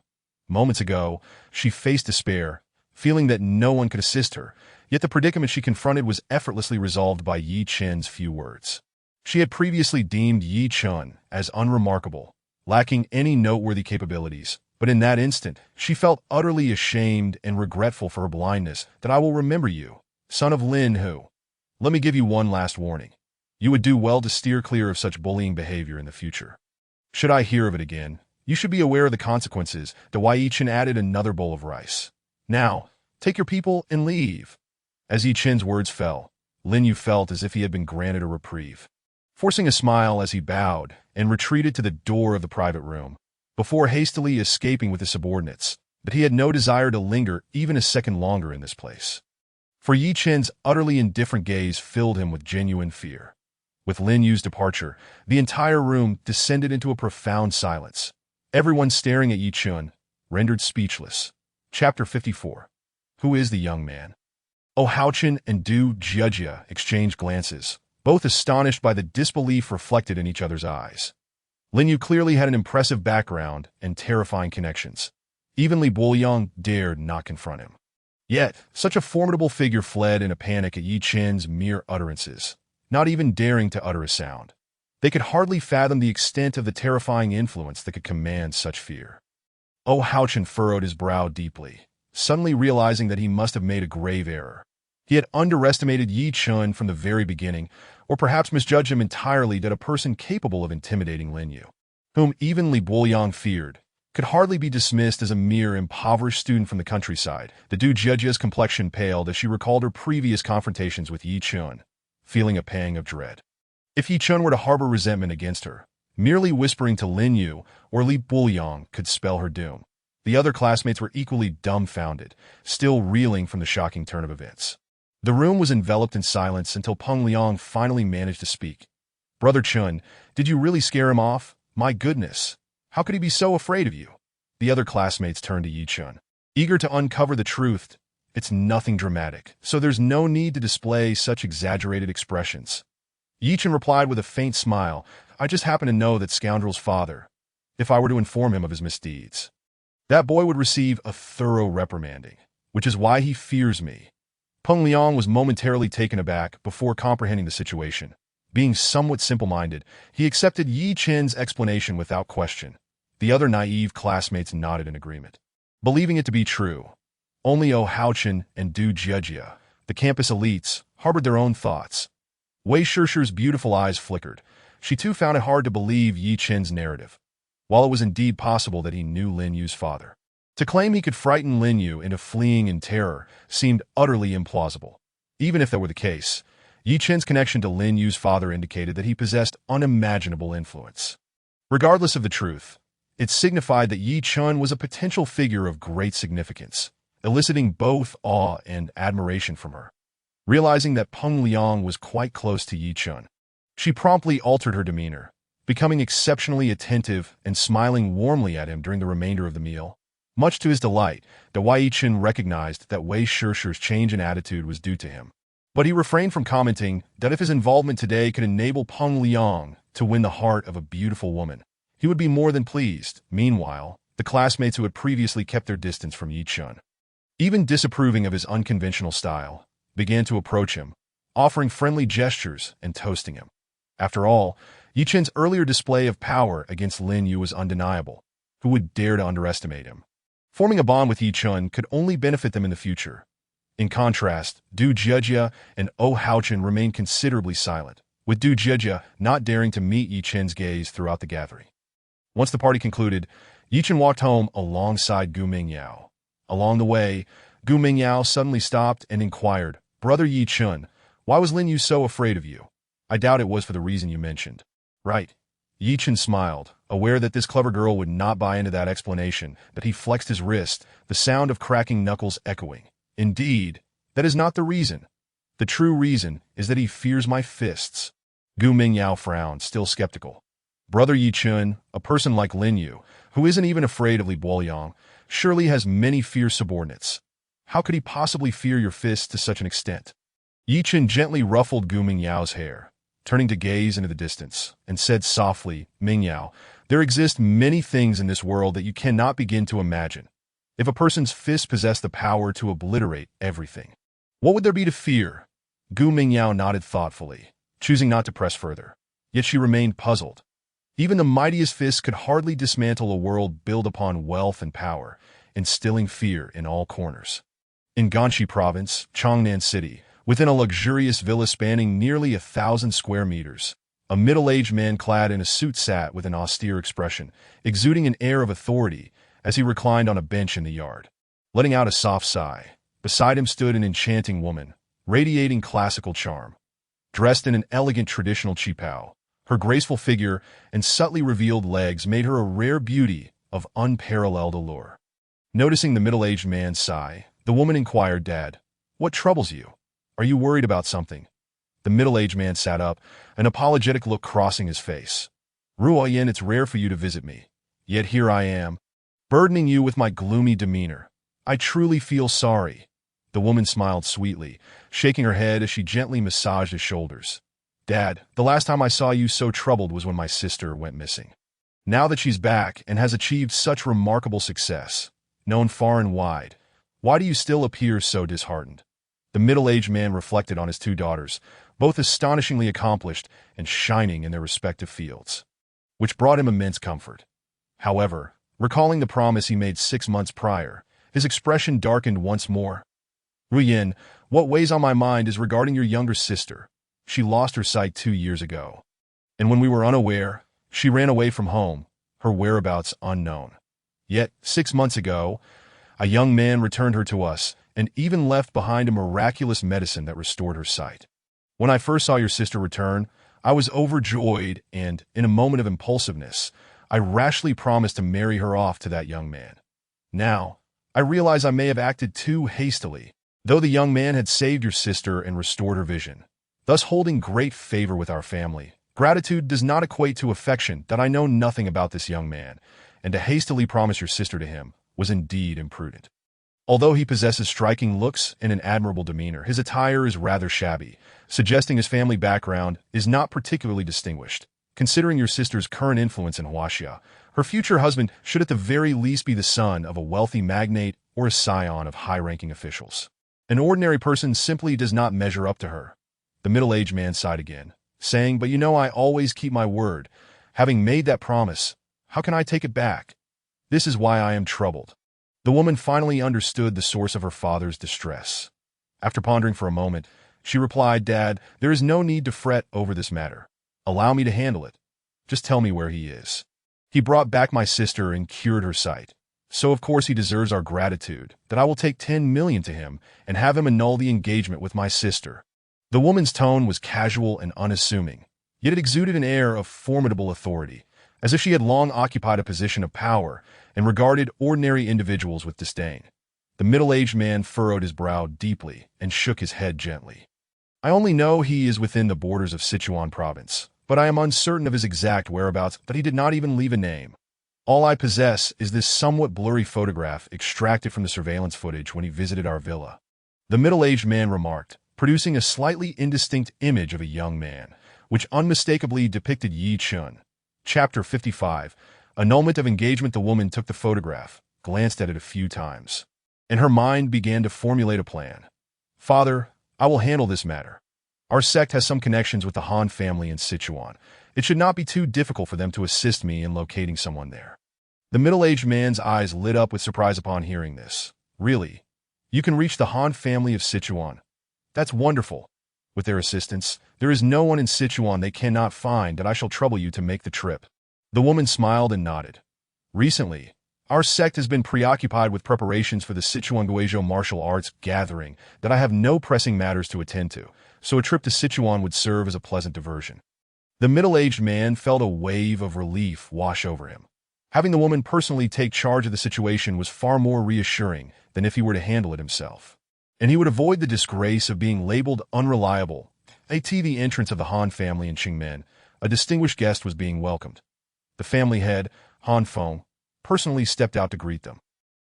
S1: Moments ago, she faced despair, feeling that no one could assist her, yet the predicament she confronted was effortlessly resolved by Ye Chen's few words. She had previously deemed Ye Chen as unremarkable, lacking any noteworthy capabilities, but in that instant, she felt utterly ashamed and regretful for her blindness. "That I will remember you, son of Lin Hu. Let me give you one last warning. You would do well to steer clear of such bullying behavior in the future. Should I hear of it again, you should be aware of the consequences. Ye Chen added another bowl of rice. Now, take your people and leave. As Ye Chen's words fell, Lin Yu felt as if he had been granted a reprieve. Forcing a smile as he bowed and retreated to the door of the private room, before hastily escaping with his subordinates, but he had no desire to linger even a second longer in this place. For Ye Chen's utterly indifferent gaze filled him with genuine fear. With Lin Yu's departure, the entire room descended into a profound silence, everyone staring at Ye Chen, rendered speechless. Chapter 54. Who is the young man? Ye Chen and Du Jie exchanged glances, both astonished by the disbelief reflected in each other's eyes. Lin Yu clearly had an impressive background and terrifying connections. Even Li Buoyang dared not confront him. Yet, such a formidable figure fled in a panic at Ye Chen's mere utterances, not even daring to utter a sound. They could hardly fathom the extent of the terrifying influence that could command such fear. Ye Chen furrowed his brow deeply, suddenly realizing that he must have made a grave error. He had underestimated Ye Chen from the very beginning, or perhaps misjudged him entirely that a person capable of intimidating Lin Yu, whom even Li Buoyang feared, could hardly be dismissed as a mere impoverished student from the countryside. The Du Jie's complexion paled as she recalled her previous confrontations with Ye Chen, feeling a pang of dread. If Ye Chen were to harbor resentment against her, merely whispering to Lin Yu or Li Buoyang could spell her doom. The other classmates were equally dumbfounded, still reeling from the shocking turn of events. The room was enveloped in silence until Peng Liang finally managed to speak. "Brother Chen, did you really scare him off? My goodness! How could he be so afraid of you?" The other classmates turned to Ye Chen, eager to uncover the truth. "It's nothing dramatic, so there's no need to display such exaggerated expressions." Ye Chen replied with a faint smile, "I just happen to know that scoundrel's father. If I were to inform him of his misdeeds, that boy would receive a thorough reprimanding, which is why he fears me." Peng Liang was momentarily taken aback before comprehending the situation. Being somewhat simple-minded, he accepted Ye Chen's explanation without question. The other naive classmates nodded in agreement, believing it to be true. Only Ye Chen and Du Jie, the campus elites, harbored their own thoughts. Wei Shirshi's beautiful eyes flickered. She too found it hard to believe Ye Chen's narrative. While it was indeed possible that he knew Lin Yu's father, to claim he could frighten Lin Yu into fleeing in terror seemed utterly implausible. Even if that were the case, Ye Chen's connection to Lin Yu's father indicated that he possessed unimaginable influence. Regardless of the truth, it signified that Ye Chen was a potential figure of great significance, eliciting both awe and admiration from her. Realizing that Peng Liang was quite close to Ye Chen, she promptly altered her demeanor, becoming exceptionally attentive and smiling warmly at him during the remainder of the meal. Much to his delight, Ye Chen recognized that Wei Shirshi's change in attitude was due to him. But he refrained from commenting that if his involvement today could enable Peng Liang to win the heart of a beautiful woman, he would be more than pleased. Meanwhile, the classmates who had previously kept their distance from Ye Chen, even disapproving of his unconventional style, began to approach him, offering friendly gestures and toasting him. After all, Ye Chen's earlier display of power against Lin Yu was undeniable. Who would dare to underestimate him? Forming a bond with Ye Chen could only benefit them in the future. In contrast, Du Jie and Ye Chen remained considerably silent, with Du Jie not daring to meet Ye Chen's gaze throughout the gathering. Once the party concluded, Ye Chen walked home alongside Gu Mingyao. Along the way, Gu Mingyao suddenly stopped and inquired, "Brother Ye Chen, why was Lin Yu so afraid of you? I doubt it was for the reason you mentioned." "Right." Ye Chen smiled, aware that this clever girl would not buy into that explanation, but he flexed his wrist, the sound of cracking knuckles echoing. "Indeed, that is not the reason. The true reason is that he fears my fists." Gu Mingyao frowned, still skeptical. "Brother Ye Chen, a person like Lin Yu, who isn't even afraid of Li Buoyang, surely has many fierce subordinates. How could he possibly fear your fists to such an extent?" Ye Chen gently ruffled Gu Mingyao's hair, turning to gaze into the distance, and said softly, "Mingyao, there exist many things in this world that you cannot begin to imagine. If a person's fists possess the power to obliterate everything, what would there be to fear?" Gu Mingyao nodded thoughtfully, choosing not to press further. Yet she remained puzzled. Even the mightiest fists could hardly dismantle a world built upon wealth and power, instilling fear in all corners. In Ganshi Province, Changnan City, Within a luxurious villa spanning nearly 1,000 square meters, a middle-aged man clad in a suit sat with an austere expression, exuding an air of authority as he reclined on a bench in the yard. Letting out a soft sigh, beside him stood an enchanting woman, radiating classical charm. Dressed in an elegant traditional qipao, her graceful figure and subtly revealed legs made her a rare beauty of unparalleled allure. Noticing the middle-aged man's sigh, the woman inquired, "Dad, what troubles you? Are you worried about something?" The middle-aged man sat up, an apologetic look crossing his face. "Ruoyan, it's rare for you to visit me. Yet here I am, burdening you with my gloomy demeanor. I truly feel sorry." The woman smiled sweetly, shaking her head as she gently massaged his shoulders. "Dad, the last time I saw you so troubled was when my sister went missing. Now that she's back and has achieved such remarkable success, known far and wide, why do you still appear so disheartened?" The middle-aged man reflected on his two daughters, both astonishingly accomplished and shining in their respective fields, which brought him immense comfort. However, recalling the promise he made 6 months prior, his expression darkened once more. "Ruoyan, what weighs on my mind is regarding your younger sister. She lost her sight 2 years ago. And when we were unaware, she ran away from home, her whereabouts unknown. Yet, 6 months ago, a young man returned her to us and even left behind a miraculous medicine that restored her sight. When I first saw your sister return, I was overjoyed and, in a moment of impulsiveness, I rashly promised to marry her off to that young man. Now, I realize I may have acted too hastily, though the young man had saved your sister and restored her vision, thus holding great favor with our family. Gratitude does not equate to affection that I know nothing about this young man, and to hastily promise your sister to him was indeed imprudent. Although he possesses striking looks and an admirable demeanor, his attire is rather shabby, suggesting his family background is not particularly distinguished. Considering your sister's current influence in Huaxia, her future husband should at the very least be the son of a wealthy magnate or a scion of high-ranking officials. An ordinary person simply does not measure up to her." The middle-aged man sighed again, saying, "But you know I always keep my word. Having made that promise, how can I take it back? This is why I am troubled." The woman finally understood the source of her father's distress. After pondering for a moment, she replied, "Dad, there is no need to fret over this matter. Allow me to handle it. Just tell me where he is. He brought back my sister and cured her sight. So of course he deserves our gratitude, that I will take 10 million to him and have him annul the engagement with my sister." The woman's tone was casual and unassuming, yet it exuded an air of formidable authority, as if she had long occupied a position of power and regarded ordinary individuals with disdain. The middle-aged man furrowed his brow deeply and shook his head gently. "I only know he is within the borders of Sichuan province, but I am uncertain of his exact whereabouts, that he did not even leave a name. All I possess is this somewhat blurry photograph extracted from the surveillance footage when he visited our villa," the middle-aged man remarked, producing a slightly indistinct image of a young man, which unmistakably depicted Ye Chen. Chapter 55. Annulment of engagement. The woman took the photograph, glanced at it a few times, and her mind began to formulate a plan. "Father, I will handle this matter. Our sect has some connections with the Han family in Sichuan. It should not be too difficult for them to assist me in locating someone there." The middle-aged man's eyes lit up with surprise upon hearing this. "Really? You can reach the Han family of Sichuan? That's wonderful. With their assistance, there is no one in Sichuan they cannot find, that I shall trouble you to make the trip." The woman smiled and nodded. "Recently, our sect has been preoccupied with preparations for the Sichuan Guizhou martial arts gathering that I have no pressing matters to attend to, so a trip to Sichuan would serve as a pleasant diversion." The middle-aged man felt a wave of relief wash over him. Having the woman personally take charge of the situation was far more reassuring than if he were to handle it himself. And he would avoid the disgrace of being labeled unreliable. At the entrance of the Han family in Qingmen, a distinguished guest was being welcomed. The family head, Han Feng, personally stepped out to greet them.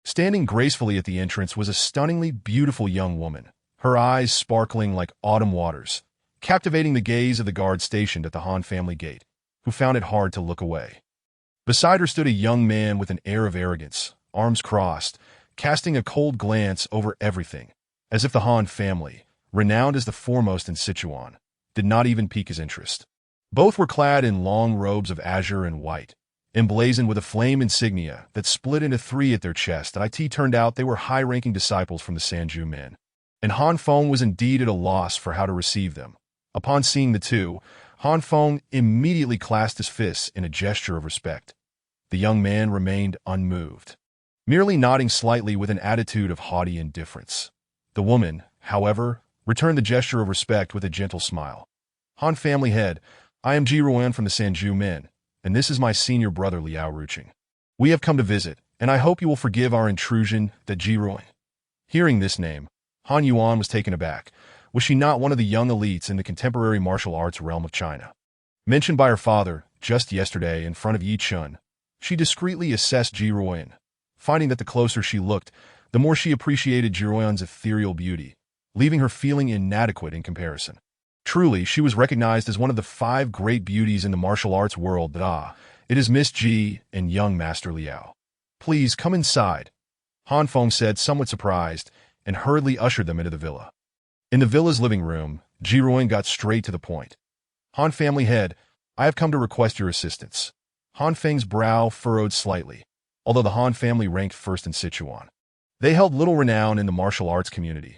S1: Standing gracefully at the entrance was a stunningly beautiful young woman, her eyes sparkling like autumn waters, captivating the gaze of the guard stationed at the Han family gate, who found it hard to look away. Beside her stood a young man with an air of arrogance, arms crossed, casting a cold glance over everything, as if the Han family, renowned as the foremost in Sichuan, did not even pique his interest. Both were clad in long robes of azure and white, emblazoned with a flame insignia that split into 3 at their chest. It turned out they were high-ranking disciples from the Sanju men. and Han Feng was indeed at a loss for how to receive them. Upon seeing the two, Han Feng immediately clasped his fists in a gesture of respect. The young man remained unmoved, merely nodding slightly with an attitude of haughty indifference. The woman, however, returned the gesture of respect with a gentle smile. Han family head, I am Ji Ruan from the Sanju Men, and this is my senior brother Liao Ruching. We have come to visit, and I hope you will forgive our intrusion, that Ji Ruan. Hearing this name, Han Yuan was taken aback. Was she not one of the young elites in the contemporary martial arts realm of China? Mentioned by her father, just yesterday in front of Ye Chen, she discreetly assessed Ji Ruan, finding that the closer she looked, the more she appreciated Ji Ruan's ethereal beauty, leaving her feeling inadequate in comparison. Truly, she was recognized as one of the 5 great beauties in the martial arts world. It is Miss Ji and young Master Liao. Please come inside, Han Feng said, somewhat surprised, and hurriedly ushered them into the villa. In the villa's living room, Ji Ruan got straight to the point. Han family head, I have come to request your assistance. Han Feng's brow furrowed slightly, although the Han family ranked first in Sichuan. They held little renown in the martial arts community.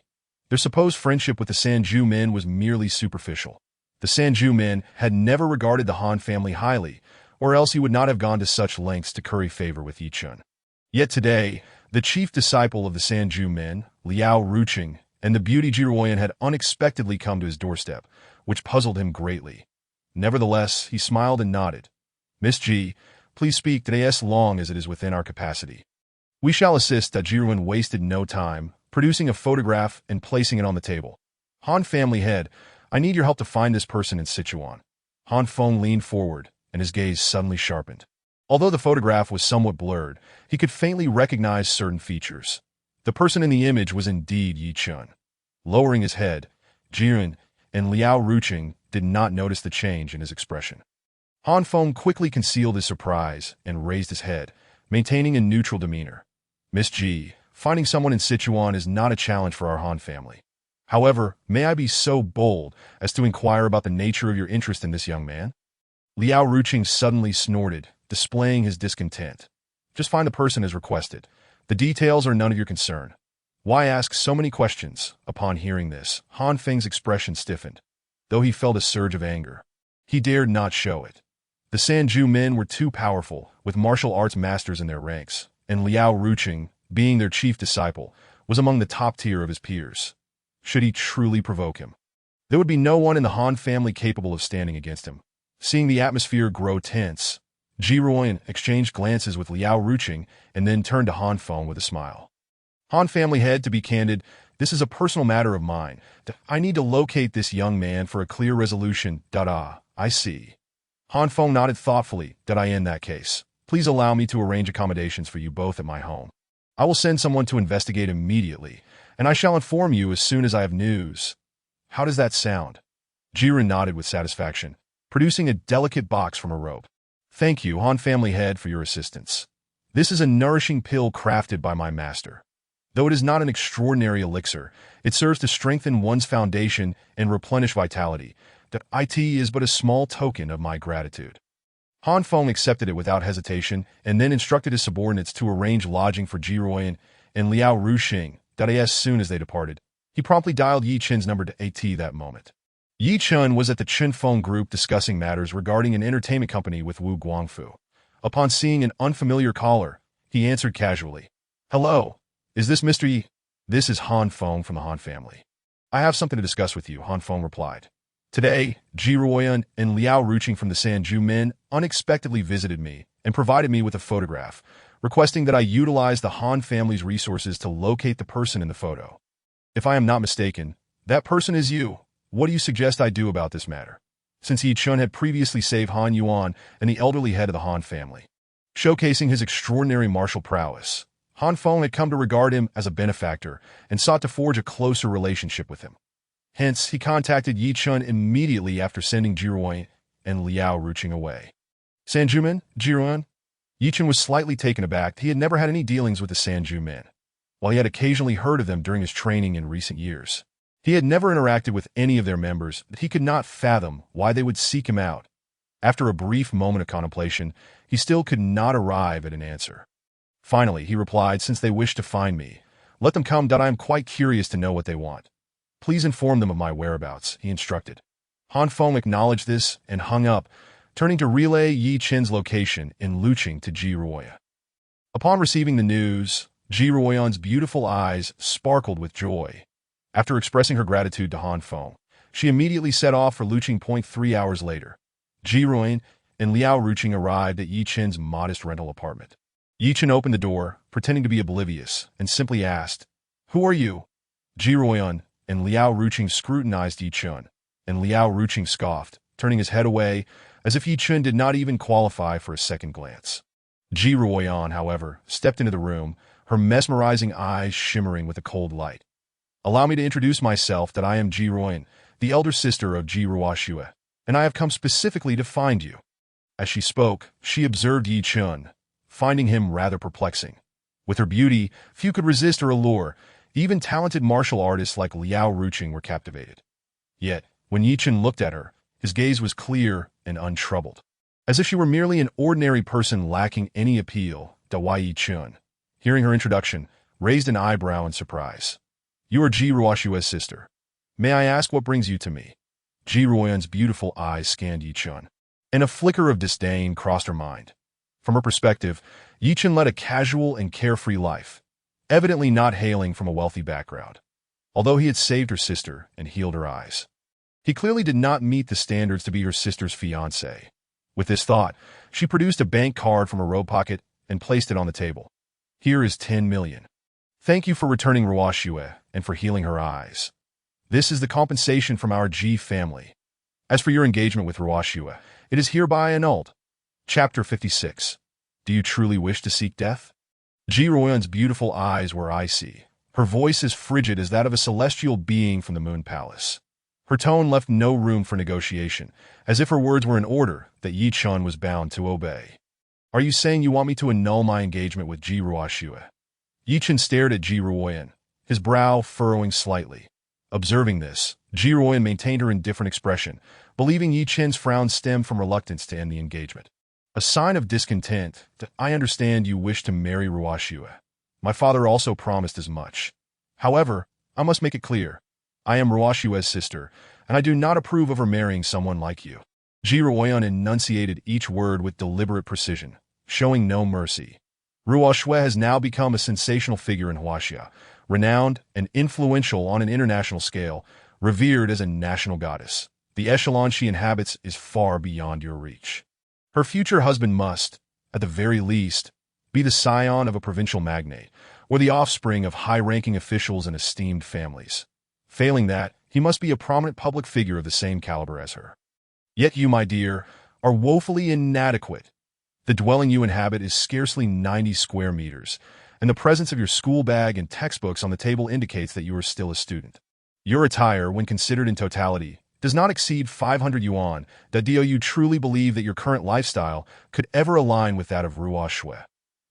S1: Their supposed friendship with the Sanju men was merely superficial. The Sanju men had never regarded the Han family highly, or else he would not have gone to such lengths to curry favor with Ye Chen. Yet today, the chief disciple of the Sanju men, Liao Ruching, and the beauty Ji Ruan had unexpectedly come to his doorstep, which puzzled him greatly. Nevertheless, he smiled and nodded. Miss Ji, please speak today as long as it is within our capacity. We shall assist. Ji Ruan wasted no time, producing a photograph and placing it on the table. Han family head, I need your help to find this person in Sichuan. Han Feng leaned forward, and his gaze suddenly sharpened. Although the photograph was somewhat blurred, he could faintly recognize certain features. The person in the image was indeed Ye Chen. Lowering his head, Ji Ruan and Liao Ruching did not notice the change in his expression. Han Feng quickly concealed his surprise and raised his head, maintaining a neutral demeanor. Miss Ji, finding someone in Sichuan is not a challenge for our Han family. However, may I be so bold as to inquire about the nature of your interest in this young man? Liao Ruching suddenly snorted, displaying his discontent. Just find the person as requested. The details are none of your concern. Why ask so many questions? Upon hearing this, Han Feng's expression stiffened. Though he felt a surge of anger, he dared not show it. The Sanju men were too powerful, with martial arts masters in their ranks, and Liao Ruching, being their chief disciple, was among the top tier of his peers. Should he truly provoke him, there would be no one in the Han family capable of standing against him. Seeing the atmosphere grow tense, Ji Ruan exchanged glances with Liao Ruching and then turned to Han Feng with a smile. Han family head, to be candid, this is a personal matter of mine. I need to locate this young man for a clear resolution. I see. Han Feng nodded thoughtfully. In that case, please allow me to arrange accommodations for you both at my home. I will send someone to investigate immediately, and I shall inform you as soon as I have news. How does that sound? Ji Ruan nodded with satisfaction, producing a delicate box from a rope. Thank you, Han family head, for your assistance. This is a nourishing pill crafted by my master. Though it is not an extraordinary elixir, it serves to strengthen one's foundation and replenish vitality. It is but a small token of my gratitude. Han Feng accepted it without hesitation and then instructed his subordinates to arrange lodging for Ji Ruan and Liao Ruching. As soon as they departed, he promptly dialed Ye Chen's number to AT that moment. Ye Chen was at the Chen Feng group discussing matters regarding an entertainment company with Wu Guangfu. Upon seeing an unfamiliar caller, he answered casually. Hello, is this Mr. Yi? This is Han Feng from the Han family. I have something to discuss with you, Han Feng replied. Today, Ji Ruan and Liao Ruching from the Sanju men unexpectedly visited me and provided me with a photograph, requesting that I utilize the Han family's resources to locate the person in the photo. If I am not mistaken, that person is you. What do you suggest I do about this matter? Since Ye Chen had previously saved Han Yuan and the elderly head of the Han family, showcasing his extraordinary martial prowess, Han Feng had come to regard him as a benefactor and sought to forge a closer relationship with him. Hence, he contacted Ye Chen immediately after sending Ji Ruan and Liao Ruching away. Sanjuman, Ji Ruan? Ye Chen was slightly taken aback. He had never had any dealings with the Sanju men, while he had occasionally heard of them during his training in recent years. He had never interacted with any of their members, but he could not fathom why they would seek him out. After a brief moment of contemplation, he still could not arrive at an answer. Finally, he replied, since they wish to find me, Let them come. I am quite curious to know what they want. Please inform them of my whereabouts, he instructed. Han Feng acknowledged this and hung up, turning to relay Ye Chen's location in Luqing to Ji Ruoyan. Upon receiving the news, Ji Ruoyan's beautiful eyes sparkled with joy. After expressing her gratitude to Han Feng, she immediately set off for Luqing. 3 hours later, Ji Ruoyan and Liao Ruqing arrived at Ye Chen's modest rental apartment. Ye Chen opened the door, pretending to be oblivious, and simply asked, "Who are you?" Ji Ruoyan and Liao Ruqing scrutinized Ye Chen, and Liao Ruqing scoffed, turning his head away as if Ye Chen did not even qualify for a second glance. Ji Ruoyan, however, stepped into the room, her mesmerizing eyes shimmering with a cold light. "Allow me to introduce myself. That I am Ji Ruoyan, the elder sister of Ji Ruoxue, and I have come specifically to find you." As she spoke, she observed Ye Chen, finding him rather perplexing. With her beauty, few could resist her allure. Even talented martial artists like Liao Ruqing were captivated. Yet, when Ye Chen looked at her, his gaze was clear and untroubled. As if she were merely an ordinary person lacking any appeal, Ye Chen, hearing her introduction, raised an eyebrow in surprise. "You are Ji Ruoxue's sister. May I ask what brings you to me?" Ji Ruoyan's beautiful eyes scanned Ye Chen, and a flicker of disdain crossed her mind. From her perspective, Ye Chen led a casual and carefree life, evidently not hailing from a wealthy background. Although he had saved her sister and healed her eyes, he clearly did not meet the standards to be her sister's fiancé. With this thought, she produced a bank card from her robe pocket and placed it on the table. "Here is 10 million. Thank you for returning Ruoxue and for healing her eyes. This is the compensation from our Ji family. As for your engagement with Ruoxue, it is hereby annulled." Chapter 56. Do you truly wish to seek death? Ji Ruoyan's beautiful eyes were icy. Her voice as frigid as that of a celestial being from the Moon Palace. Her tone left no room for negotiation, as if her words were an order that Ye Chen was bound to obey. "Are you saying you want me to annul my engagement with Ji Ruoxue?" Ye Chen stared at Ji Ruoyan, his brow furrowing slightly. Observing this, Ji Ruoyan maintained her indifferent expression, believing Ye Chen's frown stemmed from reluctance to end the engagement. A sign of discontent. "I understand you wish to marry Ruoxue. My father also promised as much. However, I must make it clear. I am Ruoxue's sister, and I do not approve of her marrying someone like you." Ji Ruoyan enunciated each word with deliberate precision, showing no mercy. Ruoxue has now become a sensational figure in Huaxia, renowned and influential on an international scale, revered as a national goddess. The echelon she inhabits is far beyond your reach. Her future husband must, at the very least, be the scion of a provincial magnate, or the offspring of high-ranking officials and esteemed families. Failing that, he must be a prominent public figure of the same caliber as her. Yet you, my dear, are woefully inadequate. The dwelling you inhabit is scarcely 90 square meters, and the presence of your school bag and textbooks on the table indicates that you are still a student. Your attire, when considered in totality, does not exceed 500 yuan. Do you truly believe that your current lifestyle could ever align with that of Ruoxue?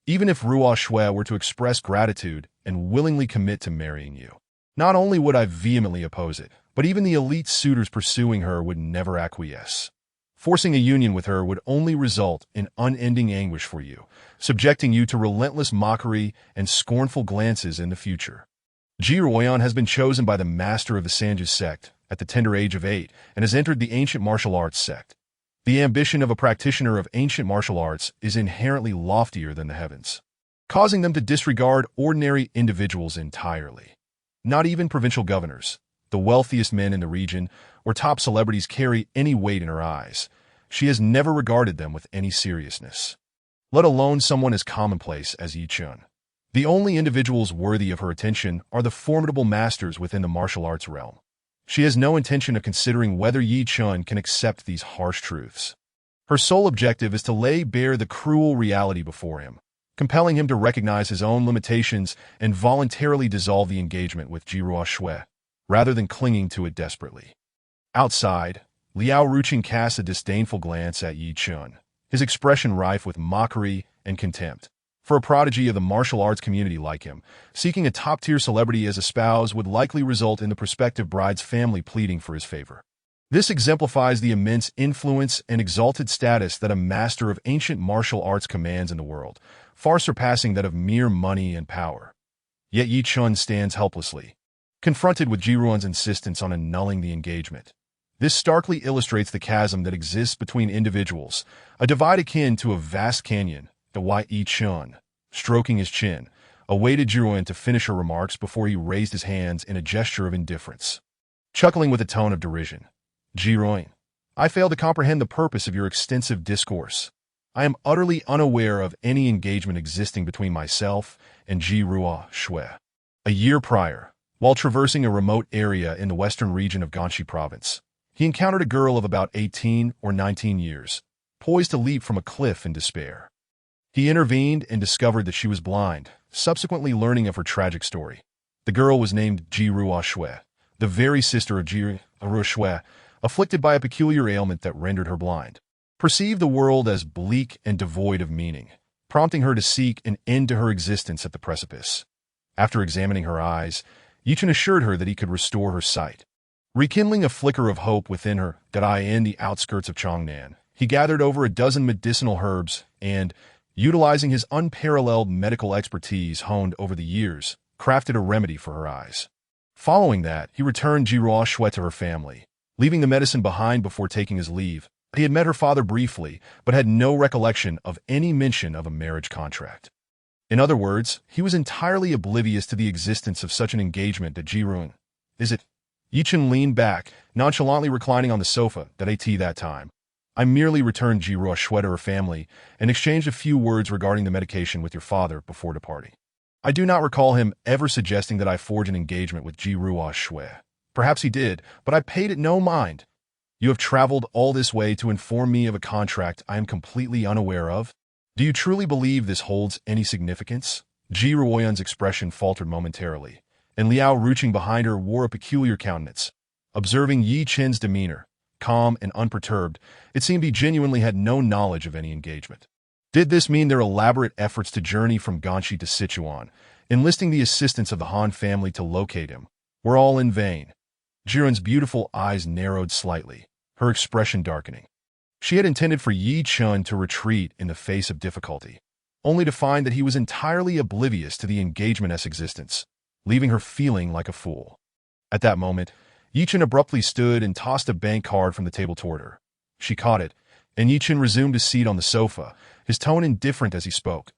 S1: Even if Ruoxue were to express gratitude and willingly commit to marrying you, not only would I vehemently oppose it, but even the elite suitors pursuing her would never acquiesce. Forcing a union with her would only result in unending anguish for you, subjecting you to relentless mockery and scornful glances in the future. Ji Ruoyan has been chosen by the master of the Sanju sect at the tender age of 8 and has entered the ancient martial arts sect. The ambition of a practitioner of ancient martial arts is inherently loftier than the heavens, causing them to disregard ordinary individuals entirely. Not even provincial governors, the wealthiest men in the region, or top celebrities carry any weight in her eyes. She has never regarded them with any seriousness, let alone someone as commonplace as Ye Chen. The only individuals worthy of her attention are the formidable masters within the martial arts realm. She has no intention of considering whether Ye Chen can accept these harsh truths. Her sole objective is to lay bare the cruel reality before him, compelling him to recognize his own limitations and voluntarily dissolve the engagement with Ji Ruoxue, rather than clinging to it desperately. Outside, Liao Ruqing cast a disdainful glance at Ye Chen, his expression rife with mockery and contempt. For a prodigy of the martial arts community like him, seeking a top-tier celebrity as a spouse would likely result in the prospective bride's family pleading for his favor. This exemplifies the immense influence and exalted status that a master of ancient martial arts commands in the world, far surpassing that of mere money and power. Yet Ye Chen stands helplessly, confronted with Ji Ruan's insistence on annulling the engagement. This starkly illustrates the chasm that exists between individuals, a divide akin to a vast canyon. The Ye Chen, stroking his chin, awaited Ji Ruan to finish her remarks before he raised his hands in a gesture of indifference. Chuckling with a tone of derision, Ji Ruan, I fail to comprehend the purpose of your extensive discourse. I am utterly unaware of any engagement existing between myself and Ji Ruan Shui. A year prior, while traversing a remote area in the western region of Ganshi province, he encountered a girl of about 18 or 19 years, poised to leap from a cliff in despair. He intervened and discovered that she was blind, subsequently learning of her tragic story. The girl was named Ji Ruan Shui, the very sister of Ji Ruan Shui, afflicted by a peculiar ailment that rendered her blind. Perceived the world as bleak and devoid of meaning, prompting her to seek an end to her existence at the precipice. After examining her eyes, Ye Chen assured her that he could restore her sight. Rekindling a flicker of hope within her that in the outskirts of Chongnan, he gathered over a dozen medicinal herbs and, utilizing his unparalleled medical expertise honed over the years, crafted a remedy for her eyes. Following that, he returned Ji Ruan Shui to her family, leaving the medicine behind before taking his leave. He had met her father briefly, but had no recollection of any mention of a marriage contract. In other words, he was entirely oblivious to the existence of such an engagement that Ji Ruan. Is it? Ye Chen leaned back, nonchalantly reclining on the sofa that time. I merely returned Ji Ruan Shui to her family and exchanged a few words regarding the medication with your father before departing. I do not recall him ever suggesting that I forge an engagement with Ji Ruan Shui. Perhaps he did, but I paid it no mind. You have traveled all this way to inform me of a contract I am completely unaware of? Do you truly believe this holds any significance? Ji Ruoyan's expression faltered momentarily, and Liao Ruching behind her wore a peculiar countenance. Observing Ye Chen's demeanor, calm and unperturbed, it seemed he genuinely had no knowledge of any engagement. Did this mean their elaborate efforts to journey from Ganshi to Sichuan, enlisting the assistance of the Han family to locate him, were all in vain? Jiren's beautiful eyes narrowed slightly, her expression darkening. She had intended for Ye Chen to retreat in the face of difficulty, only to find that he was entirely oblivious to the engagement's existence, leaving her feeling like a fool. At that moment, Ye Chen abruptly stood and tossed a bank card from the table toward her. She caught it, and Ye Chen resumed his seat on the sofa, his tone indifferent as he spoke.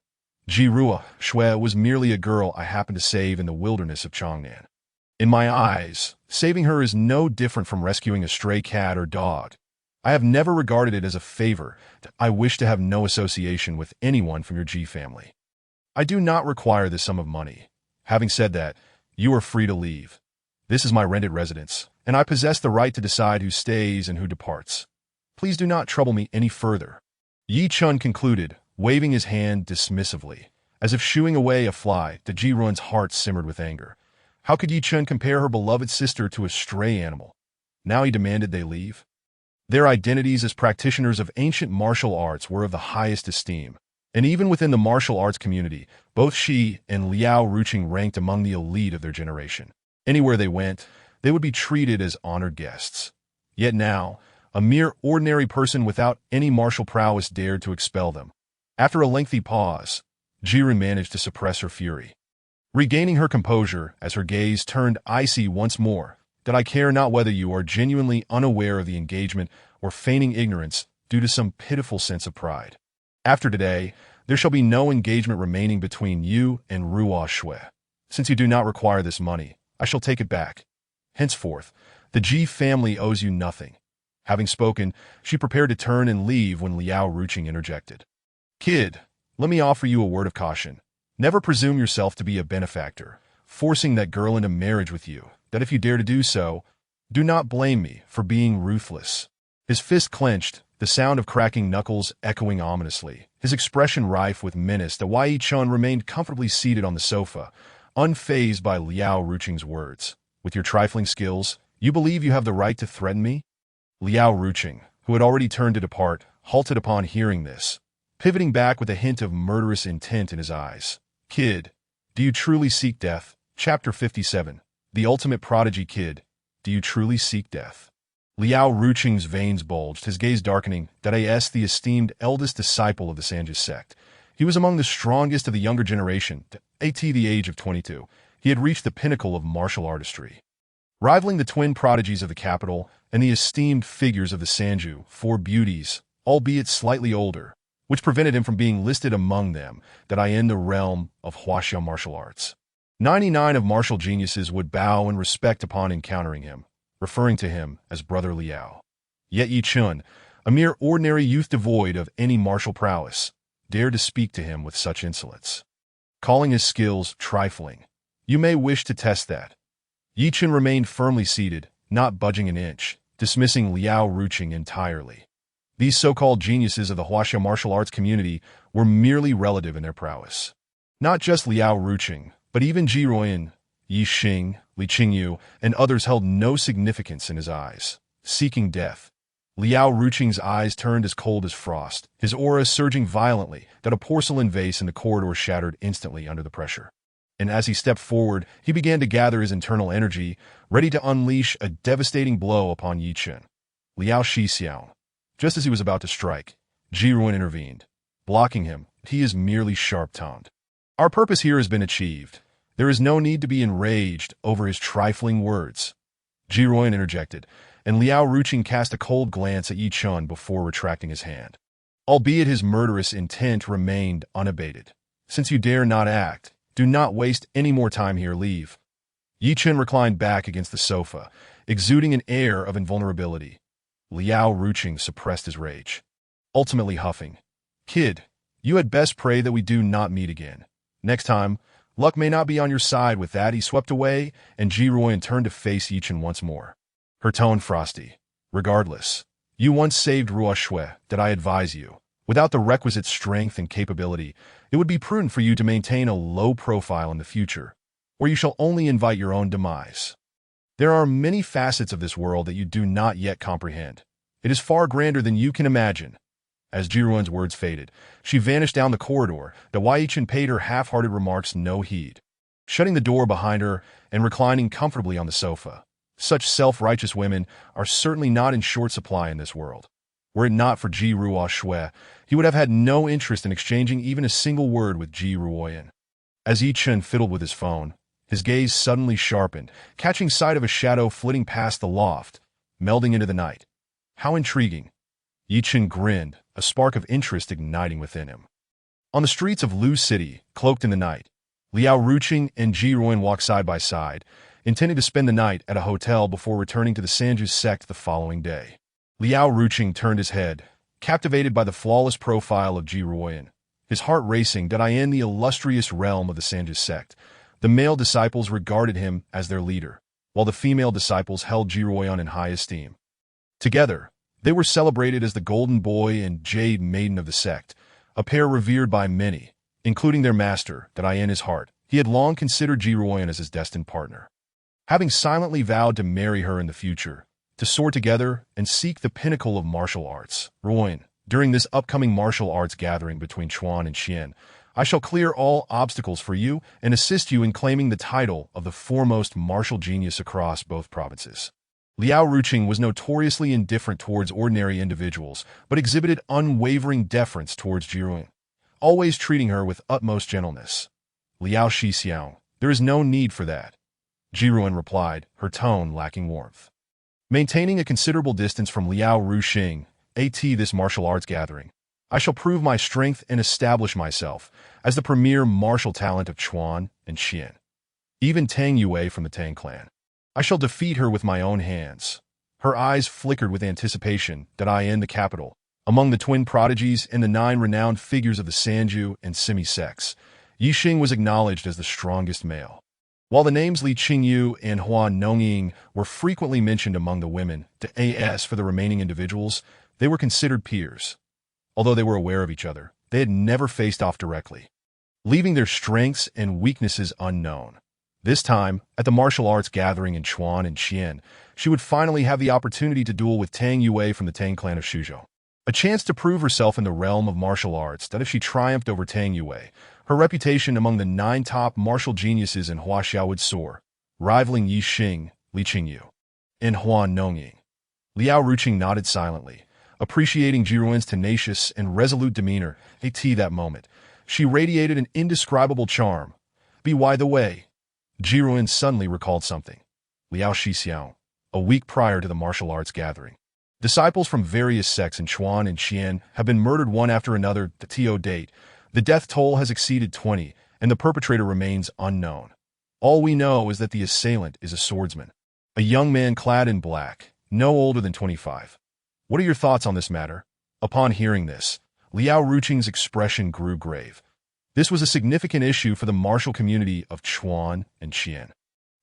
S1: Ji Ruan Shui was merely a girl I happened to save in the wilderness of Chongnan. In my eyes, saving her is no different from rescuing a stray cat or dog. I have never regarded it as a favor. I wish to have no association with anyone from your Ji family. I do not require this sum of money. Having said that, you are free to leave. This is my rented residence, and I possess the right to decide who stays and who departs. Please do not trouble me any further. Ye Chen concluded, waving his hand dismissively, as if shooing away a fly. That Ji Ruan's heart simmered with anger. How could Ye Chen compare her beloved sister to a stray animal? Now he demanded they leave. Their identities as practitioners of ancient martial arts were of the highest esteem, and even within the martial arts community, both she and Liao Ruching ranked among the elite of their generation. Anywhere they went, they would be treated as honored guests. Yet now, a mere ordinary person without any martial prowess dared to expel them. After a lengthy pause, Jiren managed to suppress her fury. Regaining her composure as her gaze turned icy once more, that I care not whether you are genuinely unaware of the engagement or feigning ignorance due to some pitiful sense of pride. After today, there shall be no engagement remaining between you and Ruan Shui. Since you do not require this money, I shall take it back. Henceforth, the Ji family owes you nothing. Having spoken, she prepared to turn and leave when Liao Ruching interjected. Kid, let me offer you a word of caution. Never presume yourself to be a benefactor, forcing that girl into marriage with you, that if you dare to do so, do not blame me for being ruthless. His fist clenched, the sound of cracking knuckles echoing ominously, his expression rife with menace. The Ye Chen remained comfortably seated on the sofa, unfazed by Liao Ruching's words. With your trifling skills, you believe you have the right to threaten me? Liao Ruching, who had already turned to depart, halted upon hearing this, pivoting back with a hint of murderous intent in his eyes. Kid, do you truly seek death? Chapter 57. The Ultimate Prodigy. Kid, do you truly seek death? Liao Ruching's veins bulged, his gaze darkening. The esteemed eldest disciple of the Sanjis sect. He He was among the strongest of the younger generation. At the age of 22, he had reached the pinnacle of martial artistry, rivaling the twin prodigies of the capital and the esteemed figures of the Sanju, four beauties, albeit slightly older, which prevented him from being listed among them that I in the realm of Huaxia martial arts. 99 of martial geniuses would bow in respect upon encountering him, referring to him as Brother Liao. Yet Ye Chen, a mere ordinary youth devoid of any martial prowess, dared to speak to him with such insolence, calling his skills trifling. You may wish to test that. Ye Chen remained firmly seated, not budging an inch, dismissing Liao Ruqing entirely. These so-called geniuses of the Huaxia martial arts community were merely relative in their prowess. Not just Liao Ruqing, but even Ji Ruoyan, Yi Xing, Li Qingyu, and others held no significance in his eyes, seeking death. Liao Ruqing's eyes turned as cold as frost, his aura surging violently that a porcelain vase in the corridor shattered instantly under the pressure. And as he stepped forward, he began to gather his internal energy, ready to unleash a devastating blow upon Ye Chen. Liao Shixiao. Just as he was about to strike, Ji Ruoyan intervened, blocking him. He is merely sharp-tongued. Our purpose here has been achieved. There is no need to be enraged over his trifling words. Ji Ruoyan interjected, and Liao Ruqing cast a cold glance at Ye Chen before retracting his hand. Albeit his murderous intent remained unabated. Since you dare not act, do not waste any more time here, leave. Ye Chen reclined back against the sofa, exuding an air of invulnerability. Liao Ruqing suppressed his rage, ultimately huffing. Kid, you had best pray that we do not meet again. Next time, luck may not be on your side. With that, he swept away, and Ji Ruoyan turned to face Ye Chen once more, her tone frosty. Regardless, you once saved Ruo Shui, that I advise you. Without the requisite strength and capability, it would be prudent for you to maintain a low profile in the future, or you shall only invite your own demise. There are many facets of this world that you do not yet comprehend. It is far grander than you can imagine. As Ji Ruoyan's words faded, she vanished down the corridor. Ye Chen paid her half-hearted remarks no heed, shutting the door behind her and reclining comfortably on the sofa. Such self-righteous women are certainly not in short supply in this world. Were it not for Ji Ruo Shui, he would have had no interest in exchanging even a single word with Ji Ruoyan. As Ye Chen fiddled with his phone, his gaze suddenly sharpened, catching sight of a shadow flitting past the loft, melding into the night. How intriguing! Ye Chen grinned, a spark of interest igniting within him. On the streets of Lu City, cloaked in the night, Liao Ruqing and Ji Ruoyan walked side by side, intending to spend the night at a hotel before returning to the Sanju sect the following day. Liao Ruqing turned his head, captivated by the flawless profile of Ji Ruoyan, his heart racing that in the illustrious realm of the Sanju sect. The male disciples regarded him as their leader, while the female disciples held Ji Ruoyan in high esteem. Together, they were celebrated as the golden boy and jade maiden of the sect, a pair revered by many, including their master, that in his heart, he had long considered Ji Ruoyan as his destined partner. Having silently vowed to marry her in the future, to soar together and seek the pinnacle of martial arts. Ruoyan, during this upcoming martial arts gathering between Chuan and Xian, I shall clear all obstacles for you and assist you in claiming the title of the foremost martial genius across both provinces. Liao Ruqing was notoriously indifferent towards ordinary individuals, but exhibited unwavering deference towards Ji Ruoyan, always treating her with utmost gentleness. Liao Shixiao, there is no need for that, Ji Ruoyan replied, her tone lacking warmth. Maintaining a considerable distance from Liao Ruqing, at this martial arts gathering, I shall prove my strength and establish myself as the premier martial talent of Chuan and Xian. Even Tang Yue from the Tang clan. I shall defeat her with my own hands. Her eyes flickered with anticipation that in the capital, among the twin prodigies and the 9 renowned figures of the Sanju and Simi sects, Yi Xing was acknowledged as the strongest male. While the names Li Qingyu and Huan Nongying were frequently mentioned among the women, as for the remaining individuals, they were considered peers. Although they were aware of each other, they had never faced off directly, leaving their strengths and weaknesses unknown. This time, at the martial arts gathering in Chuan and Xian, she would finally have the opportunity to duel with Tang Yue from the Tang clan of Shuzhou. A chance to prove herself in the realm of martial arts that if she triumphed over Tang Yue, her reputation among the 9 top martial geniuses in Huaxia would soar, rivaling Yi Xing, Li Qingyu, and Huan Nongying. Liao Ruqing nodded silently, appreciating Ji Ruoyan's tenacious and resolute demeanor. At that moment, She radiated an indescribable charm. By the way, Jiruin suddenly recalled something. Liao Shixiao, a week prior to the martial arts gathering. Disciples from various sects in Chuan and Qian have been murdered one after another. The TO date, the death toll has exceeded 20, and the perpetrator remains unknown. All we know is that the assailant is a swordsman, a young man clad in black, no older than 25. What are your thoughts on this matter? Upon hearing this, Liao Ruqing's expression grew grave. This was a significant issue for the martial community of Chuan and Qian.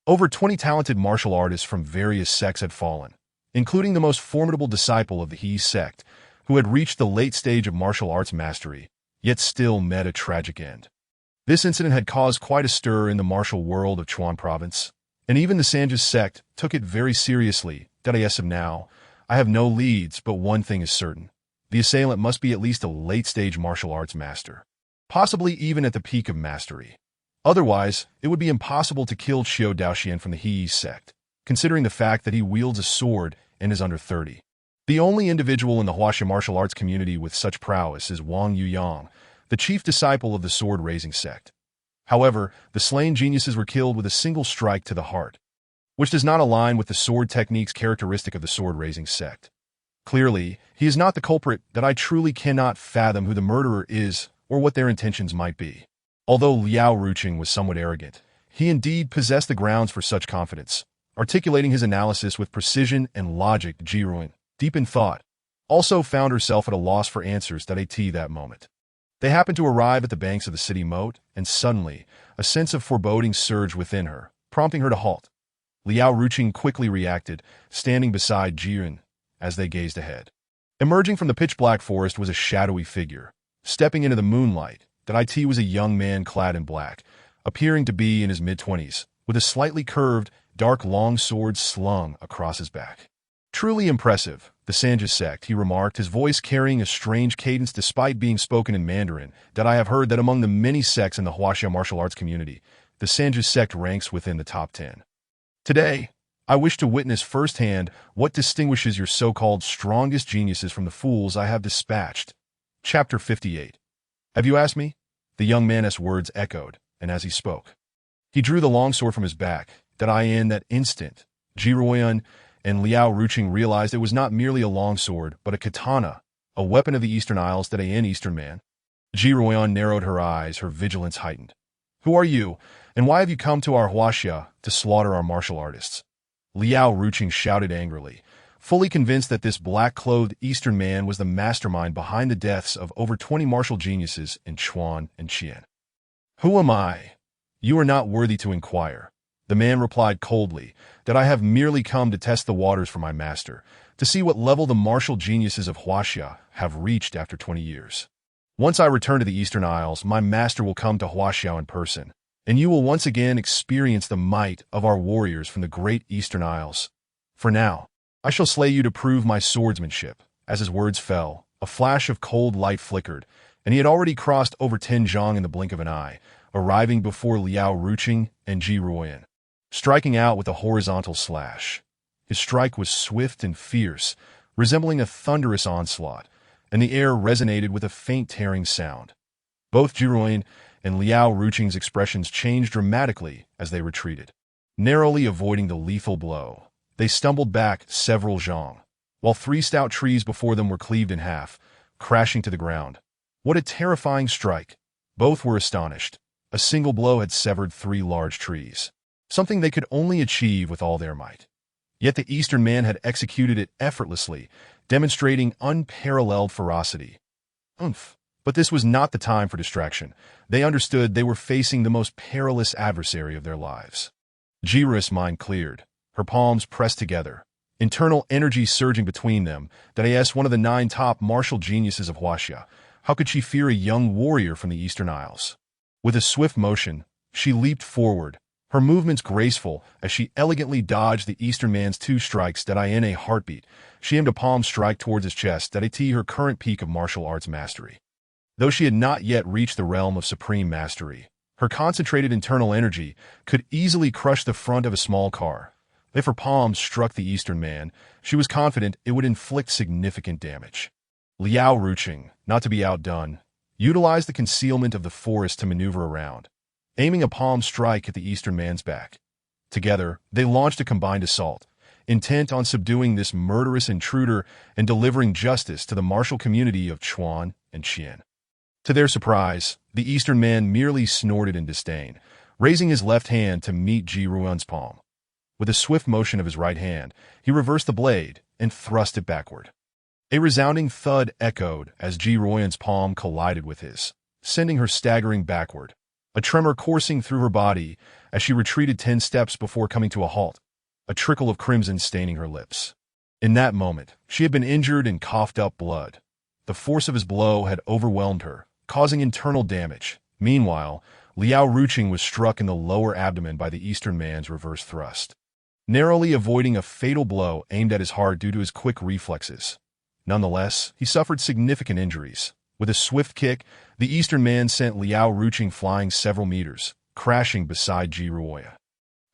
S1: Over 20 talented martial artists from various sects had fallen, including the most formidable disciple of the He sect, who had reached the late stage of martial arts mastery, yet still met a tragic end. This incident had caused quite a stir in the martial world of Chuan province, and even the Sanjus sect took it very seriously. As of now, I have no leads, but one thing is certain. The assailant must be at least a late-stage martial arts master, possibly even at the peak of mastery. Otherwise, it would be impossible to kill Qiu Daoxian from the He sect, considering the fact that he wields a sword and is under 30. The only individual in the Huaxia martial arts community with such prowess is Wang Yuyang, the chief disciple of the sword-raising sect. However, the slain geniuses were killed with a single strike to the heart, which does not align with the sword techniques characteristic of the sword-raising sect. Clearly, he is not the culprit. That I truly cannot fathom who the murderer is or what their intentions might be. Although Liao Ruqing was somewhat arrogant, he indeed possessed the grounds for such confidence, articulating his analysis with precision and logic. Jiruin, deep in thought, also found herself at a loss for answers that moment. They happened to arrive at the banks of the city moat, and suddenly, a sense of foreboding surged within her, prompting her to halt. Liao Ruqing quickly reacted, standing beside Jiruin as they gazed ahead. Emerging from the pitch-black forest was a shadowy figure. Stepping into the moonlight, that was a young man clad in black, appearing to be in his mid-20s, with a slightly curved, dark long sword slung across his back. Truly impressive, the Sanjus sect, he remarked, his voice carrying a strange cadence despite being spoken in Mandarin. That I have heard that among the many sects in the Huaxia martial arts community, the Sanjus sect ranks within the top 10. Today, I wish to witness firsthand what distinguishes your so-called strongest geniuses from the fools I have dispatched. Chapter 58. Have you asked me? The young man's words echoed, and as he spoke, he drew the longsword from his back. In that instant, Jiruin and Liao Ruqing realized it was not merely a longsword, but a katana, a weapon of the Eastern Isles. Eastern man. Jiruin narrowed her eyes, her vigilance heightened. Who are you, and why have you come to our Huaxia to slaughter our martial artists? Liao Ruqing shouted angrily, fully convinced that this black-clothed Eastern man was the mastermind behind the deaths of over 20 martial geniuses in Chuan and Qian. Who am I? You are not worthy to inquire. The man replied coldly, that I have merely come to test the waters for my master, to see what level the martial geniuses of Huaxia have reached after 20 years. Once I return to the Eastern Isles, my master will come to Huaxia in person, and you will once again experience the might of our warriors from the great Eastern Isles. For now, I shall slay you to prove my swordsmanship. As his words fell, a flash of cold light flickered, and he had already crossed over 10 zhang in the blink of an eye, arriving before Liao Ruqing and Jiruin, striking out with a horizontal slash. His strike was swift and fierce, resembling a thunderous onslaught, and the air resonated with a faint tearing sound. Both Jiruin and Liao Ruqing's expressions changed dramatically as they retreated. Narrowly avoiding the lethal blow, they stumbled back several zhang, while 3 stout trees before them were cleaved in half, crashing to the ground. What a terrifying strike! Both were astonished. A single blow had severed 3 large trees, something they could only achieve with all their might. Yet the Eastern man had executed it effortlessly, demonstrating unparalleled ferocity. But this was not the time for distraction. They understood they were facing the most perilous adversary of their lives. Jiru's mind cleared, her palms pressed together, internal energy surging between them. One of the 9 top martial geniuses of Huaxia. How could she fear a young warrior from the Eastern Isles? With a swift motion, she leaped forward, her movements graceful as she elegantly dodged the Eastern man's 2 strikes. In a heartbeat, she aimed a palm strike towards his chest. Her current peak of martial arts mastery. Though she had not yet reached the realm of supreme mastery, her concentrated internal energy could easily crush the front of a small car. If her palm struck the Eastern man, she was confident it would inflict significant damage. Liao Ruqing, not to be outdone, utilized the concealment of the forest to maneuver around, aiming a palm strike at the Eastern man's back. Together, they launched a combined assault, intent on subduing this murderous intruder and delivering justice to the martial community of Chuan and Qian. To their surprise, the Eastern man merely snorted in disdain, raising his left hand to meet Ji Ruan's palm. With a swift motion of his right hand, he reversed the blade and thrust it backward. A resounding thud echoed as Ji Ruan's palm collided with his, sending her staggering backward, a tremor coursing through her body as she retreated 10 steps before coming to a halt, a trickle of crimson staining her lips. In that moment, she had been injured and coughed up blood. The force of his blow had overwhelmed her, causing internal damage. Meanwhile, Liao Ruqing was struck in the lower abdomen by the Eastern man's reverse thrust, narrowly avoiding a fatal blow aimed at his heart due to his quick reflexes. Nonetheless, he suffered significant injuries. With a swift kick, the Eastern man sent Liao Ruqing flying several meters, crashing beside Ji Ruoya.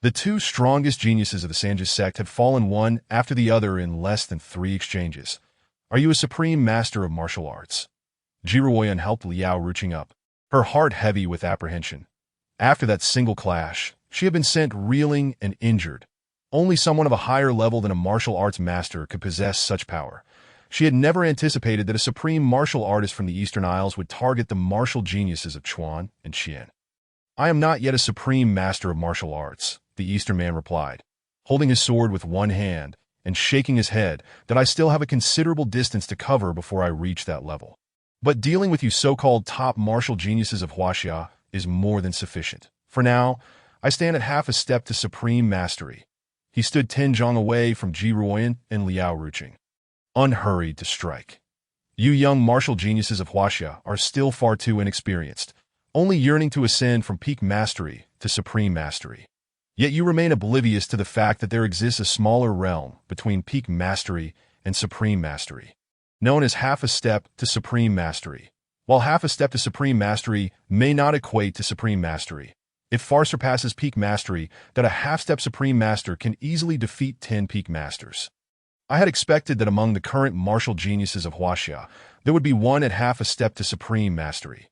S1: The two strongest geniuses of the Sanjis sect had fallen one after the other in less than 3 exchanges. "Are you a supreme master of martial arts?" Ji Ruoyan helped Liao Ruqing up, her heart heavy with apprehension. After that single clash, she had been sent reeling and injured. Only someone of a higher level than a martial arts master could possess such power. She had never anticipated that a supreme martial artist from the Eastern Isles would target the martial geniuses of Chuan and Qian. "I am not yet a supreme master of martial arts," the Eastern man replied, holding his sword with one hand and shaking his head, "that I still have a considerable distance to cover before I reach that level. But dealing with you so-called top martial geniuses of Huaxia is more than sufficient. For now, I stand at half a step to supreme mastery." He stood 10 zhang away from Ji Ruoyan and Liao Ruqing, unhurried to strike. "You young martial geniuses of Huaxia are still far too inexperienced, only yearning to ascend from peak mastery to supreme mastery. Yet you remain oblivious to the fact that there exists a smaller realm between peak mastery and supreme mastery, known as half a step to supreme mastery. While half a step to supreme mastery may not equate to supreme mastery, it far surpasses peak mastery that a half-step supreme master can easily defeat 10 peak masters. I had expected that among the current martial geniuses of Huaxia, there would be one at half a step to supreme mastery.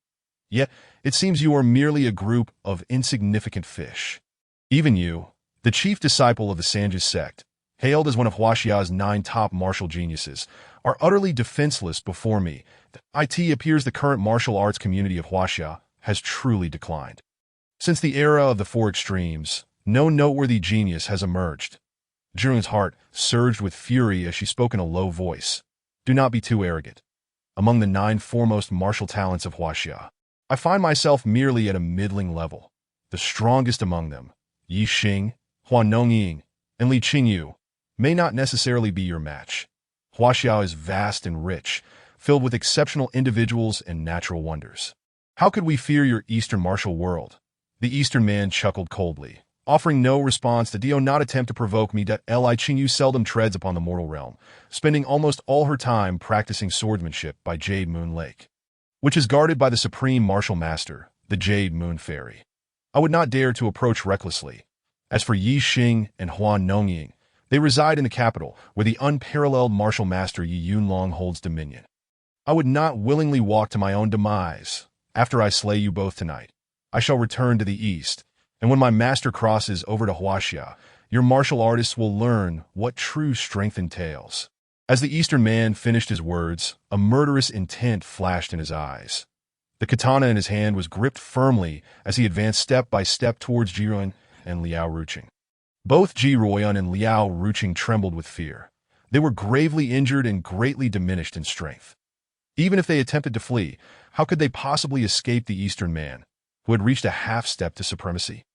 S1: Yet, it seems you are merely a group of insignificant fish. Even you, the chief disciple of the Sanjis sect, hailed as one of Huaxia's 9 top martial geniuses, are utterly defenseless before me. It appears the current martial arts community of Huaxia has truly declined. Since the era of the 4 extremes, no noteworthy genius has emerged." Zhirun's heart surged with fury as she spoke in a low voice. "Do not be too arrogant. Among the 9 foremost martial talents of Huaxia, I find myself merely at a middling level. The strongest among them, Ye Chen, Huan Nongying, and Li Qingyu, may not necessarily be your match. Huaxia is vast and rich, filled with exceptional individuals and natural wonders. How could we fear your Eastern martial world?" The Eastern man chuckled coldly, offering no response. "Do not attempt to provoke me. Li Qingyu seldom treads upon the mortal realm, spending almost all her time practicing swordsmanship by Jade Moon Lake, which is guarded by the supreme martial master, the Jade Moon Fairy. I would not dare to approach recklessly. As for Yi Xing and Huan Nongying, they reside in the capital, where the unparalleled martial master Yi Yunlong holds dominion. I would not willingly walk to my own demise. After I slay you both tonight, I shall return to the east, and when my master crosses over to Huaxia, your martial artists will learn what true strength entails." As the Eastern man finished his words, a murderous intent flashed in his eyes. The katana in his hand was gripped firmly as he advanced step by step towards Ji Ruoyan and Liao Ruqing. Both Ji Ruoyan and Liao Ruqing trembled with fear. They were gravely injured and greatly diminished in strength. Even if they attempted to flee, how could they possibly escape the Eastern man, who had reached a half-step to supremacy?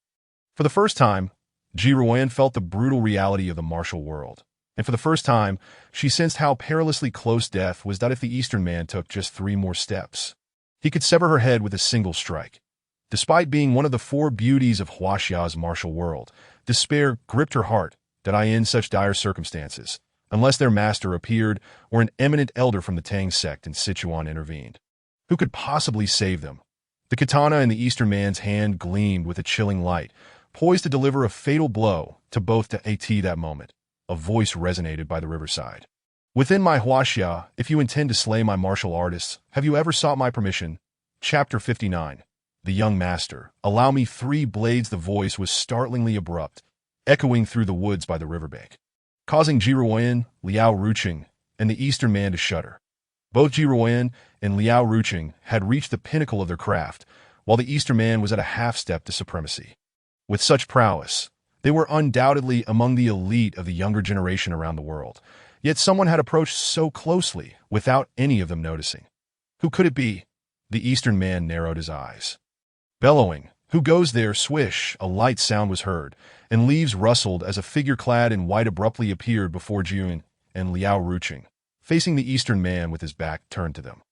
S1: For the first time, Ji Ruoyan felt the brutal reality of the martial world, and for the first time, she sensed how perilously close death was that if the Eastern man took just 3 more steps. He could sever her head with a single strike. Despite being one of the 4 beauties of Huaxia's martial world, despair gripped her heart that in such dire circumstances, unless their master appeared or an eminent elder from the Tang sect in Sichuan intervened, who could possibly save them? The katana in the Eastern man's hand gleamed with a chilling light, poised to deliver a fatal blow to both that moment. A voice resonated by the riverside. "Within my Huaxia, if you intend to slay my martial artists, have you ever sought my permission?" Chapter 59. The Young Master. Allow me 3 blades. The voice was startlingly abrupt, echoing through the woods by the riverbank, causing Ji Ruoyan, Liao Ruqing, and the Eastern man to shudder. Both Ji Ruoyan and Liao Ruqing had reached the pinnacle of their craft, while the Eastern man was at a half-step to supremacy. With such prowess, they were undoubtedly among the elite of the younger generation around the world, yet someone had approached so closely without any of them noticing. Who could it be? The Eastern man narrowed his eyes. Bellowing, "Who goes there?" Swish, a light sound was heard, and leaves rustled as a figure clad in white abruptly appeared before Jiun and Liao Ruqing, facing the Eastern man with his back turned to them.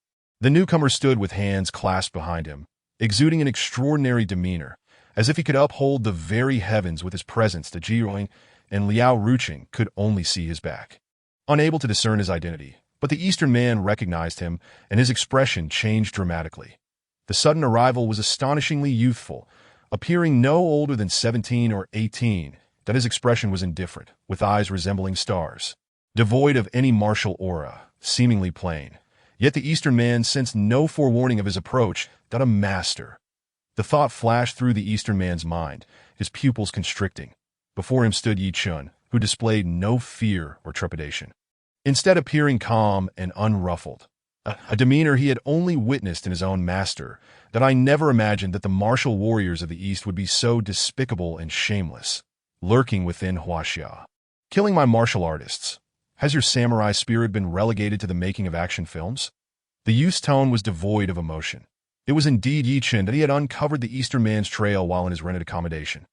S1: The newcomer stood with hands clasped behind him, exuding an extraordinary demeanor, as if he could uphold the very heavens with his presence. The Jiun and Liao Ruqing could only see his back, unable to discern his identity, but the Eastern man recognized him, and his expression changed dramatically. The sudden arrival was astonishingly youthful, appearing no older than 17 or 18, that his expression was indifferent, with eyes resembling stars, devoid of any martial aura, seemingly plain. Yet the Eastern man sensed no forewarning of his approach, that a master. The thought flashed through the Eastern man's mind, his pupils constricting. Before him stood Ye Chen, who displayed no fear or trepidation, instead appearing calm and unruffled, a demeanor he had only witnessed in his own master. That I never imagined that the martial warriors of the East would be so despicable and shameless, lurking within Huaxia, killing my martial artists. Has your samurai spirit been relegated to the making of action films? The youth's tone was devoid of emotion. It was indeed Ye Chen that he had uncovered the Eastern man's trail while in his rented accommodation,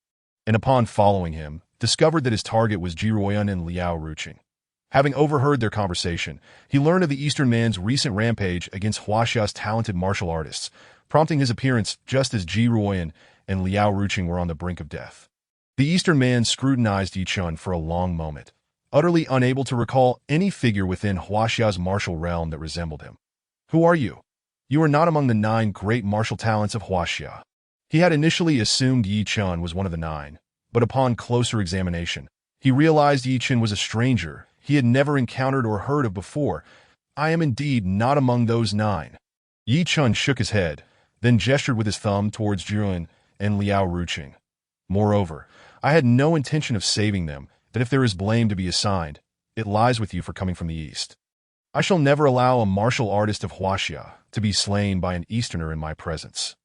S1: and upon following him, discovered that his target was Ji Ruoyan and Liao Ruqing. Having overheard their conversation, he learned of the Eastern man's recent rampage against Huaxia's talented martial artists, prompting his appearance just as Ji Ruoyan and Liao Ruqing were on the brink of death. The Eastern man scrutinized Ye Chen for a long moment, utterly unable to recall any figure within Huaxia's martial realm that resembled him. Who are you? You are not among the 9 great martial talents of Huaxia. He had initially assumed Ye Chen was one of the 9, but upon closer examination, he realized Ye Chen was a stranger he had never encountered or heard of before. I am indeed not among those 9. Ye Chen shook his head, then gestured with his thumb towards Jiun and Liao Ruqing. Moreover, I had no intention of saving them, that if there is blame to be assigned, it lies with you for coming from the East. I shall never allow a martial artist of Huaxia to be slain by an Easterner in my presence.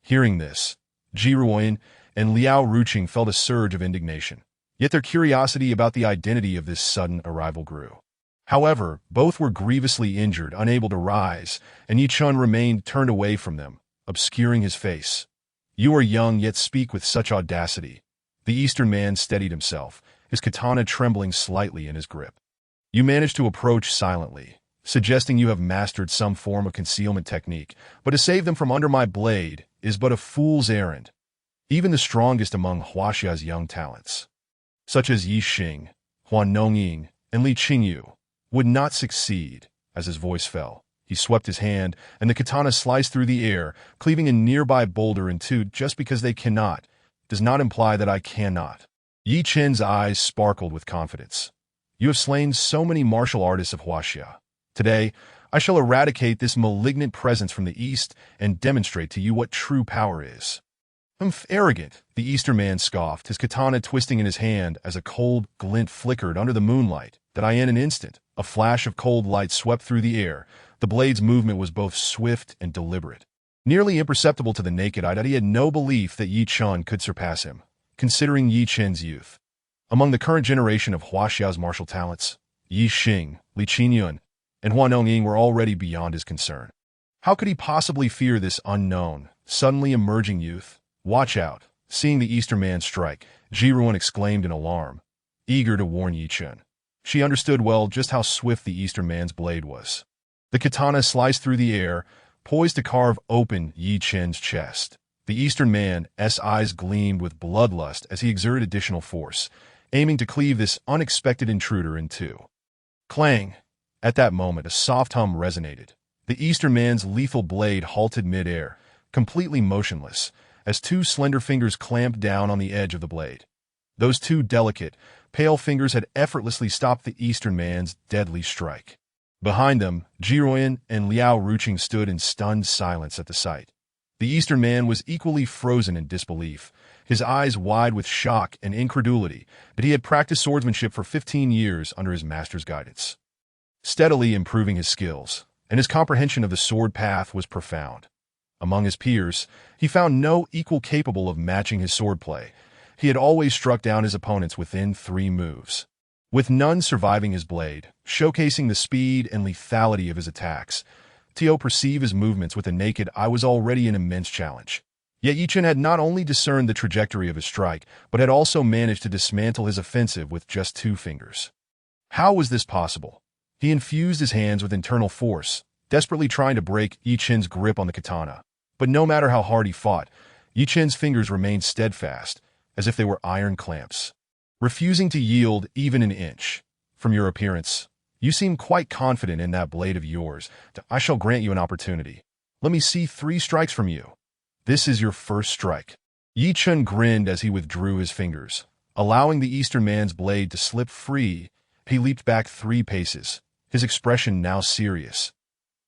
S1: Hearing this, Ji Ruoyan and Liao Ruqing felt a surge of indignation. Yet their curiosity about the identity of this sudden arrival grew. However, both were grievously injured, unable to rise, and Ye Chen remained turned away from them, obscuring his face. You are young, yet speak with such audacity. The Eastern man steadied himself, his katana trembling slightly in his grip. You manage to approach silently, suggesting you have mastered some form of concealment technique, but to save them from under my blade is but a fool's errand. Even the strongest among Huaxia's young talents, such as Yi Xing, Huan Nongying, and Li Qingyu, would not succeed. As his voice fell, he swept his hand, and the katana sliced through the air, cleaving a nearby boulder in two. Just because they cannot does not imply that I cannot. Ye Chen's eyes sparkled with confidence. You have slain so many martial artists of Huaxia. Today, I shall eradicate this malignant presence from the East and demonstrate to you what true power is. Arrogant, the Eastern man scoffed, his katana twisting in his hand as a cold glint flickered under the moonlight. That in an instant, a flash of cold light swept through the air. The blade's movement was both swift and deliberate, nearly imperceptible to the naked eye. That he had no belief that Ye Chen could surpass him, considering Ye Chen's youth. Among the current generation of Huaxia's martial talents, Yi Xing, Li Qingyun, and Huan Nongying were already beyond his concern. How could he possibly fear this unknown, suddenly emerging youth? Watch out! Seeing the Eastern man strike, Ji Ruoyan exclaimed in alarm, eager to warn Ye Chen. She understood well just how swift the Eastern man's blade was. The katana sliced through the air, poised to carve open Ye Chen's chest. The Eastern man's eyes gleamed with bloodlust as he exerted additional force, aiming to cleave this unexpected intruder in two. Clang! At that moment, a soft hum resonated. The Eastern man's lethal blade halted mid-air, completely motionless, as 2 slender fingers clamped down on the edge of the blade. Those 2 delicate, pale fingers had effortlessly stopped the Eastern man's deadly strike. Behind them, Ji Ruoyan and Liao Ruqing stood in stunned silence at the sight. The Eastern man was equally frozen in disbelief, his eyes wide with shock and incredulity that he had practiced swordsmanship for 15 years under his master's guidance, steadily improving his skills, and his comprehension of the sword path was profound. Among his peers, he found no equal capable of matching his swordplay. He had always struck down his opponents within 3 moves, with none surviving his blade, showcasing the speed and lethality of his attacks. To perceive his movements with the naked eye was already an immense challenge. Yet Ye Chen had not only discerned the trajectory of his strike, but had also managed to dismantle his offensive with just 2 fingers. How was this possible? He infused his hands with internal force, desperately trying to break Ye Chen's grip on the katana. But no matter how hard he fought, Ye Chen's fingers remained steadfast, as if they were iron clamps, refusing to yield even an inch. From your appearance, you seem quite confident in that blade of yours. I shall grant you an opportunity. Let me see 3 strikes from you. This is your first strike. Ye Chen grinned as he withdrew his fingers, allowing the Eastern man's blade to slip free. He leaped back 3 paces, his expression now serious.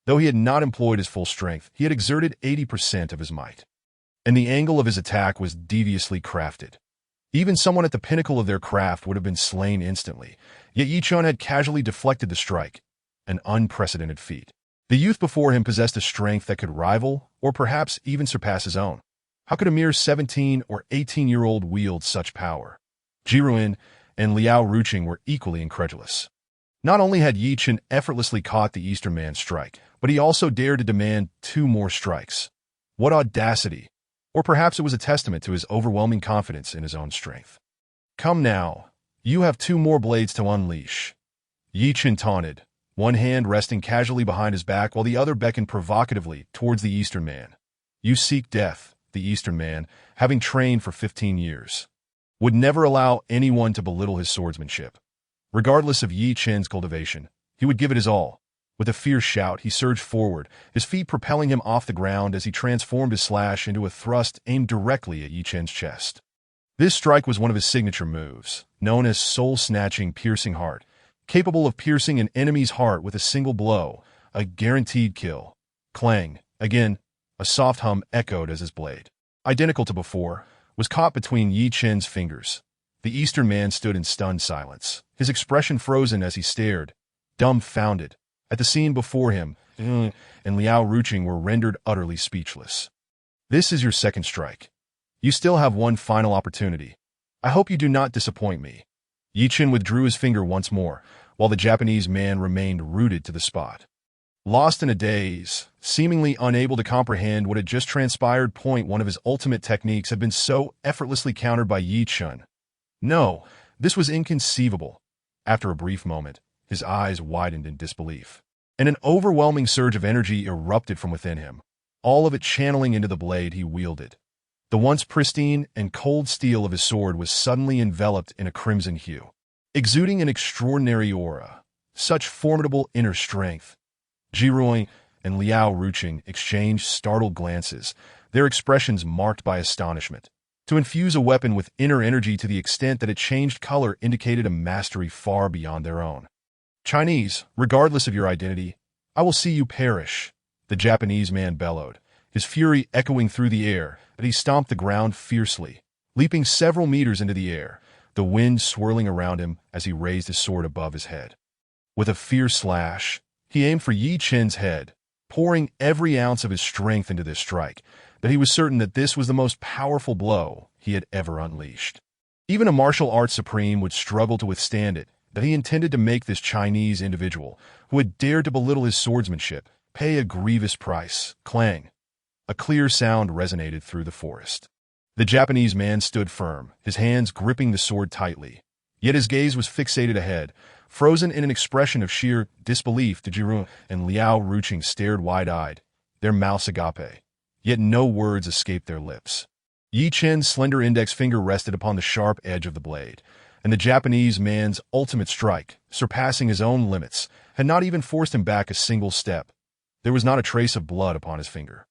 S1: Though he had not employed his full strength, he had exerted 80% of his might, and the angle of his attack was deviously crafted. Even someone at the pinnacle of their craft would have been slain instantly, yet Ye Chen had casually deflected the strike, an unprecedented feat. The youth before him possessed a strength that could rival, or perhaps even surpass his own. How could a mere 17 or 18-year-old wield such power? Jiruin and Liao Ruqing were equally incredulous. Not only had Ye Chen effortlessly caught the Eastern man's strike, but he also dared to demand 2 more strikes. What audacity! Or perhaps it was a testament to his overwhelming confidence in his own strength. Come now, you have 2 more blades to unleash. Ye Chen taunted, one hand resting casually behind his back while the other beckoned provocatively towards the Eastern man. You seek death, the Eastern man, having trained for 15 years, would never allow anyone to belittle his swordsmanship. Regardless of Ye Chen's cultivation, he would give it his all. With a fierce shout, he surged forward, his feet propelling him off the ground as he transformed his slash into a thrust aimed directly at Ye Chen's chest. This strike was one of his signature moves, known as soul-snatching piercing heart, capable of piercing an enemy's heart with a single blow, a guaranteed kill. Clang. Again, a soft hum echoed as his blade, identical to before, was caught between Ye Chen's fingers. The Eastern man stood in stunned silence, his expression frozen as he stared, dumbfounded, at the scene before him, and Liao Ruqing were rendered utterly speechless. This is your second strike. You still have one final opportunity. I hope you do not disappoint me. Ye Chen withdrew his finger once more, while the Japanese man remained rooted to the spot. Lost in a daze, seemingly unable to comprehend what had just transpired. One of his ultimate techniques had been so effortlessly countered by Ye Chen. No, this was inconceivable. After a brief moment, his eyes widened in disbelief, and an overwhelming surge of energy erupted from within him, all of it channeling into the blade he wielded. The once pristine and cold steel of his sword was suddenly enveloped in a crimson hue, exuding an extraordinary aura, such formidable inner strength. Jiruin and Liao Ruqing exchanged startled glances, their expressions marked by astonishment. To infuse a weapon with inner energy to the extent that it changed color indicated a mastery far beyond their own. Chinese, regardless of your identity, I will see you perish, the Japanese man bellowed, his fury echoing through the air, but he stomped the ground fiercely, leaping several meters into the air, the wind swirling around him as he raised his sword above his head. With a fierce slash, he aimed for Ye Chen's head, pouring every ounce of his strength into this strike, but he was certain that this was the most powerful blow he had ever unleashed. Even a martial arts supreme would struggle to withstand it, that he intended to make this Chinese individual, who had dared to belittle his swordsmanship, pay a grievous price. Clang. A clear sound resonated through the forest. The Japanese man stood firm, his hands gripping the sword tightly. Yet his gaze was fixated ahead, frozen in an expression of sheer disbelief. Jiruin and Liao Ruqing stared wide-eyed, their mouths agape, yet no words escaped their lips. Ye Chen's slender index finger rested upon the sharp edge of the blade, and the Japanese man's ultimate strike, surpassing his own limits, had not even forced him back a single step. There was not a trace of blood upon his finger.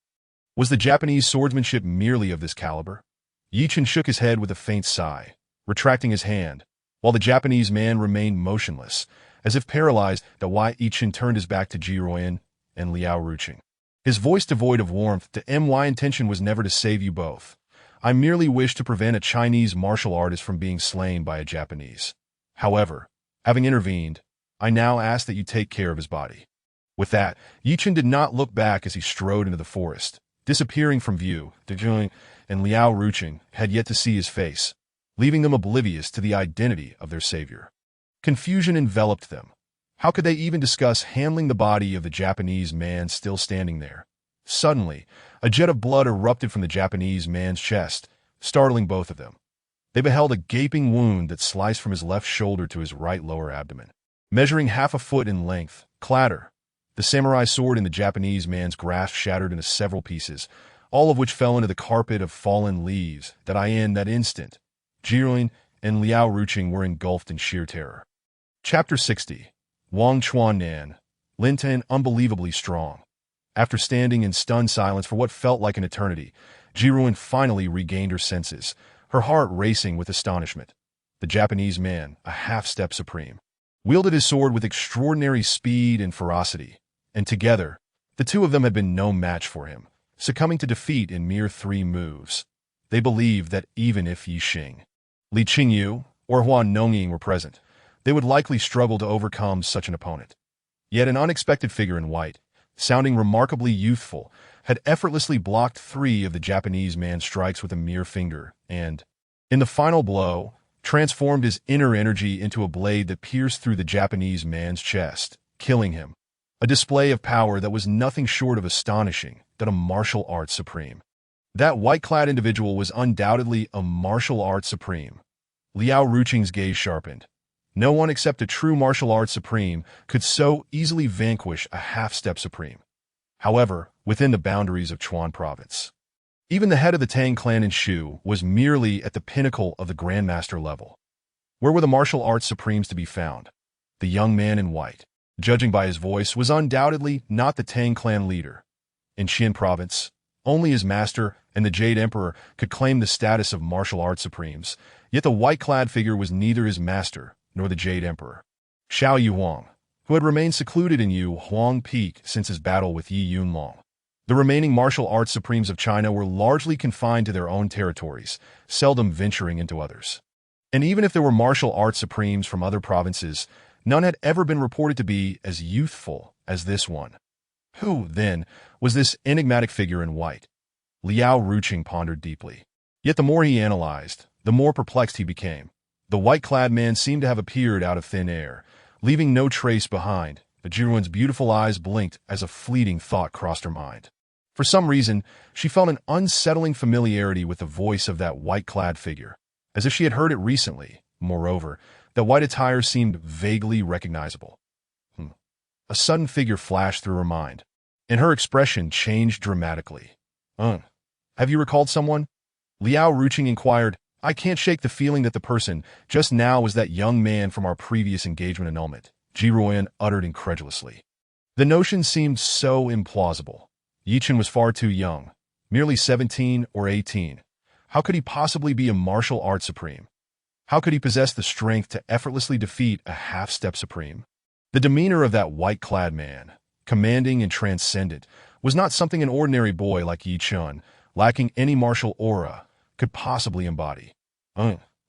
S1: Was the Japanese swordsmanship merely of this caliber? Ye Chen shook his head with a faint sigh, retracting his hand, while the Japanese man remained motionless, as if paralyzed. Ye Chen turned his back to Jiruin and Liao Ruqing. His voice devoid of warmth. My intention was never to save you both. I merely wished to prevent a Chinese martial artist from being slain by a Japanese. However, having intervened, I now ask that you take care of his body. With that, Ye Chen did not look back as he strode into the forest, disappearing from view. De Jing and Liao Ruching had yet to see his face, leaving them oblivious to the identity of their savior. Confusion enveloped them. How could they even discuss handling the body of the Japanese man still standing there? Suddenly, a jet of blood erupted from the Japanese man's chest, startling both of them. They beheld a gaping wound that sliced from his left shoulder to his right lower abdomen. Measuring half a foot in length, clatter, the samurai sword in the Japanese man's grasp shattered into several pieces, all of which fell into the carpet of fallen leaves. In that instant, Jiruin and Liao Ruching were engulfed in sheer terror. Chapter 60. Wang Chuan-nan, Lin Tan unbelievably strong. After standing in stunned silence for what felt like an eternity, Jiruin finally regained her senses, her heart racing with astonishment. The Japanese man, a half-step supreme, wielded his sword with extraordinary speed and ferocity, and together, the two of them had been no match for him, succumbing to defeat in mere 3 moves. They believed that even if Ye Xing, Li Qingyu, or Huan Nongying were present, they would likely struggle to overcome such an opponent. Yet an unexpected figure in white, sounding remarkably youthful, had effortlessly blocked 3 of the Japanese man's strikes with a mere finger, and, in the final blow, transformed his inner energy into a blade that pierced through the Japanese man's chest, killing him. A display of power that was nothing short of astonishing, that a martial arts supreme. That white-clad individual was undoubtedly a martial arts supreme. Liao Ruching's gaze sharpened. No one except a true martial arts supreme could so easily vanquish a half-step supreme. However, within the boundaries of Chuan province, even the head of the Tang clan in Shu was merely at the pinnacle of the grandmaster level. Where were the martial arts supremes to be found? The young man in white, judging by his voice, was undoubtedly not the Tang clan leader. In Xian province, only his master and the Jade Emperor could claim the status of martial arts supremes, yet the white-clad figure was neither his master nor the Jade Emperor. Xiao Yuhuang, who had remained secluded in Yu Huang Peak since his battle with Yi Yunlong. The remaining martial arts supremes of China were largely confined to their own territories, seldom venturing into others. And even if there were martial arts supremes from other provinces, none had ever been reported to be as youthful as this one. Who, then, was this enigmatic figure in white? Liao Ruching pondered deeply. Yet the more he analyzed, the more perplexed he became. The white-clad man seemed to have appeared out of thin air, leaving no trace behind, but Jiruin's beautiful eyes blinked as a fleeting thought crossed her mind. For some reason, she felt an unsettling familiarity with the voice of that white-clad figure, as if she had heard it recently. Moreover, the white attire seemed vaguely recognizable. A sudden figure flashed through her mind, and her expression changed dramatically. Have you recalled someone? Liao Ruching inquired. I can't shake the feeling that the person just now was that young man from our previous engagement annulment, Jiruin uttered incredulously. The notion seemed so implausible. Ye Chen was far too young, merely 17 or 18. How could he possibly be a martial arts supreme? How could he possess the strength to effortlessly defeat a half-step supreme? The demeanor of that white-clad man, commanding and transcendent, was not something an ordinary boy like Ye Chen, lacking any martial aura, could possibly embody.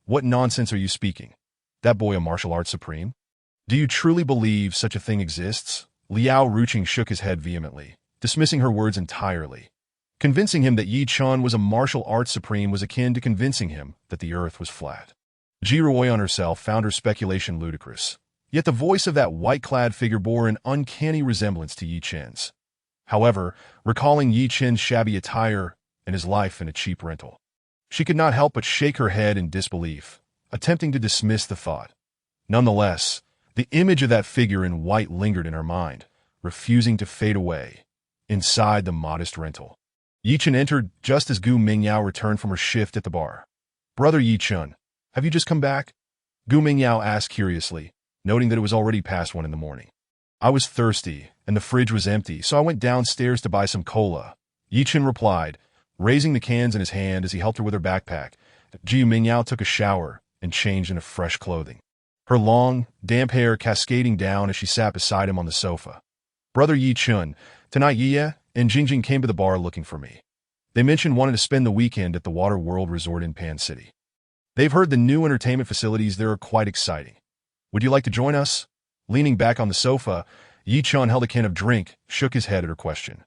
S1: What nonsense are you speaking? That boy a martial arts supreme? Do you truly believe such a thing exists? Liao Ruching shook his head vehemently, dismissing her words entirely. Convincing him that Ye Chen was a martial arts supreme was akin to convincing him that the earth was flat. Jiruin herself found her speculation ludicrous. Yet the voice of that white-clad figure bore an uncanny resemblance to Ye Chen's. However, recalling Ye Chen's shabby attire and his life in a cheap rental, she could not help but shake her head in disbelief, attempting to dismiss the thought. Nonetheless, the image of that figure in white lingered in her mind, refusing to fade away. Inside the modest rental, Ye Chen entered just as Gu Mingyao returned from her shift at the bar. Brother Ye Chen, have you just come back? Gu Mingyao asked curiously, noting that it was already past 1 in the morning. I was thirsty, and the fridge was empty, so I went downstairs to buy some cola. Ye Chen replied, raising the cans in his hand as he helped her with her backpack. Gu Mingyao took a shower and changed into fresh clothing, her long, damp hair cascading down as she sat beside him on the sofa. Brother Ye Chen, tonight Ye and Jingjing came to the bar looking for me. They mentioned wanting to spend the weekend at the Water World Resort in Pan City. They've heard the new entertainment facilities there are quite exciting. Would you like to join us? Leaning back on the sofa, Ye Chen held a can of drink, shook his head at her question.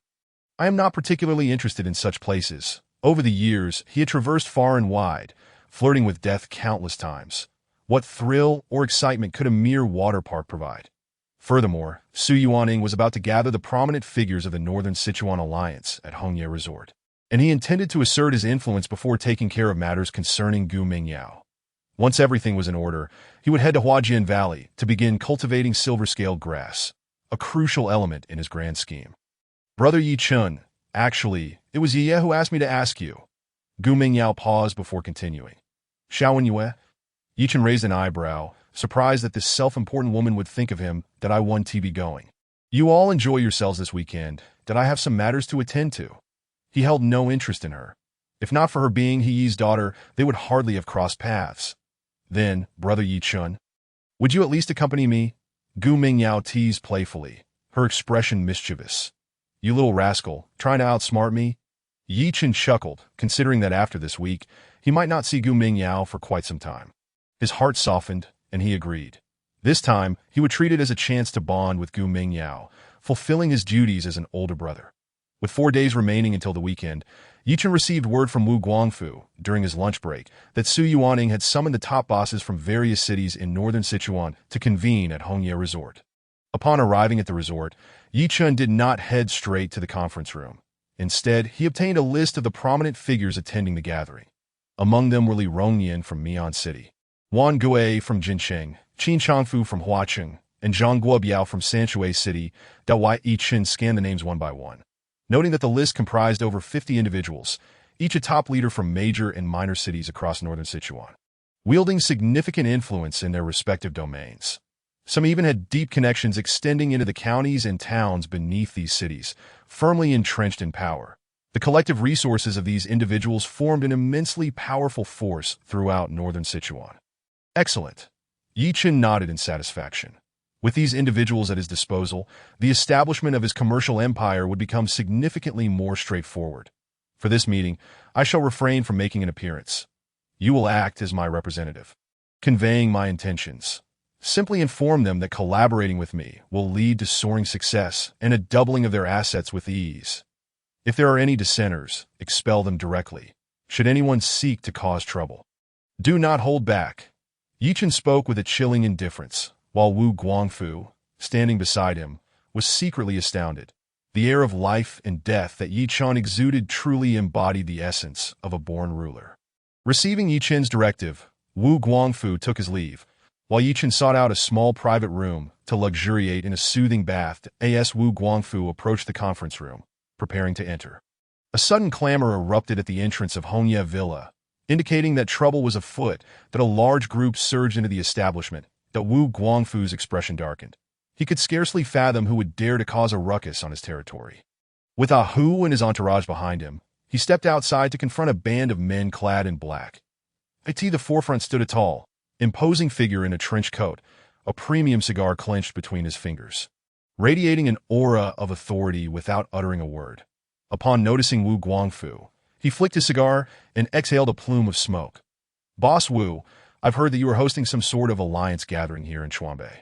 S1: I am not particularly interested in such places. Over the years, he had traversed far and wide, flirting with death countless times. What thrill or excitement could a mere water park provide? Furthermore, Su Yuaning was about to gather the prominent figures of the Northern Sichuan Alliance at Hongye Resort, and he intended to assert his influence before taking care of matters concerning Gu Mingyao. Once everything was in order, he would head to Huajian Valley to begin cultivating silver-scaled grass, a crucial element in his grand scheme. Brother Ye Chen, actually, it was Ye who asked me to ask you. Gu Mingyao paused before continuing. Xiaowen Yue? Ye Chen raised an eyebrow, surprised that this self-important woman would think of him, that I want to be going. You all enjoy yourselves this weekend, that I have some matters to attend to. He held no interest in her. If not for her being He Yi's daughter, they would hardly have crossed paths. Then, Brother Ye Chen, would you at least accompany me? Gu Mingyao teased playfully, her expression mischievous. You little rascal, trying to outsmart me? Ye Chen chuckled, considering that after this week, he might not see Gu Mingyao for quite some time. His heart softened, and he agreed. This time, he would treat it as a chance to bond with Gu Mingyao, fulfilling his duties as an older brother. With 4 days remaining until the weekend, Ye Chen received word from Wu Guangfu, during his lunch break, that Su Yuaning had summoned the top bosses from various cities in northern Sichuan to convene at Hongye Resort. Upon arriving at the resort, Ye Chen did not head straight to the conference room. Instead, he obtained a list of the prominent figures attending the gathering. Among them were Li Rongyan from Mian City, Wan Gui from Jincheng, Qin Changfu from Huacheng, and Zhang Guobiao from Sanshui City. Ye Chen scanned the names one by one, noting that the list comprised over 50 individuals, each a top leader from major and minor cities across northern Sichuan, wielding significant influence in their respective domains. Some even had deep connections extending into the counties and towns beneath these cities, firmly entrenched in power. The collective resources of these individuals formed an immensely powerful force throughout northern Sichuan. Excellent. Ye Chen nodded in satisfaction. With these individuals at his disposal, the establishment of his commercial empire would become significantly more straightforward. For this meeting, I shall refrain from making an appearance. You will act as my representative, conveying my intentions. Simply inform them that collaborating with me will lead to soaring success and a doubling of their assets with ease. If there are any dissenters, expel them directly, should anyone seek to cause trouble. Do not hold back. Ye Chen spoke with a chilling indifference, while Wu Guangfu, standing beside him, was secretly astounded. The air of life and death that Ye Chen exuded truly embodied the essence of a born ruler. Receiving Ye Chen's directive, Wu Guangfu took his leave, while Ye Chen sought out a small private room to luxuriate in a soothing bath. As Wu Guangfu approached the conference room, preparing to enter, a sudden clamor erupted at the entrance of Hongye Villa, indicating that trouble was afoot. That a large group surged into the establishment. That Wu Guangfu's expression darkened. He could scarcely fathom who would dare to cause a ruckus on his territory. With Ah Hu and his entourage behind him, he stepped outside to confront a band of men clad in black. At the forefront stood a tall, imposing figure in a trench coat, a premium cigar clenched between his fingers, radiating an aura of authority without uttering a word. Upon noticing Wu Guangfu, he flicked his cigar and exhaled a plume of smoke. Boss Wu, I've heard that you are hosting some sort of alliance gathering here in Chuanbei.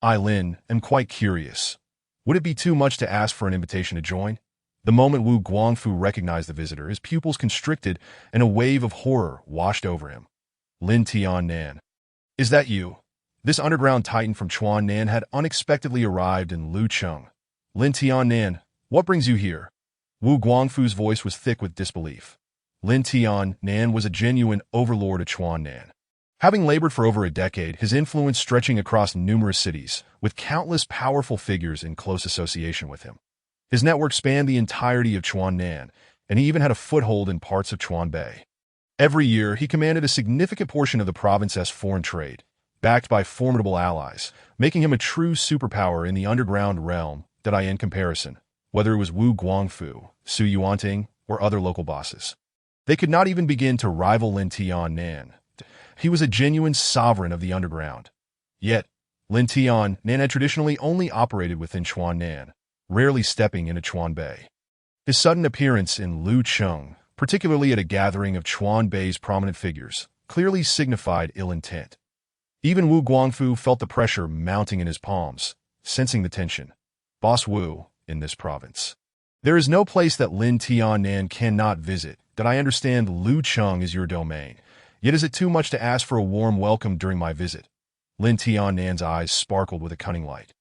S1: I, Lin, am quite curious. Would it be too much to ask for an invitation to join? The moment Wu Guangfu recognized the visitor, his pupils constricted and a wave of horror washed over him. Lin Tian-nan. Is that you? This underground titan from Chuan-nan had unexpectedly arrived in Lucheng. Lin Tian-nan, what brings you here? Wu Guangfu's voice was thick with disbelief. Lin Tian-nan was a genuine overlord of Chuan-nan. Having labored for over a decade, his influence stretching across numerous cities, with countless powerful figures in close association with him. His network spanned the entirety of Chuan-nan, and he even had a foothold in parts of Chuanbei. Every year, he commanded a significant portion of the province's foreign trade, backed by formidable allies, making him a true superpower in the underground realm. In comparison, whether it was Wu Guangfu, Su Yuanting, or other local bosses, they could not even begin to rival Lin Tian-nan. He was a genuine sovereign of the underground. Yet, Lin Tian-nan had traditionally only operated within Chuan-nan, rarely stepping into Chuanbei. His sudden appearance in Lucheng, particularly at a gathering of Chuan Bei's prominent figures, clearly signified ill intent. Even Wu Guangfu felt the pressure mounting in his palms, sensing the tension. Boss Wu, in this province. There is no place that Lin Tiannan cannot visit, that I understand Lucheng is your domain. Yet is it too much to ask for a warm welcome during my visit? Lin Tiannan's eyes sparkled with a cunning light.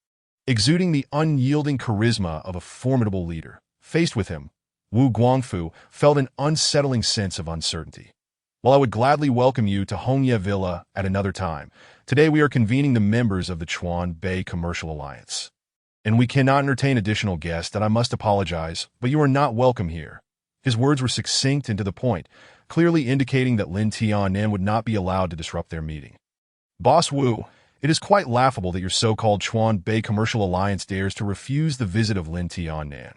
S1: Exuding the unyielding charisma of a formidable leader. Faced with him, Wu Guangfu felt an unsettling sense of uncertainty. While I would gladly welcome you to Hongye Villa at another time, today we are convening the members of the Chuan Bei Commercial Alliance. And we cannot entertain additional guests, that I must apologize, but you are not welcome here. His words were succinct and to the point, clearly indicating that Lin Tiannan would not be allowed to disrupt their meeting. Boss Wu, it is quite laughable that your so-called Chuan Bei Commercial Alliance dares to refuse the visit of Lin Tiannan.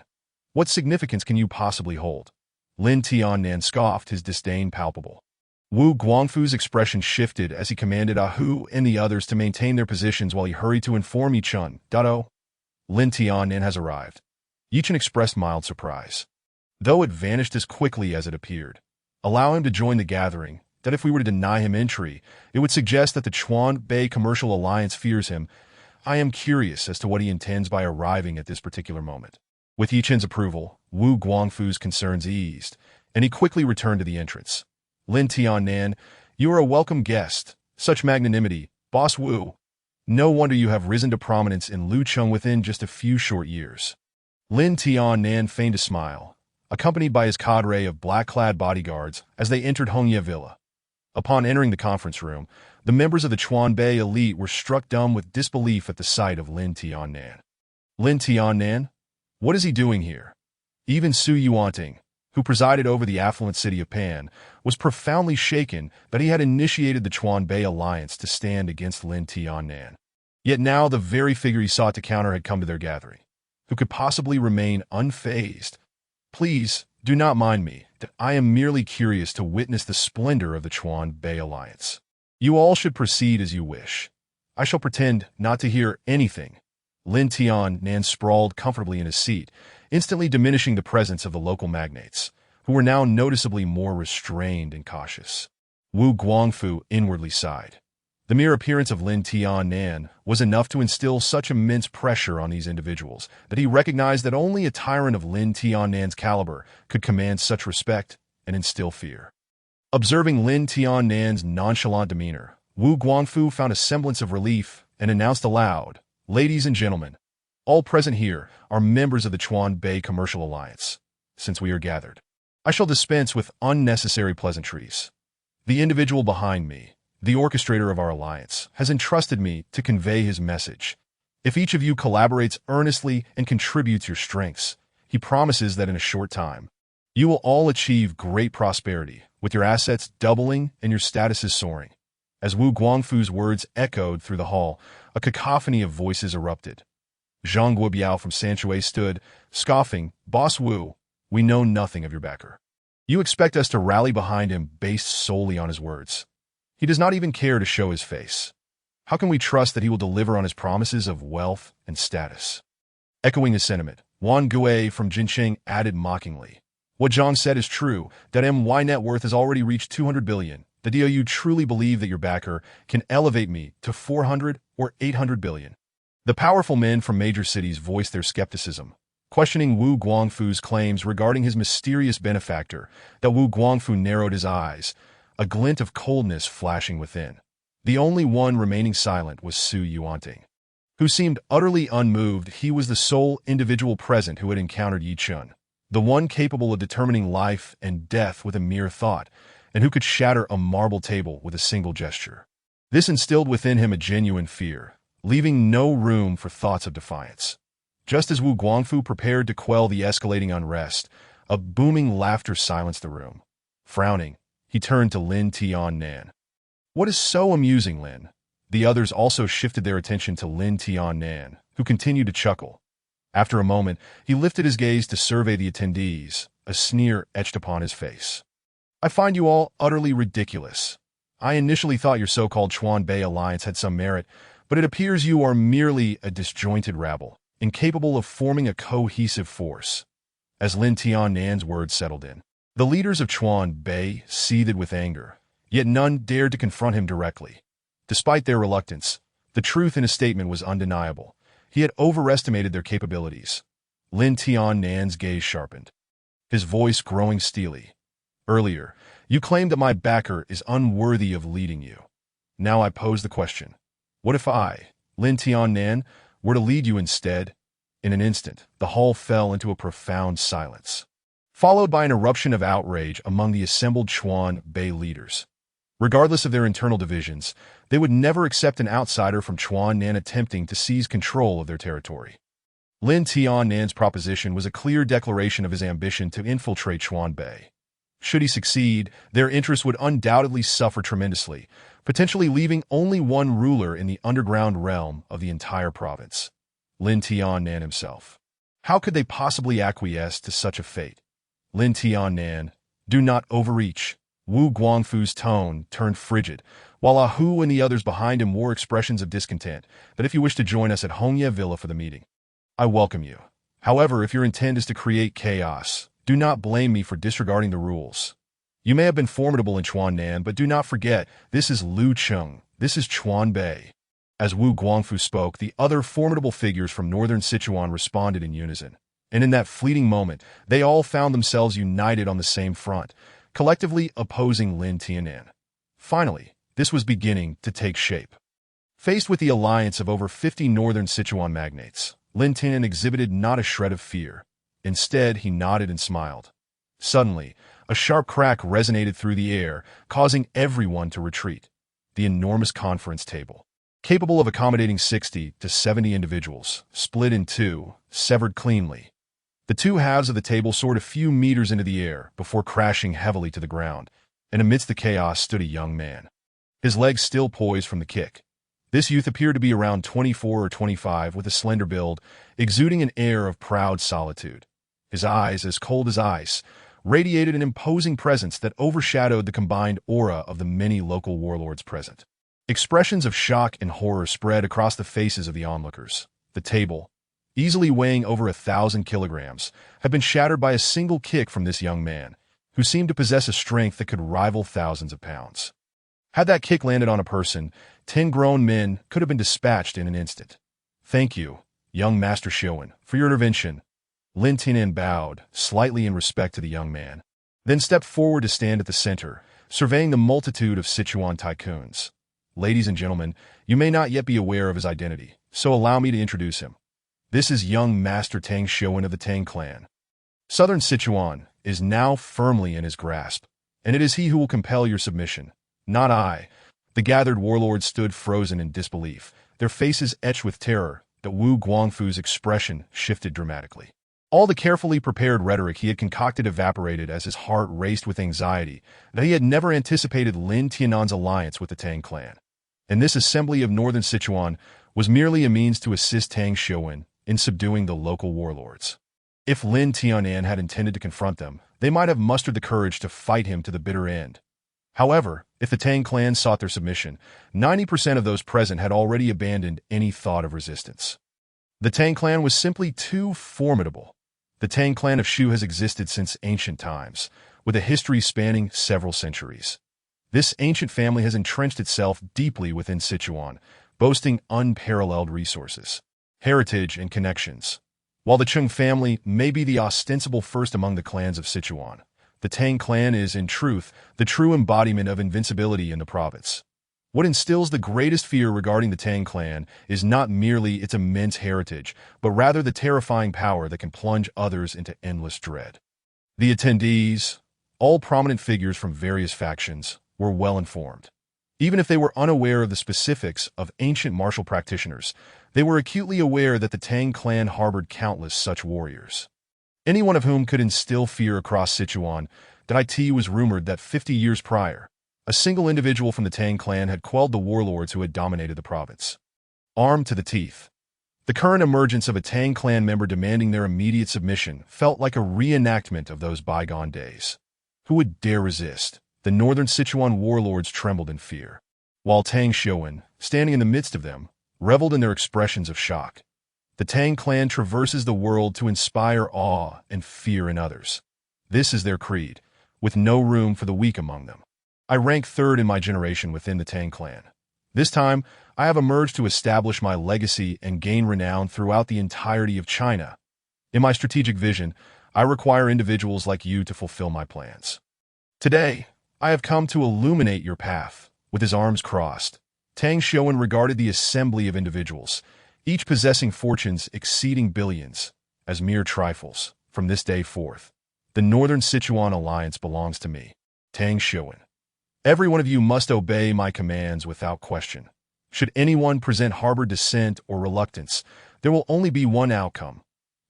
S1: What significance can you possibly hold? Lin Tiannan scoffed, his disdain palpable. Wu Guangfu's expression shifted as he commanded Hu and the others to maintain their positions while he hurried to inform Ye Chen. Lin Tiannan has arrived. Ye Chen expressed mild surprise. Though it vanished as quickly as it appeared. Allow him to join the gathering, that if we were to deny him entry, it would suggest that the Chuan Bei Commercial Alliance fears him. I am curious as to what he intends by arriving at this particular moment. With Ye Chen's approval, Wu Guangfu's concerns eased, and he quickly returned to the entrance. Lin Tiannan, you are a welcome guest. Such magnanimity, Boss Wu. No wonder you have risen to prominence in Lucheng within just a few short years. Lin Tiannan feigned a smile, accompanied by his cadre of black-clad bodyguards as they entered Hongye Villa. Upon entering the conference room, the members of the Chuan Bei elite were struck dumb with disbelief at the sight of Lin Tiannan. Lin Tiannan? What is he doing here? Even Su Yuanting, who presided over the affluent city of Pan, was profoundly shaken that he had initiated the Chuan Bei alliance to stand against Lin Tiannan. Yet now the very figure he sought to counter had come to their gathering. Who could possibly remain unfazed? Please, do not mind me. I am merely curious to witness the splendor of the Chuan Bei alliance. You all should proceed as you wish. I shall pretend not to hear anything. Lin Tiannan sprawled comfortably in his seat, instantly diminishing the presence of the local magnates, who were now noticeably more restrained and cautious. Wu Guangfu inwardly sighed. The mere appearance of Lin Tiannan was enough to instill such immense pressure on these individuals that he recognized that only a tyrant of Lin Tiannan's caliber could command such respect and instill fear. Observing Lin Tiannan's nonchalant demeanor, Wu Guangfu found a semblance of relief and announced aloud, "Ladies and gentlemen, all present here are members of the Chuan Bei Commercial Alliance. Since we are gathered, I shall dispense with unnecessary pleasantries. The individual behind me, the orchestrator of our alliance, has entrusted me to convey his message. If each of you collaborates earnestly and contributes your strengths, he promises that in a short time, you will all achieve great prosperity, with your assets doubling and your statuses soaring." As Wu Guangfu's words echoed through the hall, a cacophony of voices erupted. Zhang Guobiao from Sanshui stood, scoffing, "Boss Wu, we know nothing of your backer. You expect us to rally behind him based solely on his words. He does not even care to show his face. How can we trust that he will deliver on his promises of wealth and status?" Echoing his sentiment, Wan Gui from Jincheng added mockingly, "What Zhang said is true, that MY net worth has already reached 200 billion. Do you truly believe that your backer can elevate me to 400 or 800 billion? The powerful men from major cities voiced their skepticism, questioning Wu Guangfu's claims regarding his mysterious benefactor. That Wu Guangfu narrowed his eyes, a glint of coldness flashing within. The only one remaining silent was Su Yuanting, who seemed utterly unmoved. He was the sole individual present who had encountered Ye Chen, the one capable of determining life and death with a mere thought, and who could shatter a marble table with a single gesture. This instilled within him a genuine fear, leaving no room for thoughts of defiance. Just as Wu Guangfu prepared to quell the escalating unrest, a booming laughter silenced the room. Frowning, he turned to Lin Tiannan. "What is so amusing, Lin?" The others also shifted their attention to Lin Tiannan, who continued to chuckle. After a moment, he lifted his gaze to survey the attendees, a sneer etched upon his face. "I find you all utterly ridiculous. I initially thought your so-called Chuan Bei alliance had some merit, but it appears you are merely a disjointed rabble, incapable of forming a cohesive force. as Lin Tiannan's words settled in. The leaders of Chuan Bei seethed with anger, yet none dared to confront him directly. Despite their reluctance, the truth in his statement was undeniable. He had overestimated their capabilities. Lin Tiannan's gaze sharpened, his voice growing steely. Earlier, you claimed that my backer is unworthy of leading you. Now I pose the question. What if I, Lin Tiannan, were to lead you instead? In an instant, the hall fell into a profound silence, followed by an eruption of outrage among the assembled Chuan Bei leaders. Regardless of their internal divisions, they would never accept an outsider from Chuan Nan attempting to seize control of their territory. Lin Tiannan's proposition was a clear declaration of his ambition to infiltrate Chuan Bei. Should he succeed, their interests would undoubtedly suffer tremendously, potentially leaving only one ruler in the underground realm of the entire province, Lin Tiannan himself. How could they possibly acquiesce to such a fate? Lin Tiannan, do not overreach. Wu Guangfu's tone turned frigid, while Ah Hu and the others behind him wore expressions of discontent. But if you wish to join us at Hongye Villa for the meeting, I welcome you. However, if your intent is to create chaos, do not blame me for disregarding the rules. You may have been formidable in Chuan Nan, but do not forget, this is Lu Cheng, this is Chuan Bei. As Wu Guangfu spoke, the other formidable figures from northern Sichuan responded in unison. And in that fleeting moment, they all found themselves united on the same front, collectively opposing Lin Tiannan. Finally, this was beginning to take shape. Faced with the alliance of over 50 northern Sichuan magnates, Lin Tiannan exhibited not a shred of fear. Instead, he nodded and smiled. Suddenly, a sharp crack resonated through the air, causing everyone to retreat. The enormous conference table, capable of accommodating 60 to 70 individuals, split in two, severed cleanly. The two halves of the table soared a few meters into the air before crashing heavily to the ground, and amidst the chaos stood a young man, his legs still poised from the kick. This youth appeared to be around 24 or 25, with a slender build, exuding an air of proud solitude. His eyes, as cold as ice, radiated an imposing presence that overshadowed the combined aura of the many local warlords present. Expressions of shock and horror spread across the faces of the onlookers. The table, easily weighing over 1,000 kilograms, had been shattered by a single kick from this young man, who seemed to possess a strength that could rival thousands of pounds. Had that kick landed on a person, 10 grown men could have been dispatched in an instant. Thank you, young Master Shiowen, for your intervention. Lin Tiannan bowed, slightly in respect to the young man, then stepped forward to stand at the center, surveying the multitude of Sichuan tycoons. Ladies and gentlemen, you may not yet be aware of his identity, so allow me to introduce him. This is young Master Tang Shiowen of the Tang clan. Southern Sichuan is now firmly in his grasp, and it is he who will compel your submission, not I. The gathered warlords stood frozen in disbelief, their faces etched with terror. That Wu Guangfu's expression shifted dramatically. All the carefully prepared rhetoric he had concocted evaporated as his heart raced with anxiety that he had never anticipated Lin Tiannan's alliance with the Tang clan. And this assembly of northern Sichuan was merely a means to assist Tang Shiowen in subduing the local warlords. If Lin Tiannan had intended to confront them, they might have mustered the courage to fight him to the bitter end. However, if the Tang clan sought their submission, 90% of those present had already abandoned any thought of resistance. The Tang clan was simply too formidable. The Tang clan of Shu has existed since ancient times, with a history spanning several centuries. This ancient family has entrenched itself deeply within Sichuan, boasting unparalleled resources, heritage, and connections. While the Chung family may be the ostensible first among the clans of Sichuan, the Tang clan is, in truth, the true embodiment of invincibility in the province. What instills the greatest fear regarding the Tang clan is not merely its immense heritage, but rather the terrifying power that can plunge others into endless dread. The attendees, all prominent figures from various factions, were well informed. Even if they were unaware of the specifics of ancient martial practitioners, they were acutely aware that the Tang clan harbored countless such warriors, any one of whom could instill fear across Sichuan. It was rumored that 50 years prior, a single individual from the Tang clan had quelled the warlords who had dominated the province. Armed to the teeth, the current emergence of a Tang clan member demanding their immediate submission felt like a reenactment of those bygone days. Who would dare resist? The northern Sichuan warlords trembled in fear, while Tang Shiowen, standing in the midst of them, reveled in their expressions of shock. The Tang clan traverses the world to inspire awe and fear in others. This is their creed, with no room for the weak among them. I rank third in my generation within the Tang clan. This time, I have emerged to establish my legacy and gain renown throughout the entirety of China. In my strategic vision, I require individuals like you to fulfill my plans. Today, I have come to illuminate your path. With his arms crossed, Tang Xuan regarded the assembly of individuals, each possessing fortunes exceeding billions, as mere trifles. From this day forth, the Northern Sichuan alliance belongs to me, Tang Xuan. Every one of you must obey my commands without question. Should anyone harbor dissent or reluctance, there will only be one outcome: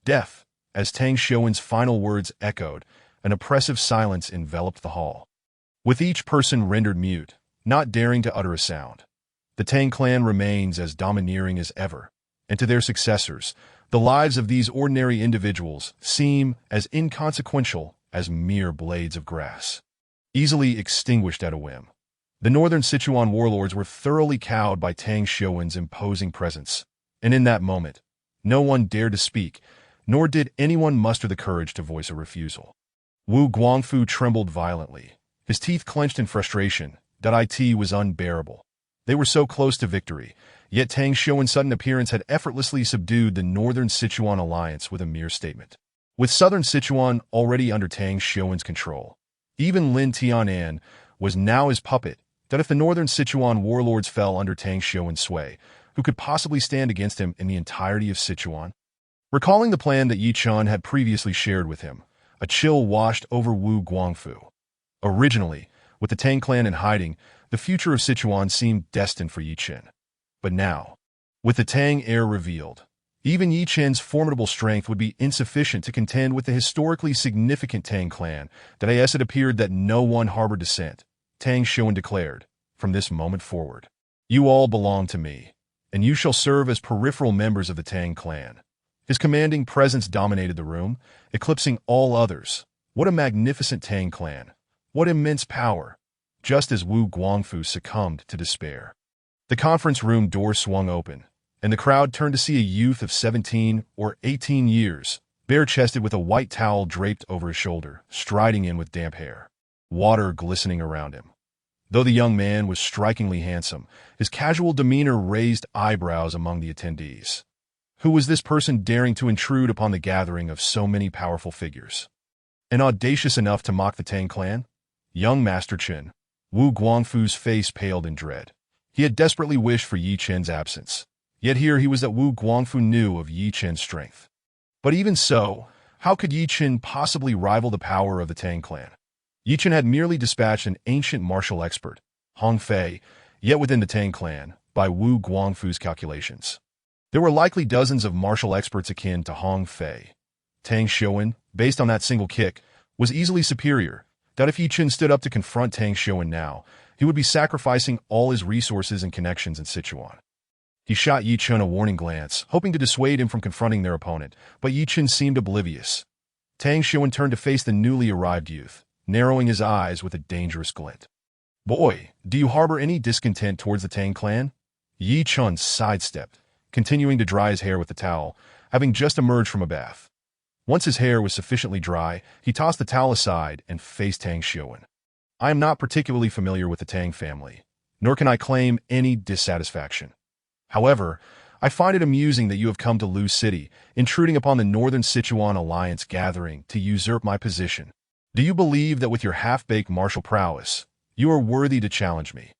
S1: death. As Tang Xuan's final words echoed, an oppressive silence enveloped the hall. With each person rendered mute, not daring to utter a sound, the Tang clan remains as domineering as ever, and to their successors, the lives of these ordinary individuals seem as inconsequential as mere blades of grass, easily extinguished at a whim. The Northern Sichuan warlords were thoroughly cowed by Tang Xuan's imposing presence, and in that moment, no one dared to speak, nor did anyone muster the courage to voice a refusal. Wu Guangfu trembled violently, his teeth clenched in frustration. It was unbearable. They were so close to victory, yet Tang Xuan's sudden appearance had effortlessly subdued the Northern Sichuan alliance with a mere statement. With Southern Sichuan already under Tang Xuan's control, even Lin Tianan was now his puppet. That if the Northern Sichuan warlords fell under Tang Xuan's sway, who could possibly stand against him in the entirety of Sichuan? Recalling the plan that Ye Chen had previously shared with him, a chill washed over Wu Guangfu. Originally, with the Tang clan in hiding, the future of Sichuan seemed destined for Ye Chen. But now, with the Tang heir revealed, even Ye Chen's formidable strength would be insufficient to contend with the historically significant Tang clan. As it appeared that no one harbored dissent, Tang Xuan declared, "From this moment forward, you all belong to me, and you shall serve as peripheral members of the Tang clan." His commanding presence dominated the room, eclipsing all others. What a magnificent Tang clan! What immense power! Just as Wu Guangfu succumbed to despair, the conference room door swung open, and the crowd turned to see a youth of 17 or 18 years, bare-chested with a white towel draped over his shoulder, striding in with damp hair, water glistening around him. Though the young man was strikingly handsome, his casual demeanor raised eyebrows among the attendees. Who was this person daring to intrude upon the gathering of so many powerful figures? And audacious enough to mock the Tang clan? Young Master Chen. Wu Guangfu's face paled in dread. He had desperately wished for Ye Chen's absence. Yet here he was that Wu Guangfu knew of Ye Chen's strength. But even so, how could Ye Chen possibly rival the power of the Tang clan? Ye Chen had merely dispatched an ancient martial expert, Hong Fei, yet within the Tang clan, by Wu Guangfu's calculations, there were likely dozens of martial experts akin to Hong Fei. Tang Xuan, based on that single kick, was easily superior. That if Ye Chen stood up to confront Tang Xuan now, he would be sacrificing all his resources and connections in Sichuan. He shot Ye Chen a warning glance, hoping to dissuade him from confronting their opponent, but Ye Chen seemed oblivious. Tang Xuan turned to face the newly arrived youth, narrowing his eyes with a dangerous glint. "Boy, do you harbor any discontent towards the Tang clan?" Ye Chen sidestepped, continuing to dry his hair with the towel, having just emerged from a bath. Once his hair was sufficiently dry, he tossed the towel aside and faced Tang Xuan. "I am not particularly familiar with the Tang family, nor can I claim any dissatisfaction. However, I find it amusing that you have come to Lu City, intruding upon the Northern Sichuan Alliance gathering to usurp my position. Do you believe that with your half-baked martial prowess, you are worthy to challenge me?"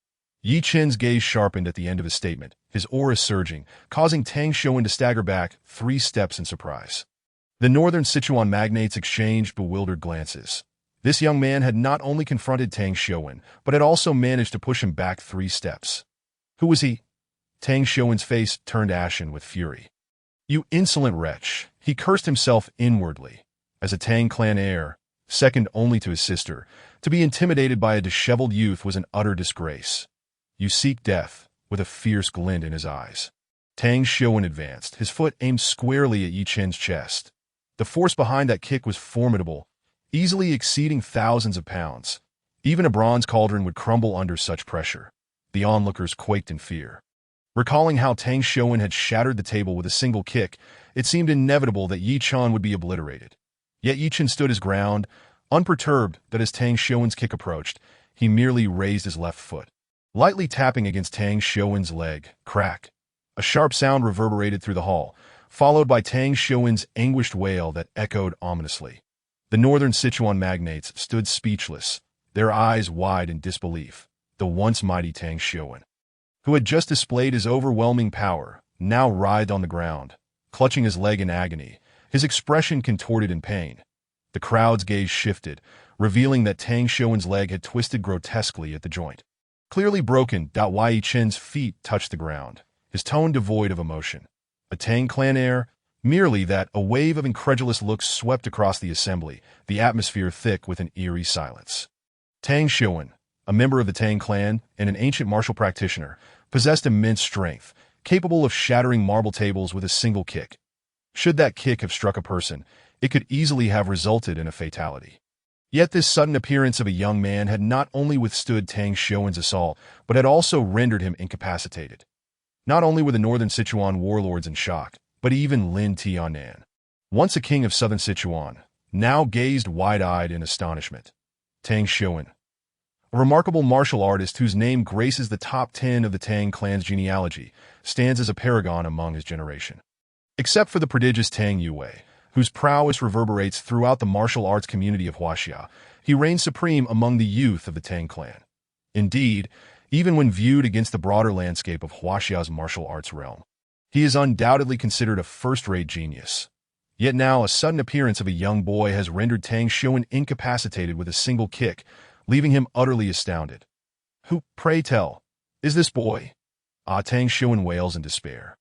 S1: Ye Chen's gaze sharpened at the end of his statement, his aura surging, causing Tang Xuan to stagger back 3 steps in surprise. The Northern Sichuan magnates exchanged bewildered glances. This young man had not only confronted Tang Xuan, but had also managed to push him back 3 steps. Who was he? Tang Xuan's face turned ashen with fury. "You insolent wretch!" He cursed himself inwardly. As a Tang clan heir, second only to his sister, to be intimidated by a disheveled youth was an utter disgrace. "You seek death," with a fierce glint in his eyes. Tang Xuan advanced, his foot aimed squarely at Ye Chen's chest. The force behind that kick was formidable, easily exceeding thousands of pounds. Even a bronze cauldron would crumble under such pressure. The onlookers quaked in fear. Recalling how Tang Shouwen had shattered the table with a single kick, it seemed inevitable that Ye Chen would be obliterated. Yet Ye Chen stood his ground, unperturbed that as Tang Shouwen's kick approached, he merely raised his left foot, lightly tapping against Tang Shouwen's leg. Crack! A sharp sound reverberated through the hall, followed by Tang Shouwen's anguished wail that echoed ominously. The northern Sichuan magnates stood speechless, their eyes wide in disbelief. The once mighty Tang Shouwen, who had just displayed his overwhelming power, now writhed on the ground, clutching his leg in agony, his expression contorted in pain. The crowd's gaze shifted, revealing that Tang Shouwen's leg had twisted grotesquely at the joint. Clearly broken, Ye Chen's feet touched the ground, his tone devoid of emotion. A Tang clan heir? Merely that a wave of incredulous looks swept across the assembly, the atmosphere thick with an eerie silence. Tang Shouwen, a member of the Tang clan and an ancient martial practitioner, possessed immense strength, capable of shattering marble tables with a single kick. Should that kick have struck a person, it could easily have resulted in a fatality. Yet this sudden appearance of a young man had not only withstood Tang Shouwen's assault, but had also rendered him incapacitated. Not only were the northern Sichuan warlords in shock, but even Lin Tianan, once a king of southern Sichuan, now gazed wide-eyed in astonishment. Tang Shouwen, a remarkable martial artist whose name graces the top 10 of the Tang clan's genealogy, stands as a paragon among his generation. Except for the prodigious Tang Yue, whose prowess reverberates throughout the martial arts community of Huaxia, he reigns supreme among the youth of the Tang clan. Indeed, even when viewed against the broader landscape of Huaxia's martial arts realm, he is undoubtedly considered a first-rate genius. Yet now a sudden appearance of a young boy has rendered Tang Shouwen incapacitated with a single kick, leaving him utterly astounded. Who, pray tell, is this boy? Tang Shouwen wails in despair,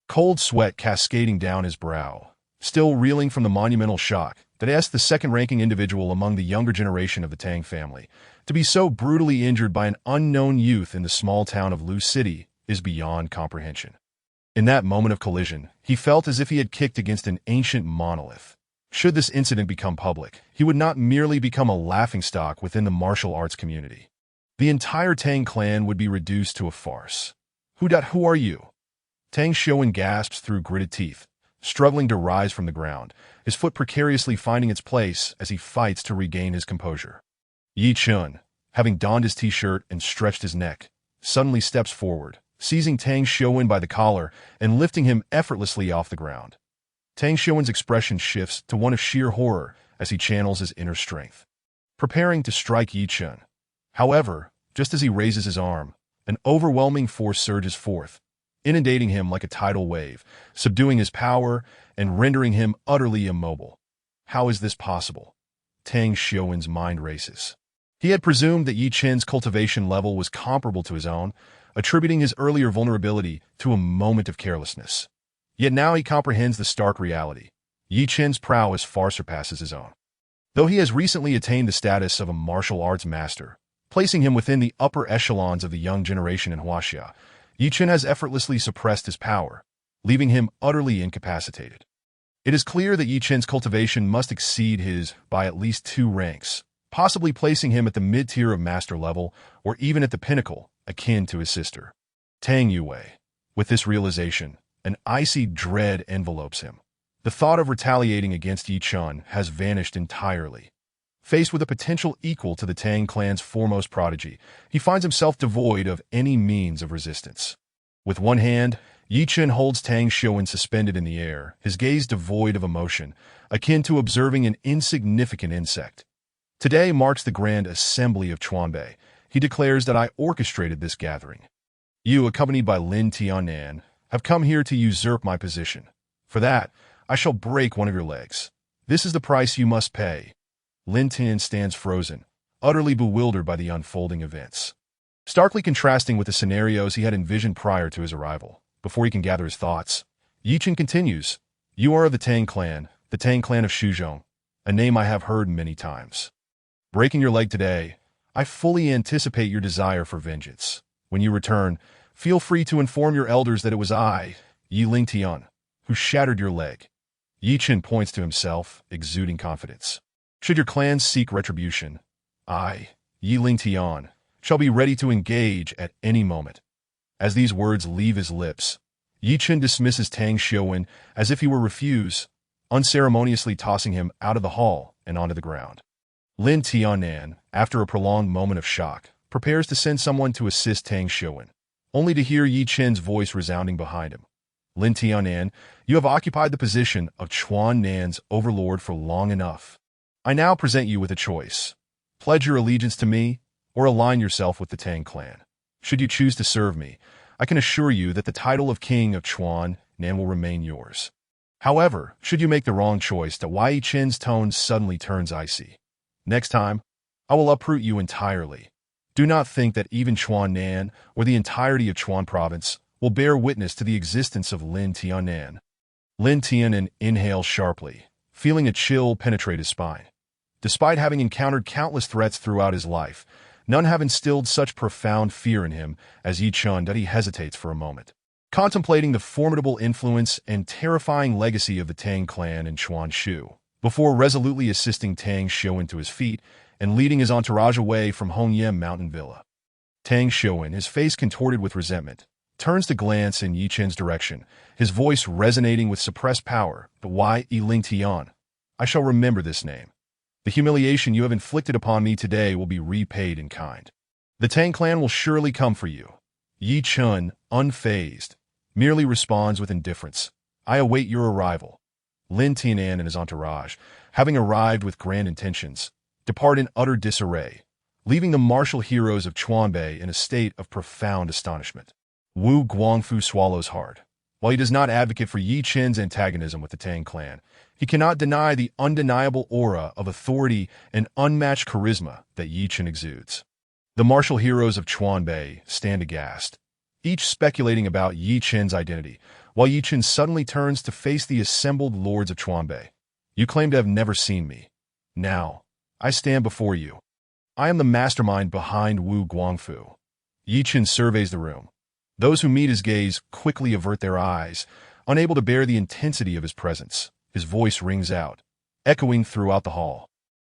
S1: cold sweat cascading down his brow, still reeling from the monumental shock that asked the second-ranking individual among the younger generation of the Tang family to be so brutally injured by an unknown youth in the small town of Lu City is beyond comprehension. In that moment of collision, he felt as if he had kicked against an ancient monolith. Should this incident become public, he would not merely become a laughingstock within the martial arts community. The entire Tang clan would be reduced to a farce. Who are you? Tang Shouwen gasps through gritted teeth, struggling to rise from the ground, his foot precariously finding its place as he fights to regain his composure. Ye Chen, having donned his t-shirt and stretched his neck, suddenly steps forward, seizing Tang Shouwen by the collar and lifting him effortlessly off the ground. Tang Shouwen's expression shifts to one of sheer horror as he channels his inner strength, preparing to strike Ye Chen. However, just as he raises his arm, an overwhelming force surges forth, inundating him like a tidal wave, subduing his power and rendering him utterly immobile. How is this possible? Tang Shouwen's mind races. He had presumed that Ye Chen's cultivation level was comparable to his own, attributing his earlier vulnerability to a moment of carelessness. Yet now he comprehends the stark reality. Ye Chen's prowess far surpasses his own. Though he has recently attained the status of a martial arts master, placing him within the upper echelons of the young generation in Huaxia, Ye Chen has effortlessly suppressed his power, leaving him utterly incapacitated. It is clear that Ye Chen's cultivation must exceed his by at least 2 ranks, possibly placing him at the mid-tier of master level or even at the pinnacle, akin to his sister, Tang Yue. With this realization, an icy dread envelopes him. The thought of retaliating against Ye Chen has vanished entirely. Faced with a potential equal to the Tang clan's foremost prodigy, he finds himself devoid of any means of resistance. With one hand, Ye Chen holds Tang Shouwen suspended in the air, his gaze devoid of emotion, akin to observing an insignificant insect. Today marks the grand assembly of Chuanbei. He declares that I orchestrated this gathering. You, accompanied by Lin Tianan, have come here to usurp my position. For that, I shall break one of your legs. This is the price you must pay. Lin Tian stands frozen, utterly bewildered by the unfolding events, starkly contrasting with the scenarios he had envisioned prior to his arrival. Before he can gather his thoughts, Ye Chen continues, You are of the Tang clan of Shuzhong, a name I have heard many times. Breaking your leg today, I fully anticipate your desire for vengeance. When you return, feel free to inform your elders that it was I, Yi Lingtian, who shattered your leg. Ye Chen points to himself, exuding confidence. Should your clans seek retribution, I, Yi Lingtian, shall be ready to engage at any moment. As these words leave his lips, Ye Chen dismisses Tang Xiuwen as if he were refuse, unceremoniously tossing him out of the hall and onto the ground. Lin Tianan, after a prolonged moment of shock, prepares to send someone to assist Tang Xiuwen, only to hear Ye Chen's voice resounding behind him. Lin Tianan, you have occupied the position of Chuan Nan's overlord for long enough. I now present you with a choice. Pledge your allegiance to me, or align yourself with the Tang clan. Should you choose to serve me, I can assure you that the title of King of Chuan Nan will remain yours. However, should you make the wrong choice, Ye Chen's tone suddenly turns icy. Next time, I will uproot you entirely. Do not think that even Chuan Nan, or the entirety of Chuan province, will bear witness to the existence of Lin Tianan. Lin Tianan inhales sharply, feeling a chill penetrate his spine. Despite having encountered countless threats throughout his life, none have instilled such profound fear in him as Ye Chen that he hesitates for a moment. Contemplating the formidable influence and terrifying legacy of the Tang clan in Chuan Shu, before resolutely assisting Tang Xiuwen to his feet and leading his entourage away from Hongyem Mountain Villa. Tang Xiuwen, his face contorted with resentment, turns to glance in Ye Chen's direction, his voice resonating with suppressed power. But why Ling Tian? I shall remember this name. The humiliation you have inflicted upon me today will be repaid in kind. The Tang clan will surely come for you. Ye Chen, unfazed, merely responds with indifference. I await your arrival. Lin Tianan and his entourage, having arrived with grand intentions, depart in utter disarray, leaving the martial heroes of Chuanbei in a state of profound astonishment. Wu Guangfu swallows hard. While he does not advocate for Ye Chen's antagonism with the Tang clan, he cannot deny the undeniable aura of authority and unmatched charisma that Ye Chen exudes. The martial heroes of Chuanbei stand aghast, each speculating about Ye Chen's identity, while Ye Chen suddenly turns to face the assembled lords of Chuanbei. You claim to have never seen me. Now, I stand before you. I am the mastermind behind Wu Guangfu. Ye Chen surveys the room. Those who meet his gaze quickly avert their eyes, unable to bear the intensity of his presence. His voice rings out, echoing throughout the hall.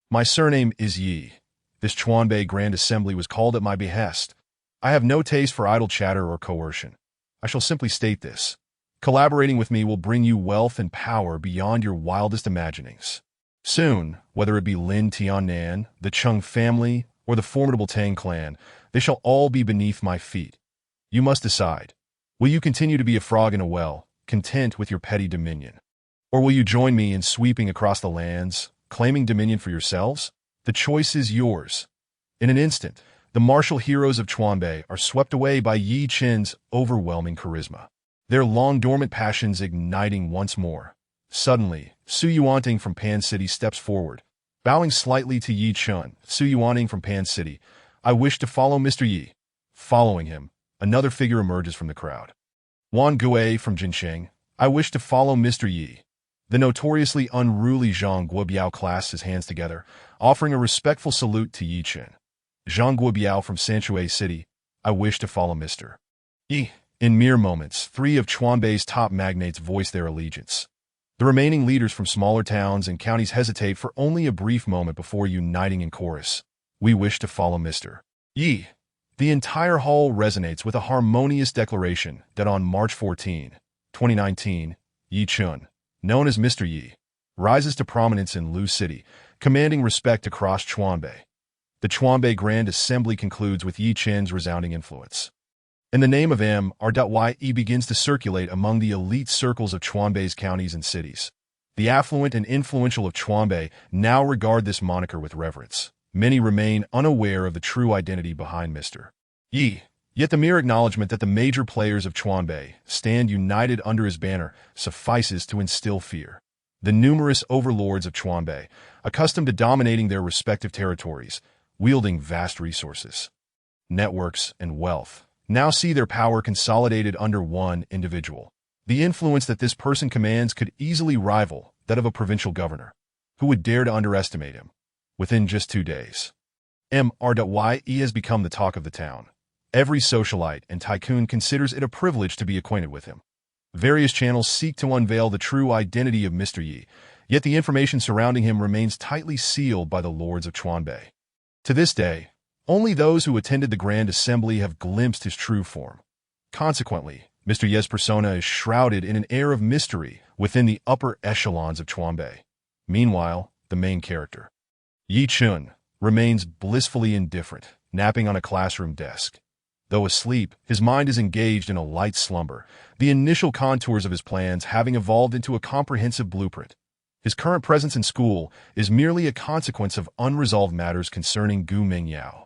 S1: My surname is Yi. This Chuanbei Grand Assembly was called at my behest. I have no taste for idle chatter or coercion. I shall simply state this. Collaborating with me will bring you wealth and power beyond your wildest imaginings. Soon, whether it be Lin Tianan, the Chung family, or the formidable Tang clan, they shall all be beneath my feet. You must decide. Will you continue to be a frog in a well, content with your petty dominion? Or will you join me in sweeping across the lands, claiming dominion for yourselves? The choice is yours. In an instant, the martial heroes of Chuanbei are swept away by Ye Chen's overwhelming charisma, their long-dormant passions igniting once more. Suddenly, Su Yuanting from Pan City steps forward, bowing slightly to Ye Chen. Su Yuanting from Pan City, I wish to follow Mr. Yi. Following him, another figure emerges from the crowd. Wan Gui from Jinsheng, I wish to follow Mr. Yi. The notoriously unruly Zhang Guobiao clasps his hands together, offering a respectful salute to Ye Chen. Zhang Guobiao from Sanctuary City, I wish to follow Mr. Yi. In mere moments, 3 of Chuanbei's top magnates voice their allegiance. The remaining leaders from smaller towns and counties hesitate for only a brief moment before uniting in chorus. We wish to follow Mr. Yi. The entire hall resonates with a harmonious declaration that on March 14, 2019, Ye Chen, known as Mr. Yi, rises to prominence in Lu City, commanding respect across Chuanbei. The Chuanbei Grand Assembly concludes with Ye Chen's resounding influence. And the name of Mr. Yi begins to circulate among the elite circles of Chuanbei's counties and cities. The affluent and influential of Chuanbei now regard this moniker with reverence. Many remain unaware of the true identity behind Mr. Yi. Yet the mere acknowledgement that the major players of Chuanbei stand united under his banner suffices to instill fear. The numerous overlords of Chuanbei, accustomed to dominating their respective territories, wielding vast resources, networks, and wealth, now see their power consolidated under one individual. The influence that this person commands could easily rival that of a provincial governor. Who would dare to underestimate him? Within just 2 days, Mr. Yi has become the talk of the town. Every socialite and tycoon considers it a privilege to be acquainted with him. Various channels seek to unveil the true identity of Mr. Yi, yet the information surrounding him remains tightly sealed by the lords of Chuanbei. To this day, only those who attended the Grand Assembly have glimpsed his true form. Consequently, Mr. Ye's persona is shrouded in an air of mystery within the upper echelons of Chuanbei. Meanwhile, the main character, Ye Chen, remains blissfully indifferent, napping on a classroom desk. Though asleep, his mind is engaged in a light slumber, the initial contours of his plans having evolved into a comprehensive blueprint. His current presence in school is merely a consequence of unresolved matters concerning Gu Mingyao.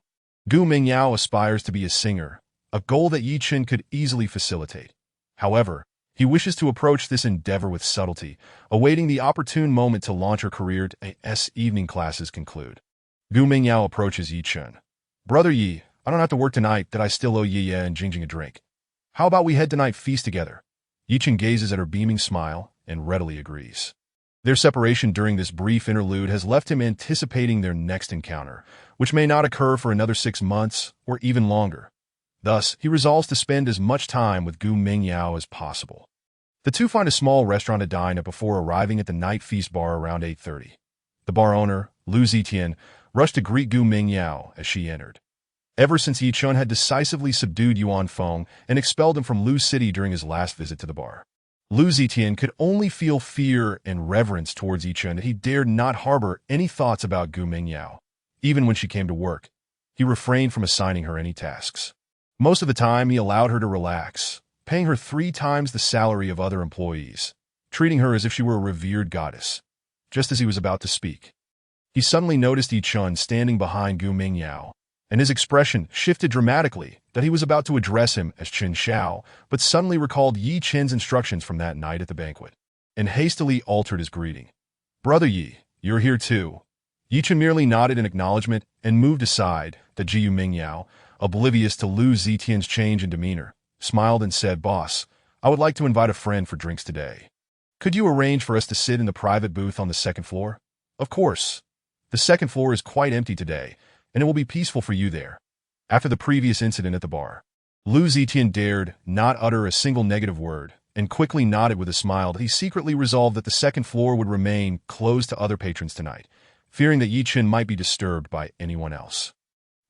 S1: Gu Mingyao aspires to be a singer, a goal that Ye Chen could easily facilitate. However, he wishes to approach this endeavor with subtlety, awaiting the opportune moment to launch her career as evening classes conclude. Gu Mingyao approaches Ye Chen. "Brother Yi, I don't have to work tonight that I still owe Ye and Jingjing a drink. How about we head tonight feast together?" Ye Chen gazes at her beaming smile and readily agrees. Their separation during this brief interlude has left him anticipating their next encounter, which may not occur for another 6 months or even longer. Thus, he resolves to spend as much time with Gu Mingyao as possible. The two find a small restaurant to dine at before arriving at the night feast bar around 8:30. The bar owner, Lu Zitian, rushed to greet Gu Mingyao as she entered. Ever since Ye Chen had decisively subdued Yuan Feng and expelled him from Lu City during his last visit to the bar, Lu Zitian could only feel fear and reverence towards Ye Chen that he dared not harbor any thoughts about Gu Mingyao. Even when she came to work, he refrained from assigning her any tasks. Most of the time, he allowed her to relax, paying her 3 times the salary of other employees, treating her as if she were a revered goddess. Just as he was about to speak, he suddenly noticed Ye Chen standing behind Gu Mingyao, and his expression shifted dramatically that he was about to address him as Chen Xiao, but suddenly recalled Ye Chen's instructions from that night at the banquet, and hastily altered his greeting. "Brother Yi, you're here too." Ye Chen merely nodded in acknowledgement and moved aside that Jiu Mingyao, oblivious to Lu Zitian's change in demeanor, smiled and said, "Boss, I would like to invite a friend for drinks today. Could you arrange for us to sit in the private booth on the 2nd floor?" "Of course. The 2nd floor is quite empty today, and it will be peaceful for you there." After the previous incident at the bar, Lu Zitian dared not utter a single negative word and quickly nodded with a smile that he secretly resolved that the 2nd floor would remain closed to other patrons tonight, fearing that Ye Chen might be disturbed by anyone else.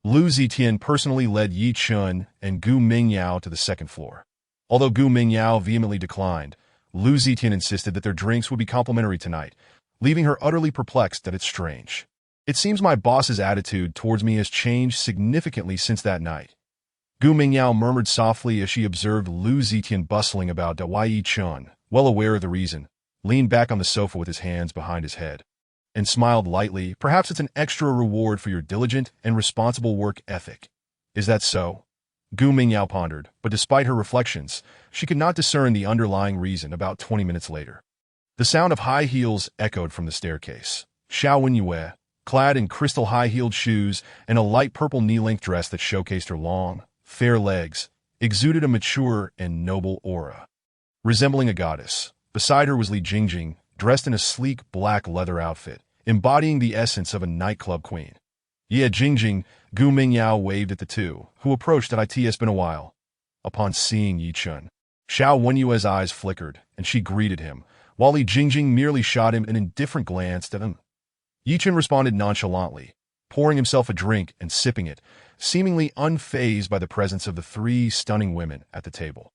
S1: Lu Zitian personally led Ye Chen and Gu Mingyao to the 2nd floor. Although Gu Mingyao vehemently declined, Lu Zitian insisted that their drinks would be complimentary tonight, leaving her utterly perplexed that it's strange. "It seems my boss's attitude towards me has changed significantly since that night." Gu Mingyao murmured softly as she observed Lu Zitian bustling about Ye Chen, well aware of the reason, leaned back on the sofa with his hands behind his head, and smiled lightly. "Perhaps it's an extra reward for your diligent and responsible work ethic." "Is that so?" Gu Mingyao pondered, but despite her reflections, she could not discern the underlying reason. About 20 minutes later, the sound of high heels echoed from the staircase. Xiao Wenyue, clad in crystal high-heeled shoes and a light purple knee-length dress that showcased her long, fair legs, exuded a mature and noble aura. Resembling a goddess, beside her was Li Jingjing, dressed in a sleek black leather outfit, embodying the essence of a nightclub queen. "Ye Jingjing," Gu Mingyao waved at the two, who approached that "It has been a while." Upon seeing Ye Chen, Xiao Wenyue's eyes flickered, and she greeted him, while Li Jingjing merely shot him an indifferent glance at him. Ye Chen responded nonchalantly, pouring himself a drink and sipping it, seemingly unfazed by the presence of the 3 stunning women at the table.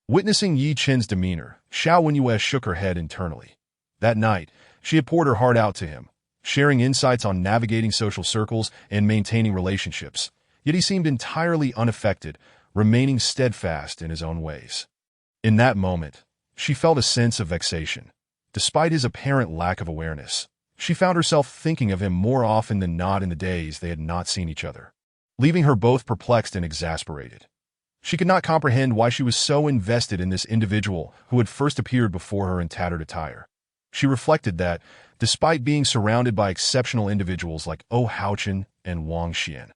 S1: Witnessing Ye Chen's demeanor, Xiao Wenyue shook her head internally. That night, she had poured her heart out to him, sharing insights on navigating social circles and maintaining relationships, yet he seemed entirely unaffected, remaining steadfast in his own ways. In that moment, she felt a sense of vexation. Despite his apparent lack of awareness, she found herself thinking of him more often than not in the days they had not seen each other, leaving her both perplexed and exasperated. She could not comprehend why she was so invested in this individual who had first appeared before her in tattered attire. She reflected that, despite being surrounded by exceptional individuals like Haochen and Wang Xian,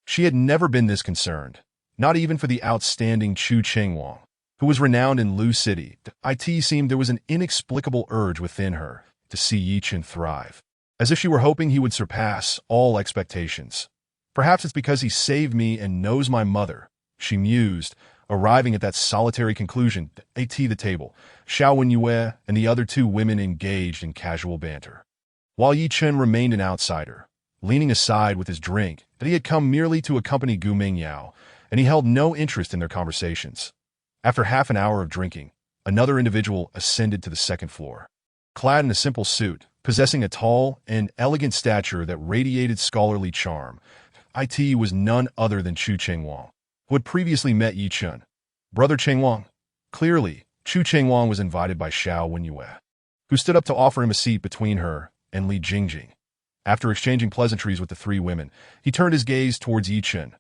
S1: she had never been this concerned, not even for the outstanding Chu Chengwang, who was renowned in Lu City. It seemed there was an inexplicable urge within her to see Ye Chen thrive, as if she were hoping he would surpass all expectations. "Perhaps it's because he saved me and knows my mother," she mused, arriving at that solitary conclusion. At the table, Xiao Wenyue and the other 2 women engaged in casual banter, while Ye Chen remained an outsider, leaning aside with his drink that he had come merely to accompany Gu Mingyao, and he held no interest in their conversations. After half an hour of drinking, another individual ascended to the second floor. Clad in a simple suit, possessing a tall and elegant stature that radiated scholarly charm, it was none other than Chu Chengwang, who had previously met Ye Chen. Brother Chengwang. Clearly, Chu Chengwang was invited by Xiao Wenyue, who stood up to offer him a seat between her and Li Jingjing. After exchanging pleasantries with the three women, he turned his gaze towards Ye Chen.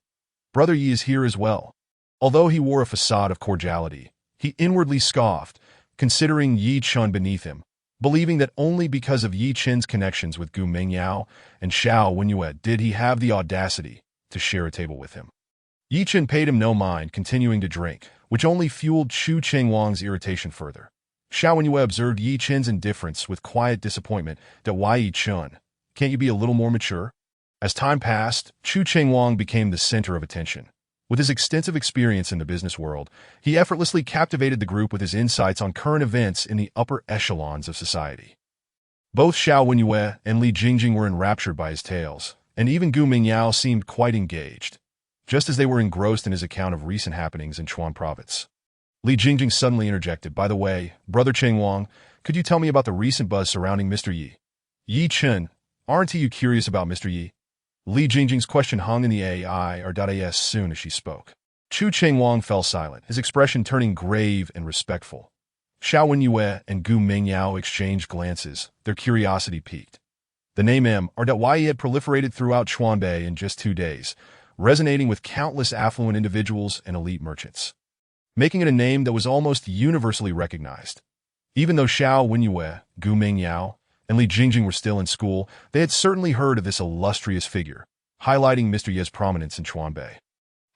S1: Brother Yi is here as well. Although he wore a facade of cordiality, he inwardly scoffed, considering Ye Chen beneath him, believing that only because of Ye Chen's connections with Gu Mingyao and Xiao Wenyue did he have the audacity to share a table with him. Ye Chen paid him no mind, continuing to drink, which only fueled Chu Chengwang's irritation further. Xiao Wenyue observed Ye Chen's indifference with quiet disappointment. That why Ye Chen? Can't you be a little more mature? As time passed, Chu Chengwang became the center of attention. With his extensive experience in the business world, he effortlessly captivated the group with his insights on current events in the upper echelons of society. Both Xiao Wenyue and Li Jingjing were enraptured by his tales, and even Gu Mingyao seemed quite engaged, just as they were engrossed in his account of recent happenings in Chuan province. Li Jingjing suddenly interjected, "By the way, Brother Chengwang, could you tell me about the recent buzz surrounding Mr. Yi?" "Ye Chen, aren't you curious about Mr. Yi?" Li Jingjing's question hung in the air as soon as she spoke. Chu Chengwang fell silent, his expression turning grave and respectful. Xiao Wenyue and Gu Mingyao exchanged glances, their curiosity piqued. The name Yi had proliferated throughout Chuanbei in just 2 days, resonating with countless affluent individuals and elite merchants, making it a name that was almost universally recognized. Even though Xiao Wenyue, Gu Mingyao, and Li Jingjing were still in school, they had certainly heard of this illustrious figure, highlighting Mr. Ye's prominence in Chuanbei.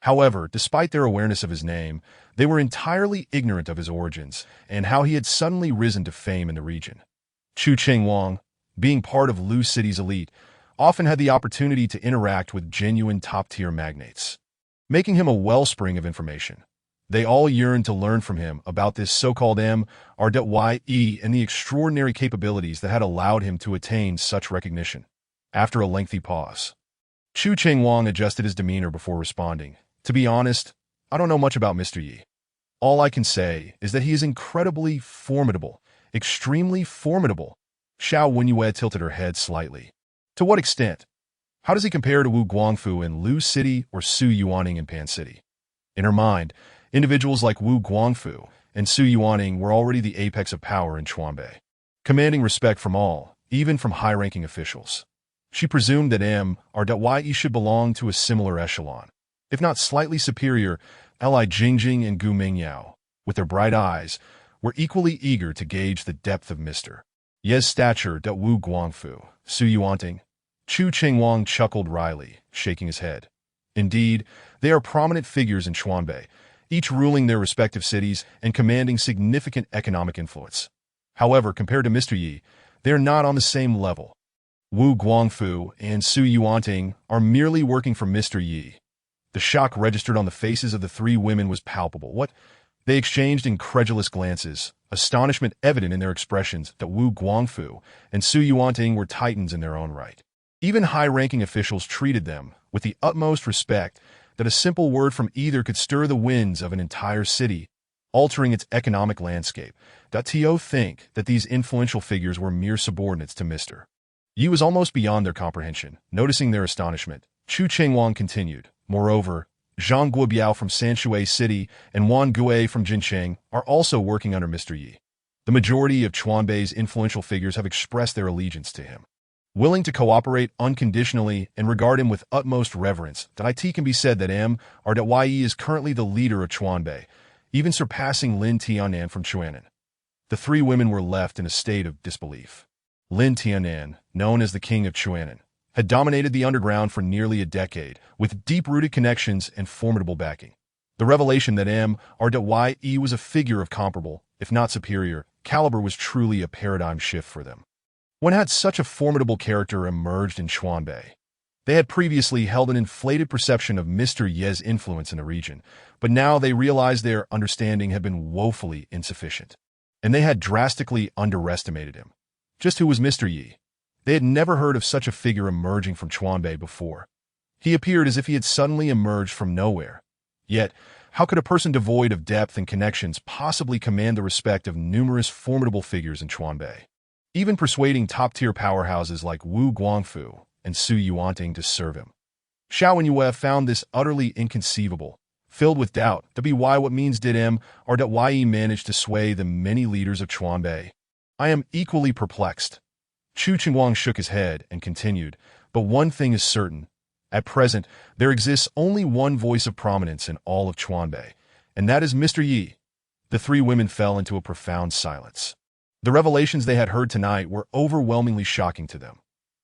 S1: However, despite their awareness of his name, they were entirely ignorant of his origins and how he had suddenly risen to fame in the region. Chu Chengwang, being part of Lu City's elite, often had the opportunity to interact with genuine top-tier magnates, making him a wellspring of information. They all yearned to learn from him about this so-called Ye and the extraordinary capabilities that had allowed him to attain such recognition. After a lengthy pause, Chu Chengwang adjusted his demeanor before responding. "To be honest, I don't know much about Mr. Yi. All I can say is that he is incredibly formidable, extremely formidable." Xiao Wenyue tilted her head slightly. "To what extent? How does he compare to Wu Guangfu in Lu City or Su Yuaning in Pan City?" In her mind, individuals like Wu Guangfu and Su Yuaning were already the apex of power in Chuanbei, commanding respect from all, even from high-ranking officials. She presumed that Yi should belong to a similar echelon, if not slightly superior. Li Jingjing and Gu Mingyao, with their bright eyes, were equally eager to gauge the depth of Mr. Ye's stature. Wu Guangfu, Su Yuaning. Chu Chengwang chuckled wryly, shaking his head. Indeed, they are prominent figures in Chuanbei, each ruling their respective cities and commanding significant economic influence. However, compared to Mr. Yi, they are not on the same level. Wu Guangfu and Su Yuanting are merely working for Mr. Yi. The shock registered on the faces of the three women was palpable. What? They exchanged incredulous glances, astonishment evident in their expressions. That Wu Guangfu and Su Yuanting were titans in their own right. Even high-ranking officials treated them with the utmost respect. That a simple word from either could stir the winds of an entire city, altering its economic landscape. To think that these influential figures were mere subordinates to Mr. Yi was almost beyond their comprehension. Noticing their astonishment, Chu Chengwang continued, "Moreover, Zhang Guobiao from Sanshui City and Wan Gue from Jincheng are also working under Mr. Yi. The majority of Chuanbei's influential figures have expressed their allegiance to him, willing to cooperate unconditionally and regard him with utmost reverence. That it can be said that Yi is currently the leader of Chuanbei, even surpassing Lin Tianan from Chuanan." The three women were left in a state of disbelief. Lin Tianan, known as the King of Chuanan, had dominated the underground for nearly a decade, with deep-rooted connections and formidable backing. The revelation that Yi was a figure of comparable, if not superior, caliber was truly a paradigm shift for them. When had such a formidable character emerged in Chuanbei? They had previously held an inflated perception of Mr. Ye's influence in the region, but now they realized their understanding had been woefully insufficient, and they had drastically underestimated him. Just who was Mr. Yi? They had never heard of such a figure emerging from Chuanbei before. He appeared as if he had suddenly emerged from nowhere. Yet, How could a person devoid of depth and connections possibly command the respect of numerous formidable figures in Chuanbei? Even persuading top-tier powerhouses like Wu Guangfu and Su Yuanting to serve him. Xiao Wenyue found this utterly inconceivable, filled with doubt, to be why what means did him or that why he managed to sway the many leaders of Chuanbei. I am equally perplexed. Chu Qingguang shook his head and continued, but one thing is certain. At present, there exists only one voice of prominence in all of Chuanbei, and that is Mr. Yi. The three women fell into a profound silence. The revelations they had heard tonight were overwhelmingly shocking to them.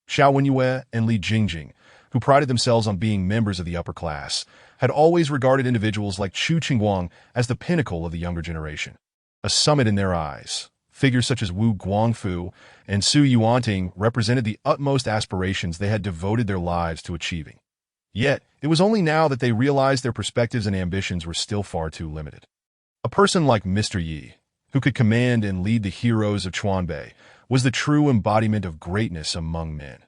S1: Xiao Wenyue and Li Jingjing, who prided themselves on being members of the upper class, had always regarded individuals like Chu Qingguang as the pinnacle of the younger generation. A summit in their eyes. Figures such as Wu Guangfu and Su Yuanting represented the utmost aspirations they had devoted their lives to achieving. Yet, it was only now that they realized their perspectives and ambitions were still far too limited. A person like Mr. Yi, who could command and lead the heroes of Chuanbei, was the true embodiment of greatness among men.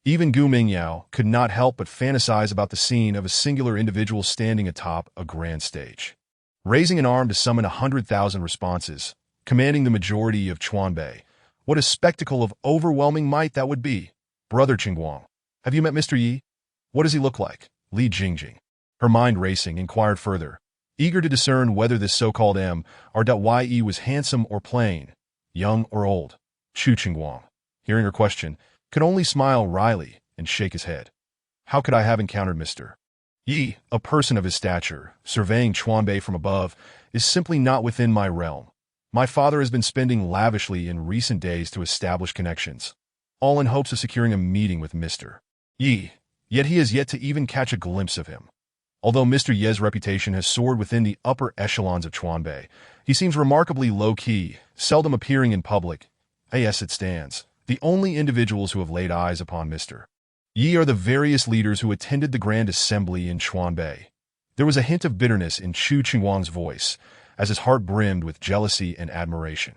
S1: Even Gu Mingyao could not help but fantasize about the scene of a singular individual standing atop a grand stage, raising an arm to summon 100,000 responses, commanding the majority of Chuanbei. What a spectacle of overwhelming might that would be! Brother Qingguang, have you met Mr. Yi? What does he look like? Li Jingjing, her mind racing, inquired further, eager to discern whether this so-called Ye was handsome or plain, young or old. Chu Qingguang, hearing her question, could only smile wryly and shake his head. How could I have encountered Mr. Yi, a person of his stature, surveying Chuanbei from above, is simply not within my realm. My father has been spending lavishly in recent days to establish connections, all in hopes of securing a meeting with Mr. Yi, yet he has yet to even catch a glimpse of him. Although Mr. Ye's reputation has soared within the upper echelons of Chuanbei, he seems remarkably low-key, seldom appearing in public. As it stands, the only individuals who have laid eyes upon Mr. Yi are the various leaders who attended the Grand Assembly in Chuanbei. There was a hint of bitterness in Chu Qingguang's voice, as his heart brimmed with jealousy and admiration.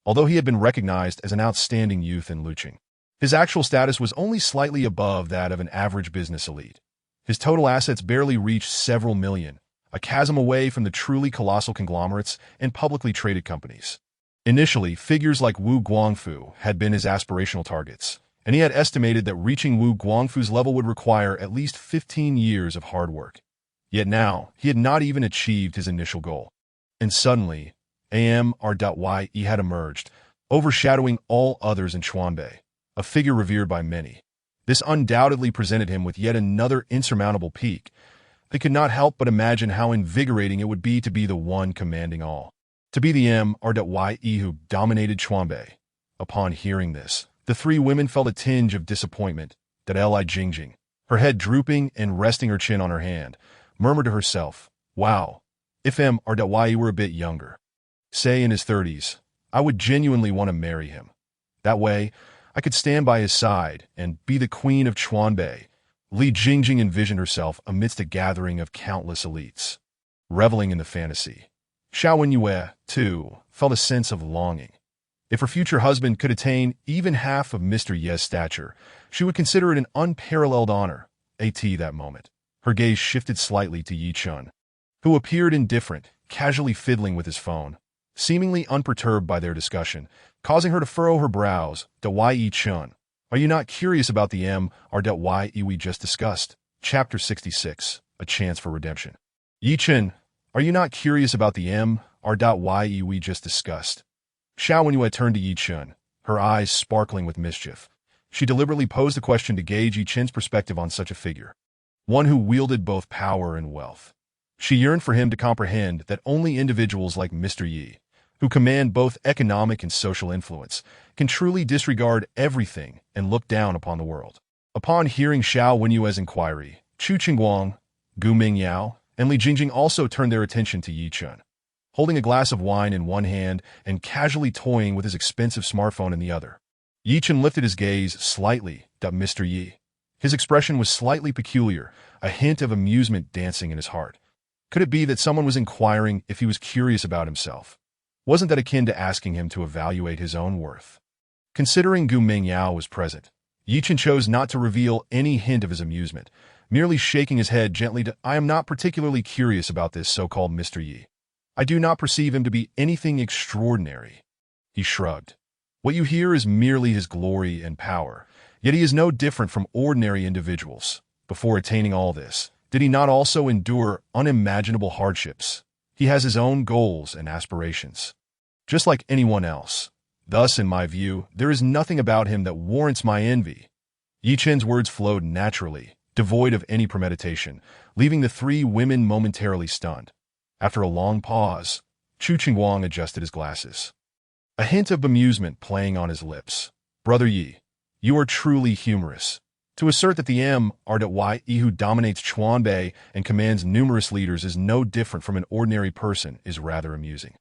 S1: Although he had been recognized as an outstanding youth in Luqing, his actual status was only slightly above that of an average business elite. His total assets barely reached several million, a chasm away from the truly colossal conglomerates and publicly traded companies. Initially, figures like Wu Guangfu had been his aspirational targets, and he had estimated that reaching Wu Guangfu's level would require at least 15 years of hard work. Yet now, he had not even achieved his initial goal. And suddenly, Ye had emerged, overshadowing all others in Chuanbei, a figure revered by many. This undoubtedly presented him with yet another insurmountable peak. They could not help but imagine how invigorating it would be to be the one commanding all. To be the Ye who dominated Chuanbei. Upon hearing this, the three women felt a tinge of disappointment. Li Jingjing, her head drooping and resting her chin on her hand, murmured to herself, "Wow, if Ye were a bit younger, say in his 30s, I would genuinely want to marry him. That way, I could stand by his side and be the queen of Chuanbei." Li Jingjing envisioned herself amidst a gathering of countless elites, reveling in the fantasy. Xiao Wenyue, too, felt a sense of longing. If her future husband could attain even half of Mr. Ye's stature, she would consider it an unparalleled honor. That moment, her gaze shifted slightly to Ye Chen, who appeared indifferent, casually fiddling with his phone, seemingly unperturbed by their discussion, causing her to furrow her brows. Ye Chen, are you not curious about the Ye we just discussed? Chapter 66, A Chance for Redemption. Ye Chen, are you not curious about the Ye we just discussed? Xiao Wenyue turned to Ye Chen, her eyes sparkling with mischief. She deliberately posed the question to gauge Ye Chen's perspective on such a figure, one who wielded both power and wealth. She yearned for him to comprehend that only individuals like Mr. Yi, who command both economic and social influence, can truly disregard everything and look down upon the world. Upon hearing Xiao Wenyue's inquiry, Chu Qingguang, Gu Mingyao, and Li Jingjing also turned their attention to Ye Chen, holding a glass of wine in one hand and casually toying with his expensive smartphone in the other. Ye Chen lifted his gaze slightly at Mr. Yi. His expression was slightly peculiar, a hint of amusement dancing in his heart. Could it be that someone was inquiring if he was curious about himself? Wasn't that akin to asking him to evaluate his own worth? Considering Gu Mingyao was present, Ye Chen chose not to reveal any hint of his amusement, merely shaking his head gently I am not particularly curious about this so-called Mr. Yi. I do not perceive him to be anything extraordinary. He shrugged. What you hear is merely his glory and power, yet he is no different from ordinary individuals. Before attaining all this, did he not also endure unimaginable hardships? He has his own goals and aspirations, just like anyone else. Thus, in my view, there is nothing about him that warrants my envy. Ye Chen's words flowed naturally, devoid of any premeditation, leaving the three women momentarily stunned. After a long pause, Chu Qingguang adjusted his glasses, a hint of bemusement playing on his lips. Brother Yi, you are truly humorous. To assert that the Ye who dominates Chuanbei and commands numerous leaders is no different from an ordinary person is rather amusing.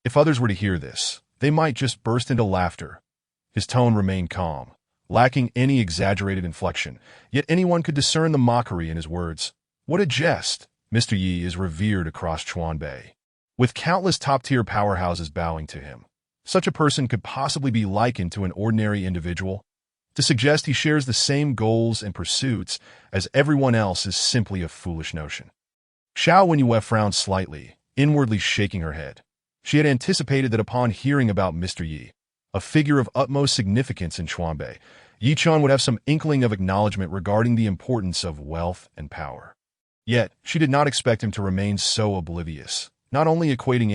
S1: If others were to hear this, they might just burst into laughter. His tone remained calm, lacking any exaggerated inflection, yet anyone could discern the mockery in his words. What a jest! Mr. Yi is revered across Chuanbei, with countless top-tier powerhouses bowing to him. Such a person could possibly be likened to an ordinary individual. To suggest he shares the same goals and pursuits as everyone else is simply a foolish notion. Xiao Wenyue frowned slightly, inwardly shaking her head. She had anticipated that upon hearing about Mr. Yi, a figure of utmost significance in Chuanbei, Ye Chen would have some inkling of acknowledgement regarding the importance of wealth and power. Yet, she did not expect him to remain so oblivious, not only equating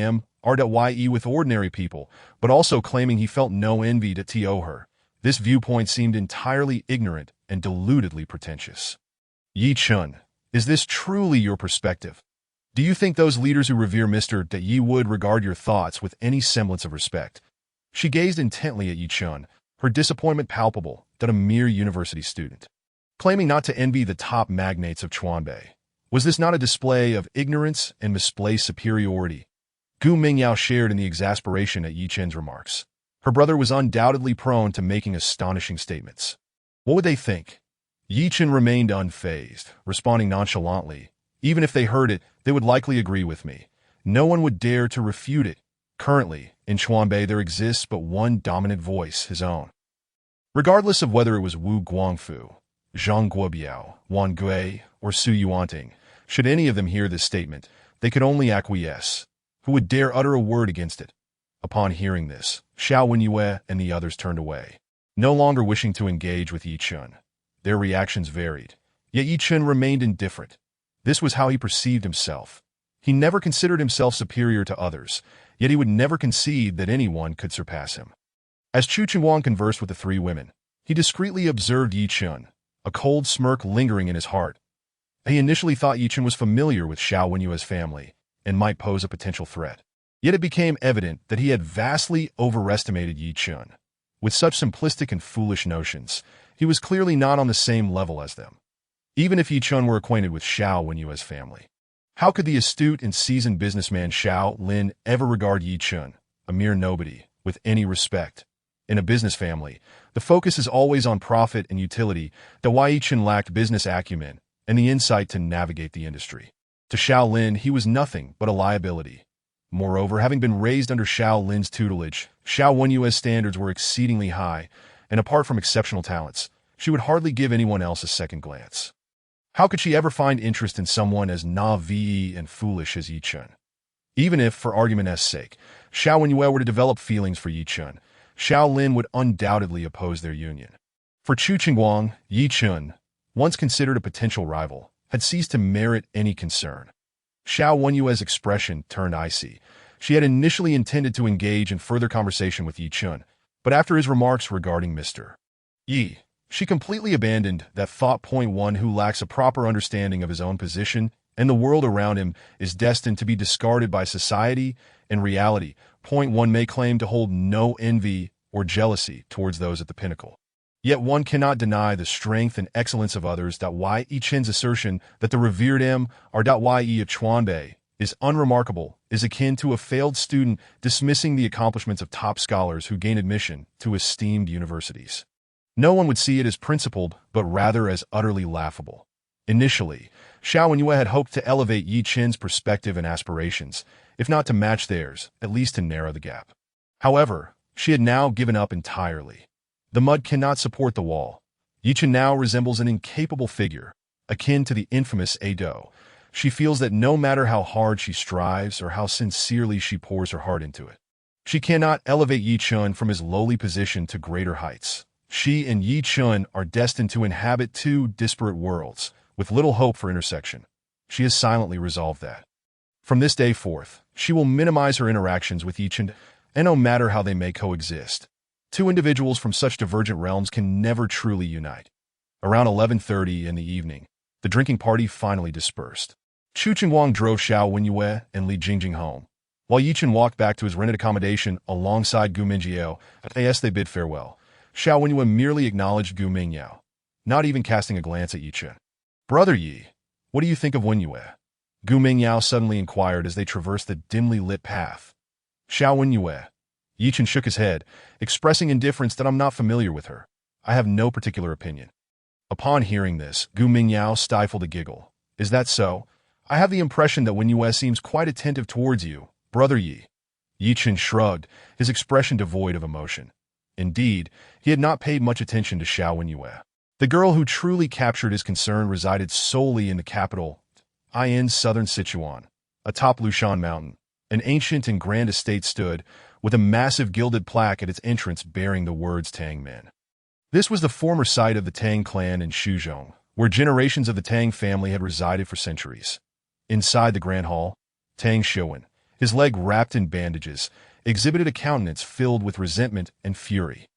S1: Ye with ordinary people, but also claiming he felt no envy to her. This viewpoint seemed entirely ignorant and deludedly pretentious. Ye Chen, is this truly your perspective? Do you think those leaders who revere Mr. Yi would regard your thoughts with any semblance of respect? She gazed intently at Ye Chen, her disappointment palpable that a mere university student, claiming not to envy the top magnates of Chuanbei. Was this not a display of ignorance and misplaced superiority? Gu Mingyao shared in the exasperation at Ye Chen's remarks. Her brother was undoubtedly prone to making astonishing statements. What would they think? Ye Chen remained unfazed, responding nonchalantly. Even if they heard it, they would likely agree with me. No one would dare to refute it. Currently, in Chuanbei there exists but one dominant voice, his own. Regardless of whether it was Wu Guangfu, Zhang Guobiao, Wan Gui, or Su Yuanting, should any of them hear this statement, they could only acquiesce. Who would dare utter a word against it? Upon hearing this, Xiao Wenyue and the others turned away, no longer wishing to engage with Ye Chen. Their reactions varied, yet Ye Chen remained indifferent. This was how he perceived himself. He never considered himself superior to others, yet he would never concede that anyone could surpass him. As Chu Qingguang conversed with the three women, he discreetly observed Ye Chen, a cold smirk lingering in his heart. He initially thought Ye Chen was familiar with Xiao Wenyue's family and might pose a potential threat. Yet it became evident that he had vastly overestimated Ye Chen. With such simplistic and foolish notions, he was clearly not on the same level as them. Even if Ye Chen were acquainted with Xiao Wenyue's family, how could the astute and seasoned businessman Xiao Lin ever regard Ye Chen, a mere nobody, with any respect? In a business family, the focus is always on profit and utility. Ye Chen lacked business acumen and the insight to navigate the industry. To Xiao Lin, he was nothing but a liability. Moreover, having been raised under Xiao Lin's tutelage, Xiao Wenyue's standards were exceedingly high, and apart from exceptional talents, she would hardly give anyone else a second glance. How could she ever find interest in someone as naive and foolish as Ye Chen? Even if, for argument's sake, Xiao Wenyue were to develop feelings for Ye Chen, Xiao Lin would undoubtedly oppose their union. For Chu Qingguang, Ye Chen, once considered a potential rival, had ceased to merit any concern. Xiao Wenyue's expression turned icy. She had initially intended to engage in further conversation with Ye Chen, but after his remarks regarding Mr. Yi, she completely abandoned that thought. One who lacks a proper understanding of his own position and the world around him is destined to be discarded by society and reality. One may claim to hold no envy or jealousy towards those at the pinnacle. Yet one cannot deny the strength and excellence of others. Ye Chen's assertion that the revered Ye of Chuanbei is unremarkable is akin to a failed student dismissing the accomplishments of top scholars who gain admission to esteemed universities. No one would see it as principled, but rather as utterly laughable. Initially, Xiao Wenyue had hoped to elevate Ye Chen's perspective and aspirations, if not to match theirs, at least to narrow the gap. However, she had now given up entirely. The mud cannot support the wall. Ye Chen now resembles an incapable figure, akin to the infamous Ado. She feels that no matter how hard she strives or how sincerely she pours her heart into it, she cannot elevate Ye Chen from his lowly position to greater heights. She and Ye Chen are destined to inhabit two disparate worlds, with little hope for intersection. She has silently resolved that. From this day forth, she will minimize her interactions with Ye Chen, and no matter how they may coexist, two individuals from such divergent realms can never truly unite. Around 11:30 in the evening, the drinking party finally dispersed. Chu Qingguang drove Xiao Wenyue and Li Jingjing home, while Ye Chen walked back to his rented accommodation alongside Gu Mingjiao. As they bid farewell, Xiao Wenyue merely acknowledged Gu Mingyao, not even casting a glance at Ye Chen. "Brother Yi, what do you think of Wenyue?" Gu Mingyao suddenly inquired as they traversed the dimly lit path. "Xiao Wenyue." Ye Chen shook his head, expressing indifference that I'm not familiar with her. I have no particular opinion. Upon hearing this, Gu Mingyao stifled a giggle. "Is that so? I have the impression that Wenyue seems quite attentive towards you, Brother Yi." Ye Chen shrugged, his expression devoid of emotion. Indeed, he had not paid much attention to Xiao Wenyue. The girl who truly captured his concern resided solely in the capital, in southern Sichuan. Atop Lushan Mountain, an ancient and grand estate stood, with a massive gilded plaque at its entrance bearing the words Tang Men. This was the former site of the Tang clan in Shuzhong, where generations of the Tang family had resided for centuries. Inside the grand hall, Tang Xiuwen, his leg wrapped in bandages, exhibited a countenance filled with resentment and fury.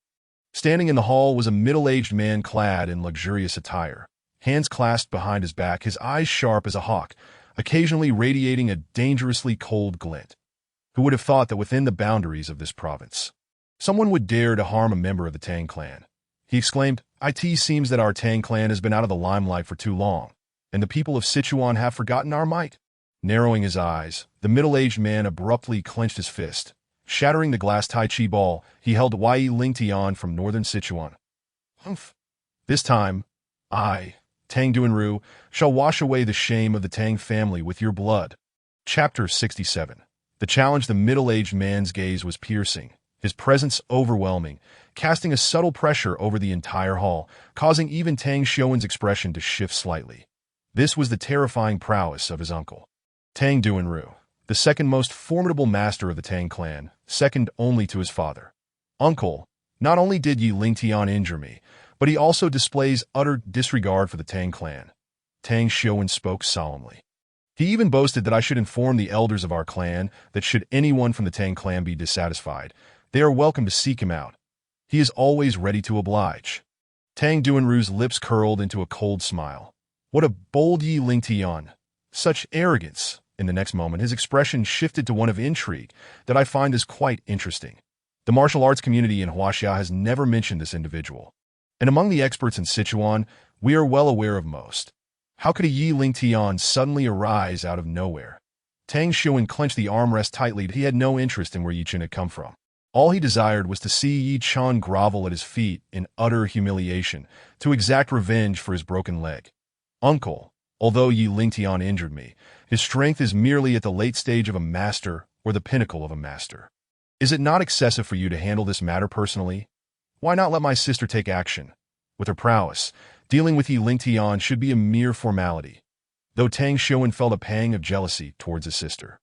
S1: Standing in the hall was a middle-aged man clad in luxurious attire, hands clasped behind his back, his eyes sharp as a hawk, occasionally radiating a dangerously cold glint. Who would have thought that within the boundaries of this province, someone would dare to harm a member of the Tang clan? He exclaimed, "It seems that our Tang clan has been out of the limelight for too long, and the people of Sichuan have forgotten our might." Narrowing his eyes, the middle-aged man abruptly clenched his fist. Shattering the glass Tai Chi ball, he held Ye Lingtian from northern Sichuan. "Humph. This time, I, Tang Duanru, shall wash away the shame of the Tang family with your blood." Chapter 67. The challenge. The middle-aged man's gaze was piercing, his presence overwhelming, casting a subtle pressure over the entire hall, causing even Tang Xiuwen's expression to shift slightly. This was the terrifying prowess of his uncle, Tang Duanru, the second most formidable master of the Tang clan, second only to his father. "Uncle, not only did Ye Lingtian injure me, but he also displays utter disregard for the Tang clan." Tang Xiuwen spoke solemnly. "He even boasted that I should inform the elders of our clan that should anyone from the Tang clan be dissatisfied, they are welcome to seek him out. He is always ready to oblige." Tang Duanru's lips curled into a cold smile. What a bold Ye Lingtian! Such arrogance! In the next moment, his expression shifted to one of intrigue that I find is quite interesting. The martial arts community in Huaxia has never mentioned this individual, and among the experts in Sichuan, we are well aware of most. How could a Ye Lingtian suddenly arise out of nowhere? Tang Xiuwen clenched the armrest tightly. He had no interest in where Ye Chen had come from. All he desired was to see Ye Chen grovel at his feet in utter humiliation, to exact revenge for his broken leg. "Uncle, although Ye Lingtian injured me, his strength is merely at the late stage of a master or the pinnacle of a master. Is it not excessive for you to handle this matter personally? Why not let my sister take action? With her prowess, dealing with Ye Lingtian should be a mere formality." Though Tang Xiuwen felt a pang of jealousy towards his sister,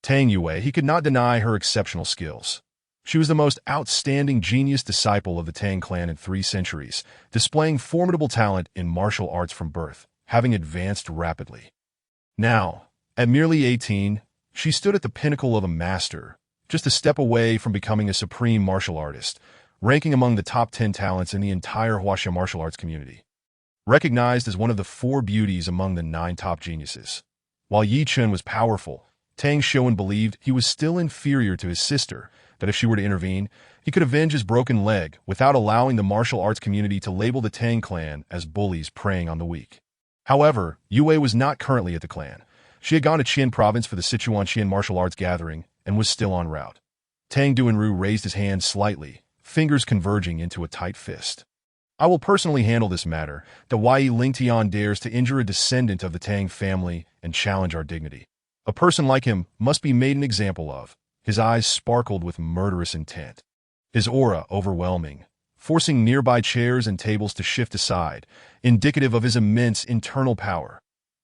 S1: Tang Yue, he could not deny her exceptional skills. She was the most outstanding genius disciple of the Tang clan in 3 centuries, displaying formidable talent in martial arts from birth, having advanced rapidly. Now, at merely 18, she stood at the pinnacle of a master, just a step away from becoming a supreme martial artist, ranking among the top 10 talents in the entire Huaxia martial arts community. Recognized as one of the 4 beauties among the 9 top geniuses. While Ye Chen was powerful, Tang Xiuwen believed he was still inferior to his sister, that if she were to intervene, he could avenge his broken leg without allowing the martial arts community to label the Tang clan as bullies preying on the weak. However, Yue was not currently at the clan. She had gone to Qian province for the Sichuan Qian martial arts gathering and was still en route. Tang Duanru raised his hand slightly, fingers converging into a tight fist. "I will personally handle this matter, that Ye Lingtian dares to injure a descendant of the Tang family and challenge our dignity. A person like him must be made an example of." His eyes sparkled with murderous intent. His aura overwhelming, forcing nearby chairs and tables to shift aside, indicative of his immense internal power.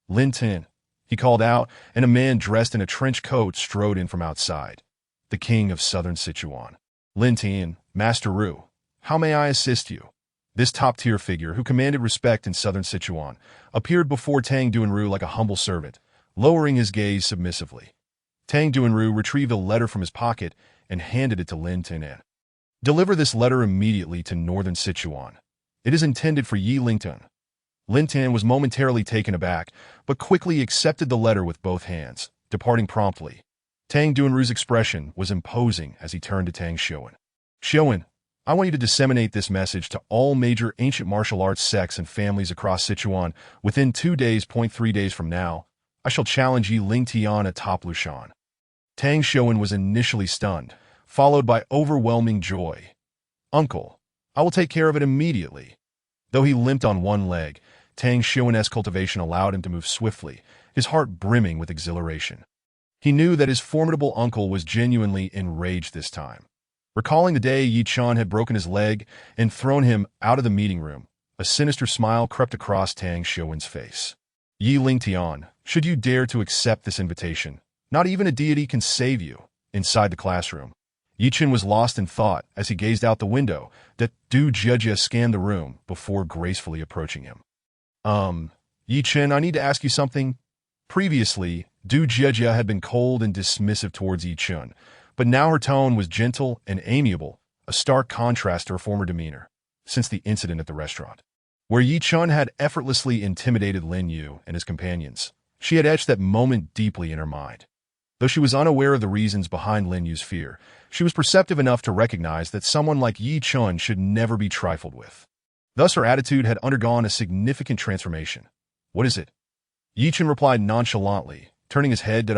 S1: "Lin Tin," he called out, and a man dressed in a trench coat strode in from outside. The king of southern Sichuan. "Lin Tin, Master Ru, how may I assist you?" This top-tier figure, who commanded respect in southern Sichuan, appeared before Tang Duanru like a humble servant, lowering his gaze submissively. Tang Duanru retrieved a letter from his pocket and handed it to Lin Tin. "Deliver this letter immediately to northern Sichuan. It is intended for Yi Lington." Lin Tin was momentarily taken aback, but quickly accepted the letter with both hands, departing promptly. Tang Duanru's expression was imposing as he turned to Tang Xiuan. "Xiuan, I want you to disseminate this message to all major ancient martial arts sects and families across Sichuan within 2 days. 3 days from now, I shall challenge Yi Lingtian atop Lushan." Tang Xiuan was initially stunned, followed by overwhelming joy. "Uncle, I will take care of it immediately." Though he limped on one leg, Tang Xiuan's cultivation allowed him to move swiftly, his heart brimming with exhilaration. He knew that his formidable uncle was genuinely enraged this time. Recalling the day Ye Chen had broken his leg and thrown him out of the meeting room, a sinister smile crept across Tang Xiuan's face. "Yi Lingtian, should you dare to accept this invitation, not even a deity can save you." Inside the classroom, Ye Chen was lost in thought as he gazed out the window that Du Jie scanned the room before gracefully approaching him. Ye Chen, I need to ask you something." Previously, Du Jie had been cold and dismissive towards Ye Chen, but now her tone was gentle and amiable, a stark contrast to her former demeanor, since the incident at the restaurant, where Ye Chen had effortlessly intimidated Lin Yu and his companions. She had etched that moment deeply in her mind. Though she was unaware of the reasons behind Lin Yu's fear, she was perceptive enough to recognize that someone like Ye Chen should never be trifled with. Thus her attitude had undergone a significant transformation. "What is it?" Ye Chen replied nonchalantly, turning his head.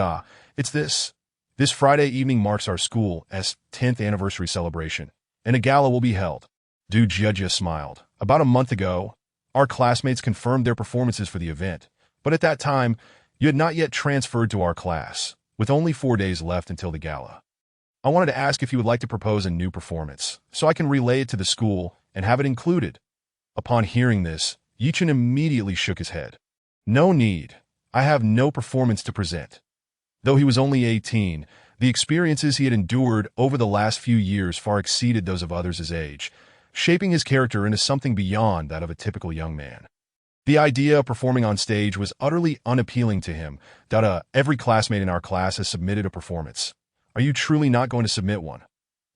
S1: It's this. This Friday evening marks our school's 10th anniversary celebration, and a gala will be held." Du Jie smiled. "About a month ago, our classmates confirmed their performances for the event, but at that time, you had not yet transferred to our class, with only 4 days left until the gala. I wanted to ask if you would like to propose a new performance, so I can relay it to the school and have it included." Upon hearing this, Ye Chen immediately shook his head. "No need. I have no performance to present." Though he was only 18, the experiences he had endured over the last few years far exceeded those of others his age, shaping his character into something beyond that of a typical young man. The idea of performing on stage was utterly unappealing to him. "Every classmate in our class has submitted a performance. Are you truly not going to submit one?"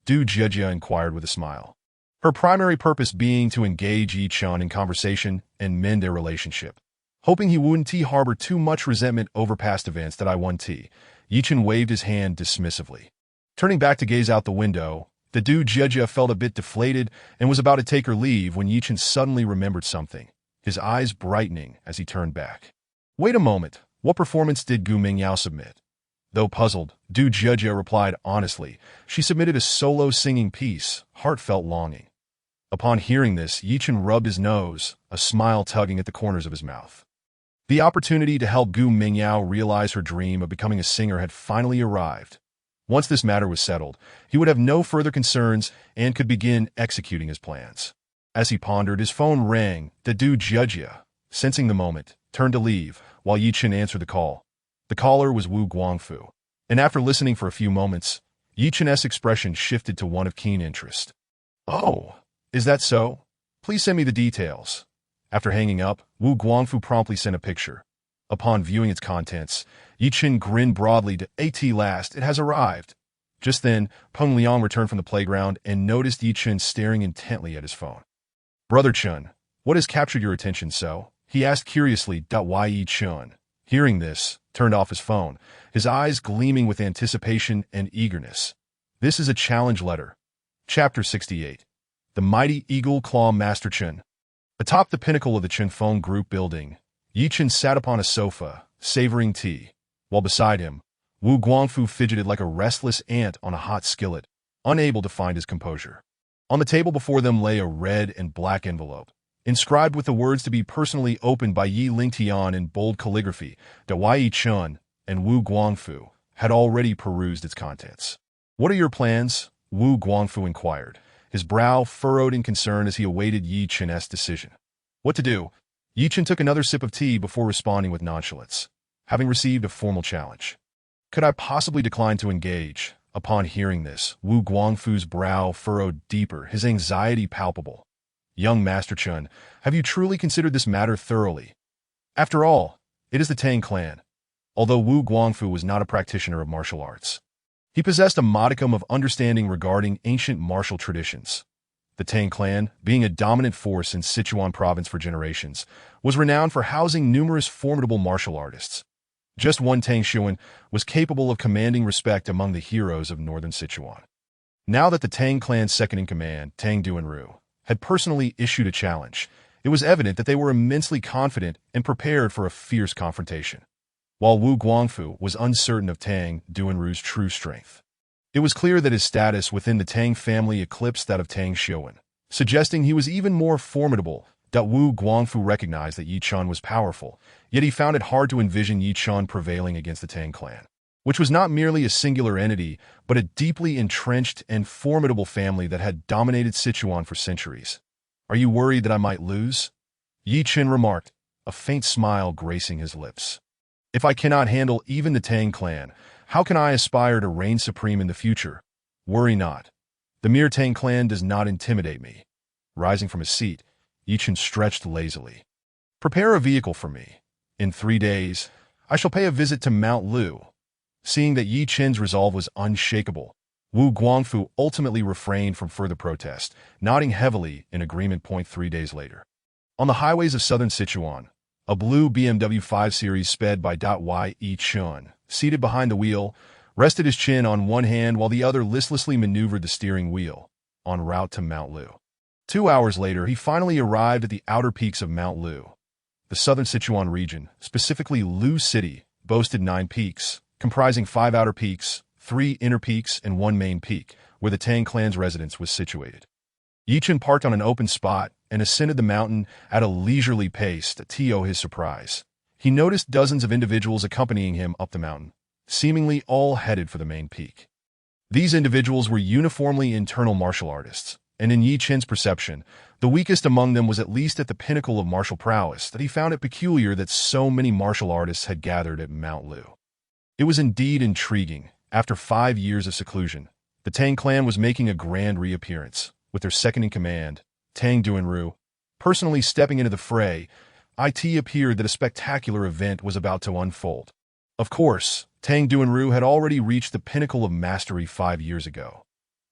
S1: Du Jie inquired with a smile, her primary purpose being to engage Ye Chen in conversation and mend their relationship. Hoping he wouldn't harbor too much resentment over past events. Ye Chen waved his hand dismissively. Turning back to gaze out the window, the Du Jie felt a bit deflated and was about to take her leave when Ye Chen suddenly remembered something, his eyes brightening as he turned back. "Wait a moment, what performance did Gu Mingyao submit?" Though puzzled, Du Jie replied honestly, "She submitted a solo singing piece, Heartfelt Longing." Upon hearing this, Ye Chen rubbed his nose, a smile tugging at the corners of his mouth. The opportunity to help Gu Mingyao realize her dream of becoming a singer had finally arrived. Once this matter was settled, he would have no further concerns and could begin executing his plans. As he pondered, his phone rang. The Du Jie, sensing the moment, turned to leave, while Ye Chen answered the call. The caller was Wu Guangfu, and after listening for a few moments, Ye Chen's expression shifted to one of keen interest. "Oh, is that so? Please send me the details." After hanging up, Wu Guangfu promptly sent a picture. Upon viewing its contents, Ye Chen grinned broadly. "At last, it has arrived." Just then, Peng Liang returned from the playground and noticed Ye Chen staring intently at his phone. "Brother Chen, what has captured your attention so?" he asked curiously. Why Ye Chen, hearing this, turned off his phone, his eyes gleaming with anticipation and eagerness. "This is a challenge letter." Chapter 68. The Mighty Eagle Claw Master Chen. Atop the pinnacle of the Chen Feng Group building, Ye Chen sat upon a sofa, savoring tea, while beside him, Wu Guangfu fidgeted like a restless ant on a hot skillet, unable to find his composure. On the table before them lay a red and black envelope, inscribed with the words to be personally opened by Yi Lingtian in bold calligraphy. Ye Chen and Wu Guangfu had already perused its contents. "What are your plans?" Wu Guangfu inquired, his brow furrowed in concern as he awaited Ye Chen's decision. What to do? Ye Chen took another sip of tea before responding with nonchalance, having received a formal challenge. Could I possibly decline to engage? Upon hearing this, Wu Guangfu's brow furrowed deeper, his anxiety palpable. Young Master Chen, have you truly considered this matter thoroughly? After all, it is the Tang clan. Although Wu Guangfu was not a practitioner of martial arts, he possessed a modicum of understanding regarding ancient martial traditions. The Tang clan, being a dominant force in Sichuan province for generations, was renowned for housing numerous formidable martial artists. Just one Tang Xuan was capable of commanding respect among the heroes of northern Sichuan. Now that the Tang clan's second-in-command, Tang Duanru, had personally issued a challenge, it was evident that they were immensely confident and prepared for a fierce confrontation. While Wu Guangfu was uncertain of Tang Duanru's true strength, it was clear that his status within the Tang family eclipsed that of Tang Xuan, suggesting he was even more formidable. Wu Guangfu recognized that Ye Chen was powerful, yet he found it hard to envision Ye Chen prevailing against the Tang clan, which was not merely a singular entity, but a deeply entrenched and formidable family that had dominated Sichuan for centuries. Are you worried that I might lose? Ye Chen remarked, a faint smile gracing his lips. If I cannot handle even the Tang clan, how can I aspire to reign supreme in the future? Worry not. The mere Tang clan does not intimidate me. Rising from his seat, Ye Chen stretched lazily. Prepare a vehicle for me. In 3 days, I shall pay a visit to Mount Lu. Seeing that Ye Chen's resolve was unshakable, Wu Guangfu ultimately refrained from further protest, nodding heavily in agreement. 3 days later, on the highways of southern Sichuan, a blue BMW 5 Series sped by Ye Chen, seated behind the wheel, rested his chin on one hand while the other listlessly maneuvered the steering wheel, en route to Mount Lu. 2 hours later, he finally arrived at the outer peaks of Mount Lu. The southern Sichuan region, specifically Lu City, boasted 9 peaks, comprising 5 outer peaks, 3 inner peaks, and 1 main peak, where the Tang clan's residence was situated. Ye Chen parked on an open spot and ascended the mountain at a leisurely pace. To his surprise, he noticed dozens of individuals accompanying him up the mountain, seemingly all headed for the main peak. These individuals were uniformly internal martial artists, and in Ye Chen's perception, the weakest among them was at least at the pinnacle of martial prowess. That he found it peculiar that so many martial artists had gathered at Mount Lu. It was indeed intriguing. After 5 years of seclusion, the Tang clan was making a grand reappearance, with their second-in-command, Tang Duanru, personally stepping into the fray. It appeared that a spectacular event was about to unfold. Of course, Tang Duanru had already reached the pinnacle of mastery 5 years ago.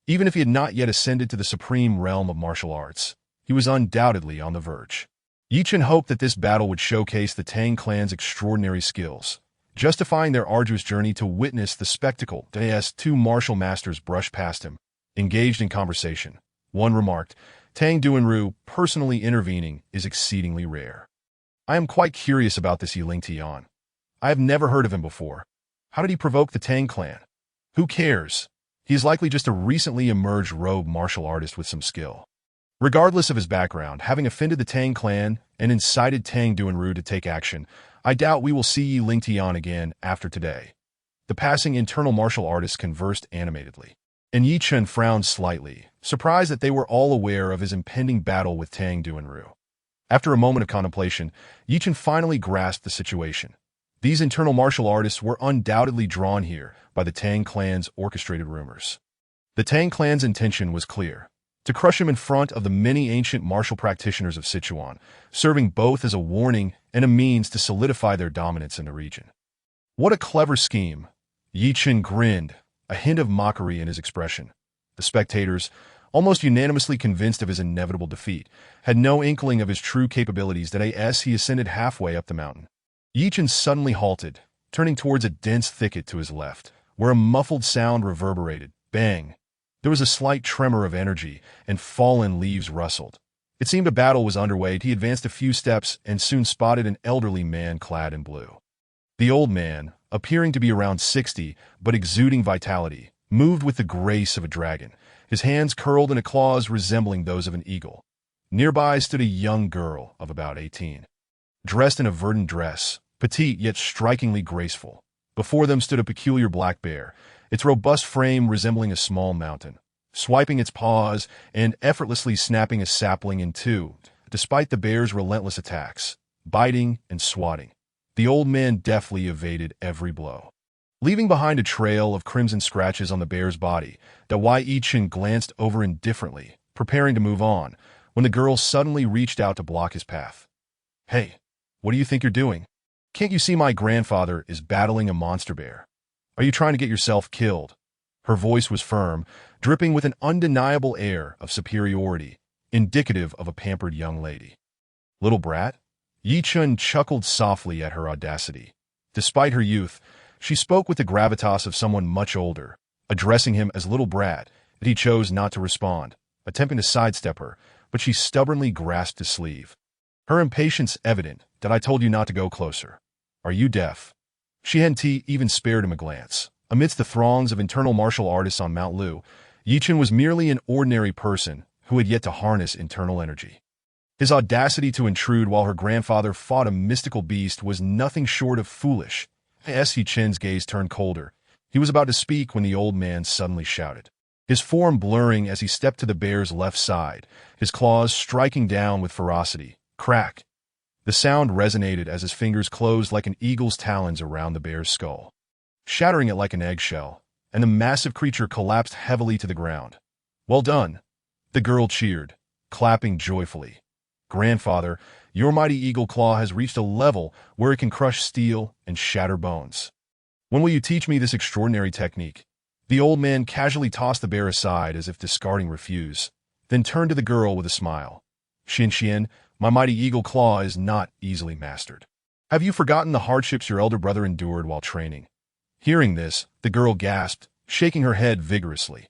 S1: Even if he had not yet ascended to the supreme realm of martial arts, he was undoubtedly on the verge. Ye Chen hoped that this battle would showcase the Tang clan's extraordinary skills, justifying their arduous journey to witness the spectacle. As 2 martial masters brushed past him, engaged in conversation, one remarked, Tang Duanru personally intervening is exceedingly rare. I am quite curious about this Yiling Tian. I have never heard of him before. How did he provoke the Tang clan? Who cares? He is likely just a recently emerged rogue martial artist with some skill. Regardless of his background, having offended the Tang clan and incited Tang Duanru to take action, I doubt we will see Yiling Tian again after today. The passing internal martial artists conversed animatedly, and Ye Chen frowned slightly, surprised that they were all aware of his impending battle with Tang Duanru. After a moment of contemplation, Ye Chen finally grasped the situation. These internal martial artists were undoubtedly drawn here by the Tang clan's orchestrated rumors. The Tang clan's intention was clear: to crush him in front of the many ancient martial practitioners of Sichuan, serving both as a warning and a means to solidify their dominance in the region. What a clever scheme! Ye Chen grinned, a hint of mockery in his expression. The spectators, almost unanimously convinced of his inevitable defeat, had no inkling of his true capabilities. As he ascended halfway up the mountain, Ye Chen suddenly halted, turning towards a dense thicket to his left, where a muffled sound reverberated. Bang! There was a slight tremor of energy, and fallen leaves rustled. It seemed a battle was underway. He advanced a few steps and soon spotted an elderly man clad in blue. The old man, appearing to be around 60 but exuding vitality, moved with the grace of a dragon, his hands curled into claws resembling those of an eagle. Nearby stood a young girl of about 18. Dressed in a verdant dress, petite yet strikingly graceful. Before them stood a peculiar black bear, its robust frame resembling a small mountain. swiping its paws and effortlessly snapping a sapling in two, despite the bear's relentless attacks, biting and swatting. The old man deftly evaded every blow, leaving behind a trail of crimson scratches on the bear's body that Ye Chen glanced over indifferently, preparing to move on, when the girl suddenly reached out to block his path. "Hey, what do you think you're doing? Can't you see my grandfather is battling a monster bear? Are you trying to get yourself killed?" Her voice was firm, dripping with an undeniable air of superiority, indicative of a pampered young lady. "Little brat?" Ye Chen chuckled softly at her audacity. Despite her youth, she spoke with the gravitas of someone much older, addressing him as little brat, but he chose not to respond, attempting to sidestep her, but she stubbornly grasped his sleeve. Her impatience evident that "I told you not to go closer. Are you deaf?" She hadn't even spared him a glance. Amidst the throngs of internal martial artists on Mount Lu, Ye Chen was merely an ordinary person who had yet to harness internal energy. His audacity to intrude while her grandfather fought a mystical beast was nothing short of foolish. Ye Chen's gaze turned colder. He was about to speak when the old man suddenly shouted, his form blurring as he stepped to the bear's left side, his claws striking down with ferocity. Crack! The sound resonated as his fingers closed like an eagle's talons around the bear's skull, shattering it like an eggshell, and the massive creature collapsed heavily to the ground. "Well done!" The girl cheered, clapping joyfully. "Grandfather, your mighty eagle claw has reached a level where it can crush steel and shatter bones. When will you teach me this extraordinary technique?" The old man casually tossed the bear aside as if discarding refuse, then turned to the girl with a smile. "Xian, my mighty eagle claw is not easily mastered. Have you forgotten the hardships your elder brother endured while training?" Hearing this, the girl gasped, shaking her head vigorously.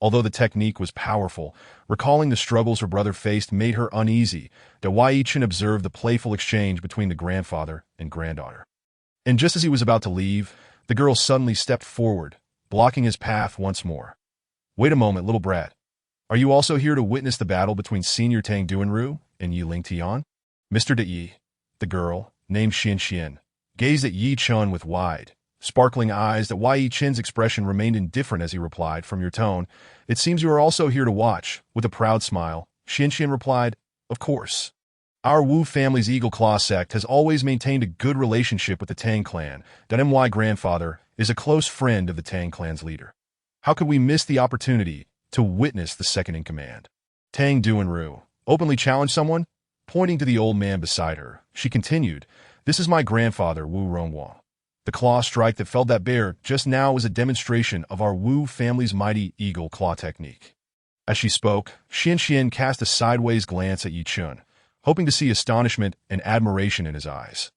S1: Although the technique was powerful, recalling the struggles her brother faced made her uneasy. Ye Chen observed the playful exchange between the grandfather and granddaughter. And just as he was about to leave, the girl suddenly stepped forward, blocking his path once more. "Wait a moment, little brat. Are you also here to witness the battle between Senior Tang Duanru and Yi Ling Tian?" Mr. De Yi, the girl, named Xian, gazed at Ye Chen with wide, sparkling eyes. That Ye Chen's expression remained indifferent as he replied, "From your tone, it seems you are also here to watch." With a proud smile, Xian replied, "Of course. Our Wu family's Eagle Claw sect has always maintained a good relationship with the Tang clan. My grandfather is a close friend of the Tang clan's leader. How could we miss the opportunity to witness the second-in-command?" Tang Duanru openly challenged someone, pointing to the old man beside her. She continued, "This is my grandfather, Wu Rongguang. The claw strike that felled that bear just now was a demonstration of our Wu family's mighty eagle claw technique." As she spoke, Xian cast a sideways glance at Ye Chen, hoping to see astonishment and admiration in his eyes.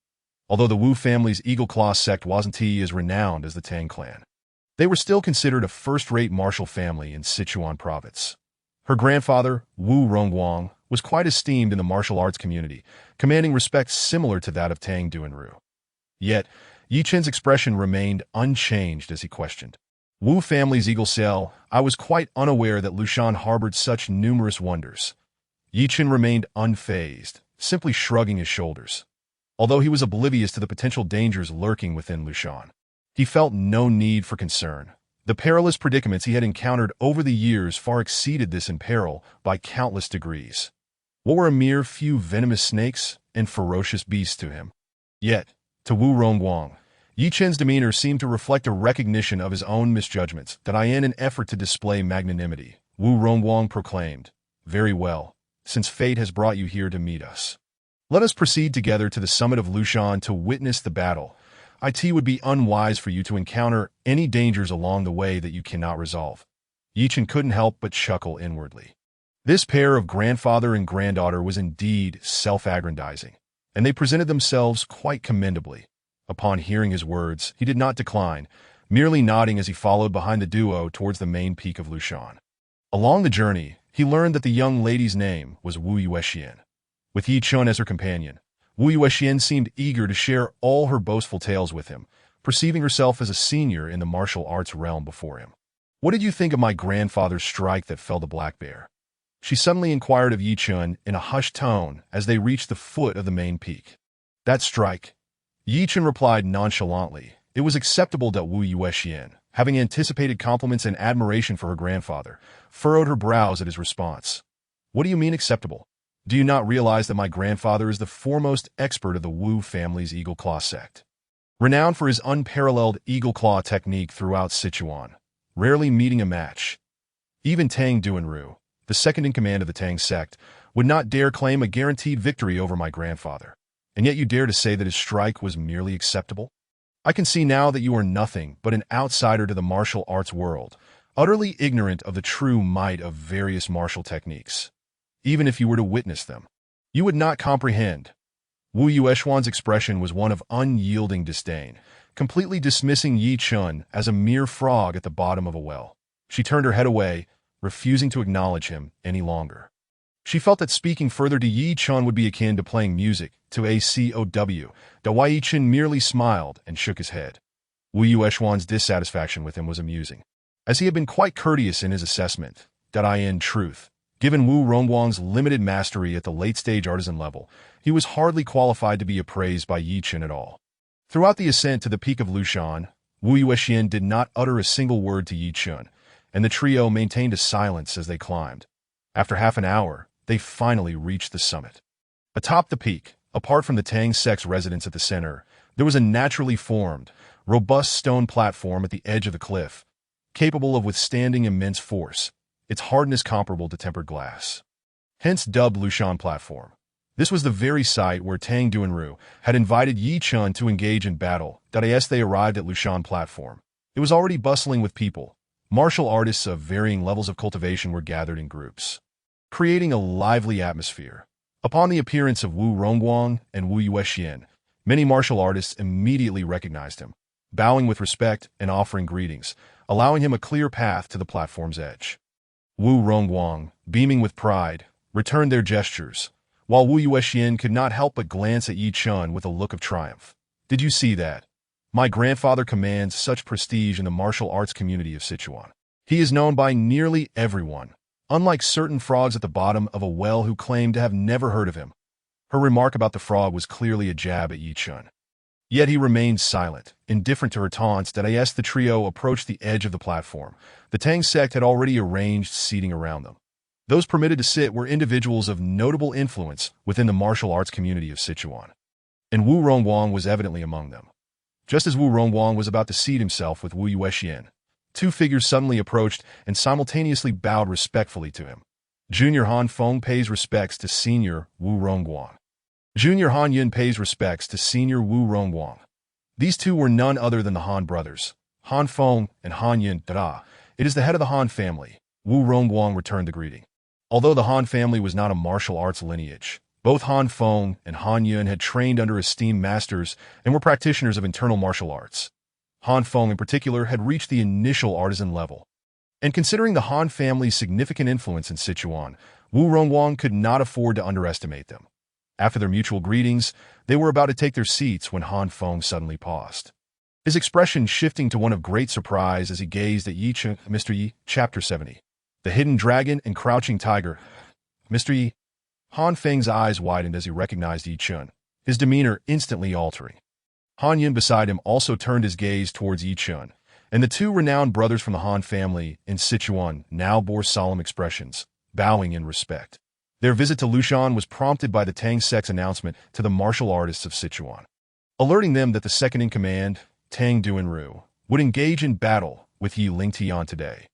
S1: Although the Wu family's eagle claw sect wasn't as renowned as the Tang clan, they were still considered a first-rate martial family in Sichuan province. Her grandfather, Wu Rongguang, was quite esteemed in the martial arts community, commanding respect similar to that of Tang Duanru. Yet, Ye Chen's expression remained unchanged as he questioned, "Wu family's eagle cell, I was quite unaware that Lushan harbored such numerous wonders." Ye Chen remained unfazed, simply shrugging his shoulders. Although he was oblivious to the potential dangers lurking within Lushan, he felt no need for concern. The perilous predicaments he had encountered over the years far exceeded this in peril by countless degrees. What were a mere few venomous snakes and ferocious beasts to him? Yet, to Wu Rongguang, Ye Chen's demeanor seemed to reflect a recognition of his own misjudgments. In an effort to display magnanimity, Wu Rongguang proclaimed, "Very well, since fate has brought you here to meet us, let us proceed together to the summit of Lushan to witness the battle. It would be unwise for you to encounter any dangers along the way that you cannot resolve." Ye Chen couldn't help but chuckle inwardly. This pair of grandfather and granddaughter was indeed self-aggrandizing, and they presented themselves quite commendably. Upon hearing his words, he did not decline, merely nodding as he followed behind the duo towards the main peak of Lushan. Along the journey, he learned that the young lady's name was Wu Yuexian. With Ye Chen as her companion, Wu Yuexian seemed eager to share all her boastful tales with him, perceiving herself as a senior in the martial arts realm before him. "What did you think of my grandfather's strike that felled the black bear?" she suddenly inquired of Ye Chen in a hushed tone as they reached the foot of the main peak. "That strike," Ye Chen replied nonchalantly. It was acceptable that Wu Yuexian having anticipated compliments and admiration for her grandfather, furrowed her brows at his response. What do you mean acceptable? Do you not realize that my grandfather is the foremost expert of the Wu family's Eagle Claw sect? Renowned for his unparalleled Eagle Claw technique throughout Sichuan, rarely meeting a match. Even Tang Duanru, the second-in-command of the Tang sect, would not dare claim a guaranteed victory over my grandfather. And yet you dare to say that his strike was merely acceptable? I can see now that you are nothing but an outsider to the martial arts world, utterly ignorant of the true might of various martial techniques. Even if you were to witness them, you would not comprehend. Wu Yueshuan's expression was one of unyielding disdain, completely dismissing Ye Chen as a mere frog at the bottom of a well. She turned her head away, refusing to acknowledge him any longer. She felt that speaking further to Ye Chen would be akin to playing music to a COW. Ye Chen merely smiled and shook his head. Wu Yueshuan's dissatisfaction with him was amusing, as he had been quite courteous in his assessment. In truth, given Wu Rongguang's limited mastery at the late-stage artisan level, he was hardly qualified to be appraised by Ye Chen at all. Throughout the ascent to the peak of Lushan, Wu Yuexian did not utter a single word to Ye Chen, and the trio maintained a silence as they climbed. After half an hour, they finally reached the summit. Atop the peak, apart from the Tang sect's residence at the center, there was a naturally formed, robust stone platform at the edge of the cliff, capable of withstanding immense force, its hardness comparable to tempered glass. Hence dubbed Lushan Platform. This was the very site where Tang Duanru had invited Ye Chen to engage in battle. As they arrived at Lushan Platform, it was already bustling with people. Martial artists of varying levels of cultivation were gathered in groups, creating a lively atmosphere. Upon the appearance of Wu Rongguang and Wu Yuexian, many martial artists immediately recognized him, bowing with respect and offering greetings, allowing him a clear path to the platform's edge. Wu Rongguang, beaming with pride, returned their gestures, while Wu Yuexian could not help but glance at Ye Chen with a look of triumph. Did you see that? My grandfather commands such prestige in the martial arts community of Sichuan. He is known by nearly everyone, unlike certain frogs at the bottom of a well who claim to have never heard of him. Her remark about the frog was clearly a jab at Ye Chen. Yet he remained silent, indifferent to her taunts. As the trio approached the edge of the platform, the Tang sect had already arranged seating around them. Those permitted to sit were individuals of notable influence within the martial arts community of Sichuan, and Wu Rongguang was evidently among them. Just as Wu Rongguang was about to seat himself with Wu Yuexian, two figures suddenly approached and simultaneously bowed respectfully to him. Junior Han Feng pays respects to Senior Wu Rongguang. Junior Han Yun pays respects to Senior Wu Rongguang. These two were none other than the Han brothers, Han Feng and Han Yun. It is the head of the Han family. Wu Rongguang returned the greeting. Although the Han family was not a martial arts lineage, both Han Feng and Han Yun had trained under esteemed masters and were practitioners of internal martial arts. Han Feng in particular had reached the initial artisan level. And considering the Han family's significant influence in Sichuan, Wu Rongguang could not afford to underestimate them. After their mutual greetings, they were about to take their seats when Han Feng suddenly paused, his expression shifting to one of great surprise as he gazed at Ye Chen. Mr. Yi, Chapter 70. The Hidden Dragon and Crouching Tiger. Mr. Yi. Han Feng's eyes widened as he recognized Ye Chen, his demeanor instantly altering. Han Yun beside him also turned his gaze towards Ye Chen, and the two renowned brothers from the Han family in Sichuan now bore solemn expressions, bowing in respect. Their visit to Lushan was prompted by the Tang sect's announcement to the martial artists of Sichuan, alerting them that the second-in-command, Tang Duanru, would engage in battle with Yi Lingtian today.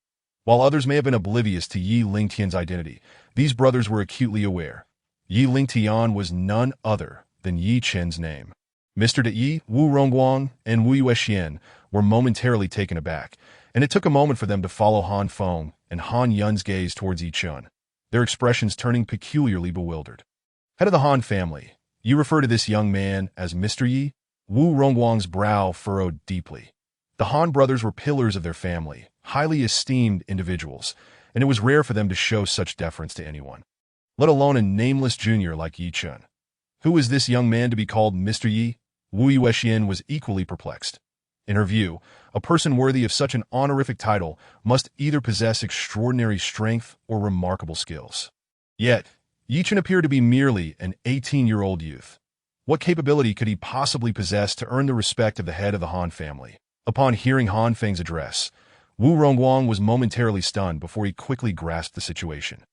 S1: While others may have been oblivious to Yi Lingtian's identity, these brothers were acutely aware. Yi Lingtian was none other than Ye Chen's name. Mr. De Yi, Wu Rongguang, and Wu Yuexian were momentarily taken aback, and it took a moment for them to follow Han Feng and Han Yun's gaze towards Ye Chen, their expressions turning peculiarly bewildered. Head of the Han family, you refer to this young man as Mr. Yi? Wu Rongguang's brow furrowed deeply. The Han brothers were pillars of their family, highly esteemed individuals, and it was rare for them to show such deference to anyone, let alone a nameless junior like Ye Chen. Who is this young man to be called Mr. Yi? Wu Yuexian was equally perplexed. In her view, a person worthy of such an honorific title must either possess extraordinary strength or remarkable skills. Yet, Ye Chen appeared to be merely an 18-year-old youth. What capability could he possibly possess to earn the respect of the head of the Han family? Upon hearing Han Feng's address, Wu Rongguang was momentarily stunned before he quickly grasped the situation.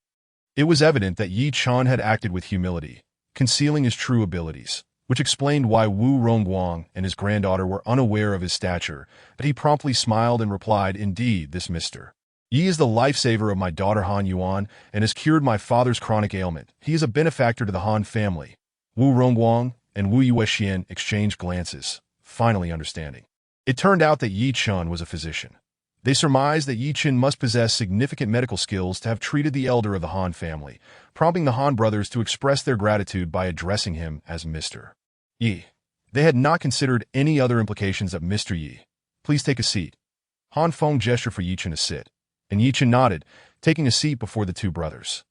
S1: It was evident that Ye Chen had acted with humility, concealing his true abilities, which explained why Wu Rongguang and his granddaughter were unaware of his stature, but he promptly smiled and replied, "Indeed, this Mr. Yi is the lifesaver of my daughter Han Yuan and has cured my father's chronic ailment. He is a benefactor to the Han family." Wu Rongguang and Wu Yuexian exchanged glances, finally understanding. It turned out that Ye Chen was a physician. They surmised that Ye Chen must possess significant medical skills to have treated the elder of the Han family, prompting the Han brothers to express their gratitude by addressing him as Mr. Yi. They had not considered any other implications of Mr. Yi. "Please take a seat." Han Feng gestured for Ye Chen to sit, and Ye Chen nodded, taking a seat before the two brothers.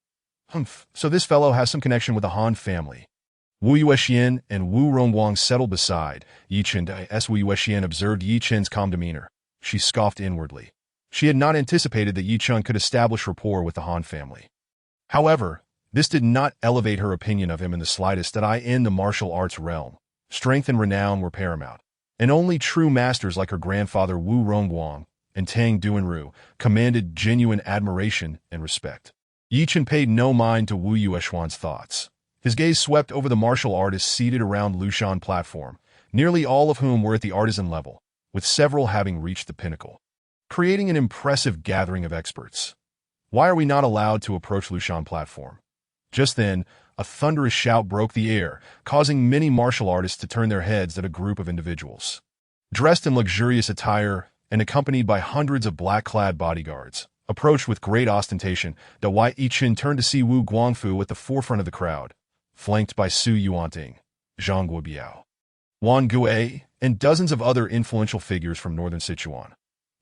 S1: "Humph, so this fellow has some connection with the Han family." Wu Yuexian and Wu Rongguang settled beside Ye Chen. As Wu Yuexian observed Ye Chen's calm demeanor, she scoffed inwardly. She had not anticipated that Ye Chen could establish rapport with the Han family. However, this did not elevate her opinion of him in the slightest. In the martial arts realm, strength and renown were paramount, and only true masters like her grandfather Wu Rongguang and Tang Duanru commanded genuine admiration and respect. Ye Chen paid no mind to Wu Yuexian's thoughts. His gaze swept over the martial artists seated around Lushan platform, nearly all of whom were at the artisan level, with several having reached the pinnacle, creating an impressive gathering of experts. "Why are we not allowed to approach Lushan platform?" Just then, a thunderous shout broke the air, causing many martial artists to turn their heads at a group of individuals. Dressed in luxurious attire and accompanied by hundreds of black-clad bodyguards, approached with great ostentation. Ye Chen turned to see Wu Guangfu at the forefront of the crowd, flanked by Su Yuanting, Zhang Guobiao, Wan Gue, and dozens of other influential figures from northern Sichuan.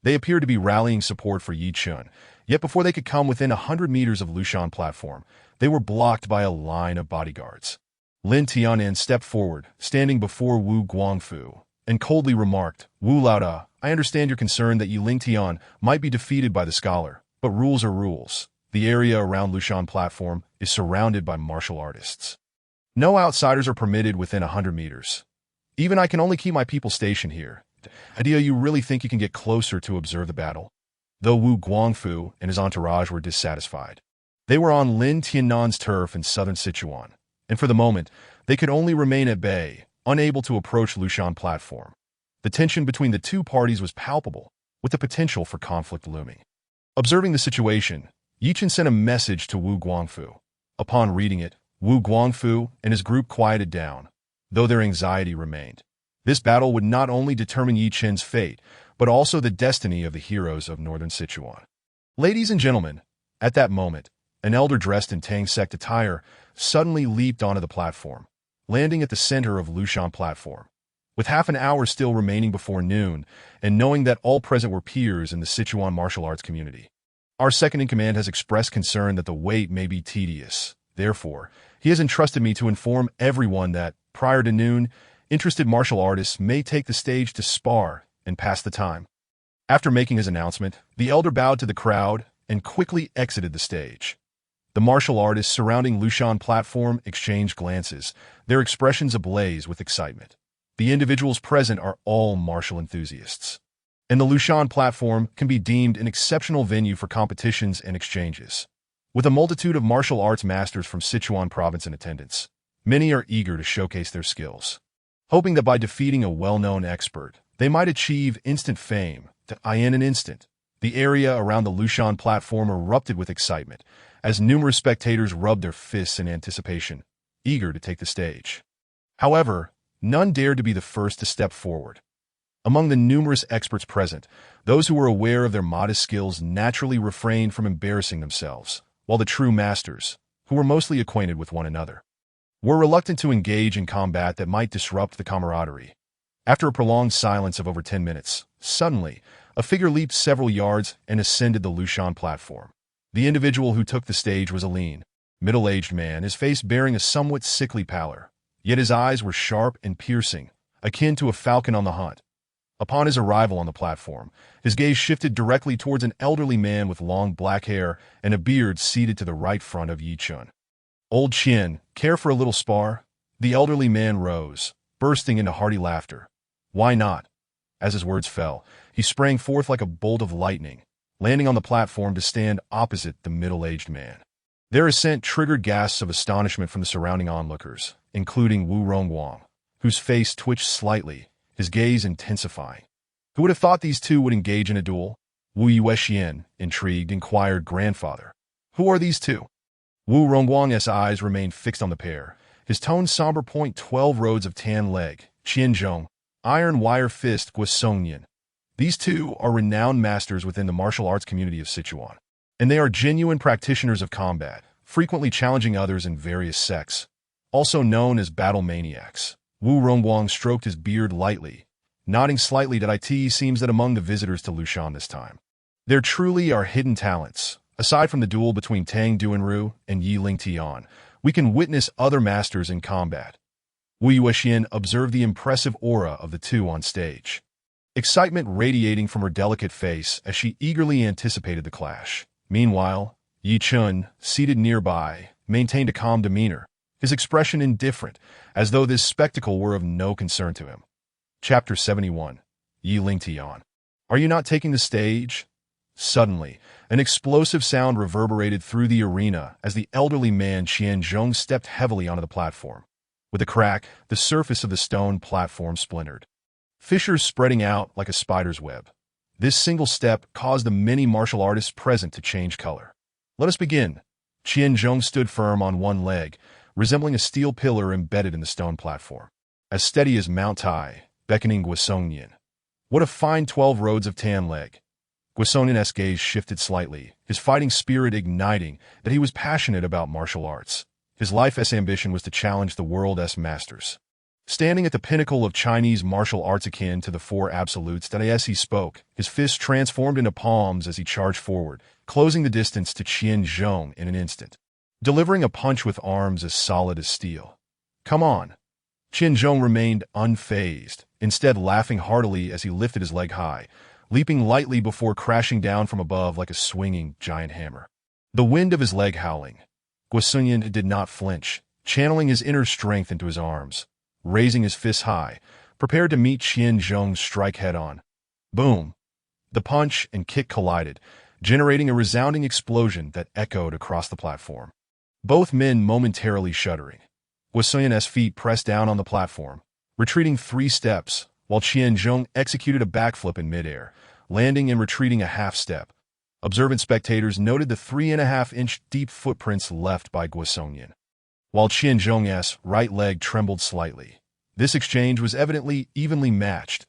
S1: They appeared to be rallying support for Ye Chen, yet before they could come within 100 meters of Lushan platform, they were blocked by a line of bodyguards. Lin Tianan stepped forward, standing before Wu Guangfu, and coldly remarked, "Wu Laoda, I understand your concern that Yi Ling Tian might be defeated by the scholar, but rules are rules. The area around Lushan platform is surrounded by martial artists. No outsiders are permitted within 100 meters. Even I can only keep my people stationed here. Do you really think you can get closer to observe the battle?" Though Wu Guangfu and his entourage were dissatisfied. They were on Lin Tiannan's turf in southern Sichuan, and for the moment, they could only remain at bay, unable to approach Lushan platform. The tension between the two parties was palpable, with the potential for conflict looming. Observing the situation, Ye Chen sent a message to Wu Guangfu. Upon reading it, Wu Guangfu and his group quieted down, though their anxiety remained. This battle would not only determine Ye Chen's fate, but also the destiny of the heroes of northern Sichuan. Ladies and gentlemen, at that moment, an elder dressed in Tang sect attire suddenly leaped onto the platform, landing at the center of Lushan platform. With half an hour still remaining before noon, and knowing that all present were peers in the Sichuan martial arts community, our second-in-command has expressed concern that the wait may be tedious. Therefore, he has entrusted me to inform everyone that, prior to noon, interested martial artists may take the stage to spar and pass the time. After making his announcement, the elder bowed to the crowd and quickly exited the stage. The martial artists surrounding Lushan platform exchanged glances, their expressions ablaze with excitement. The individuals present are all martial enthusiasts, and the Lushan platform can be deemed an exceptional venue for competitions and exchanges. With a multitude of martial arts masters from Sichuan province in attendance, many are eager to showcase their skills, hoping that by defeating a well-known expert, they might achieve instant fame. In an instant, the area around the Lushan platform erupted with excitement, as numerous spectators rubbed their fists in anticipation, eager to take the stage. However, none dared to be the first to step forward. Among the numerous experts present, those who were aware of their modest skills naturally refrained from embarrassing themselves, while the true masters, who were mostly acquainted with one another, were reluctant to engage in combat that might disrupt the camaraderie. After a prolonged silence of over 10 minutes, suddenly, a figure leaped several yards and ascended the Lushan platform. The individual who took the stage was a lean, middle-aged man, his face bearing a somewhat sickly pallor, yet his eyes were sharp and piercing, akin to a falcon on the hunt. Upon his arrival on the platform, his gaze shifted directly towards an elderly man with long black hair and a beard seated to the right front of Ye Chen. "Old Chen, care for a little spar?" The elderly man rose, bursting into hearty laughter. "Why not? As his words fell, he sprang forth like a bolt of lightning, landing on the platform to stand opposite the middle-aged man. Their ascent triggered gasps of astonishment from the surrounding onlookers, including Wu Rongguang, whose face twitched slightly, his gaze intensifying. Who would have thought these two would engage in a duel? Ye Chen, intrigued, inquired grandfather. Who are these two? Wu Rongguang's eyes remained fixed on the pair, his tone somber. 12 roads of tan leg, Qianzhong, iron wire fist, Guosongnian. These two are renowned masters within the martial arts community of Sichuan, and they are genuine practitioners of combat, frequently challenging others in various sects, also known as battle maniacs. Wu Rongguang stroked his beard lightly, nodding slightly. It seems that among the visitors to Lushan this time, there truly are hidden talents. Aside from the duel between Tang Duanru and Yi Lingtian, we can witness other masters in combat. Wu Chen observed the impressive aura of the two on stage, excitement radiating from her delicate face as she eagerly anticipated the clash. Meanwhile, Ye Chen, seated nearby, maintained a calm demeanor, his expression indifferent, as though this spectacle were of no concern to him. Chapter 71. Yi Lingtian. Are you not taking the stage? Suddenly, an explosive sound reverberated through the arena as the elderly man Qianzhong stepped heavily onto the platform. With a crack, the surface of the stone platform splintered, fissures spreading out like a spider's web. This single step caused the many martial artists present to change color. Let us begin. Qianzhong stood firm on one leg, resembling a steel pillar embedded in the stone platform, as steady as Mount Tai, beckoning Guosongnian. What a fine 12 roads of tan leg. Guosongnian's gaze shifted slightly, his fighting spirit igniting that he was passionate about martial arts. His life's ambition was to challenge the world's masters. Standing at the pinnacle of Chinese martial arts akin to the four absolutes, as he spoke, his fists transformed into palms as he charged forward, closing the distance to Qianzhong in an instant, delivering a punch with arms as solid as steel. Come on. Qianzhong remained unfazed, instead laughing heartily as he lifted his leg high, leaping lightly before crashing down from above like a swinging giant hammer. The wind of his leg howling. Guosongnian did not flinch, channeling his inner strength into his arms, raising his fists high, prepared to meet Qianzhong's strike head-on. Boom! The punch and kick collided, generating a resounding explosion that echoed across the platform. Both men momentarily shuddering. Guosongnian's feet pressed down on the platform, retreating 3 steps, while Qianzhong executed a backflip in midair, landing and retreating a half step. Observant spectators noted the 3.5-inch deep footprints left by Guosongnian, while Qianzhong's right leg trembled slightly. This exchange was evidently evenly matched.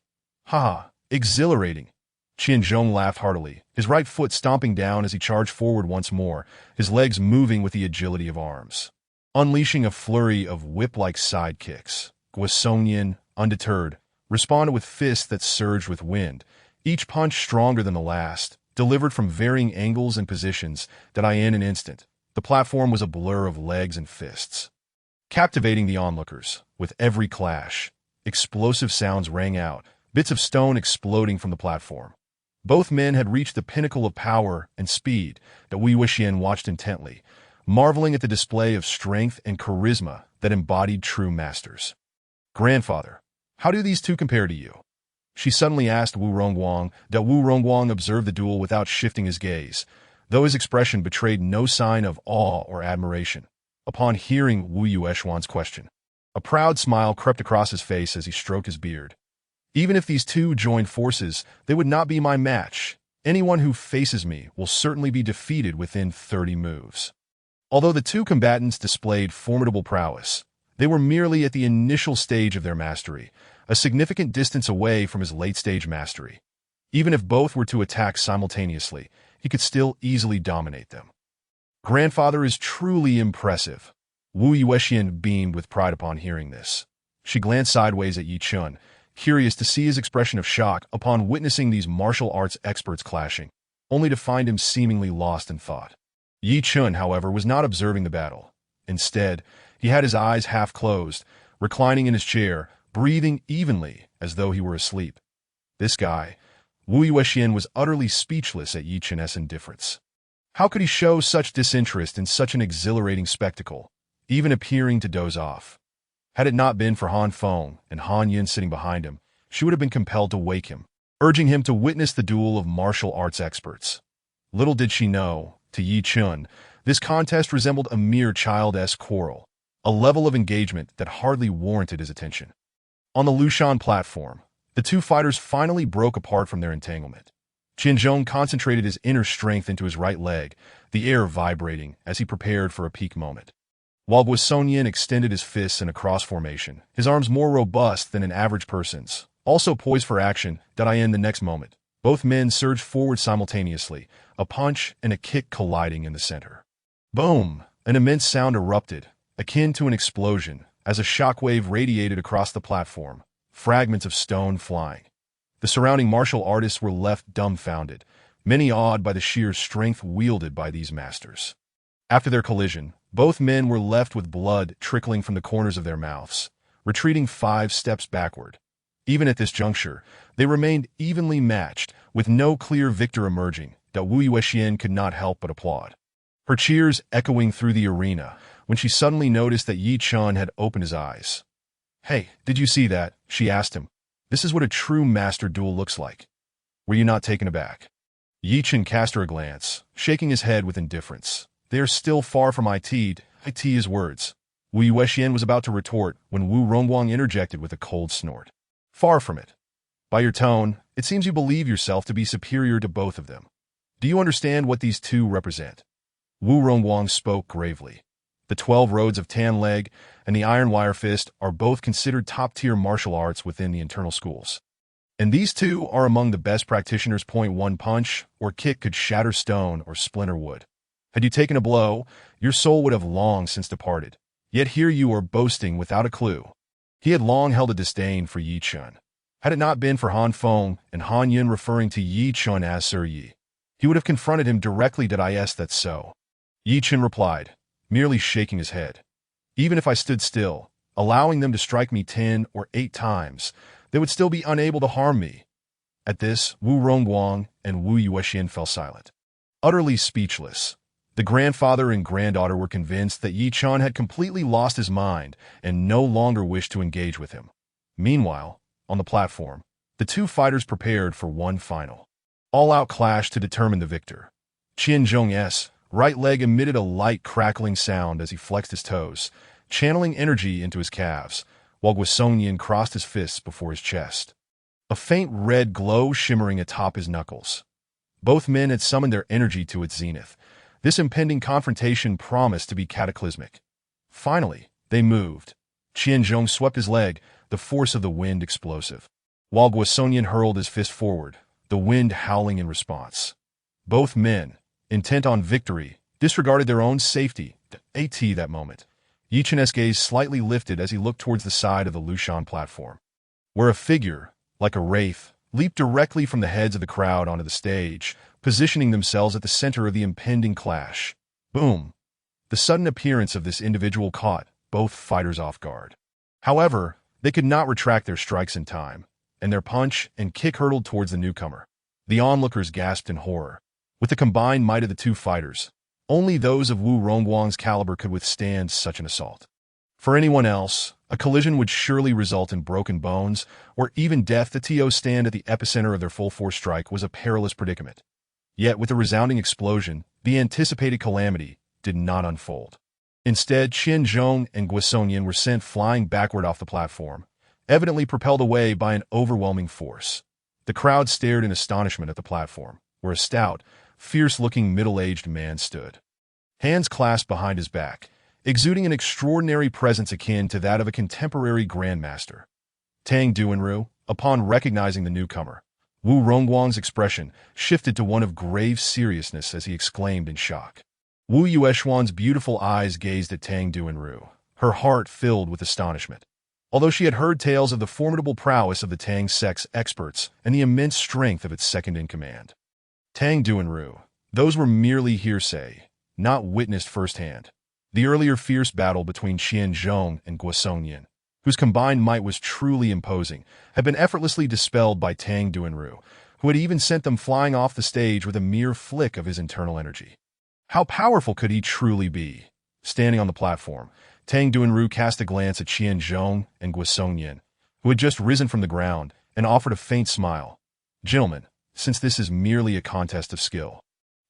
S1: Ha! Exhilarating! Qianzhong laughed heartily, his right foot stomping down as he charged forward once more, his legs moving with the agility of arms, unleashing a flurry of whip-like side kicks. Guosongnian, undeterred, responded with fists that surged with wind, each punch stronger than the last, delivered from varying angles and positions that in an instant. The platform was a blur of legs and fists, captivating the onlookers. With every clash, explosive sounds rang out, bits of stone exploding from the platform. Both men had reached the pinnacle of power and speed that Wu Chen watched intently, marveling at the display of strength and charisma that embodied true masters. Grandfather, how do these two compare to you? She suddenly asked Wu Rongguang. Wu Rongguang observed the duel without shifting his gaze, though his expression betrayed no sign of awe or admiration. Upon hearing Wu Yueshuan's question, a proud smile crept across his face as he stroked his beard. Even if these two joined forces, they would not be my match. Anyone who faces me will certainly be defeated within 30 moves. Although the two combatants displayed formidable prowess, they were merely at the initial stage of their mastery, a significant distance away from his late-stage mastery. Even if both were to attack simultaneously, he could still easily dominate them. Grandfather is truly impressive. Wu Yueshian beamed with pride upon hearing this. She glanced sideways at Ye Chen, curious to see his expression of shock upon witnessing these martial arts experts clashing, only to find him seemingly lost in thought. Ye Chen, however, was not observing the battle. Instead, he had his eyes half closed, reclining in his chair, breathing evenly as though he were asleep. This guy, Wu Yueshian, was utterly speechless at Ye Chen's indifference. How could he show such disinterest in such an exhilarating spectacle, even appearing to doze off? Had it not been for Han Feng and Han Yin sitting behind him, she would have been compelled to wake him, urging him to witness the duel of martial arts experts. Little did she know, to Ye Chen, this contest resembled a mere child-esque quarrel, a level of engagement that hardly warranted his attention. On the Lushan platform, the two fighters finally broke apart from their entanglement. Qianzhong concentrated his inner strength into his right leg, the air vibrating as he prepared for a peak moment. While Guosongyan extended his fists in a cross formation, his arms more robust than an average person's, also poised for action, in the next moment. Both men surged forward simultaneously, a punch and a kick colliding in the center. Boom! An immense sound erupted, akin to an explosion, as a shockwave radiated across the platform, fragments of stone flying. The surrounding martial artists were left dumbfounded, many awed by the sheer strength wielded by these masters. After their collision, both men were left with blood trickling from the corners of their mouths, retreating 5 steps backward. Even at this juncture, they remained evenly matched, with no clear victor emerging, that Wu Yuexian could not help but applaud. Her cheers echoing through the arena when she suddenly noticed that Ye Chen had opened his eyes. "Hey, did you see that?" she asked him. "This is what a true master duel looks like. Were you not taken aback?" Ye Chen cast her a glance, shaking his head with indifference. "They are still far from his words. Wu Yuexian was about to retort when Wu Rongguang interjected with a cold snort. "Far from it. By your tone, it seems you believe yourself to be superior to both of them. Do you understand what these two represent?" Wu Rongguang spoke gravely. "The 12 roads of Tan Leg and the Iron Wire Fist are both considered top-tier martial arts within the internal schools. And these two are among the best practitioners. One punch or kick could shatter stone or splinter wood. Had you taken a blow, your soul would have long since departed. Yet here you are boasting without a clue." He had long held a disdain for Ye Chen. Had it not been for Han Feng and Han Yun referring to Ye Chen as Sir Yi, he would have confronted him directly. "That's so." Ye Chen replied, merely shaking his head. "Even if I stood still, allowing them to strike me 10 or 8 times, they would still be unable to harm me." At this, Wu Rongguang and Wu Yuexian fell silent, utterly speechless. The grandfather and granddaughter were convinced that Ye Chen had completely lost his mind and no longer wished to engage with him. Meanwhile, on the platform, the two fighters prepared for one final, all-out clash to determine the victor. Qianzhong's right leg emitted a light crackling sound as he flexed his toes, channeling energy into his calves, while Guosongyan crossed his fists before his chest, a faint red glow shimmering atop his knuckles. Both men had summoned their energy to its zenith. This impending confrontation promised to be cataclysmic. Finally, they moved. Qianzhong swept his leg, the force of the wind explosive, while Guosongyan hurled his fist forward, the wind howling in response. Both men, intent on victory, disregarded their own safety. That moment, Ye Chen's gaze slightly lifted as he looked towards the side of the Lushan platform, where a figure, like a wraith, leaped directly from the heads of the crowd onto the stage, positioning themselves at the center of the impending clash. Boom! The sudden appearance of this individual caught both fighters off guard. However, they could not retract their strikes in time, and their punch and kick hurtled towards the newcomer. The onlookers gasped in horror. With the combined might of the two fighters, only those of Wu Rongguang's caliber could withstand such an assault. For anyone else, a collision would surely result in broken bones or even death. The TO stand at the epicenter of their full-force strike was a perilous predicament. Yet with the resounding explosion, the anticipated calamity did not unfold. Instead, Qianzhong and Guosongyan were sent flying backward off the platform, evidently propelled away by an overwhelming force. The crowd stared in astonishment at the platform, where a stout, fierce-looking middle-aged man stood, hands clasped behind his back, exuding an extraordinary presence akin to that of a contemporary grandmaster. Tang Duanru, upon recognizing the newcomer, Wu Rongguang's expression shifted to one of grave seriousness as he exclaimed in shock. Wu Yuexian's beautiful eyes gazed at Tang Duanru, her heart filled with astonishment. Although she had heard tales of the formidable prowess of the Tang sect's experts and the immense strength of its second-in-command, Tang Duanru, those were merely hearsay, not witnessed firsthand. The earlier fierce battle between Qianzhong and Guosongyan, whose combined might was truly imposing, had been effortlessly dispelled by Tang Duanru, who had even sent them flying off the stage with a mere flick of his internal energy. How powerful could he truly be? Standing on the platform, Tang Duanru cast a glance at Qianzhong and Guosongyan, who had just risen from the ground, and offered a faint smile. "Gentlemen, since this is merely a contest of skill,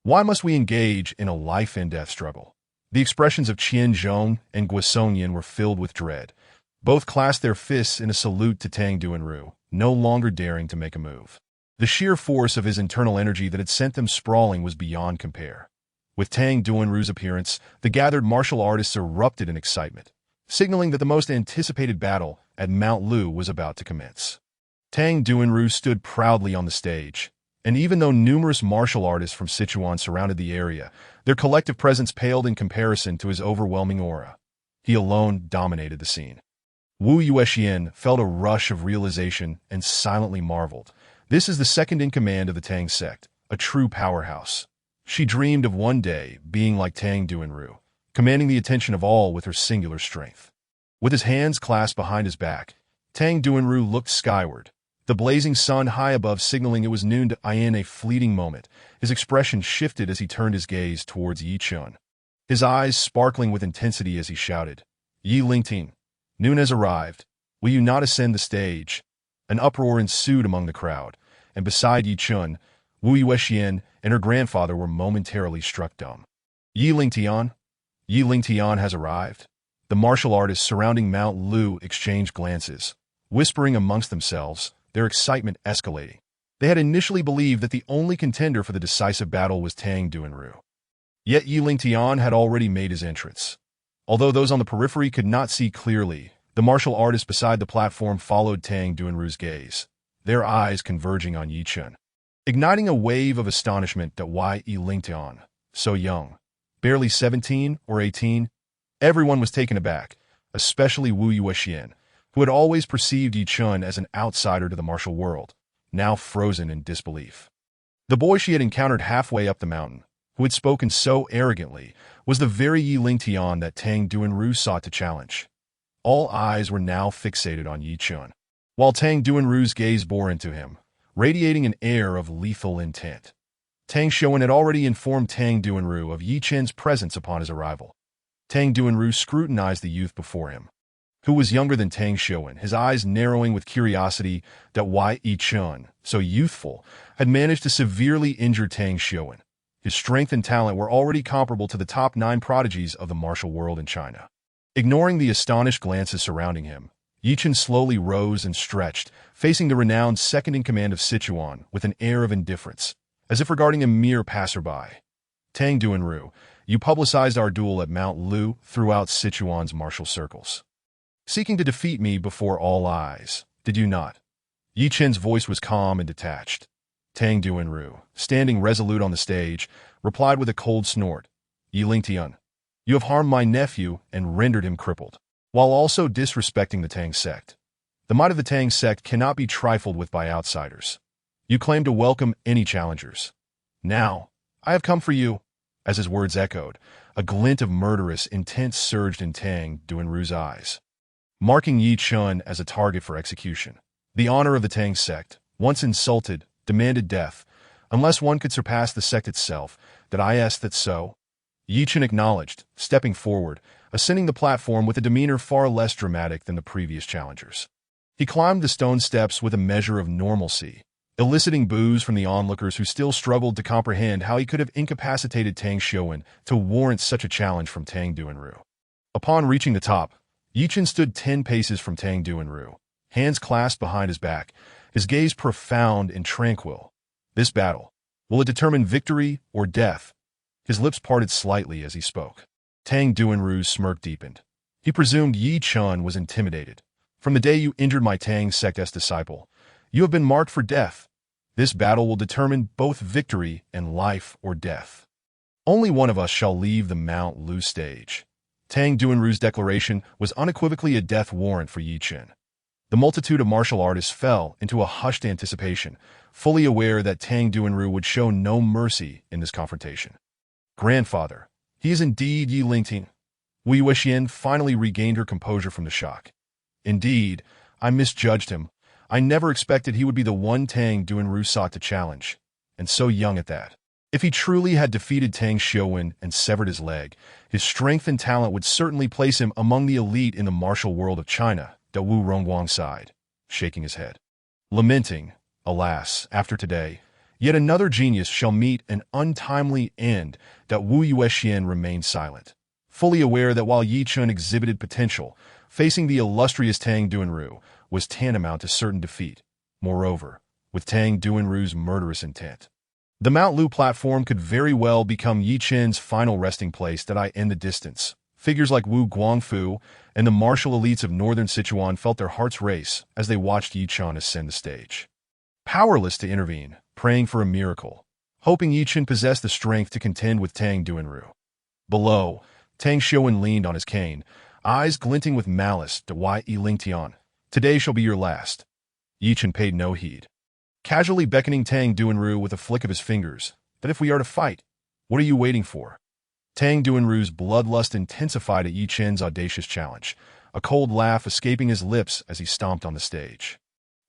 S1: why must we engage in a life-and-death struggle?" The expressions of Qian Zhong and Guisongyan were filled with dread. Both clasped their fists in a salute to Tang Duanru, no longer daring to make a move. The sheer force of his internal energy that had sent them sprawling was beyond compare. With Tang Duanru's appearance, the gathered martial artists erupted in excitement, signaling that the most anticipated battle at Mount Lu was about to commence. Tang Duanru stood proudly on the stage, and even though numerous martial artists from Sichuan surrounded the area, their collective presence paled in comparison to his overwhelming aura. He alone dominated the scene. Wu Yuexian felt a rush of realization and silently marveled. This is the second in command of the Tang sect, a true powerhouse. She dreamed of one day being like Tang Duanru, commanding the attention of all with her singular strength. With his hands clasped behind his back, Tang Duanru looked skyward, the blazing sun high above signaling it was noon to in a fleeting moment. His expression shifted as he turned his gaze towards Ye Chen, his eyes sparkling with intensity as he shouted, "Yi Lingting, noon has arrived. Will you not ascend the stage?" An uproar ensued among the crowd, and beside Ye Chen, Wu Yuexian and her grandfather were momentarily struck dumb. Yi Lingtian? Yi Lingtian has arrived? The martial artists surrounding Mount Lu exchanged glances, whispering amongst themselves, their excitement escalating. They had initially believed that the only contender for the decisive battle was Tang Duanru. Yet Yi Lingtian had already made his entrance. Although those on the periphery could not see clearly, the martial artists beside the platform followed Tang Duanru's gaze, their eyes converging on Ye Chen, igniting a wave of astonishment that Yi Lingtian, so young, barely 17 or 18, everyone was taken aback, especially Wu Yuexian, who had always perceived Ye Chen as an outsider to the martial world, now frozen in disbelief. The boy she had encountered halfway up the mountain, who had spoken so arrogantly, was the very Yi Lingtian that Tang Duanru sought to challenge. All eyes were now fixated on Ye Chen, while Tang Duanru's gaze bore into him, radiating an air of lethal intent. Tang Shouwen had already informed Tang Duanru of Ye Chen's presence upon his arrival. Tang Duanru scrutinized the youth before him, who was younger than Tang Shouwen, his eyes narrowing with curiosity that Ye Chen, so youthful, had managed to severely injure Tang Shouwen. His strength and talent were already comparable to the top 9 prodigies of the martial world in China. Ignoring the astonished glances surrounding him, Ye Chen slowly rose and stretched, facing the renowned second-in-command of Sichuan with an air of indifference, as if regarding a mere passerby. "Tang Duanru, you publicized our duel at Mount Lu throughout Sichuan's martial circles, seeking to defeat me before all eyes, did you not?" Ye Chen's voice was calm and detached. Tang Duanru, standing resolute on the stage, replied with a cold snort, "Yi Lingtian, you have harmed my nephew and rendered him crippled, while also disrespecting the Tang sect. The might of the Tang sect cannot be trifled with by outsiders. You claim to welcome any challengers. Now, I have come for you." As his words echoed, a glint of murderous intent surged in Tang Duanru's eyes, marking Ye Chen as a target for execution. The honor of the Tang sect, once insulted, demanded death, unless one could surpass the sect itself. Did I ask that so? Ye Chen acknowledged, stepping forward, ascending the platform with a demeanor far less dramatic than the previous challengers. He climbed the stone steps with a measure of normalcy, eliciting boos from the onlookers who still struggled to comprehend how he could have incapacitated Tang Shouwen to warrant such a challenge from Tang Duanru. Upon reaching the top, Ye Chen stood 10 paces from Tang Duanru, hands clasped behind his back, his gaze profound and tranquil. This battle, will it determine victory or death? His lips parted slightly as he spoke. Tang Duanru's smirk deepened. He presumed Ye Chen was intimidated. "From the day you injured my Tang sect's disciple, you have been marked for death. This battle will determine both victory and life or death. Only one of us shall leave the Mount Lu stage." Tang Duanru's declaration was unequivocally a death warrant for Ye Chen. The multitude of martial artists fell into a hushed anticipation, fully aware that Tang Duanru would show no mercy in this confrontation. "Grandfather, he is indeed Yi Lingting." Wu Yuexian finally regained her composure from the shock. "Indeed, I misjudged him. I never expected he would be the one Tang Duanru sought to challenge, and so young at that. If he truly had defeated Tang Shouwen and severed his leg, his strength and talent would certainly place him among the elite in the martial world of China." Wu Rongguang sighed, shaking his head. lamenting, "Alas, after today, yet another genius shall meet an untimely end," that Ye Chen remained silent, fully aware that while Ye Chen exhibited potential, facing the illustrious Tang Duanru was tantamount to certain defeat. Moreover, with Tang Duanru's murderous intent, the Mount Lu platform could very well become Ye Chen's final resting place in the distance. Figures like Wu Guangfu and the martial elites of northern Sichuan felt their hearts race as they watched Ye Chen ascend the stage. Powerless to intervene, praying for a miracle, hoping Ye Chen possessed the strength to contend with Tang Duanru. Below, Tang Xiuan leaned on his cane, eyes glinting with malice. "Why, Lingtian, today shall be your last." Ye Chen paid no heed, casually beckoning Tang Duanru with a flick of his fingers, "That if we are to fight, what are you waiting for?" Tang Duanru's bloodlust intensified at Ye Chen's audacious challenge, a cold laugh escaping his lips as he stomped on the stage.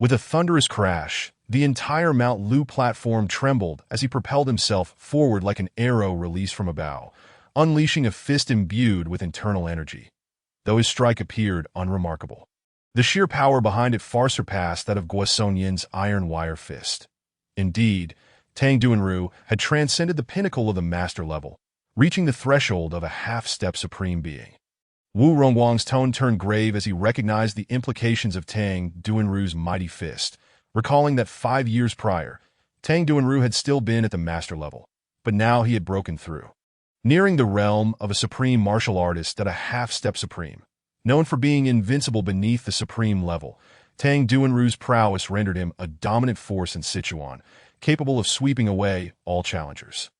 S1: With a thunderous crash, the entire Mount Lu platform trembled as he propelled himself forward like an arrow released from a bow, unleashing a fist imbued with internal energy. Though his strike appeared unremarkable, the sheer power behind it far surpassed that of Guo Sonyin's iron wire fist. Indeed, Tang Duanru had transcended the pinnacle of the master level, reaching the threshold of a half-step supreme being. Wu Rongguang's tone turned grave as he recognized the implications of Tang Duanru's mighty fist, recalling that 5 years prior, Tang Duanru had still been at the master level, but now he had broken through, nearing the realm of a supreme martial artist at a half-step supreme. Known for being invincible beneath the supreme level, Tang Duanru's prowess rendered him a dominant force in Sichuan, capable of sweeping away all challengers.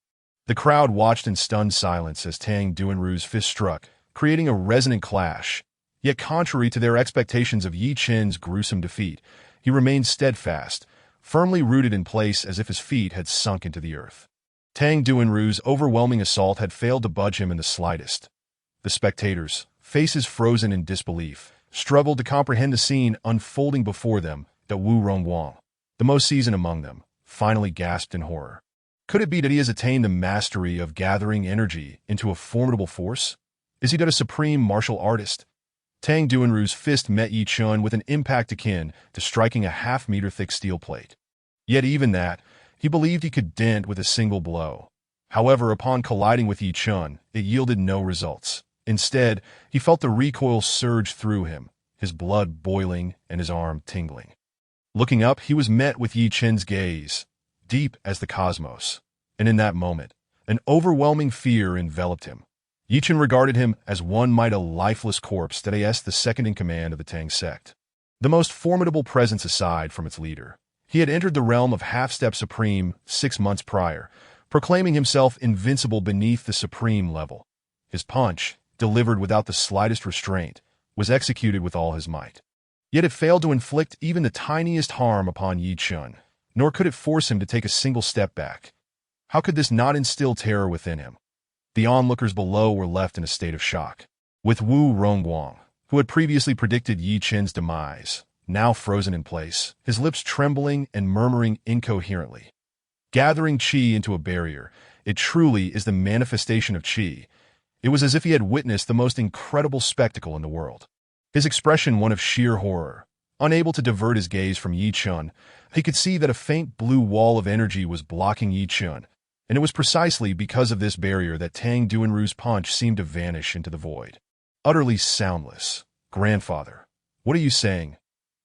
S1: The crowd watched in stunned silence as Tang Duanru's fist struck, creating a resonant clash. Yet contrary to their expectations of Ye Chen's gruesome defeat, he remained steadfast, firmly rooted in place as if his feet had sunk into the earth. Tang Duanru's overwhelming assault had failed to budge him in the slightest. The spectators, faces frozen in disbelief, struggled to comprehend the scene unfolding before them. That Wu Rongguang, the most seasoned among them, finally gasped in horror. Could it be that he has attained the mastery of gathering energy into a formidable force? Is he that a supreme martial artist? Tang Duanru's fist met Ye Chen with an impact akin to striking a half-meter thick steel plate. Yet even that, he believed he could dent with a single blow. However, upon colliding with Ye Chen, it yielded no results. Instead, he felt the recoil surge through him, his blood boiling and his arm tingling. Looking up, he was met with Ye Chen's gaze, deep as the cosmos, and in that moment, an overwhelming fear enveloped him. Ye Chen regarded him as one might a lifeless corpse that is the second in command of the Tang sect. The most formidable presence aside from its leader. He had entered the realm of half-step supreme 6 months prior, proclaiming himself invincible beneath the supreme level. His punch, delivered without the slightest restraint, was executed with all his might. Yet it failed to inflict even the tiniest harm upon Ye Chen, nor could it force him to take a single step back. How could this not instill terror within him? The onlookers below were left in a state of shock, with Wu Rongguang, who had previously predicted Ye Chen's demise, now frozen in place, his lips trembling and murmuring incoherently. Gathering qi into a barrier, it truly is the manifestation of qi. It was as if he had witnessed the most incredible spectacle in the world. His expression one of sheer horror. Unable to divert his gaze from Ye Chen, he could see that a faint blue wall of energy was blocking Ye Chen, and it was precisely because of this barrier that Tang Duanru's punch seemed to vanish into the void. Utterly soundless. "Grandfather, what are you saying?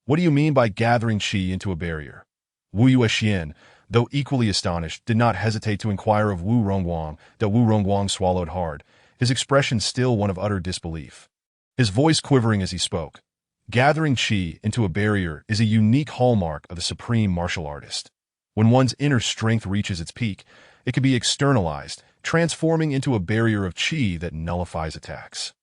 S1: What do you mean by gathering qi into a barrier?" Ye Chen, though equally astonished, did not hesitate to inquire of Wu Rongguang. That Wu Rongguang swallowed hard, his expression still one of utter disbelief. His voice quivering as he spoke. Gathering qi into a barrier is a unique hallmark of the supreme martial artist. When one's inner strength reaches its peak, it can be externalized, transforming into a barrier of qi that nullifies attacks.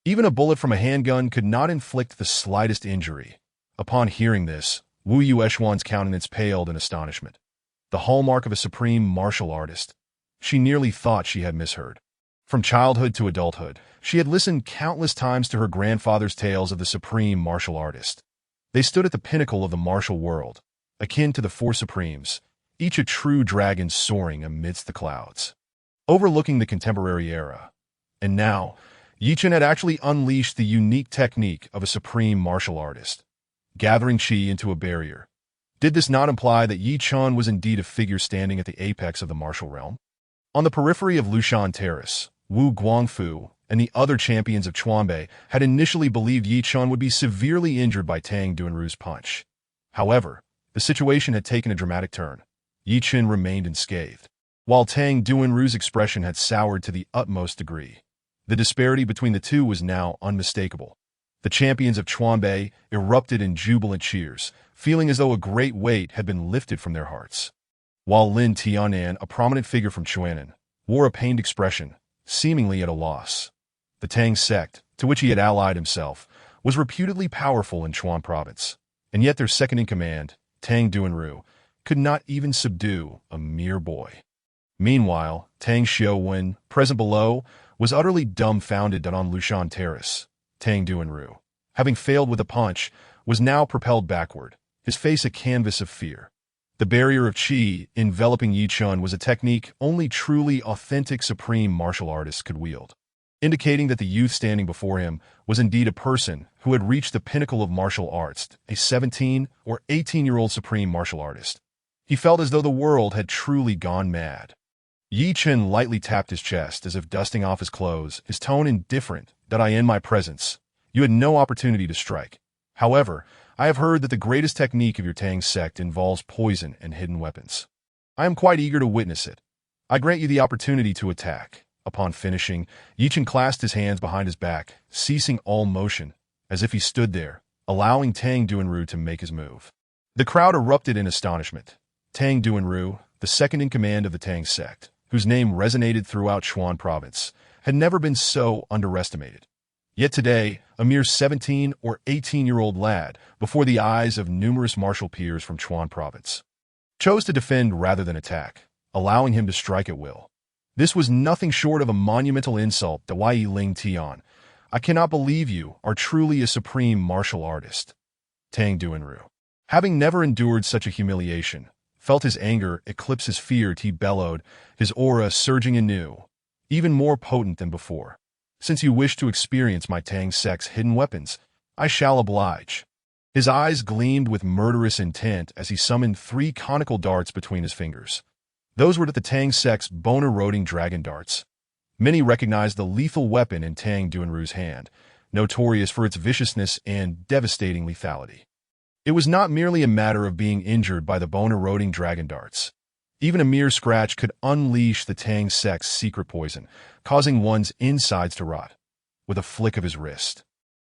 S1: Even a bullet from a handgun could not inflict the slightest injury. Upon hearing this, Wu Yueshuan's countenance paled in astonishment. The hallmark of a supreme martial artist. She nearly thought she had misheard. From childhood to adulthood, she had listened countless times to her grandfather's tales of the supreme martial artist. They stood at the pinnacle of the martial world, akin to the four supremes, each a true dragon soaring amidst the clouds, overlooking the contemporary era. And now, Ye Chen had actually unleashed the unique technique of a supreme martial artist, gathering qi into a barrier. Did this not imply that Ye Chen was indeed a figure standing at the apex of the martial realm? On the periphery of Lushan Terrace, Wu Guangfu and the other champions of Chuanbei had initially believed Ye Chen would be severely injured by Tang Duanru's punch. However, the situation had taken a dramatic turn. Ye Chen remained unscathed, while Tang Duanru's expression had soured to the utmost degree. The disparity between the two was now unmistakable. The champions of Chuanbei erupted in jubilant cheers, feeling as though a great weight had been lifted from their hearts. While Lin Tianan, a prominent figure from Chuanan, wore a pained expression, seemingly at a loss. The Tang sect, to which he had allied himself, was reputedly powerful in Chuan province, and yet their second-in-command, Tang Duanru, could not even subdue a mere boy. Meanwhile, Tang Xiaowen, present below, was utterly dumbfounded that on Lushan Terrace, Tang Duanru, having failed with a punch, was now propelled backward, his face a canvas of fear. The barrier of qi enveloping Ye Chen was a technique only truly authentic supreme martial artists could wield, indicating that the youth standing before him was indeed a person who had reached the pinnacle of martial arts, a 17 or 18-year-old supreme martial artist. He felt as though the world had truly gone mad. Ye Chen lightly tapped his chest as if dusting off his clothes, his tone indifferent. "That I in my presence. You had no opportunity to strike. However, I have heard that the greatest technique of your Tang sect involves poison and hidden weapons. I am quite eager to witness it. I grant you the opportunity to attack." Upon finishing, Ye Chen clasped his hands behind his back, ceasing all motion, as if he stood there, allowing Tang Duanru to make his move. The crowd erupted in astonishment. Tang Duanru, the second-in-command of the Tang sect, whose name resonated throughout Chuan province, had never been so underestimated. Yet today, a mere 17 or 18-year-old lad, before the eyes of numerous martial peers from Chuan province, chose to defend rather than attack, allowing him to strike at will. This was nothing short of a monumental insult to Wai Ling Tian. "I cannot believe you are truly a supreme martial artist." Tang Duanru, having never endured such a humiliation, felt his anger eclipse his fear. He bellowed, his aura surging anew, even more potent than before. "Since you wish to experience my Tang sect's hidden weapons, I shall oblige." His eyes gleamed with murderous intent as he summoned 3 conical darts between his fingers. Those were the Tang sect's bone-eroding dragon darts. Many recognized the lethal weapon in Tang Duanru's hand, notorious for its viciousness and devastating lethality. It was not merely a matter of being injured by the bone-eroding dragon darts. Even a mere scratch could unleash the Tang sect's secret poison, causing one's insides to rot. With a flick of his wrist,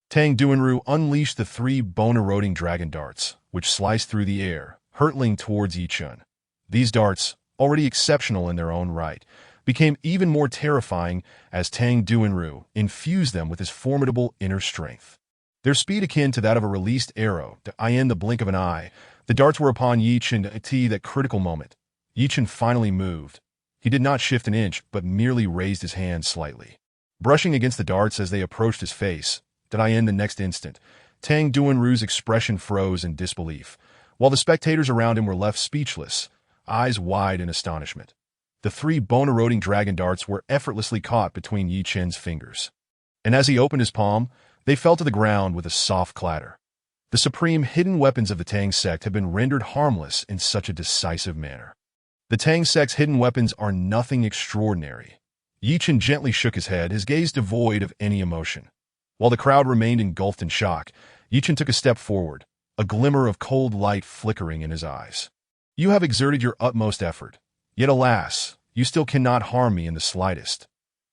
S1: Tang Duanru unleashed the 3 bone-eroding dragon darts, which sliced through the air, hurtling towards Ye Chen. These darts, already exceptional in their own right, became even more terrifying as Tang Duanru infused them with his formidable inner strength. Their speed akin to that of a released arrow, in the blink of an eye, the darts were upon Ye Chen at that critical moment. Ye Chen finally moved. He did not shift an inch, but merely raised his hand slightly, brushing against the darts as they approached his face. The next instant, Tang Duanru's expression froze in disbelief, while the spectators around him were left speechless, eyes wide in astonishment. The 3 bone-eroding dragon darts were effortlessly caught between Ye Chen's fingers, and as he opened his palm, they fell to the ground with a soft clatter. The supreme hidden weapons of the Tang sect have been rendered harmless in such a decisive manner. The Tang sect's hidden weapons are nothing extraordinary. Ye Chen gently shook his head, his gaze devoid of any emotion. While the crowd remained engulfed in shock, Ye Chen took a step forward, a glimmer of cold light flickering in his eyes. "You have exerted your utmost effort, yet alas, you still cannot harm me in the slightest."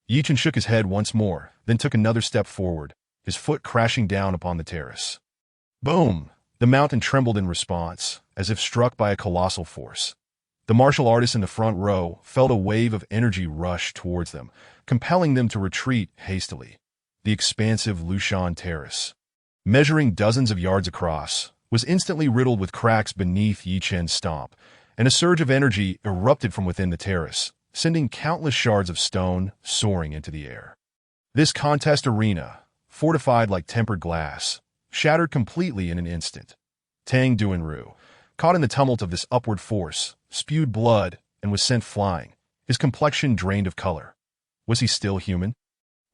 S1: Ye Chen shook his head once more, then took another step forward, his foot crashing down upon the terrace. Boom! The mountain trembled in response, as if struck by a colossal force. The martial artists in the front row felt a wave of energy rush towards them, compelling them to retreat hastily. The expansive Lushan Terrace, measuring dozens of yards across, was instantly riddled with cracks beneath Ye Chen's stomp, and a surge of energy erupted from within the terrace, sending countless shards of stone soaring into the air. This contest arena, fortified like tempered glass, shattered completely in an instant. Tang Duanru, caught in the tumult of this upward force, spewed blood and was sent flying, his complexion drained of color. Was he still human?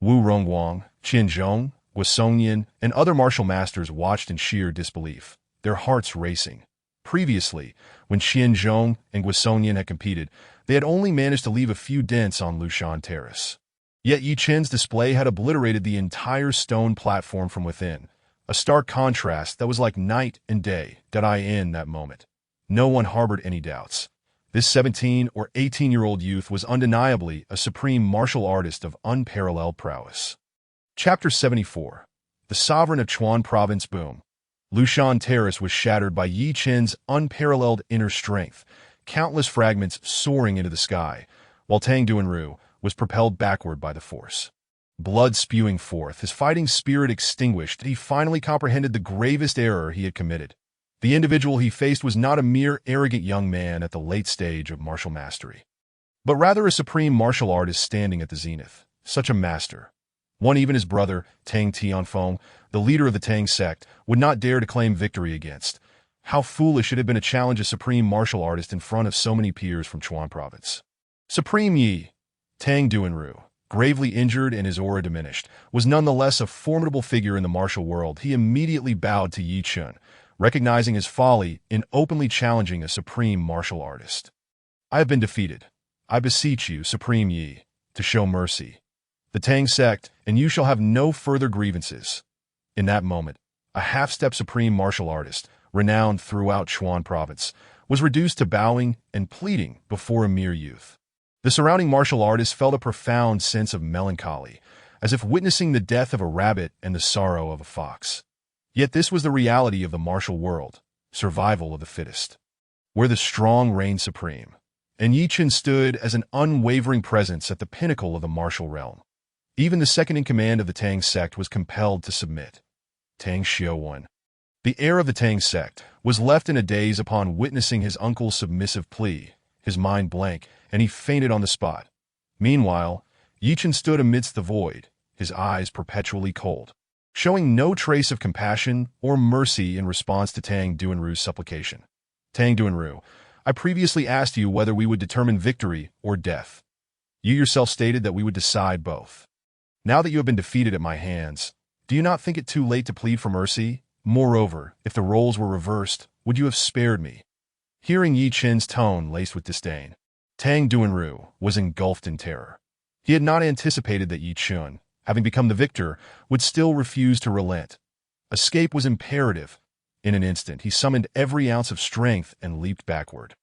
S1: Wu Rongguang, Qian Zhong, Song Yin, and other martial masters watched in sheer disbelief, their hearts racing. Previously, when Xianzhong and Guisonian had competed, they had only managed to leave a few dents on Lushan Terrace. Yet Ye Chen's display had obliterated the entire stone platform from within, a stark contrast that was like night and day in that moment. No one harbored any doubts. This 17 or 18-year-old youth was undeniably a supreme martial artist of unparalleled prowess. Chapter 74. The Sovereign of Chuan Province. Boom. Lushan Terrace was shattered by Ye Chen's unparalleled inner strength, countless fragments soaring into the sky, while Tang Duanru was propelled backward by the force. Blood spewing forth, his fighting spirit extinguished, he finally comprehended the gravest error he had committed. The individual he faced was not a mere arrogant young man at the late stage of martial mastery, but rather a supreme martial artist standing at the zenith. Such a master. One even his brother, Tang Tianfeng, the leader of the Tang sect, would not dare to claim victory against. How foolish it had been to challenge a supreme martial artist in front of so many peers from Chuan Province. Supreme Yi, Tang Duanru, gravely injured and his aura diminished, was nonetheless a formidable figure in the martial world. He immediately bowed to Ye Chen, recognizing his folly in openly challenging a supreme martial artist. I have been defeated. I beseech you, Supreme Yi, to show mercy. The Tang sect, and you shall have no further grievances. In that moment, a half-step supreme martial artist, renowned throughout Chuan Province, was reduced to bowing and pleading before a mere youth. The surrounding martial artists felt a profound sense of melancholy, as if witnessing the death of a rabbit and the sorrow of a fox. Yet this was the reality of the martial world, survival of the fittest, where the strong reigned supreme, and Ye Chen stood as an unwavering presence at the pinnacle of the martial realm. Even the second-in-command of the Tang sect was compelled to submit. Tang Xiaowen. The heir of the Tang sect was left in a daze upon witnessing his uncle's submissive plea, his mind blank, and he fainted on the spot. Meanwhile, Ye Chen stood amidst the void, his eyes perpetually cold, showing no trace of compassion or mercy in response to Tang Duanru's supplication. Tang Duanru, I previously asked you whether we would determine victory or death. You yourself stated that we would decide both. Now that you have been defeated at my hands, do you not think it too late to plead for mercy? Moreover, if the roles were reversed, would you have spared me? Hearing Ye Chen's tone laced with disdain, Tang Duanru was engulfed in terror. He had not anticipated that Ye Chen, having become the victor, would still refuse to relent. Escape was imperative. In an instant, he summoned every ounce of strength and leaped backward.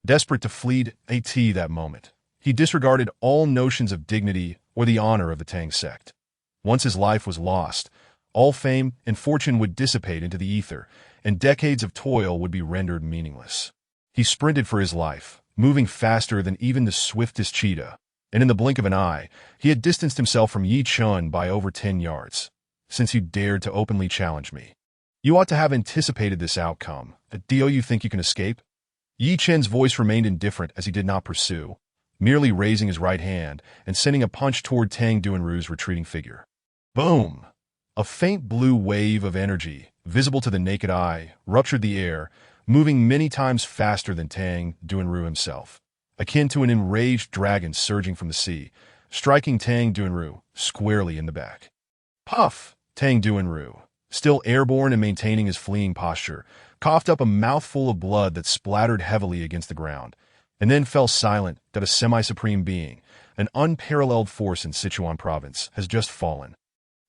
S1: Desperate to flee that moment, he disregarded all notions of dignity or the honor of the Tang sect. Once his life was lost, all fame and fortune would dissipate into the ether, and decades of toil would be rendered meaningless. He sprinted for his life, moving faster than even the swiftest cheetah, and in the blink of an eye, he had distanced himself from Ye Chen by over 10 yards. Since you dared to openly challenge me, you ought to have anticipated this outcome. Do you think you can escape? Ye Chen's voice remained indifferent as he did not pursue, merely raising his right hand and sending a punch toward Tang Duanru's retreating figure. Boom! A faint blue wave of energy, visible to the naked eye, ruptured the air, moving many times faster than Tang Duanru himself, akin to an enraged dragon surging from the sea, striking Tang Duanru squarely in the back. Puff! Tang Duanru, still airborne and maintaining his fleeing posture, coughed up a mouthful of blood that splattered heavily against the ground, and then fell silent that a semi-supreme being, an unparalleled force in Sichuan province, has just fallen.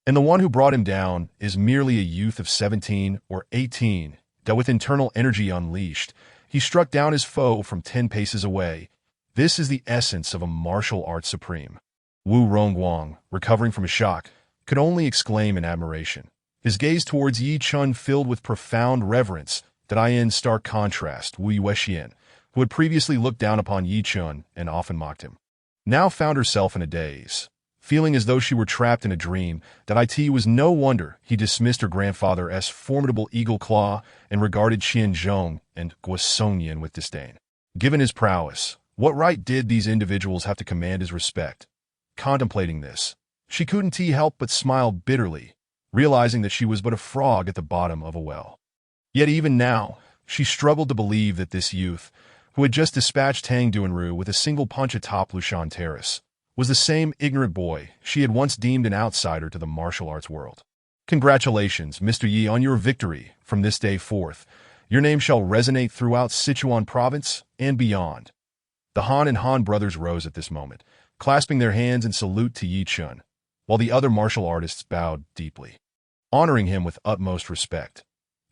S1: And the one who brought him down is merely a youth of 17 or 18, that with internal energy unleashed, he struck down his foe from 10 paces away. This is the essence of a martial arts supreme. Wu Rongguang, recovering from a shock, could only exclaim in admiration, his gaze towards Ye Chen filled with profound reverence, that in stark contrast Wu Yuexian, who had previously looked down upon Ye Chen and often mocked him, now found herself in a daze. Feeling as though she were trapped in a dream, that it was no wonder he dismissed her grandfather's formidable eagle claw and regarded Xianzhong and Guisonian with disdain. Given his prowess, what right did these individuals have to command his respect? Contemplating this, she couldn't help but smile bitterly, realizing that she was but a frog at the bottom of a well. Yet even now, she struggled to believe that this youth, who had just dispatched Tang Duanru with a single punch atop Lushan Terrace, was the same ignorant boy she had once deemed an outsider to the martial arts world. Congratulations, Mr. Yi, on your victory. From this day forth, Your name shall resonate throughout Sichuan province and beyond." The Han and Han brothers rose at this moment, clasping their hands in salute to Ye Chen, while the other martial artists bowed deeply, honoring him with utmost respect.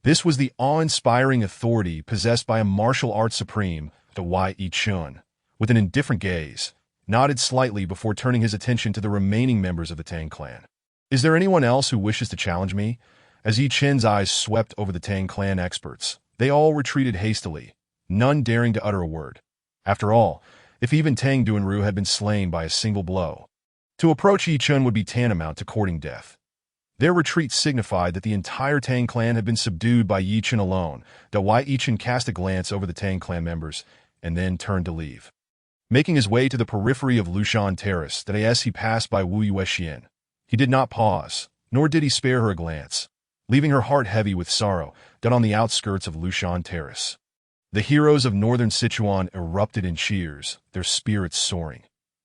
S1: This was the awe-inspiring authority possessed by a martial arts supreme, the Ye Chen, with an indifferent gaze, nodded slightly before turning his attention to the remaining members of the Tang clan. "Is there anyone else who wishes to challenge me?" As Ye Chen's eyes swept over the Tang clan experts, they all retreated hastily, none daring to utter a word. After all, if even Tang Duanru had been slain by a single blow, to approach Ye Chen would be tantamount to courting death. Their retreat signified that the entire Tang clan had been subdued by Ye Chen alone. Ye Chen cast a glance over the Tang clan members and then turned to leave. Making his way to the periphery of Lushan Terrace, as he passed by Wu Yuexian, he did not pause, nor did he spare her a glance, leaving her heart heavy with sorrow, on the outskirts of Lushan Terrace. The heroes of northern Sichuan erupted in cheers, their spirits soaring.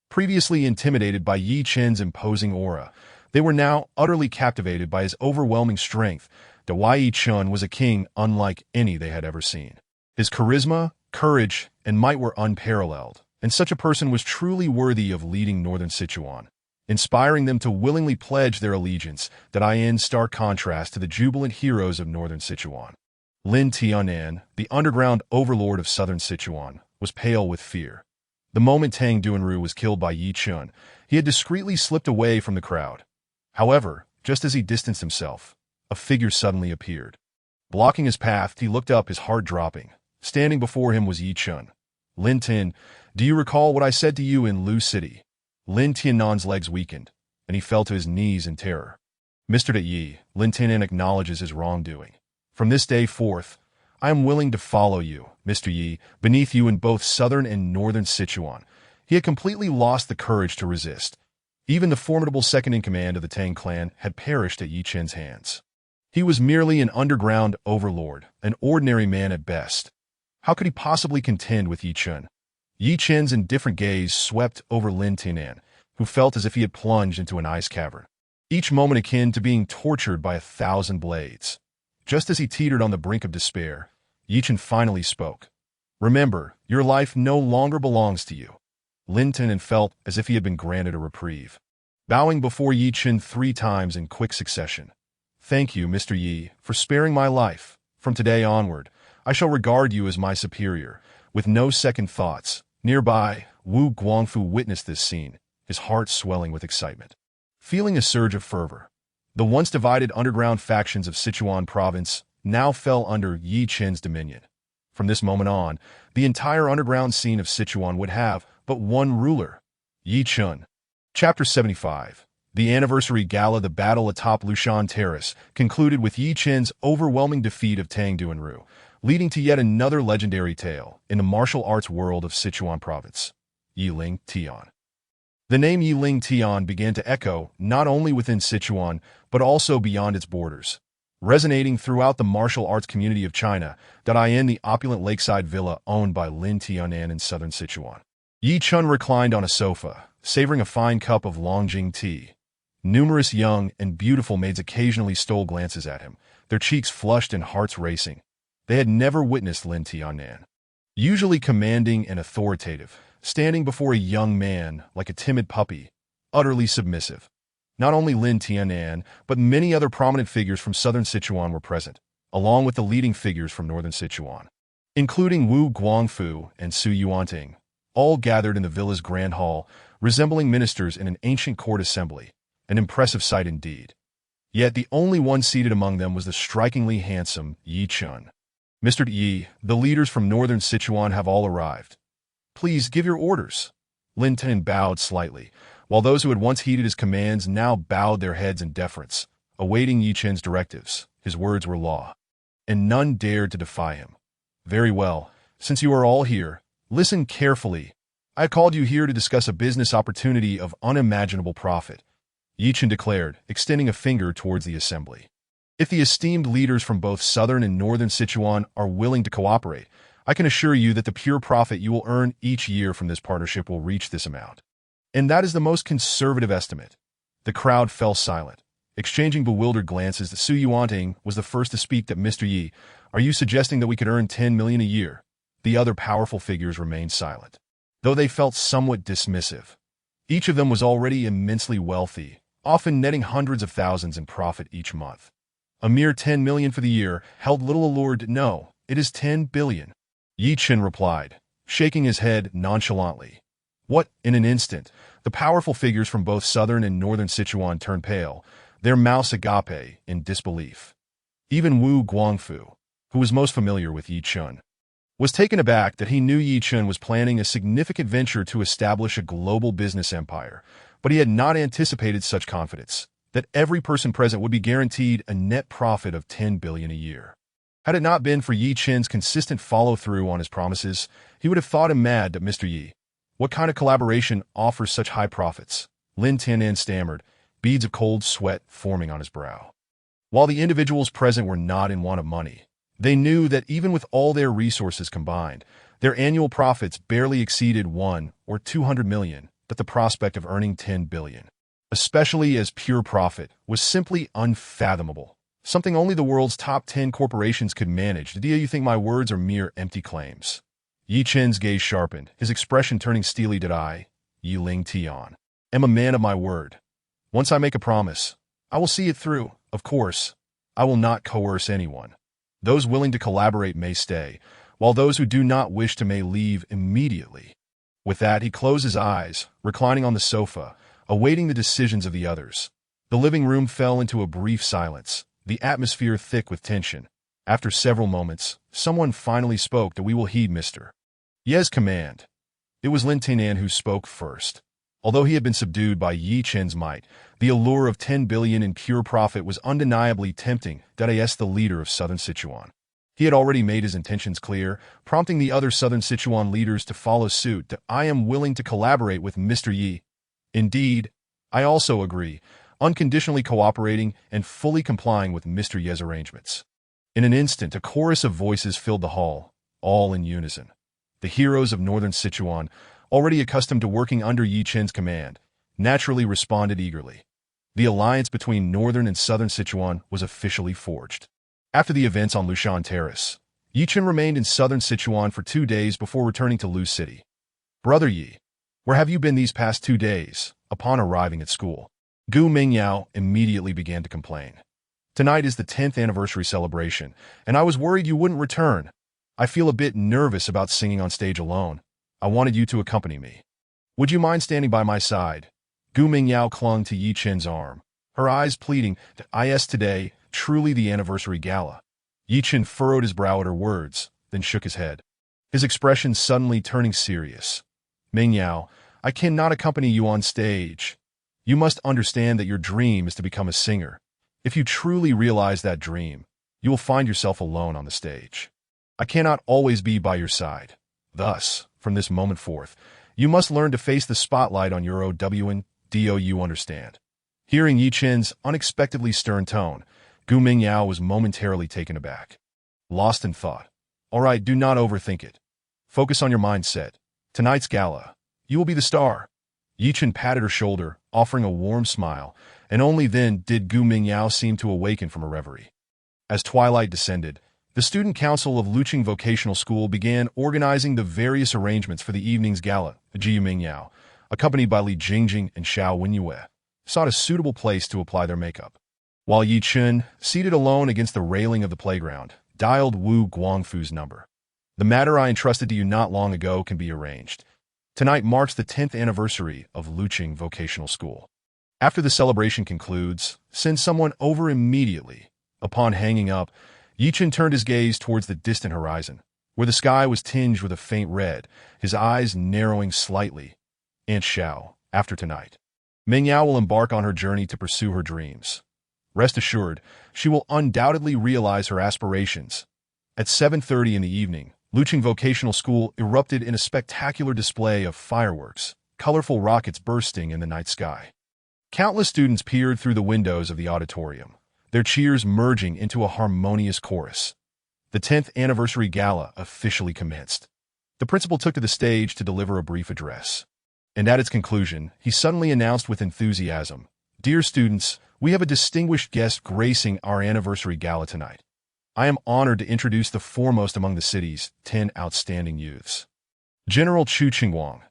S1: Previously intimidated by Ye Chen's imposing aura, they were now utterly captivated by his overwhelming strength. Ye Chen was a king unlike any they had ever seen. His charisma, courage, and might were unparalleled, and such a person was truly worthy of leading northern Sichuan, inspiring them to willingly pledge their allegiance, in stark contrast to the jubilant heroes of northern Sichuan. Lin Tianan, the underground overlord of southern Sichuan, was pale with fear. The moment Tang Duanru was killed by Ye Chen, he had discreetly slipped away from the crowd. However, just as he distanced himself, a figure suddenly appeared. Blocking his path, he looked up, his heart dropping. Standing before him was Ye Chen. "Lin Tin, do you recall what I said to you in Lu City?" Lin Tianan's legs weakened, and he fell to his knees in terror. "Mr. Yi, Lin Tianan acknowledges his wrongdoing. From this day forth, I am willing to follow you, Mr. Yi, beneath you in both southern and northern Sichuan." He had completely lost the courage to resist. Even the formidable second-in-command of the Tang clan had perished at Ye Chen's hands. He was merely an underground overlord, an ordinary man at best. How could he possibly contend with Ye Chen? Ye Chen's indifferent gaze swept over Lin Tianan, who felt as if he had plunged into an ice cavern, each moment akin to being tortured by 1,000 blades. Just as he teetered on the brink of despair, Ye Chen finally spoke. "Remember, your life no longer belongs to you." Lin Tianan felt as if he had been granted a reprieve. Bowing before Ye Chen 3 times in quick succession. "Thank you, Mr. Yi, for sparing my life. From today onward, I shall regard you as my superior, with no second thoughts." Nearby, Wu Guangfu witnessed this scene, his heart swelling with excitement. Feeling a surge of fervor, the once divided underground factions of Sichuan province now fell under Ye Chen's dominion. From this moment on, the entire underground scene of Sichuan would have but one ruler, Ye Chen. Chapter 75. The anniversary gala. The battle atop Lushan Terrace concluded with Ye Chen's overwhelming defeat of Tang Duanru, leading to yet another legendary tale in the martial arts world of Sichuan province, Yiling Tian. The name Yiling Tian began to echo not only within Sichuan, but also beyond its borders, resonating throughout the martial arts community of China, in the opulent lakeside villa owned by Lin Tianan in southern Sichuan. Ye Chen reclined on a sofa, savoring a fine cup of Longjing tea. Numerous young and beautiful maids occasionally stole glances at him, their cheeks flushed and hearts racing. They had never witnessed Lin Tianan, usually commanding and authoritative, standing before a young man like a timid puppy, utterly submissive. Not only Lin Tianan, but many other prominent figures from southern Sichuan were present, along with the leading figures from northern Sichuan, including Wu Guangfu and Su Yuanting, all gathered in the villa's grand hall, resembling ministers in an ancient court assembly, an impressive sight indeed. Yet the only one seated among them was the strikingly handsome Ye Chen. "Mr. Yi, the leaders from northern Sichuan have all arrived. Please give your orders." Lin Tian bowed slightly, while those who had once heeded his commands now bowed their heads in deference, awaiting Ye Chen's directives. His words were law, and none dared to defy him. "Very well, since you are all here, listen carefully. I called you here to discuss a business opportunity of unimaginable profit," Ye Chen declared, extending a finger towards the assembly. "If the esteemed leaders from both southern and northern Sichuan are willing to cooperate, I can assure you that the pure profit you will earn each year from this partnership will reach this amount. And that is the most conservative estimate." The crowd fell silent, exchanging bewildered glances. Su Yuanting was the first to speak. "Mr. Yi, Are you suggesting that we could earn 10 million a year? The other powerful figures remained silent, though they felt somewhat dismissive. Each of them was already immensely wealthy, often netting hundreds of thousands in profit each month. A mere 10 million for the year held little allure. No, it is 10 billion. Ye Chen replied, shaking his head nonchalantly. What? In an instant, the powerful figures from both southern and northern Sichuan turned pale, their mouths agape in disbelief. Even Wu Guangfu, who was most familiar with Ye Chen, was taken aback that he knew Ye Chen was planning a significant venture to establish a global business empire, but he had not anticipated such confidence, that every person present would be guaranteed a net profit of 10 billion a year. Had it not been for Ye Chen's consistent follow-through on his promises, he would have thought him mad. That Mr. Yi, what kind of collaboration offers such high profits? Lin Tianan stammered, beads of cold sweat forming on his brow. While the individuals present were not in want of money, they knew that even with all their resources combined, their annual profits barely exceeded 1 or 200 million, that the prospect of earning 10 billion, especially as pure profit, was simply unfathomable. Something only the world's top 10 corporations could manage. Do you think my words are mere empty claims? Ye Chen's gaze sharpened, his expression turning steely. Did I, Yi Ling Tian, am a man of my word. Once I make a promise, I will see it through. Of course, I will not coerce anyone. Those willing to collaborate may stay, while those who do not wish to may leave immediately. With that, he closed his eyes, reclining on the sofa, awaiting the decisions of the others. The living room fell into a brief silence, the atmosphere thick with tension. After several moments, someone finally spoke. That we will heed Mr. Ye's command. It was Lin Tianan who spoke first. Although he had been subdued by Ye Chen's might, the allure of 10 billion in pure profit was undeniably tempting. As the leader of Southern Sichuan, he had already made his intentions clear, prompting the other Southern Sichuan leaders to follow suit. I am willing to collaborate with Mr. Yi. Indeed, I also agree, unconditionally cooperating and fully complying with Mr. Ye's arrangements. In an instant, a chorus of voices filled the hall, all in unison. The heroes of Northern Sichuan, already accustomed to working under Ye Chen's command, naturally responded eagerly. The alliance between Northern and Southern Sichuan was officially forged. After the events on Lushan Terrace, Ye Chen remained in Southern Sichuan for 2 days before returning to Lu City. Brother Yi, where have you been these past 2 days? Upon arriving at school, Gu Mingyao immediately began to complain. Tonight is the 10th anniversary celebration, and I was worried you wouldn't return. I feel a bit nervous about singing on stage alone. I wanted you to accompany me. Would you mind standing by my side? Gu Mingyao clung to Ye Chen's arm, her eyes pleading. Is today truly the anniversary gala? Ye Chen furrowed his brow at her words, then shook his head, his expression suddenly turning serious. Mingyao, I cannot accompany you on stage. You must understand that your dream is to become a singer. If you truly realize that dream, you will find yourself alone on the stage. I cannot always be by your side. Thus, from this moment forth, you must learn to face the spotlight on your own. Do you understand? Hearing Ye Chen's unexpectedly stern tone, Gu Mingyao was momentarily taken aback. Lost in thought. All right, do not overthink it. Focus on your mindset. Tonight's gala, you will be the star. Ye Chen patted her shoulder, offering a warm smile, and only then did Gu Mingyao seem to awaken from a reverie. As twilight descended, the Student Council of Luqing Vocational School began organizing the various arrangements for the evening's gala. Ji Mingyao, accompanied by Li Jingjing and Xiao Wenyue, sought a suitable place to apply their makeup, while Ye Chen, seated alone against the railing of the playground, dialed Wu Guangfu's number. The matter I entrusted to you not long ago can be arranged. Tonight marks the 10th anniversary of Luqing Vocational School. After the celebration concludes, send someone over immediately. Upon hanging up, Ye Chen turned his gaze towards the distant horizon, where the sky was tinged with a faint red, his eyes narrowing slightly. Aunt Xiao, after tonight, Mingyao will embark on her journey to pursue her dreams. Rest assured, she will undoubtedly realize her aspirations. At 7:30 in the evening, Luqing Vocational School erupted in a spectacular display of fireworks, colorful rockets bursting in the night sky. Countless students peered through the windows of the auditorium, their cheers merging into a harmonious chorus. The 10th anniversary gala officially commenced. The principal took to the stage to deliver a brief address. And at its conclusion, he suddenly announced with enthusiasm, "Dear students, we have a distinguished guest gracing our anniversary gala tonight. I am honored to introduce the foremost among the city's 10 outstanding youths. General Chu Qingguang.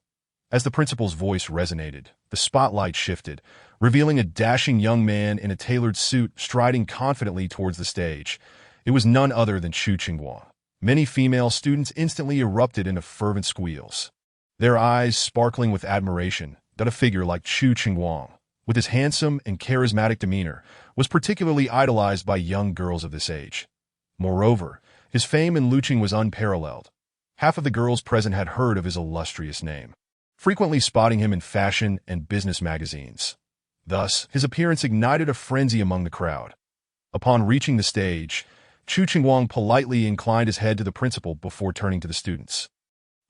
S1: As the principal's voice resonated, the spotlight shifted, revealing a dashing young man in a tailored suit striding confidently towards the stage. It was none other than Chu Qingguang. Many female students instantly erupted into fervent squeals, their eyes sparkling with admiration that a figure like Chu Qingguang, with his handsome and charismatic demeanor, was particularly idolized by young girls of this age. Moreover, his fame in luching was unparalleled. Half of the girls present had heard of his illustrious name, frequently spotting him in fashion and business magazines. Thus, his appearance ignited a frenzy among the crowd. Upon reaching the stage, Chu Qingguang politely inclined his head to the principal before turning to the students.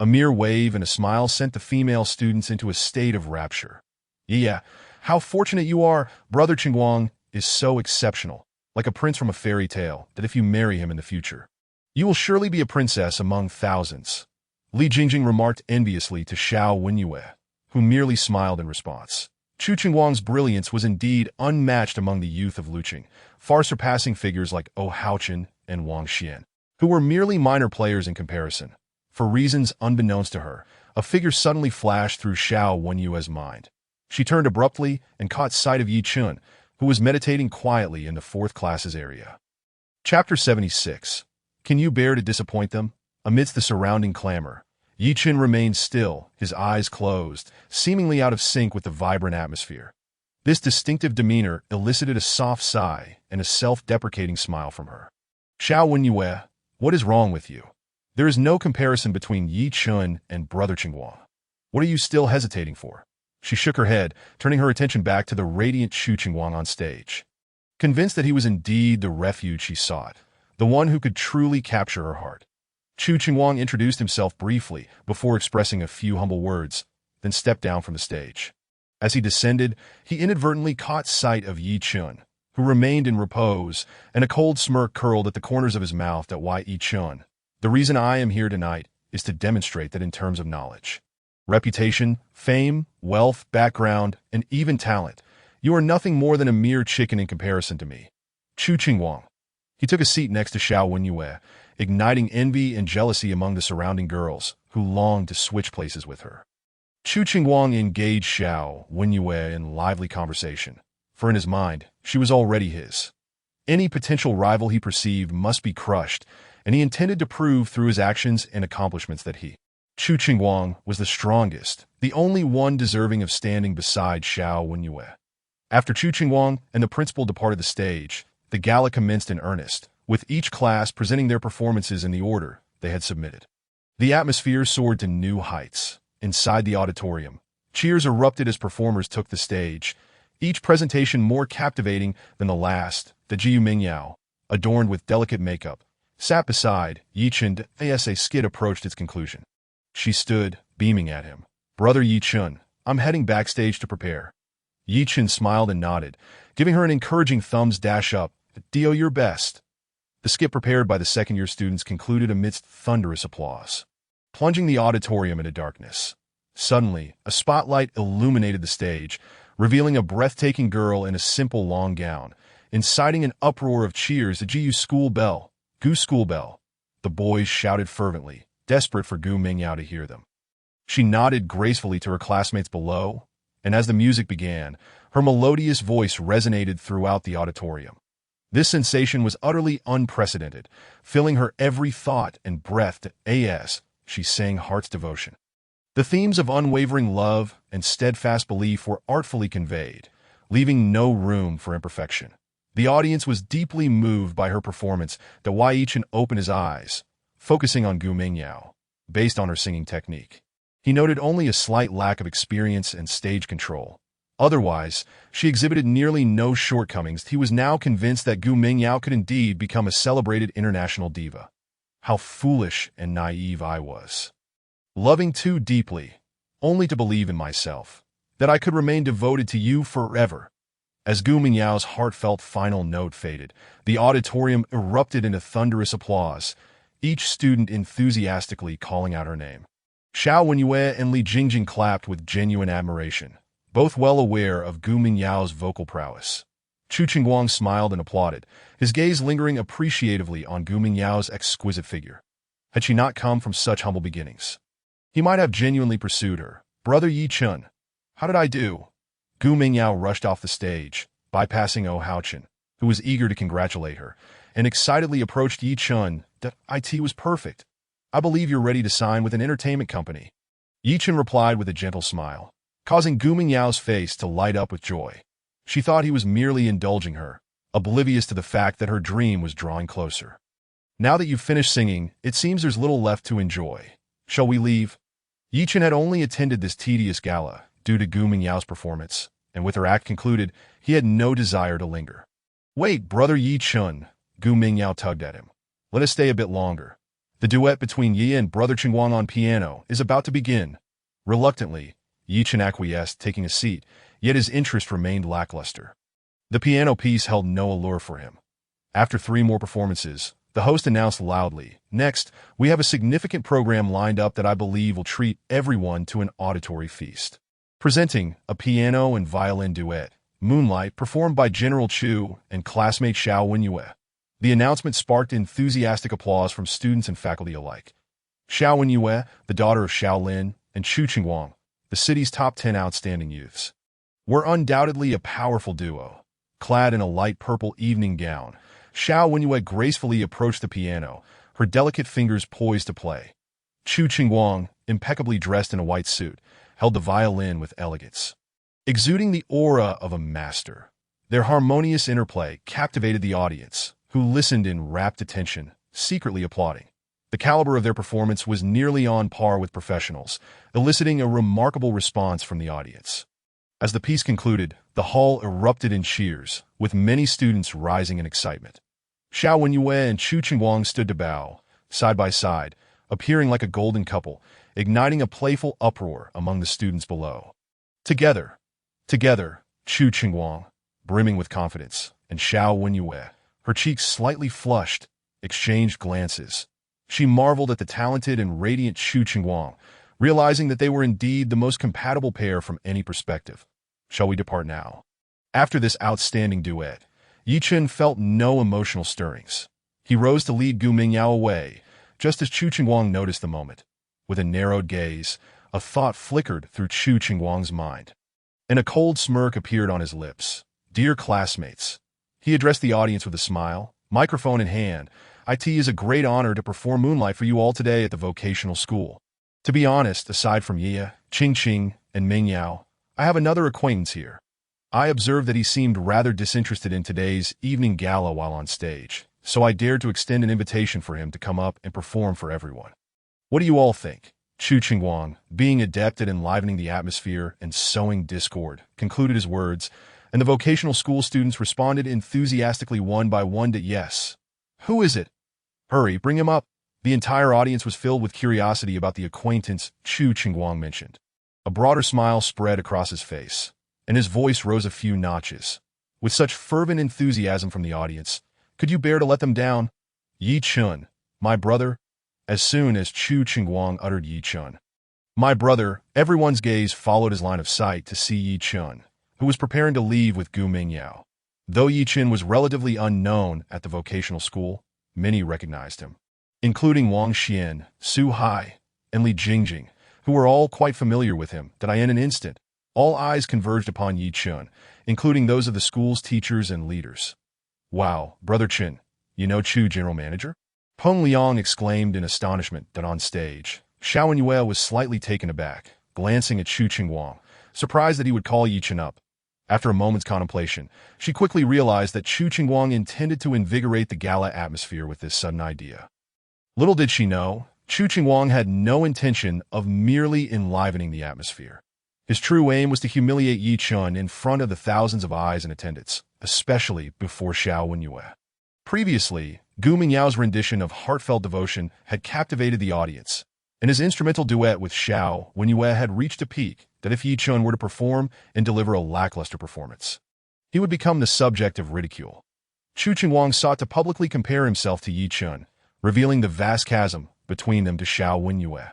S1: A mere wave and a smile sent the female students into a state of rapture. Yeah, how fortunate you are, Brother Qingguang is so exceptional, like a prince from a fairy tale, that if you marry him in the future, you will surely be a princess among thousands. Li Jingjing remarked enviously to Xiao Wenyue, who merely smiled in response. Chu Qingguang's brilliance was indeed unmatched among the youth of Luqing, far surpassing figures like Haochen and Wang Xian, who were merely minor players in comparison. For reasons unbeknownst to her, a figure suddenly flashed through Xiao Wenyue's mind. She turned abruptly and caught sight of Ye Chen, who was meditating quietly in the fourth class's area. Chapter 76. Can you bear to disappoint them? Amidst the surrounding clamor, Ye Chen remained still, his eyes closed, seemingly out of sync with the vibrant atmosphere. This distinctive demeanor elicited a soft sigh and a self-deprecating smile from her. Xiao Wenyue, what is wrong with you? There is no comparison between Ye Chen and Brother Qingguang. What are you still hesitating for? She shook her head, turning her attention back to the radiant Chu Qingguang on stage. Convinced that he was indeed the refuge she sought, the one who could truly capture her heart. Chu Qingguang introduced himself briefly before expressing a few humble words, then stepped down from the stage. As he descended, he inadvertently caught sight of Ye Chen, who remained in repose, and a cold smirk curled at the corners of his mouth at Ye Chen. The reason I am here tonight is to demonstrate that in terms of knowledge, reputation, fame, wealth, background, and even talent, you are nothing more than a mere chicken in comparison to me. Chu Qingguang. He took a seat next to Xiao Wenyue, igniting envy and jealousy among the surrounding girls, who longed to switch places with her. Chu Qingguang engaged Xiao Wenyue in lively conversation, for in his mind, she was already his. Any potential rival he perceived must be crushed, and he intended to prove through his actions and accomplishments that he, Chu Qingguang, was the strongest, the only one deserving of standing beside Xiao Wenyue. After Chu Qingguang and the principal departed the stage, the gala commenced in earnest, with each class presenting their performances in the order they had submitted. The atmosphere soared to new heights. Inside the auditorium, cheers erupted as performers took the stage, each presentation more captivating than the last. The Jiu Mingyao, adorned with delicate makeup, sat beside Ye Chen as a skit approached its conclusion. She stood, beaming at him. Brother Ye Chen, I'm heading backstage to prepare. Ye Chen smiled and nodded, giving her an encouraging thumbs dash up. Do your best. The skit prepared by the second-year students concluded amidst thunderous applause, plunging the auditorium into darkness. Suddenly, a spotlight illuminated the stage, revealing a breathtaking girl in a simple long gown, inciting an uproar of cheers. The Gu school bell, Gu school bell. The boys shouted fervently, desperate for Gu Mingyao to hear them. She nodded gracefully to her classmates below, and as the music began, her melodious voice resonated throughout the auditorium. This sensation was utterly unprecedented, filling her every thought and breath as she sang Heart's Devotion. The themes of unwavering love and steadfast belief were artfully conveyed, leaving no room for imperfection. The audience was deeply moved by her performance. Ye Chen opened his eyes, focusing on Gu Mingyao, based on her singing technique. He noted only a slight lack of experience and stage control. Otherwise, she exhibited nearly no shortcomings. He was now convinced that Gu Mingyao could indeed become a celebrated international diva. How foolish and naive I was. Loving too deeply, only to believe in myself, that I could remain devoted to you forever. As Gu Mingyao's heartfelt final note faded, the auditorium erupted into thunderous applause, each student enthusiastically calling out her name. Xiao Wenyue and Li Jingjing clapped with genuine admiration, both well aware of Gu Mingyao's vocal prowess. Chu Qingguang smiled and applauded, his gaze lingering appreciatively on Gu Mingyao's exquisite figure. Had she not come from such humble beginnings, he might have genuinely pursued her. Brother Ye Chen, how did I do? Gu Mingyao rushed off the stage, bypassing Hao Chen, who was eager to congratulate her, and excitedly approached Ye Chen. That IT was perfect. I believe you're ready to sign with an entertainment company. Ye Chen replied with a gentle smile, causing Gu Mingyao's face to light up with joy. She thought he was merely indulging her, oblivious to the fact that her dream was drawing closer. Now that you've finished singing, it seems there's little left to enjoy. Shall we leave? Ye Chen had only attended this tedious gala due to Gu Mingyao's performance, and with her act concluded, he had no desire to linger. Wait, brother Ye Chen, Gu Mingyao tugged at him. Let us stay a bit longer. The duet between Ye and brother Qingguang on piano is about to begin. Reluctantly, Ye Chen acquiesced, taking a seat, yet his interest remained lackluster. The piano piece held no allure for him. After 3 more performances, the host announced loudly, "Next, we have a significant program lined up that I believe will treat everyone to an auditory feast." Presenting a piano and violin duet, Moonlight, performed by General Chu and classmate Xiao Wenyue. The announcement sparked enthusiastic applause from students and faculty alike. Xiao Wenyue, the daughter of Xiao Lin, and Chu Qingguang, the city's top 10 outstanding youths, were undoubtedly a powerful duo. Clad in a light purple evening gown, Xiao Wenyue gracefully approached the piano, her delicate fingers poised to play. Chu Qingguang, impeccably dressed in a white suit, held the violin with elegance, exuding the aura of a master. Their harmonious interplay captivated the audience, who listened in rapt attention, secretly applauding. The caliber of their performance was nearly on par with professionals, eliciting a remarkable response from the audience. As the piece concluded, the hall erupted in cheers, with many students rising in excitement. Xiao Wenyue and Chu Qingguang stood to bow, side by side, appearing like a golden couple, igniting a playful uproar among the students below. Together, Chu Qingguang, brimming with confidence, and Xiao Wenyue, her cheeks slightly flushed, exchanged glances. She marveled at the talented and radiant Chu Qingguang, realizing that they were indeed the most compatible pair from any perspective. Shall we depart now? After this outstanding duet, Ye Chen felt no emotional stirrings. He rose to lead Gu Mingyao away, just as Chu Qingguang noticed the moment. With a narrowed gaze, a thought flickered through Chu Qingguang's mind, and a cold smirk appeared on his lips. Dear classmates, he addressed the audience with a smile, microphone in hand. It is a great honor to perform Moonlight for you all today at the vocational school. To be honest, aside from Ye, Qing, and Mingyao, I have another acquaintance here. I observed that he seemed rather disinterested in today's evening gala while on stage, so I dared to extend an invitation for him to come up and perform for everyone. What do you all think? Chu Qingguang, being adept at enlivening the atmosphere and sowing discord, concluded his words, and the vocational school students responded enthusiastically one by one to yes. Who is it? Hurry, bring him up. The entire audience was filled with curiosity about the acquaintance Chu Qingguang mentioned. A broader smile spread across his face, and his voice rose a few notches. With such fervent enthusiasm from the audience, could you bear to let them down? Ye Chen, my brother. As soon as Chu Qingguang uttered Ye Chen, my brother, everyone's gaze followed his line of sight to see Ye Chen, who was preparing to leave with Gu Mingyao. Though Ye Chen was relatively unknown at the vocational school, many recognized him, including Wang Xian, Su Hai, and Li Jingjing, who were all quite familiar with him. That in an instant, all eyes converged upon Ye Chen, including those of the school's teachers and leaders. Wow, Brother Chen, you know Chu General Manager? Peng Liang exclaimed in astonishment. That on stage, Xiao Wenyue was slightly taken aback, glancing at Chu Qingguang, surprised that he would call Ye Chen up. After a moment's contemplation, she quickly realized that Chu Qingguang intended to invigorate the gala atmosphere with this sudden idea. Little did she know, Chu Qingguang had no intention of merely enlivening the atmosphere. His true aim was to humiliate Ye Chen in front of the thousands of eyes in attendance, especially before Xiao Wenyue. Previously, Gu Mingyao's rendition of heartfelt devotion had captivated the audience, and his instrumental duet with Xiao Wenyue had reached a peak that if Ye Chen were to perform and deliver a lackluster performance, he would become the subject of ridicule. Chu Qingguang sought to publicly compare himself to Ye Chen, revealing the vast chasm between them to Xiao Wenyue.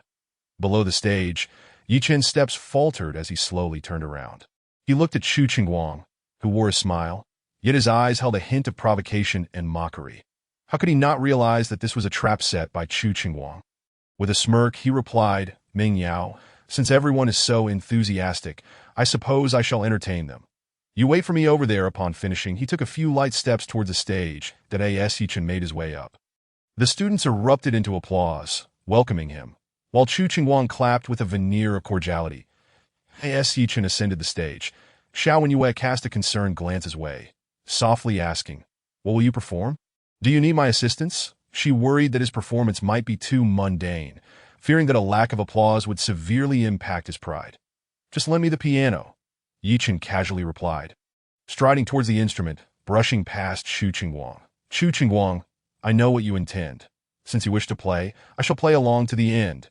S1: Below the stage, Ye Chen's steps faltered as he slowly turned around. He looked at Chu Qingguang, who wore a smile, yet his eyes held a hint of provocation and mockery. How could he not realize that this was a trap set by Chu Qingguang? With a smirk, he replied, "Ming Yao, since everyone is so enthusiastic, I suppose I shall entertain them. You wait for me over there." Upon finishing, he took a few light steps towards the stage that Ye Chen made his way up. The students erupted into applause, welcoming him, while Chu Qingguang clapped with a veneer of cordiality. Ye Chen ascended the stage. Xiao Wenyue cast a concerned glance his way, softly asking, "What will you perform? Do you need my assistance?" She worried that his performance might be too mundane, fearing that a lack of applause would severely impact his pride. "Just lend me the piano," Ye Chen casually replied, striding towards the instrument, brushing past Chu Qingguang. "Chu Qingguang, I know what you intend. Since you wish to play, I shall play along to the end."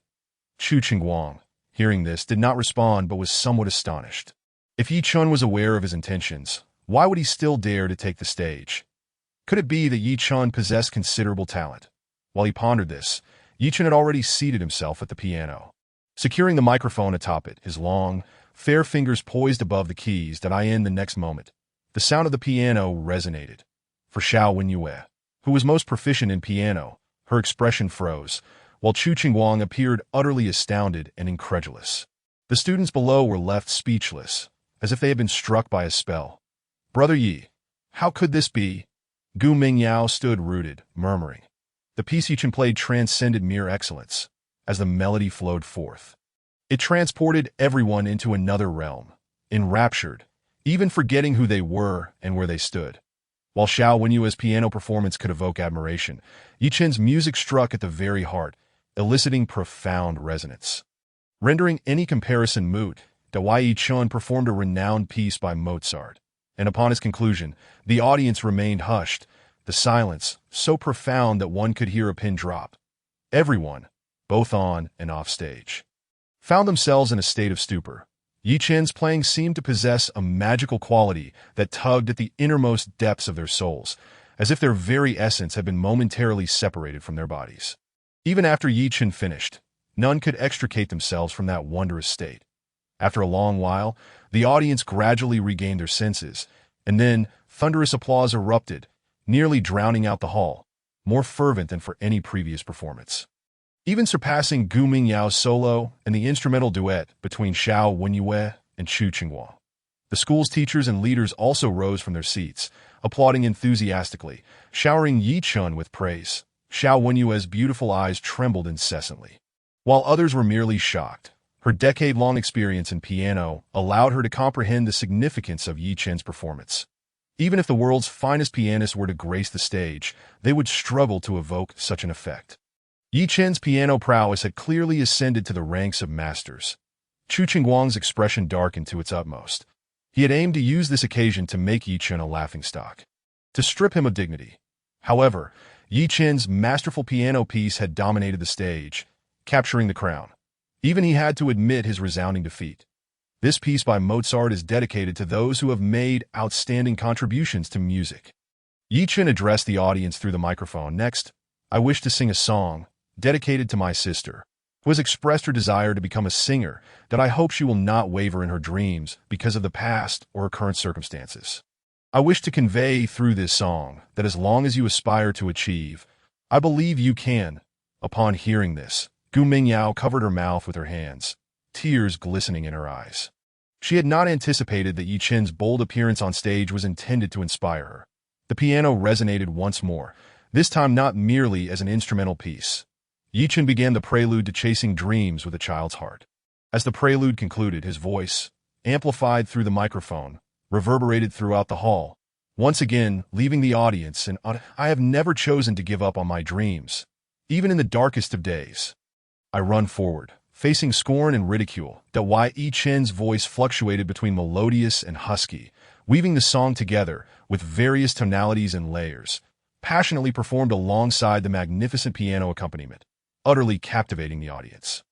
S1: Chu Qingguang, hearing this, did not respond but was somewhat astonished. If Ye Chen was aware of his intentions, why would he still dare to take the stage? Could it be that Ye Chen possessed considerable talent? While he pondered this, Ye Chen had already seated himself at the piano. Securing the microphone atop it, his long, fair fingers poised above the keys that in the next moment, the sound of the piano resonated. For Xiao Wenyue, who was most proficient in piano, her expression froze, while Chu Qingguang appeared utterly astounded and incredulous. The students below were left speechless, as if they had been struck by a spell. "Brother Yi, how could this be?" Gu Mingyao stood rooted, murmuring. The piece Ye Chen played transcended mere excellence, as the melody flowed forth. It transported everyone into another realm, enraptured, even forgetting who they were and where they stood. While Xiao Wenyue's piano performance could evoke admiration, Ye Chen's music struck at the very heart, eliciting profound resonance. Rendering any comparison moot, Ye Chen performed a renowned piece by Mozart, and upon its conclusion, the audience remained hushed, the silence so profound that one could hear a pin drop. Everyone, both on and off stage, found themselves in a state of stupor. Ye Chen's playing seemed to possess a magical quality that tugged at the innermost depths of their souls, as if their very essence had been momentarily separated from their bodies. Even after Ye Chen finished, none could extricate themselves from that wondrous state. After a long while, the audience gradually regained their senses, and then thunderous applause erupted, nearly drowning out the hall, more fervent than for any previous performance. Even surpassing Gu Mingyao's solo and the instrumental duet between Xiao Wenyue and Chu Qingguang. The school's teachers and leaders also rose from their seats, applauding enthusiastically, showering Ye Chen with praise. Xiao Wenyue's beautiful eyes trembled incessantly, while others were merely shocked. Her decade-long experience in piano allowed her to comprehend the significance of Ye Chen's performance. Even if the world's finest pianists were to grace the stage, they would struggle to evoke such an effect. Ye Chen's piano prowess had clearly ascended to the ranks of masters. Chu Qingguang's expression darkened to its utmost. He had aimed to use this occasion to make Ye Chen a laughingstock, to strip him of dignity. However, Ye Chen's masterful piano piece had dominated the stage, capturing the crown. Even he had to admit his resounding defeat. This piece by Mozart is dedicated to those who have made outstanding contributions to music. Ye Chen addressed the audience through the microphone. "Next, I wish to sing a song dedicated to my sister, who has expressed her desire to become a singer, that I hope she will not waver in her dreams because of the past or her current circumstances. I wish to convey through this song that as long as you aspire to achieve, I believe you can." Upon hearing this, Gu Mingyao covered her mouth with her hands, tears glistening in her eyes. She had not anticipated that Ye Chen's bold appearance on stage was intended to inspire her. The piano resonated once more, this time not merely as an instrumental piece. Ye Chen began the prelude to Chasing Dreams with a Child's Heart. As the prelude concluded, his voice, amplified through the microphone, reverberated throughout the hall, once again leaving the audience and "I have never chosen to give up on my dreams, even in the darkest of days. I run forward, facing scorn and ridicule." Ye Chen's voice fluctuated between melodious and husky, weaving the song together with various tonalities and layers, passionately performed alongside the magnificent piano accompaniment, utterly captivating the audience.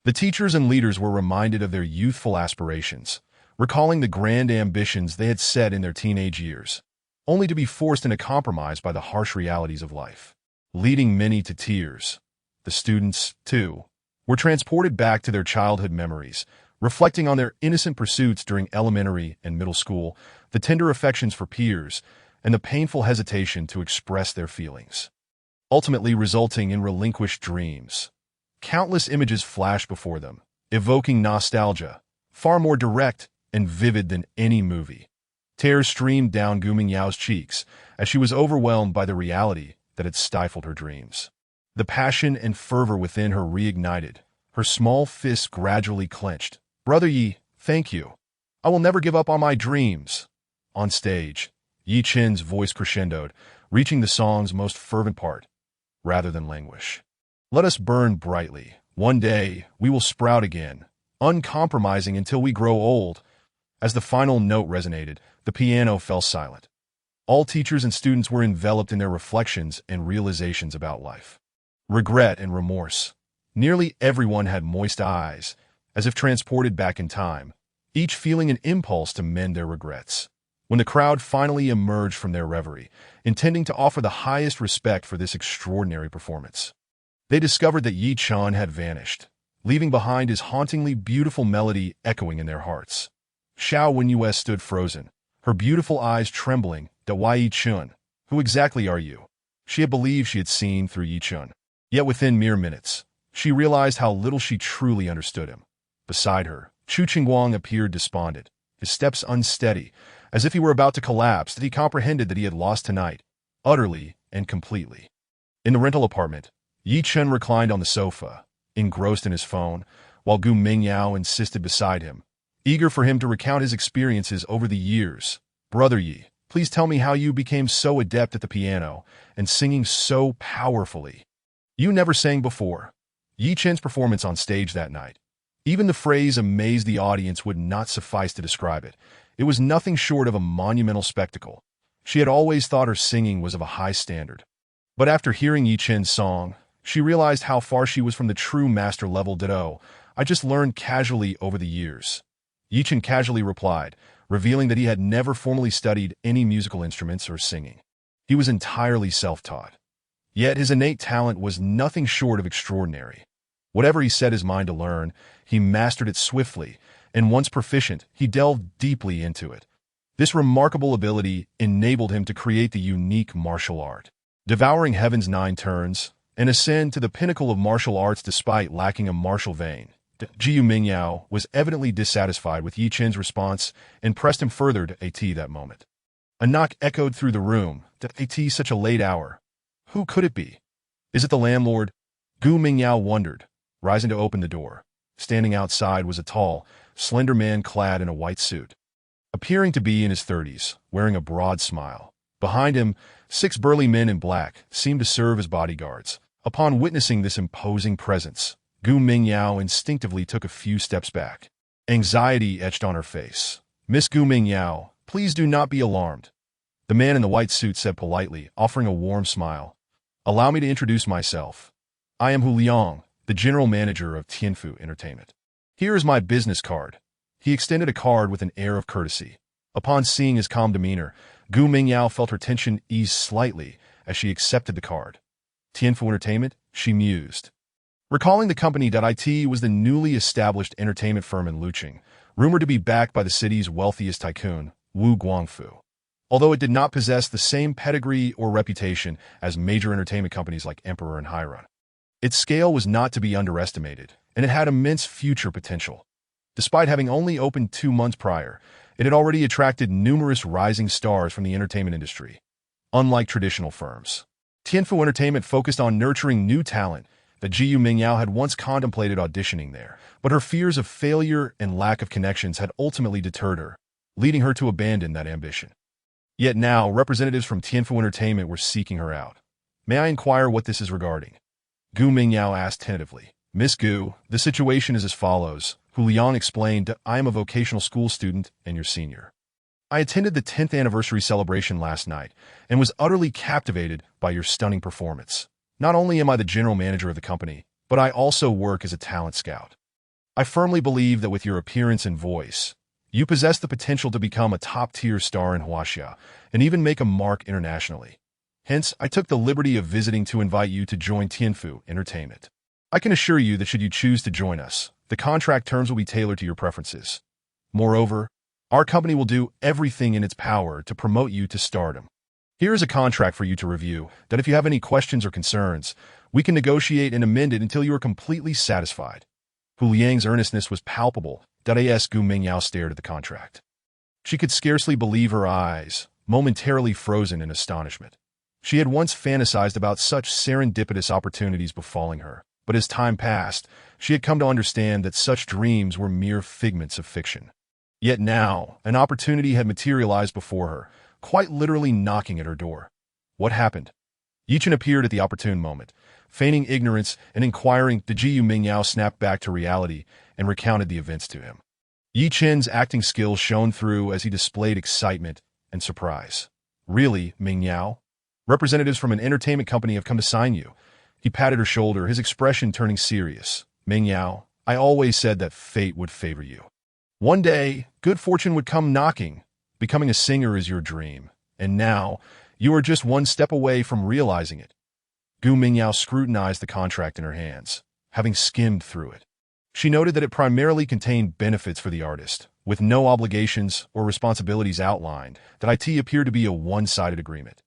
S1: The teachers and leaders were reminded of their youthful aspirations, recalling the grand ambitions they had set in their teenage years, only to be forced into compromise by the harsh realities of life, leading many to tears. The students, too, were transported back to their childhood memories, reflecting on their innocent pursuits during elementary and middle school, the tender affections for peers, and the painful hesitation to express their feelings, ultimately resulting in relinquished dreams. Countless images flashed before them, evoking nostalgia, far more direct and vivid than any movie. Tears streamed down Gu Mingyao's cheeks as she was overwhelmed by the reality that had stifled her dreams. The passion and fervor within her reignited. Her small fists gradually clenched. "Brother Ye, thank you. I will never give up on my dreams." On stage, Ye Chen's voice crescendoed, reaching the song's most fervent part, rather than languish. "Let us burn brightly. One day, we will sprout again, uncompromising until we grow old." As the final note resonated, the piano fell silent. All teachers and students were enveloped in their reflections and realizations about life. Regret and remorse. Nearly everyone had moist eyes, as if transported back in time, each feeling an impulse to mend their regrets. When the crowd finally emerged from their reverie, intending to offer the highest respect for this extraordinary performance, they discovered that Ye Chen had vanished, leaving behind his hauntingly beautiful melody echoing in their hearts. Xiao Wenyue stood frozen, her beautiful eyes trembling. "Ye Chen, who exactly are you?" She had believed she had seen through Ye Chen. Yet within mere minutes, she realized how little she truly understood him. Beside her, Chu Qingguang appeared despondent, his steps unsteady, as if he were about to collapse, that he comprehended that he had lost tonight, utterly and completely. In the rental apartment, Ye Chen reclined on the sofa, engrossed in his phone, while Gu Mingyao insisted beside him, eager for him to recount his experiences over the years. "Brother Ye, please tell me how you became so adept at the piano and singing so powerfully. You never sang before." Ye Chen's performance on stage that night, even the phrase "amazed the audience" would not suffice to describe it. It was nothing short of a monumental spectacle. She had always thought her singing was of a high standard. But after hearing Ye Chen's song, she realized how far she was from the true master-level ditto I just learned casually over the years. Ye Chen casually replied, revealing that he had never formally studied any musical instruments or singing. He was entirely self-taught. Yet his innate talent was nothing short of extraordinary. Whatever he set his mind to learn, he mastered it swiftly, and once proficient, he delved deeply into it. This remarkable ability enabled him to create the unique martial art, devouring heaven's 9 turns, and ascend to the pinnacle of martial arts despite lacking a martial vein. Jiu Mingyao was evidently dissatisfied with Ye Chen's response and pressed him further to AT that moment. A knock echoed through the room. "AT, such a late hour. Who could it be? Is it the landlord?" Gu Mingyao wondered, rising to open the door. Standing outside was a tall, slender man clad in a white suit, appearing to be in his 30s, wearing a broad smile. Behind him, 6 burly men in black seemed to serve as bodyguards. Upon witnessing this imposing presence, Gu Mingyao instinctively took a few steps back. Anxiety etched on her face. "Miss Gu Mingyao, please do not be alarmed," the man in the white suit said politely, offering a warm smile. "Allow me to introduce myself. I am Hu Liang, the general manager of Tianfu Entertainment. Here is my business card." He extended a card with an air of courtesy. Upon seeing his calm demeanor, Gu Mingyao felt her tension ease slightly as she accepted the card. Tianfu Entertainment, she mused, recalling the company. It was the newly established entertainment firm in Luqing, rumored to be backed by the city's wealthiest tycoon, Wu Guangfu. Although it did not possess the same pedigree or reputation as major entertainment companies like Emperor and Hairan, its scale was not to be underestimated, and it had immense future potential. Despite having only opened 2 months prior, it had already attracted numerous rising stars from the entertainment industry. Unlike traditional firms, Tianfu Entertainment focused on nurturing new talent. That Jiu Mingyao had once contemplated auditioning there, but her fears of failure and lack of connections had ultimately deterred her, leading her to abandon that ambition. Yet now, representatives from Tianfu Entertainment were seeking her out. "May I inquire what this is regarding?" Gu Mingyao asked tentatively. "Miss Gu, the situation is as follows," Hu Liang explained. "I am a vocational school student and your senior. I attended the 10th anniversary celebration last night and was utterly captivated by your stunning performance. Not only am I the general manager of the company, but I also work as a talent scout. I firmly believe that with your appearance and voice, you possess the potential to become a top-tier star in Huaxia and even make a mark internationally. Hence, I took the liberty of visiting to invite you to join Tianfu Entertainment. I can assure you that should you choose to join us, the contract terms will be tailored to your preferences. Moreover, our company will do everything in its power to promote you to stardom." Here is a contract for you to review, that if you have any questions or concerns, we can negotiate and amend it until you are completely satisfied. Hu Liang's earnestness was palpable. As Gu Mingyao stared at the contract. She could scarcely believe her eyes, momentarily frozen in astonishment. She had once fantasized about such serendipitous opportunities befalling her, but as time passed, she had come to understand that such dreams were mere figments of fiction. Yet now, an opportunity had materialized before her, quite literally knocking at her door. What happened? Ye Chen appeared at the opportune moment, feigning ignorance and inquiring. Yu Mingyao snapped back to reality and recounted the events to him. Ye Chen's acting skills shone through as he displayed excitement and surprise. Really, Mingyao? Representatives from an entertainment company have come to sign you. He patted her shoulder, his expression turning serious. Mingyao, I always said that fate would favor you. One day, good fortune would come knocking. Becoming a singer is your dream, and now, you are just one step away from realizing it. Gu Mingyao scrutinized the contract in her hands, having skimmed through it. She noted that it primarily contained benefits for the artist, with no obligations or responsibilities outlined. That it appeared to be a one-sided agreement.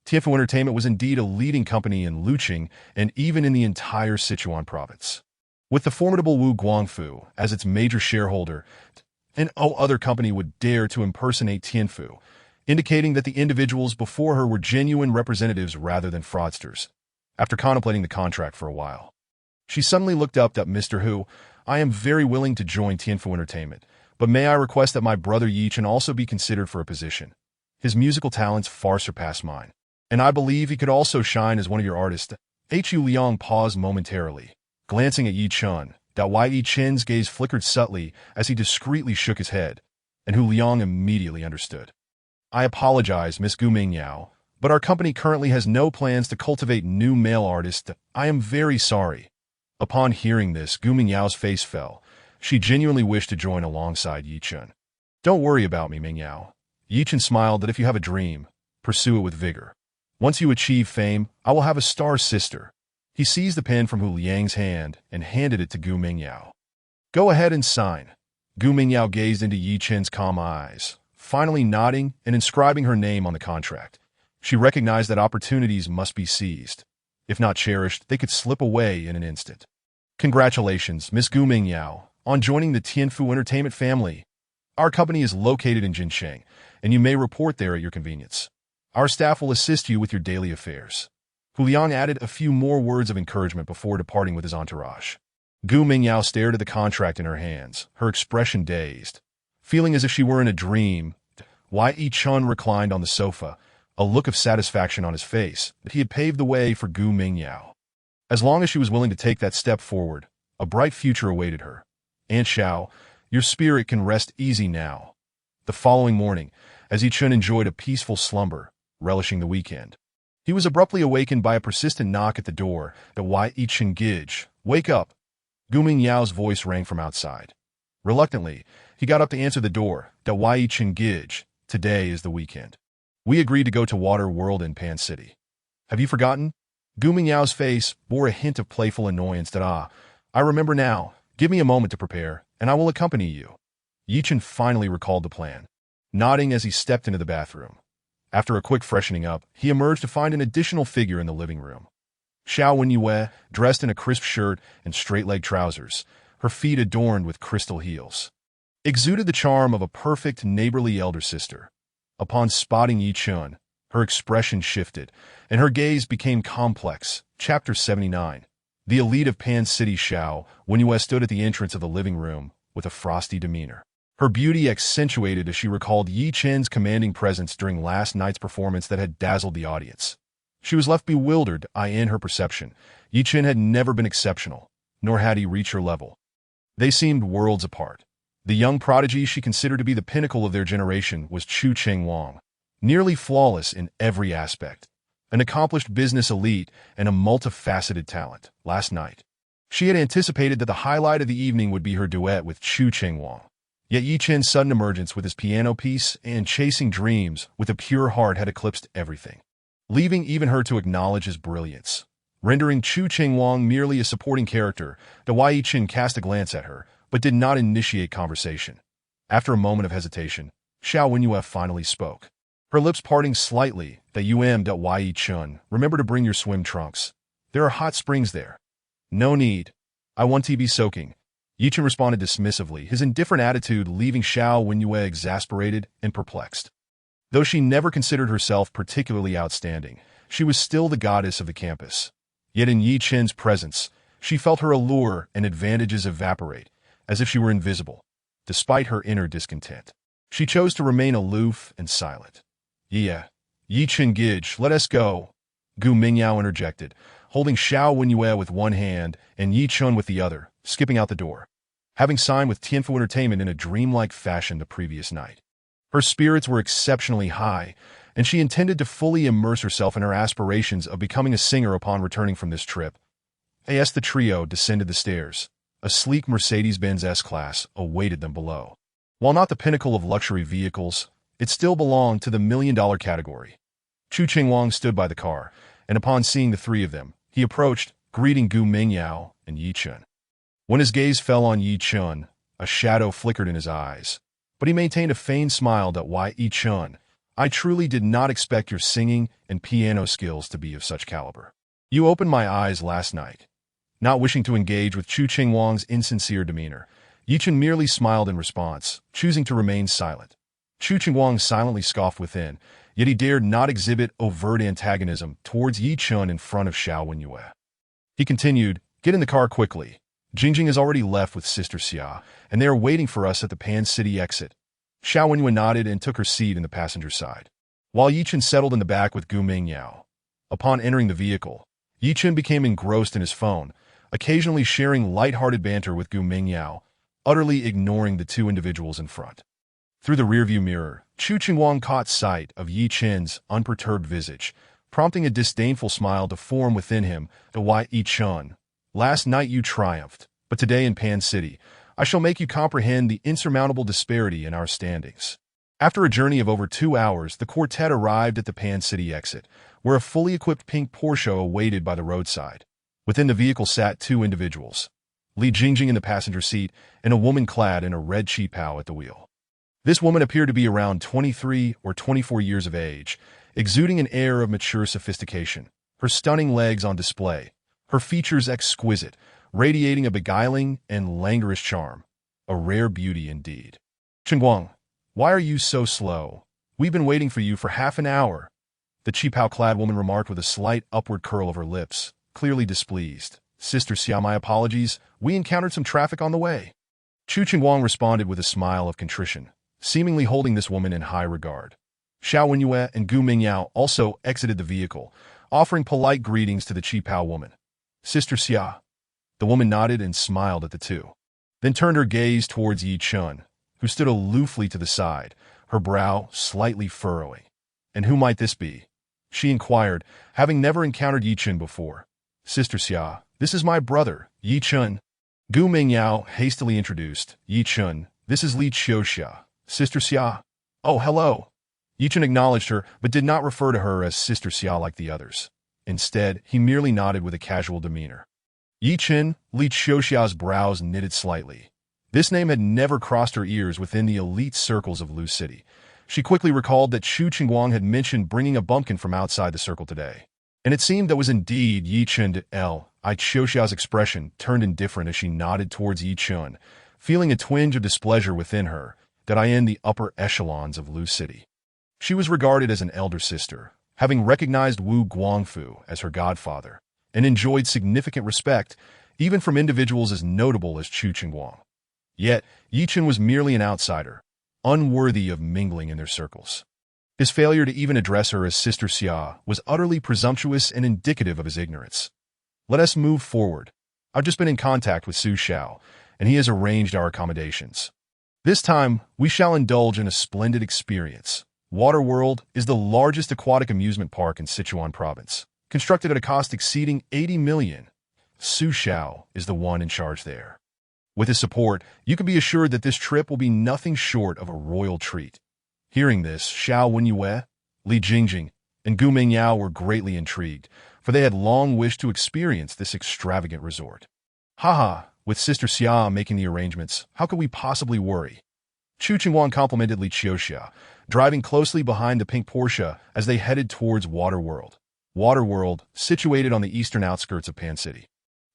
S1: Tianfu Entertainment was indeed a leading company in Luqing and even in the entire Sichuan province. With the formidable Wu Guangfu as its major shareholder, and no other company would dare to impersonate Tianfu, indicating that the individuals before her were genuine representatives rather than fraudsters. After contemplating the contract for a while, she suddenly looked up at Mr. Hu. I am very willing to join Tianfu Entertainment, but may I request that my brother Ye Chen also be considered for a position? His musical talents far surpass mine, and I believe he could also shine as one of your artists. Hu Liang paused momentarily, glancing at Ye Chen. Ye Chen's gaze flickered subtly as he discreetly shook his head, and Hu Liang immediately understood. I apologize, Miss Gu Mingyao, but our company currently has no plans to cultivate new male artists. I am very sorry. Upon hearing this, Gu Mingyao's face fell. She genuinely wished to join alongside Ye Chen. Don't worry about me, Mingyao. Ye Chen smiled that if you have a dream, pursue it with vigor. Once you achieve fame, I will have a star sister. He seized the pen from Hu Liang's hand and handed it to Gu Mingyao. Go ahead and sign. Gu Mingyao gazed into Ye Chen's calm eyes, finally nodding and inscribing her name on the contract. She recognized that opportunities must be seized. If not cherished, they could slip away in an instant. Congratulations, Miss Gu Mingyao, on joining the Tianfu Entertainment family. Our company is located in Jincheng, and you may report there at your convenience. Our staff will assist you with your daily affairs. Hu Liang added a few more words of encouragement before departing with his entourage. Gu Mingyao stared at the contract in her hands, her expression dazed. Feeling as if she were in a dream, Ye Chen reclined on the sofa, a look of satisfaction on his face that he had paved the way for Gu Mingyao. As long as she was willing to take that step forward, a bright future awaited her. Aunt Xiao, your spirit can rest easy now. The following morning, as Ye Chen enjoyed a peaceful slumber, relishing the weekend, he was abruptly awakened by a persistent knock at the door. Ye Chen Gij, wake up. Gu Mingyao's voice rang from outside. Reluctantly, he got up to answer the door. Ye Chen Gij, today is the weekend. We agreed to go to Water World in Pan City. Have you forgotten? Gu Mingyao's face bore a hint of playful annoyance. I remember now. Give me a moment to prepare, and I will accompany you. Ye Chen finally recalled the plan, nodding as he stepped into the bathroom. After a quick freshening up, he emerged to find an additional figure in the living room. Xiao Wenyue, dressed in a crisp shirt and straight-leg trousers, her feet adorned with crystal heels, exuded the charm of a perfect neighborly elder sister. Upon spotting Ye Chen, her expression shifted, and her gaze became complex. Chapter 79. The elite of Pan City. Xiao Wenyue stood at the entrance of the living room with a frosty demeanor. Her beauty accentuated as she recalled Ye Chen's commanding presence during last night's performance that had dazzled the audience. She was left bewildered in her perception. Ye Chen had never been exceptional, nor had he reached her level. They seemed worlds apart. The young prodigy she considered to be the pinnacle of their generation was Chu Chengwang, nearly flawless in every aspect, an accomplished business elite and a multifaceted talent. Last night, she had anticipated that the highlight of the evening would be her duet with Chu Chengwang. Yet Ye Chen's sudden emergence with his piano piece and chasing dreams with a pure heart had eclipsed everything, leaving even her to acknowledge his brilliance, rendering Chu Chengwang merely a supporting character. Ye Chen cast a glance at her, but did not initiate conversation. After a moment of hesitation, Xiao Wenyue finally spoke. her lips parting slightly. That Ye Chen, remember to bring your swim trunks. There are hot springs there. No need. I want to be soaking. Ye Chen responded dismissively, his indifferent attitude leaving Xiao Wenyue exasperated and perplexed. Though she never considered herself particularly outstanding, she was still the goddess of the campus. Yet in Ye Chen's presence, she felt her allure and advantages evaporate, as if she were invisible. Despite her inner discontent, she chose to remain aloof and silent. Yeah, Ye Chen Gidge, let us go, Gu Mingyao interjected, holding Xiao Wenyue with one hand and Ye Chen with the other, skipping out the door. Having signed with Tianfu Entertainment in a dreamlike fashion the previous night, her spirits were exceptionally high, and she intended to fully immerse herself in her aspirations of becoming a singer upon returning from this trip. As the trio descended the stairs, a sleek Mercedes-Benz S-Class awaited them below. While not the pinnacle of luxury vehicles, it still belonged to the million-dollar category. Chu Qingwang stood by the car, and upon seeing the three of them, he approached, greeting Gu Mingyao and Ye Chen. When his gaze fell on Ye Chen, a shadow flickered in his eyes, but he maintained a feigned smile. Ye Chen, I truly did not expect your singing and piano skills to be of such caliber. You opened my eyes last night. Not wishing to engage with Chu Qingwang's insincere demeanor, Ye Chen merely smiled in response, choosing to remain silent. Chu Qingwang silently scoffed within, yet he dared not exhibit overt antagonism towards Ye Chen in front of Xiao Wenyue. He continued, get in the car quickly. Jingjing has already left with Sister Xia, and they are waiting for us at the Pan City exit. Xiao Wenyue nodded and took her seat in the passenger side, while Ye Chen settled in the back with Gu Mingyao. Upon entering the vehicle, Ye Chen became engrossed in his phone, occasionally sharing light-hearted banter with Gu Mingyao, utterly ignoring the two individuals in front. Through the rearview mirror, Chu Qingwang caught sight of Ye Chen's unperturbed visage, prompting a disdainful smile to form within him. Ye Chen, last night you triumphed, but today in Pan City, I shall make you comprehend the insurmountable disparity in our standings. After a journey of over 2 hours, the quartet arrived at the Pan City exit, where a fully equipped pink Porsche awaited by the roadside. Within the vehicle sat two individuals, Li Jingjing in the passenger seat and a woman clad in a red qipao at the wheel. This woman appeared to be around 23 or 24 years of age, exuding an air of mature sophistication, her stunning legs on display, her features exquisite, radiating a beguiling and languorous charm, a rare beauty indeed. Qingguang, why are you so slow? We've been waiting for you for half an hour, the qipao-clad woman remarked with a slight upward curl of her lips, clearly displeased. Sister Xia, my apologies, we encountered some traffic on the way. Chu Qingguang responded with a smile of contrition, seemingly holding this woman in high regard. Xiao Wenyue and Gu Mingyao also exited the vehicle, offering polite greetings to the qipao woman. Sister Xia. The woman nodded and smiled at the two, then turned her gaze towards Ye Chen, who stood aloofly to the side, her brow slightly furrowing. And who might this be? She inquired, having never encountered Ye Chen before. Sister Xia, this is my brother, Ye Chen. Gu Mingyao hastily introduced. Ye Chen, this is Li Qiuxia. Sister Xia. Oh, hello. Ye Chen acknowledged her, but did not refer to her as Sister Xia like the others. Instead, he merely nodded with a casual demeanor. Ye Chen, Li Qiuxia's brows knitted slightly. This name had never crossed her ears within the elite circles of Lu City. She quickly recalled that Chu Qingguang had mentioned bringing a bumpkin from outside the circle today. And it seemed that was indeed Ye Chen. Li Qiuxia's expression turned indifferent as she nodded towards Ye Chen, feeling a twinge of displeasure within her, that I in the upper echelons of Lu City. She was regarded as an elder sister, having recognized Wu Guangfu as her godfather, and enjoyed significant respect, even from individuals as notable as Chu Qingguang. Yet, Ye Chen was merely an outsider, unworthy of mingling in their circles. His failure to even address her as Sister Xia was utterly presumptuous and indicative of his ignorance. Let us move forward. I've just been in contact with Su Xiao, and he has arranged our accommodations. This time, we shall indulge in a splendid experience. Waterworld is the largest aquatic amusement park in Sichuan province, constructed at a cost exceeding 80 million. Su Xiao is the one in charge there. With his support, you can be assured that this trip will be nothing short of a royal treat. Hearing this, Xiao Wenyue, Li Jingjing, and Gu Mingyao were greatly intrigued, for they had long wished to experience this extravagant resort. Haha, with Sister Xia making the arrangements, how could we possibly worry? Chu Qingguang complimented Li Qiuxia, driving closely behind the pink Porsche as they headed towards Waterworld. Waterworld, situated on the eastern outskirts of Pan City,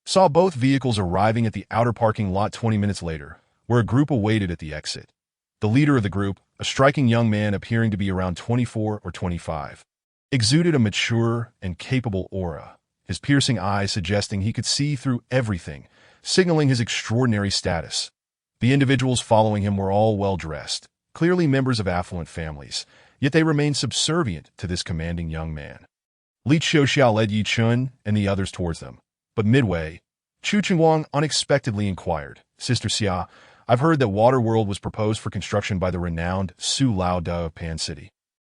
S1: saw both vehicles arriving at the outer parking lot 20 minutes later, where a group awaited at the exit. The leader of the group, a striking young man appearing to be around 24 or 25, exuded a mature and capable aura, his piercing eyes suggesting he could see through everything, signaling his extraordinary status. The individuals following him were all well-dressed, clearly members of affluent families, yet they remained subservient to this commanding young man. Li Qiuxia led Ye Chen and the others towards them, but midway, Chu Qingguang unexpectedly inquired, "Sister Xia, I've heard that Waterworld was proposed for construction by the renowned Su Lao Da of Pan City."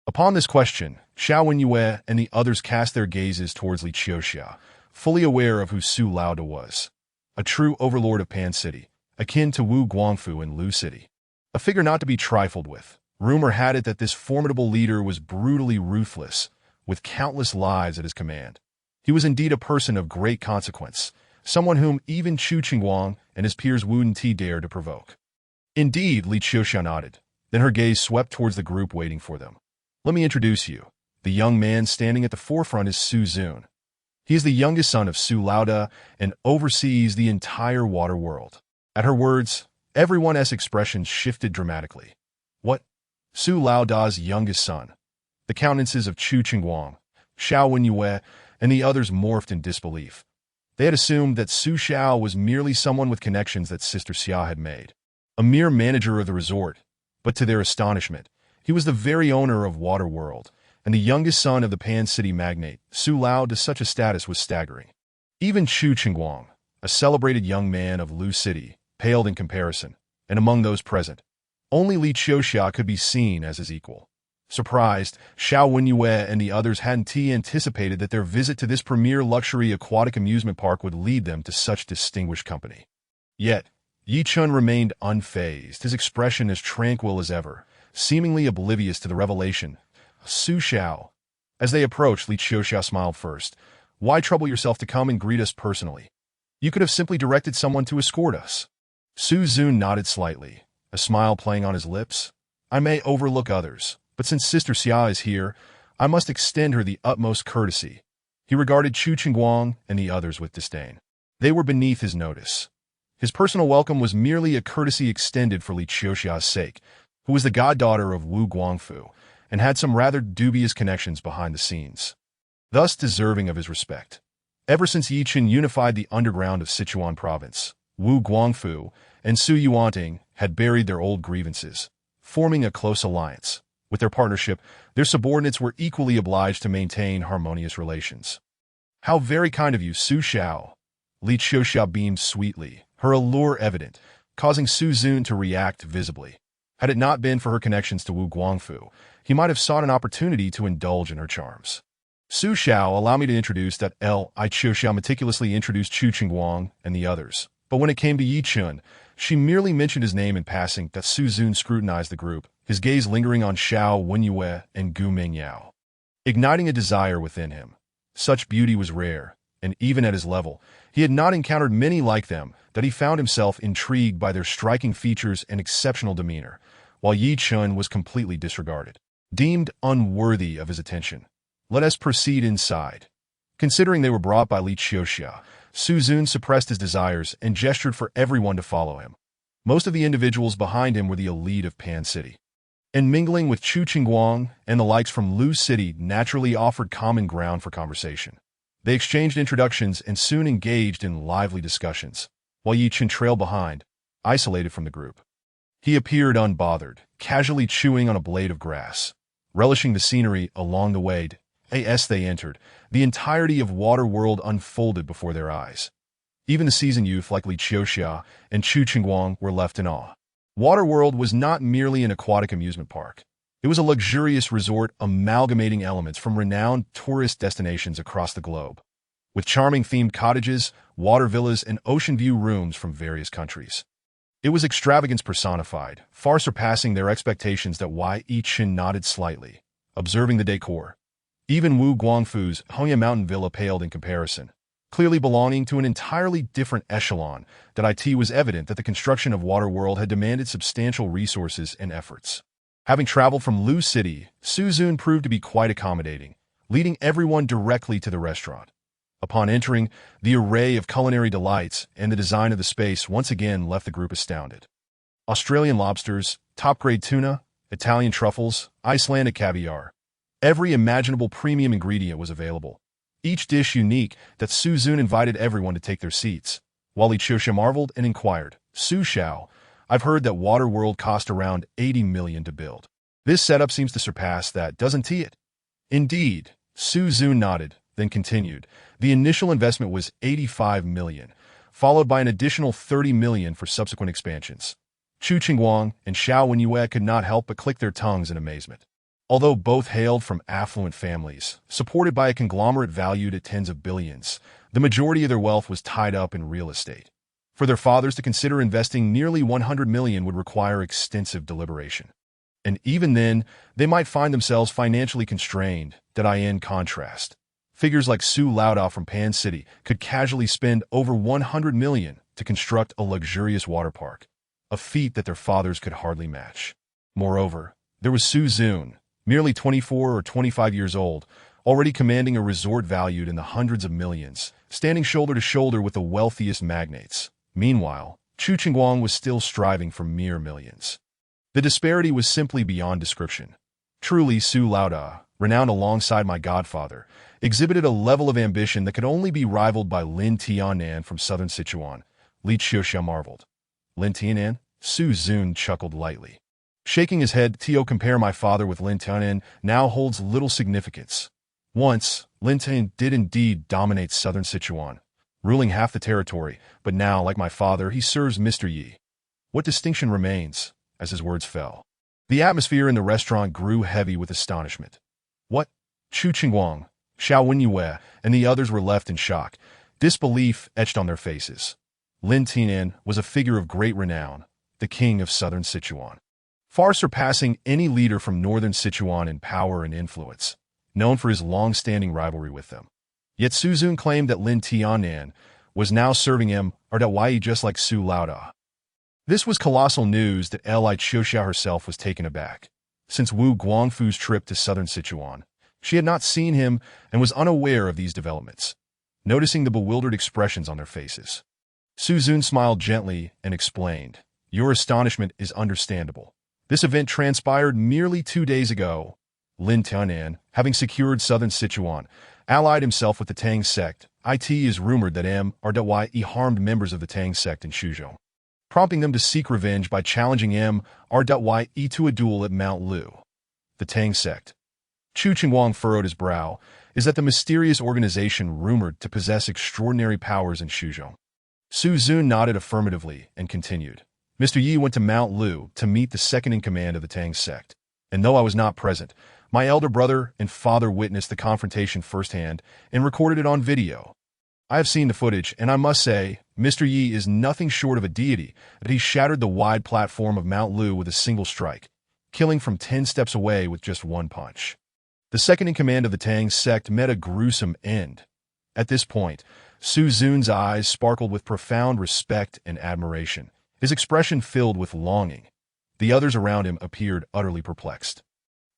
S1: Upon this question, Xiao Wenyue and the others cast their gazes towards Li Qiuxia, fully aware of who Su Lao Da was. A true overlord of Pan City, akin to Wu Guangfu in Lu City. A figure not to be trifled with. Rumor had it that this formidable leader was brutally ruthless, with countless lives at his command. He was indeed a person of great consequence, someone whom even Chu Qingguang and his peers Wu Ti dared to provoke. Indeed, Li Qiuxia nodded. Then her gaze swept towards the group waiting for them. "Let me introduce you. The young man standing at the forefront is Su Zun. He is the youngest son of Su Lauda and oversees the entire water world." At her words, everyone's expressions shifted dramatically. What? Su Lauda's youngest son? The countenances of Chu Qingguang, Xiao Wenyue, and the others morphed in disbelief. They had assumed that Su Xiao was merely someone with connections that Sister Xia had made, a mere manager of the resort, but to their astonishment, he was the very owner of Waterworld, and the youngest son of the Pan City magnate. Su Lao to such a status was staggering. Even Chu Qingguang, a celebrated young man of Lu City, paled in comparison, and among those present, only Li Qiuxia could be seen as his equal. Surprised, Xiao Wenyue and the others hadn't anticipated that their visit to this premier luxury aquatic amusement park would lead them to such distinguished company. Yet, Ye Chen remained unfazed, his expression as tranquil as ever, seemingly oblivious to the revelation. "Su Xiao." As they approached, Li Qiuxia smiled first. "Why trouble yourself to come and greet us personally? You could have simply directed someone to escort us." Su Zun nodded slightly, a smile playing on his lips. "I may overlook others, but since Sister Xia is here, I must extend her the utmost courtesy." He regarded Chu Qingguang and the others with disdain. They were beneath his notice. His personal welcome was merely a courtesy extended for Li Qiuxia's sake, who was the goddaughter of Wu Guangfu, and had some rather dubious connections behind the scenes, thus deserving of his respect. Ever since Ye Chen unified the underground of Sichuan province, Wu Guangfu and Su Yuanting had buried their old grievances, forming a close alliance. With their partnership, their subordinates were equally obliged to maintain harmonious relations. "How very kind of you, Su Xiao." Li Qiuxia beamed sweetly, her allure evident, causing Su Zun to react visibly. Had it not been for her connections to Wu Guangfu, he might have sought an opportunity to indulge in her charms. "Su Xiao, allow me to introduce that Li Qiuxia meticulously introduced Chu Qingguang and the others. But when it came to Ye Chen, she merely mentioned his name in passing. That Su Zun scrutinized the group, his gaze lingering on Xiao Wenyue and Gu Mingyao, igniting a desire within him. Such beauty was rare, and even at his level, he had not encountered many like them, that he found himself intrigued by their striking features and exceptional demeanor, while Ye Chen was completely disregarded, deemed unworthy of his attention. "Let us proceed inside." Considering they were brought by Li Qiuxia, Su Zun suppressed his desires and gestured for everyone to follow him. Most of the individuals behind him were the elite of Pan City, and mingling with Chu Qingguang and the likes from Lu City naturally offered common ground for conversation. They exchanged introductions and soon engaged in lively discussions, while Ye Chen trailed behind, isolated from the group. He appeared unbothered, casually chewing on a blade of grass, relishing the scenery along the way. As they entered, the entirety of Waterworld unfolded before their eyes. Even the seasoned youth like Li Qiuxia and Chu Qingguang were left in awe. Waterworld was not merely an aquatic amusement park. It was a luxurious resort amalgamating elements from renowned tourist destinations across the globe, with charming themed cottages, water villas, and ocean view rooms from various countries. It was extravagance personified, far surpassing their expectations. That Ye Chen nodded slightly, observing the decor. Even Wu Guangfu's Hongya Mountain Villa paled in comparison, clearly belonging to an entirely different echelon. It was evident that the construction of Waterworld had demanded substantial resources and efforts. Having traveled from Lu City, Su Zun proved to be quite accommodating, leading everyone directly to the restaurant. Upon entering, the array of culinary delights and the design of the space once again left the group astounded. Australian lobsters, top-grade tuna, Italian truffles, Icelandic caviar. Every imaginable premium ingredient was available, each dish unique. That Su Zun invited everyone to take their seats. While Ye Chen marveled and inquired, Su Xiao, I've heard that Waterworld cost around 80 million to build. This setup seems to surpass that, doesn't it? Indeed, Su Zun nodded, then continued. The initial investment was 85 million, followed by an additional 30 million for subsequent expansions. Chu Qingguang and Xiao Wenyue could not help but click their tongues in amazement. Although both hailed from affluent families, supported by a conglomerate valued at tens of billions, the majority of their wealth was tied up in real estate. For their fathers to consider investing nearly 100 million would require extensive deliberation. And even then, they might find themselves financially constrained. In contrast, figures like Su Laoda from Pan City could casually spend over 100 million to construct a luxurious water park, a feat that their fathers could hardly match. Moreover, there was Su Zun, merely 24 or 25 years old, already commanding a resort valued in the hundreds of millions, standing shoulder to shoulder with the wealthiest magnates. Meanwhile, Chu Qingguang was still striving for mere millions. The disparity was simply beyond description. Truly, Su Laoda, renowned alongside my godfather, exhibited a level of ambition that could only be rivaled by Lin Tianan from southern Sichuan. Li Qiuxia marveled. Lin Tianan? Su Zun chuckled lightly. Shaking his head, compare my father with Lin Tianan now holds little significance. Once, Lin Tianan did indeed dominate southern Sichuan, ruling half the territory, but now, like my father, he serves Mr. Yi. What distinction remains? As his words fell, the atmosphere in the restaurant grew heavy with astonishment. What? Chu Qingguang, Xiao Wenyue, and the others were left in shock, disbelief etched on their faces. Lin Tianan was a figure of great renown, the king of southern Sichuan, far surpassing any leader from northern Sichuan in power and influence, known for his long-standing rivalry with them. Yet Su Zun claimed that Lin Tianan was now serving him just like Su Laoda. This was colossal news that Li Qiuxia herself was taken aback. Since Wu Guangfu's trip to southern Sichuan, she had not seen him and was unaware of these developments. Noticing the bewildered expressions on their faces, Su Zun smiled gently and explained, your astonishment is understandable. This event transpired merely 2 days ago. Lin Tianan, having secured southern Sichuan, allied himself with the Tang sect. It is rumored that he harmed members of the Tang sect in Shuzhou, prompting them to seek revenge by challenging Ye to a duel at Mount Lu. The Tang sect. Chu Qingguang furrowed his brow. Is that the mysterious organization rumored to possess extraordinary powers in Shuzhou? Su Zun nodded affirmatively and continued. Mr. Yi went to Mount Lu to meet the second-in-command of the Tang sect, and though I was not present, my elder brother and father witnessed the confrontation firsthand and recorded it on video. I have seen the footage, and I must say, Mr. Yi is nothing short of a deity, that he shattered the wide platform of Mount Lu with a single strike, killing from 10 steps away with just one punch. The second-in-command of the Tang sect met a gruesome end. At this point, Su Zun's eyes sparkled with profound respect and admiration, his expression filled with longing. The others around him appeared utterly perplexed,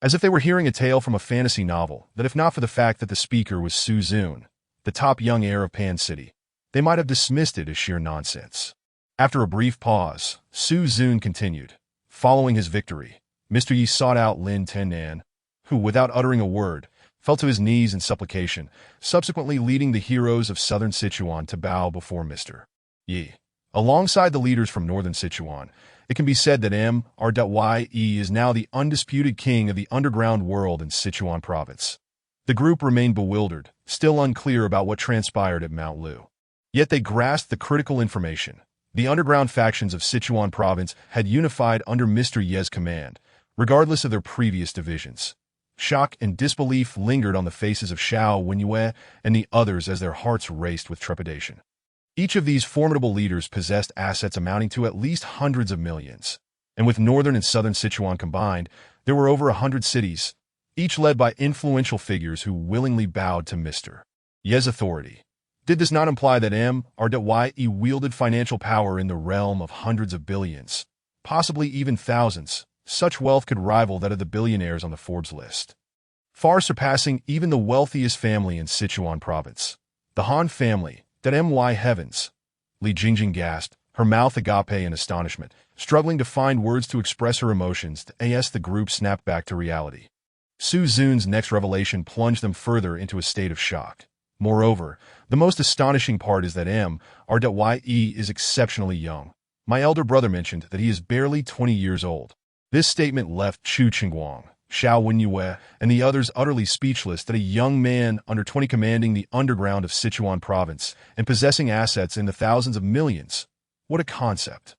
S1: as if they were hearing a tale from a fantasy novel, that if not for the fact that the speaker was Su Zun, the top young heir of Pan City, they might have dismissed it as sheer nonsense. After a brief pause, Su Zun continued. Following his victory, Mr. Yi sought out Lin Tianan, who, without uttering a word, fell to his knees in supplication, subsequently leading the heroes of southern Sichuan to bow before Mr. Yi. Alongside the leaders from northern Sichuan, it can be said that Ye is now the undisputed king of the underground world in Sichuan province. The group remained bewildered, still unclear about what transpired at Mount Lu. Yet they grasped the critical information. The underground factions of Sichuan province had unified under Mr. Ye's command, regardless of their previous divisions. Shock and disbelief lingered on the faces of Xiao Wenyue and the others as their hearts raced with trepidation. Each of these formidable leaders possessed assets amounting to at least hundreds of millions, and with northern and southern Sichuan combined, there were over 100 cities, each led by influential figures who willingly bowed to Mr. Ye's authority. Did this not imply that Ye wielded financial power in the realm of hundreds of billions, possibly even thousands? Such wealth could rival that of the billionaires on the Forbes list, far surpassing even the wealthiest family in Sichuan province. The Han family, that my heavens! Li Jingjing gasped, her mouth agape in astonishment, struggling to find words to express her emotions as the group snapped back to reality. Su Zun's next revelation plunged them further into a state of shock. Moreover, the most astonishing part is that Ye is exceptionally young. My elder brother mentioned that he is barely 20 years old. This statement left Chu Qingguang, Xiao Wenyue, and the others utterly speechless that a young man under 20 commanding the underground of Sichuan province and possessing assets in the thousands of millions. What a concept.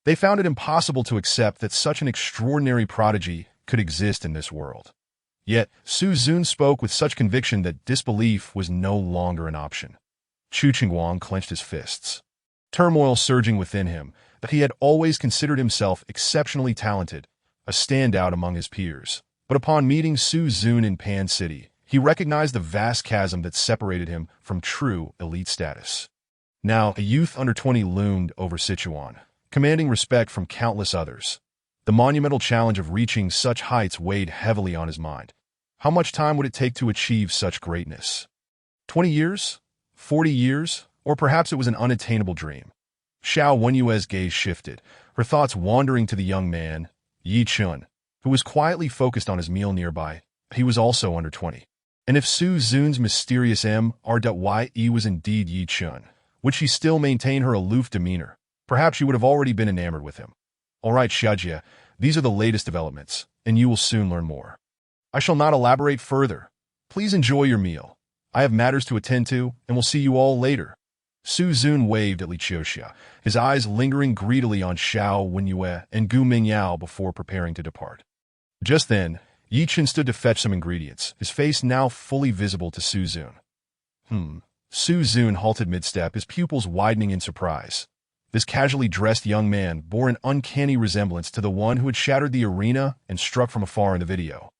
S1: They found it impossible to accept that such an extraordinary prodigy could exist in this world. Yet, Su Zun spoke with such conviction that disbelief was no longer an option. Chu Qingguang clenched his fists, turmoil surging within him, that he had always considered himself exceptionally talented, a standout among his peers. But upon meeting Su Zun in Pan City, he recognized the vast chasm that separated him from true elite status. Now, a youth under 20 loomed over Sichuan, commanding respect from countless others. The monumental challenge of reaching such heights weighed heavily on his mind. How much time would it take to achieve such greatness? 20 years? 40 years? Or perhaps it was an unattainable dream. Xiao Wenyue's gaze shifted, her thoughts wandering to the young man, Ye Chen, who was quietly focused on his meal nearby. He was also under 20. And if Su Zun's mysterious Ye was indeed Ye Chen, would she still maintain her aloof demeanor? Perhaps she would have already been enamored with him. All right, Xiajie, these are the latest developments, and you will soon learn more. I shall not elaborate further. Please enjoy your meal. I have matters to attend to, and will see you all later. Su Zun waved at Li Qiuxia, his eyes lingering greedily on Xiao Wenyue and Gu Mingyao before preparing to depart. Just then, Ye Chen stood to fetch some ingredients, his face now fully visible to Su Zun. Su Zun halted mid-step, his pupils widening in surprise. This casually dressed young man bore an uncanny resemblance to the one who had shattered the arena and struck from afar in the video.